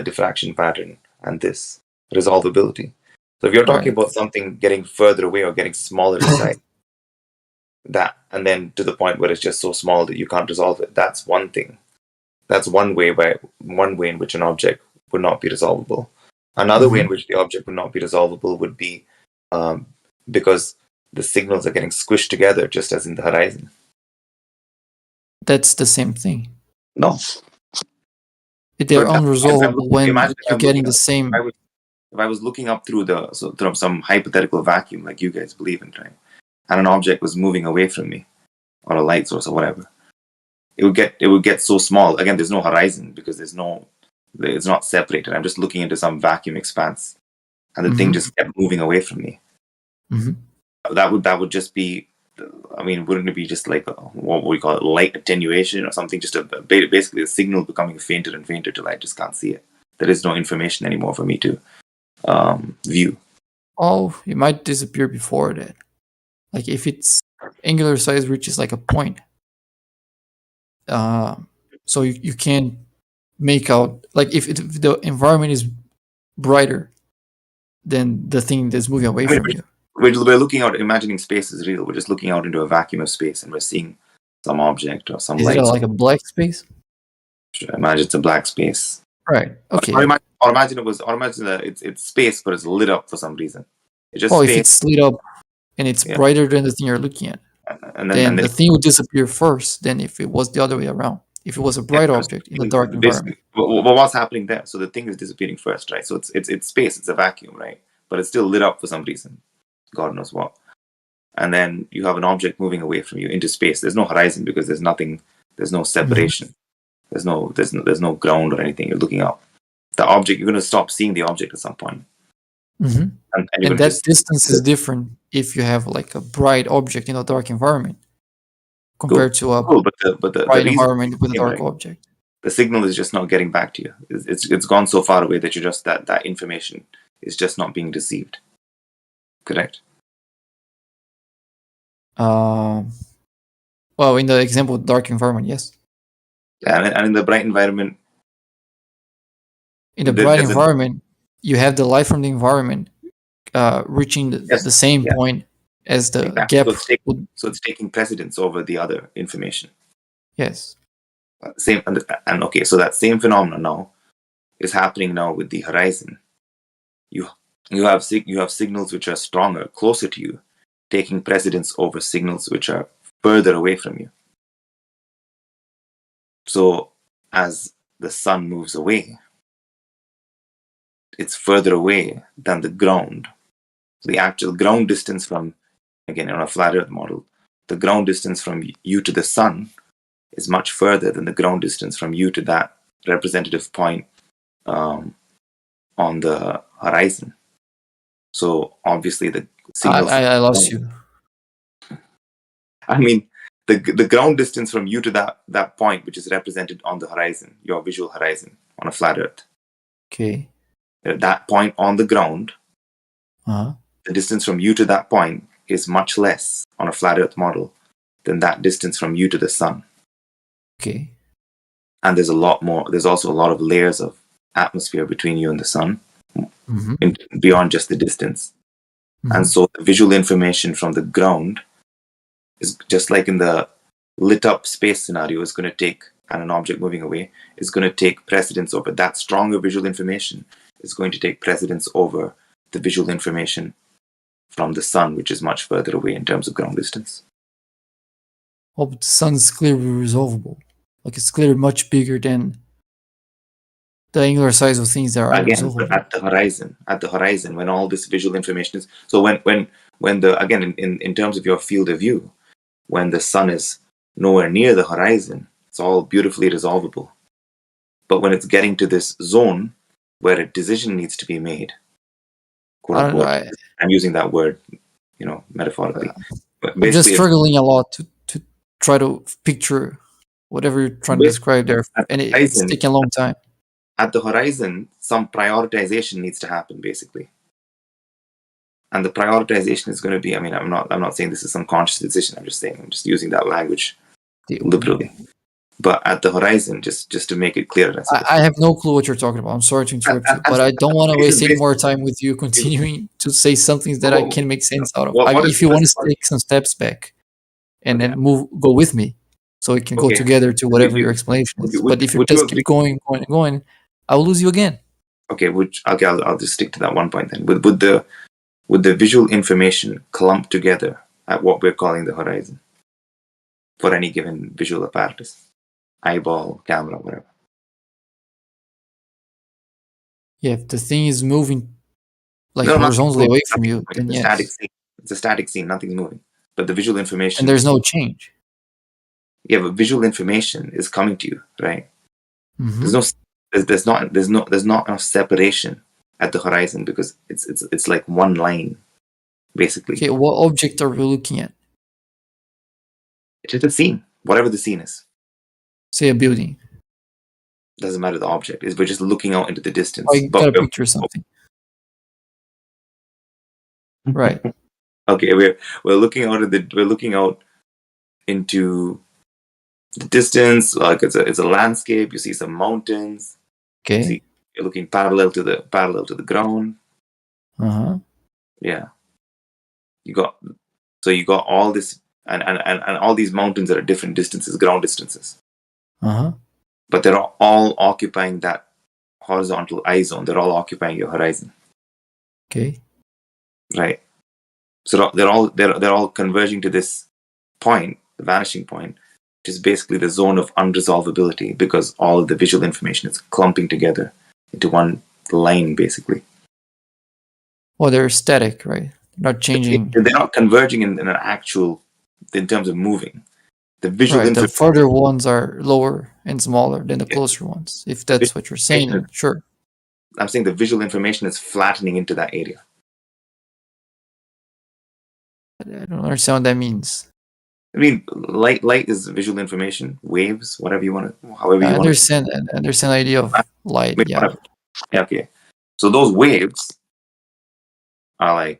diffraction pattern and this resolvability. So if you're talking Right. about something getting further away or getting smaller in size, that, and then to the point where it's just so small that you can't resolve it, that's one thing. That's one way in which an object would not be resolvable. Another way in which the object would not be resolvable would be because the signals are getting squished together, just as in the horizon. That's the same thing. No. They're unresolvable when you're getting the same. If I was looking up through some hypothetical vacuum like you guys believe in, right, and an object was moving away from me, or a light source or whatever, it would get so small. Again, there's no horizon because it's not separated. I'm just looking into some vacuum expanse, and the thing just kept moving away from me. That would just be, I mean, wouldn't it be just like what we call it, light attenuation or something? Just basically a signal becoming fainter and fainter till I just can't see it. There is no information anymore for me to view. Oh, it might disappear before that. Like if its angular size reaches like a point, so you can't make out, like if the environment is brighter than the thing that's moving away from you. We're looking out, imagining space is real. We're just looking out into a vacuum of space, and we're seeing some object or some light. Is it like a black space? Imagine it's a black space. Right. Okay. Or imagine it's space, but it's lit up for some reason. It's just Well, space. if it's lit up and it's brighter than the thing you're looking at, then the thing would disappear first than if it was the other way around. If it was a bright object in a dark environment. Well, what's happening there? So the thing is disappearing first, right? So it's space, it's a vacuum, right? But it's still lit up for some reason. God knows what. And then you have an object moving away from you into space. There's no horizon because there's no separation. There's no ground or anything. You're looking up. The object, you're going to stop seeing the object at some point. And that distance is different if you have like a bright object in a dark environment compared to a bright environment with a dark object. The signal is just not getting back to you. It's gone so far away that you just that information is just not being received. Correct. Well, in the example of dark environment, yes. And in the bright environment. In the bright environment, you have the light from the environment reaching the same point as the gap. So it's taking precedence over the other information. Yes. Okay, so that same phenomenon now is happening now with the horizon. You have signals which are stronger, closer to you, taking precedence over signals which are further away from you. So as the sun moves away, it's further away than the ground. So the actual ground distance from, again, on a flat Earth model, the ground distance from you to the sun is much further than the ground distance from you to that representative point on the horizon. So obviously the signals... I lost you. I mean, the ground distance from you to that point, which is represented on the horizon, your visual horizon on a flat Earth. Okay. That point on the ground, the distance from you to that point is much less on a flat Earth model than that distance from you to the sun. Okay. And there's also a lot of layers of atmosphere between you and the sun, beyond just the distance. And so the visual information from the ground is just like in the lit up space scenario is going to take, and an object moving away is going to take precedence over that stronger visual information is going to take precedence over the visual information from the sun, which is much further away in terms of ground distance. Oh, but the sun's clearly resolvable. Like it's clearly much bigger than the angular size of things that are resolvable. At the horizon, when all this visual information is, so when the, again, in terms of your field of view, when the sun is nowhere near the horizon, it's all beautifully resolvable. But when it's getting to this zone where a decision needs to be made, quote I don't know. unquote. I'm using that word, metaphorically. But I'm just basically, struggling a lot to try to picture whatever you're trying to describe there, and it's taking a long time. At the horizon, some prioritization needs to happen, basically. And the prioritization is going to be, I'm not saying this is some conscious decision. I'm just using that language liberally. But at the horizon, just to make it clear. I have no clue what you're talking about. I'm sorry to interrupt you, but I don't want to waste any more time with you continuing to say something that I can make sense out of. If you want to take some steps back and then go with me, so we can go together to whatever your explanation is. But if you just keep going, I will lose you again. Okay, I'll just stick to that one point then. Would the visual information clump together at what we're calling the horizon for any given visual apparatus? Eyeball, camera, whatever. Yeah, if the thing is moving horizontally away from you, then yes. It's a static scene, nothing's moving. But the visual information... And there's no change. Yeah, but visual information is coming to you, right? Mm-hmm. There's not enough separation at the horizon because it's like one line, basically. Okay, what object are we looking at? It's just a scene, whatever the scene is. Say a building. Doesn't matter the object. We're just looking out into the distance. Oh, you gotta picture something. Right. Okay, we're looking out into the distance. Like it's a landscape. You see some mountains. Okay. You're looking parallel to the ground. Yeah. You got all this and all these mountains that are different distances, ground distances. But they're all occupying that horizontal eye zone. They're all occupying your horizon. Okay. Right. So they're all converging to this point, the vanishing point, which is basically the zone of unresolvability because all of the visual information is clumping together into one line, basically. Well, they're static, right? They're not changing. They're not converging in terms of moving. The visual the further ones are lower and smaller than the closer ones. If that's what you're saying, sure. I'm saying the visual information is flattening into that area. I don't understand what that means. I mean, light is visual information, waves, whatever you want to, however you want to. I understand the idea of light. Yeah. Okay. So those waves are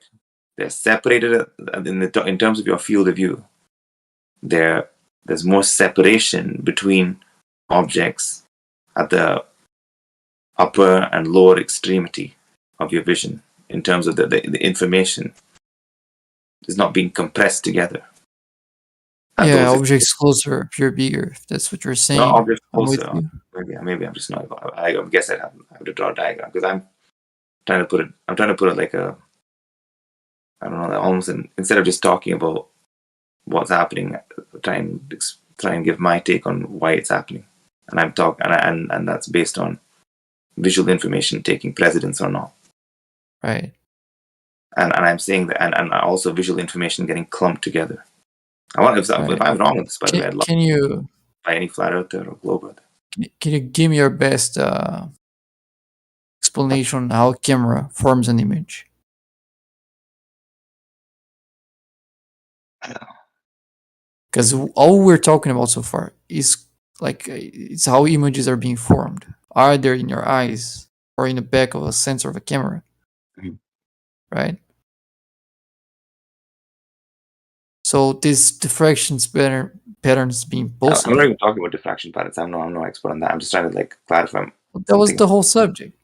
they're separated in terms of your field of view. There's more separation between objects at the upper and lower extremity of your vision in terms of the information is not being compressed together. Yeah, objects closer appear bigger. If that's what you're saying. No, objects closer. Maybe I'm just not. I guess I have to draw a diagram because I'm trying to put it like a. I don't know. Almost instead of just talking about what's happening, try and give my take on why it's happening, and I'm talking and that's based on visual information taking precedence or not. Right. And I'm saying that, and also visual information getting clumped together. If I'm wrong with this, by the way, I'd love to by any flat earther or globe earther. Can you give me your best explanation on how a camera forms an image? Because all we're talking about so far is it's how images are being formed, either in your eyes or in the back of a sensor of a camera. Right? So this diffractions patterns being posted. I'm not even talking about diffraction patterns. I'm no expert on that. I'm just trying to clarify. That was the whole subject.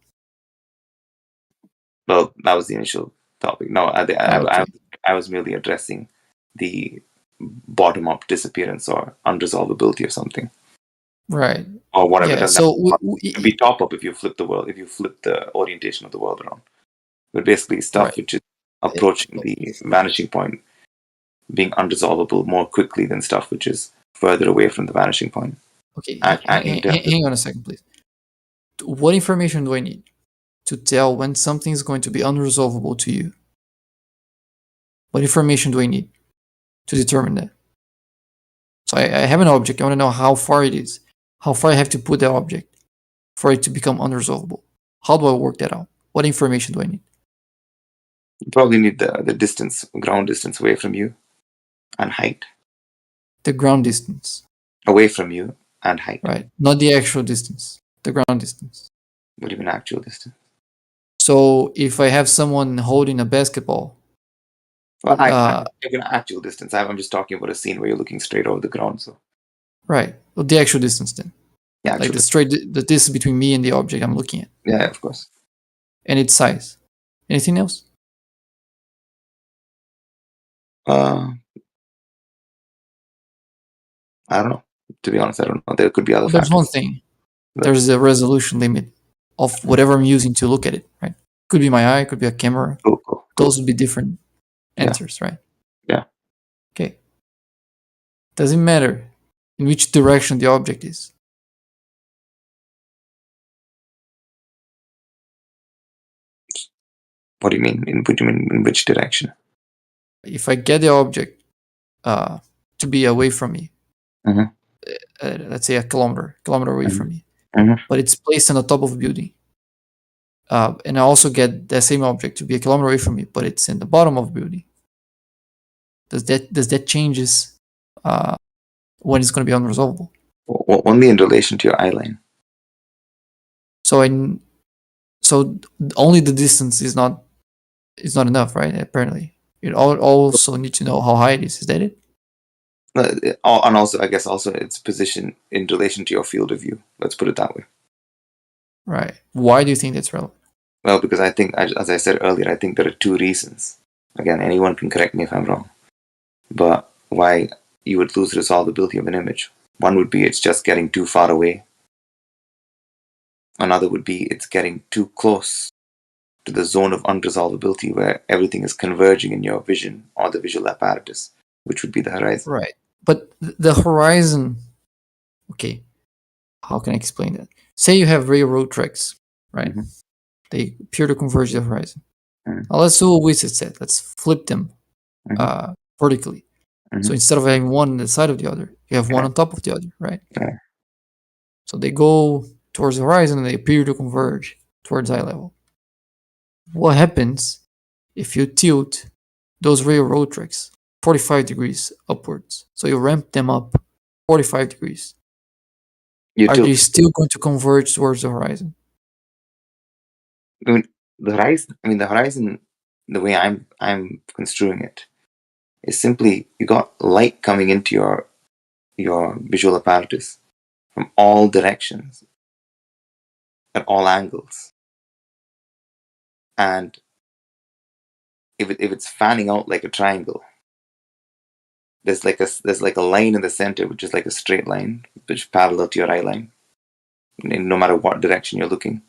Well, that was the initial topic. No, I was merely addressing the bottom-up disappearance or unresolvability of something. Right. Or whatever. Yeah, so it can be top-up if you flip the orientation of the world around. But basically stuff which is approaching the vanishing point being unresolvable more quickly than stuff which is further away from the vanishing point. Okay, hang on a second, please. What information do I need to tell when something is going to be unresolvable to you? What information do I need to determine that? So I have an object. I want to know how far it is. How far I have to put that object for it to become unresolvable. How do I work that out? What information do I need? You probably need the distance, ground distance away from you, and height. The ground distance. Away from you and height. Right. Not the actual distance. The ground distance. What do you mean actual distance? So if I have someone holding a basketball. Well, I can actual distance. I'm just talking about a scene where you're looking straight over the ground. So. Right. Well, the actual distance then. Yeah, like the distance between me and the object I'm looking at. Yeah, of course. And its size. Anything else? I don't know. To be honest, I don't know. There could be other There's factors. one thing. There's a resolution limit of whatever I'm using to look at it, right? Could be my eye, could be a camera. Cool. Those would be different answers, right? Yeah. Okay. Doesn't matter in which direction the object is. What do you mean? In which direction? If I get the object to be away from me, let's say a kilometer away from me, but it's placed on the top of a building, and I also get that same object to be a kilometer away from me, but it's in the bottom of the building. Does that changes when it's going to be unresolvable? Only in relation to your eye line. So only the distance is not enough, right? Apparently, you also need to know how high it is. Is that it? And also, I guess, its position in relation to your field of view. Let's put it that way. Right. Why do you think that's relevant? Well, because I think, as I said earlier, I think there are two reasons. Again, anyone can correct me if I'm wrong. But why you would lose resolvability of an image. One would be it's just getting too far away. Another would be it's getting too close to the zone of unresolvability where everything is converging in your vision or the visual apparatus, which would be the horizon. Right. But the horizon, okay, how can I explain that? Say you have railroad tracks, right? They appear to converge the horizon. Now let's do what Wizard said. Let's flip them vertically. So instead of having one on the side of the other, you have one on top of the other, right? So they go towards the horizon and they appear to converge towards eye level. What happens if you tilt those railroad tracks 45 degrees upwards? So you ramp them up 45 degrees. Are they still going to converge towards the horizon? I mean, the horizon, the way I'm construing it, is simply you got light coming into your visual apparatus from all directions, at all angles, and if it's fanning out like a triangle, there's like a line in the center, which is like a straight line, which is parallel to your eye line, no matter what direction you're looking.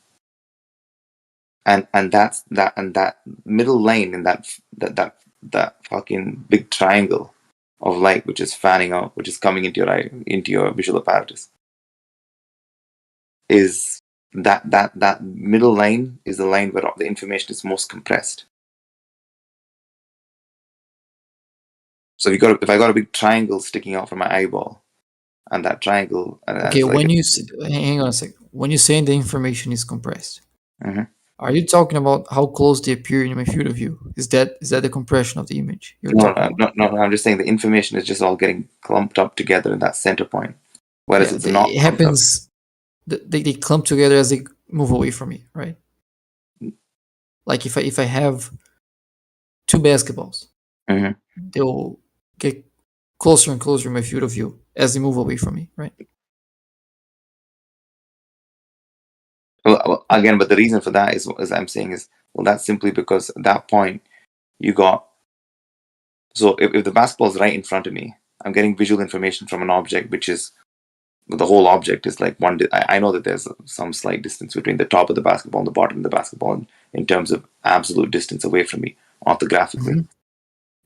And that middle line in that fucking big triangle of light, which is fanning out, which is coming into your eye, into your visual apparatus, is that middle line is the line where the information is most compressed. So if I got a big triangle sticking out from my eyeball, and that triangle, okay, when hang on a sec. When you say the information is compressed, are you talking about how close they appear in my field of view? Is that the compression of the image? No, I'm just saying the information is just all getting clumped up together in that center point. Whereas it's not. It happens. They clump together as they move away from me, right? Like if I have two basketballs, they'll get closer and closer in my field of view as they move away from me, right? Well, again, but the reason for that is, as I'm saying, is that's simply because at that point you got. So if the basketball is right in front of me, I'm getting visual information from an object, which is the whole object is like one. I know that there's some slight distance between the top of the basketball and the bottom of the basketball in terms of absolute distance away from me orthographically.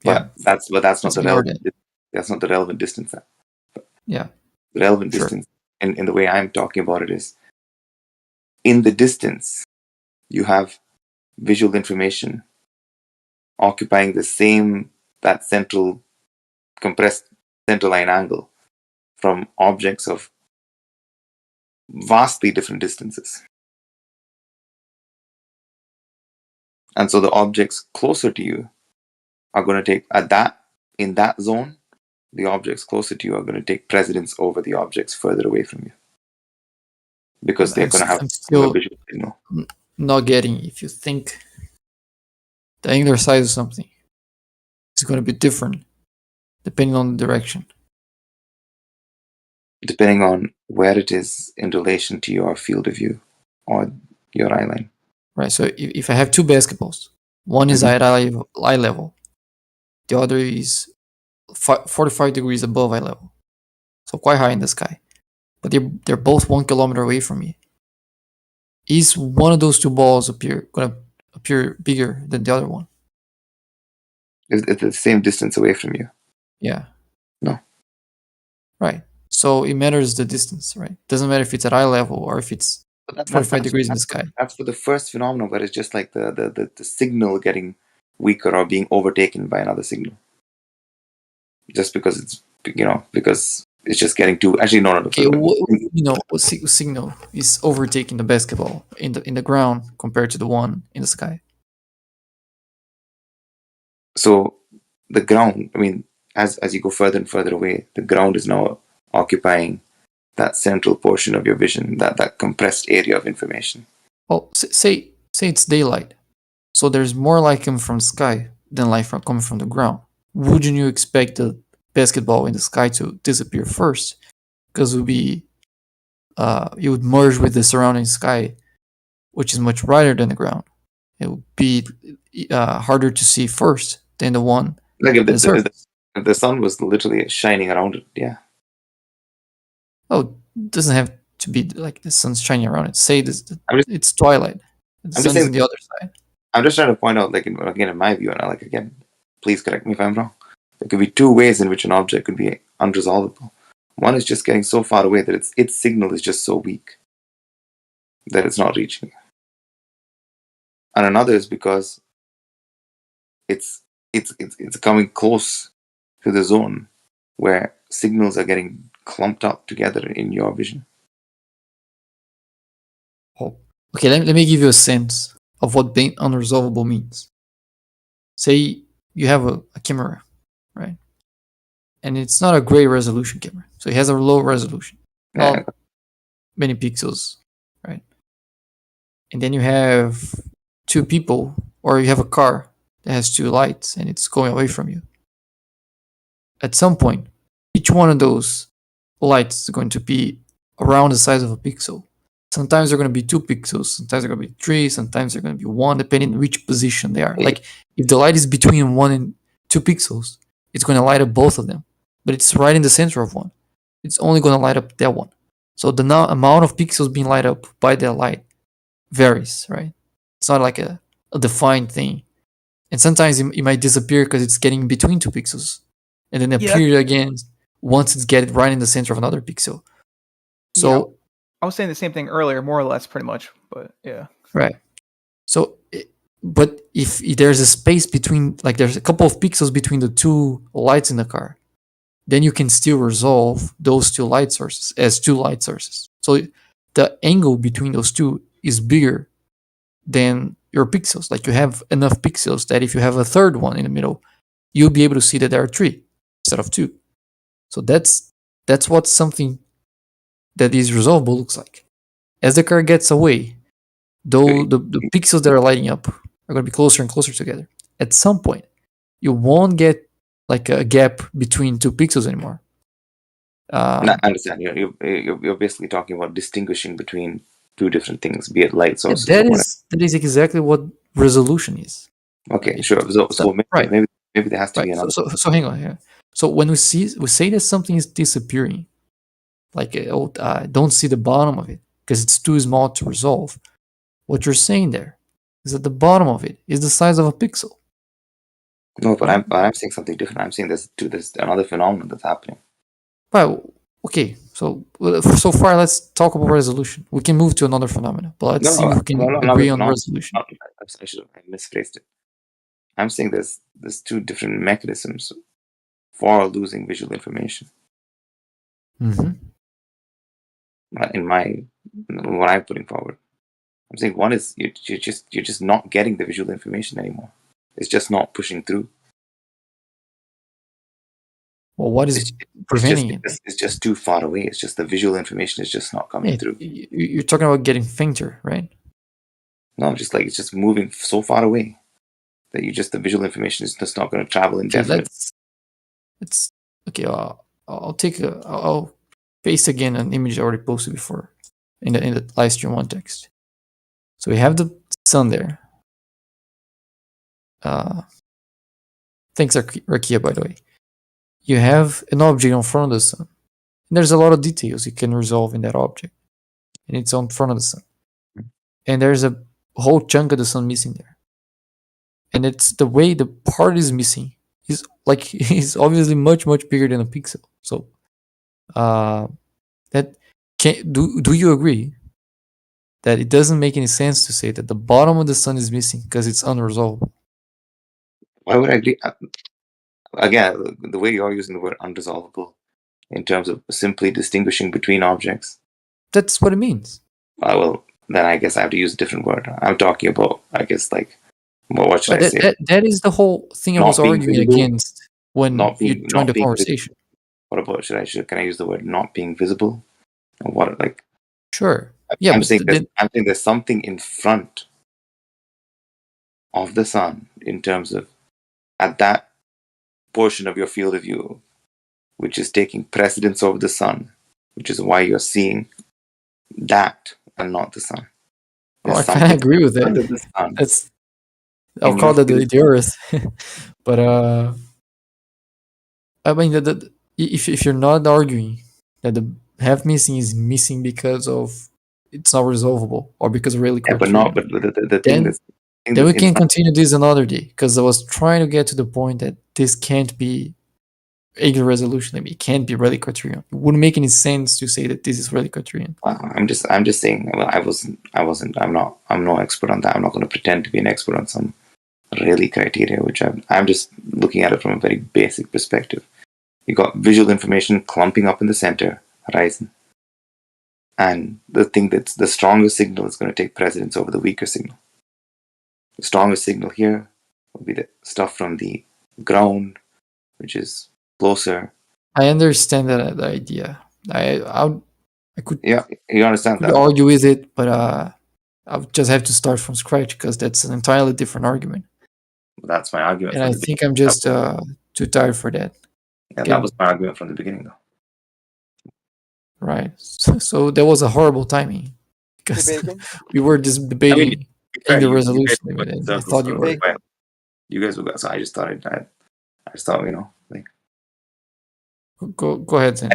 But that's not the relevant. That's not the relevant distance. Yeah. The relevant distance, in the way I'm talking about it, is in the distance you have visual information occupying that central compressed center line angle from objects of vastly different distances. And so the objects closer to you are going to take in that zone, the objects closer to you are going to take precedence over the objects further away from you, because they're going to have I'm a still visual signal. not getting. If you think the angular size of something is going to be different depending on the direction. Depending on where it is in relation to your field of view or your eye line. Right. So if I have two basketballs, one is at eye level, the other is 45 degrees above eye level, so quite high in the sky, but they're both 1 kilometer away from me. Is one of those two balls gonna appear bigger than the other one? It's the same distance away from you. Yeah. No. Right. So it matters the distance, right? Doesn't matter if it's at eye level or if it's 45 degrees in the sky. That's for the first phenomenon, where it's just like the signal getting weaker or being overtaken by another signal. Just because it's because it's just getting too. Actually, no. Okay, what signal is overtaking the basketball in the ground compared to the one in the sky? So the ground, I mean, as you go further and further away, the ground is now occupying that central portion of your vision, that compressed area of information. Well, say it's daylight, so there's more light coming from the sky than light coming from the ground. Wouldn't you expect the basketball in the sky to disappear first? Because it would be it would merge with the surrounding sky, which is much brighter than the ground. It would be harder to see first than the one. Like if the sun was literally shining around it, yeah. Oh, it doesn't have to be like the sun's shining around it. Say it's twilight. The sun's on the other side. I'm just trying to point out, like, again, in my view, and again, please correct me if I'm wrong. There could be two ways in which an object could be unresolvable. One is just getting so far away that its signal is just so weak that it's not reaching you. And another is because it's coming close to the zone where signals are getting clumped up together in your vision. Oh, okay. Let me give you a sense of what being unresolvable means. Say you have a camera, right? And it's not a great resolution camera, so it has a low resolution, not many pixels, right? And then you have two people, or you have a car that has two lights and it's going away from you. At some point, each one of those lights is going to be around the size of a pixel. Sometimes they're going to be 2 pixels, sometimes they're going to be 3, sometimes they're going to be 1, depending on which position they are. Like, if the light is between 1 and 2 pixels, it's going to light up both of them. But it's right in the center of one. It's only going to light up that one. So the amount of pixels being light up by that light varies, right? It's not like a defined thing. And sometimes it might disappear because it's getting between 2 pixels. And then appear again once it's getting right in the center of another pixel. So I was saying the same thing earlier, more or less, pretty much. But yeah. Right. So, but if there's a space between, like there's a couple of pixels between the two lights in the car, then you can still resolve those two light sources as two light sources. So the angle between those two is bigger than your pixels. Like you have enough pixels that if you have a third one in the middle, you'll be able to see that there are 3 instead of 2. So that's what something that is resolvable looks like. As the car gets away, though the pixels that are lighting up are going to be closer and closer together. At some point, you won't get like a gap between 2 pixels anymore. I understand. You're basically talking about distinguishing between two different things, be it light sources. That is exactly what resolution is. Okay, sure. So maybe there has to be another. So hang on here. So when we say that something is disappearing, like I don't see the bottom of it because it's too small to resolve. What you're saying there is that the bottom of it is the size of a pixel. No, but I'm saying something different. I'm saying there's another phenomenon that's happening. Well, okay. So far, let's talk about resolution. We can move to another phenomenon, but let's see if we can agree on resolution. I misphrased it. I'm saying there's 2 different mechanisms for losing visual information. Mm-hmm. In what I'm putting forward. I'm saying one is you're just not getting the visual information anymore. It's just not pushing through. Well, what is preventing it? It's just too far away. It's just the visual information is just not coming through. You're talking about getting fainter, right? No, just like it's just moving so far away that the visual information is just not going to travel indefinitely. It's okay. I'll paste again an image I already posted before in the live stream one text. So we have the sun there. Thanks, Rakia, by the way. You have an object in front of the sun. And there's a lot of details you can resolve in that object. And it's on front of the sun. And there's a whole chunk of the sun missing there. And it's the way the part is missing is like is obviously much bigger than a pixel. So that do you agree that it doesn't make any sense to say that the bottom of the sun is missing because it's unresolvable? Why would I agree? Again, the way you're using the word unresolvable in terms of simply distinguishing between objects. That's what it means. Well, then I guess I have to use a different word. I'm talking about, I guess, like, well, what should I say? That is the whole thing I was arguing against when you joined the conversation. What about can I use the word not being visible? Or what, like? Sure. Yeah, I'm saying there's something in front of the sun in terms of at that portion of your field of view, which is taking precedence over the sun, which is why you're seeing that and not the sun. I kind of agree with that. I'll call that the Earth. But I mean, if you're not arguing that the half missing is missing because of it's not resolvable or because of Rayleigh criteria, but the thing then we can continue this another day, because I was trying to get to the point that this can't be angular resolution. I mean, it can't be Rayleigh criterion. It wouldn't make any sense to say that this is Rayleigh criterion. I'm just saying. Well, I'm no expert on that. I'm not going to pretend to be an expert on some Rayleigh criteria, which I'm just looking at it from a very basic perspective. You got visual information clumping up in the center, horizon, and the thing that's the strongest signal is going to take precedence over the weaker signal. The strongest signal here will be the stuff from the ground, which is closer. I understand that the idea. I could you understand could that argue with it, but I would just have to start from scratch because that's an entirely different argument. That's my argument. And I think I'm just too tired for that. Yeah, that was my argument from the beginning, though. Right. So that was a horrible timing because we were just debating in the resolution limit, and I thought you were. You guys were. So I just thought like. Go ahead, Zen.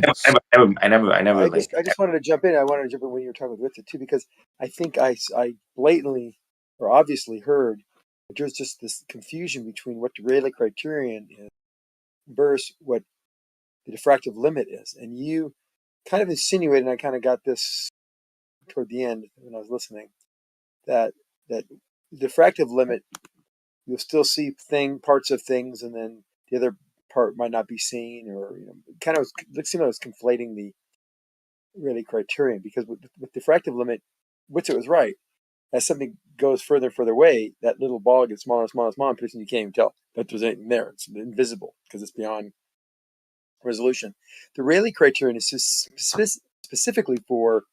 I never. I just wanted to jump in. I wanted to jump in when you were talking with it too, because I think I blatantly or obviously heard that there's just this confusion between what the Rayleigh criterion is versus what the diffractive limit is, and you kind of insinuated, and I kind of got this toward the end when I was listening, that the diffractive limit, you'll still see parts of things, and then the other part might not be seen, or kind of looks like I was conflating the Rayleigh criterion, because with diffractive limit, which it was right, as something goes further and further away, that little ball gets smaller and smaller and smaller, and pretty soon you can't even tell that there's anything there. It's invisible because it's beyond resolution. The Rayleigh criterion is just specifically for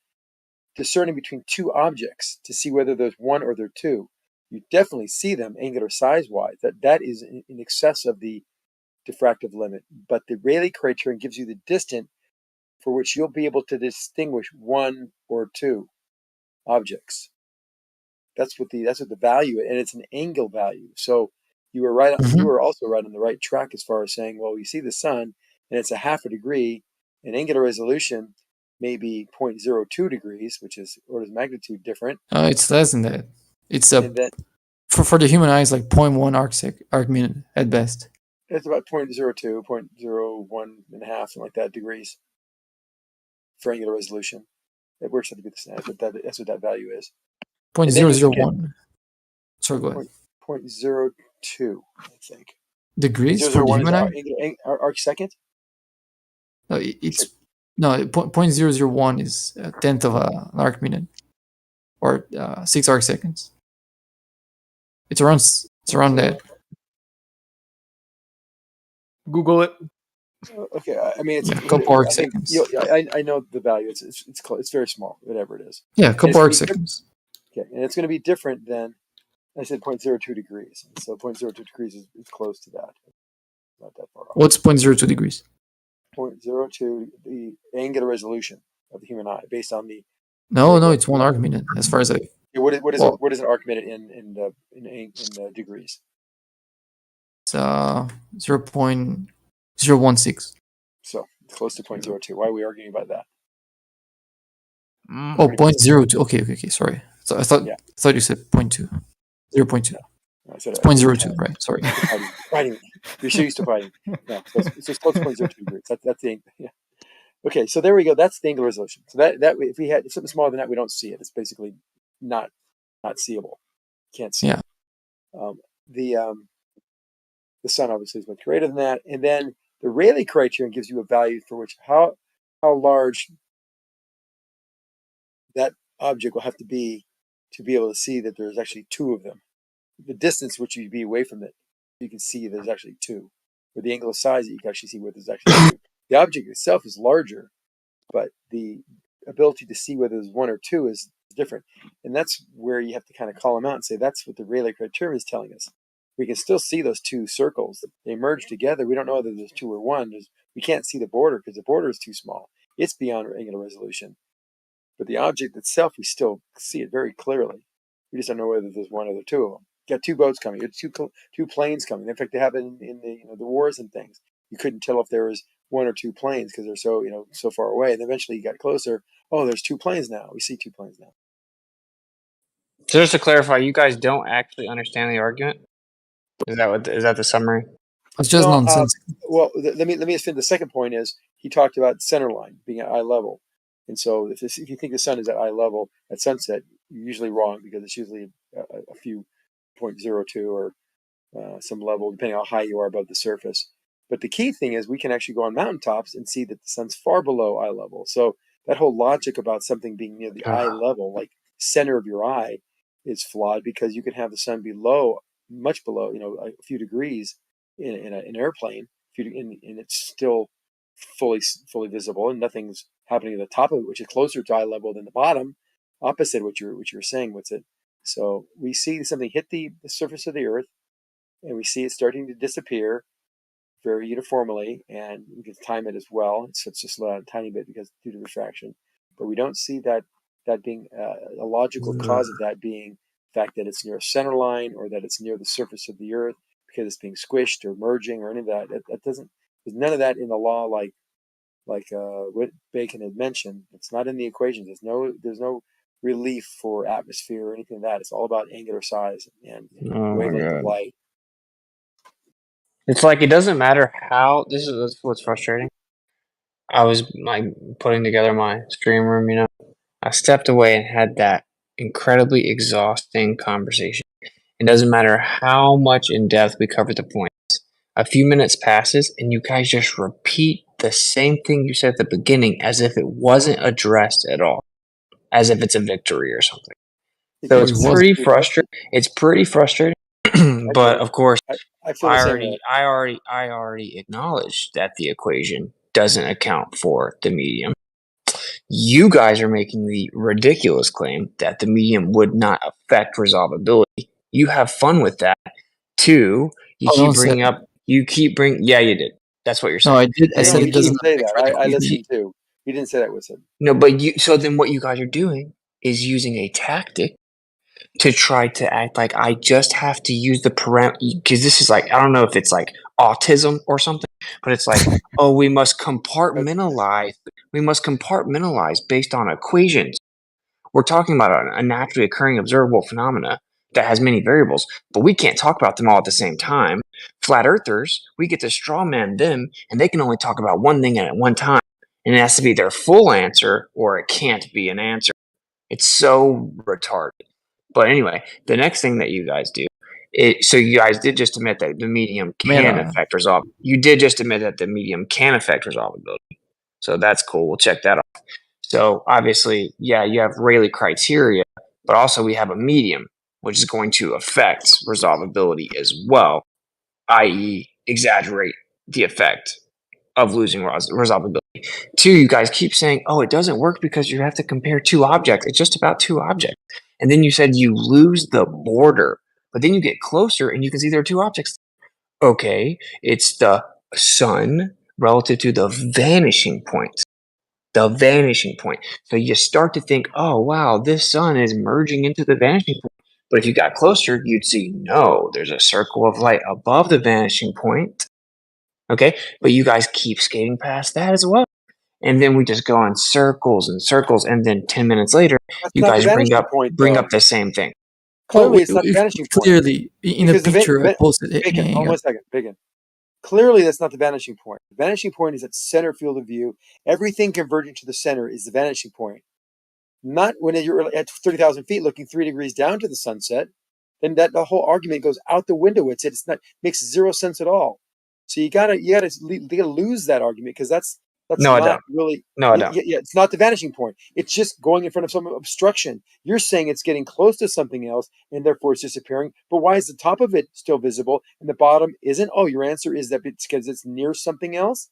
discerning between two objects to see whether there's one or there's two. You definitely see them angular size-wise. That is in excess of the diffractive limit. But the Rayleigh criterion gives you the distance for which you'll be able to distinguish one or two objects. That's what the value is, and it's an angle value. So you were right. You were also right on the right track as far as saying, well, we see the sun, and it's a half a degree, and angular resolution may be 0.02 degrees, which is orders of magnitude different. It's less than that. It's for the human eye, it's like 0.1 arc minute at best. It's about 0.02, 0.01 and a half, something like that, degrees for angular resolution. It works out to be the same. That's what that value is. 0.001. Sorry, go ahead. 0.02, I think. Degrees for the human eye? Arc second? No, it's 0.001 is a tenth of an arc minute. or 6 arc seconds. It's around that. Google it. Okay, I mean, it's Yeah, couple arc I think seconds. I know the value. It's very small, whatever it is. Yeah, And it's couple gonna arc be seconds. Okay, and it's going to be different than I said 0.02 degrees. So 0.02 degrees is close to that. Not that far off. What's 0.02 degrees? 0.02, the angular resolution of the human eye, based on the. No, it's 1 arc minute as far as I. Yeah, what is well, what is an arc minute in degrees? It's 0.016. So it's close to 0.02. Why are we arguing about that? Oh, 0.02. Okay. Sorry. So I thought you said 0.2. 0.2. No, I said It's 0.02, right? Sorry. Fighting. You're so used to fighting. No, so it's just close to 0.02 degrees. That's the yeah. Okay, so there we go. That's the angular resolution. So that if we had something smaller than that, we don't see it. It's basically not seeable. Can't see Yeah. it. The sun obviously is much greater than that, and then the Rayleigh criterion gives you a value for which how large that object will have to be able to see that there's actually two of them. The distance which you'd be away from it, you can see there's actually two. With the angle of size, you can actually see where there's actually two. The object itself is larger, but the ability to see whether there's one or two is different. And that's where you have to kind of call them out and say that's what the Rayleigh criterion is telling us. We can still see those two circles. They merge together. We don't know whether there's two or one. We can't see the border because the border is too small. It's beyond angular resolution. But the object itself, we still see it very clearly. We just don't know whether there's one or the two of them. You got two boats coming. You got two planes coming. In fact, they have it in the wars and things. You couldn't tell if there was one or two planes because they're so far away. And eventually you got closer. Oh, there's two planes now. We see two planes now. So just to clarify, you guys don't actually understand the argument? Is that the summary? It's just nonsense. Well, let me finish. The second point is he talked about center line being at eye level. And so if you think the sun is at eye level at sunset, you're usually wrong because it's usually a few 0.02 or some level, depending on how high you are above the surface. But the key thing is we can actually go on mountaintops and see that the sun's far below eye level. So that whole logic about something being near the eye level, like center of your eye, is flawed because you can have the sun below, much below, a few degrees in an airplane, and it's still fully visible, and nothing's happening at the top of it, which is closer to eye level than the bottom, opposite what you're saying. What's it? So we see something hit the surface of the Earth, and we see it starting to disappear very uniformly, and we can time it as well. So it's just a tiny bit because due to refraction, but we don't see that being a logical cause of that being the fact that it's near a center line or that it's near the surface of the Earth because it's being squished or merging or any of that. That doesn't. There's none of that in the law, like what Bacon had mentioned. It's not in the equations. There's no relief for atmosphere or anything like that. It's all about angular size and wavelength of light. It's like it doesn't matter how. This is what's frustrating. I was putting together my stream room. I stepped away and had that incredibly exhausting conversation. It doesn't matter how much in depth we cover the points. A few minutes passes and you guys just repeat the same thing you said at the beginning as if it wasn't addressed at all, as if it's a victory or something. So it's pretty frustrating. It's pretty frustrating, but of course, I already acknowledged that the equation doesn't account for the medium. You guys are making the ridiculous claim that the medium would not affect resolvability. You have fun with that. Two, you keep bringing. Yeah, you did. That's what you're saying. No, I did. I said it doesn't say that. I listened too. He didn't say that was it. No, but so then what you guys are doing is using a tactic to try to act like I just have to use the parameter, because this is like, I don't know if it's like autism or something, but it's like, oh, we must compartmentalize based on equations. We're talking about a naturally occurring observable phenomena that has many variables, but we can't talk about them all at the same time. Flat earthers, we get to straw man them, and they can only talk about one thing at one time, and it has to be their full answer or it can't be an answer. It's so retarded. But anyway, the next thing that you guys do, so you guys did just admit that the medium can affect resolve. You did just admit that the medium can affect resolvability. So that's cool. We'll check that off. So obviously, yeah, you have Rayleigh criteria, but also we have a medium, which is going to affect resolvability as well, i.e. exaggerate the effect of losing resolvability. Two, you guys keep saying, oh, it doesn't work because you have to compare two objects. It's just about two objects. And then you said you lose the border, but then you get closer and you can see there are two objects. Okay, it's the sun relative to the vanishing point. The vanishing point. So you start to think, oh, wow, this sun is merging into the vanishing point. But if you got closer, you'd see, no, there's a circle of light above the vanishing point. Okay, but you guys keep skating past that as well. And then we just go in circles and circles, and then 10 minutes later, you guys bring up the same thing. Clearly, it's not the vanishing point. Clearly, in the picture I posted it. Bacon, hold on 1 second. Bacon. Clearly, that's not the vanishing point. The vanishing point is at center field of view. Everything converging to the center is the vanishing point. Not when you're at 30,000 feet looking 3 degrees down to the sunset. Then the whole argument goes out the window. It's not makes zero sense at all. So you gotta lose that argument because that's No, I not don't. really. No, I don't. Yeah, it's not the vanishing point. It's just going in front of some obstruction. You're saying it's getting close to something else and therefore it's disappearing. But why is the top of it still visible and the bottom isn't? Oh, your answer is that it's because it's near something else.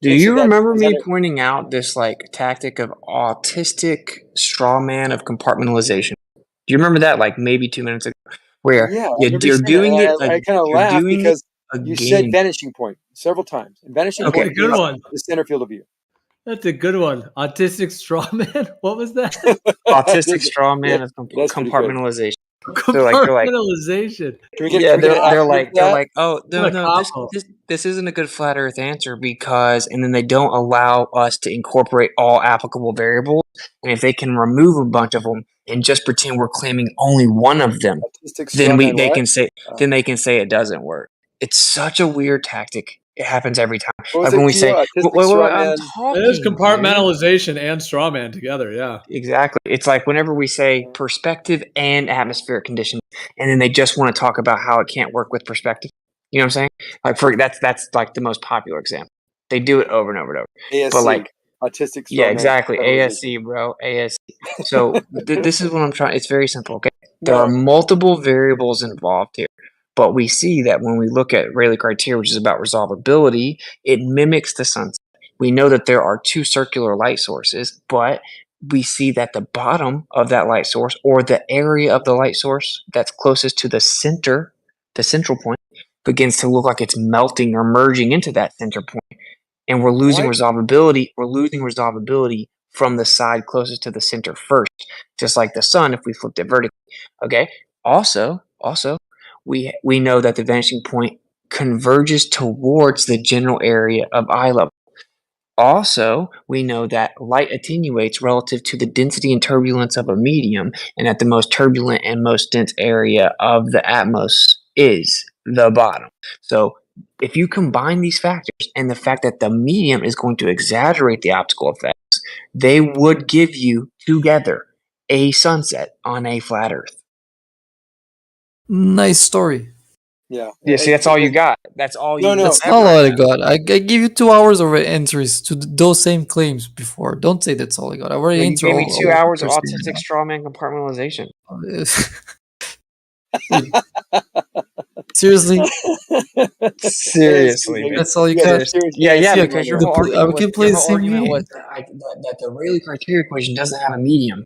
Do you remember me pointing out this like tactic of autistic straw man of compartmentalization? Do you remember that like maybe 2 minutes ago? Where you're doing it. I kind of laughed because you said again. vanishing point several times. And vanishing Okay, point good is one. the center field of view. That's a good one. Autistic straw man. What was that? Autistic straw man of compartmentalization. Compartmentalization. They're like, oh no, this isn't a good flat Earth answer because, and then they don't allow us to incorporate all applicable variables. And if they can remove a bunch of them and just pretend we're claiming only one of them, then they can say it doesn't work. It's such a weird tactic. It happens every time. Like when we say, it is compartmentalization and straw man together. Yeah, exactly. It's like whenever we say perspective and atmospheric conditions, and then they just want to talk about how it can't work with perspective. You know what I'm saying? Like that's like the most popular example. They do it over and over and over. ASC, but like autistic straw yeah, man exactly. ASC, bro. ASC. So this is what I'm trying. It's very simple. Okay, there are multiple variables involved here. But we see that when we look at Rayleigh criteria, which is about resolvability, it mimics the sunset. We know that there are two circular light sources, but we see that the bottom of that light source or the area of the light source that's closest to the central point, begins to look like it's melting or merging into that center point. And we're losing resolvability. We're losing resolvability from the side closest to the center first, just like the sun if we flipped it vertically. Okay. Also, we know that the vanishing point converges towards the general area of eye level. Also, we know that light attenuates relative to the density and turbulence of a medium, and that the most turbulent and most dense area of the atmos is the bottom. So if you combine these factors and the fact that the medium is going to exaggerate the optical effects, they would give you together a sunset on a flat Earth. Nice story. Yeah. Yeah. See, that's all you got. That's all you. That's not all I got. I give you 2 hours of entries to those same claims before. Don't say that's all I got. I already answered. You gave me 2 hours of autistic straw man compartmentalization. Seriously. Seriously. That's all you got. Yeah. Because your whole argument was that the Rayleigh criteria equation doesn't have a medium.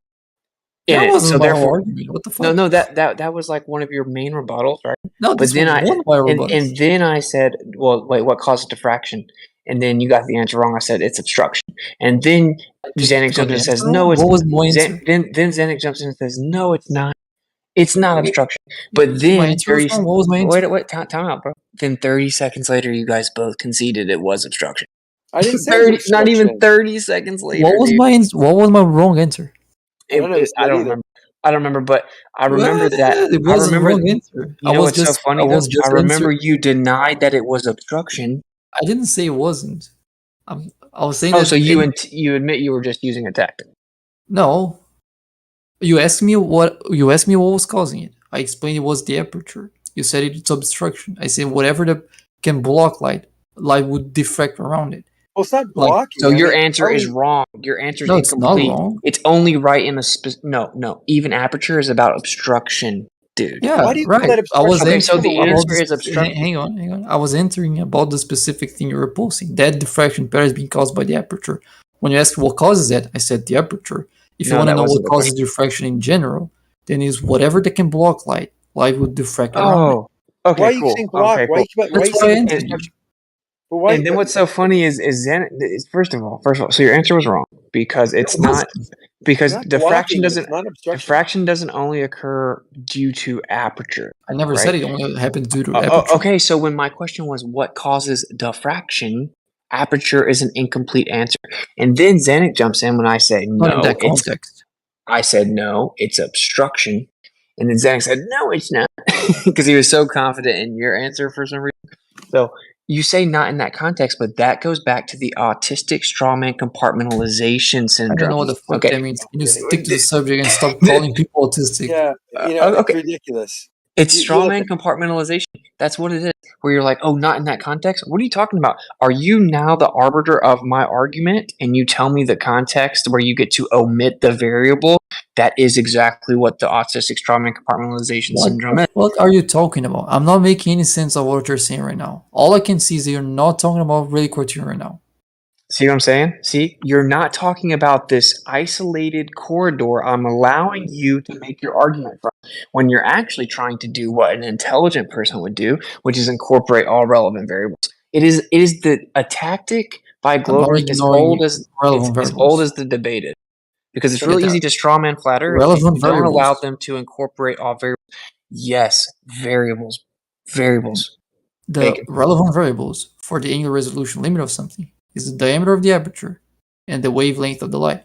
That wasn't so my whole therefore, argument. What the fuck? No, that was like one of your main rebuttals, right? No, this was one of my rebuttals. And then I said, well, wait, what causes diffraction? And then you got the answer wrong. I said it's obstruction. And then Zanuck jumps in and says, no, it's what was my answer? Then Zanuck jumps in and says, no, it's not. It's not obstruction. But then what was my answer? Wait, time out, bro. Then 30 seconds later, you guys both conceded it was obstruction. I didn't say not even 30 seconds later. What was my answer? What was my wrong answer? I don't remember. I don't remember, but I remember that. It was a wrong answer. You know what's so funny? I remember you denied that it was obstruction. I didn't say it wasn't. I was saying. Oh, so you admit you were just using a tactic? No. You asked me what was causing it. I explained it was the aperture. You said it's obstruction. I said whatever that can block light would diffract around it. Well, it's not Like, blocking. So I your mean, answer is only- wrong. Your answer is no, it's not incomplete. wrong. It's only right in the no. Even aperture is about obstruction, dude. Yeah, Why do you call right. that I was obstruction? Okay, so the answering about answer this. is obstruction. Hang on. I was answering about the specific thing you're opposing. That diffraction pattern is being caused by the aperture. When you ask what causes it, I said the aperture. If you No, want to that know wasn't what the causes question. diffraction in general, then it's whatever that can block light. Light would diffract around it. Oh, okay, Why are you cool. saying block? Okay, Why cool. why are That's you why I saying answered you. obstruction? But why? And then what's so funny is Zen. First of all, so your answer was wrong because it's not because It's not diffraction blocking. doesn't It's not obstruction. diffraction doesn't only occur due to aperture. I never right? said it only happens due to aperture. Okay, so when my question was what causes diffraction, aperture is an incomplete answer, and then Zanuck jumps in when I say Not in no. that context. I said no, it's obstruction, and then Zanuck said no, it's not, because he was so confident in your answer for some reason. So you say not in that context, but that goes back to the autistic strawman compartmentalization syndrome. I don't know what the fuck Okay. that means. Can you stick to the subject and stop calling people autistic? Yeah, okay. it's ridiculous. It's You strawman compartmentalization. That's what it is. Where you're like, oh, not in that context. What are you talking about? Are you now the arbiter of my argument and you tell me the context where you get to omit the variable? That is exactly what the autistic strawman compartmentalization syndrome is. What are you talking about? I'm not making any sense of what you're saying right now. All I can see is that you're not talking about really criterion right now. See what I'm saying? See, you're not talking about this isolated corridor I'm allowing you to make your argument from when you're actually trying to do what an intelligent person would do, which is incorporate all relevant variables. It is a tactic by Glovers as old as the debated. Because it's really easy to strawman flat Earth if you don't allow them to incorporate all variables. Yes, variables. The relevant variables for the angular resolution limit of something is the diameter of the aperture and the wavelength of the light.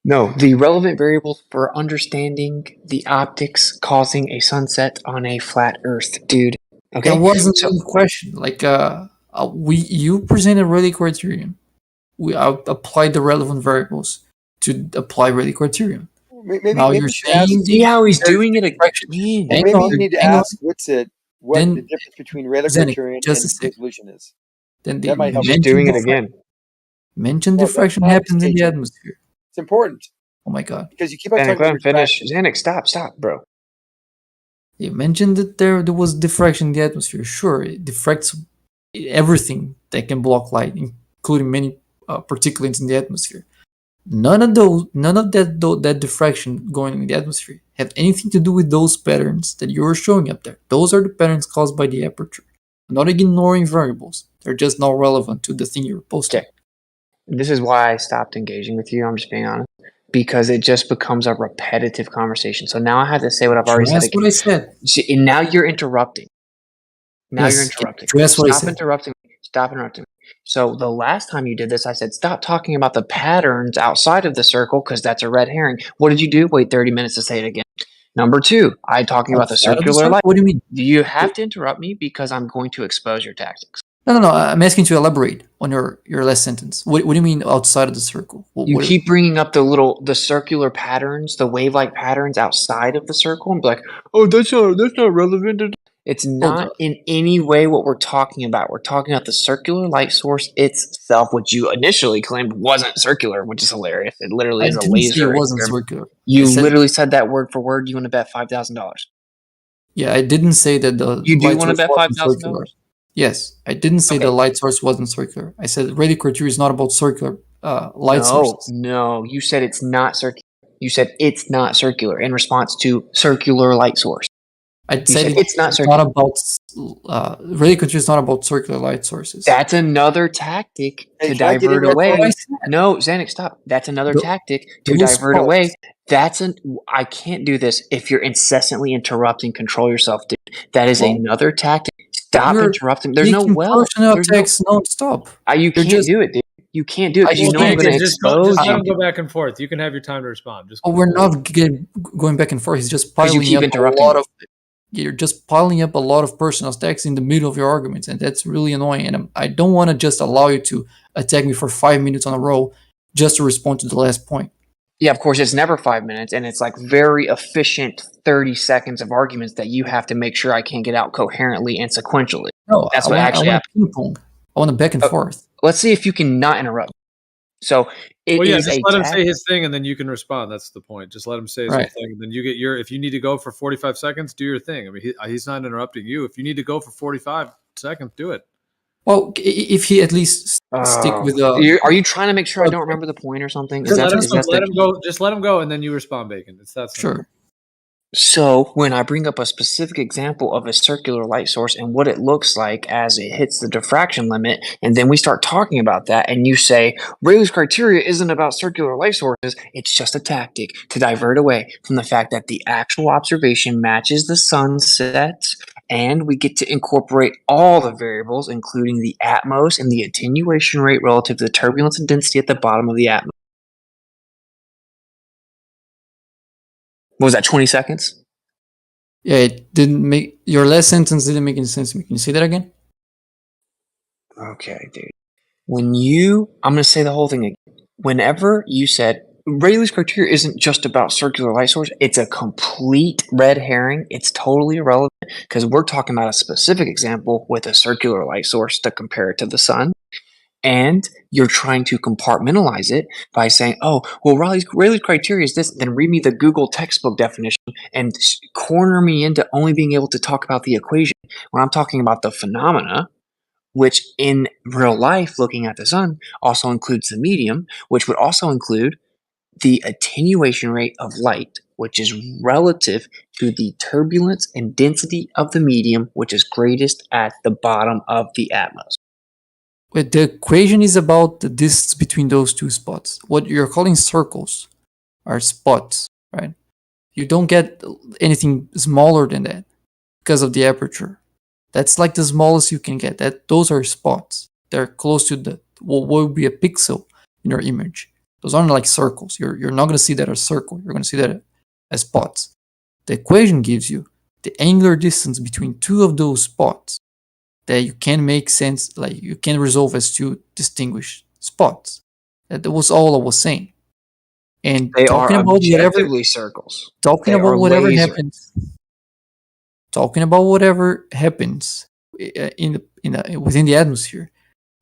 No, the relevant variables for understanding the optics causing a sunset on a flat Earth, dude. Okay, That wasn't the question. Like, you presented Rayleigh criterion. We applied the relevant variables to apply Rayleigh criterion. Now you're saying, see how he's doing it again. Maybe you need to ask Witsit what the difference between Rayleigh criterion and resolution is. Then that might help. She's doing it again. Mention diffraction happens in the atmosphere. It's important. Oh my god. Because you keep on Zanuck, talking let about him finish. Zanuck, stop, bro. You mentioned that there was diffraction in the atmosphere. Sure, it diffracts everything that can block light, including many particulates in the atmosphere. None of that diffraction going in the atmosphere have anything to do with those patterns that you're showing up there. Those are the patterns caused by the aperture. I'm not ignoring variables. They're just not relevant to the thing you're posting. Okay. This is why I stopped engaging with you. I'm just being honest. Because it just becomes a repetitive conversation. So now I have to say what I've already said. That's what I said. See, and now you're interrupting. Yes, You're interrupting. that's what I Stop said. interrupting me. Stop interrupting me. So the last time you did this, I said, stop talking about the patterns outside of the circle because that's a red herring. What did you do? Wait 30 minutes to say it again. Number two, I'm talking about the Outside of the circular circle? light. What do you mean? You have to interrupt me because I'm going to expose your tactics. No. I'm asking you to elaborate on your last sentence. What do you mean outside of the circle? You keep bringing up the circular patterns, the wave-like patterns outside of the circle, and be like, "Oh, that's not relevant." It's not in any way what we're talking about. We're talking about the circular light source itself, which you initially claimed wasn't circular, which is hilarious. It literally is a didn't say laser. it wasn't circular. You I said- literally said that word for word. You want to bet $5,000? Yeah, I didn't say that the You do light want to source bet wasn't $5,000? circular. Yes, I didn't say the light source wasn't circular. I said Rayleigh criterion is not about circular light sources. No, you said it's not circular. You said it's not circular in response to circular light source. I'd You say said it's not circular. not about Rayleigh criterion is not about circular light sources. That's another tactic Hey, to can I get in divert there away. for a No, Zanuck, stop. That's another Th- tactic to those divert away. parts- I can't do this if you're incessantly interrupting. Control yourself, dude. That is another tactic. Stop You're interrupting. There's no making well. personal There's attacks non-stop. You You're can't just- do it, dude. You can't do it because you know I'm Well, going to just expose let you. him go back and forth. You can have your time to respond. Just we're not going back and forth. He's just 'Cause you piling keep up interrupting a lot me. of. You're just piling up a lot of personal attacks in the middle of your arguments, and that's really annoying. And I don't want to just allow you to attack me for 5 minutes on a row just to respond to the last point. Yeah, of course, it's never 5 minutes, and it's like very efficient 30 seconds of arguments that you have to make sure I can get out coherently and sequentially. No, That's I what want, actually I want happened. a ping pong. I want a back and forth. Let's see if you can not interrupt. So it Well, yeah, is just a let him tactic. say his thing, and then you can respond. That's the point. Just let him say his whole Right. thing, and then you get your. If you need to go for 45 seconds, do your thing. I mean, he's not interrupting you. If you need to go for 45 seconds, do it. Well, if he at least stick with Are you trying to make sure I don't remember the point or something? Is Let that him, is that let the him go. Just let him go, and then you respond, Bacon. It's that simple. sure? So when I bring up a specific example of a circular light source and what it looks like as it hits the diffraction limit, and then we start talking about that, and you say Rayleigh's criteria isn't about circular light sources, it's just a tactic to divert away from the fact that the actual observation matches the sunset, and we get to incorporate all the variables, including the atmos and the attenuation rate relative to the turbulence and density at the bottom of the atmos. What was that, 20 seconds? Yeah, it didn't make your last sentence didn't make any sense to me. Can you say that again? Okay, dude. I'm going to say the whole thing again. Whenever you said Rayleigh's criteria isn't just about circular light source, it's a complete red herring. It's totally irrelevant because we're talking about a specific example with a circular light source to compare it to the sun. And you're trying to compartmentalize it by saying, oh, well, Rayleigh's criteria is this, then read me the Google textbook definition and corner me into only being able to talk about the equation when I'm talking about the phenomena, which in real life, looking at the sun, also includes the medium, which would also include the attenuation rate of light, which is relative to the turbulence and density of the medium, which is greatest at the bottom of the atmos. But the equation is about the distance between those two spots. What you're calling circles are spots, right? You don't get anything smaller than that because of the aperture. That's like the smallest you can get. Those are spots. They're close to what would be a pixel in your image. Those aren't like circles. You're not going to see that as a circle. You're going to see that as spots. The equation gives you the angular distance between two of those spots that you can make sense, like you can resolve as two distinguished spots. That was all I was saying. And They talking are about objectively circles. talking They about are whatever lasers. happens, talking about whatever happens within the atmosphere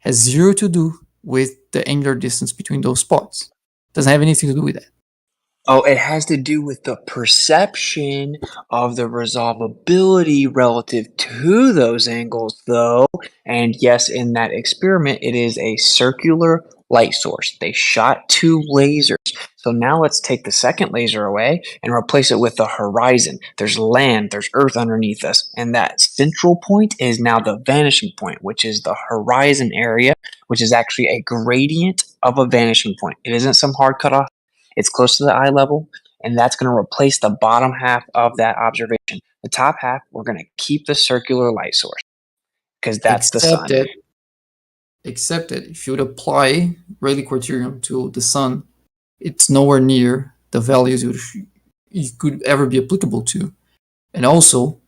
has zero to do with the angular distance between those spots. Doesn't have anything to do with that. Oh, it has to do with the perception of the resolvability relative to those angles, though. And yes, in that experiment, it is a circular light source. They shot two lasers. So now let's take the second laser away and replace it with the horizon. There's land, there's Earth underneath us. And that central point is now the vanishing point, which is the horizon area, which is actually a gradient of a vanishing point. It isn't some hard cutoff. It's close to the eye level, and that's going to replace the bottom half of that observation. The top half, we're going to keep the circular light source because that's the sun. Except that if you would apply Rayleigh criterion to the sun, it's nowhere near the values it could ever be applicable to. And also,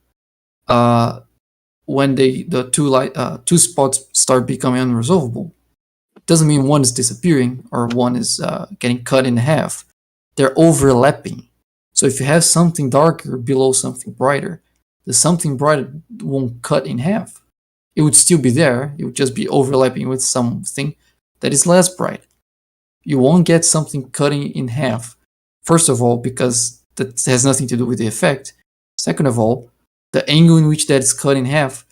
when the two spots start becoming unresolvable, it doesn't mean one is disappearing or one is getting cut in half. They're overlapping. So if you have something darker below something brighter, the something brighter won't cut in half. It would still be there. It would just be overlapping with something that is less bright. You won't get something cutting in half. First of all, because that has nothing to do with the effect. Second of all, the angle in which that is cut in half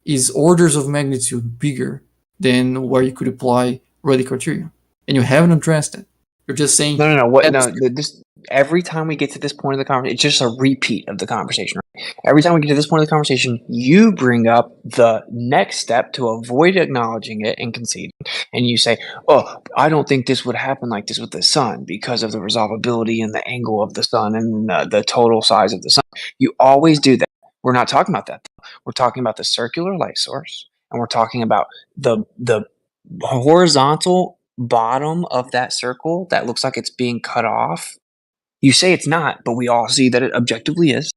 is orders of magnitude bigger than where you could apply Rayleigh criterion. And you haven't addressed it. You're just saying Every time we get to this point of the conversation, it's just a repeat of the conversation. Right? Every time we get to this point of the conversation, you bring up the next step to avoid acknowledging it and conceding. And you say, oh, I don't think this would happen like this with the sun because of the resolvability and the angle of the sun and the total size of the sun. You always do that. We're not talking about that, though. We're talking about the circular light source, and we're talking about the horizontal bottom of that circle that looks like it's being cut off. You say it's not, but we all see that it objectively is,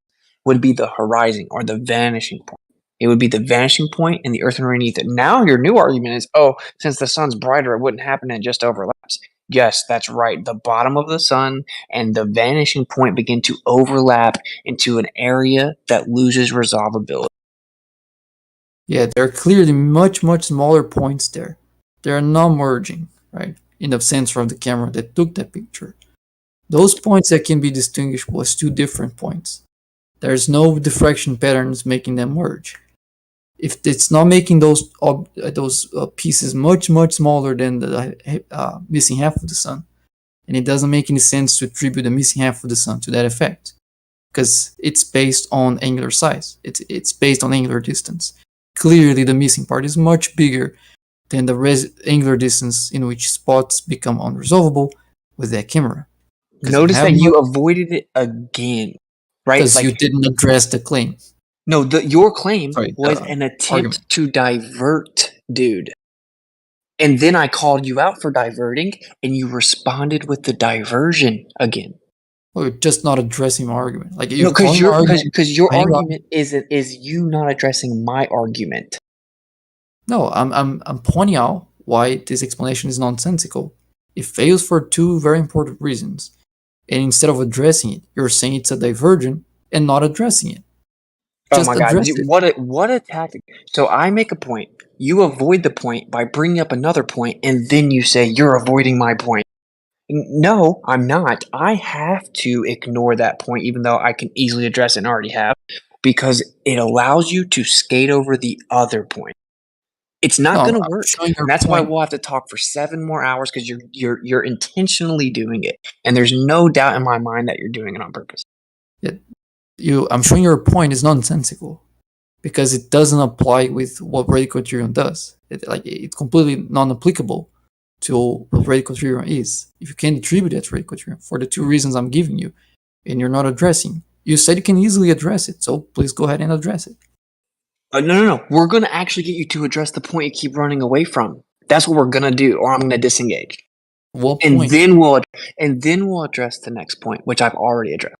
would be the horizon or the vanishing point. It would be the vanishing point and the Earth underneath it. Now your new argument is, oh, since the sun's brighter, it wouldn't happen and it just overlaps. Yes, that's right. The bottom of the sun and the vanishing point begin to overlap into an area that loses resolvability. Yeah, there are clearly much, much smaller points there they're not merging, right? In the sensor of the camera that took that picture. Those points that can be distinguishable as two different points. There's no diffraction patterns making them merge. If it's not making those pieces much smaller than the missing half of the sun, and it doesn't make any sense to attribute the missing half of the sun to that effect, because it's based on angular size. It's based on angular distance. Clearly, the missing part is much bigger than the angular distance in which spots become unresolvable with that camera. Notice that you avoided it again, right? Because you didn't address the claim. No, your claim was an attempt to divert, dude. And then I called you out for diverting, and you responded with the diversion again. Well, you're just not addressing my argument. Like because your argument is you not addressing my argument. No, I'm pointing out why this explanation is nonsensical. It fails for two very important reasons. And instead of addressing it, you're saying it's a diversion and not addressing it. Just address it. What a tactic. So I make a point. You avoid the point by bringing up another point, and then you say, you're avoiding my point. No, I'm not. I have to ignore that point, even though I can easily address it and already have, because it allows you to skate over the other point. It's not going to work. And that's why we'll have to talk for 7 more hours, because you're intentionally doing it. And there's no doubt in my mind that you're doing it on purpose. I'm showing your point is nonsensical because it doesn't apply with what radical criterion does. It's completely non-applicable to what radical criterion is. If you can't attribute that to radical criterion for the two reasons I'm giving you, and you're not addressing, you said you can easily address it, so please go ahead and address it. No. We're going to actually get you to address the point you keep running away from. That's what we're going to do, or I'm going to disengage. What and point? Then we'll address the next point, which I've already addressed.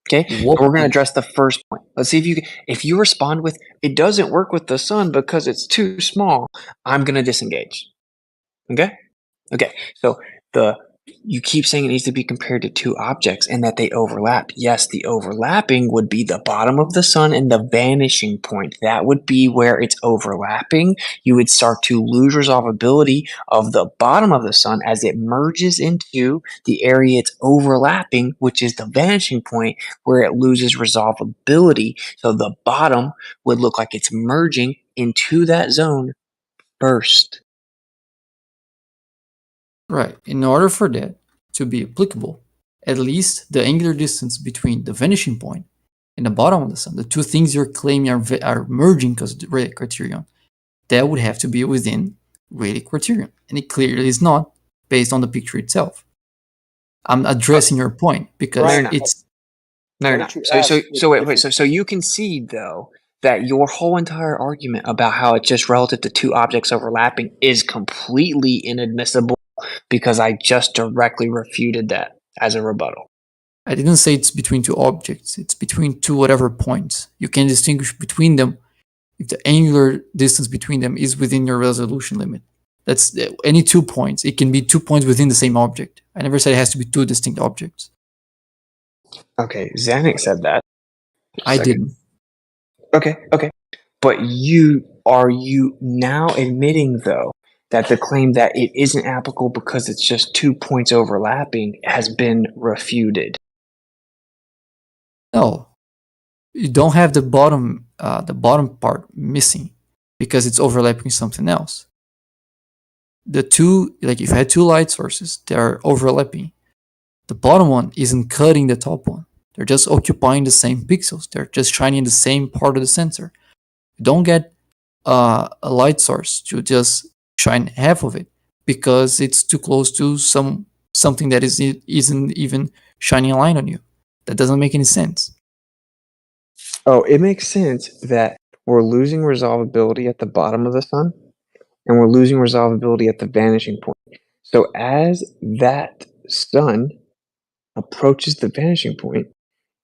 Okay, we're going to address the first point. Let's see if you respond with it doesn't work with the sun because it's too small. I'm going to disengage. Okay. So you keep saying it needs to be compared to two objects and that they overlap. Yes, the overlapping would be the bottom of the sun and the vanishing point. That would be where it's overlapping. You would start to lose resolvability of the bottom of the sun as it merges into the area it's overlapping, which is the vanishing point, where it loses resolvability. So the bottom would look like it's merging into that zone first. Right. In order for that to be applicable, at least the angular distance between the vanishing point and the bottom of the sun, the two things you're claiming are merging because of the radical criterion, that would have to be within radical criterion. And it clearly is not based on the picture itself. I'm addressing your point because it's... No. So wait. So you concede, though, that your whole entire argument about how it's just relative to two objects overlapping is completely inadmissible because I just directly refuted that as a rebuttal. I didn't say it's between two objects. It's between two whatever points. You can distinguish between them if the angular distance between them is within your resolution limit. That's any 2 points. It can be 2 points within the same object. I never said it has to be two distinct objects. Okay, Xanax said that. I didn't. Okay. But are you now admitting, though, that the claim that it isn't applicable because it's just 2 points overlapping has been refuted? No. You don't have the bottom part missing because it's overlapping something else. The two, like if you had two light sources, they are overlapping. The bottom one isn't cutting the top one. They're just occupying the same pixels. They're just shining the same part of the sensor. You don't get a light source to just shine half of it because it's too close to something that isn't even shining a light on you. That doesn't make any sense. Oh, it makes sense that we're losing resolvability at the bottom of the sun and we're losing resolvability at the vanishing point. So as that sun approaches the vanishing point,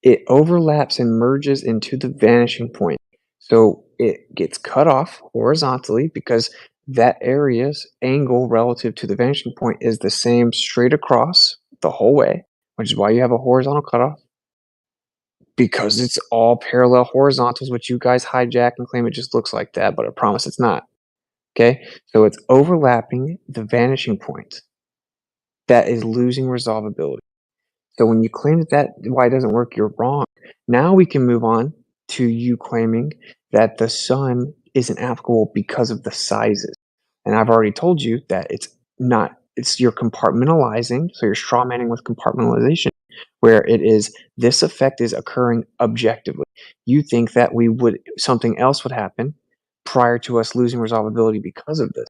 it overlaps and merges into the vanishing point. So it gets cut off horizontally because that area's angle relative to the vanishing point is the same straight across the whole way, which is why you have a horizontal cutoff. Because it's all parallel horizontals, which you guys hijack and claim it just looks like that, but I promise it's not. Okay, so it's overlapping the vanishing point that is losing resolvability. So when you claim that why it doesn't work, you're wrong. Now we can move on to you claiming that the sun isn't applicable because of the sizes. And I've already told you that it's not, it's you're compartmentalizing, so you're straw manning with compartmentalization, where it is this effect is occurring objectively. You think that something else would happen prior to us losing resolvability because of this,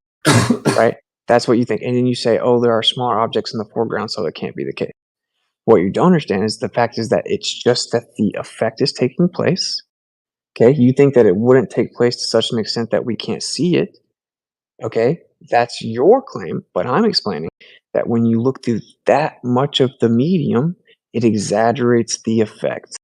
right? That's what you think. And then you say, oh, there are smaller objects in the foreground, so it can't be the case. What you don't understand is the fact is that it's just that the effect is taking place. Okay, you think that it wouldn't take place to such an extent that we can't see it. Okay, that's your claim, but I'm explaining that when you look through that much of the medium, it exaggerates the effect.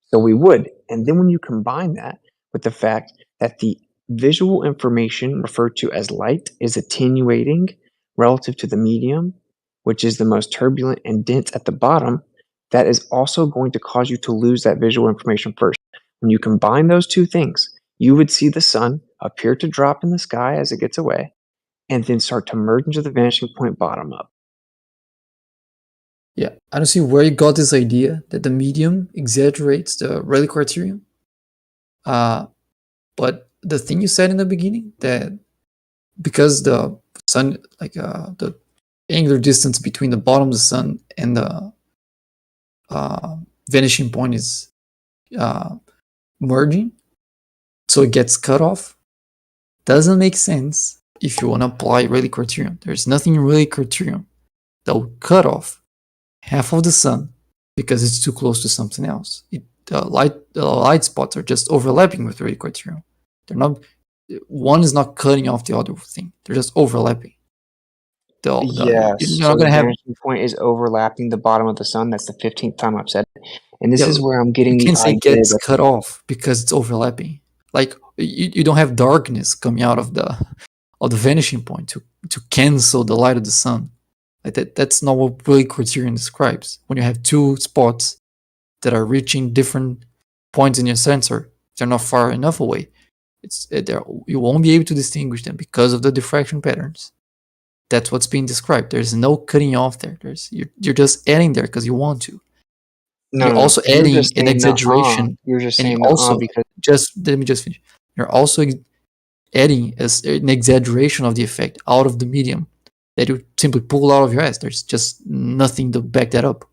So we would, and then when you combine that with the fact that the visual information referred to as light is attenuating relative to the medium, which is the most turbulent and dense at the bottom, that is also going to cause you to lose that visual information first. When you combine those two things, you would see the sun appear to drop in the sky as it gets away, and then start to merge into the vanishing point bottom up. Yeah, I don't see where you got this idea that the medium exaggerates the Rayleigh criterion. But the thing you said in the beginning, that because the sun, like the angular distance between the bottom of the sun and the vanishing point is merging, so it gets cut off, doesn't make sense if you want to apply Rayleigh criterion. There's nothing in Rayleigh criterion that will cut off half of the sun because it's too close to something else. The light spots are just overlapping with Rayleigh criterion. They're not. One is not cutting off the other thing. They're just overlapping. Yes, You're so not the gonna have. vanishing point is overlapping the bottom of the sun. That's the 15th time I've said it. And this Yeah, is where I'm you getting the can't say idea gets that cut off because it's overlapping. Like you don't have darkness coming out of the vanishing point to cancel the light of the sun. Like that's not what Rayleigh criterion describes. When you have two spots that are reaching different points in your sensor, they're not far enough away. You won't be able to distinguish them because of the diffraction patterns. That's what's being described. There's no cutting off there. You're just adding there because you want to. no, You're no, no. also You're adding just an saying exaggeration, You're just and you saying also because just let me just finish. You're also adding an exaggeration of the effect out of the medium that you simply pull out of your ass. There's just nothing to back that up.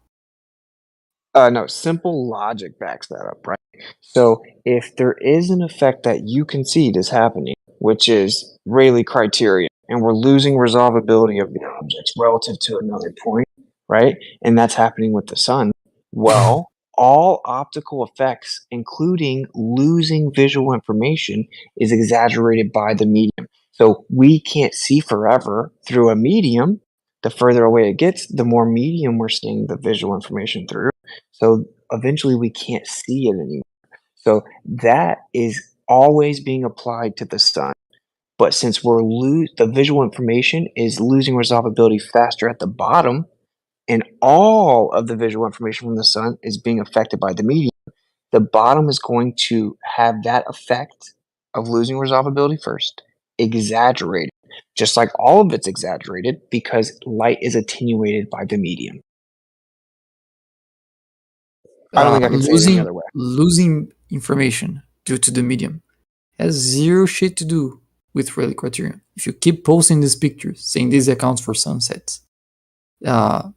no, simple logic backs that up, right? So if there is an effect that you concede is happening, which is Rayleigh criterion, and we're losing resolvability of the objects relative to another point, right? And that's happening with the sun. Well, all optical effects, including losing visual information, is exaggerated by the medium. So we can't see forever through a medium. The further away it gets, the more medium we're seeing the visual information through. So eventually we can't see it anymore. So that is always being applied to the sun. But since the visual information is losing resolvability faster at the bottom, and all of the visual information from the sun is being affected by the medium, the bottom is going to have that effect of losing resolvability first, exaggerated, just like all of it's exaggerated because light is attenuated by the medium. I don't think I can say it any other way. Losing information due to the medium has zero shit to do with Rayleigh criterion. If you keep posting these pictures saying this accounts for sunsets, and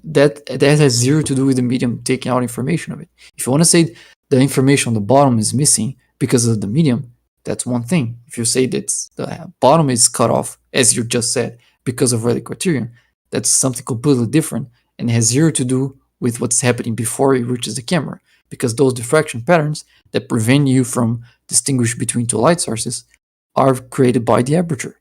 that has zero to do with the medium taking out information of it. If you want to say the information on the bottom is missing because of the medium, that's one thing. If you say that the bottom is cut off, as you just said, because of Rayleigh criterion, that's something completely different and has zero to do with what's happening before it reaches the camera, because those diffraction patterns that prevent you from distinguishing between two light sources are created by the aperture.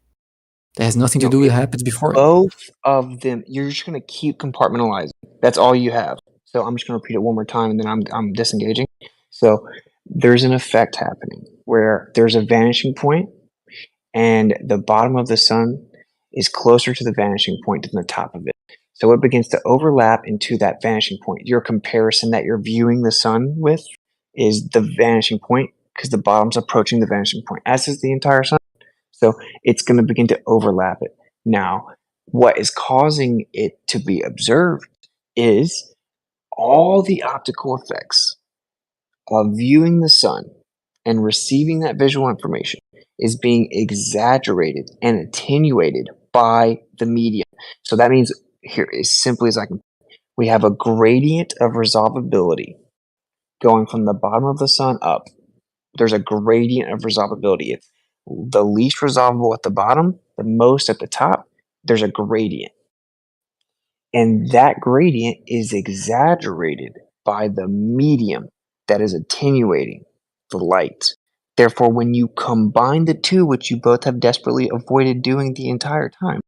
That has nothing to do with what happens before it. Both of them, you're just going to keep compartmentalizing. That's all you have. So I'm just going to repeat it one more time, and then I'm disengaging. So there's an effect happening where there's a vanishing point, and the bottom of the sun is closer to the vanishing point than the top of it. So it begins to overlap into that vanishing point. Your comparison that you're viewing the sun with is the vanishing point because the bottom's approaching the vanishing point, as is the entire sun. So it's going to begin to overlap it. Now, what is causing it to be observed is all the optical effects of viewing the sun and receiving that visual information is being exaggerated and attenuated by the medium. So that means, here, as simply as I can, we have a gradient of resolvability going from the bottom of the sun up. There's a gradient of resolvability. It's the least resolvable at the bottom, the most at the top. There's a gradient. And that gradient is exaggerated by the medium that is attenuating the light. Therefore, when you combine the two, which you both have desperately avoided doing the entire time,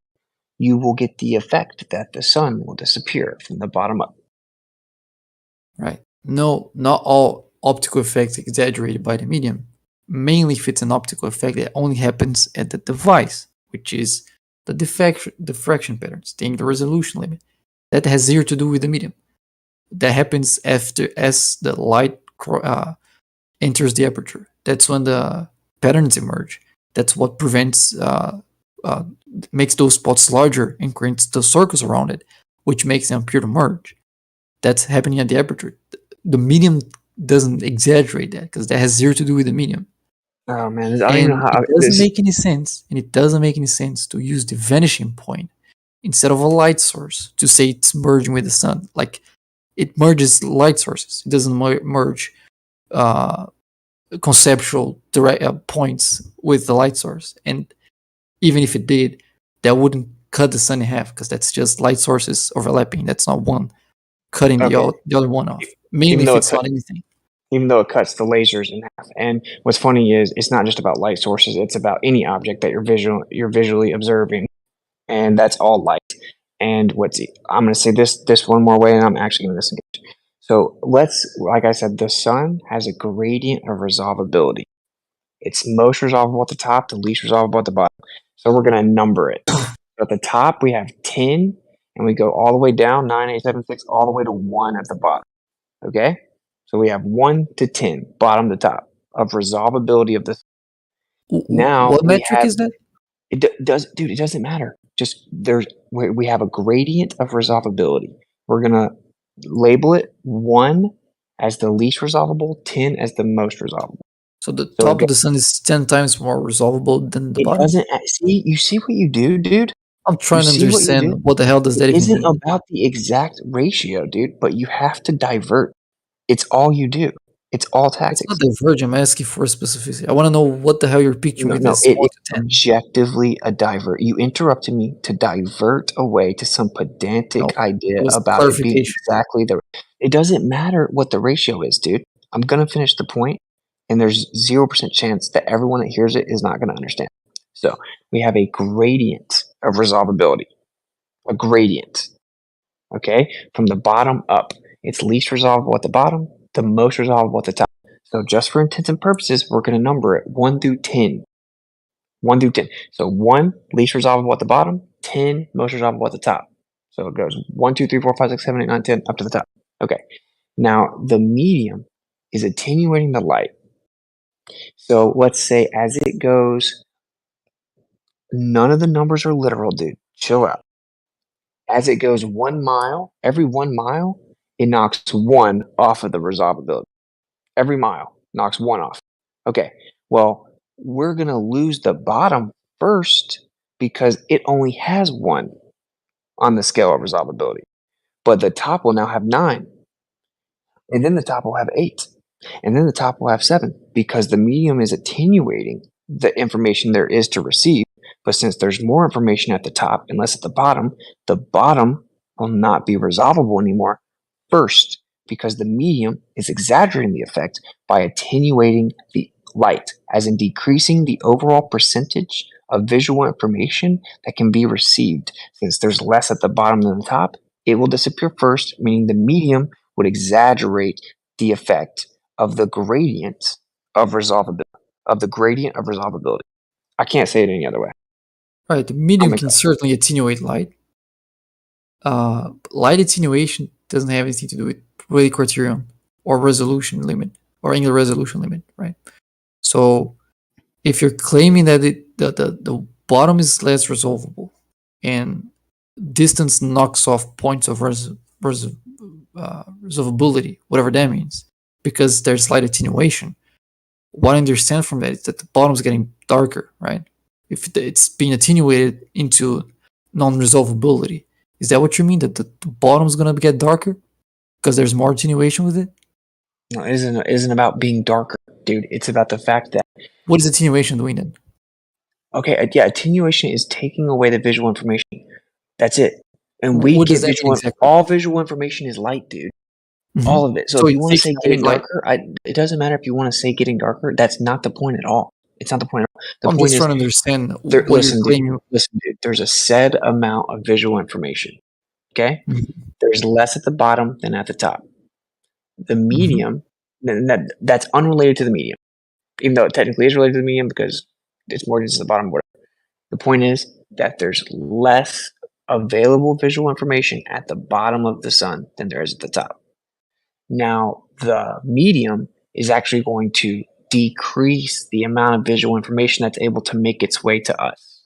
you will get the effect that the sun will disappear from the bottom up. Right. No, not all optical effects exaggerated by the medium. Mainly if it's an optical effect that only happens at the device, which is the diffraction patterns, the angular resolution limit. That has zero to do with the medium. That happens as the light enters the aperture. That's when the patterns emerge. That's what prevents, makes those spots larger and creates the circles around it, which makes them appear to merge. That's happening at the aperture. The medium doesn't exaggerate that because that has zero to do with the medium. Oh man, I don't even know how it doesn't make any sense. And it doesn't make any sense to use the vanishing point instead of a light source to say it's merging with the sun. Like, it merges light sources. It doesn't merge conceptual direct points with the light source. And even if it did, that wouldn't cut the sun in half because that's just light sources overlapping. That's not one cutting the other one off. Mainly if it's not anything. Even though it cuts the lasers in half. And what's funny is it's not just about light sources, it's about any object that you're visually observing. And that's all light. And I'm going to say this one more way, and I'm actually going to disengage. So like I said, the sun has a gradient of resolvability. It's most resolvable at the top, the least resolvable at the bottom. So we're going to number it. So at the top, we have 10, and we go all the way down, 9, 8, 7, 6, all the way to 1 at the bottom. Okay? So we have 1 to 10, bottom to top, of resolvability of this. Now, what metric is that? It doesn't matter. Just we have a gradient of resolvability. We're gonna label it 1 as the least resolvable, 10 as the most resolvable. So the top of the sun is 10 times more resolvable than the bottom. You see what you do, dude? I'm trying to understand what the hell does that even mean? It isn't mean? about the exact ratio, dude, but you have to divert. It's all you do. It's all tactics. It's not diverge. I'm asking for specificity. I want to know what the hell you're picturing with this 1 to 10. Objectively a divert. You interrupted me to divert away to some pedantic idea about it being exactly the. It doesn't matter what the ratio is, dude. I'm gonna finish the point, and there's 0% chance that everyone that hears it is not gonna understand. So we have a gradient of resolvability. A gradient. Okay, from the bottom up, it's least resolvable at the bottom, the most resolvable at the top. So just for intents and purposes, we're going to number it 1 through 10. 1 through 10. So 1, least resolvable at the bottom, 10, most resolvable at the top. So it goes 1, 2, 3, 4, 5, 6, 7, 8, 9, 10, up to the top. Okay. Now, the medium is attenuating the light. So let's say as it goes, none of the numbers are literal, dude. Chill out. As it goes 1 mile, every 1 mile, it knocks 1 off of the resolvability. Every mile knocks 1 off. Okay, well, we're going to lose the bottom first because it only has 1 on the scale of resolvability. But the top will now have 9. And then the top will have 8. And then the top will have 7 because the medium is attenuating the information there is to receive. But since there's more information at the top and less at the bottom will not be resolvable anymore first because the medium is exaggerating the effect by attenuating the light, as in decreasing the overall percentage of visual information that can be received. Since there's less at the bottom than the top, it will disappear first, meaning the medium would exaggerate the effect of the gradient of resolvability. I can't say it any other way. Right, the medium can certainly attenuate light. Light attenuation doesn't have anything to do with Rayleigh criterion or resolution limit or angular resolution limit, right? So if you're claiming that the bottom is less resolvable and distance knocks off points of resolvability, whatever that means, because there's slight attenuation, what I understand from that is that the bottom is getting darker, right? If it's being attenuated into non-resolvability, is that what you mean? That the bottom is going to get darker because there's more attenuation with it? No, it isn't about being darker, dude. It's about the fact that what is attenuation doing then? Okay, yeah, attenuation is taking away the visual information. That's it. And we What does get that mean visual. exactly? All visual information is light, dude. Mhm. All of it. So So if you it's want to say taking away getting light. darker, it doesn't matter if you want to say getting darker. That's not the point at all. It's not the point at all. The I'm point just is, trying to understand what you're listen, dude. claiming. Listen, dude. There's a set amount of visual information. Okay. There's less at the bottom than at the top. The medium, that's unrelated to the medium, even though it technically is related to the medium because it's more just the bottom. Whatever. The point is that there's less available visual information at the bottom of the sun than there is at the top. Now, the medium is actually going to decrease the amount of visual information that's able to make its way to us.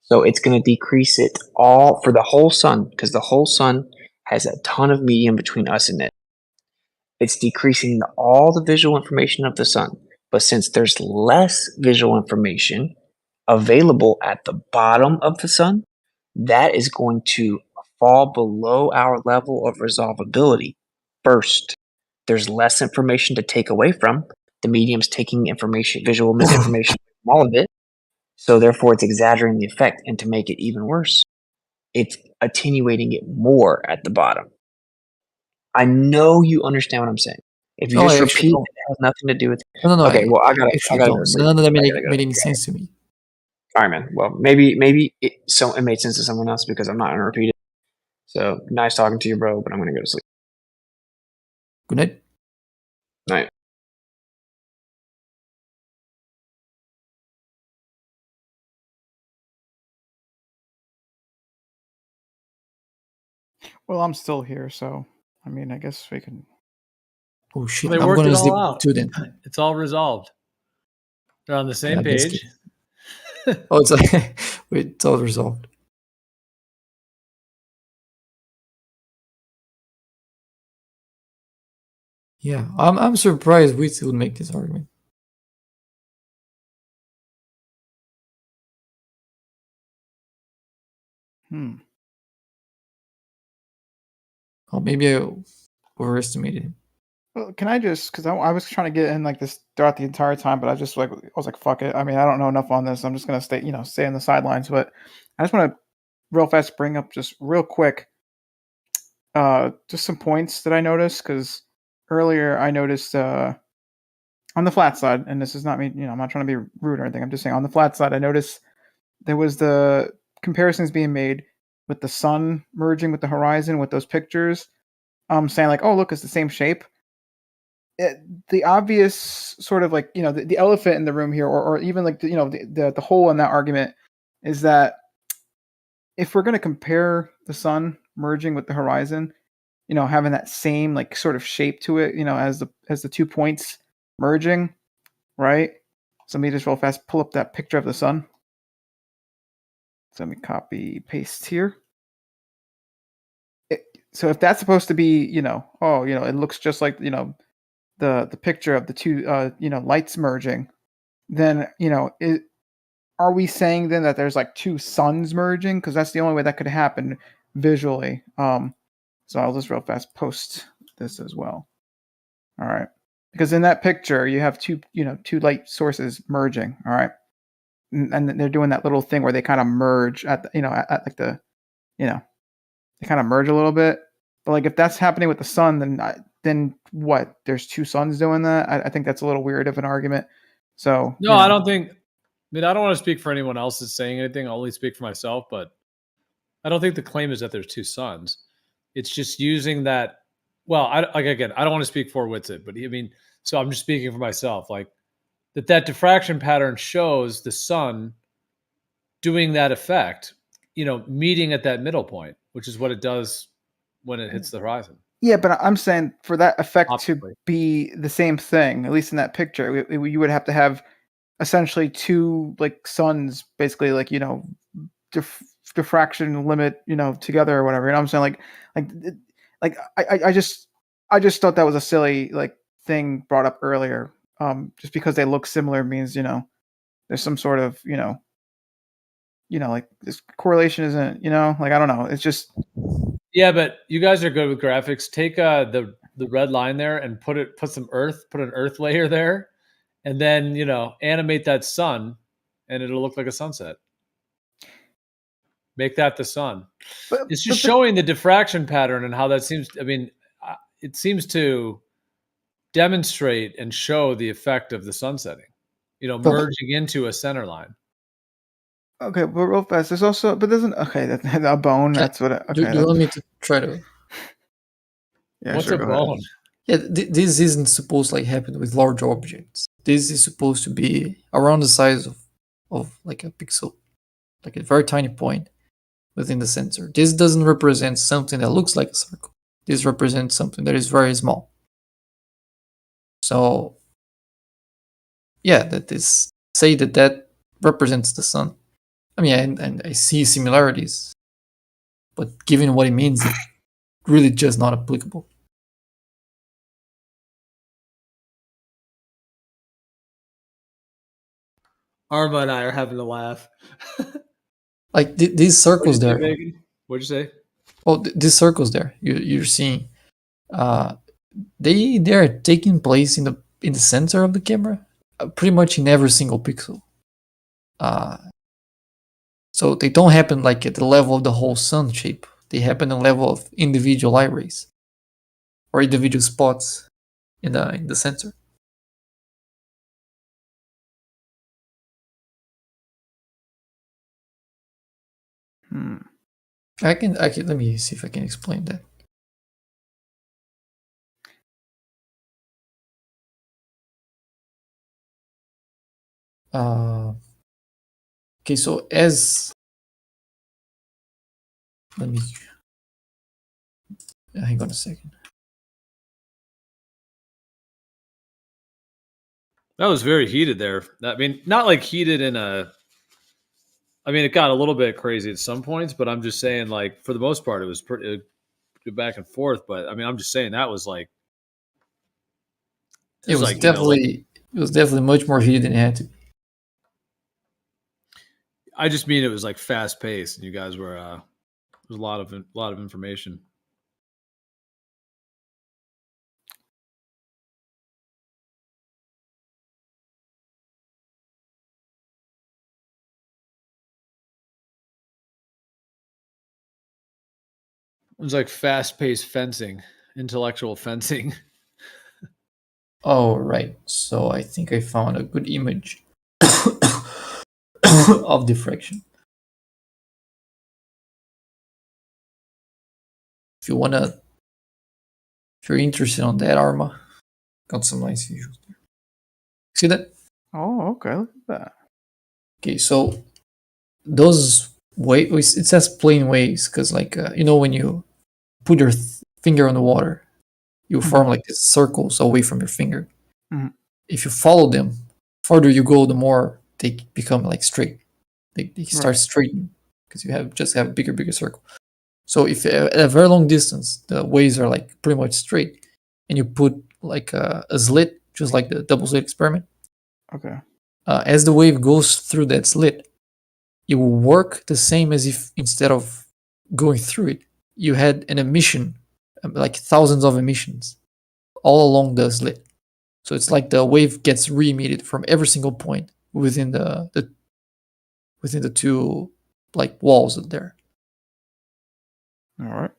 So it's going to decrease it all for the whole sun because the whole sun has a ton of medium between us and it. It's decreasing all the visual information of the sun. But since there's less visual information available at the bottom of the sun, that is going to fall below our level of resolvability first. There's less information to take away from. The medium's taking information, visual information from all of it. So therefore it's exaggerating the effect. And to make it even worse, it's attenuating it more at the bottom. I know you understand what I'm saying. If you No, just I actually repeat, don't. it has nothing to do with. No, Okay, well, I actually gotta go don't. to sleep. None of that I made, gotta go. made any sense to me. All right, man. Well, maybe it made sense to someone else because I'm not gonna repeat it. So nice talking to you, bro. But I'm gonna go to sleep. Good night. Night. Well, I'm still here, so I mean, I guess we can. Oh shit! They I'm worked gonna it sleep all out. too then. It's all resolved. They're on the same Yeah, that's page. Oh, it's like, wait, it's all resolved. Yeah, I'm surprised we would make this argument. Oh, maybe I overestimated him. Well, can I just because I was trying to get in like this throughout the entire time, but I was like, fuck it. I mean, I don't know enough on this. I'm just gonna stay on the sidelines. But I just want to real fast bring up just real quick, just some points that I noticed because earlier I noticed on the flat side, and this is not me. I'm not trying to be rude or anything. I'm just saying on the flat side, I noticed there was the comparisons being made with the sun merging with the horizon with those pictures. Saying like, oh look, it's the same shape. The obvious sort of like the elephant in the room here, or even like the hole in that argument is that if we're going to compare the sun merging with the horizon, having that same like sort of shape to it, as the 2 points merging, right? So let me just real fast pull up that picture of the sun. So let me copy paste here. So if that's supposed to be, it looks just like the picture of the two lights merging, then are we saying then that there's like two suns merging? Because that's the only way that could happen visually. So I'll just real fast post this as well. All right, because in that picture you have two light sources merging. All right, and they're doing that little thing where they kind of merge at at like the they kind of merge a little bit. But like if that's happening with the sun, then what? There's two suns doing that. I think that's a little weird of an argument. So No, I don't think. I mean, I don't want to speak for anyone else that's saying anything. I'll only speak for myself. But I don't think the claim is that there's two suns. It's just using that. Well, I don't want to speak for Whitsitt, but I mean, so I'm just speaking for myself. Like that diffraction pattern shows the sun doing that effect, meeting at that middle point, which is what it does when it hits the horizon. Yeah, but I'm saying for that effect Optically. to be the same thing, at least in that picture, you would have to have essentially two like suns, basically, like diffraction limit, together or whatever. You know what I'm saying? I just thought that was a silly like thing brought up earlier. Just because they look similar means there's some sort of like this correlation isn't like I don't know. It's just Yeah, but you guys are good with graphics. Take the red line there and put an earth layer there, and then animate that sun, and it'll look like a sunset. Make that the sun. It's just showing the diffraction pattern and how that seems. I mean, it seems to demonstrate and show the effect of the sun setting. Merging into a center line. okay, but real fast. There's also, but doesn't a bone. That's what. Do you want me to try to? Yeah, What's sure, a go ahead. bone? Yeah, this isn't supposed to like happen with large objects. This is supposed to be around the size of like a pixel, like a very tiny point within the sensor. This doesn't represent something that looks like a circle. This represents something that is very small. So yeah, that is say that represents the sun. I mean, and I see similarities, but given what it means, it's really just not applicable. Arma and I are having a laugh. Like these circles there. What'd you say? Oh, these circles there you're seeing, they're taking place in the center of the camera, pretty much in every single pixel. So they don't happen like at the level of the whole sun shape. They happen at the level of individual eye rays or individual spots in the sensor. I can let me see if I can explain that. Okay, so let me hang on a second. That was very heated there. I mean, not like heated in a. I mean, it got a little bit crazy at some points, but I'm just saying, like, for the most part, it was pretty back and forth. But I mean, I'm just saying that was like. It was like, definitely much more heated than it had to be. I just mean it was like fast paced, and you guys were. There was a lot of information. It was like fast paced fencing, intellectual fencing. Oh, right. So I think I found a good image of diffraction. If you're interested on that, Arma, got some nice visuals there. See that? Oh, okay. Look at that. Okay, so those waves, it says plain waves because, like, when you put your finger on the water, you form like these circles away from your finger. Mhm. If you follow them, further you go, the more they become like straight. They start straightening because you have a bigger circle. So if at a very long distance, the waves are like pretty much straight, and you put like a slit, just like the double slit experiment. Okay. As the wave goes through that slit, it will work the same as if instead of going through it, you had an emission, like thousands of emissions, all along the slit. So it's like the wave gets re-emitted from every single point within the two like walls there. All right.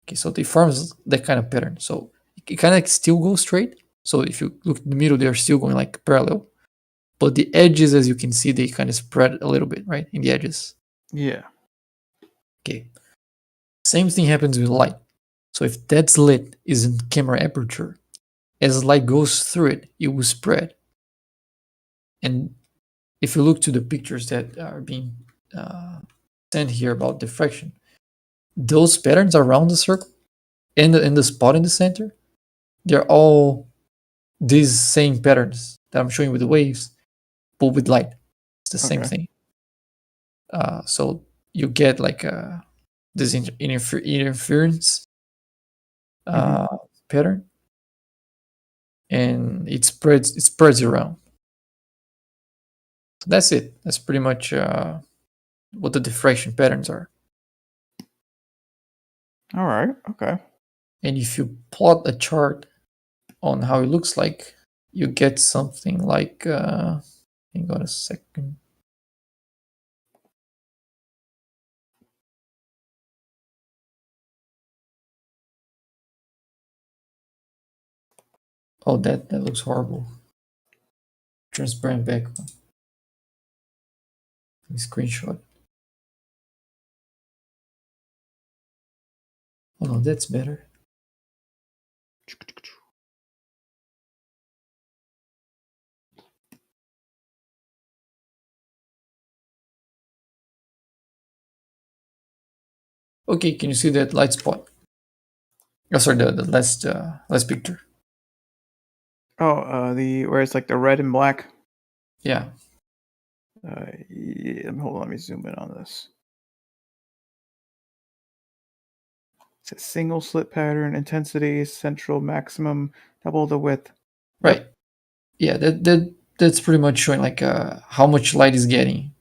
Okay, so they forms that kind of pattern. So it kind of still goes straight. So if you look in the middle, they're still going like parallel. But the edges, as you can see, they kind of spread a little bit, right? In the edges. Yeah. Okay. Same thing happens with light. So if that slit is in camera aperture, as light goes through it, it will spread. And if you look to the pictures that are being sent here about diffraction, those patterns around the circle, and the spot in the center, they're all these same patterns that I'm showing with the waves, but with light. It's the same thing. So you get like this interference pattern, and it spreads around. So that's it. That's pretty much what the diffraction patterns are. All right. Okay. And if you plot a chart on how it looks like, you get something like hang on a second. Oh, that looks horrible. Transparent background. Let me screenshot. Oh no, that's better. Okay, can you see that light spot? Oh, sorry, the last picture. Oh, the where it's like the red and black. Yeah. Yeah, hold on, let me zoom in on this. It's a single slit pattern, intensity, central, maximum, double the width. Right. Yeah, that's pretty much showing like how much light is getting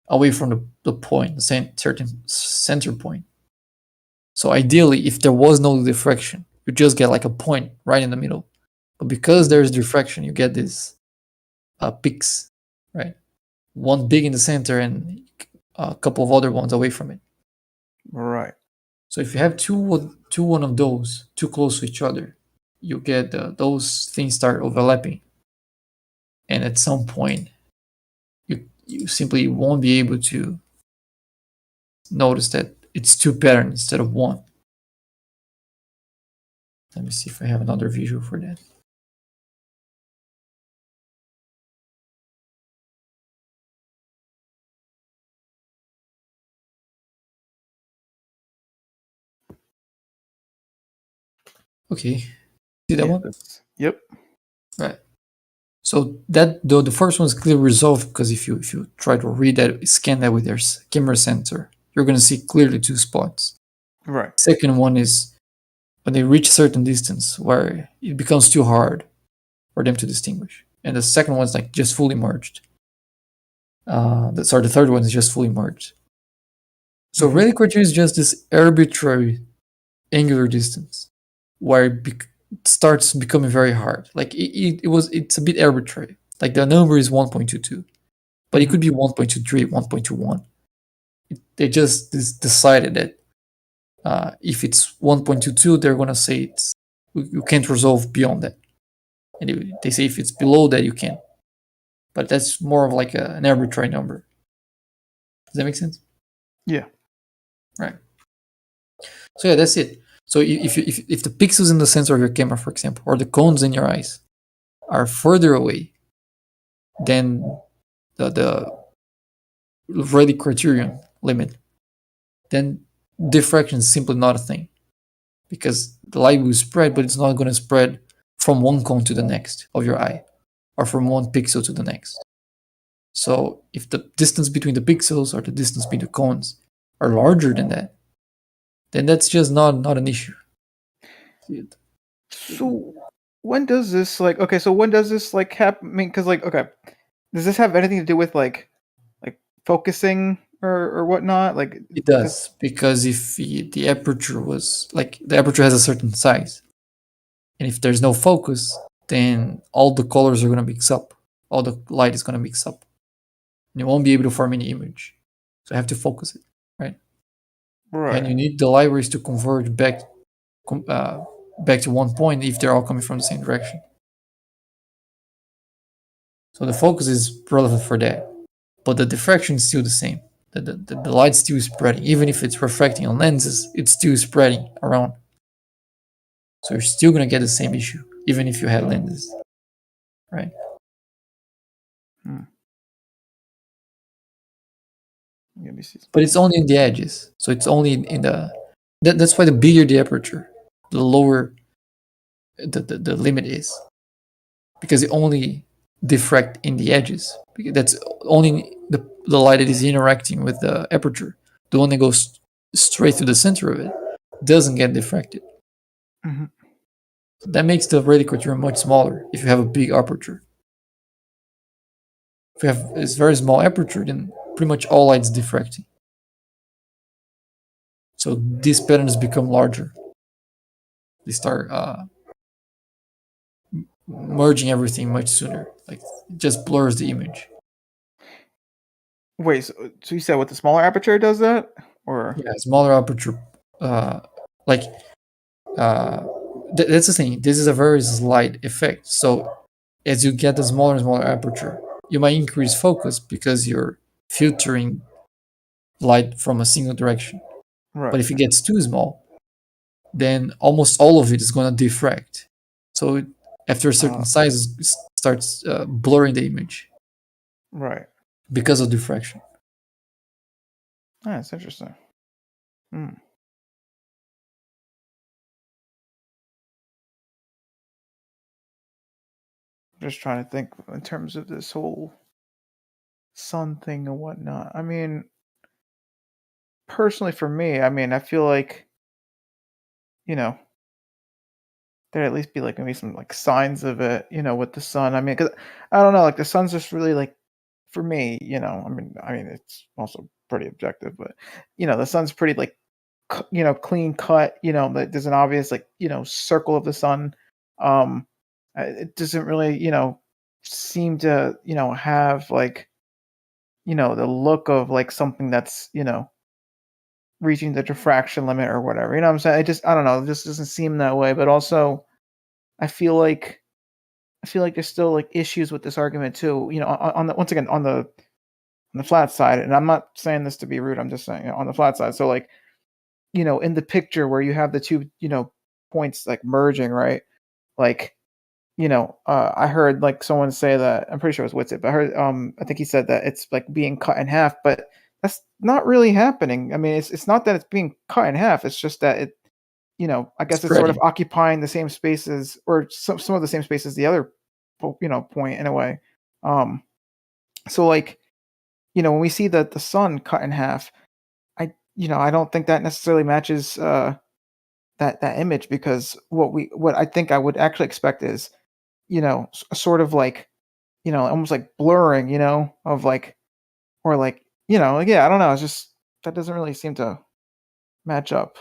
away from the point, the certain center point. So ideally, if there was no diffraction, you just get like a point right in the middle. But because there's diffraction, you get these peaks, right? One big in the center and a couple of other ones away from it. Right. So if you have one of those too close to each other, you get those things start overlapping, and at some point, you simply won't be able to notice that it's two patterns instead of one. Let me see if I have another visual for that. Okay, see that one? Yep. Right. So that the first one is clearly resolved because if you try to read that, scan that with your camera sensor, you're going to see clearly two spots. Right. Second one is when they reach a certain distance where it becomes too hard for them to distinguish. And the second one is like just fully merged. The third one is just fully merged. So radial criterion is just this arbitrary angular distance where it starts becoming very hard. Like it's a bit arbitrary. Like the number is 1.22, but it could be 1.23, 1.21. They just decided that if it's 1.22, they're gonna say you can't resolve beyond that, and they say if it's below that you can. But that's more of like an arbitrary number. Does that make sense? Yeah. Right. So yeah, that's it. So if the pixels in the sensor of your camera, for example, or the cones in your eyes are further away than the radial criterion limit, then diffraction is simply not a thing, because the light will spread, but it's not going to spread from one cone to the next of your eye, or from one pixel to the next. So if the distance between the pixels or the distance between the cones are larger than that, then that's just not an issue. So when does this when does this like happen? I mean, because does this have anything to do with like focusing or whatnot? Like it does, because if the aperture was like the aperture has a certain size, and if there's no focus, then all the colors are gonna mix up, all the light is gonna mix up, and you won't be able to form any image. So I have to focus it, right? Right. And you need the light rays to converge back to one point if they're all coming from the same direction. So the focus is relevant for that, but the diffraction is still the same. The light's still spreading, even if it's refracting on lenses, it's still spreading around. So you're still gonna get the same issue, even if you have lenses, right? Let me see. But it's only in the edges, so it's only in the That's why the bigger the aperture, the lower the limit is, because it only diffract in the edges. Because that's only the light that is interacting with the aperture. The one that goes straight to the center of it doesn't get diffracted. Mhm. That makes the radial criterion much smaller if you have a big aperture. If you have a very small aperture, then pretty much all light's diffracting. So these patterns become larger. They start merging everything much sooner. Like it just blurs the image. Wait, so you said with the smaller aperture it does that, or Yeah, smaller aperture. Like that's the thing. This is a very slight effect. So as you get the smaller and smaller aperture, you might increase focus because you're filtering light from a single direction. right? But if it gets too small, then almost all of it is going to diffract. So after a certain size, it starts blurring the image Right. because of diffraction. That's interesting. Hmm. Just trying to think in terms of this whole sun thing and whatnot. I mean, personally for me, I mean, I feel like, you know, there'd at least be like maybe some like signs of it, with the sun. I mean, because I don't know, like the sun's just really like for me, I mean, it's also pretty objective, but the sun's pretty like clean cut. But there's an obvious like circle of the sun. It doesn't really seem to have like the look of like something that's reaching the diffraction limit or whatever. You know what I'm saying? I don't know. It just doesn't seem that way. But also, I feel like there's still like issues with this argument too. On the once again on the flat side, and I'm not saying this to be rude. I'm just saying on the flat side. So like in the picture where you have the two points like merging, right? Like I heard like someone say that I'm pretty sure it was Witsit, but I heard I think he said that it's like being cut in half, but that's not really happening. I mean, it's not that it's being cut in half. It's just that it, I guess it's sort of Spreading. occupying the same spaces or some of the same spaces the other, point in a way. So like, when we see the sun cut in half, I don't think that necessarily matches that image because what I think I would actually expect is sort of like almost like blurring of like or like like, yeah, I don't know, it's just that doesn't really seem to match up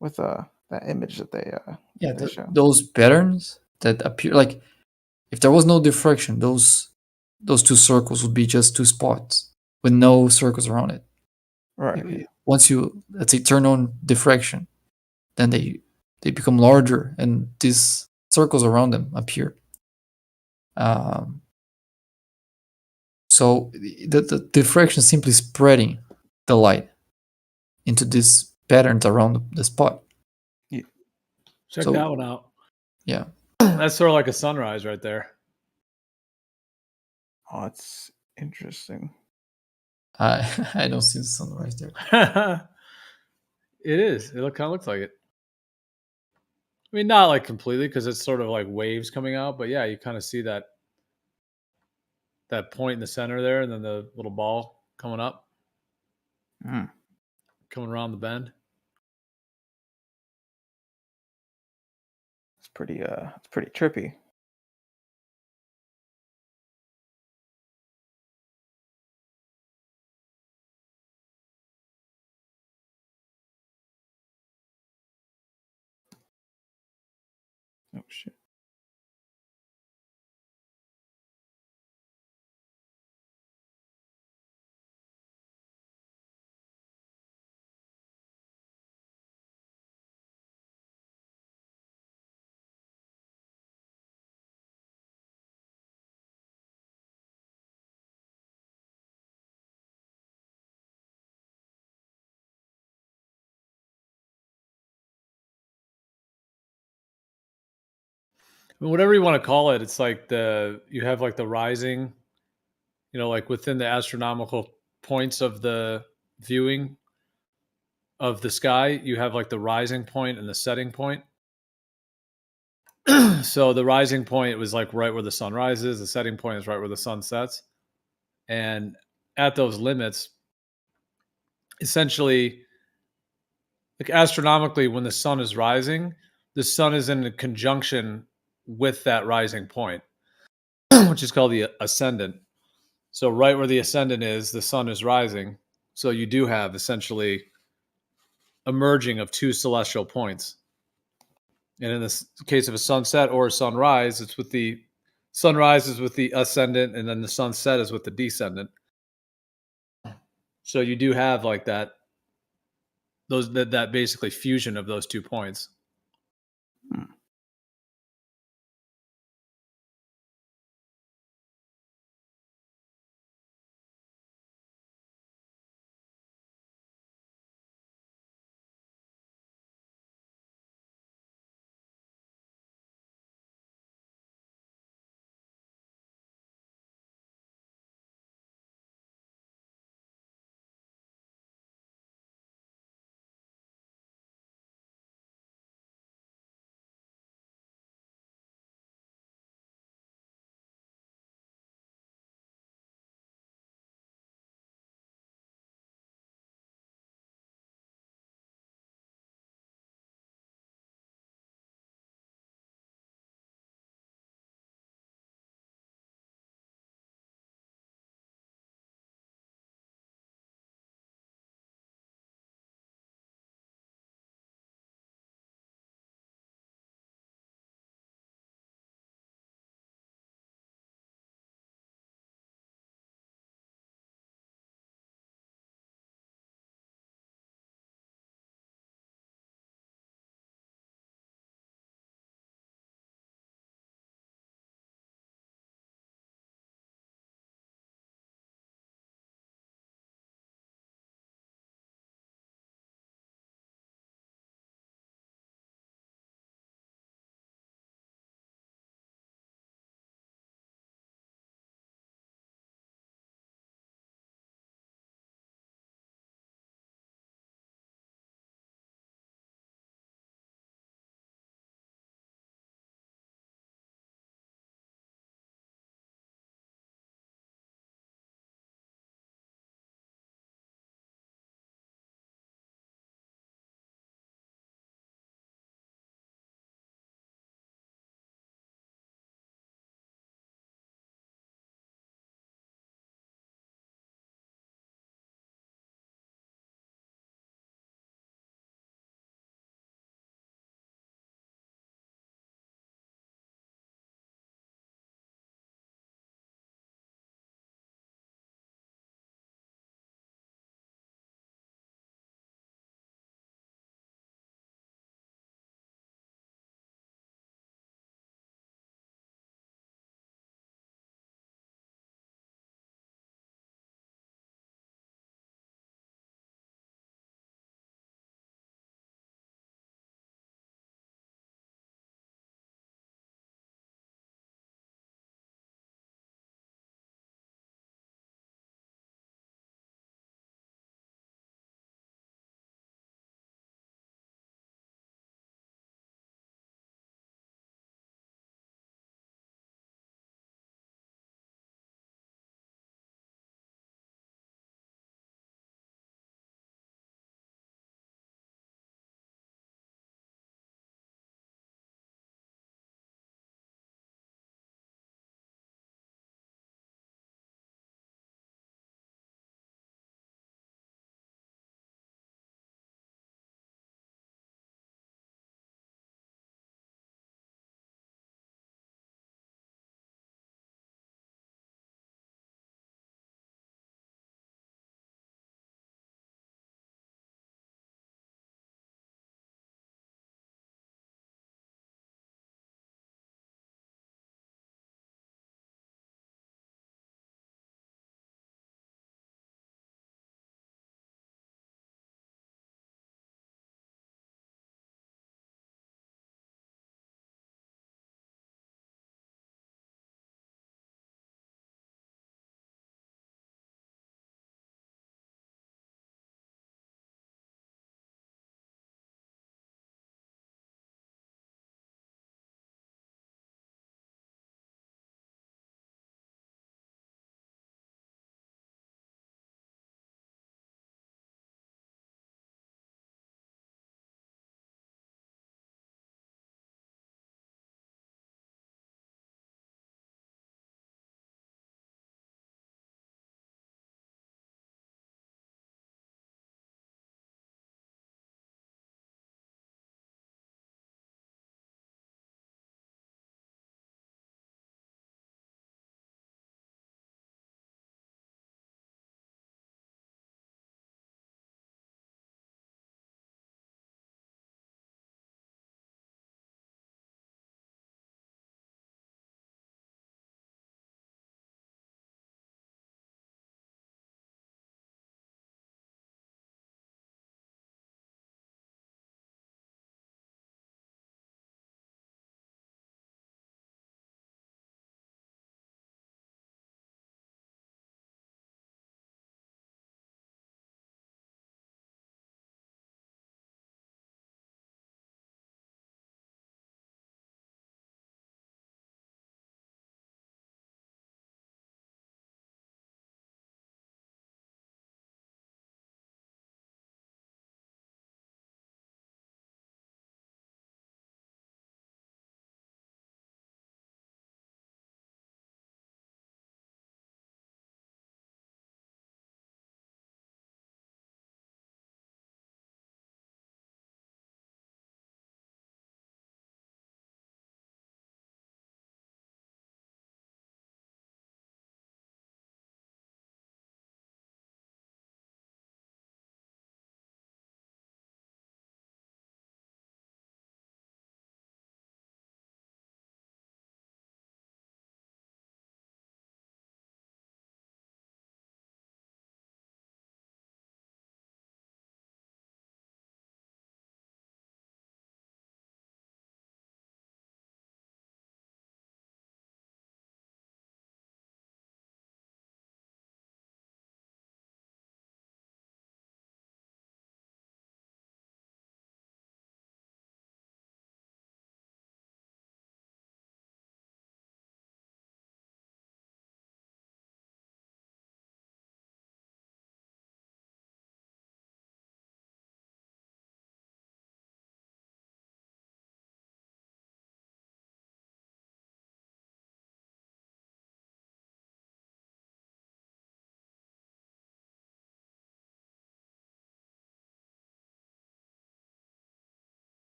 with that image that Yeah, they show. those patterns that appear, like if there was no diffraction, those two circles would be just two spots with no circles around it. Right. Once you, let's say, turn on diffraction, then they become larger and these circles around them appear. So the diffraction is simply spreading the light into these patterns around the spot. Check So- that one out. Yeah. That's sort of like a sunrise right there. Oh, it's interesting. I don't see the sunrise there. It is. It kind of looks like it. I mean, not like completely because it's sort of like waves coming out, but yeah, you kind of see that point in the center there, and then the little ball coming up, coming around the bend. It's pretty trippy. Oh shit. I mean, whatever you want to call it, it's like you have like the rising, like within the astronomical points of the viewing, of the sky, you have like the rising point and the setting point. So the rising point was like right where the sun rises, the setting point is right where the sun sets. And at those limits, essentially, like astronomically, when the sun is rising, the sun is in a conjunction with that rising point, which is called the ascendant. So right where the ascendant is, the sun is rising. So you do have essentially a merging of two celestial points. And in this case of a sunset or a sunrise, it's with the sunrise is with the ascendant, and then the sunset is with the descendant. So you do have like that basically fusion of those 2 points.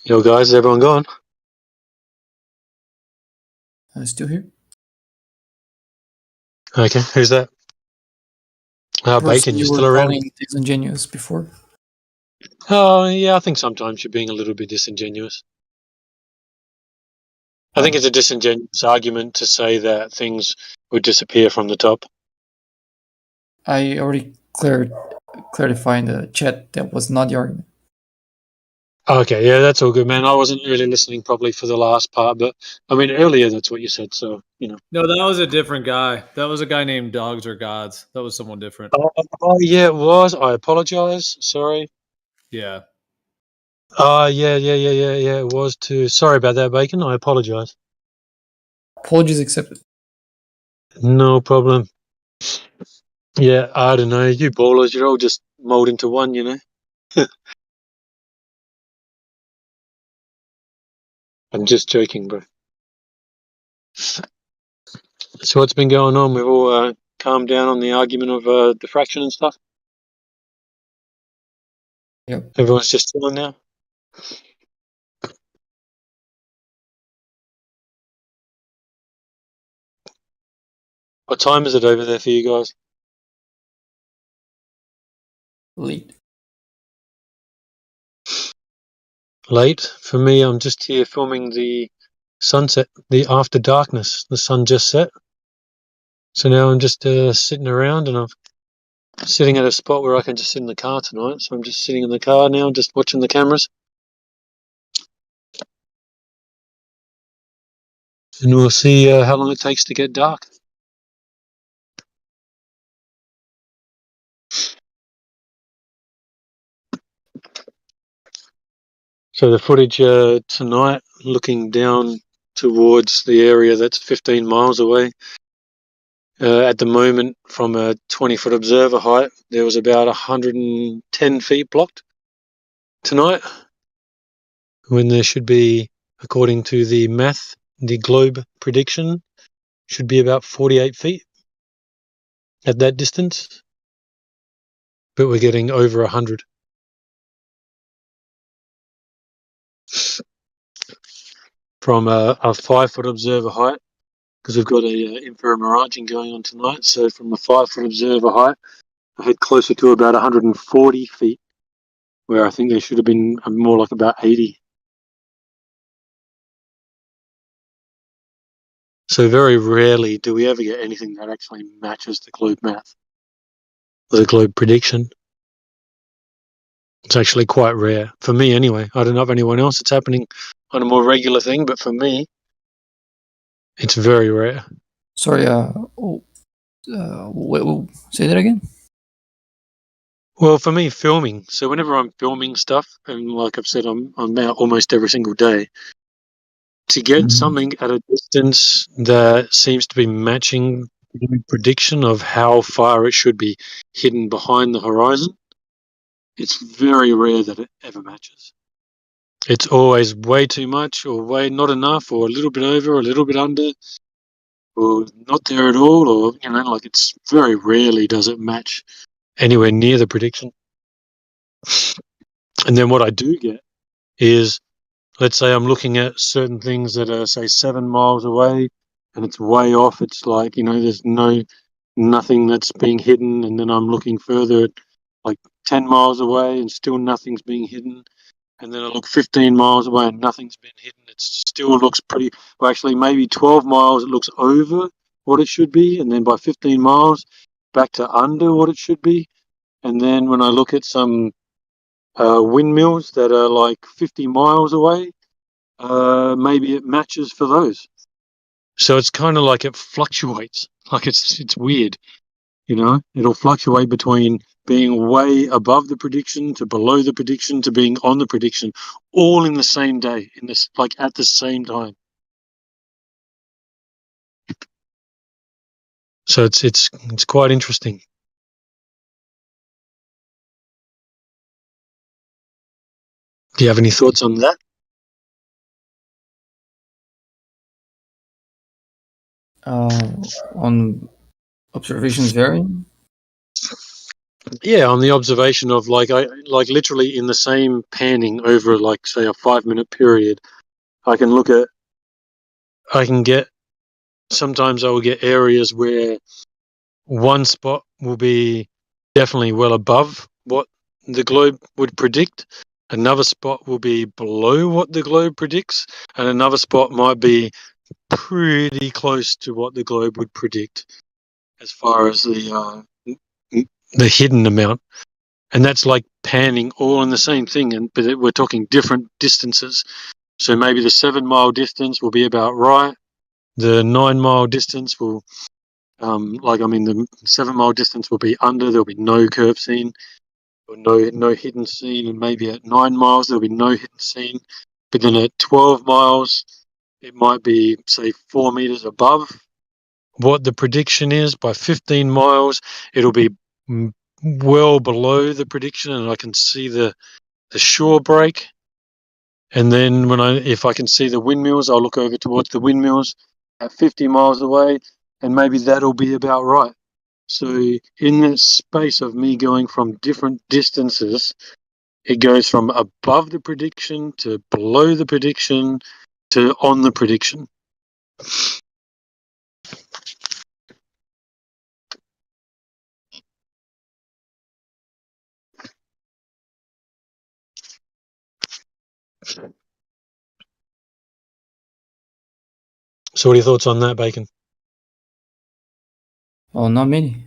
Yo, guys, is everyone gone? Still here? Okay, who's that? Bacon, You you're were still around? calling disingenuous before. Oh, yeah, I think sometimes you're being a little bit disingenuous. I think it's a disingenuous argument to say that things would disappear from the top. I already clarified in the chat that was not the argument. Okay, yeah, that's all good, man. I wasn't really listening probably for the last part, but I mean, earlier that's what you said, so, you know. No, that was a different guy. That was a guy named Dogs or Gods. That was someone different. Oh, yeah, it was. I apologize. Sorry. Yeah. Yeah, it was too. Sorry about that, Bacon. I apologize. Apologies accepted. No problem. Yeah, I don't know. You ballers, you're all just mold into one, you know? I'm just joking, bro. So what's been going on? We've all calmed down on the argument of diffraction and stuff? Yep. Everyone's just chilling now? What time is it over there for you guys? Late. Late? For me, I'm just here filming the sunset, the after darkness. The sun just set. So now I'm just sitting around, and I'm sitting at a spot where I can just sit in the car tonight. So I'm just sitting in the car now, just watching the cameras. And we'll see how long it takes to get dark. So the footage tonight, looking down towards the area that's 15 miles away. At the moment, from a 20-foot observer height, there was about 110 feet blocked tonight, when there should be, according to the math, the globe prediction, should be about 48 feet at that distance. But we're getting over 100. From a 5-foot observer height, because we've got a infrared miraging going on tonight. So from a 5-foot observer height, I head closer to about 140 feet, where I think there should have been more like about 80. So very rarely do we ever get anything that actually matches the globe math, the globe prediction. It's actually quite rare for me, anyway. I don't know if anyone else it's happening on a more regular thing, but for me, it's very rare. Sorry. Say that again. Well, for me, filming. So whenever I'm filming stuff, and like I've said, I'm out almost every single day. To get something at a distance that seems to be matching the prediction of how far it should be hidden behind the horizon, it's very rare that it ever matches. It's always way too much, or way not enough, or a little bit over, or a little bit under, or not there at all, or, you know, like, it's very rarely does it match anywhere near the prediction. And then what I do get is, let's say I'm looking at certain things that are, say, 7 miles away, and it's way off. It's like, you know, there's nothing that's being hidden. And then I'm looking further at like 10 miles away, and still nothing's being hidden. And then I look 15 miles away and nothing's been hidden. It still looks pretty, well, actually maybe 12 miles, it looks over what it should be. And then by 15 miles, back to under what it should be. And then when I look at some windmills that are like 50 miles away, maybe it matches for those. So it's kind of like it fluctuates. Like it's weird, you know. It'll fluctuate between being way above the prediction to below the prediction to being on the prediction, all in the same day, in this, like, at the same time. So it's quite interesting. Do you have any thoughts on that? On observations varying? Yeah, on the observation of like literally in the same panning over like say a 5-minute period, I can get sometimes I will get areas where one spot will be definitely well above what the globe would predict. Another spot will be below what the globe predicts, and another spot might be pretty close to what the globe would predict as far as the hidden amount. And that's like panning all in the same thing, but we're talking different distances. So maybe the 7-mile distance will be about right. The 9-mile distance will, the 7-mile distance will be under. There'll be no curve scene or no hidden scene. And maybe at 9 miles there'll be no hidden scene. But then at 12 miles, it might be say 4 meters above what the prediction is. By 15 miles, it'll be well below the prediction, and I can see the shore break. And then if I can see the windmills, I'll look over towards the windmills at 50 miles away, and maybe that'll be about right. So in that space of me going from different distances, it goes from above the prediction to below the prediction to on the prediction. So what are your thoughts on that, Bacon? Oh, not many.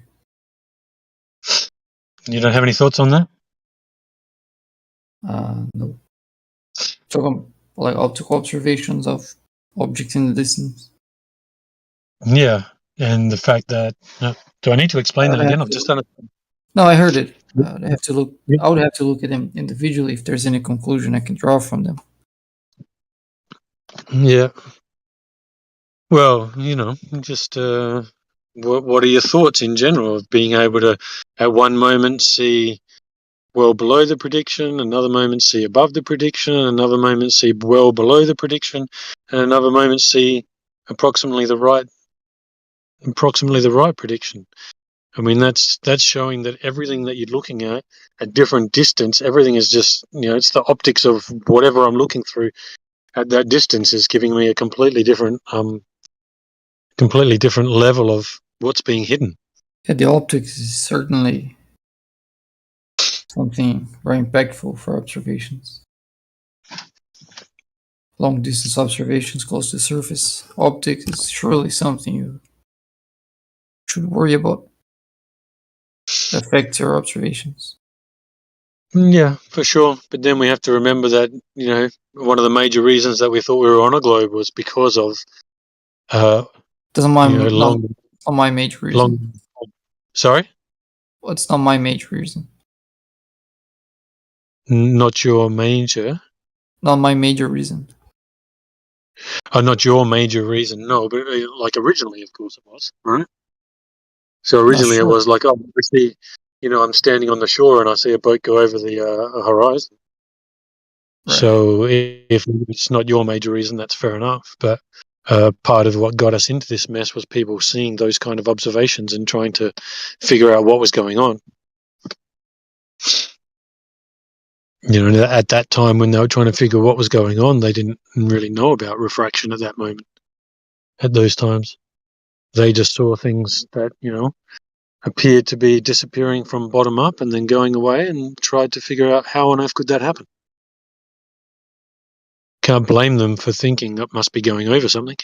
You don't have any thoughts on that? No. Talking like optical observations of objects in the distance. Yeah, and the fact that do I need to explain that again? I've just done it. No, I heard it. I have to look. I would have to look at them individually if there's any conclusion I can draw from them. Yeah. Well, just what are your thoughts in general of being able to, at one moment, see well below the prediction, another moment see above the prediction, another moment see well below the prediction, and another moment see approximately the right prediction. I mean, that's showing that everything that you're looking at different distance, everything is just, it's the optics of whatever I'm looking through at that distance is giving me a completely different level of what's being hidden. Yeah, the optics is certainly something very impactful for observations. Long distance observations close to the surface. Optics is surely something you should worry about. It affects your observations. Yeah, for sure. But then we have to remember that, one of the major reasons that we thought we were on a globe was because of not my major reason. Sorry? Well, it's not my major reason. Not your major? Not my major reason. Oh, not your major reason. No, but like originally, of course, it was, right? So originally it was like, oh, I see, I'm standing on the shore and I see a boat go over the horizon. Right. So if it's not your major reason, that's fair enough. But part of what got us into this mess was people seeing those kind of observations and trying to figure out what was going on. At that time when they were trying to figure what was going on, they didn't really know about refraction at that moment. At those times, they just saw things that, appeared to be disappearing from bottom up and then going away, and tried to figure out how on earth could that happen. Can't blame them for thinking that must be going over something.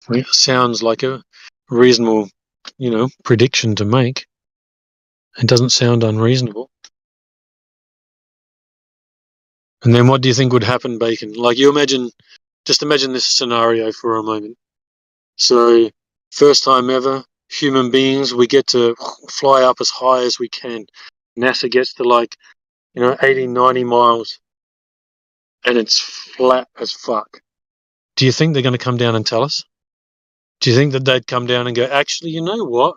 It sounds like a reasonable, prediction to make. It doesn't sound unreasonable. And then what do you think would happen, Bacon? Like just imagine this scenario for a moment. So first time ever, human beings, we get to fly up as high as we can. NASA gets to 80, 90 miles and it's flat as fuck. Do you think they're going to come down and tell us? Do you think that they'd come down and go, actually, you know what?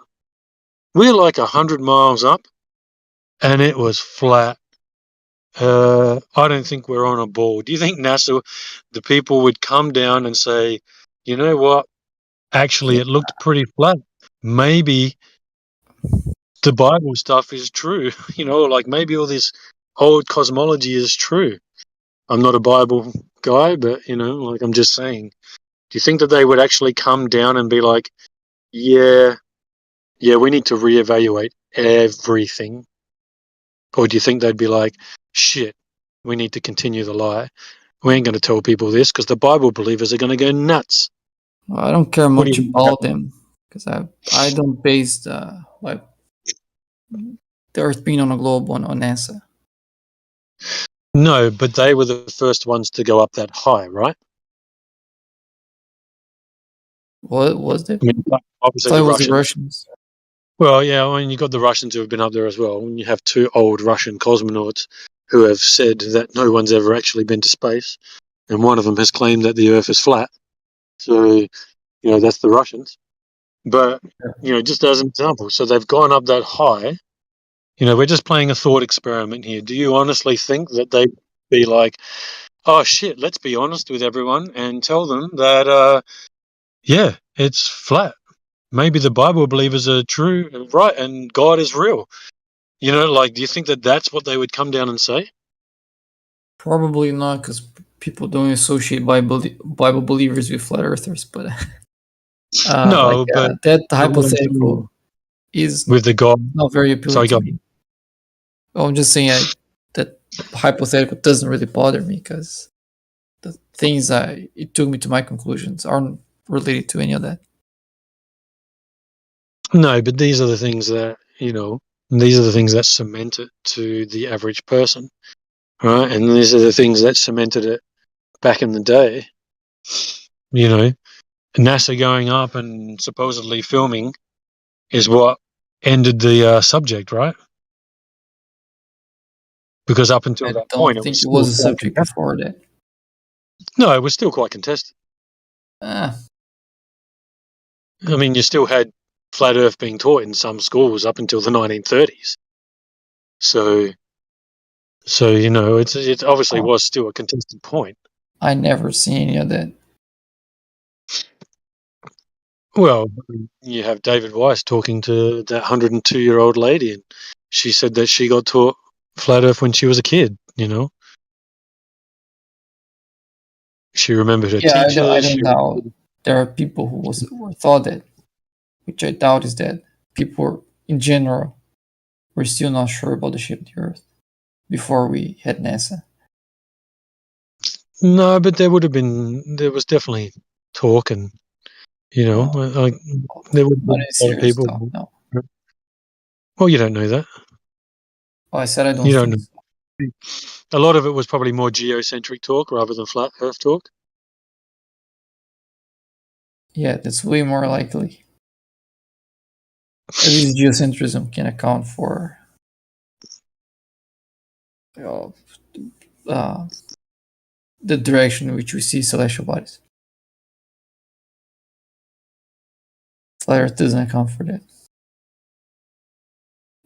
We're like 100 miles up and it was flat. I don't think we're on a ball. Do you think NASA, the people would come down and say, you know what? Actually, it looked pretty flat. Maybe the Bible stuff is true. Like maybe all this old cosmology is true. I'm not a Bible guy, but like I'm just saying. Do you think that they would actually come down and be like, yeah, we need to reevaluate everything? Or do you think they'd be like, shit, we need to continue the lie? We ain't going to tell people this because the Bible believers are going to go nuts. Well, I don't care What do much you think about them because I don't base the Earth being on a globe on NASA. No, but they were the first ones to go up that high, right? What was it? I mean, obviously I thought the it was the Russians. Russians. Well, yeah, I mean, you've got the Russians who have been up there as well. And you have 2 old Russian cosmonauts who have said that no one's ever actually been to space. And one of them has claimed that the Earth is flat. So, that's the Russians. But, just as an example, so they've gone up that high. We're just playing a thought experiment here. Do you honestly think that they'd be like, oh, shit, let's be honest with everyone and tell them that, yeah, it's flat. Maybe the Bible believers are true, right, and God is real. Do you think that that's what they would come down and say? Probably not, because people don't associate Bible believers with flat earthers. But No, but that hypothetical is with the God, not very appealing sorry, to go. me. I'm just saying that hypothetical doesn't really bother me because the things it took me to my conclusions aren't related to any of that. No, but these are the things that these are the things that cement it to the average person, right? And these are the things that cemented it back in the day. NASA going up and supposedly filming is what ended the subject, right? Because up until I that don't point, it think was it still was a quite subject contested. before that. No, it was still quite contested. I mean, you still had flat Earth being taught in some schools up until the 1930s. So it obviously was still a contested point. I never seen any of that. Well, you have David Weiss talking to that 102-year-old lady, and she said that she got taught flat Earth when she was a kid. She remembered her Yeah, teacher. I don't doubt there are people who thought that, which I doubt is that people in general were still not sure about the shape of the Earth before we had NASA. No, but there was definitely talk, and like there would be Not any a lot of serious people. talk, no. Well, you don't know that. Oh, I said I don't You don't think know. A lot of it was probably more geocentric talk rather than flat Earth talk. Yeah, that's way more likely. At least geocentrism can account for the direction in which we see celestial bodies. Flat Earth doesn't account for that.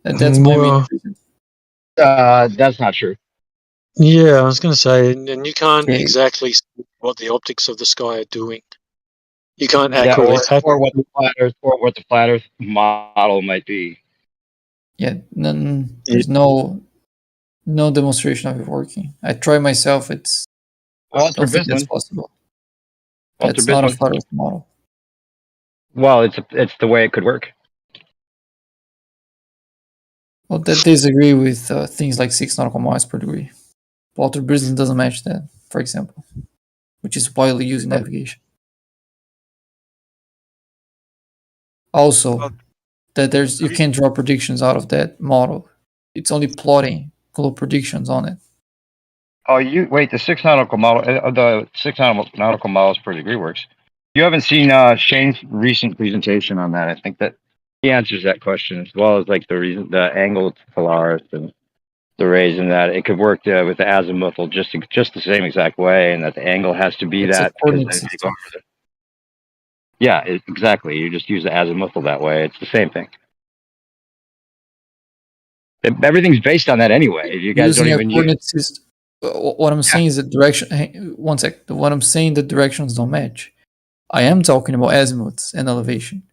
That's my main reason. That's not true. Yeah, I was going to say, and you can't Okay. exactly see what the optics of the sky are doing. You can't Yeah, accurately. or what the flat Earth model might be. Yeah, there's no demonstration of it working. I try myself. I don't think that's possible. That's not a flat Earth model. Well, it's the way it could work. Well, that disagree with things like 6 nautical miles per degree. Walter Brisling doesn't match that, for example, which is widely used in navigation. Also, that you can't draw predictions out of that model. It's only plotting globe predictions on it. Oh, the 6 nautical model, the 6 nautical miles per degree works. You haven't seen Shane's recent presentation on that. I think that he answers that question as well as like the angle to Polaris and the rays, and that it could work with the azimuthal just the same exact way, and that the angle has to be It's a that coordinate because then if you go system. over exactly. You just use the azimuthal that way. It's the same thing. Everything's based on that anyway. You guys don't Using a even use. coordinate system. What I'm saying is the direction. One sec. What I'm saying, the directions don't match. I am talking about azimuths and elevation.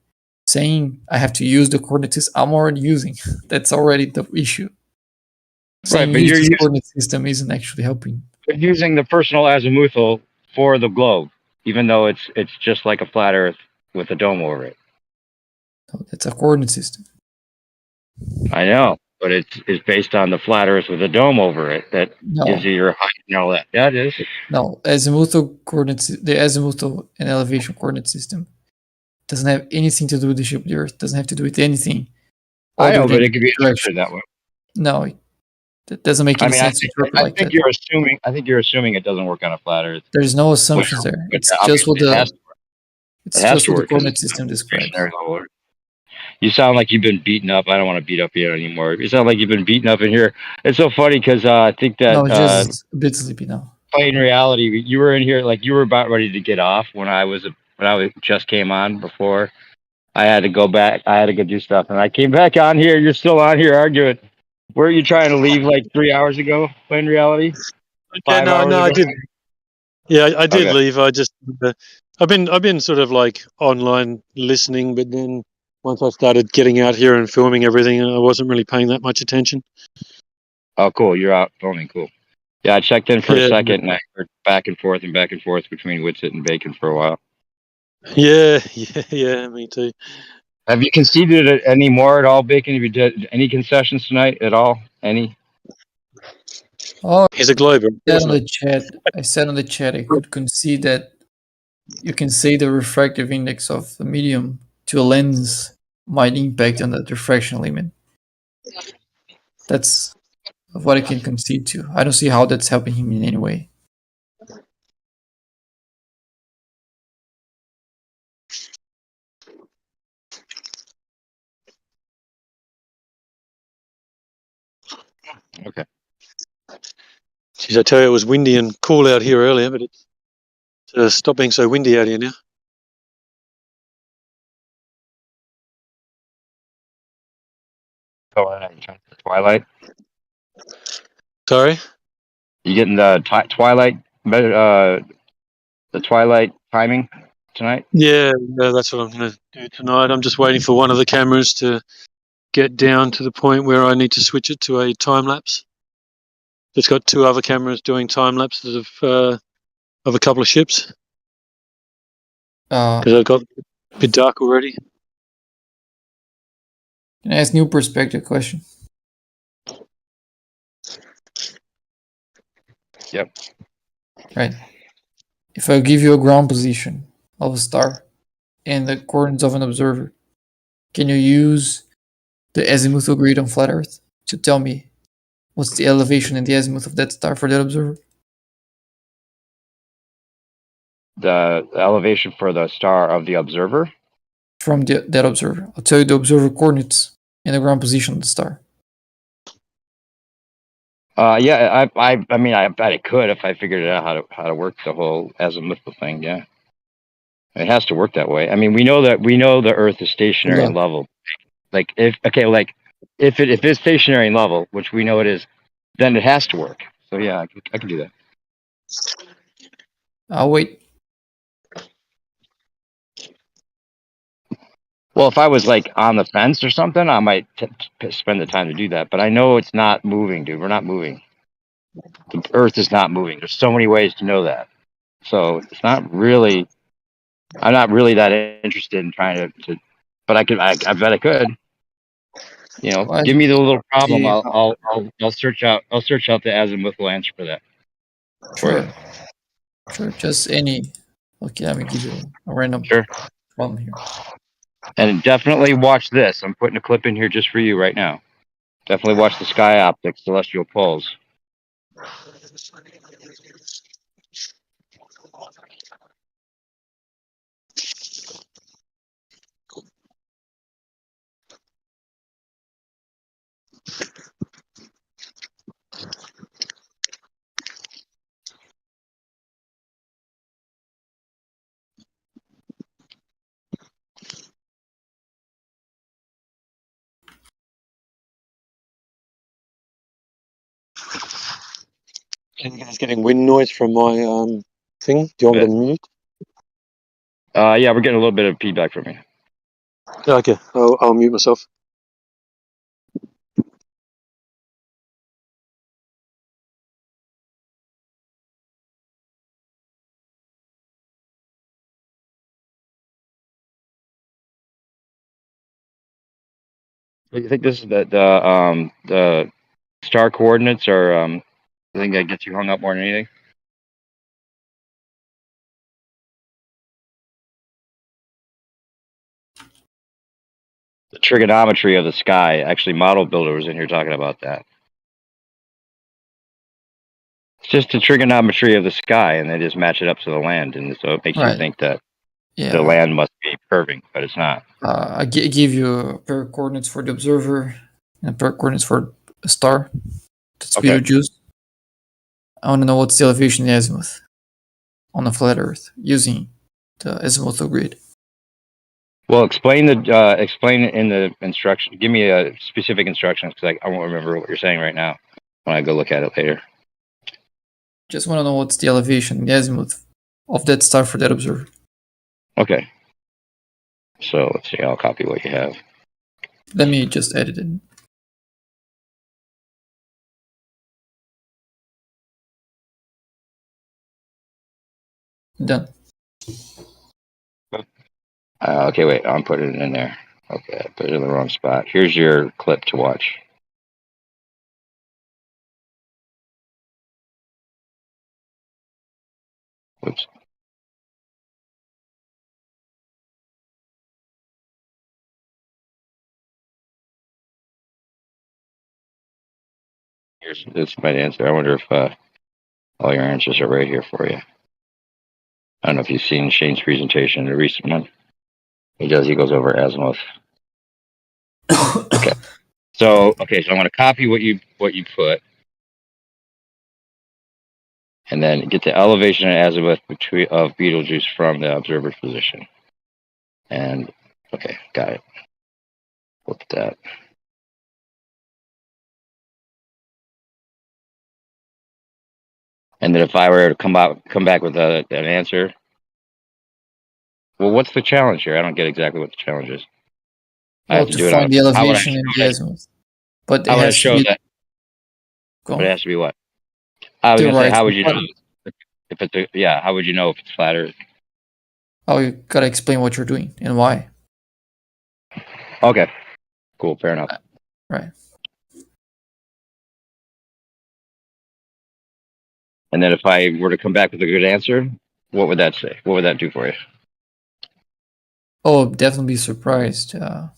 Saying I have to use the coordinate system I'm already using. That's already the issue. Saying But use you're this coordinate system isn't actually helping. using the personal azimuthal for the globe, even though it's just like a flat Earth with a dome over it. No, that's a coordinate system. I know, but it's based on the flat Earth with a dome over it that gives you your height and all that. Yeah, it is. No, azimuthal coordinates, the azimuthal and elevation coordinate system doesn't have anything to do with the shape of the Earth. Doesn't have to do with anything. I know, Other but than it could be direction. interpreted that way. No, that doesn't make any sense to interpret like that. I think you're assuming it doesn't work on a flat Earth. There's no assumptions there. It's just what the coordinate system describes. You sound like you've been beaten up. I don't want to beat up you anymore. You sound like you've been beaten up in here. It's so funny because I think that No, just a bit sleepy now. in reality, you were in here like you were about ready to get off when I just came on before. I had to go back. I had to go do stuff, and I came back on here. You're still on here arguing. Were you trying to leave like 3 hours ago? In reality, 5 hours ago? I did. Yeah, I did Okay. leave. I just I've been sort of like online listening, but then once I started getting out here and filming everything, I wasn't really paying that much attention. Oh, cool. You're out filming. Cool. Yeah, I checked in for a Yeah. second, and I heard back and forth between Witsit and Bacon for a while. Yeah, me too. Have you conceded it any more at all, Bacon? Have you did any concessions tonight at all? Any? Oh, he's a glober. I said on the chat I could concede that you can say the refractive index of the medium to a lens might impact on the diffraction limit. That's what I can concede to. I don't see how that's helping him in any way. Okay. Geez, I tell you, it was windy and cool out here earlier, but it's stopped being so windy out here now. Twilight. Sorry? You getting the twilight? The twilight timing tonight? Yeah, that's what I'm going to do tonight. I'm just waiting for one of the cameras to get down to the point where I need to switch it to a time lapse. It's got two other cameras doing time lapses of a couple of ships. Because I've got a bit dark already. Can I ask new perspective question? Yep. Right. If I give you a ground position of a star and the coordinates of an observer, can you use the azimuthal grid on flat Earth to tell me what's the elevation and the azimuth of that star for that observer? The elevation for the star of the observer? From that observer. I'll tell you the observer coordinates and the ground position of the star. Yeah, I mean, I bet it could if I figured out how to work the whole azimuthal thing. Yeah, it has to work that way. I mean, we know the Earth is stationary and level. Like if it's stationary and level, which we know it is, then it has to work. So yeah, I can do that. I'll wait. Well, if I was like on the fence or something, I might spend the time to do that. But I know it's not moving, dude. We're not moving. The Earth is not moving. There's so many ways to know that. So it's not really. I'm not really that interested in trying to but I could. I bet I could. You know, give me the little problem. I'll search out. I'll search out the azimuthal answer for that. Sure. Just any. Okay, let me give you a random problem here. And definitely watch this. I'm putting a clip in here just for you right now. Definitely watch the Sky Optics Celestial Poles. Are you guys getting wind noise from my thing? Do you want me to mute? Yeah, we're getting a little bit of feedback from you. Okay, I'll mute myself. You think this is the star coordinates, or I think that gets you hung up more than anything? The trigonometry of the sky. Actually, Model Builder was in here talking about that. It's just the trigonometry of the sky, and they just match it up to the land, and so it makes you Right. think that Yeah. the land must be curving, but it's not. I give you a pair of coordinates for the observer and a pair of coordinates for a star. That's Okay. Betelgeuse. I want to know what's the elevation in the azimuth on a flat Earth using the azimuthal grid. Well, explain it in the instruction. Give me a specific instructions, because I won't remember what you're saying right now when I go look at it later. Just want to know what's the elevation in the azimuth of that star for that observer. Okay. So let's see. I'll copy what you have. Let me just edit it. Done. Okay, wait. I'm putting it in there. Okay, I put it in the wrong spot. Here's your clip to watch. Oops. This might answer. I wonder if all your answers are right here for you. I don't know if you've seen Shane's presentation, the recent one. He goes over azimuth. Okay. So I'm going to copy what you put, and then get the elevation and azimuth of Betelgeuse from the observer's position. And okay, got it. Look at that. And then if I were to come back with an answer, well, what's the challenge here? I don't get exactly what the challenge is. I Well, have to to do it find on. the How would I elevation and the azimuth. But it How would I has to show be that? Go But it on. has to be what? I was The gonna say, right how would you know spot. if it's yeah? How would you know if it's flat Earth? Oh, you gotta explain what you're doing and why. Okay, cool, fair enough. Right. And then if I were to come back with a good answer, what would that say? What would that do for you? Oh, definitely be surprised. Yeah,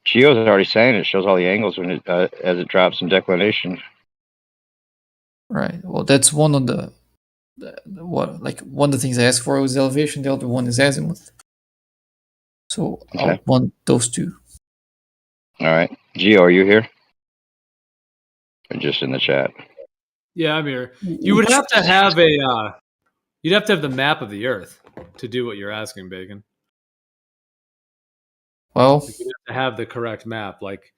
Geo's already saying it shows all the angles when it as it drops in declination. Right. Well, that's one of the what like one of the things I asked for was elevation. The other one is azimuth. So I'll want those two. All right, Geo, are you here? Or just in the chat? Yeah, I'm here. You would have to have you'd have to have the map of the Earth to do what you're asking, Bacon. Well, you have to have the correct map. Like,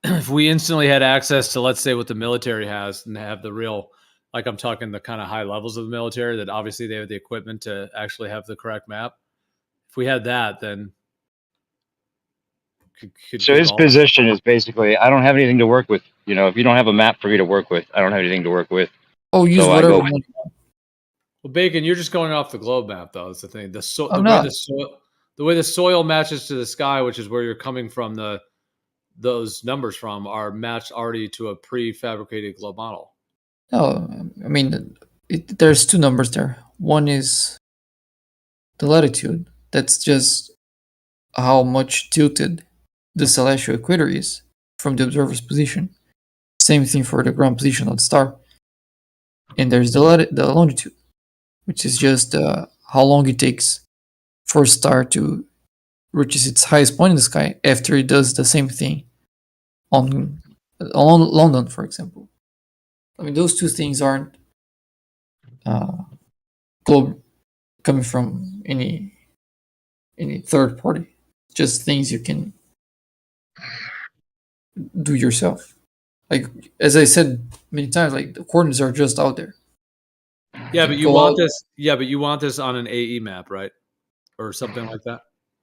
if we instantly had access to, let's say, what the military has, and have the real, like I'm talking the kind of high levels of the military, that obviously they have the equipment to actually have the correct map. If we had that, then could So give his all. position is basically, I don't have anything to work with. You know, if you don't have a map for me to work with, I don't have anything to work with. Oh, use so whatever I go. one. Well, Bacon, you're just going off the globe map, though. That's the thing. I'm not. The way the soil matches to the sky, which is where you're coming from, those numbers from are matched already to a prefabricated globe model. No, I mean, there's two numbers there. One is the latitude. That's just how much tilted the celestial equator is from the observer's position. Same thing for the ground position of the star. And there's the longitude, which is just how long it takes for a star to reach its highest point in the sky after it does the same thing on London, for example. I mean, those two things aren't globe coming from any third party. just things you can do yourself. Like as I said many times, like the coordinates are just out there. Yeah, but you want this. Yeah, but you want this on an AE map, right, or something like that.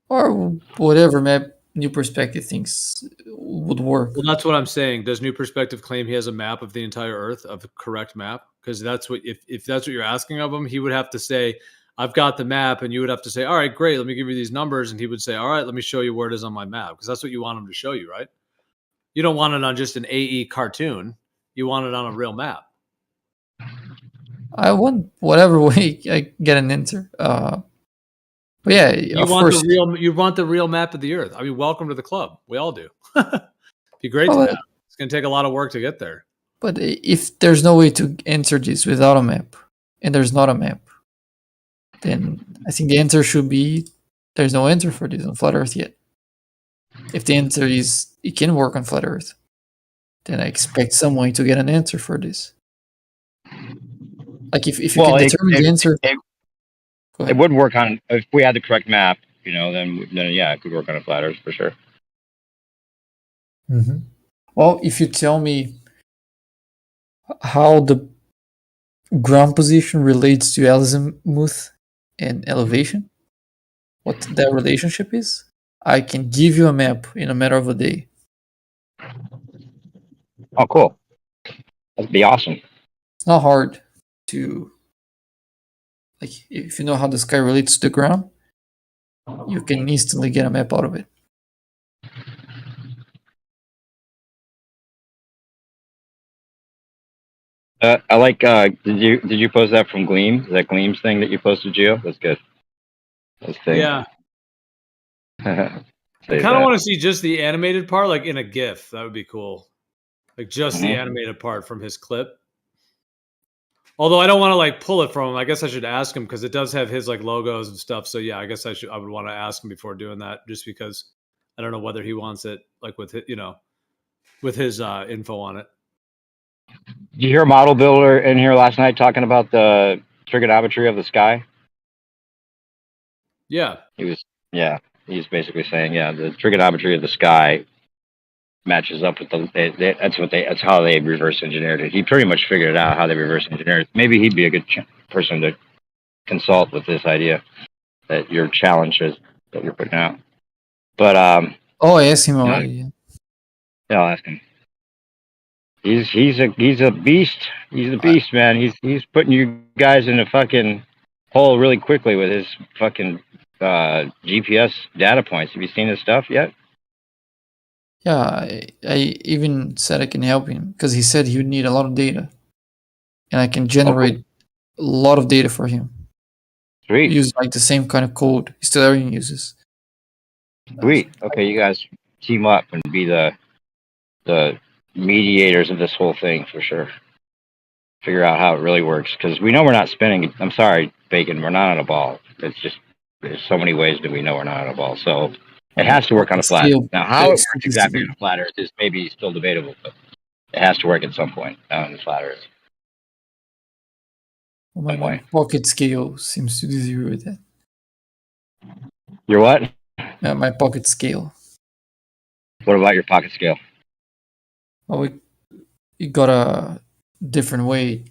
Or whatever map New Perspective thinks would work. Well, that's what I'm saying. Does New Perspective claim he has a map of the entire Earth, of the correct map? Because that's what, if that's what you're asking of him, he would have to say, "I've got the map," and you would have to say, "All right, great. Let me give you these numbers," and he would say, "All right, let me show you where it is on my map," because that's what you want him to show you, right? You don't want it on just an AE cartoon. You want it on a real map. I want whatever way I get an answer. But yeah, You of want course. you want the real map of the Earth. I mean, welcome to the club. We all do. Be great to Oh, have. It's going to take a lot of work to get there. But if there's no way to answer this without a map, and there's not a map, then I think the answer should be there's no answer for this on Flat Earth yet. If the answer is it can work on Flat Earth, then I expect some way to get an answer for this. Like if you can determine the answer. It would work on, if we had the correct map, you know, then yeah, it could work on a flat Earth for sure. Mm-hmm. Well, if you tell me how the ground position relates to azimuth and elevation, what that relationship is, I can give you a map in a matter of a day. Oh, cool. That'd be awesome. It's not hard to, like, if you know how the sky relates to the ground, you can instantly get a map out of it. I like. Did you post that from Gleam? Is that Gleam's thing that you posted, Gio? That's good. That's thing. Yeah. I kind of want to see just the animated part, like in a GIF. That would be cool. Like just the animated part from his clip. Although I don't want to like pull it from him. I guess I should ask him because it does have his like logos and stuff. So yeah, I guess I would want to ask him before doing that, just because I don't know whether he wants it like with with his info on it. Did you hear a model builder in here last night talking about the trigonometry of the sky? Yeah. He's basically saying, the trigonometry of the sky matches up with that's how they reverse engineered it. He pretty much figured it out how they reverse engineered it. Maybe he'd be a good person to consult with this idea that your challenge is that you're putting out. But I asked him already. Yeah, I'll ask him. He's a beast. He's a beast, man. He's putting you guys in a fucking hole really quickly with his fucking GPS data points. Have you seen his stuff yet? Yeah, I even said I can help him because he said he would need a lot of data, and I can generate a lot of data for him. Sweet. Use like the same kind of code Stellarium uses. Sweet. Okay, you guys team up and be the mediators of this whole thing for sure. Figure out how it really works, because we know we're not spinning. I'm sorry, Bacon, we're not on a ball. It's just there's so many ways that we know we're not on a ball. So it has to work on a flat Earth. Now, how it works exactly on a flat Earth is maybe still debatable, but it has to work at some point on the flat Earth. Well, my pocket scale seems to disagree with that. Your what? My pocket scale. What about your pocket scale? Well, we got a different way.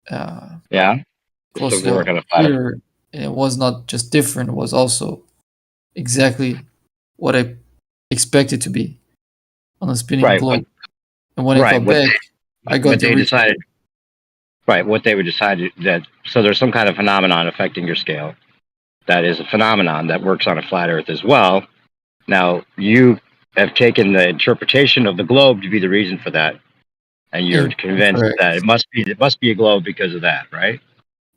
Close to work on a flat Earth. And it was not just different; it was also exactly what I expected to be on a spinning globe. And when I got back, I got they decided. Right, what they would decide that so there's some kind of phenomenon affecting your scale. That is a phenomenon that works on a flat Earth as well. Now you have taken the interpretation of the globe to be the reason for that, and you're convinced that it must be a globe because of that, right?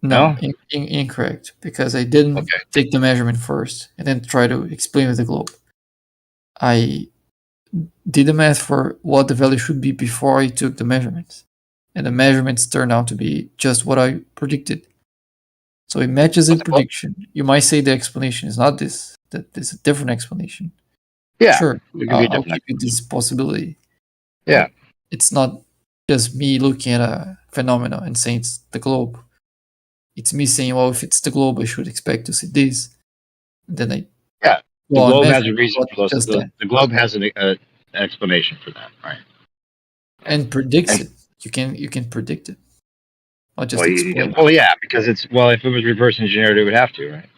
No? Incorrect, because I didn't take the measurement first and then try to explain with the globe. I did the math for what the value should be before I took the measurements, and the measurements turned out to be just what I predicted. So it matches a prediction. You might say the explanation is not this, that there's a different explanation. Yeah, sure, I'll give you this possibility. Yeah. But it's not just me looking at a phenomenon and saying it's the globe. It's me saying, well, if it's the globe, I should expect to see this. And then I Well, globe has a imagine reason what for those. does that The globe has an explanation for that, right? and predicts And it. You can predict it, not just well, explain. yeah, because it's if it was reverse engineered, it would have to, right?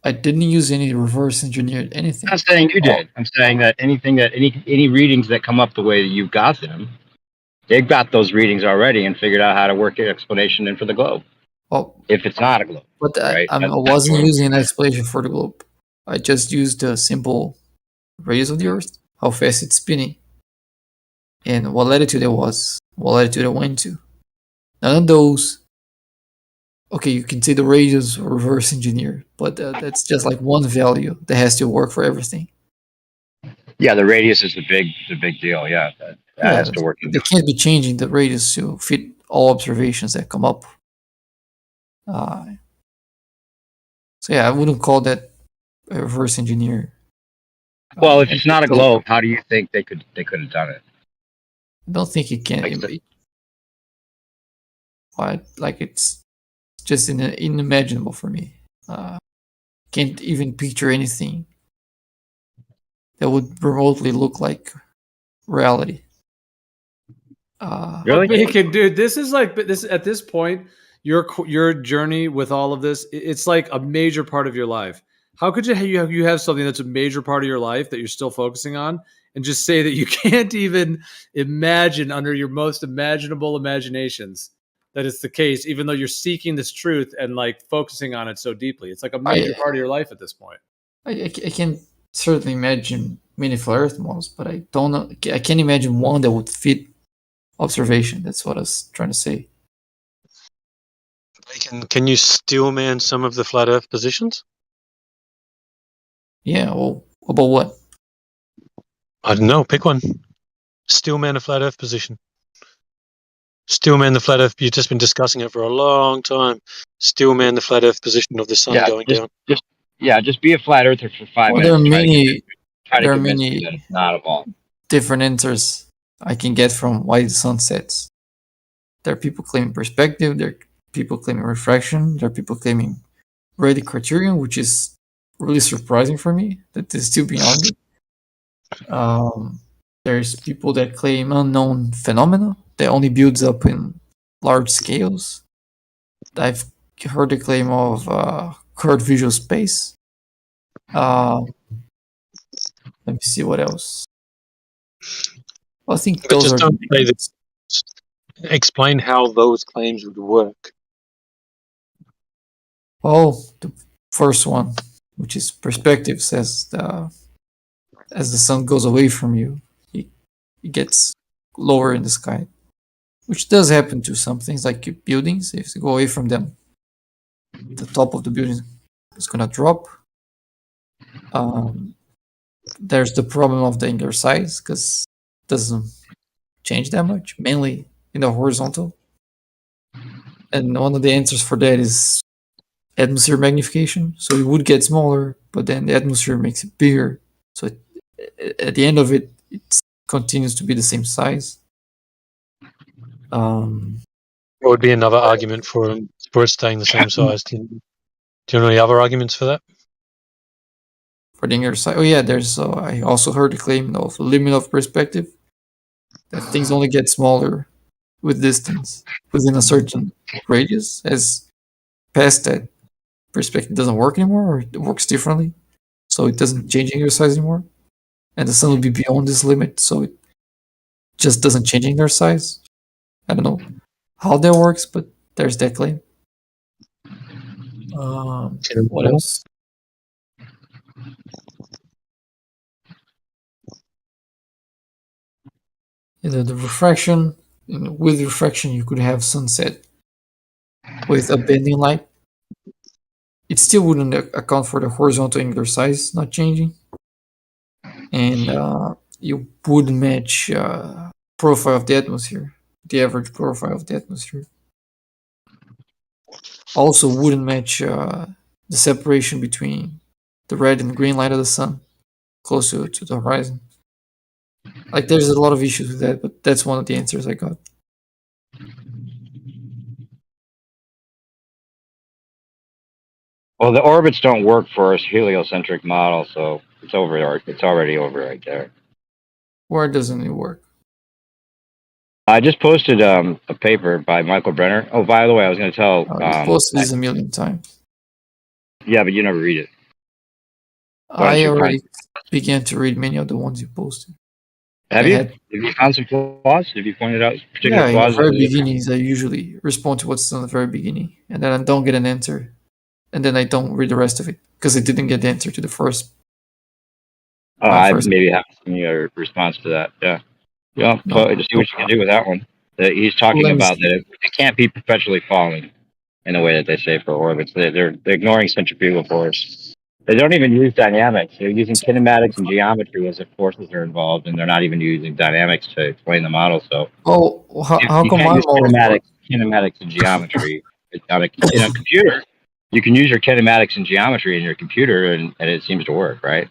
I didn't use any reverse engineered anything. I'm not saying you Oh, did. I'm saying that any readings that come up the way that you've got them, they've got those readings already and figured out how to work an explanation in for the globe. well, If it's not a globe, but right? I wasn't using an explanation for the globe. I just used a simple radius of the Earth, how fast it's spinning, and what latitude it was, what latitude it went to. None of those. Okay, you can say the radius reverse engineer, but that's just like one value that has to work for everything. Yeah, the radius is the big deal. Yeah, that has to work. They can't be changing the radius to fit all observations that come up. So yeah, I wouldn't call that a reverse engineer. Well, if it's not a globe, how do you think they could have done it? I don't think it can. Like it's just inimaginable for me. Can't even picture anything that would remotely look like reality. Really, Bacon, dude? This is like this at this point. Your journey with all of this, it's like a major part of your life. How could you have something that's a major part of your life that you're still focusing on, and just say that you can't even imagine under your most imaginable imaginations that it's the case, even though you're seeking this truth and like focusing on it so deeply? It's like a major part of your life at this point. I can certainly imagine many flat Earth models, but I don't know. I can't imagine one that would fit observation. That's what I was trying to say. Can you steel man some of the flat Earth positions? Yeah. Well, about what? I don't know. Pick one. Steel man a flat Earth position. Steel man the flat Earth. You've just been discussing it for a long time. Steel man the flat Earth position of the sun going down. Just be a flat earther for 5 Well, minutes. there are convince many me that it's not a ball. different answers I can get from why the sun sets. There are people claiming perspective. There are people claiming refraction. There are people claiming Rayleigh criterion, which is really surprising for me that this is still being argued. There's people that claim unknown phenomena that only builds up in large scales. I've heard the claim of curved visual space. Let me see what else. Well, I think But those just are. don't say that. Explain how those claims would work. Oh, the first one, which is perspective, says as the sun goes away from you, it gets lower in the sky, which does happen to some things like buildings. If you go away from them, the top of the building is gonna drop. There's the problem of the angular size because it doesn't change that much, mainly in the horizontal. And one of the answers for that is atmosphere magnification. So it would get smaller, but then the atmosphere makes it bigger. So at the end of it, it continues to be the same size. What would be another argument for it staying the same size? Do you know any other arguments for that? For the angular size, oh yeah, there's. I also heard the claim of limit of perspective, that things only get smaller with distance within a certain radius. As past that perspective doesn't work anymore, or it works differently, so it doesn't change angular size anymore, and the sun will be beyond this limit, so it just doesn't change angular size. I don't know how that works, but there's that claim. What else? The refraction. With refraction, you could have sunset with a bending light. It still wouldn't account for the horizontal angular size not changing, and you would match profile of the atmosphere, the average profile of the atmosphere. Also, wouldn't match the separation between the red and green light of the sun close to the horizon. Like, there's a lot of issues with that, but that's one of the answers I got. Well, the orbits don't work for a heliocentric model, so it's over. It's already over right there. Where doesn't it work? I just posted a paper by Michael Brenner. Oh, by the way, I was going to tell. You've posted this a million times. Yeah, but you never read it. Why don't I you already began to read many of the ones you posted. Have I you? had- Have you found some flaws? Have you pointed out particular Yeah, in the flaws? very beginnings, I usually respond to what's in the very beginning, and then I don't get an answer, and then I don't read the rest of it because I didn't get the answer to the first. Oh, I first. maybe have your response to that. Yeah, yeah. No, To see what you can do with that one. He's talking Let me about see. that it can't be perpetually falling in the way that they say for orbits. They're ignoring centrifugal force. They don't even use dynamics. They're using kinematics and geometry as if forces are involved, and they're not even using dynamics to explain the model. So Oh, how you come can't my use models work? kinematics and geometry in a computer. You can use your kinematics and geometry in your computer, and it seems to work, right?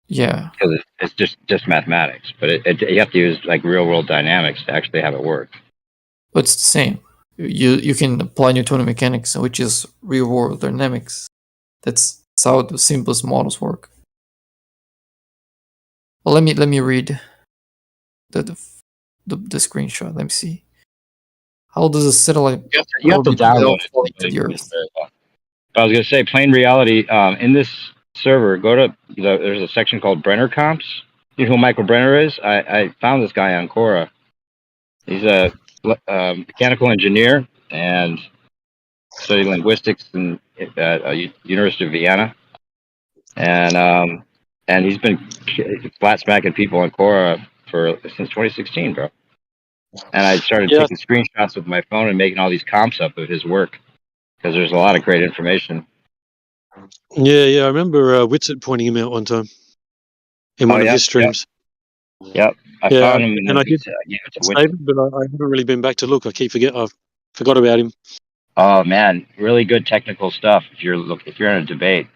Yeah, Because it's just mathematics, but you have to use like real world dynamics to actually have it work. but it's the same. You can apply Newtonian mechanics, which is real world dynamics. That's how the simplest models work. Well, let me read the screenshot. Let me see. How does a satellite You have to orbit download without it. falling to the Earth? But I was going to say, plain reality. In this server, go to there's a section called Brenner Comps. You know who Michael Brenner is? I found this guy on Quora. He's a mechanical engineer and studied linguistics at University of Vienna, and he's been flat smacking people on Quora since 2016, bro. And I started taking screenshots with my phone and making all these comps up of his work because there's a lot of great information. Yeah. I remember Witsit pointing him out one time in one of his streams. Yep. I found him, and I did save it, but I haven't really been back to look. I forgot about him. Oh man, really good technical stuff. If you're in a debate,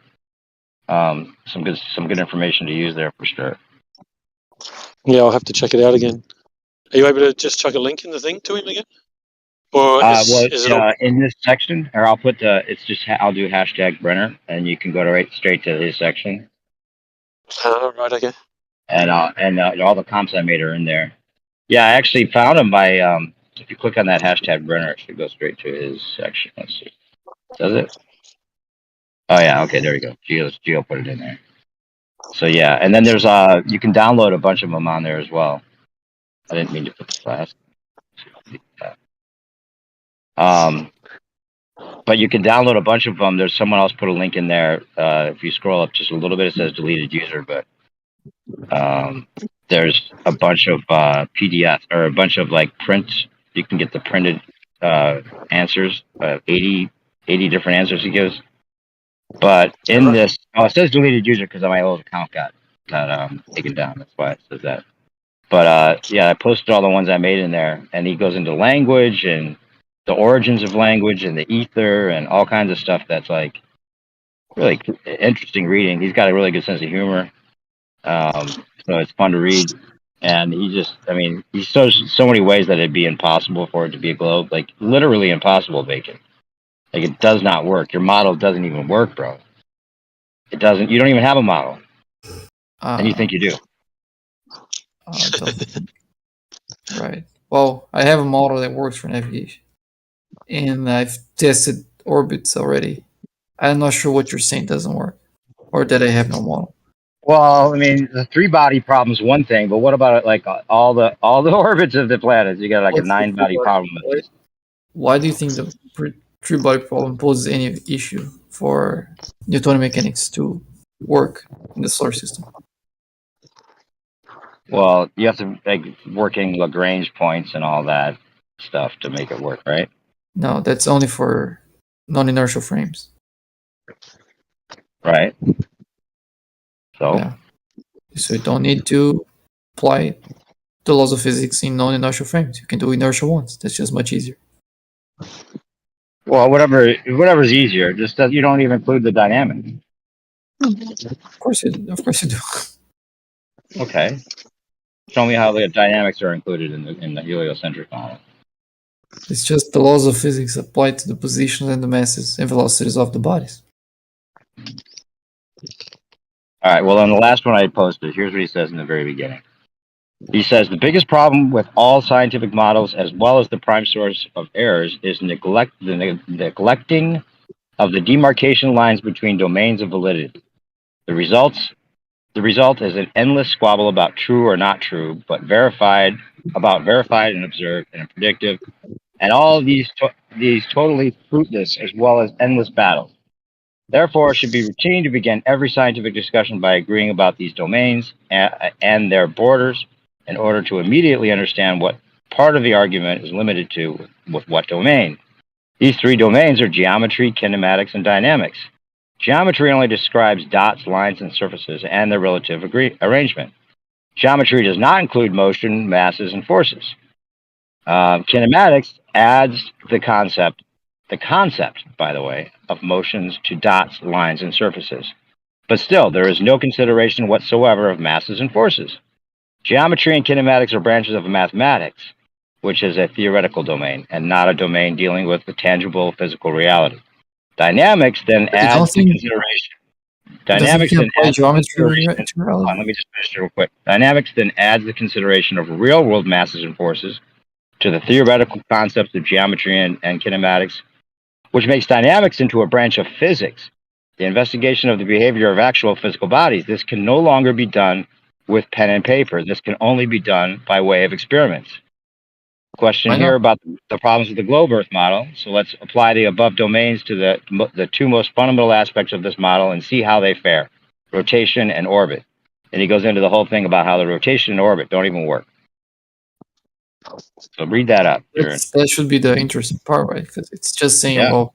some good information to use there for sure. Yeah, I'll have to check it out again. Are you able to just chuck a link in the thing to him again? Or is it all? In this section, or I'll put I'll do hashtag Brenner, and you can go straight to his section. Right, okay. And all the comps I made are in there. Yeah, I actually found him by if you click on that hashtag Brenner, it should go straight to his section. Let's see. Does it? Oh yeah, okay, there we go. Geo put it in there. So yeah, and then there's you can download a bunch of them on there as well. I didn't mean to put the class. But you can download a bunch of them. There's someone else put a link in there. If you scroll up just a little bit, it says deleted user, but there's a bunch of PDFs or a bunch of like prints. You can get the printed answers, 80 different answers he gives. But in this, it says deleted user because my old account got taken down. That's why it says that. But yeah, I posted all the ones I made in there, and he goes into language and the origins of language and the ether and all kinds of stuff that's like really interesting reading. He's got a really good sense of humor, so it's fun to read. And he shows so many ways that it'd be impossible for it to be a globe, like literally impossible, Bacon. Like it does not work. Your model doesn't even work, bro. It doesn't. You don't even have a model, and you think you do. Right. Well, I have a model that works for navigation, and I've tested orbits already. I'm not sure what you're saying doesn't work, or that I have no model. Well, I mean, the 3-body problem is one thing, but what about like all the orbits of the planets? You got like a 9-body problem at least. Why do you think the 3-body problem poses any issue for Newtonian mechanics to work in the solar system? Well, you have to like working Lagrange points and all that stuff to make it work, right? No, that's only for non-inertial frames. Right. So. Yeah. So you don't need to apply the laws of physics in non-inertial frames. You can do inertial ones. That's just much easier. Well, whatever's easier. Just that you don't even include the dynamic. Of course you do. Okay. Show me how the dynamics are included in the heliocentric model. It's just the laws of physics applied to the positions and the masses and velocities of the bodies. All right. Well, on the last one I posted, here's what he says in the very beginning. He says the biggest problem with all scientific models, as well as the prime source of errors, is neglecting of the demarcation lines between domains of validity. The result is an endless squabble about true or not true, but verified and observed and predictive, and all of these totally fruitless as well as endless battles. Therefore, it should be routine to begin every scientific discussion by agreeing about these domains and their borders in order to immediately understand what part of the argument is limited to with what domain. These three domains are geometry, kinematics, and dynamics. Geometry only describes dots, lines, and surfaces and their relative arrangement. Geometry does not include motion, masses, and forces. Kinematics adds the concept, by the way, of motions to dots, lines, and surfaces. But still, there is no consideration whatsoever of masses and forces. Geometry and kinematics are branches of mathematics, which is a theoretical domain and not a domain dealing with the tangible physical reality. Dynamics then adds the consideration. Dynamics then adds geometry let me just finish it real quick. Dynamics then adds the consideration of real-world masses and forces to the theoretical concepts of geometry and kinematics, which makes dynamics into a branch of physics, the investigation of the behavior of actual physical bodies. This can no longer be done with pen and paper. This can only be done by way of experiments. Question here about the problems with the globe Earth model. So let's apply the above domains to the two most fundamental aspects of this model and see how they fare: rotation and orbit. And he goes into the whole thing about how the rotation and orbit don't even work. So read that up. That should be the interesting part, right? Because it's just saying, well,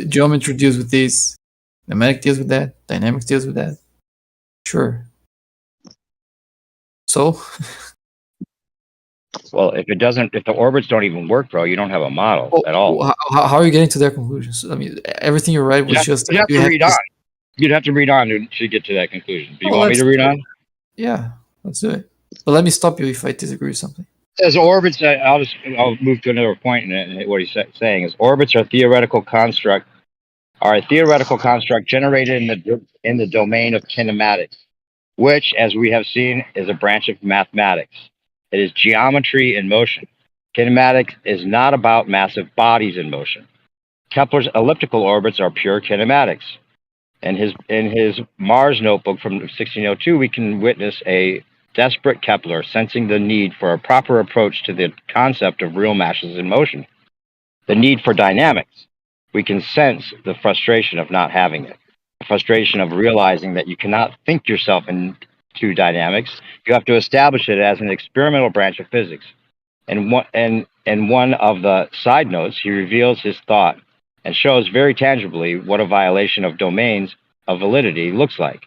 geometry deals with this, kinetic deals with that, dynamics deals with that. Sure. So. Well, if the orbits don't even work, bro, you don't have a model at all. How are you getting to their conclusions? I mean, everything you read was just. You'd have to read on. You'd have to read on to get to that conclusion. Do you want me to read on? Yeah, let's do it. But let me stop you if I disagree with something. As orbits, I'll move to another point. And what he's saying is orbits are a theoretical construct generated in the domain of kinematics, which, as we have seen, is a branch of mathematics. It is geometry in motion. Kinematics is not about massive bodies in motion. Kepler's elliptical orbits are pure kinematics. In his Mars notebook from 1602, we can witness a desperate Kepler sensing the need for a proper approach to the concept of real masses in motion. The need for dynamics. We can sense the frustration of not having it. The frustration of realizing that you cannot think yourself into dynamics. You have to establish it as an experimental branch of physics. And one of the side notes, he reveals his thought and shows very tangibly what a violation of domains of validity looks like.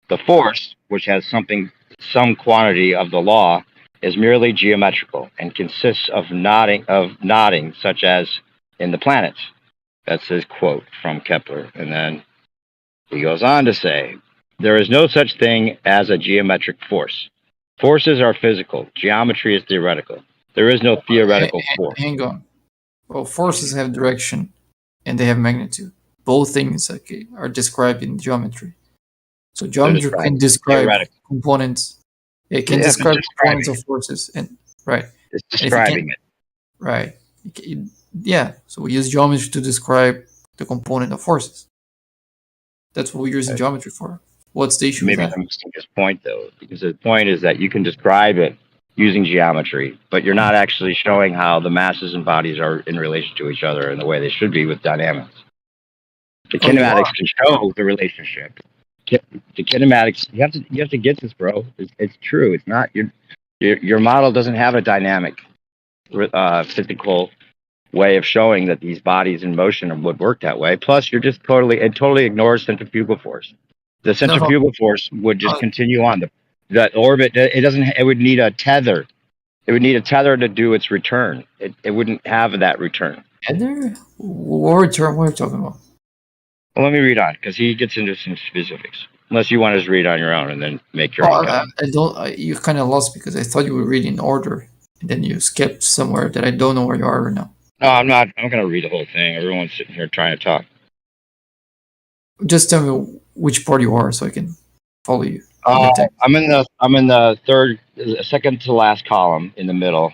The force, which has some quantity of the law, is merely geometrical and consists of nodding, such as in the planets. That's his quote from Kepler. And then he goes on to say, there is no such thing as a geometric force. Forces are physical. Geometry is theoretical. There is no theoretical force. Hang on. Well, forces have direction and they have magnitude. Both things are described in geometry. So geometry can describe components. It can describe components of forces, and right. It's describing it. Right. Yeah. So we use geometry to describe the component of forces. That's what we use geometry for. What's the issue with that? Maybe I'm missing his point, though, because the point is that you can describe it using geometry, but you're not actually showing how the masses and bodies are in relation to each other in the way they should be with dynamics. The kinematics can show the relationship. The kinematics, you have to get this, bro. It's true. It's not your model doesn't have a dynamic, physical way of showing that these bodies in motion would work that way. Plus, it totally ignores centrifugal force. The centrifugal force would just continue on. That orbit, it would need a tether. It would need a tether to do its return. It wouldn't have that return. Tether? What return? What are you talking about? Well, let me read on, because he gets into some specifics. Unless you want to just read on your own and then make your own comment. You kind of lost because I thought you were reading in order, and then you skipped somewhere that I don't know where you are right now. No, I'm not. I'm going to read the whole thing. Everyone's sitting here trying to talk. Just tell me which part you are so I can follow you. in the text. I'm in the second to last column in the middle.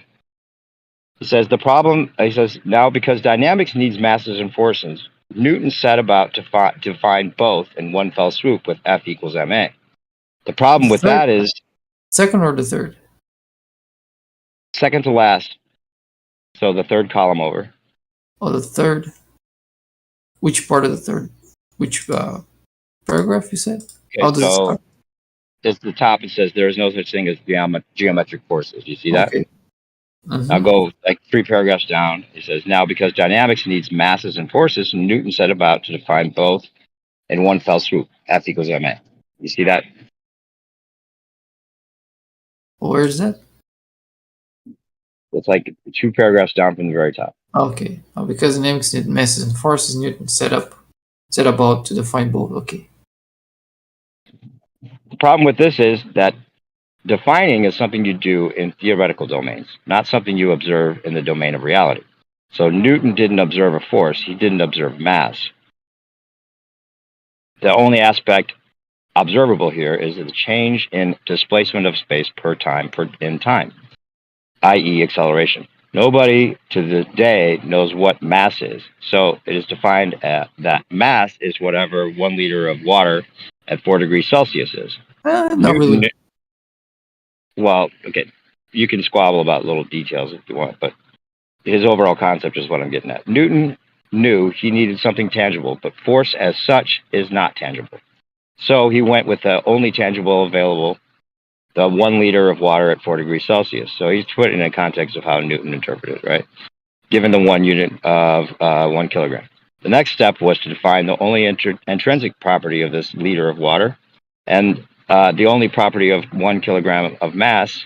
He says the problem. He says now because dynamics needs masses and forces, Newton set about to find both in one fell swoop with F equals ma. The problem with that is second or the third. Second to last. So the third column over. Oh, the third. Which part of the third? Which paragraph you said? Okay, How does it so start? at the top it says there is no such thing as geometric forces. You see that? Okay. I'll go like 3 paragraphs down. It says now because dynamics needs masses and forces, Newton set about to define both in one fell swoop. F equals ma. You see that? Where is that? It's like 2 paragraphs down from the very top. Okay. Because dynamics need masses and forces, Newton set about to define both. Okay. The problem with this is that defining is something you do in theoretical domains, not something you observe in the domain of reality. So Newton didn't observe a force, he didn't observe mass. The only aspect observable here is the change in displacement of space in time, i.e. acceleration. Nobody to this day knows what mass is. So it is defined that mass is whatever 1 liter of water at 4 degrees Celsius is. Not really. Well, okay, you can squabble about little details if you want, but his overall concept is what I'm getting at. Newton knew he needed something tangible, but force as such is not tangible. So he went with the only tangible available, the 1 liter of water at 4 degrees Celsius. So he's put it in a context of how Newton interpreted it, right? Given the 1 unit of 1 kilogram. The next step was to define the only intrinsic property of this liter of water, and the only property of 1 kilogram of mass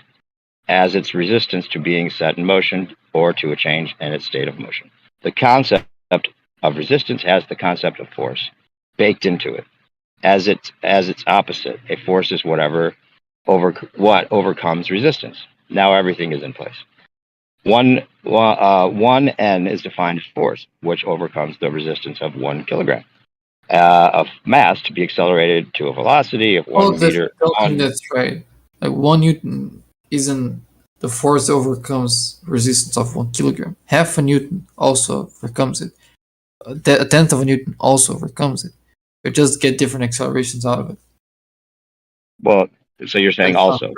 as its resistance to being set in motion or to a change in its state of motion. The concept of resistance has the concept of force baked into it. As its opposite, a force is what overcomes resistance. Now everything is in place. One N is defined as force, which overcomes the resistance of 1 kilogram of mass to be accelerated to a velocity of 1 meter. That's right. Like 1 Newton isn't the force that overcomes resistance of 1 kilogram. Half a Newton also overcomes it. A tenth of a Newton also overcomes it. You just get different accelerations out of it. Well, so you're saying also.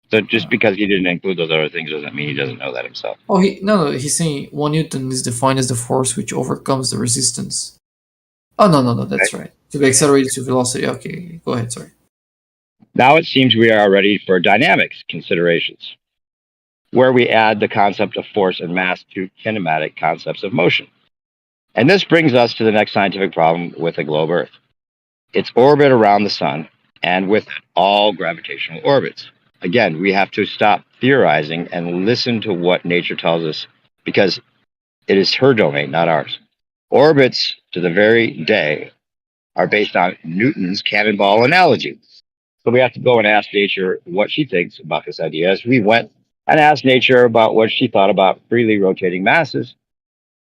So just because he didn't include those other things doesn't mean he doesn't know that himself. Oh, he's saying 1 Newton is defined as the force which overcomes the resistance. Oh, no, that's right. To be accelerated to velocity. Okay, go ahead, sorry. Now it seems we are ready for dynamics considerations, where we add the concept of force and mass to kinematic concepts of motion. And this brings us to the next scientific problem with the globe Earth. Its orbit around the sun, and with it, all gravitational orbits. Again, we have to stop theorizing and listen to what nature tells us, because it is her domain, not ours. Orbits, to the very day, are based on Newton's cannonball analogy. So we have to go and ask nature what she thinks about this idea. As we went and asked nature about what she thought about freely rotating masses,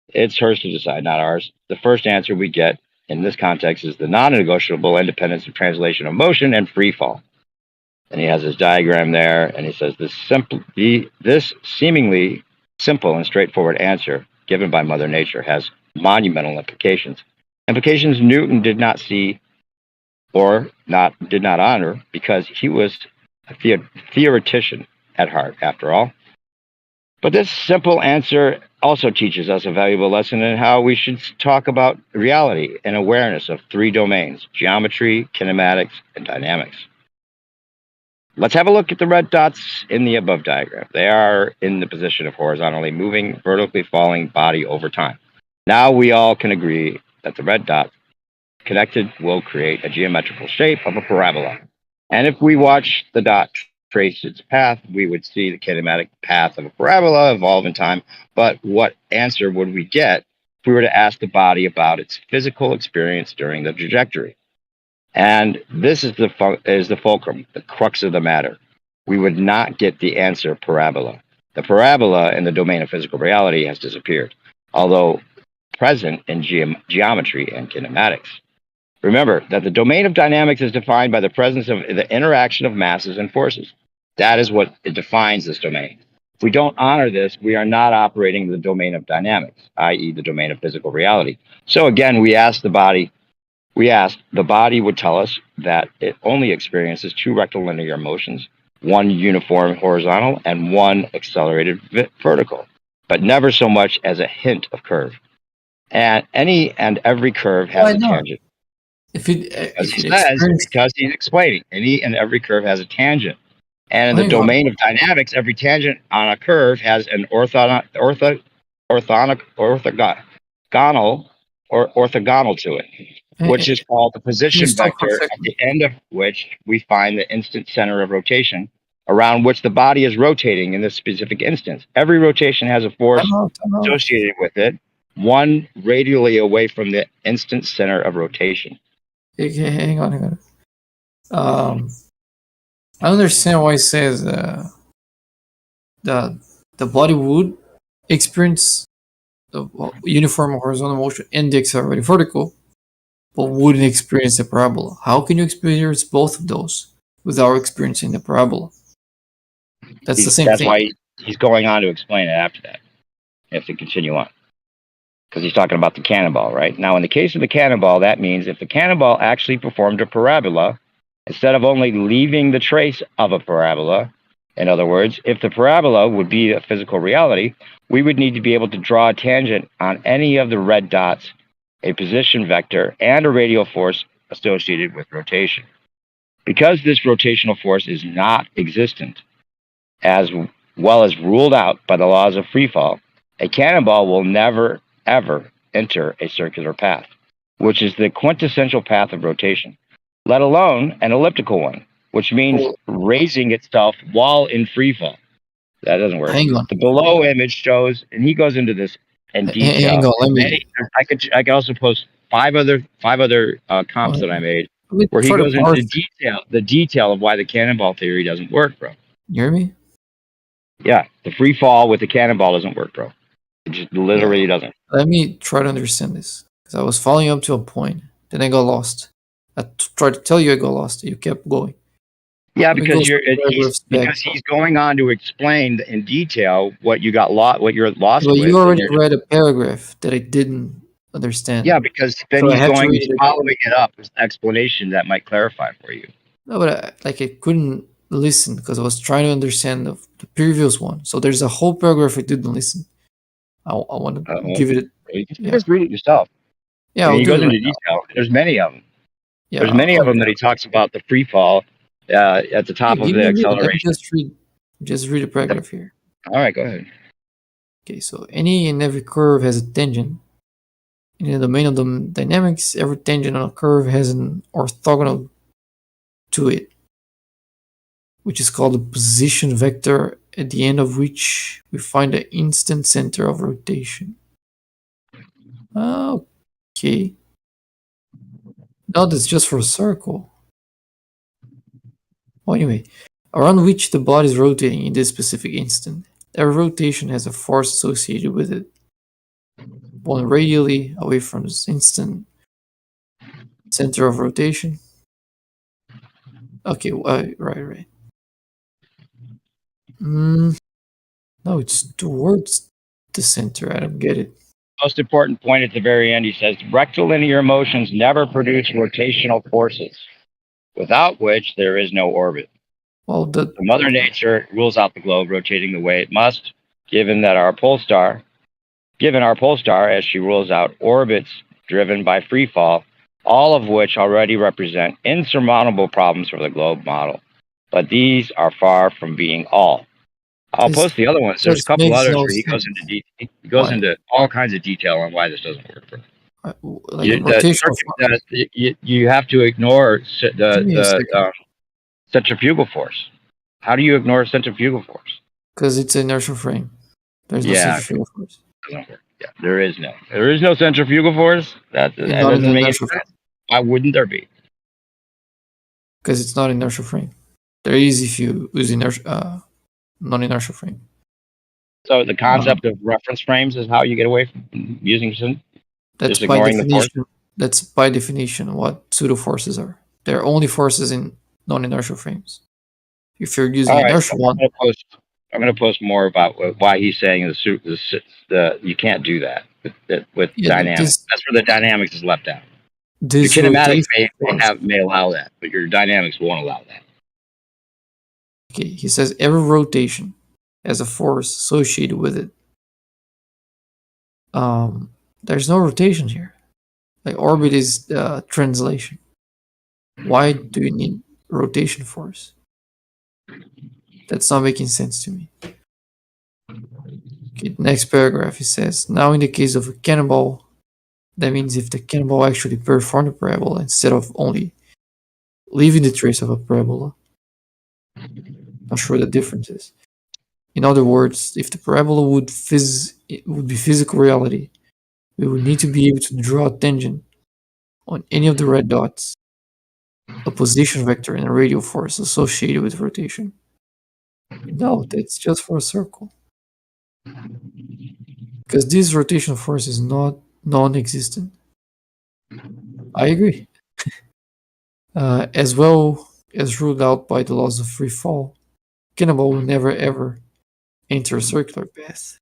it's hers to decide, not ours. The first answer we get in this context is the non-negotiable independence of translation of motion and free fall. And he has his diagram there, and he says this seemingly simple and straightforward answer given by Mother Nature has monumental implications. Implications Newton did not see or did not honor, because he was a theoretician at heart, after all. But this simple answer also teaches us a valuable lesson in how we should talk about reality and awareness of 3 domains: geometry, kinematics, and dynamics. Let's have a look at the red dots in the above diagram. They are in the position of horizontally moving, vertically falling body over time. Now we all can agree that the red dot connected will create a geometrical shape of a parabola. And if we watch the dot trace its path, we would see the kinematic path of a parabola evolve in time. But what answer would we get if we were to ask the body about its physical experience during the trajectory? And this is the fulcrum, the crux of the matter. We would not get the answer parabola. The parabola in the domain of physical reality has disappeared, although present in geometry and kinematics. Remember that the domain of dynamics is defined by the presence of the interaction of masses and forces. That is what it defines this domain. If we don't honor this, we are not operating the domain of dynamics, i.e. the domain of physical reality. So again, the body would tell us that it only experiences two rectilinear motions, one uniform horizontal and one accelerated vertical, but never so much as a hint of curve. And any and every curve has Why a not? tangent. If it Because he's explaining, any and every curve has a tangent. And in the Hang on. domain of dynamics, every tangent on a curve has an orthogonal to it, which is called the position stop for a vector, at second? the end of which we find the instant center of rotation, around which the body is rotating in this specific instance. Every rotation has a force Time out. associated with it, one radially away from the instant center of rotation. Okay, hang on. I understand why it says the body would experience the uniform horizontal motion and the accelerated vertical, but wouldn't experience the parabola. How can you experience both of those without experiencing the parabola? That's the same That's thing. why he's going on to explain it after that. You have to continue on. Because he's talking about the cannonball, right? Now, in the case of the cannonball, that means if the cannonball actually performed a parabola, instead of only leaving the trace of a parabola, in other words, if the parabola would be a physical reality, we would need to be able to draw a tangent on any of the red dots, a position vector, and a radial force associated with rotation. Because this rotational force is not existent, as well as ruled out by the laws of freefall, a cannonball will never, ever enter a circular path, which is the quintessential path of rotation, let alone an elliptical one, which means raising itself while in freefall. That doesn't work. Hang on. The below image shows, and he goes into this in detail. Hang on, let me. I could also post five other comps that I made where he goes into the detail of why the cannonball theory doesn't work, bro. You hear me? Yeah, the free fall with the cannonball doesn't work, bro. It just literally doesn't. Let me try to understand this, because I was following up to a point, then I got lost. I tried to tell you I got lost. You kept going. Yeah, because he's going on to explain in detail what you got lost, what you're lost But with. you already read a paragraph that I didn't understand. Yeah, because then he's following it up with explanation that might clarify for you. No, but I couldn't listen because I was trying to understand the previous one. So there's a whole paragraph I didn't listen. I want to give it. You can just read it yourself. Yeah, I mean, I'll he do goes it into right now. detail. There's many of them. Yeah, There's many of them that he talks about the free fall at the top of the acceleration. Let me just read a paragraph here. All right, go ahead. Okay, so any and every curve has a tangent. In the domain of the dynamics, every tangent on a curve has an orthogonal to it, which is called the position vector, at the end of which we find the instant center of rotation. Okay. No, that's just for a circle. Well, anyway, around which the body is rotating in this specific instant. Every rotation has a force associated with it. One radially away from this instant center of rotation. Okay, right. No, it's towards the center. I don't get it. Most important point at the very end, he says, rectilinear motions never produce rotational forces, without which there is no orbit. Well, so Mother Nature rules out the globe rotating the way it must, given our pole star, as she rules out orbits driven by free fall, all of which already represent insurmountable problems for the globe model. But these are far from being all. I'll post the other ones. There's a couple others where he goes into all kinds of detail on why this doesn't work for him. You have to ignore the centrifugal force. How do you ignore centrifugal force? Because it's an inertial frame. There's no centrifugal force. Yeah, there is no centrifugal force. That doesn't make sense. Why wouldn't there be? Because it's not an inertial frame. There is if you use non-inertial frame. So the concept of reference frames is how you get away from using that's by definition. That's by definition what pseudo forces are. They're only forces in non-inertial frames. If you're using All right, inertial one, I'm going to post more about why he's saying the you can't do that with yeah, dynamics. That's where the dynamics is left out. Your this kinematics rotation force. may allow that, but your dynamics won't allow that. Okay, he says every rotation has a force associated with it. There's no rotation here. Like orbit is translation. Why do you need rotation force? That's not making sense to me. Okay, next paragraph he says, now in the case of a cannonball, that means if the cannonball actually performed a parabola instead of only leaving the trace of a parabola. Not sure the difference is. In other words, if the parabola would be physical reality, we would need to be able to draw a tangent on any of the red dots, a position vector and a radial force associated with rotation. No, that's just for a circle. Because this rotation force is not non-existent. I agree. As well as ruled out by the laws of free fall, cannonball will never ever enter a circular path.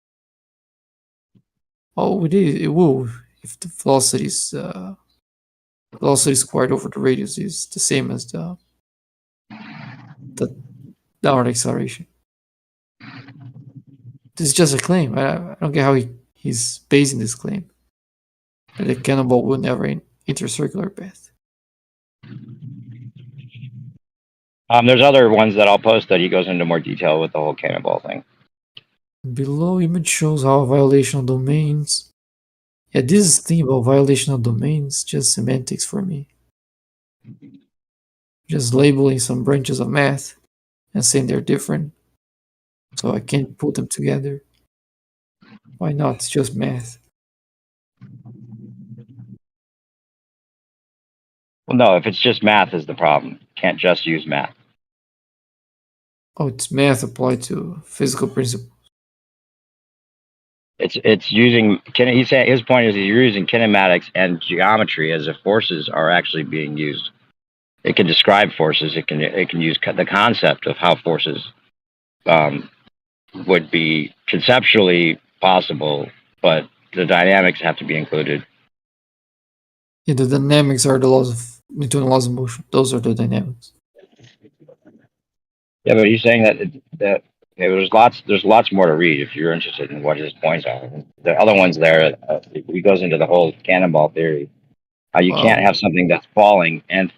Oh, it will if the velocity squared over the radius is the same as the downward acceleration. This is just a claim. I don't get how he's basing this claim that the cannonball will never enter a circular path. There's other ones that I'll post that he goes into more detail with the whole cannonball thing. Below image shows how violation of domains. Yeah, this thing about violation of domains just semantics for me. Just labeling some branches of math and saying they're different, so I can't put them together. Why not? It's just math. Well, no, if it's just math is the problem. Can't just use math. Oh, it's math applied to physical principles. It's using. He's saying his point is you're using kinematics and geometry as if forces are actually being used. It can describe forces. It can use the concept of how forces would be conceptually possible, but the dynamics have to be included. Yeah, the dynamics are the laws of Newtonian laws of motion. Those are the dynamics. Yeah, but he's saying that there's lots more to read if you're interested in what his points are. The other ones there, he goes into the whole cannonball theory, how you can't have something that's falling and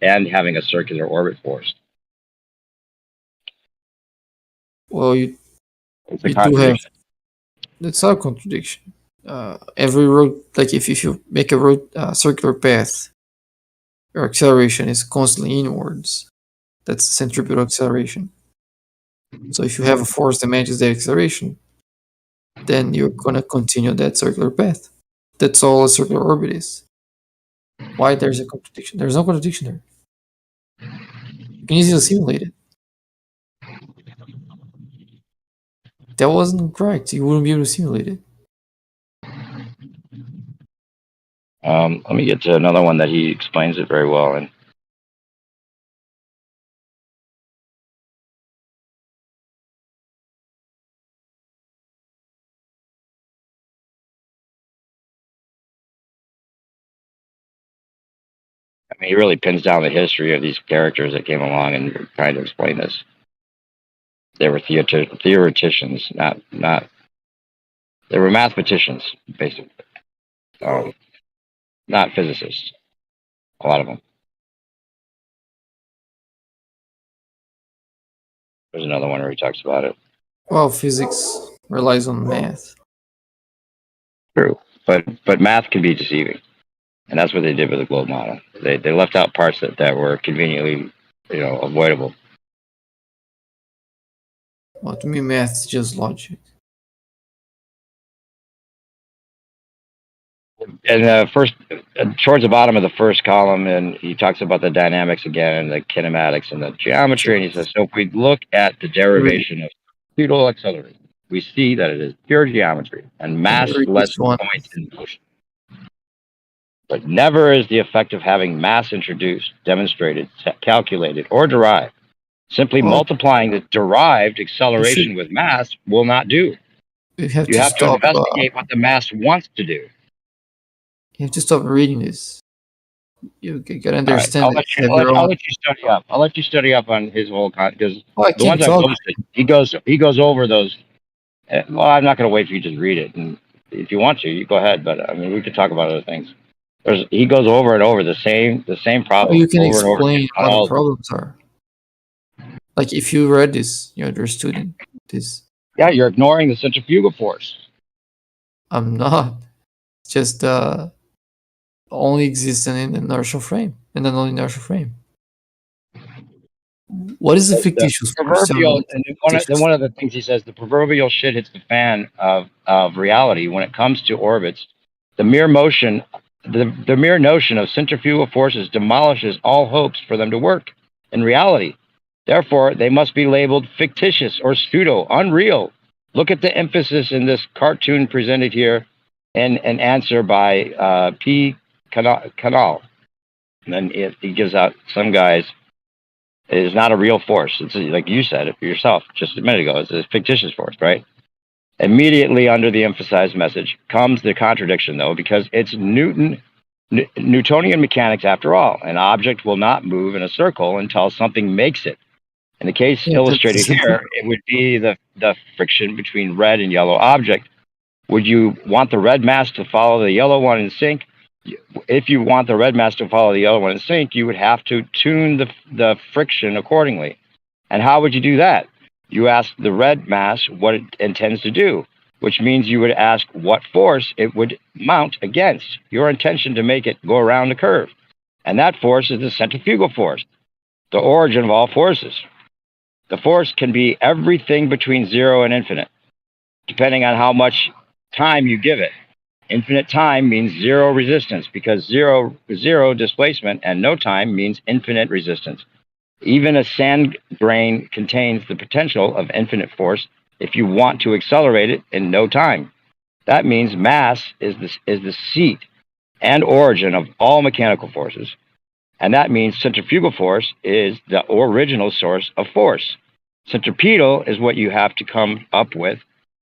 having a circular orbit force. Well, you do have. It's not a contradiction. Every road, like if you make a road circular path, your acceleration is constantly inwards. That's centripetal acceleration. So if you have a force that matches the acceleration, then you're gonna continue that circular path. That's all a circular orbit is. Why there's a contradiction? There's no contradiction there. You can easily simulate it. That wasn't correct. You wouldn't be able to simulate it. Let me get to another one that he explains it very well. And I mean, he really pins down the history of these characters that came along and were trying to explain this. They were theoreticians, not they were mathematicians, basically. Not physicists. A lot of them. There's another one where he talks about it. Well, physics relies on math. True, but math can be deceiving, and that's what they did with the globe model. They left out parts that were conveniently, avoidable. Well, to me, math is just logic. And towards the bottom of the first column, and he talks about the dynamics again, and the kinematics and the geometry, and he says, so if we look at the derivation of centripetal acceleration, we see that it is pure geometry and mass-less points in motion. But never is the effect of having mass introduced, demonstrated, calculated, or derived. Simply Well, multiplying the derived you acceleration should. with mass will not do. You have You to have to stop. investigate what the mass wants to do. You have to stop reading this. You gotta All right, understand it. Have your I'll own. let you study up. I'll let you study up on his whole because Oh, I the ones can't I talk. posted, he goes over those. Well, I'm not going to wait for you to just read it, and if you want to, you go ahead. But I mean, we could talk about other things. He goes over and over the same Oh, problem you can over and over again explain on what the all of them. problems are. Like if you read this, you understood this. Yeah, you're ignoring the centrifugal force. I'm not. It's just only exists in an inertial frame, in a non-inertial frame. What is the The fictitious force? Tell me proverbial, what the and fictitious. one of the things he says, the proverbial shit hits the fan of reality when it comes to orbits. The mere motion, the mere notion of centrifugal forces demolishes all hopes for them to work in reality. Therefore, they must be labeled fictitious or pseudo, unreal. Look at the emphasis in this cartoon presented here, and an answer by P. Canal. And then he gives out some guys. It is not a real force. It's like you said it yourself just a minute ago. It's a fictitious force, right? Immediately under the emphasized message comes the contradiction, though, because it's Newtonian mechanics after all. An object will not move in a circle until something makes it. In the case Yeah, that's the illustrated same here, thing. it would be the friction between red and yellow object. Would you want the red mass to follow the yellow one in sync? If you want the red mass to follow the yellow one in sync, you would have to tune the friction accordingly. And how would you do that? You ask the red mass what it intends to do, which means you would ask what force it would mount against your intention to make it go around the curve. And that force is the centrifugal force, the origin of all forces. The force can be everything between 0 and infinite, depending on how much time you give it. Infinite time means 0 resistance, because zero displacement and no time means infinite resistance. Even a sand grain contains the potential of infinite force if you want to accelerate it in no time. That means mass is the seat and origin of all mechanical forces. And that means centrifugal force is the original source of force. Centripetal is what you have to come up with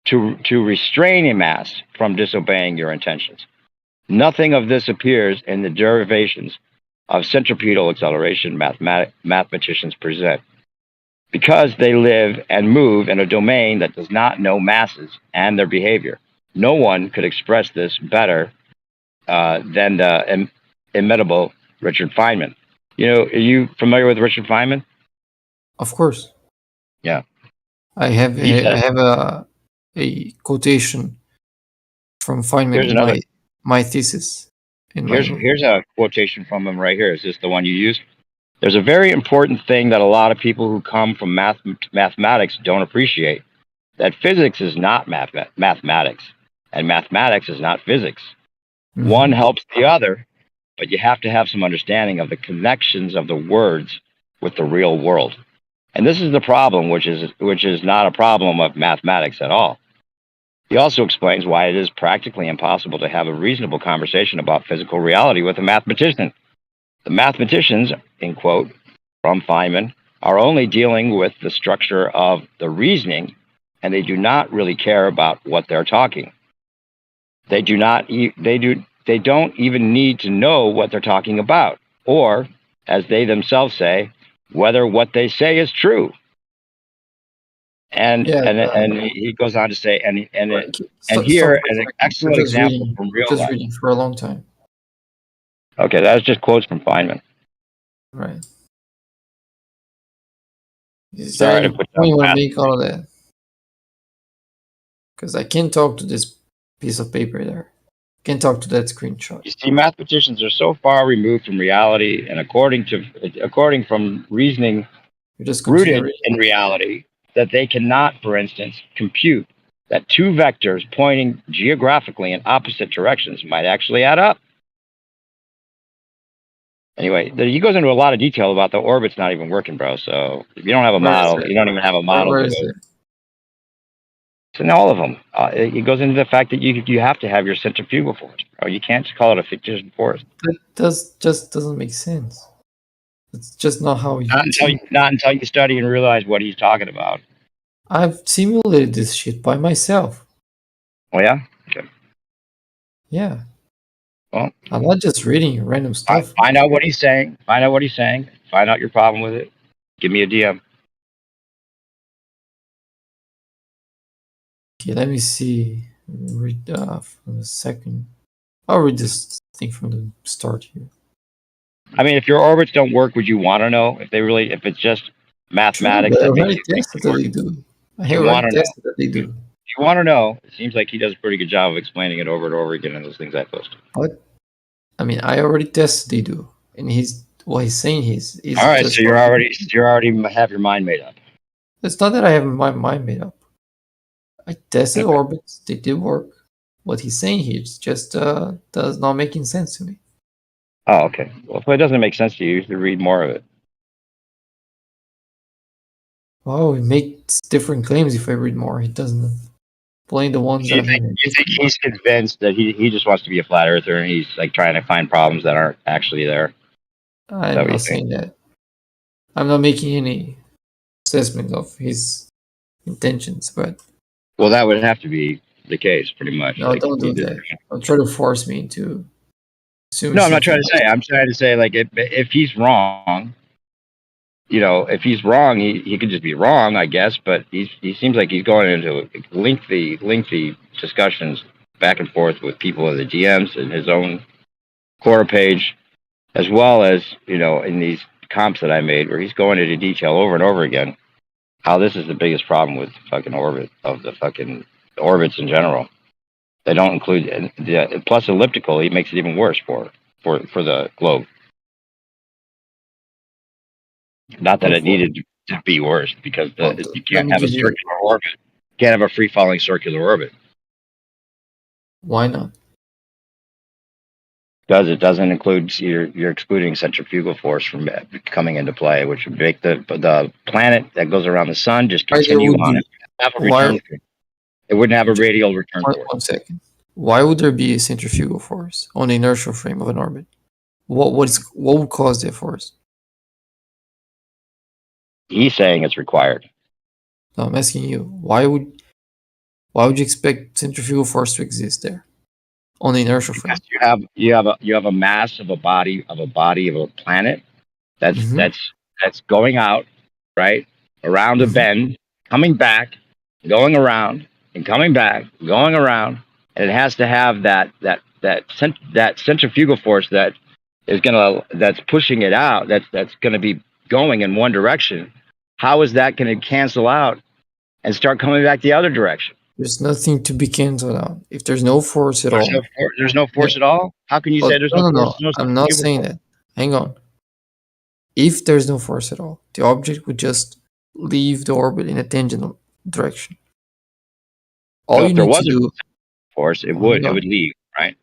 to restrain a mass from disobeying your intentions. Nothing of this appears in the derivations of centripetal acceleration mathematicians present, because they live and move in a domain that does not know masses and their behavior. No one could express this better than the imitable Richard Feynman. Are you familiar with Richard Feynman? Of course. Yeah. I have a quotation from Feynman Here's in another. my thesis. Here's a quotation from him right here. Is this the one you used? There's a very important thing that a lot of people who come from mathematics don't appreciate. That physics is not mathematics, and mathematics is not physics. Mm-hmm. One helps the other, but you have to have some understanding of the connections of the words with the real world. And this is the problem, which is not a problem of mathematics at all. He also explains why it is practically impossible to have a reasonable conversation about physical reality with a mathematician. The mathematicians, in quote, from Feynman, are only dealing with the structure of the reasoning, and they do not really care about what they're talking. They don't even need to know what they're talking about, or, as they themselves say, whether what they say is true. And he goes on to say, and here an excellent example from real life. Reading for a long time. Okay, that's just quotes from Feynman. Right. Is Sorry there to any put point you want down to make out of that? Because I can't talk to this piece of paper there. I can't talk to that screenshot. You see, mathematicians are so far removed from reality, and according from reasoning rooted in reality, that they cannot, for instance, compute that two vectors pointing geographically in opposite directions might actually add up. Anyway, he goes into a lot of detail about the orbit's not even working, bro. So if you don't have a model, you don't even have a model. It's in all of them. It goes into the fact that you have to have your centrifugal force. You can't just call it a fictitious force. That just doesn't make sense. It's just not how you Not until you study and realize what he's talking about. I've simulated this shit by myself. Oh yeah. Okay. Yeah. Well, I'm not just reading random stuff. Find out what he's saying. Find out what he's saying. Find out your problem with it. Give me a DM. Okay, let me see. Read from the second. I'll read this thing from the start here. I mean, if your orbits don't work, would you want to know if it's just mathematics True, that but I makes already you tested that they do. I you have want already to know? tested that they do. You want to know? It seems like he does a pretty good job of explaining it over and over again in those things I posted. But I mean, I already tested they do, and what he's saying is All right, just so you already have your mind made up. It's not that I have my mind made up. I tested orbits; they did work. What he's saying here is just does not making sense to me. Oh, okay. Well, if it doesn't make sense to you, you should read more of it. Wow, he makes different claims if I read more. He doesn't explain the ones that I'm in. You think he's convinced that he just wants to be a flat earther and he's like trying to find problems that aren't actually there? I'm not saying that. I'm not making any assessment of his intentions, but Well, that would have to be the case, pretty much. no, Like, don't do that. Don't try to force me into assuming. No, I'm not something trying to say. I'm trying to say, like, if he's wrong, if he's wrong, he could just be wrong, I guess. But he seems like he's going into lengthy discussions back and forth with people in the DMs and his own quarter page, as well as in these comps that I made, where he's going into detail over and over again how this is the biggest problem with the fucking orbits in general. They don't include plus elliptical. He makes it even worse for the globe. Not that it needed to be worse, because you can't have a circular orbit. You can't have a free falling circular orbit. Why not? Because it doesn't include you're excluding centrifugal force from coming into play, which would make the planet that goes around the sun just continue on it. It wouldn't have a radial return force. 1 second. Why would there be a centrifugal force on the inertial frame of an orbit? What would cause that force? He's saying it's required. No, I'm asking you. Why would you expect centrifugal force to exist there on the inertial frame? You have a mass of a body of a planet that's going out, right, around a bend, coming back, going around, and coming back, going around, and it has to have that centrifugal force that's pushing it out. That's gonna be going in one direction. How is that going to cancel out and start coming back the other direction? There's nothing to be canceled out. If there's no force at all. There's no force at all? How can you say there's no force? No, I'm not saying that. Hang on. If there's no force at all, the object would just leave the orbit in a tangent direction. All you need to do. Force, it would leave, right?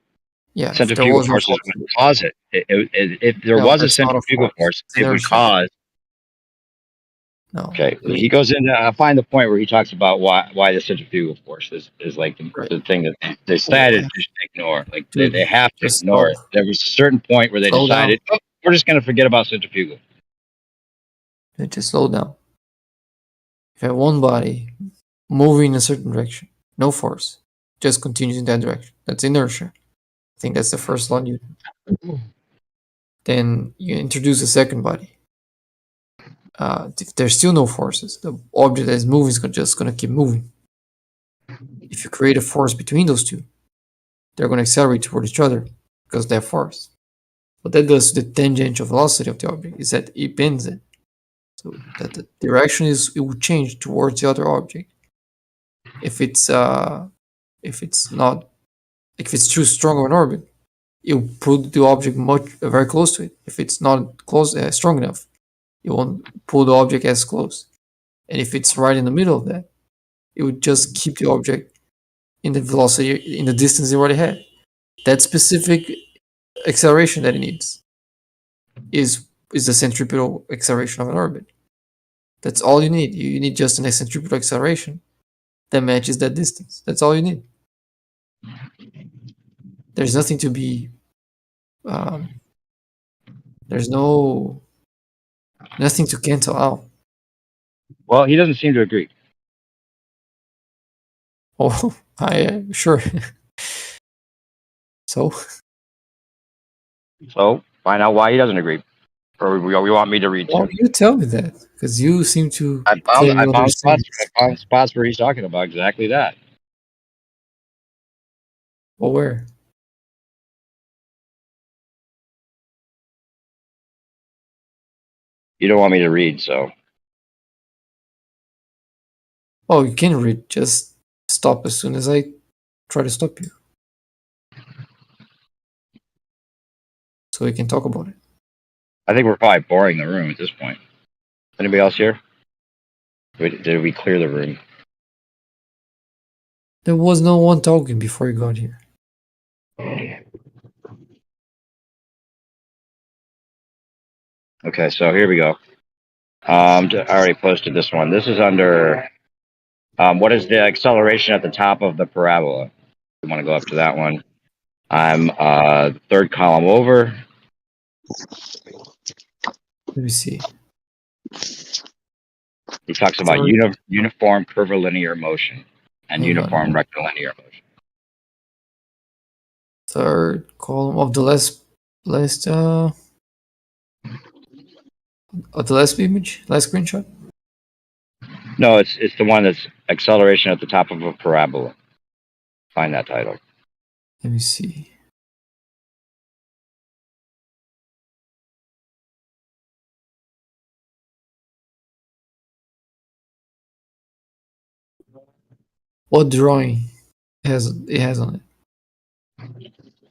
Yeah. Centrifugal force would cause it. If there was a centrifugal force, it would cause. No. Okay. He goes into. I find the point where he talks about why the centrifugal force is like the thing that they decided to just ignore. Like they have to ignore it. There was a certain point where they decided, we're just going to forget about centrifugal. Just slow down. If I have one body moving in a certain direction, no force, just continues in that direction. That's inertia. I think that's the first law you do. Then you introduce a second body. If there's still no forces, the object that is moving is just going to keep moving. If you create a force between those two, they're going to accelerate toward each other because they're force. What that does to the tangential velocity of the object is that it bends it. So that the direction it will change towards the other object. If it's too strong of an orbit, it will pull the object very close to it. If it's not strong enough, it won't pull the object as close. And if it's right in the middle of that, it would just keep the object in the velocity, in the distance it already had. That specific acceleration that it needs is the centripetal acceleration of an orbit. That's all you need. You need just an centripetal acceleration that matches that distance. That's all you need. There's nothing to be. There's nothing to cancel out. Well, he doesn't seem to agree. Oh, sure. So Find out why he doesn't agree, or we want me to read. Well, you tell me that because you seem to I claim you found understand. spots where he's talking about exactly that. Well, where? You don't want me to read, so Oh, you can read. Just stop as soon as I try to stop you, so we can talk about it. I think we're probably boring the room at this point. Anybody else here? Did we clear the room? There was no one talking before you got here. Okay, so here we go. I already posted this one. This is under what is the acceleration at the top of the parabola? We want to go up to that one. I'm third column over. Let me see. He talks about uniform curvilinear motion and uniform rectilinear motion. Third column of the last image, last screenshot. No, it's the one that's acceleration at the top of a parabola. Find that title. Let me see. What drawing it has on it?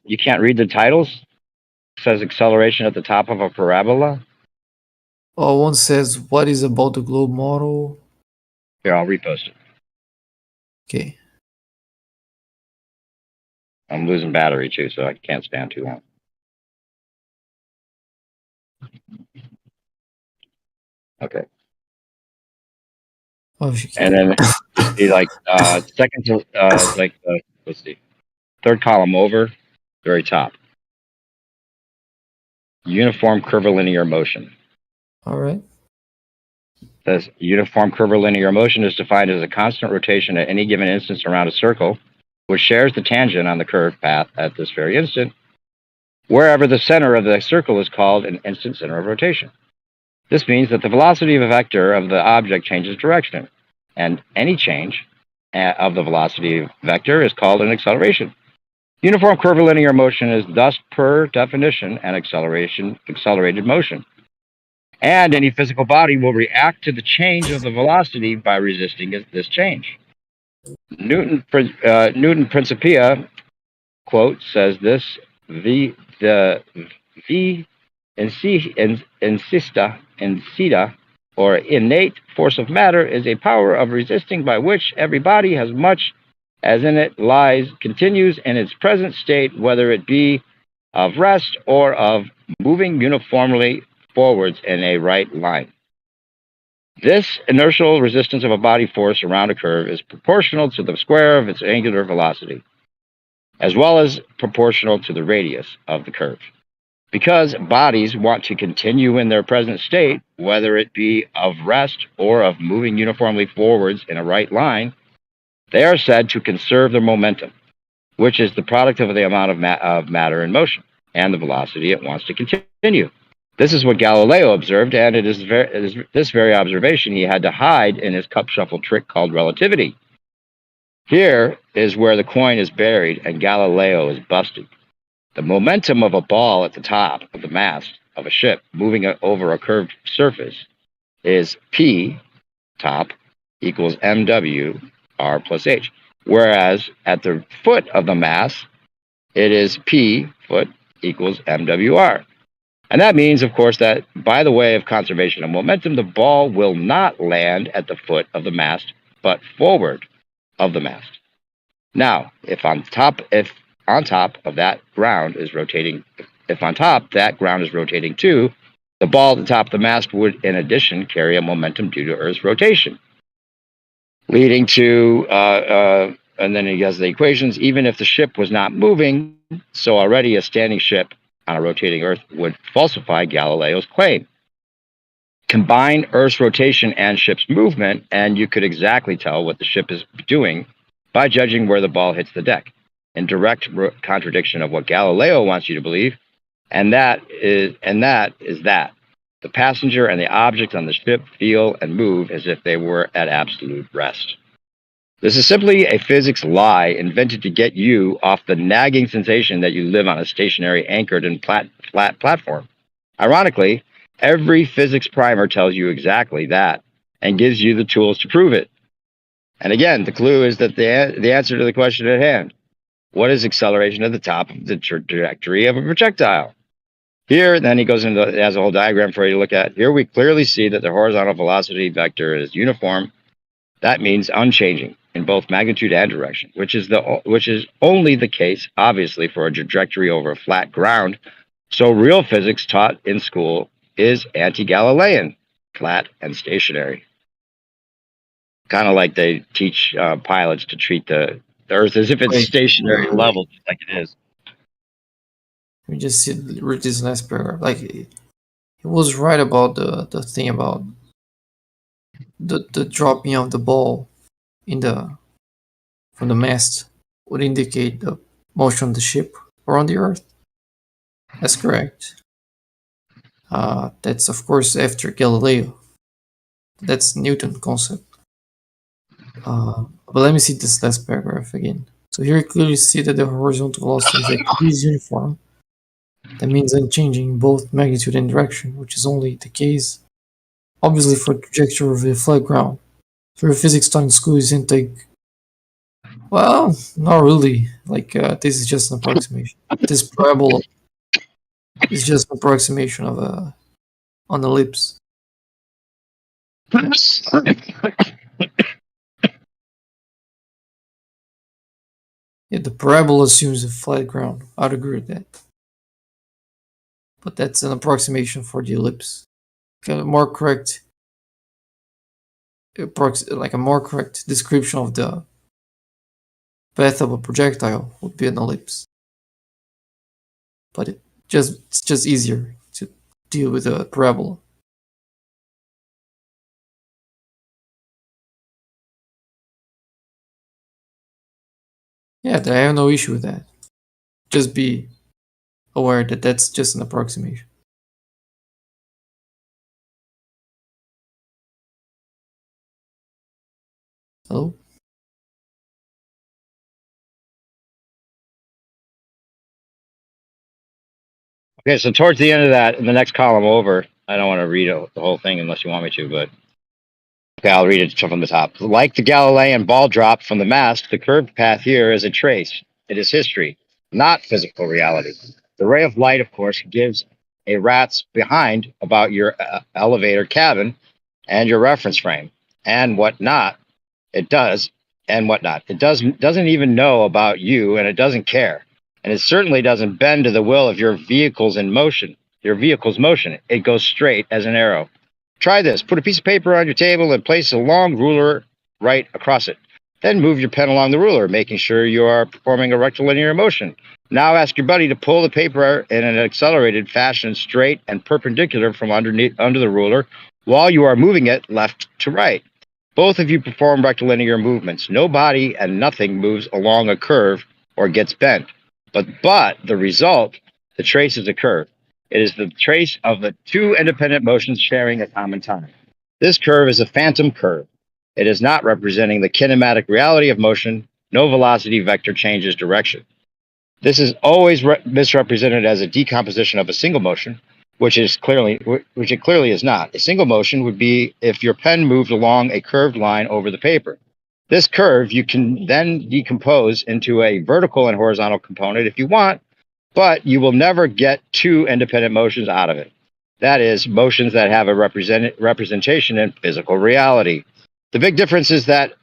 You can't read the titles? It says acceleration at the top of a parabola. Oh, one says, what is about the globe model? Here, I'll repost it. Okay. I'm losing battery too, so I can't stand too long. Okay. Oh, and then see like second to let's see, third column over, very top. Uniform curvilinear motion. All right. Says uniform curvilinear motion is defined as a constant rotation at any given instance around a circle, which shares the tangent on the curved path at this very instant, wherever the center of the circle is called an instant center of rotation. This means that the velocity of a vector of the object changes direction, and any change of the velocity vector is called an acceleration. Uniform curvilinear motion is thus, per definition, an accelerated motion. And any physical body will react to the change of the velocity by resisting this change. Newton Principia, quote, says this: the incita, or innate force of matter, is a power of resisting by which every body, as much as in it lies, continues in its present state, whether it be of rest or of moving uniformly forwards in a right line. This inertial resistance of a body force around a curve is proportional to the square of its angular velocity, as well as proportional to the radius of the curve. Because bodies want to continue in their present state, whether it be of rest or of moving uniformly forwards in a right line, they are said to conserve their momentum, which is the product of the amount of matter in motion and the velocity it wants to continue. This is what Galileo observed, and it is this very observation he had to hide in his cup shuffle trick called relativity. Here is where the coin is buried and Galileo is busted. The momentum of a ball at the top of the mast of a ship moving over a curved surface is P top equals MW R plus H, whereas at the foot of the mast, it is P foot equals MWR. And that means, of course, that by the way of conservation of momentum, the ball will not land at the foot of the mast, but forward of the mast. Now, if on top of that ground is rotating, that ground is rotating too, the ball at the top of the mast would, in addition, carry a momentum due to Earth's rotation. leading to, and then he has the equations. Even if the ship was not moving, so already a standing ship on a rotating Earth would falsify Galileo's claim. Combine Earth's rotation and ship's movement, and you could exactly tell what the ship is doing by judging where the ball hits the deck, in direct contradiction of what Galileo wants you to believe, and that is that. The passenger and the objects on the ship feel and move as if they were at absolute rest. This is simply a physics lie invented to get you off the nagging sensation that you live on a stationary, anchored and flat platform. Ironically, every physics primer tells you exactly that and gives you the tools to prove it. And again, the clue is that the answer to the question at hand. What is acceleration at the top of the trajectory of a projectile? Here, then he goes into, it has a whole diagram for you to look at. Here we clearly see that the horizontal velocity vector is uniform. That means unchanging in both magnitude and direction, which is only the case, obviously, for a trajectory over a flat ground. So real physics taught in school is anti-Galilean, flat and stationary. Kind of like they teach pilots to treat the Earth as if it's stationary level, like it is. We just read this last paragraph. Like, he was right about the thing about the dropping of the ball from the mast would indicate the motion of the ship around the Earth. That's correct. That's of course after Galileo. That's Newton concept. But let me see this last paragraph again. So here you clearly see that the horizontal velocity vector is uniform. That means unchanging in both magnitude and direction, which is only the case, obviously, for the trajectory of a flat ground. For physics taught in school isn't well, not really. Like, this is just an approximation. This parabola is just an approximation of an ellipse. Yeah, the parabola assumes a flat ground. I'd agree with that. But that's an approximation for the ellipse. A more correct description of the path of a projectile would be an ellipse. But it's just easier to deal with a parabola. Yeah, I have no issue with that. Just be aware that that's just an approximation. Hello? Okay, so towards the end of that, in the next column over, I don't want to read the whole thing unless you want me to, but okay, I'll read it from the top. Like the Galilean ball drop from the mast, the curved path here is a trace. It is history, not physical reality. The ray of light, of course, gives a rat's behind about your elevator cabin and your reference frame and whatnot. It does and whatnot. It doesn't even know about you, and it doesn't care. And it certainly doesn't bend to the will of your vehicle's motion. It goes straight as an arrow. Try this. Put a piece of paper on your table and place a long ruler right across it. Then move your pen along the ruler, making sure you are performing a rectilinear motion. Now ask your buddy to pull the paper in an accelerated fashion straight and perpendicular from under the ruler while you are moving it left to right. Both of you perform rectilinear movements. No body and nothing moves along a curve or gets bent. But the result, the trace is a curve. It is the trace of the two independent motions sharing a common time. This curve is a phantom curve. It is not representing the kinematic reality of motion. No velocity vector changes direction. This is always misrepresented as a decomposition of a single motion, which it clearly is not. A single motion would be if your pen moved along a curved line over the paper. This curve you can then decompose into a vertical and horizontal component if you want, but you will never get two independent motions out of it. That is, motions that have a representation in physical reality. The big difference is that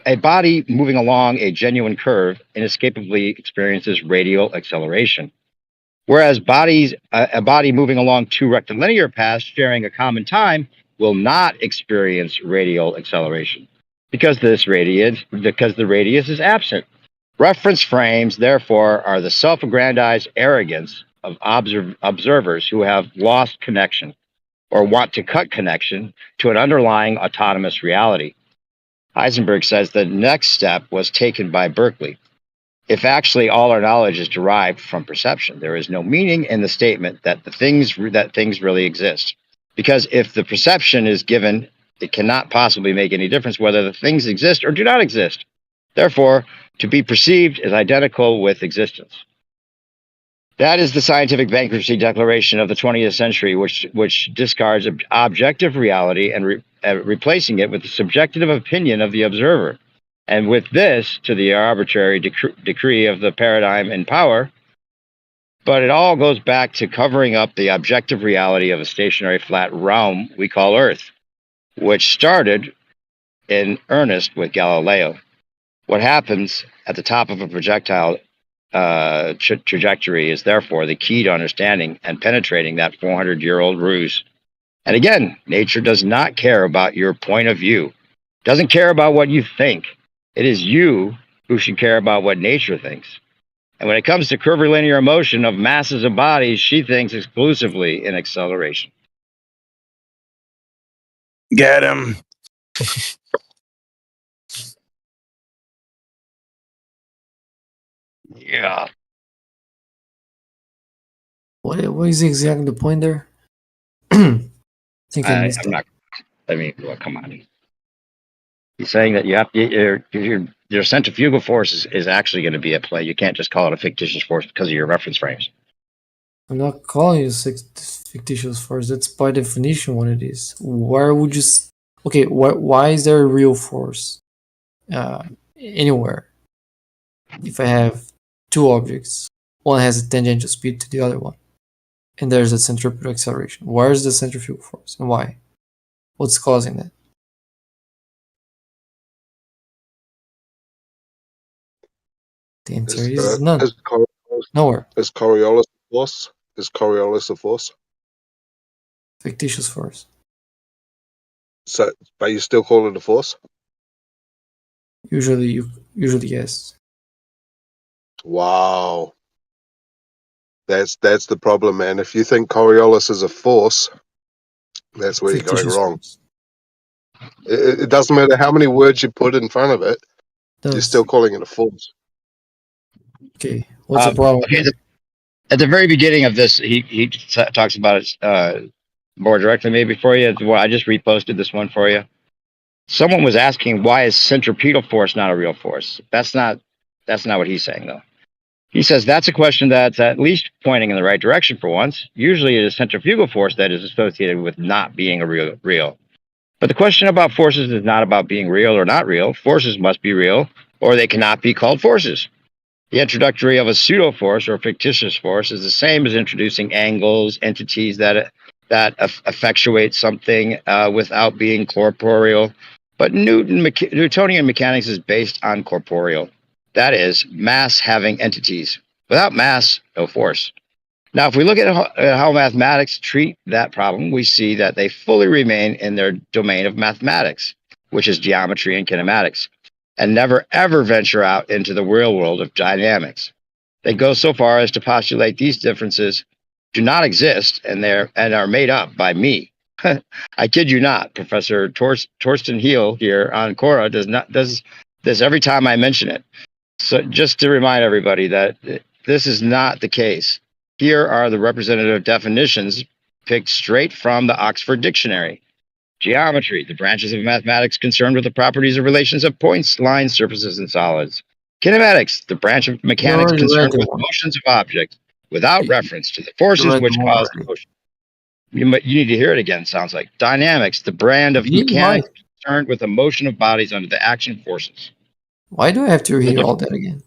a body moving along a genuine curve inescapably experiences radial acceleration, whereas a body moving along two rectilinear paths sharing a common time will not experience radial acceleration. because the radius is absent. Reference frames, therefore, are the self-aggrandized arrogance of observers who have lost connection or want to cut connection to an underlying autonomous reality. Heisenberg says the next step was taken by Berkeley. If actually all our knowledge is derived from perception, there is no meaning in the statement that things really exist. Because if the perception is given, it cannot possibly make any difference whether the things exist or do not exist. Therefore, to be perceived is identical with existence. That is the scientific bankruptcy declaration of the 20th century, which discards objective reality and replacing it with the subjective opinion of the observer. And with this, to the arbitrary decree of the paradigm in power. But it all goes back to covering up the objective reality of a stationary flat realm we call Earth, which started in earnest with Galileo. What happens at the top of a projectile trajectory is therefore the key to understanding and penetrating that 400-year-old ruse. And again, nature does not care about your point of view, doesn't care about what you think. It is you who should care about what nature thinks. And when it comes to curvilinear motion of masses of bodies, she thinks exclusively in acceleration. Get him. Yeah. What is exactly the point there? I think I missed I'm it. not. I mean, well, come on. He's saying that you have your centrifugal force is actually going to be at play. You can't just call it a fictitious force because of your reference frames. I'm not calling it fictitious force. That's by definition what it is. Where would you? Okay, why is there a real force anywhere? If I have two objects, one has a tangential speed to the other one, and there's a centripetal acceleration. Where is the centrifugal force and why? What's causing that? The answer is none. Nowhere. Is Coriolis a force? Is Coriolis a force? Fictitious force. So, but you still call it a force? Usually yes. Wow. That's the problem, man. If you think Coriolis is a force, that's where you're going wrong. It doesn't matter how many words you put in front of it, you're still calling it a force. Okay, what's the problem? Okay, at the very beginning of this, he talks about it more directly maybe for you. Well, I just reposted this one for you. Someone was asking, why is centripetal force not a real force? That's not what he's saying, though. He says that's a question that's at least pointing in the right direction for once. Usually it is centrifugal force that is associated with not being a real. But the question about forces is not about being real or not real. Forces must be real, or they cannot be called forces. The introductory of a pseudo-force or fictitious force is the same as introducing angles, entities that effectuate something without being corporeal. But Newtonian mechanics is based on corporeal. That is, mass having entities. Without mass, no force. Now, if we look at how mathematics treat that problem, we see that they fully remain in their domain of mathematics, which is geometry and kinematics, and never ever venture out into the real world of dynamics. They go so far as to postulate these differences do not exist and are made up by me. I kid you not. Professor Torsten Heel here on Quora does this every time I mention it. So just to remind everybody that this is not the case. Here are the representative definitions picked straight from the Oxford Dictionary. Geometry, the branches of mathematics concerned with the properties or relations of points, lines, surfaces, and solids. Kinematics, the branch of mechanics concerned with motions of objects without reference to the forces which cause the motion. You need to hear it again, sounds like. Dynamics, the brand of mechanics concerned with the motion of bodies under the action forces. Why do I have to hear all that again?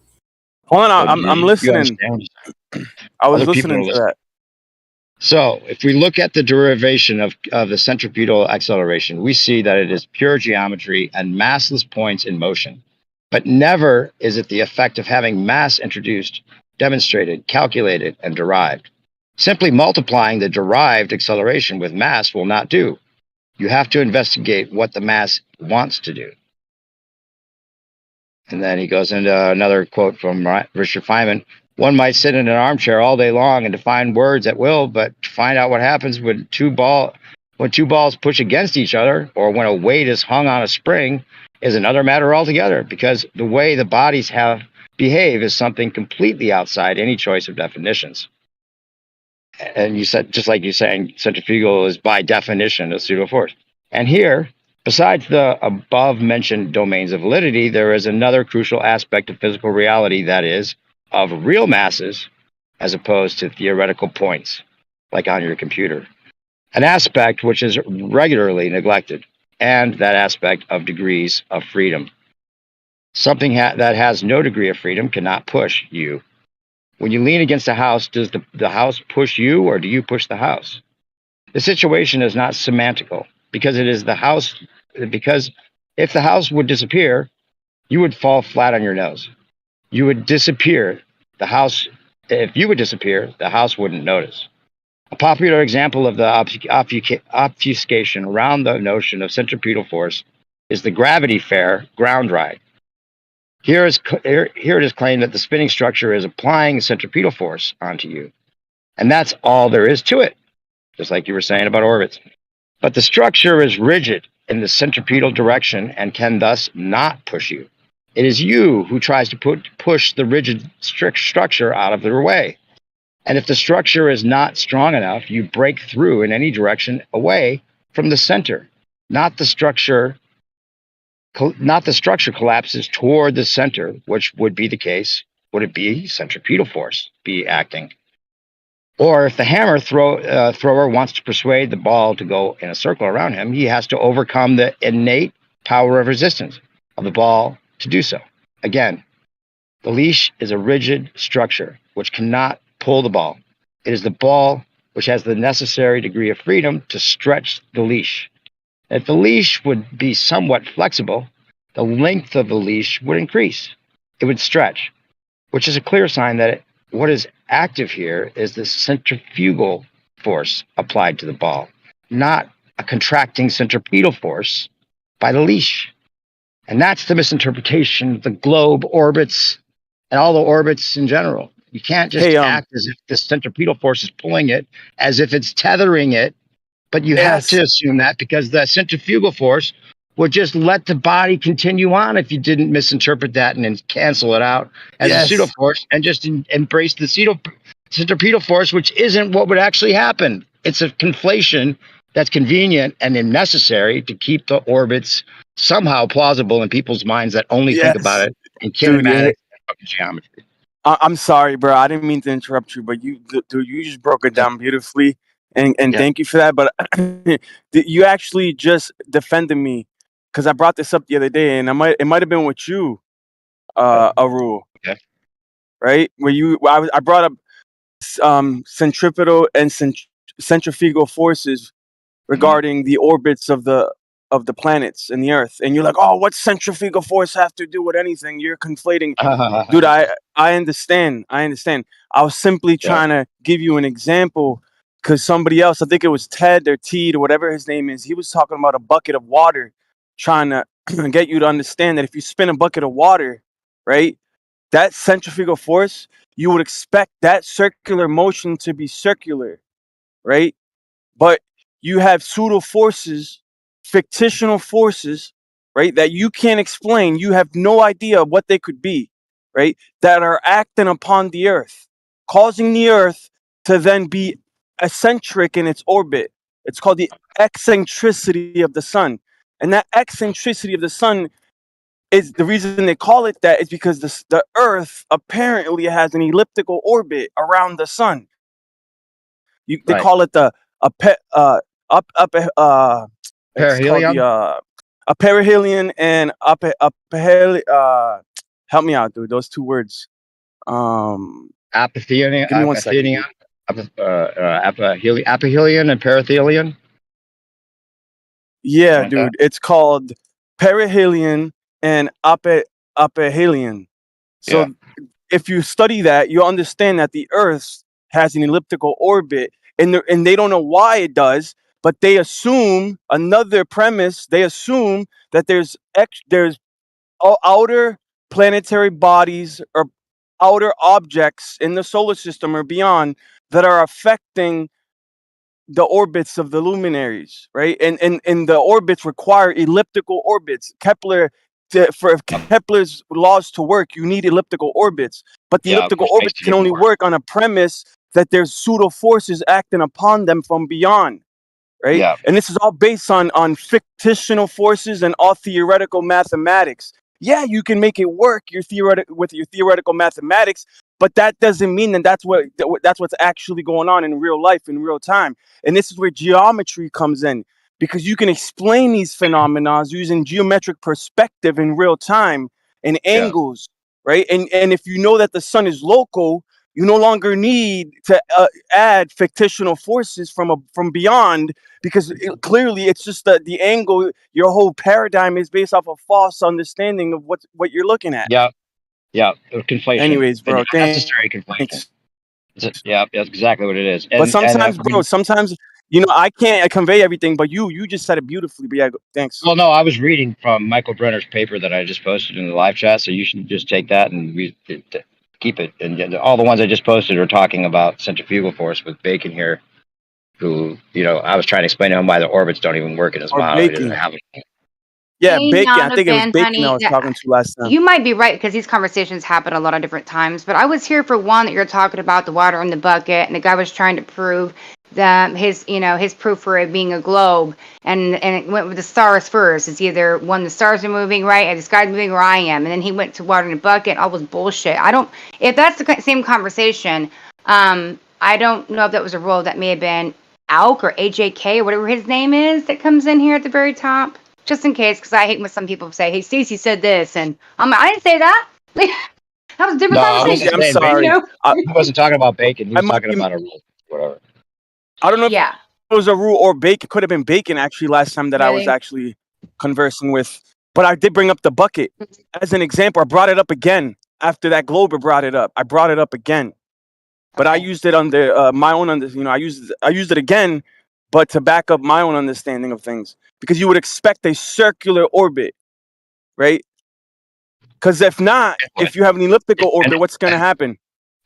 Hold on, I'm listening. I was listening to that. So, if we look at the derivation of the centripetal acceleration, we see that it is pure geometry and massless points in motion. But never is it the effect of having mass introduced, demonstrated, calculated, and derived. Simply multiplying the derived acceleration with mass will not do. You have to investigate what the mass wants to do. And then he goes into another quote from Richard Feynman. One might sit in an armchair all day long and define words at will, but to find out what happens when two balls push against each other, or when a weight is hung on a spring, is another matter altogether, because the way the bodies behave is something completely outside any choice of definitions. And you said, just like you're saying, centrifugal is by definition a pseudo force. And here, besides the above-mentioned domains of validity, there is another crucial aspect of physical reality, that is, of real masses as opposed to theoretical points, like on your computer. An aspect which is regularly neglected, and that aspect of degrees of freedom. Something that has no degree of freedom cannot push you. When you lean against a house, does the house push you, or do you push the house? The situation is not semantical, because it is the house. Because if the house would disappear, you would fall flat on your nose. You would disappear. If you would disappear, the house wouldn't notice. A popular example of the obfuscation around the notion of centripetal force is the Gravity Fair ground ride. Here it is claimed that the spinning structure is applying centripetal force onto you. And that's all there is to it, just like you were saying about orbits. But the structure is rigid in the centripetal direction and can thus not push you. It is you who tries to push the rigid structure out of their way. And if the structure is not strong enough, you break through in any direction away from the center. Not the structure collapses toward the center, which would be the case. Would it be centripetal force be acting? Or if the hammer thrower wants to persuade the ball to go in a circle around him, he has to overcome the innate power of resistance of the ball to do so. Again, the leash is a rigid structure which cannot pull the ball. It is the ball which has the necessary degree of freedom to stretch the leash. If the leash would be somewhat flexible, the length of the leash would increase. It would stretch, which is a clear sign that what is active here is the centrifugal force applied to the ball, not a contracting centripetal force by the leash. And that's the misinterpretation of the globe orbits and all the orbits in general. You can't just act as if the centripetal force is pulling it, as if it's tethering it, but you have to assume that, because the centrifugal force would just let the body continue on if you didn't misinterpret that and then cancel it out as a pseudo force and just embrace the centripetal force, which isn't what would actually happen. It's a conflation that's convenient and necessary to keep the orbits somehow plausible in people's minds that only think about it in kinematics and fucking geometry. I'm sorry, bro. I didn't mean to interrupt you, but you just broke it down beautifully, and thank you for that. But you actually just defended me, because I brought this up the other day, and it might have been with you, Aru, right? Where I brought up centripetal and centrifugal forces regarding the orbits of the planets and the Earth, and you're like, oh, what's centrifugal force have to do with anything? You're conflating. Dude, I understand. I was simply trying to give you an example, because somebody else, I think it was Ted or Teed or whatever his name is, he was talking about a bucket of water, trying to get you to understand that if you spin a bucket of water, right, that centrifugal force, you would expect that circular motion to be circular, right? But you have pseudo forces, fictional forces, right, that you can't explain. You have no idea what they could be, right, that are acting upon the Earth, causing the Earth to then be eccentric in its orbit. It's called the eccentricity of the sun. And that eccentricity of the sun is the reason they call it that is because the Earth apparently has an elliptical orbit around the sun. They call it the it's called the a perihelion and help me out, dude. Those two words. Apothelion, give me 1 second. apothelion and perihelion. Yeah, dude. It's called perihelion and apothelion. So if you study that, you'll understand that the Earth has an elliptical orbit, and they don't know why it does, but they assume another premise. They assume that there's outer planetary bodies or outer objects in the solar system or beyond that are affecting the orbits of the luminaries, right? And the orbits require elliptical orbits. For Kepler's laws to work, you need elliptical orbits. But the elliptical for space orbits to can even only work. work on a premise that there's pseudo forces acting upon them from beyond, right? Yeah. And this is all based on fictional forces and all theoretical mathematics. Yeah, you can make it work with your theoretical mathematics, but that doesn't mean that that's what's actually going on in real life in real time. And this is where geometry comes in, because you can explain these phenomena using geometric perspective in real time and angles, right? And if you know that the sun is local, you no longer need to add fictional forces from beyond, because clearly it's just the angle. Your whole paradigm is based off a false understanding of what you're looking at. Yeah. Conflation. Anyways, bro, Unnecessary conflation. thanks. Yeah, that's exactly what it is. But And sometimes, I bro, mean, sometimes I can't convey everything, but you just said it beautifully. But yeah, thanks. well, no, I was reading from Michael Brenner's paper that I just posted in the live chat, so you should just take that and keep it. And all the ones I just posted are talking about centrifugal force with Bacon here, who, I was trying to explain to him why the orbits don't even work in his Or model. He doesn't Bacon. have it. Yeah, May Bacon. I not think have it was been, Bacon I honey. was talking to last time. You might be right, because these conversations happen a lot of different times. But I was here for one that you're talking about the water in the bucket, and the guy was trying to prove that his proof for it being a globe, and it went with the stars first. It's either one, the stars are moving, right, and the sky's moving, or I am. And then he went to water in the bucket. All was bullshit. If that's the same conversation, I don't know if that was a role that may have been Alk or AJK or whatever his name is that comes in here at the very top. Just in case, because I hate when some people say, "Hey, Stacey said this," and I didn't say that. That was a different No, I wasn't conversation. saying sorry. Bacon. He wasn't talking about Bacon. He was might talking be- about a rule, whatever. I don't know if Yeah. it was a rule or Bacon. It could have been Bacon actually last time that I was Really? actually conversing with. But I did bring up the bucket as an example. I brought it up again after that Glober brought it up. I brought it up again, but I used it under my own I used it again, but to back up my own understanding of things, because you would expect a circular orbit, right? Because if not, if you have an elliptical orbit, what's going to happen,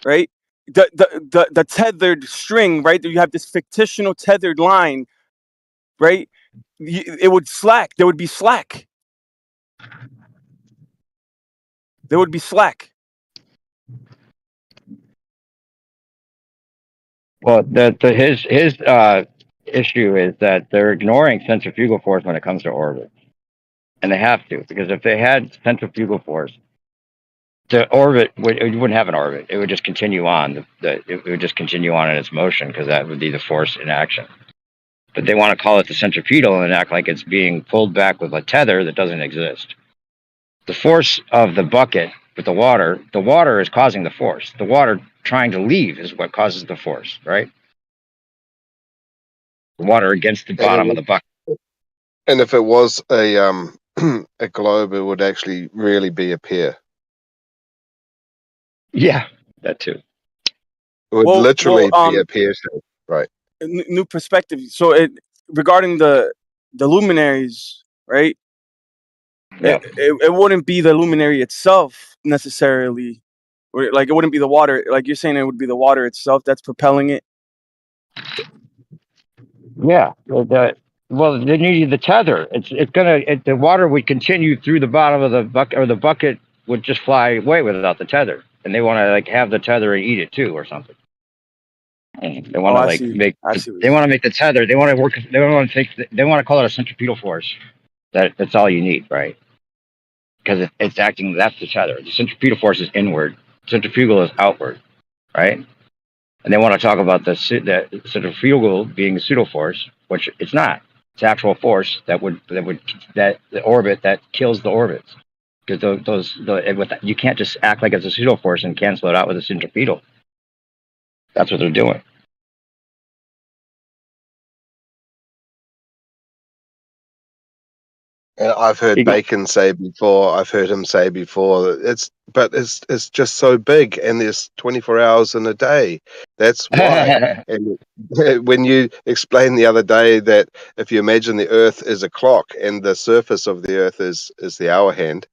right? The tethered string, right? You have this fictional tethered line, right? It would slack. There would be slack. There would be slack. Well, his issue is that they're ignoring centrifugal force when it comes to orbit, and they have to, because if they had centrifugal force, the orbit you wouldn't have an orbit. It would just continue on. It would just continue on in its motion, because that would be the force in action. But they want to call it the centripetal and act like it's being pulled back with a tether that doesn't exist. The force of the bucket with the water is causing the force. The water trying to leave is what causes the force, right? The water against the bottom of the bucket. And if it was a a globe, it would actually really be a pear. Yeah, that too. It would literally be a pear shape, right? New perspective. So regarding the luminaries, right? Yeah. It wouldn't be the luminary itself necessarily. Like, it wouldn't be the water. Like you're saying, it would be the water itself that's propelling it. Yeah. Well, they need the tether. The water would continue through the bottom of the bucket, or the bucket would just fly away without the tether. And they want to have the tether and eat it too, or something. And they want to they want to make the tether. They want to work. They want to call it a centripetal force. That's all you need, right? Because it's acting. That's the tether. The centripetal force is inward. Centrifugal is outward, right? And they want to talk about the centrifugal being a pseudo force, which it's not. It's actual force that the orbit that kills the orbits. Because you can't just act like it's a pseudo force and cancel it out with a centripetal. That's what they're doing. And I've heard Bacon say before. I've heard him say before that it's just so big, and there's 24 hours in a day. That's why. And when you explained the other day that if you imagine the Earth is a clock and the surface of the Earth is the hour hand,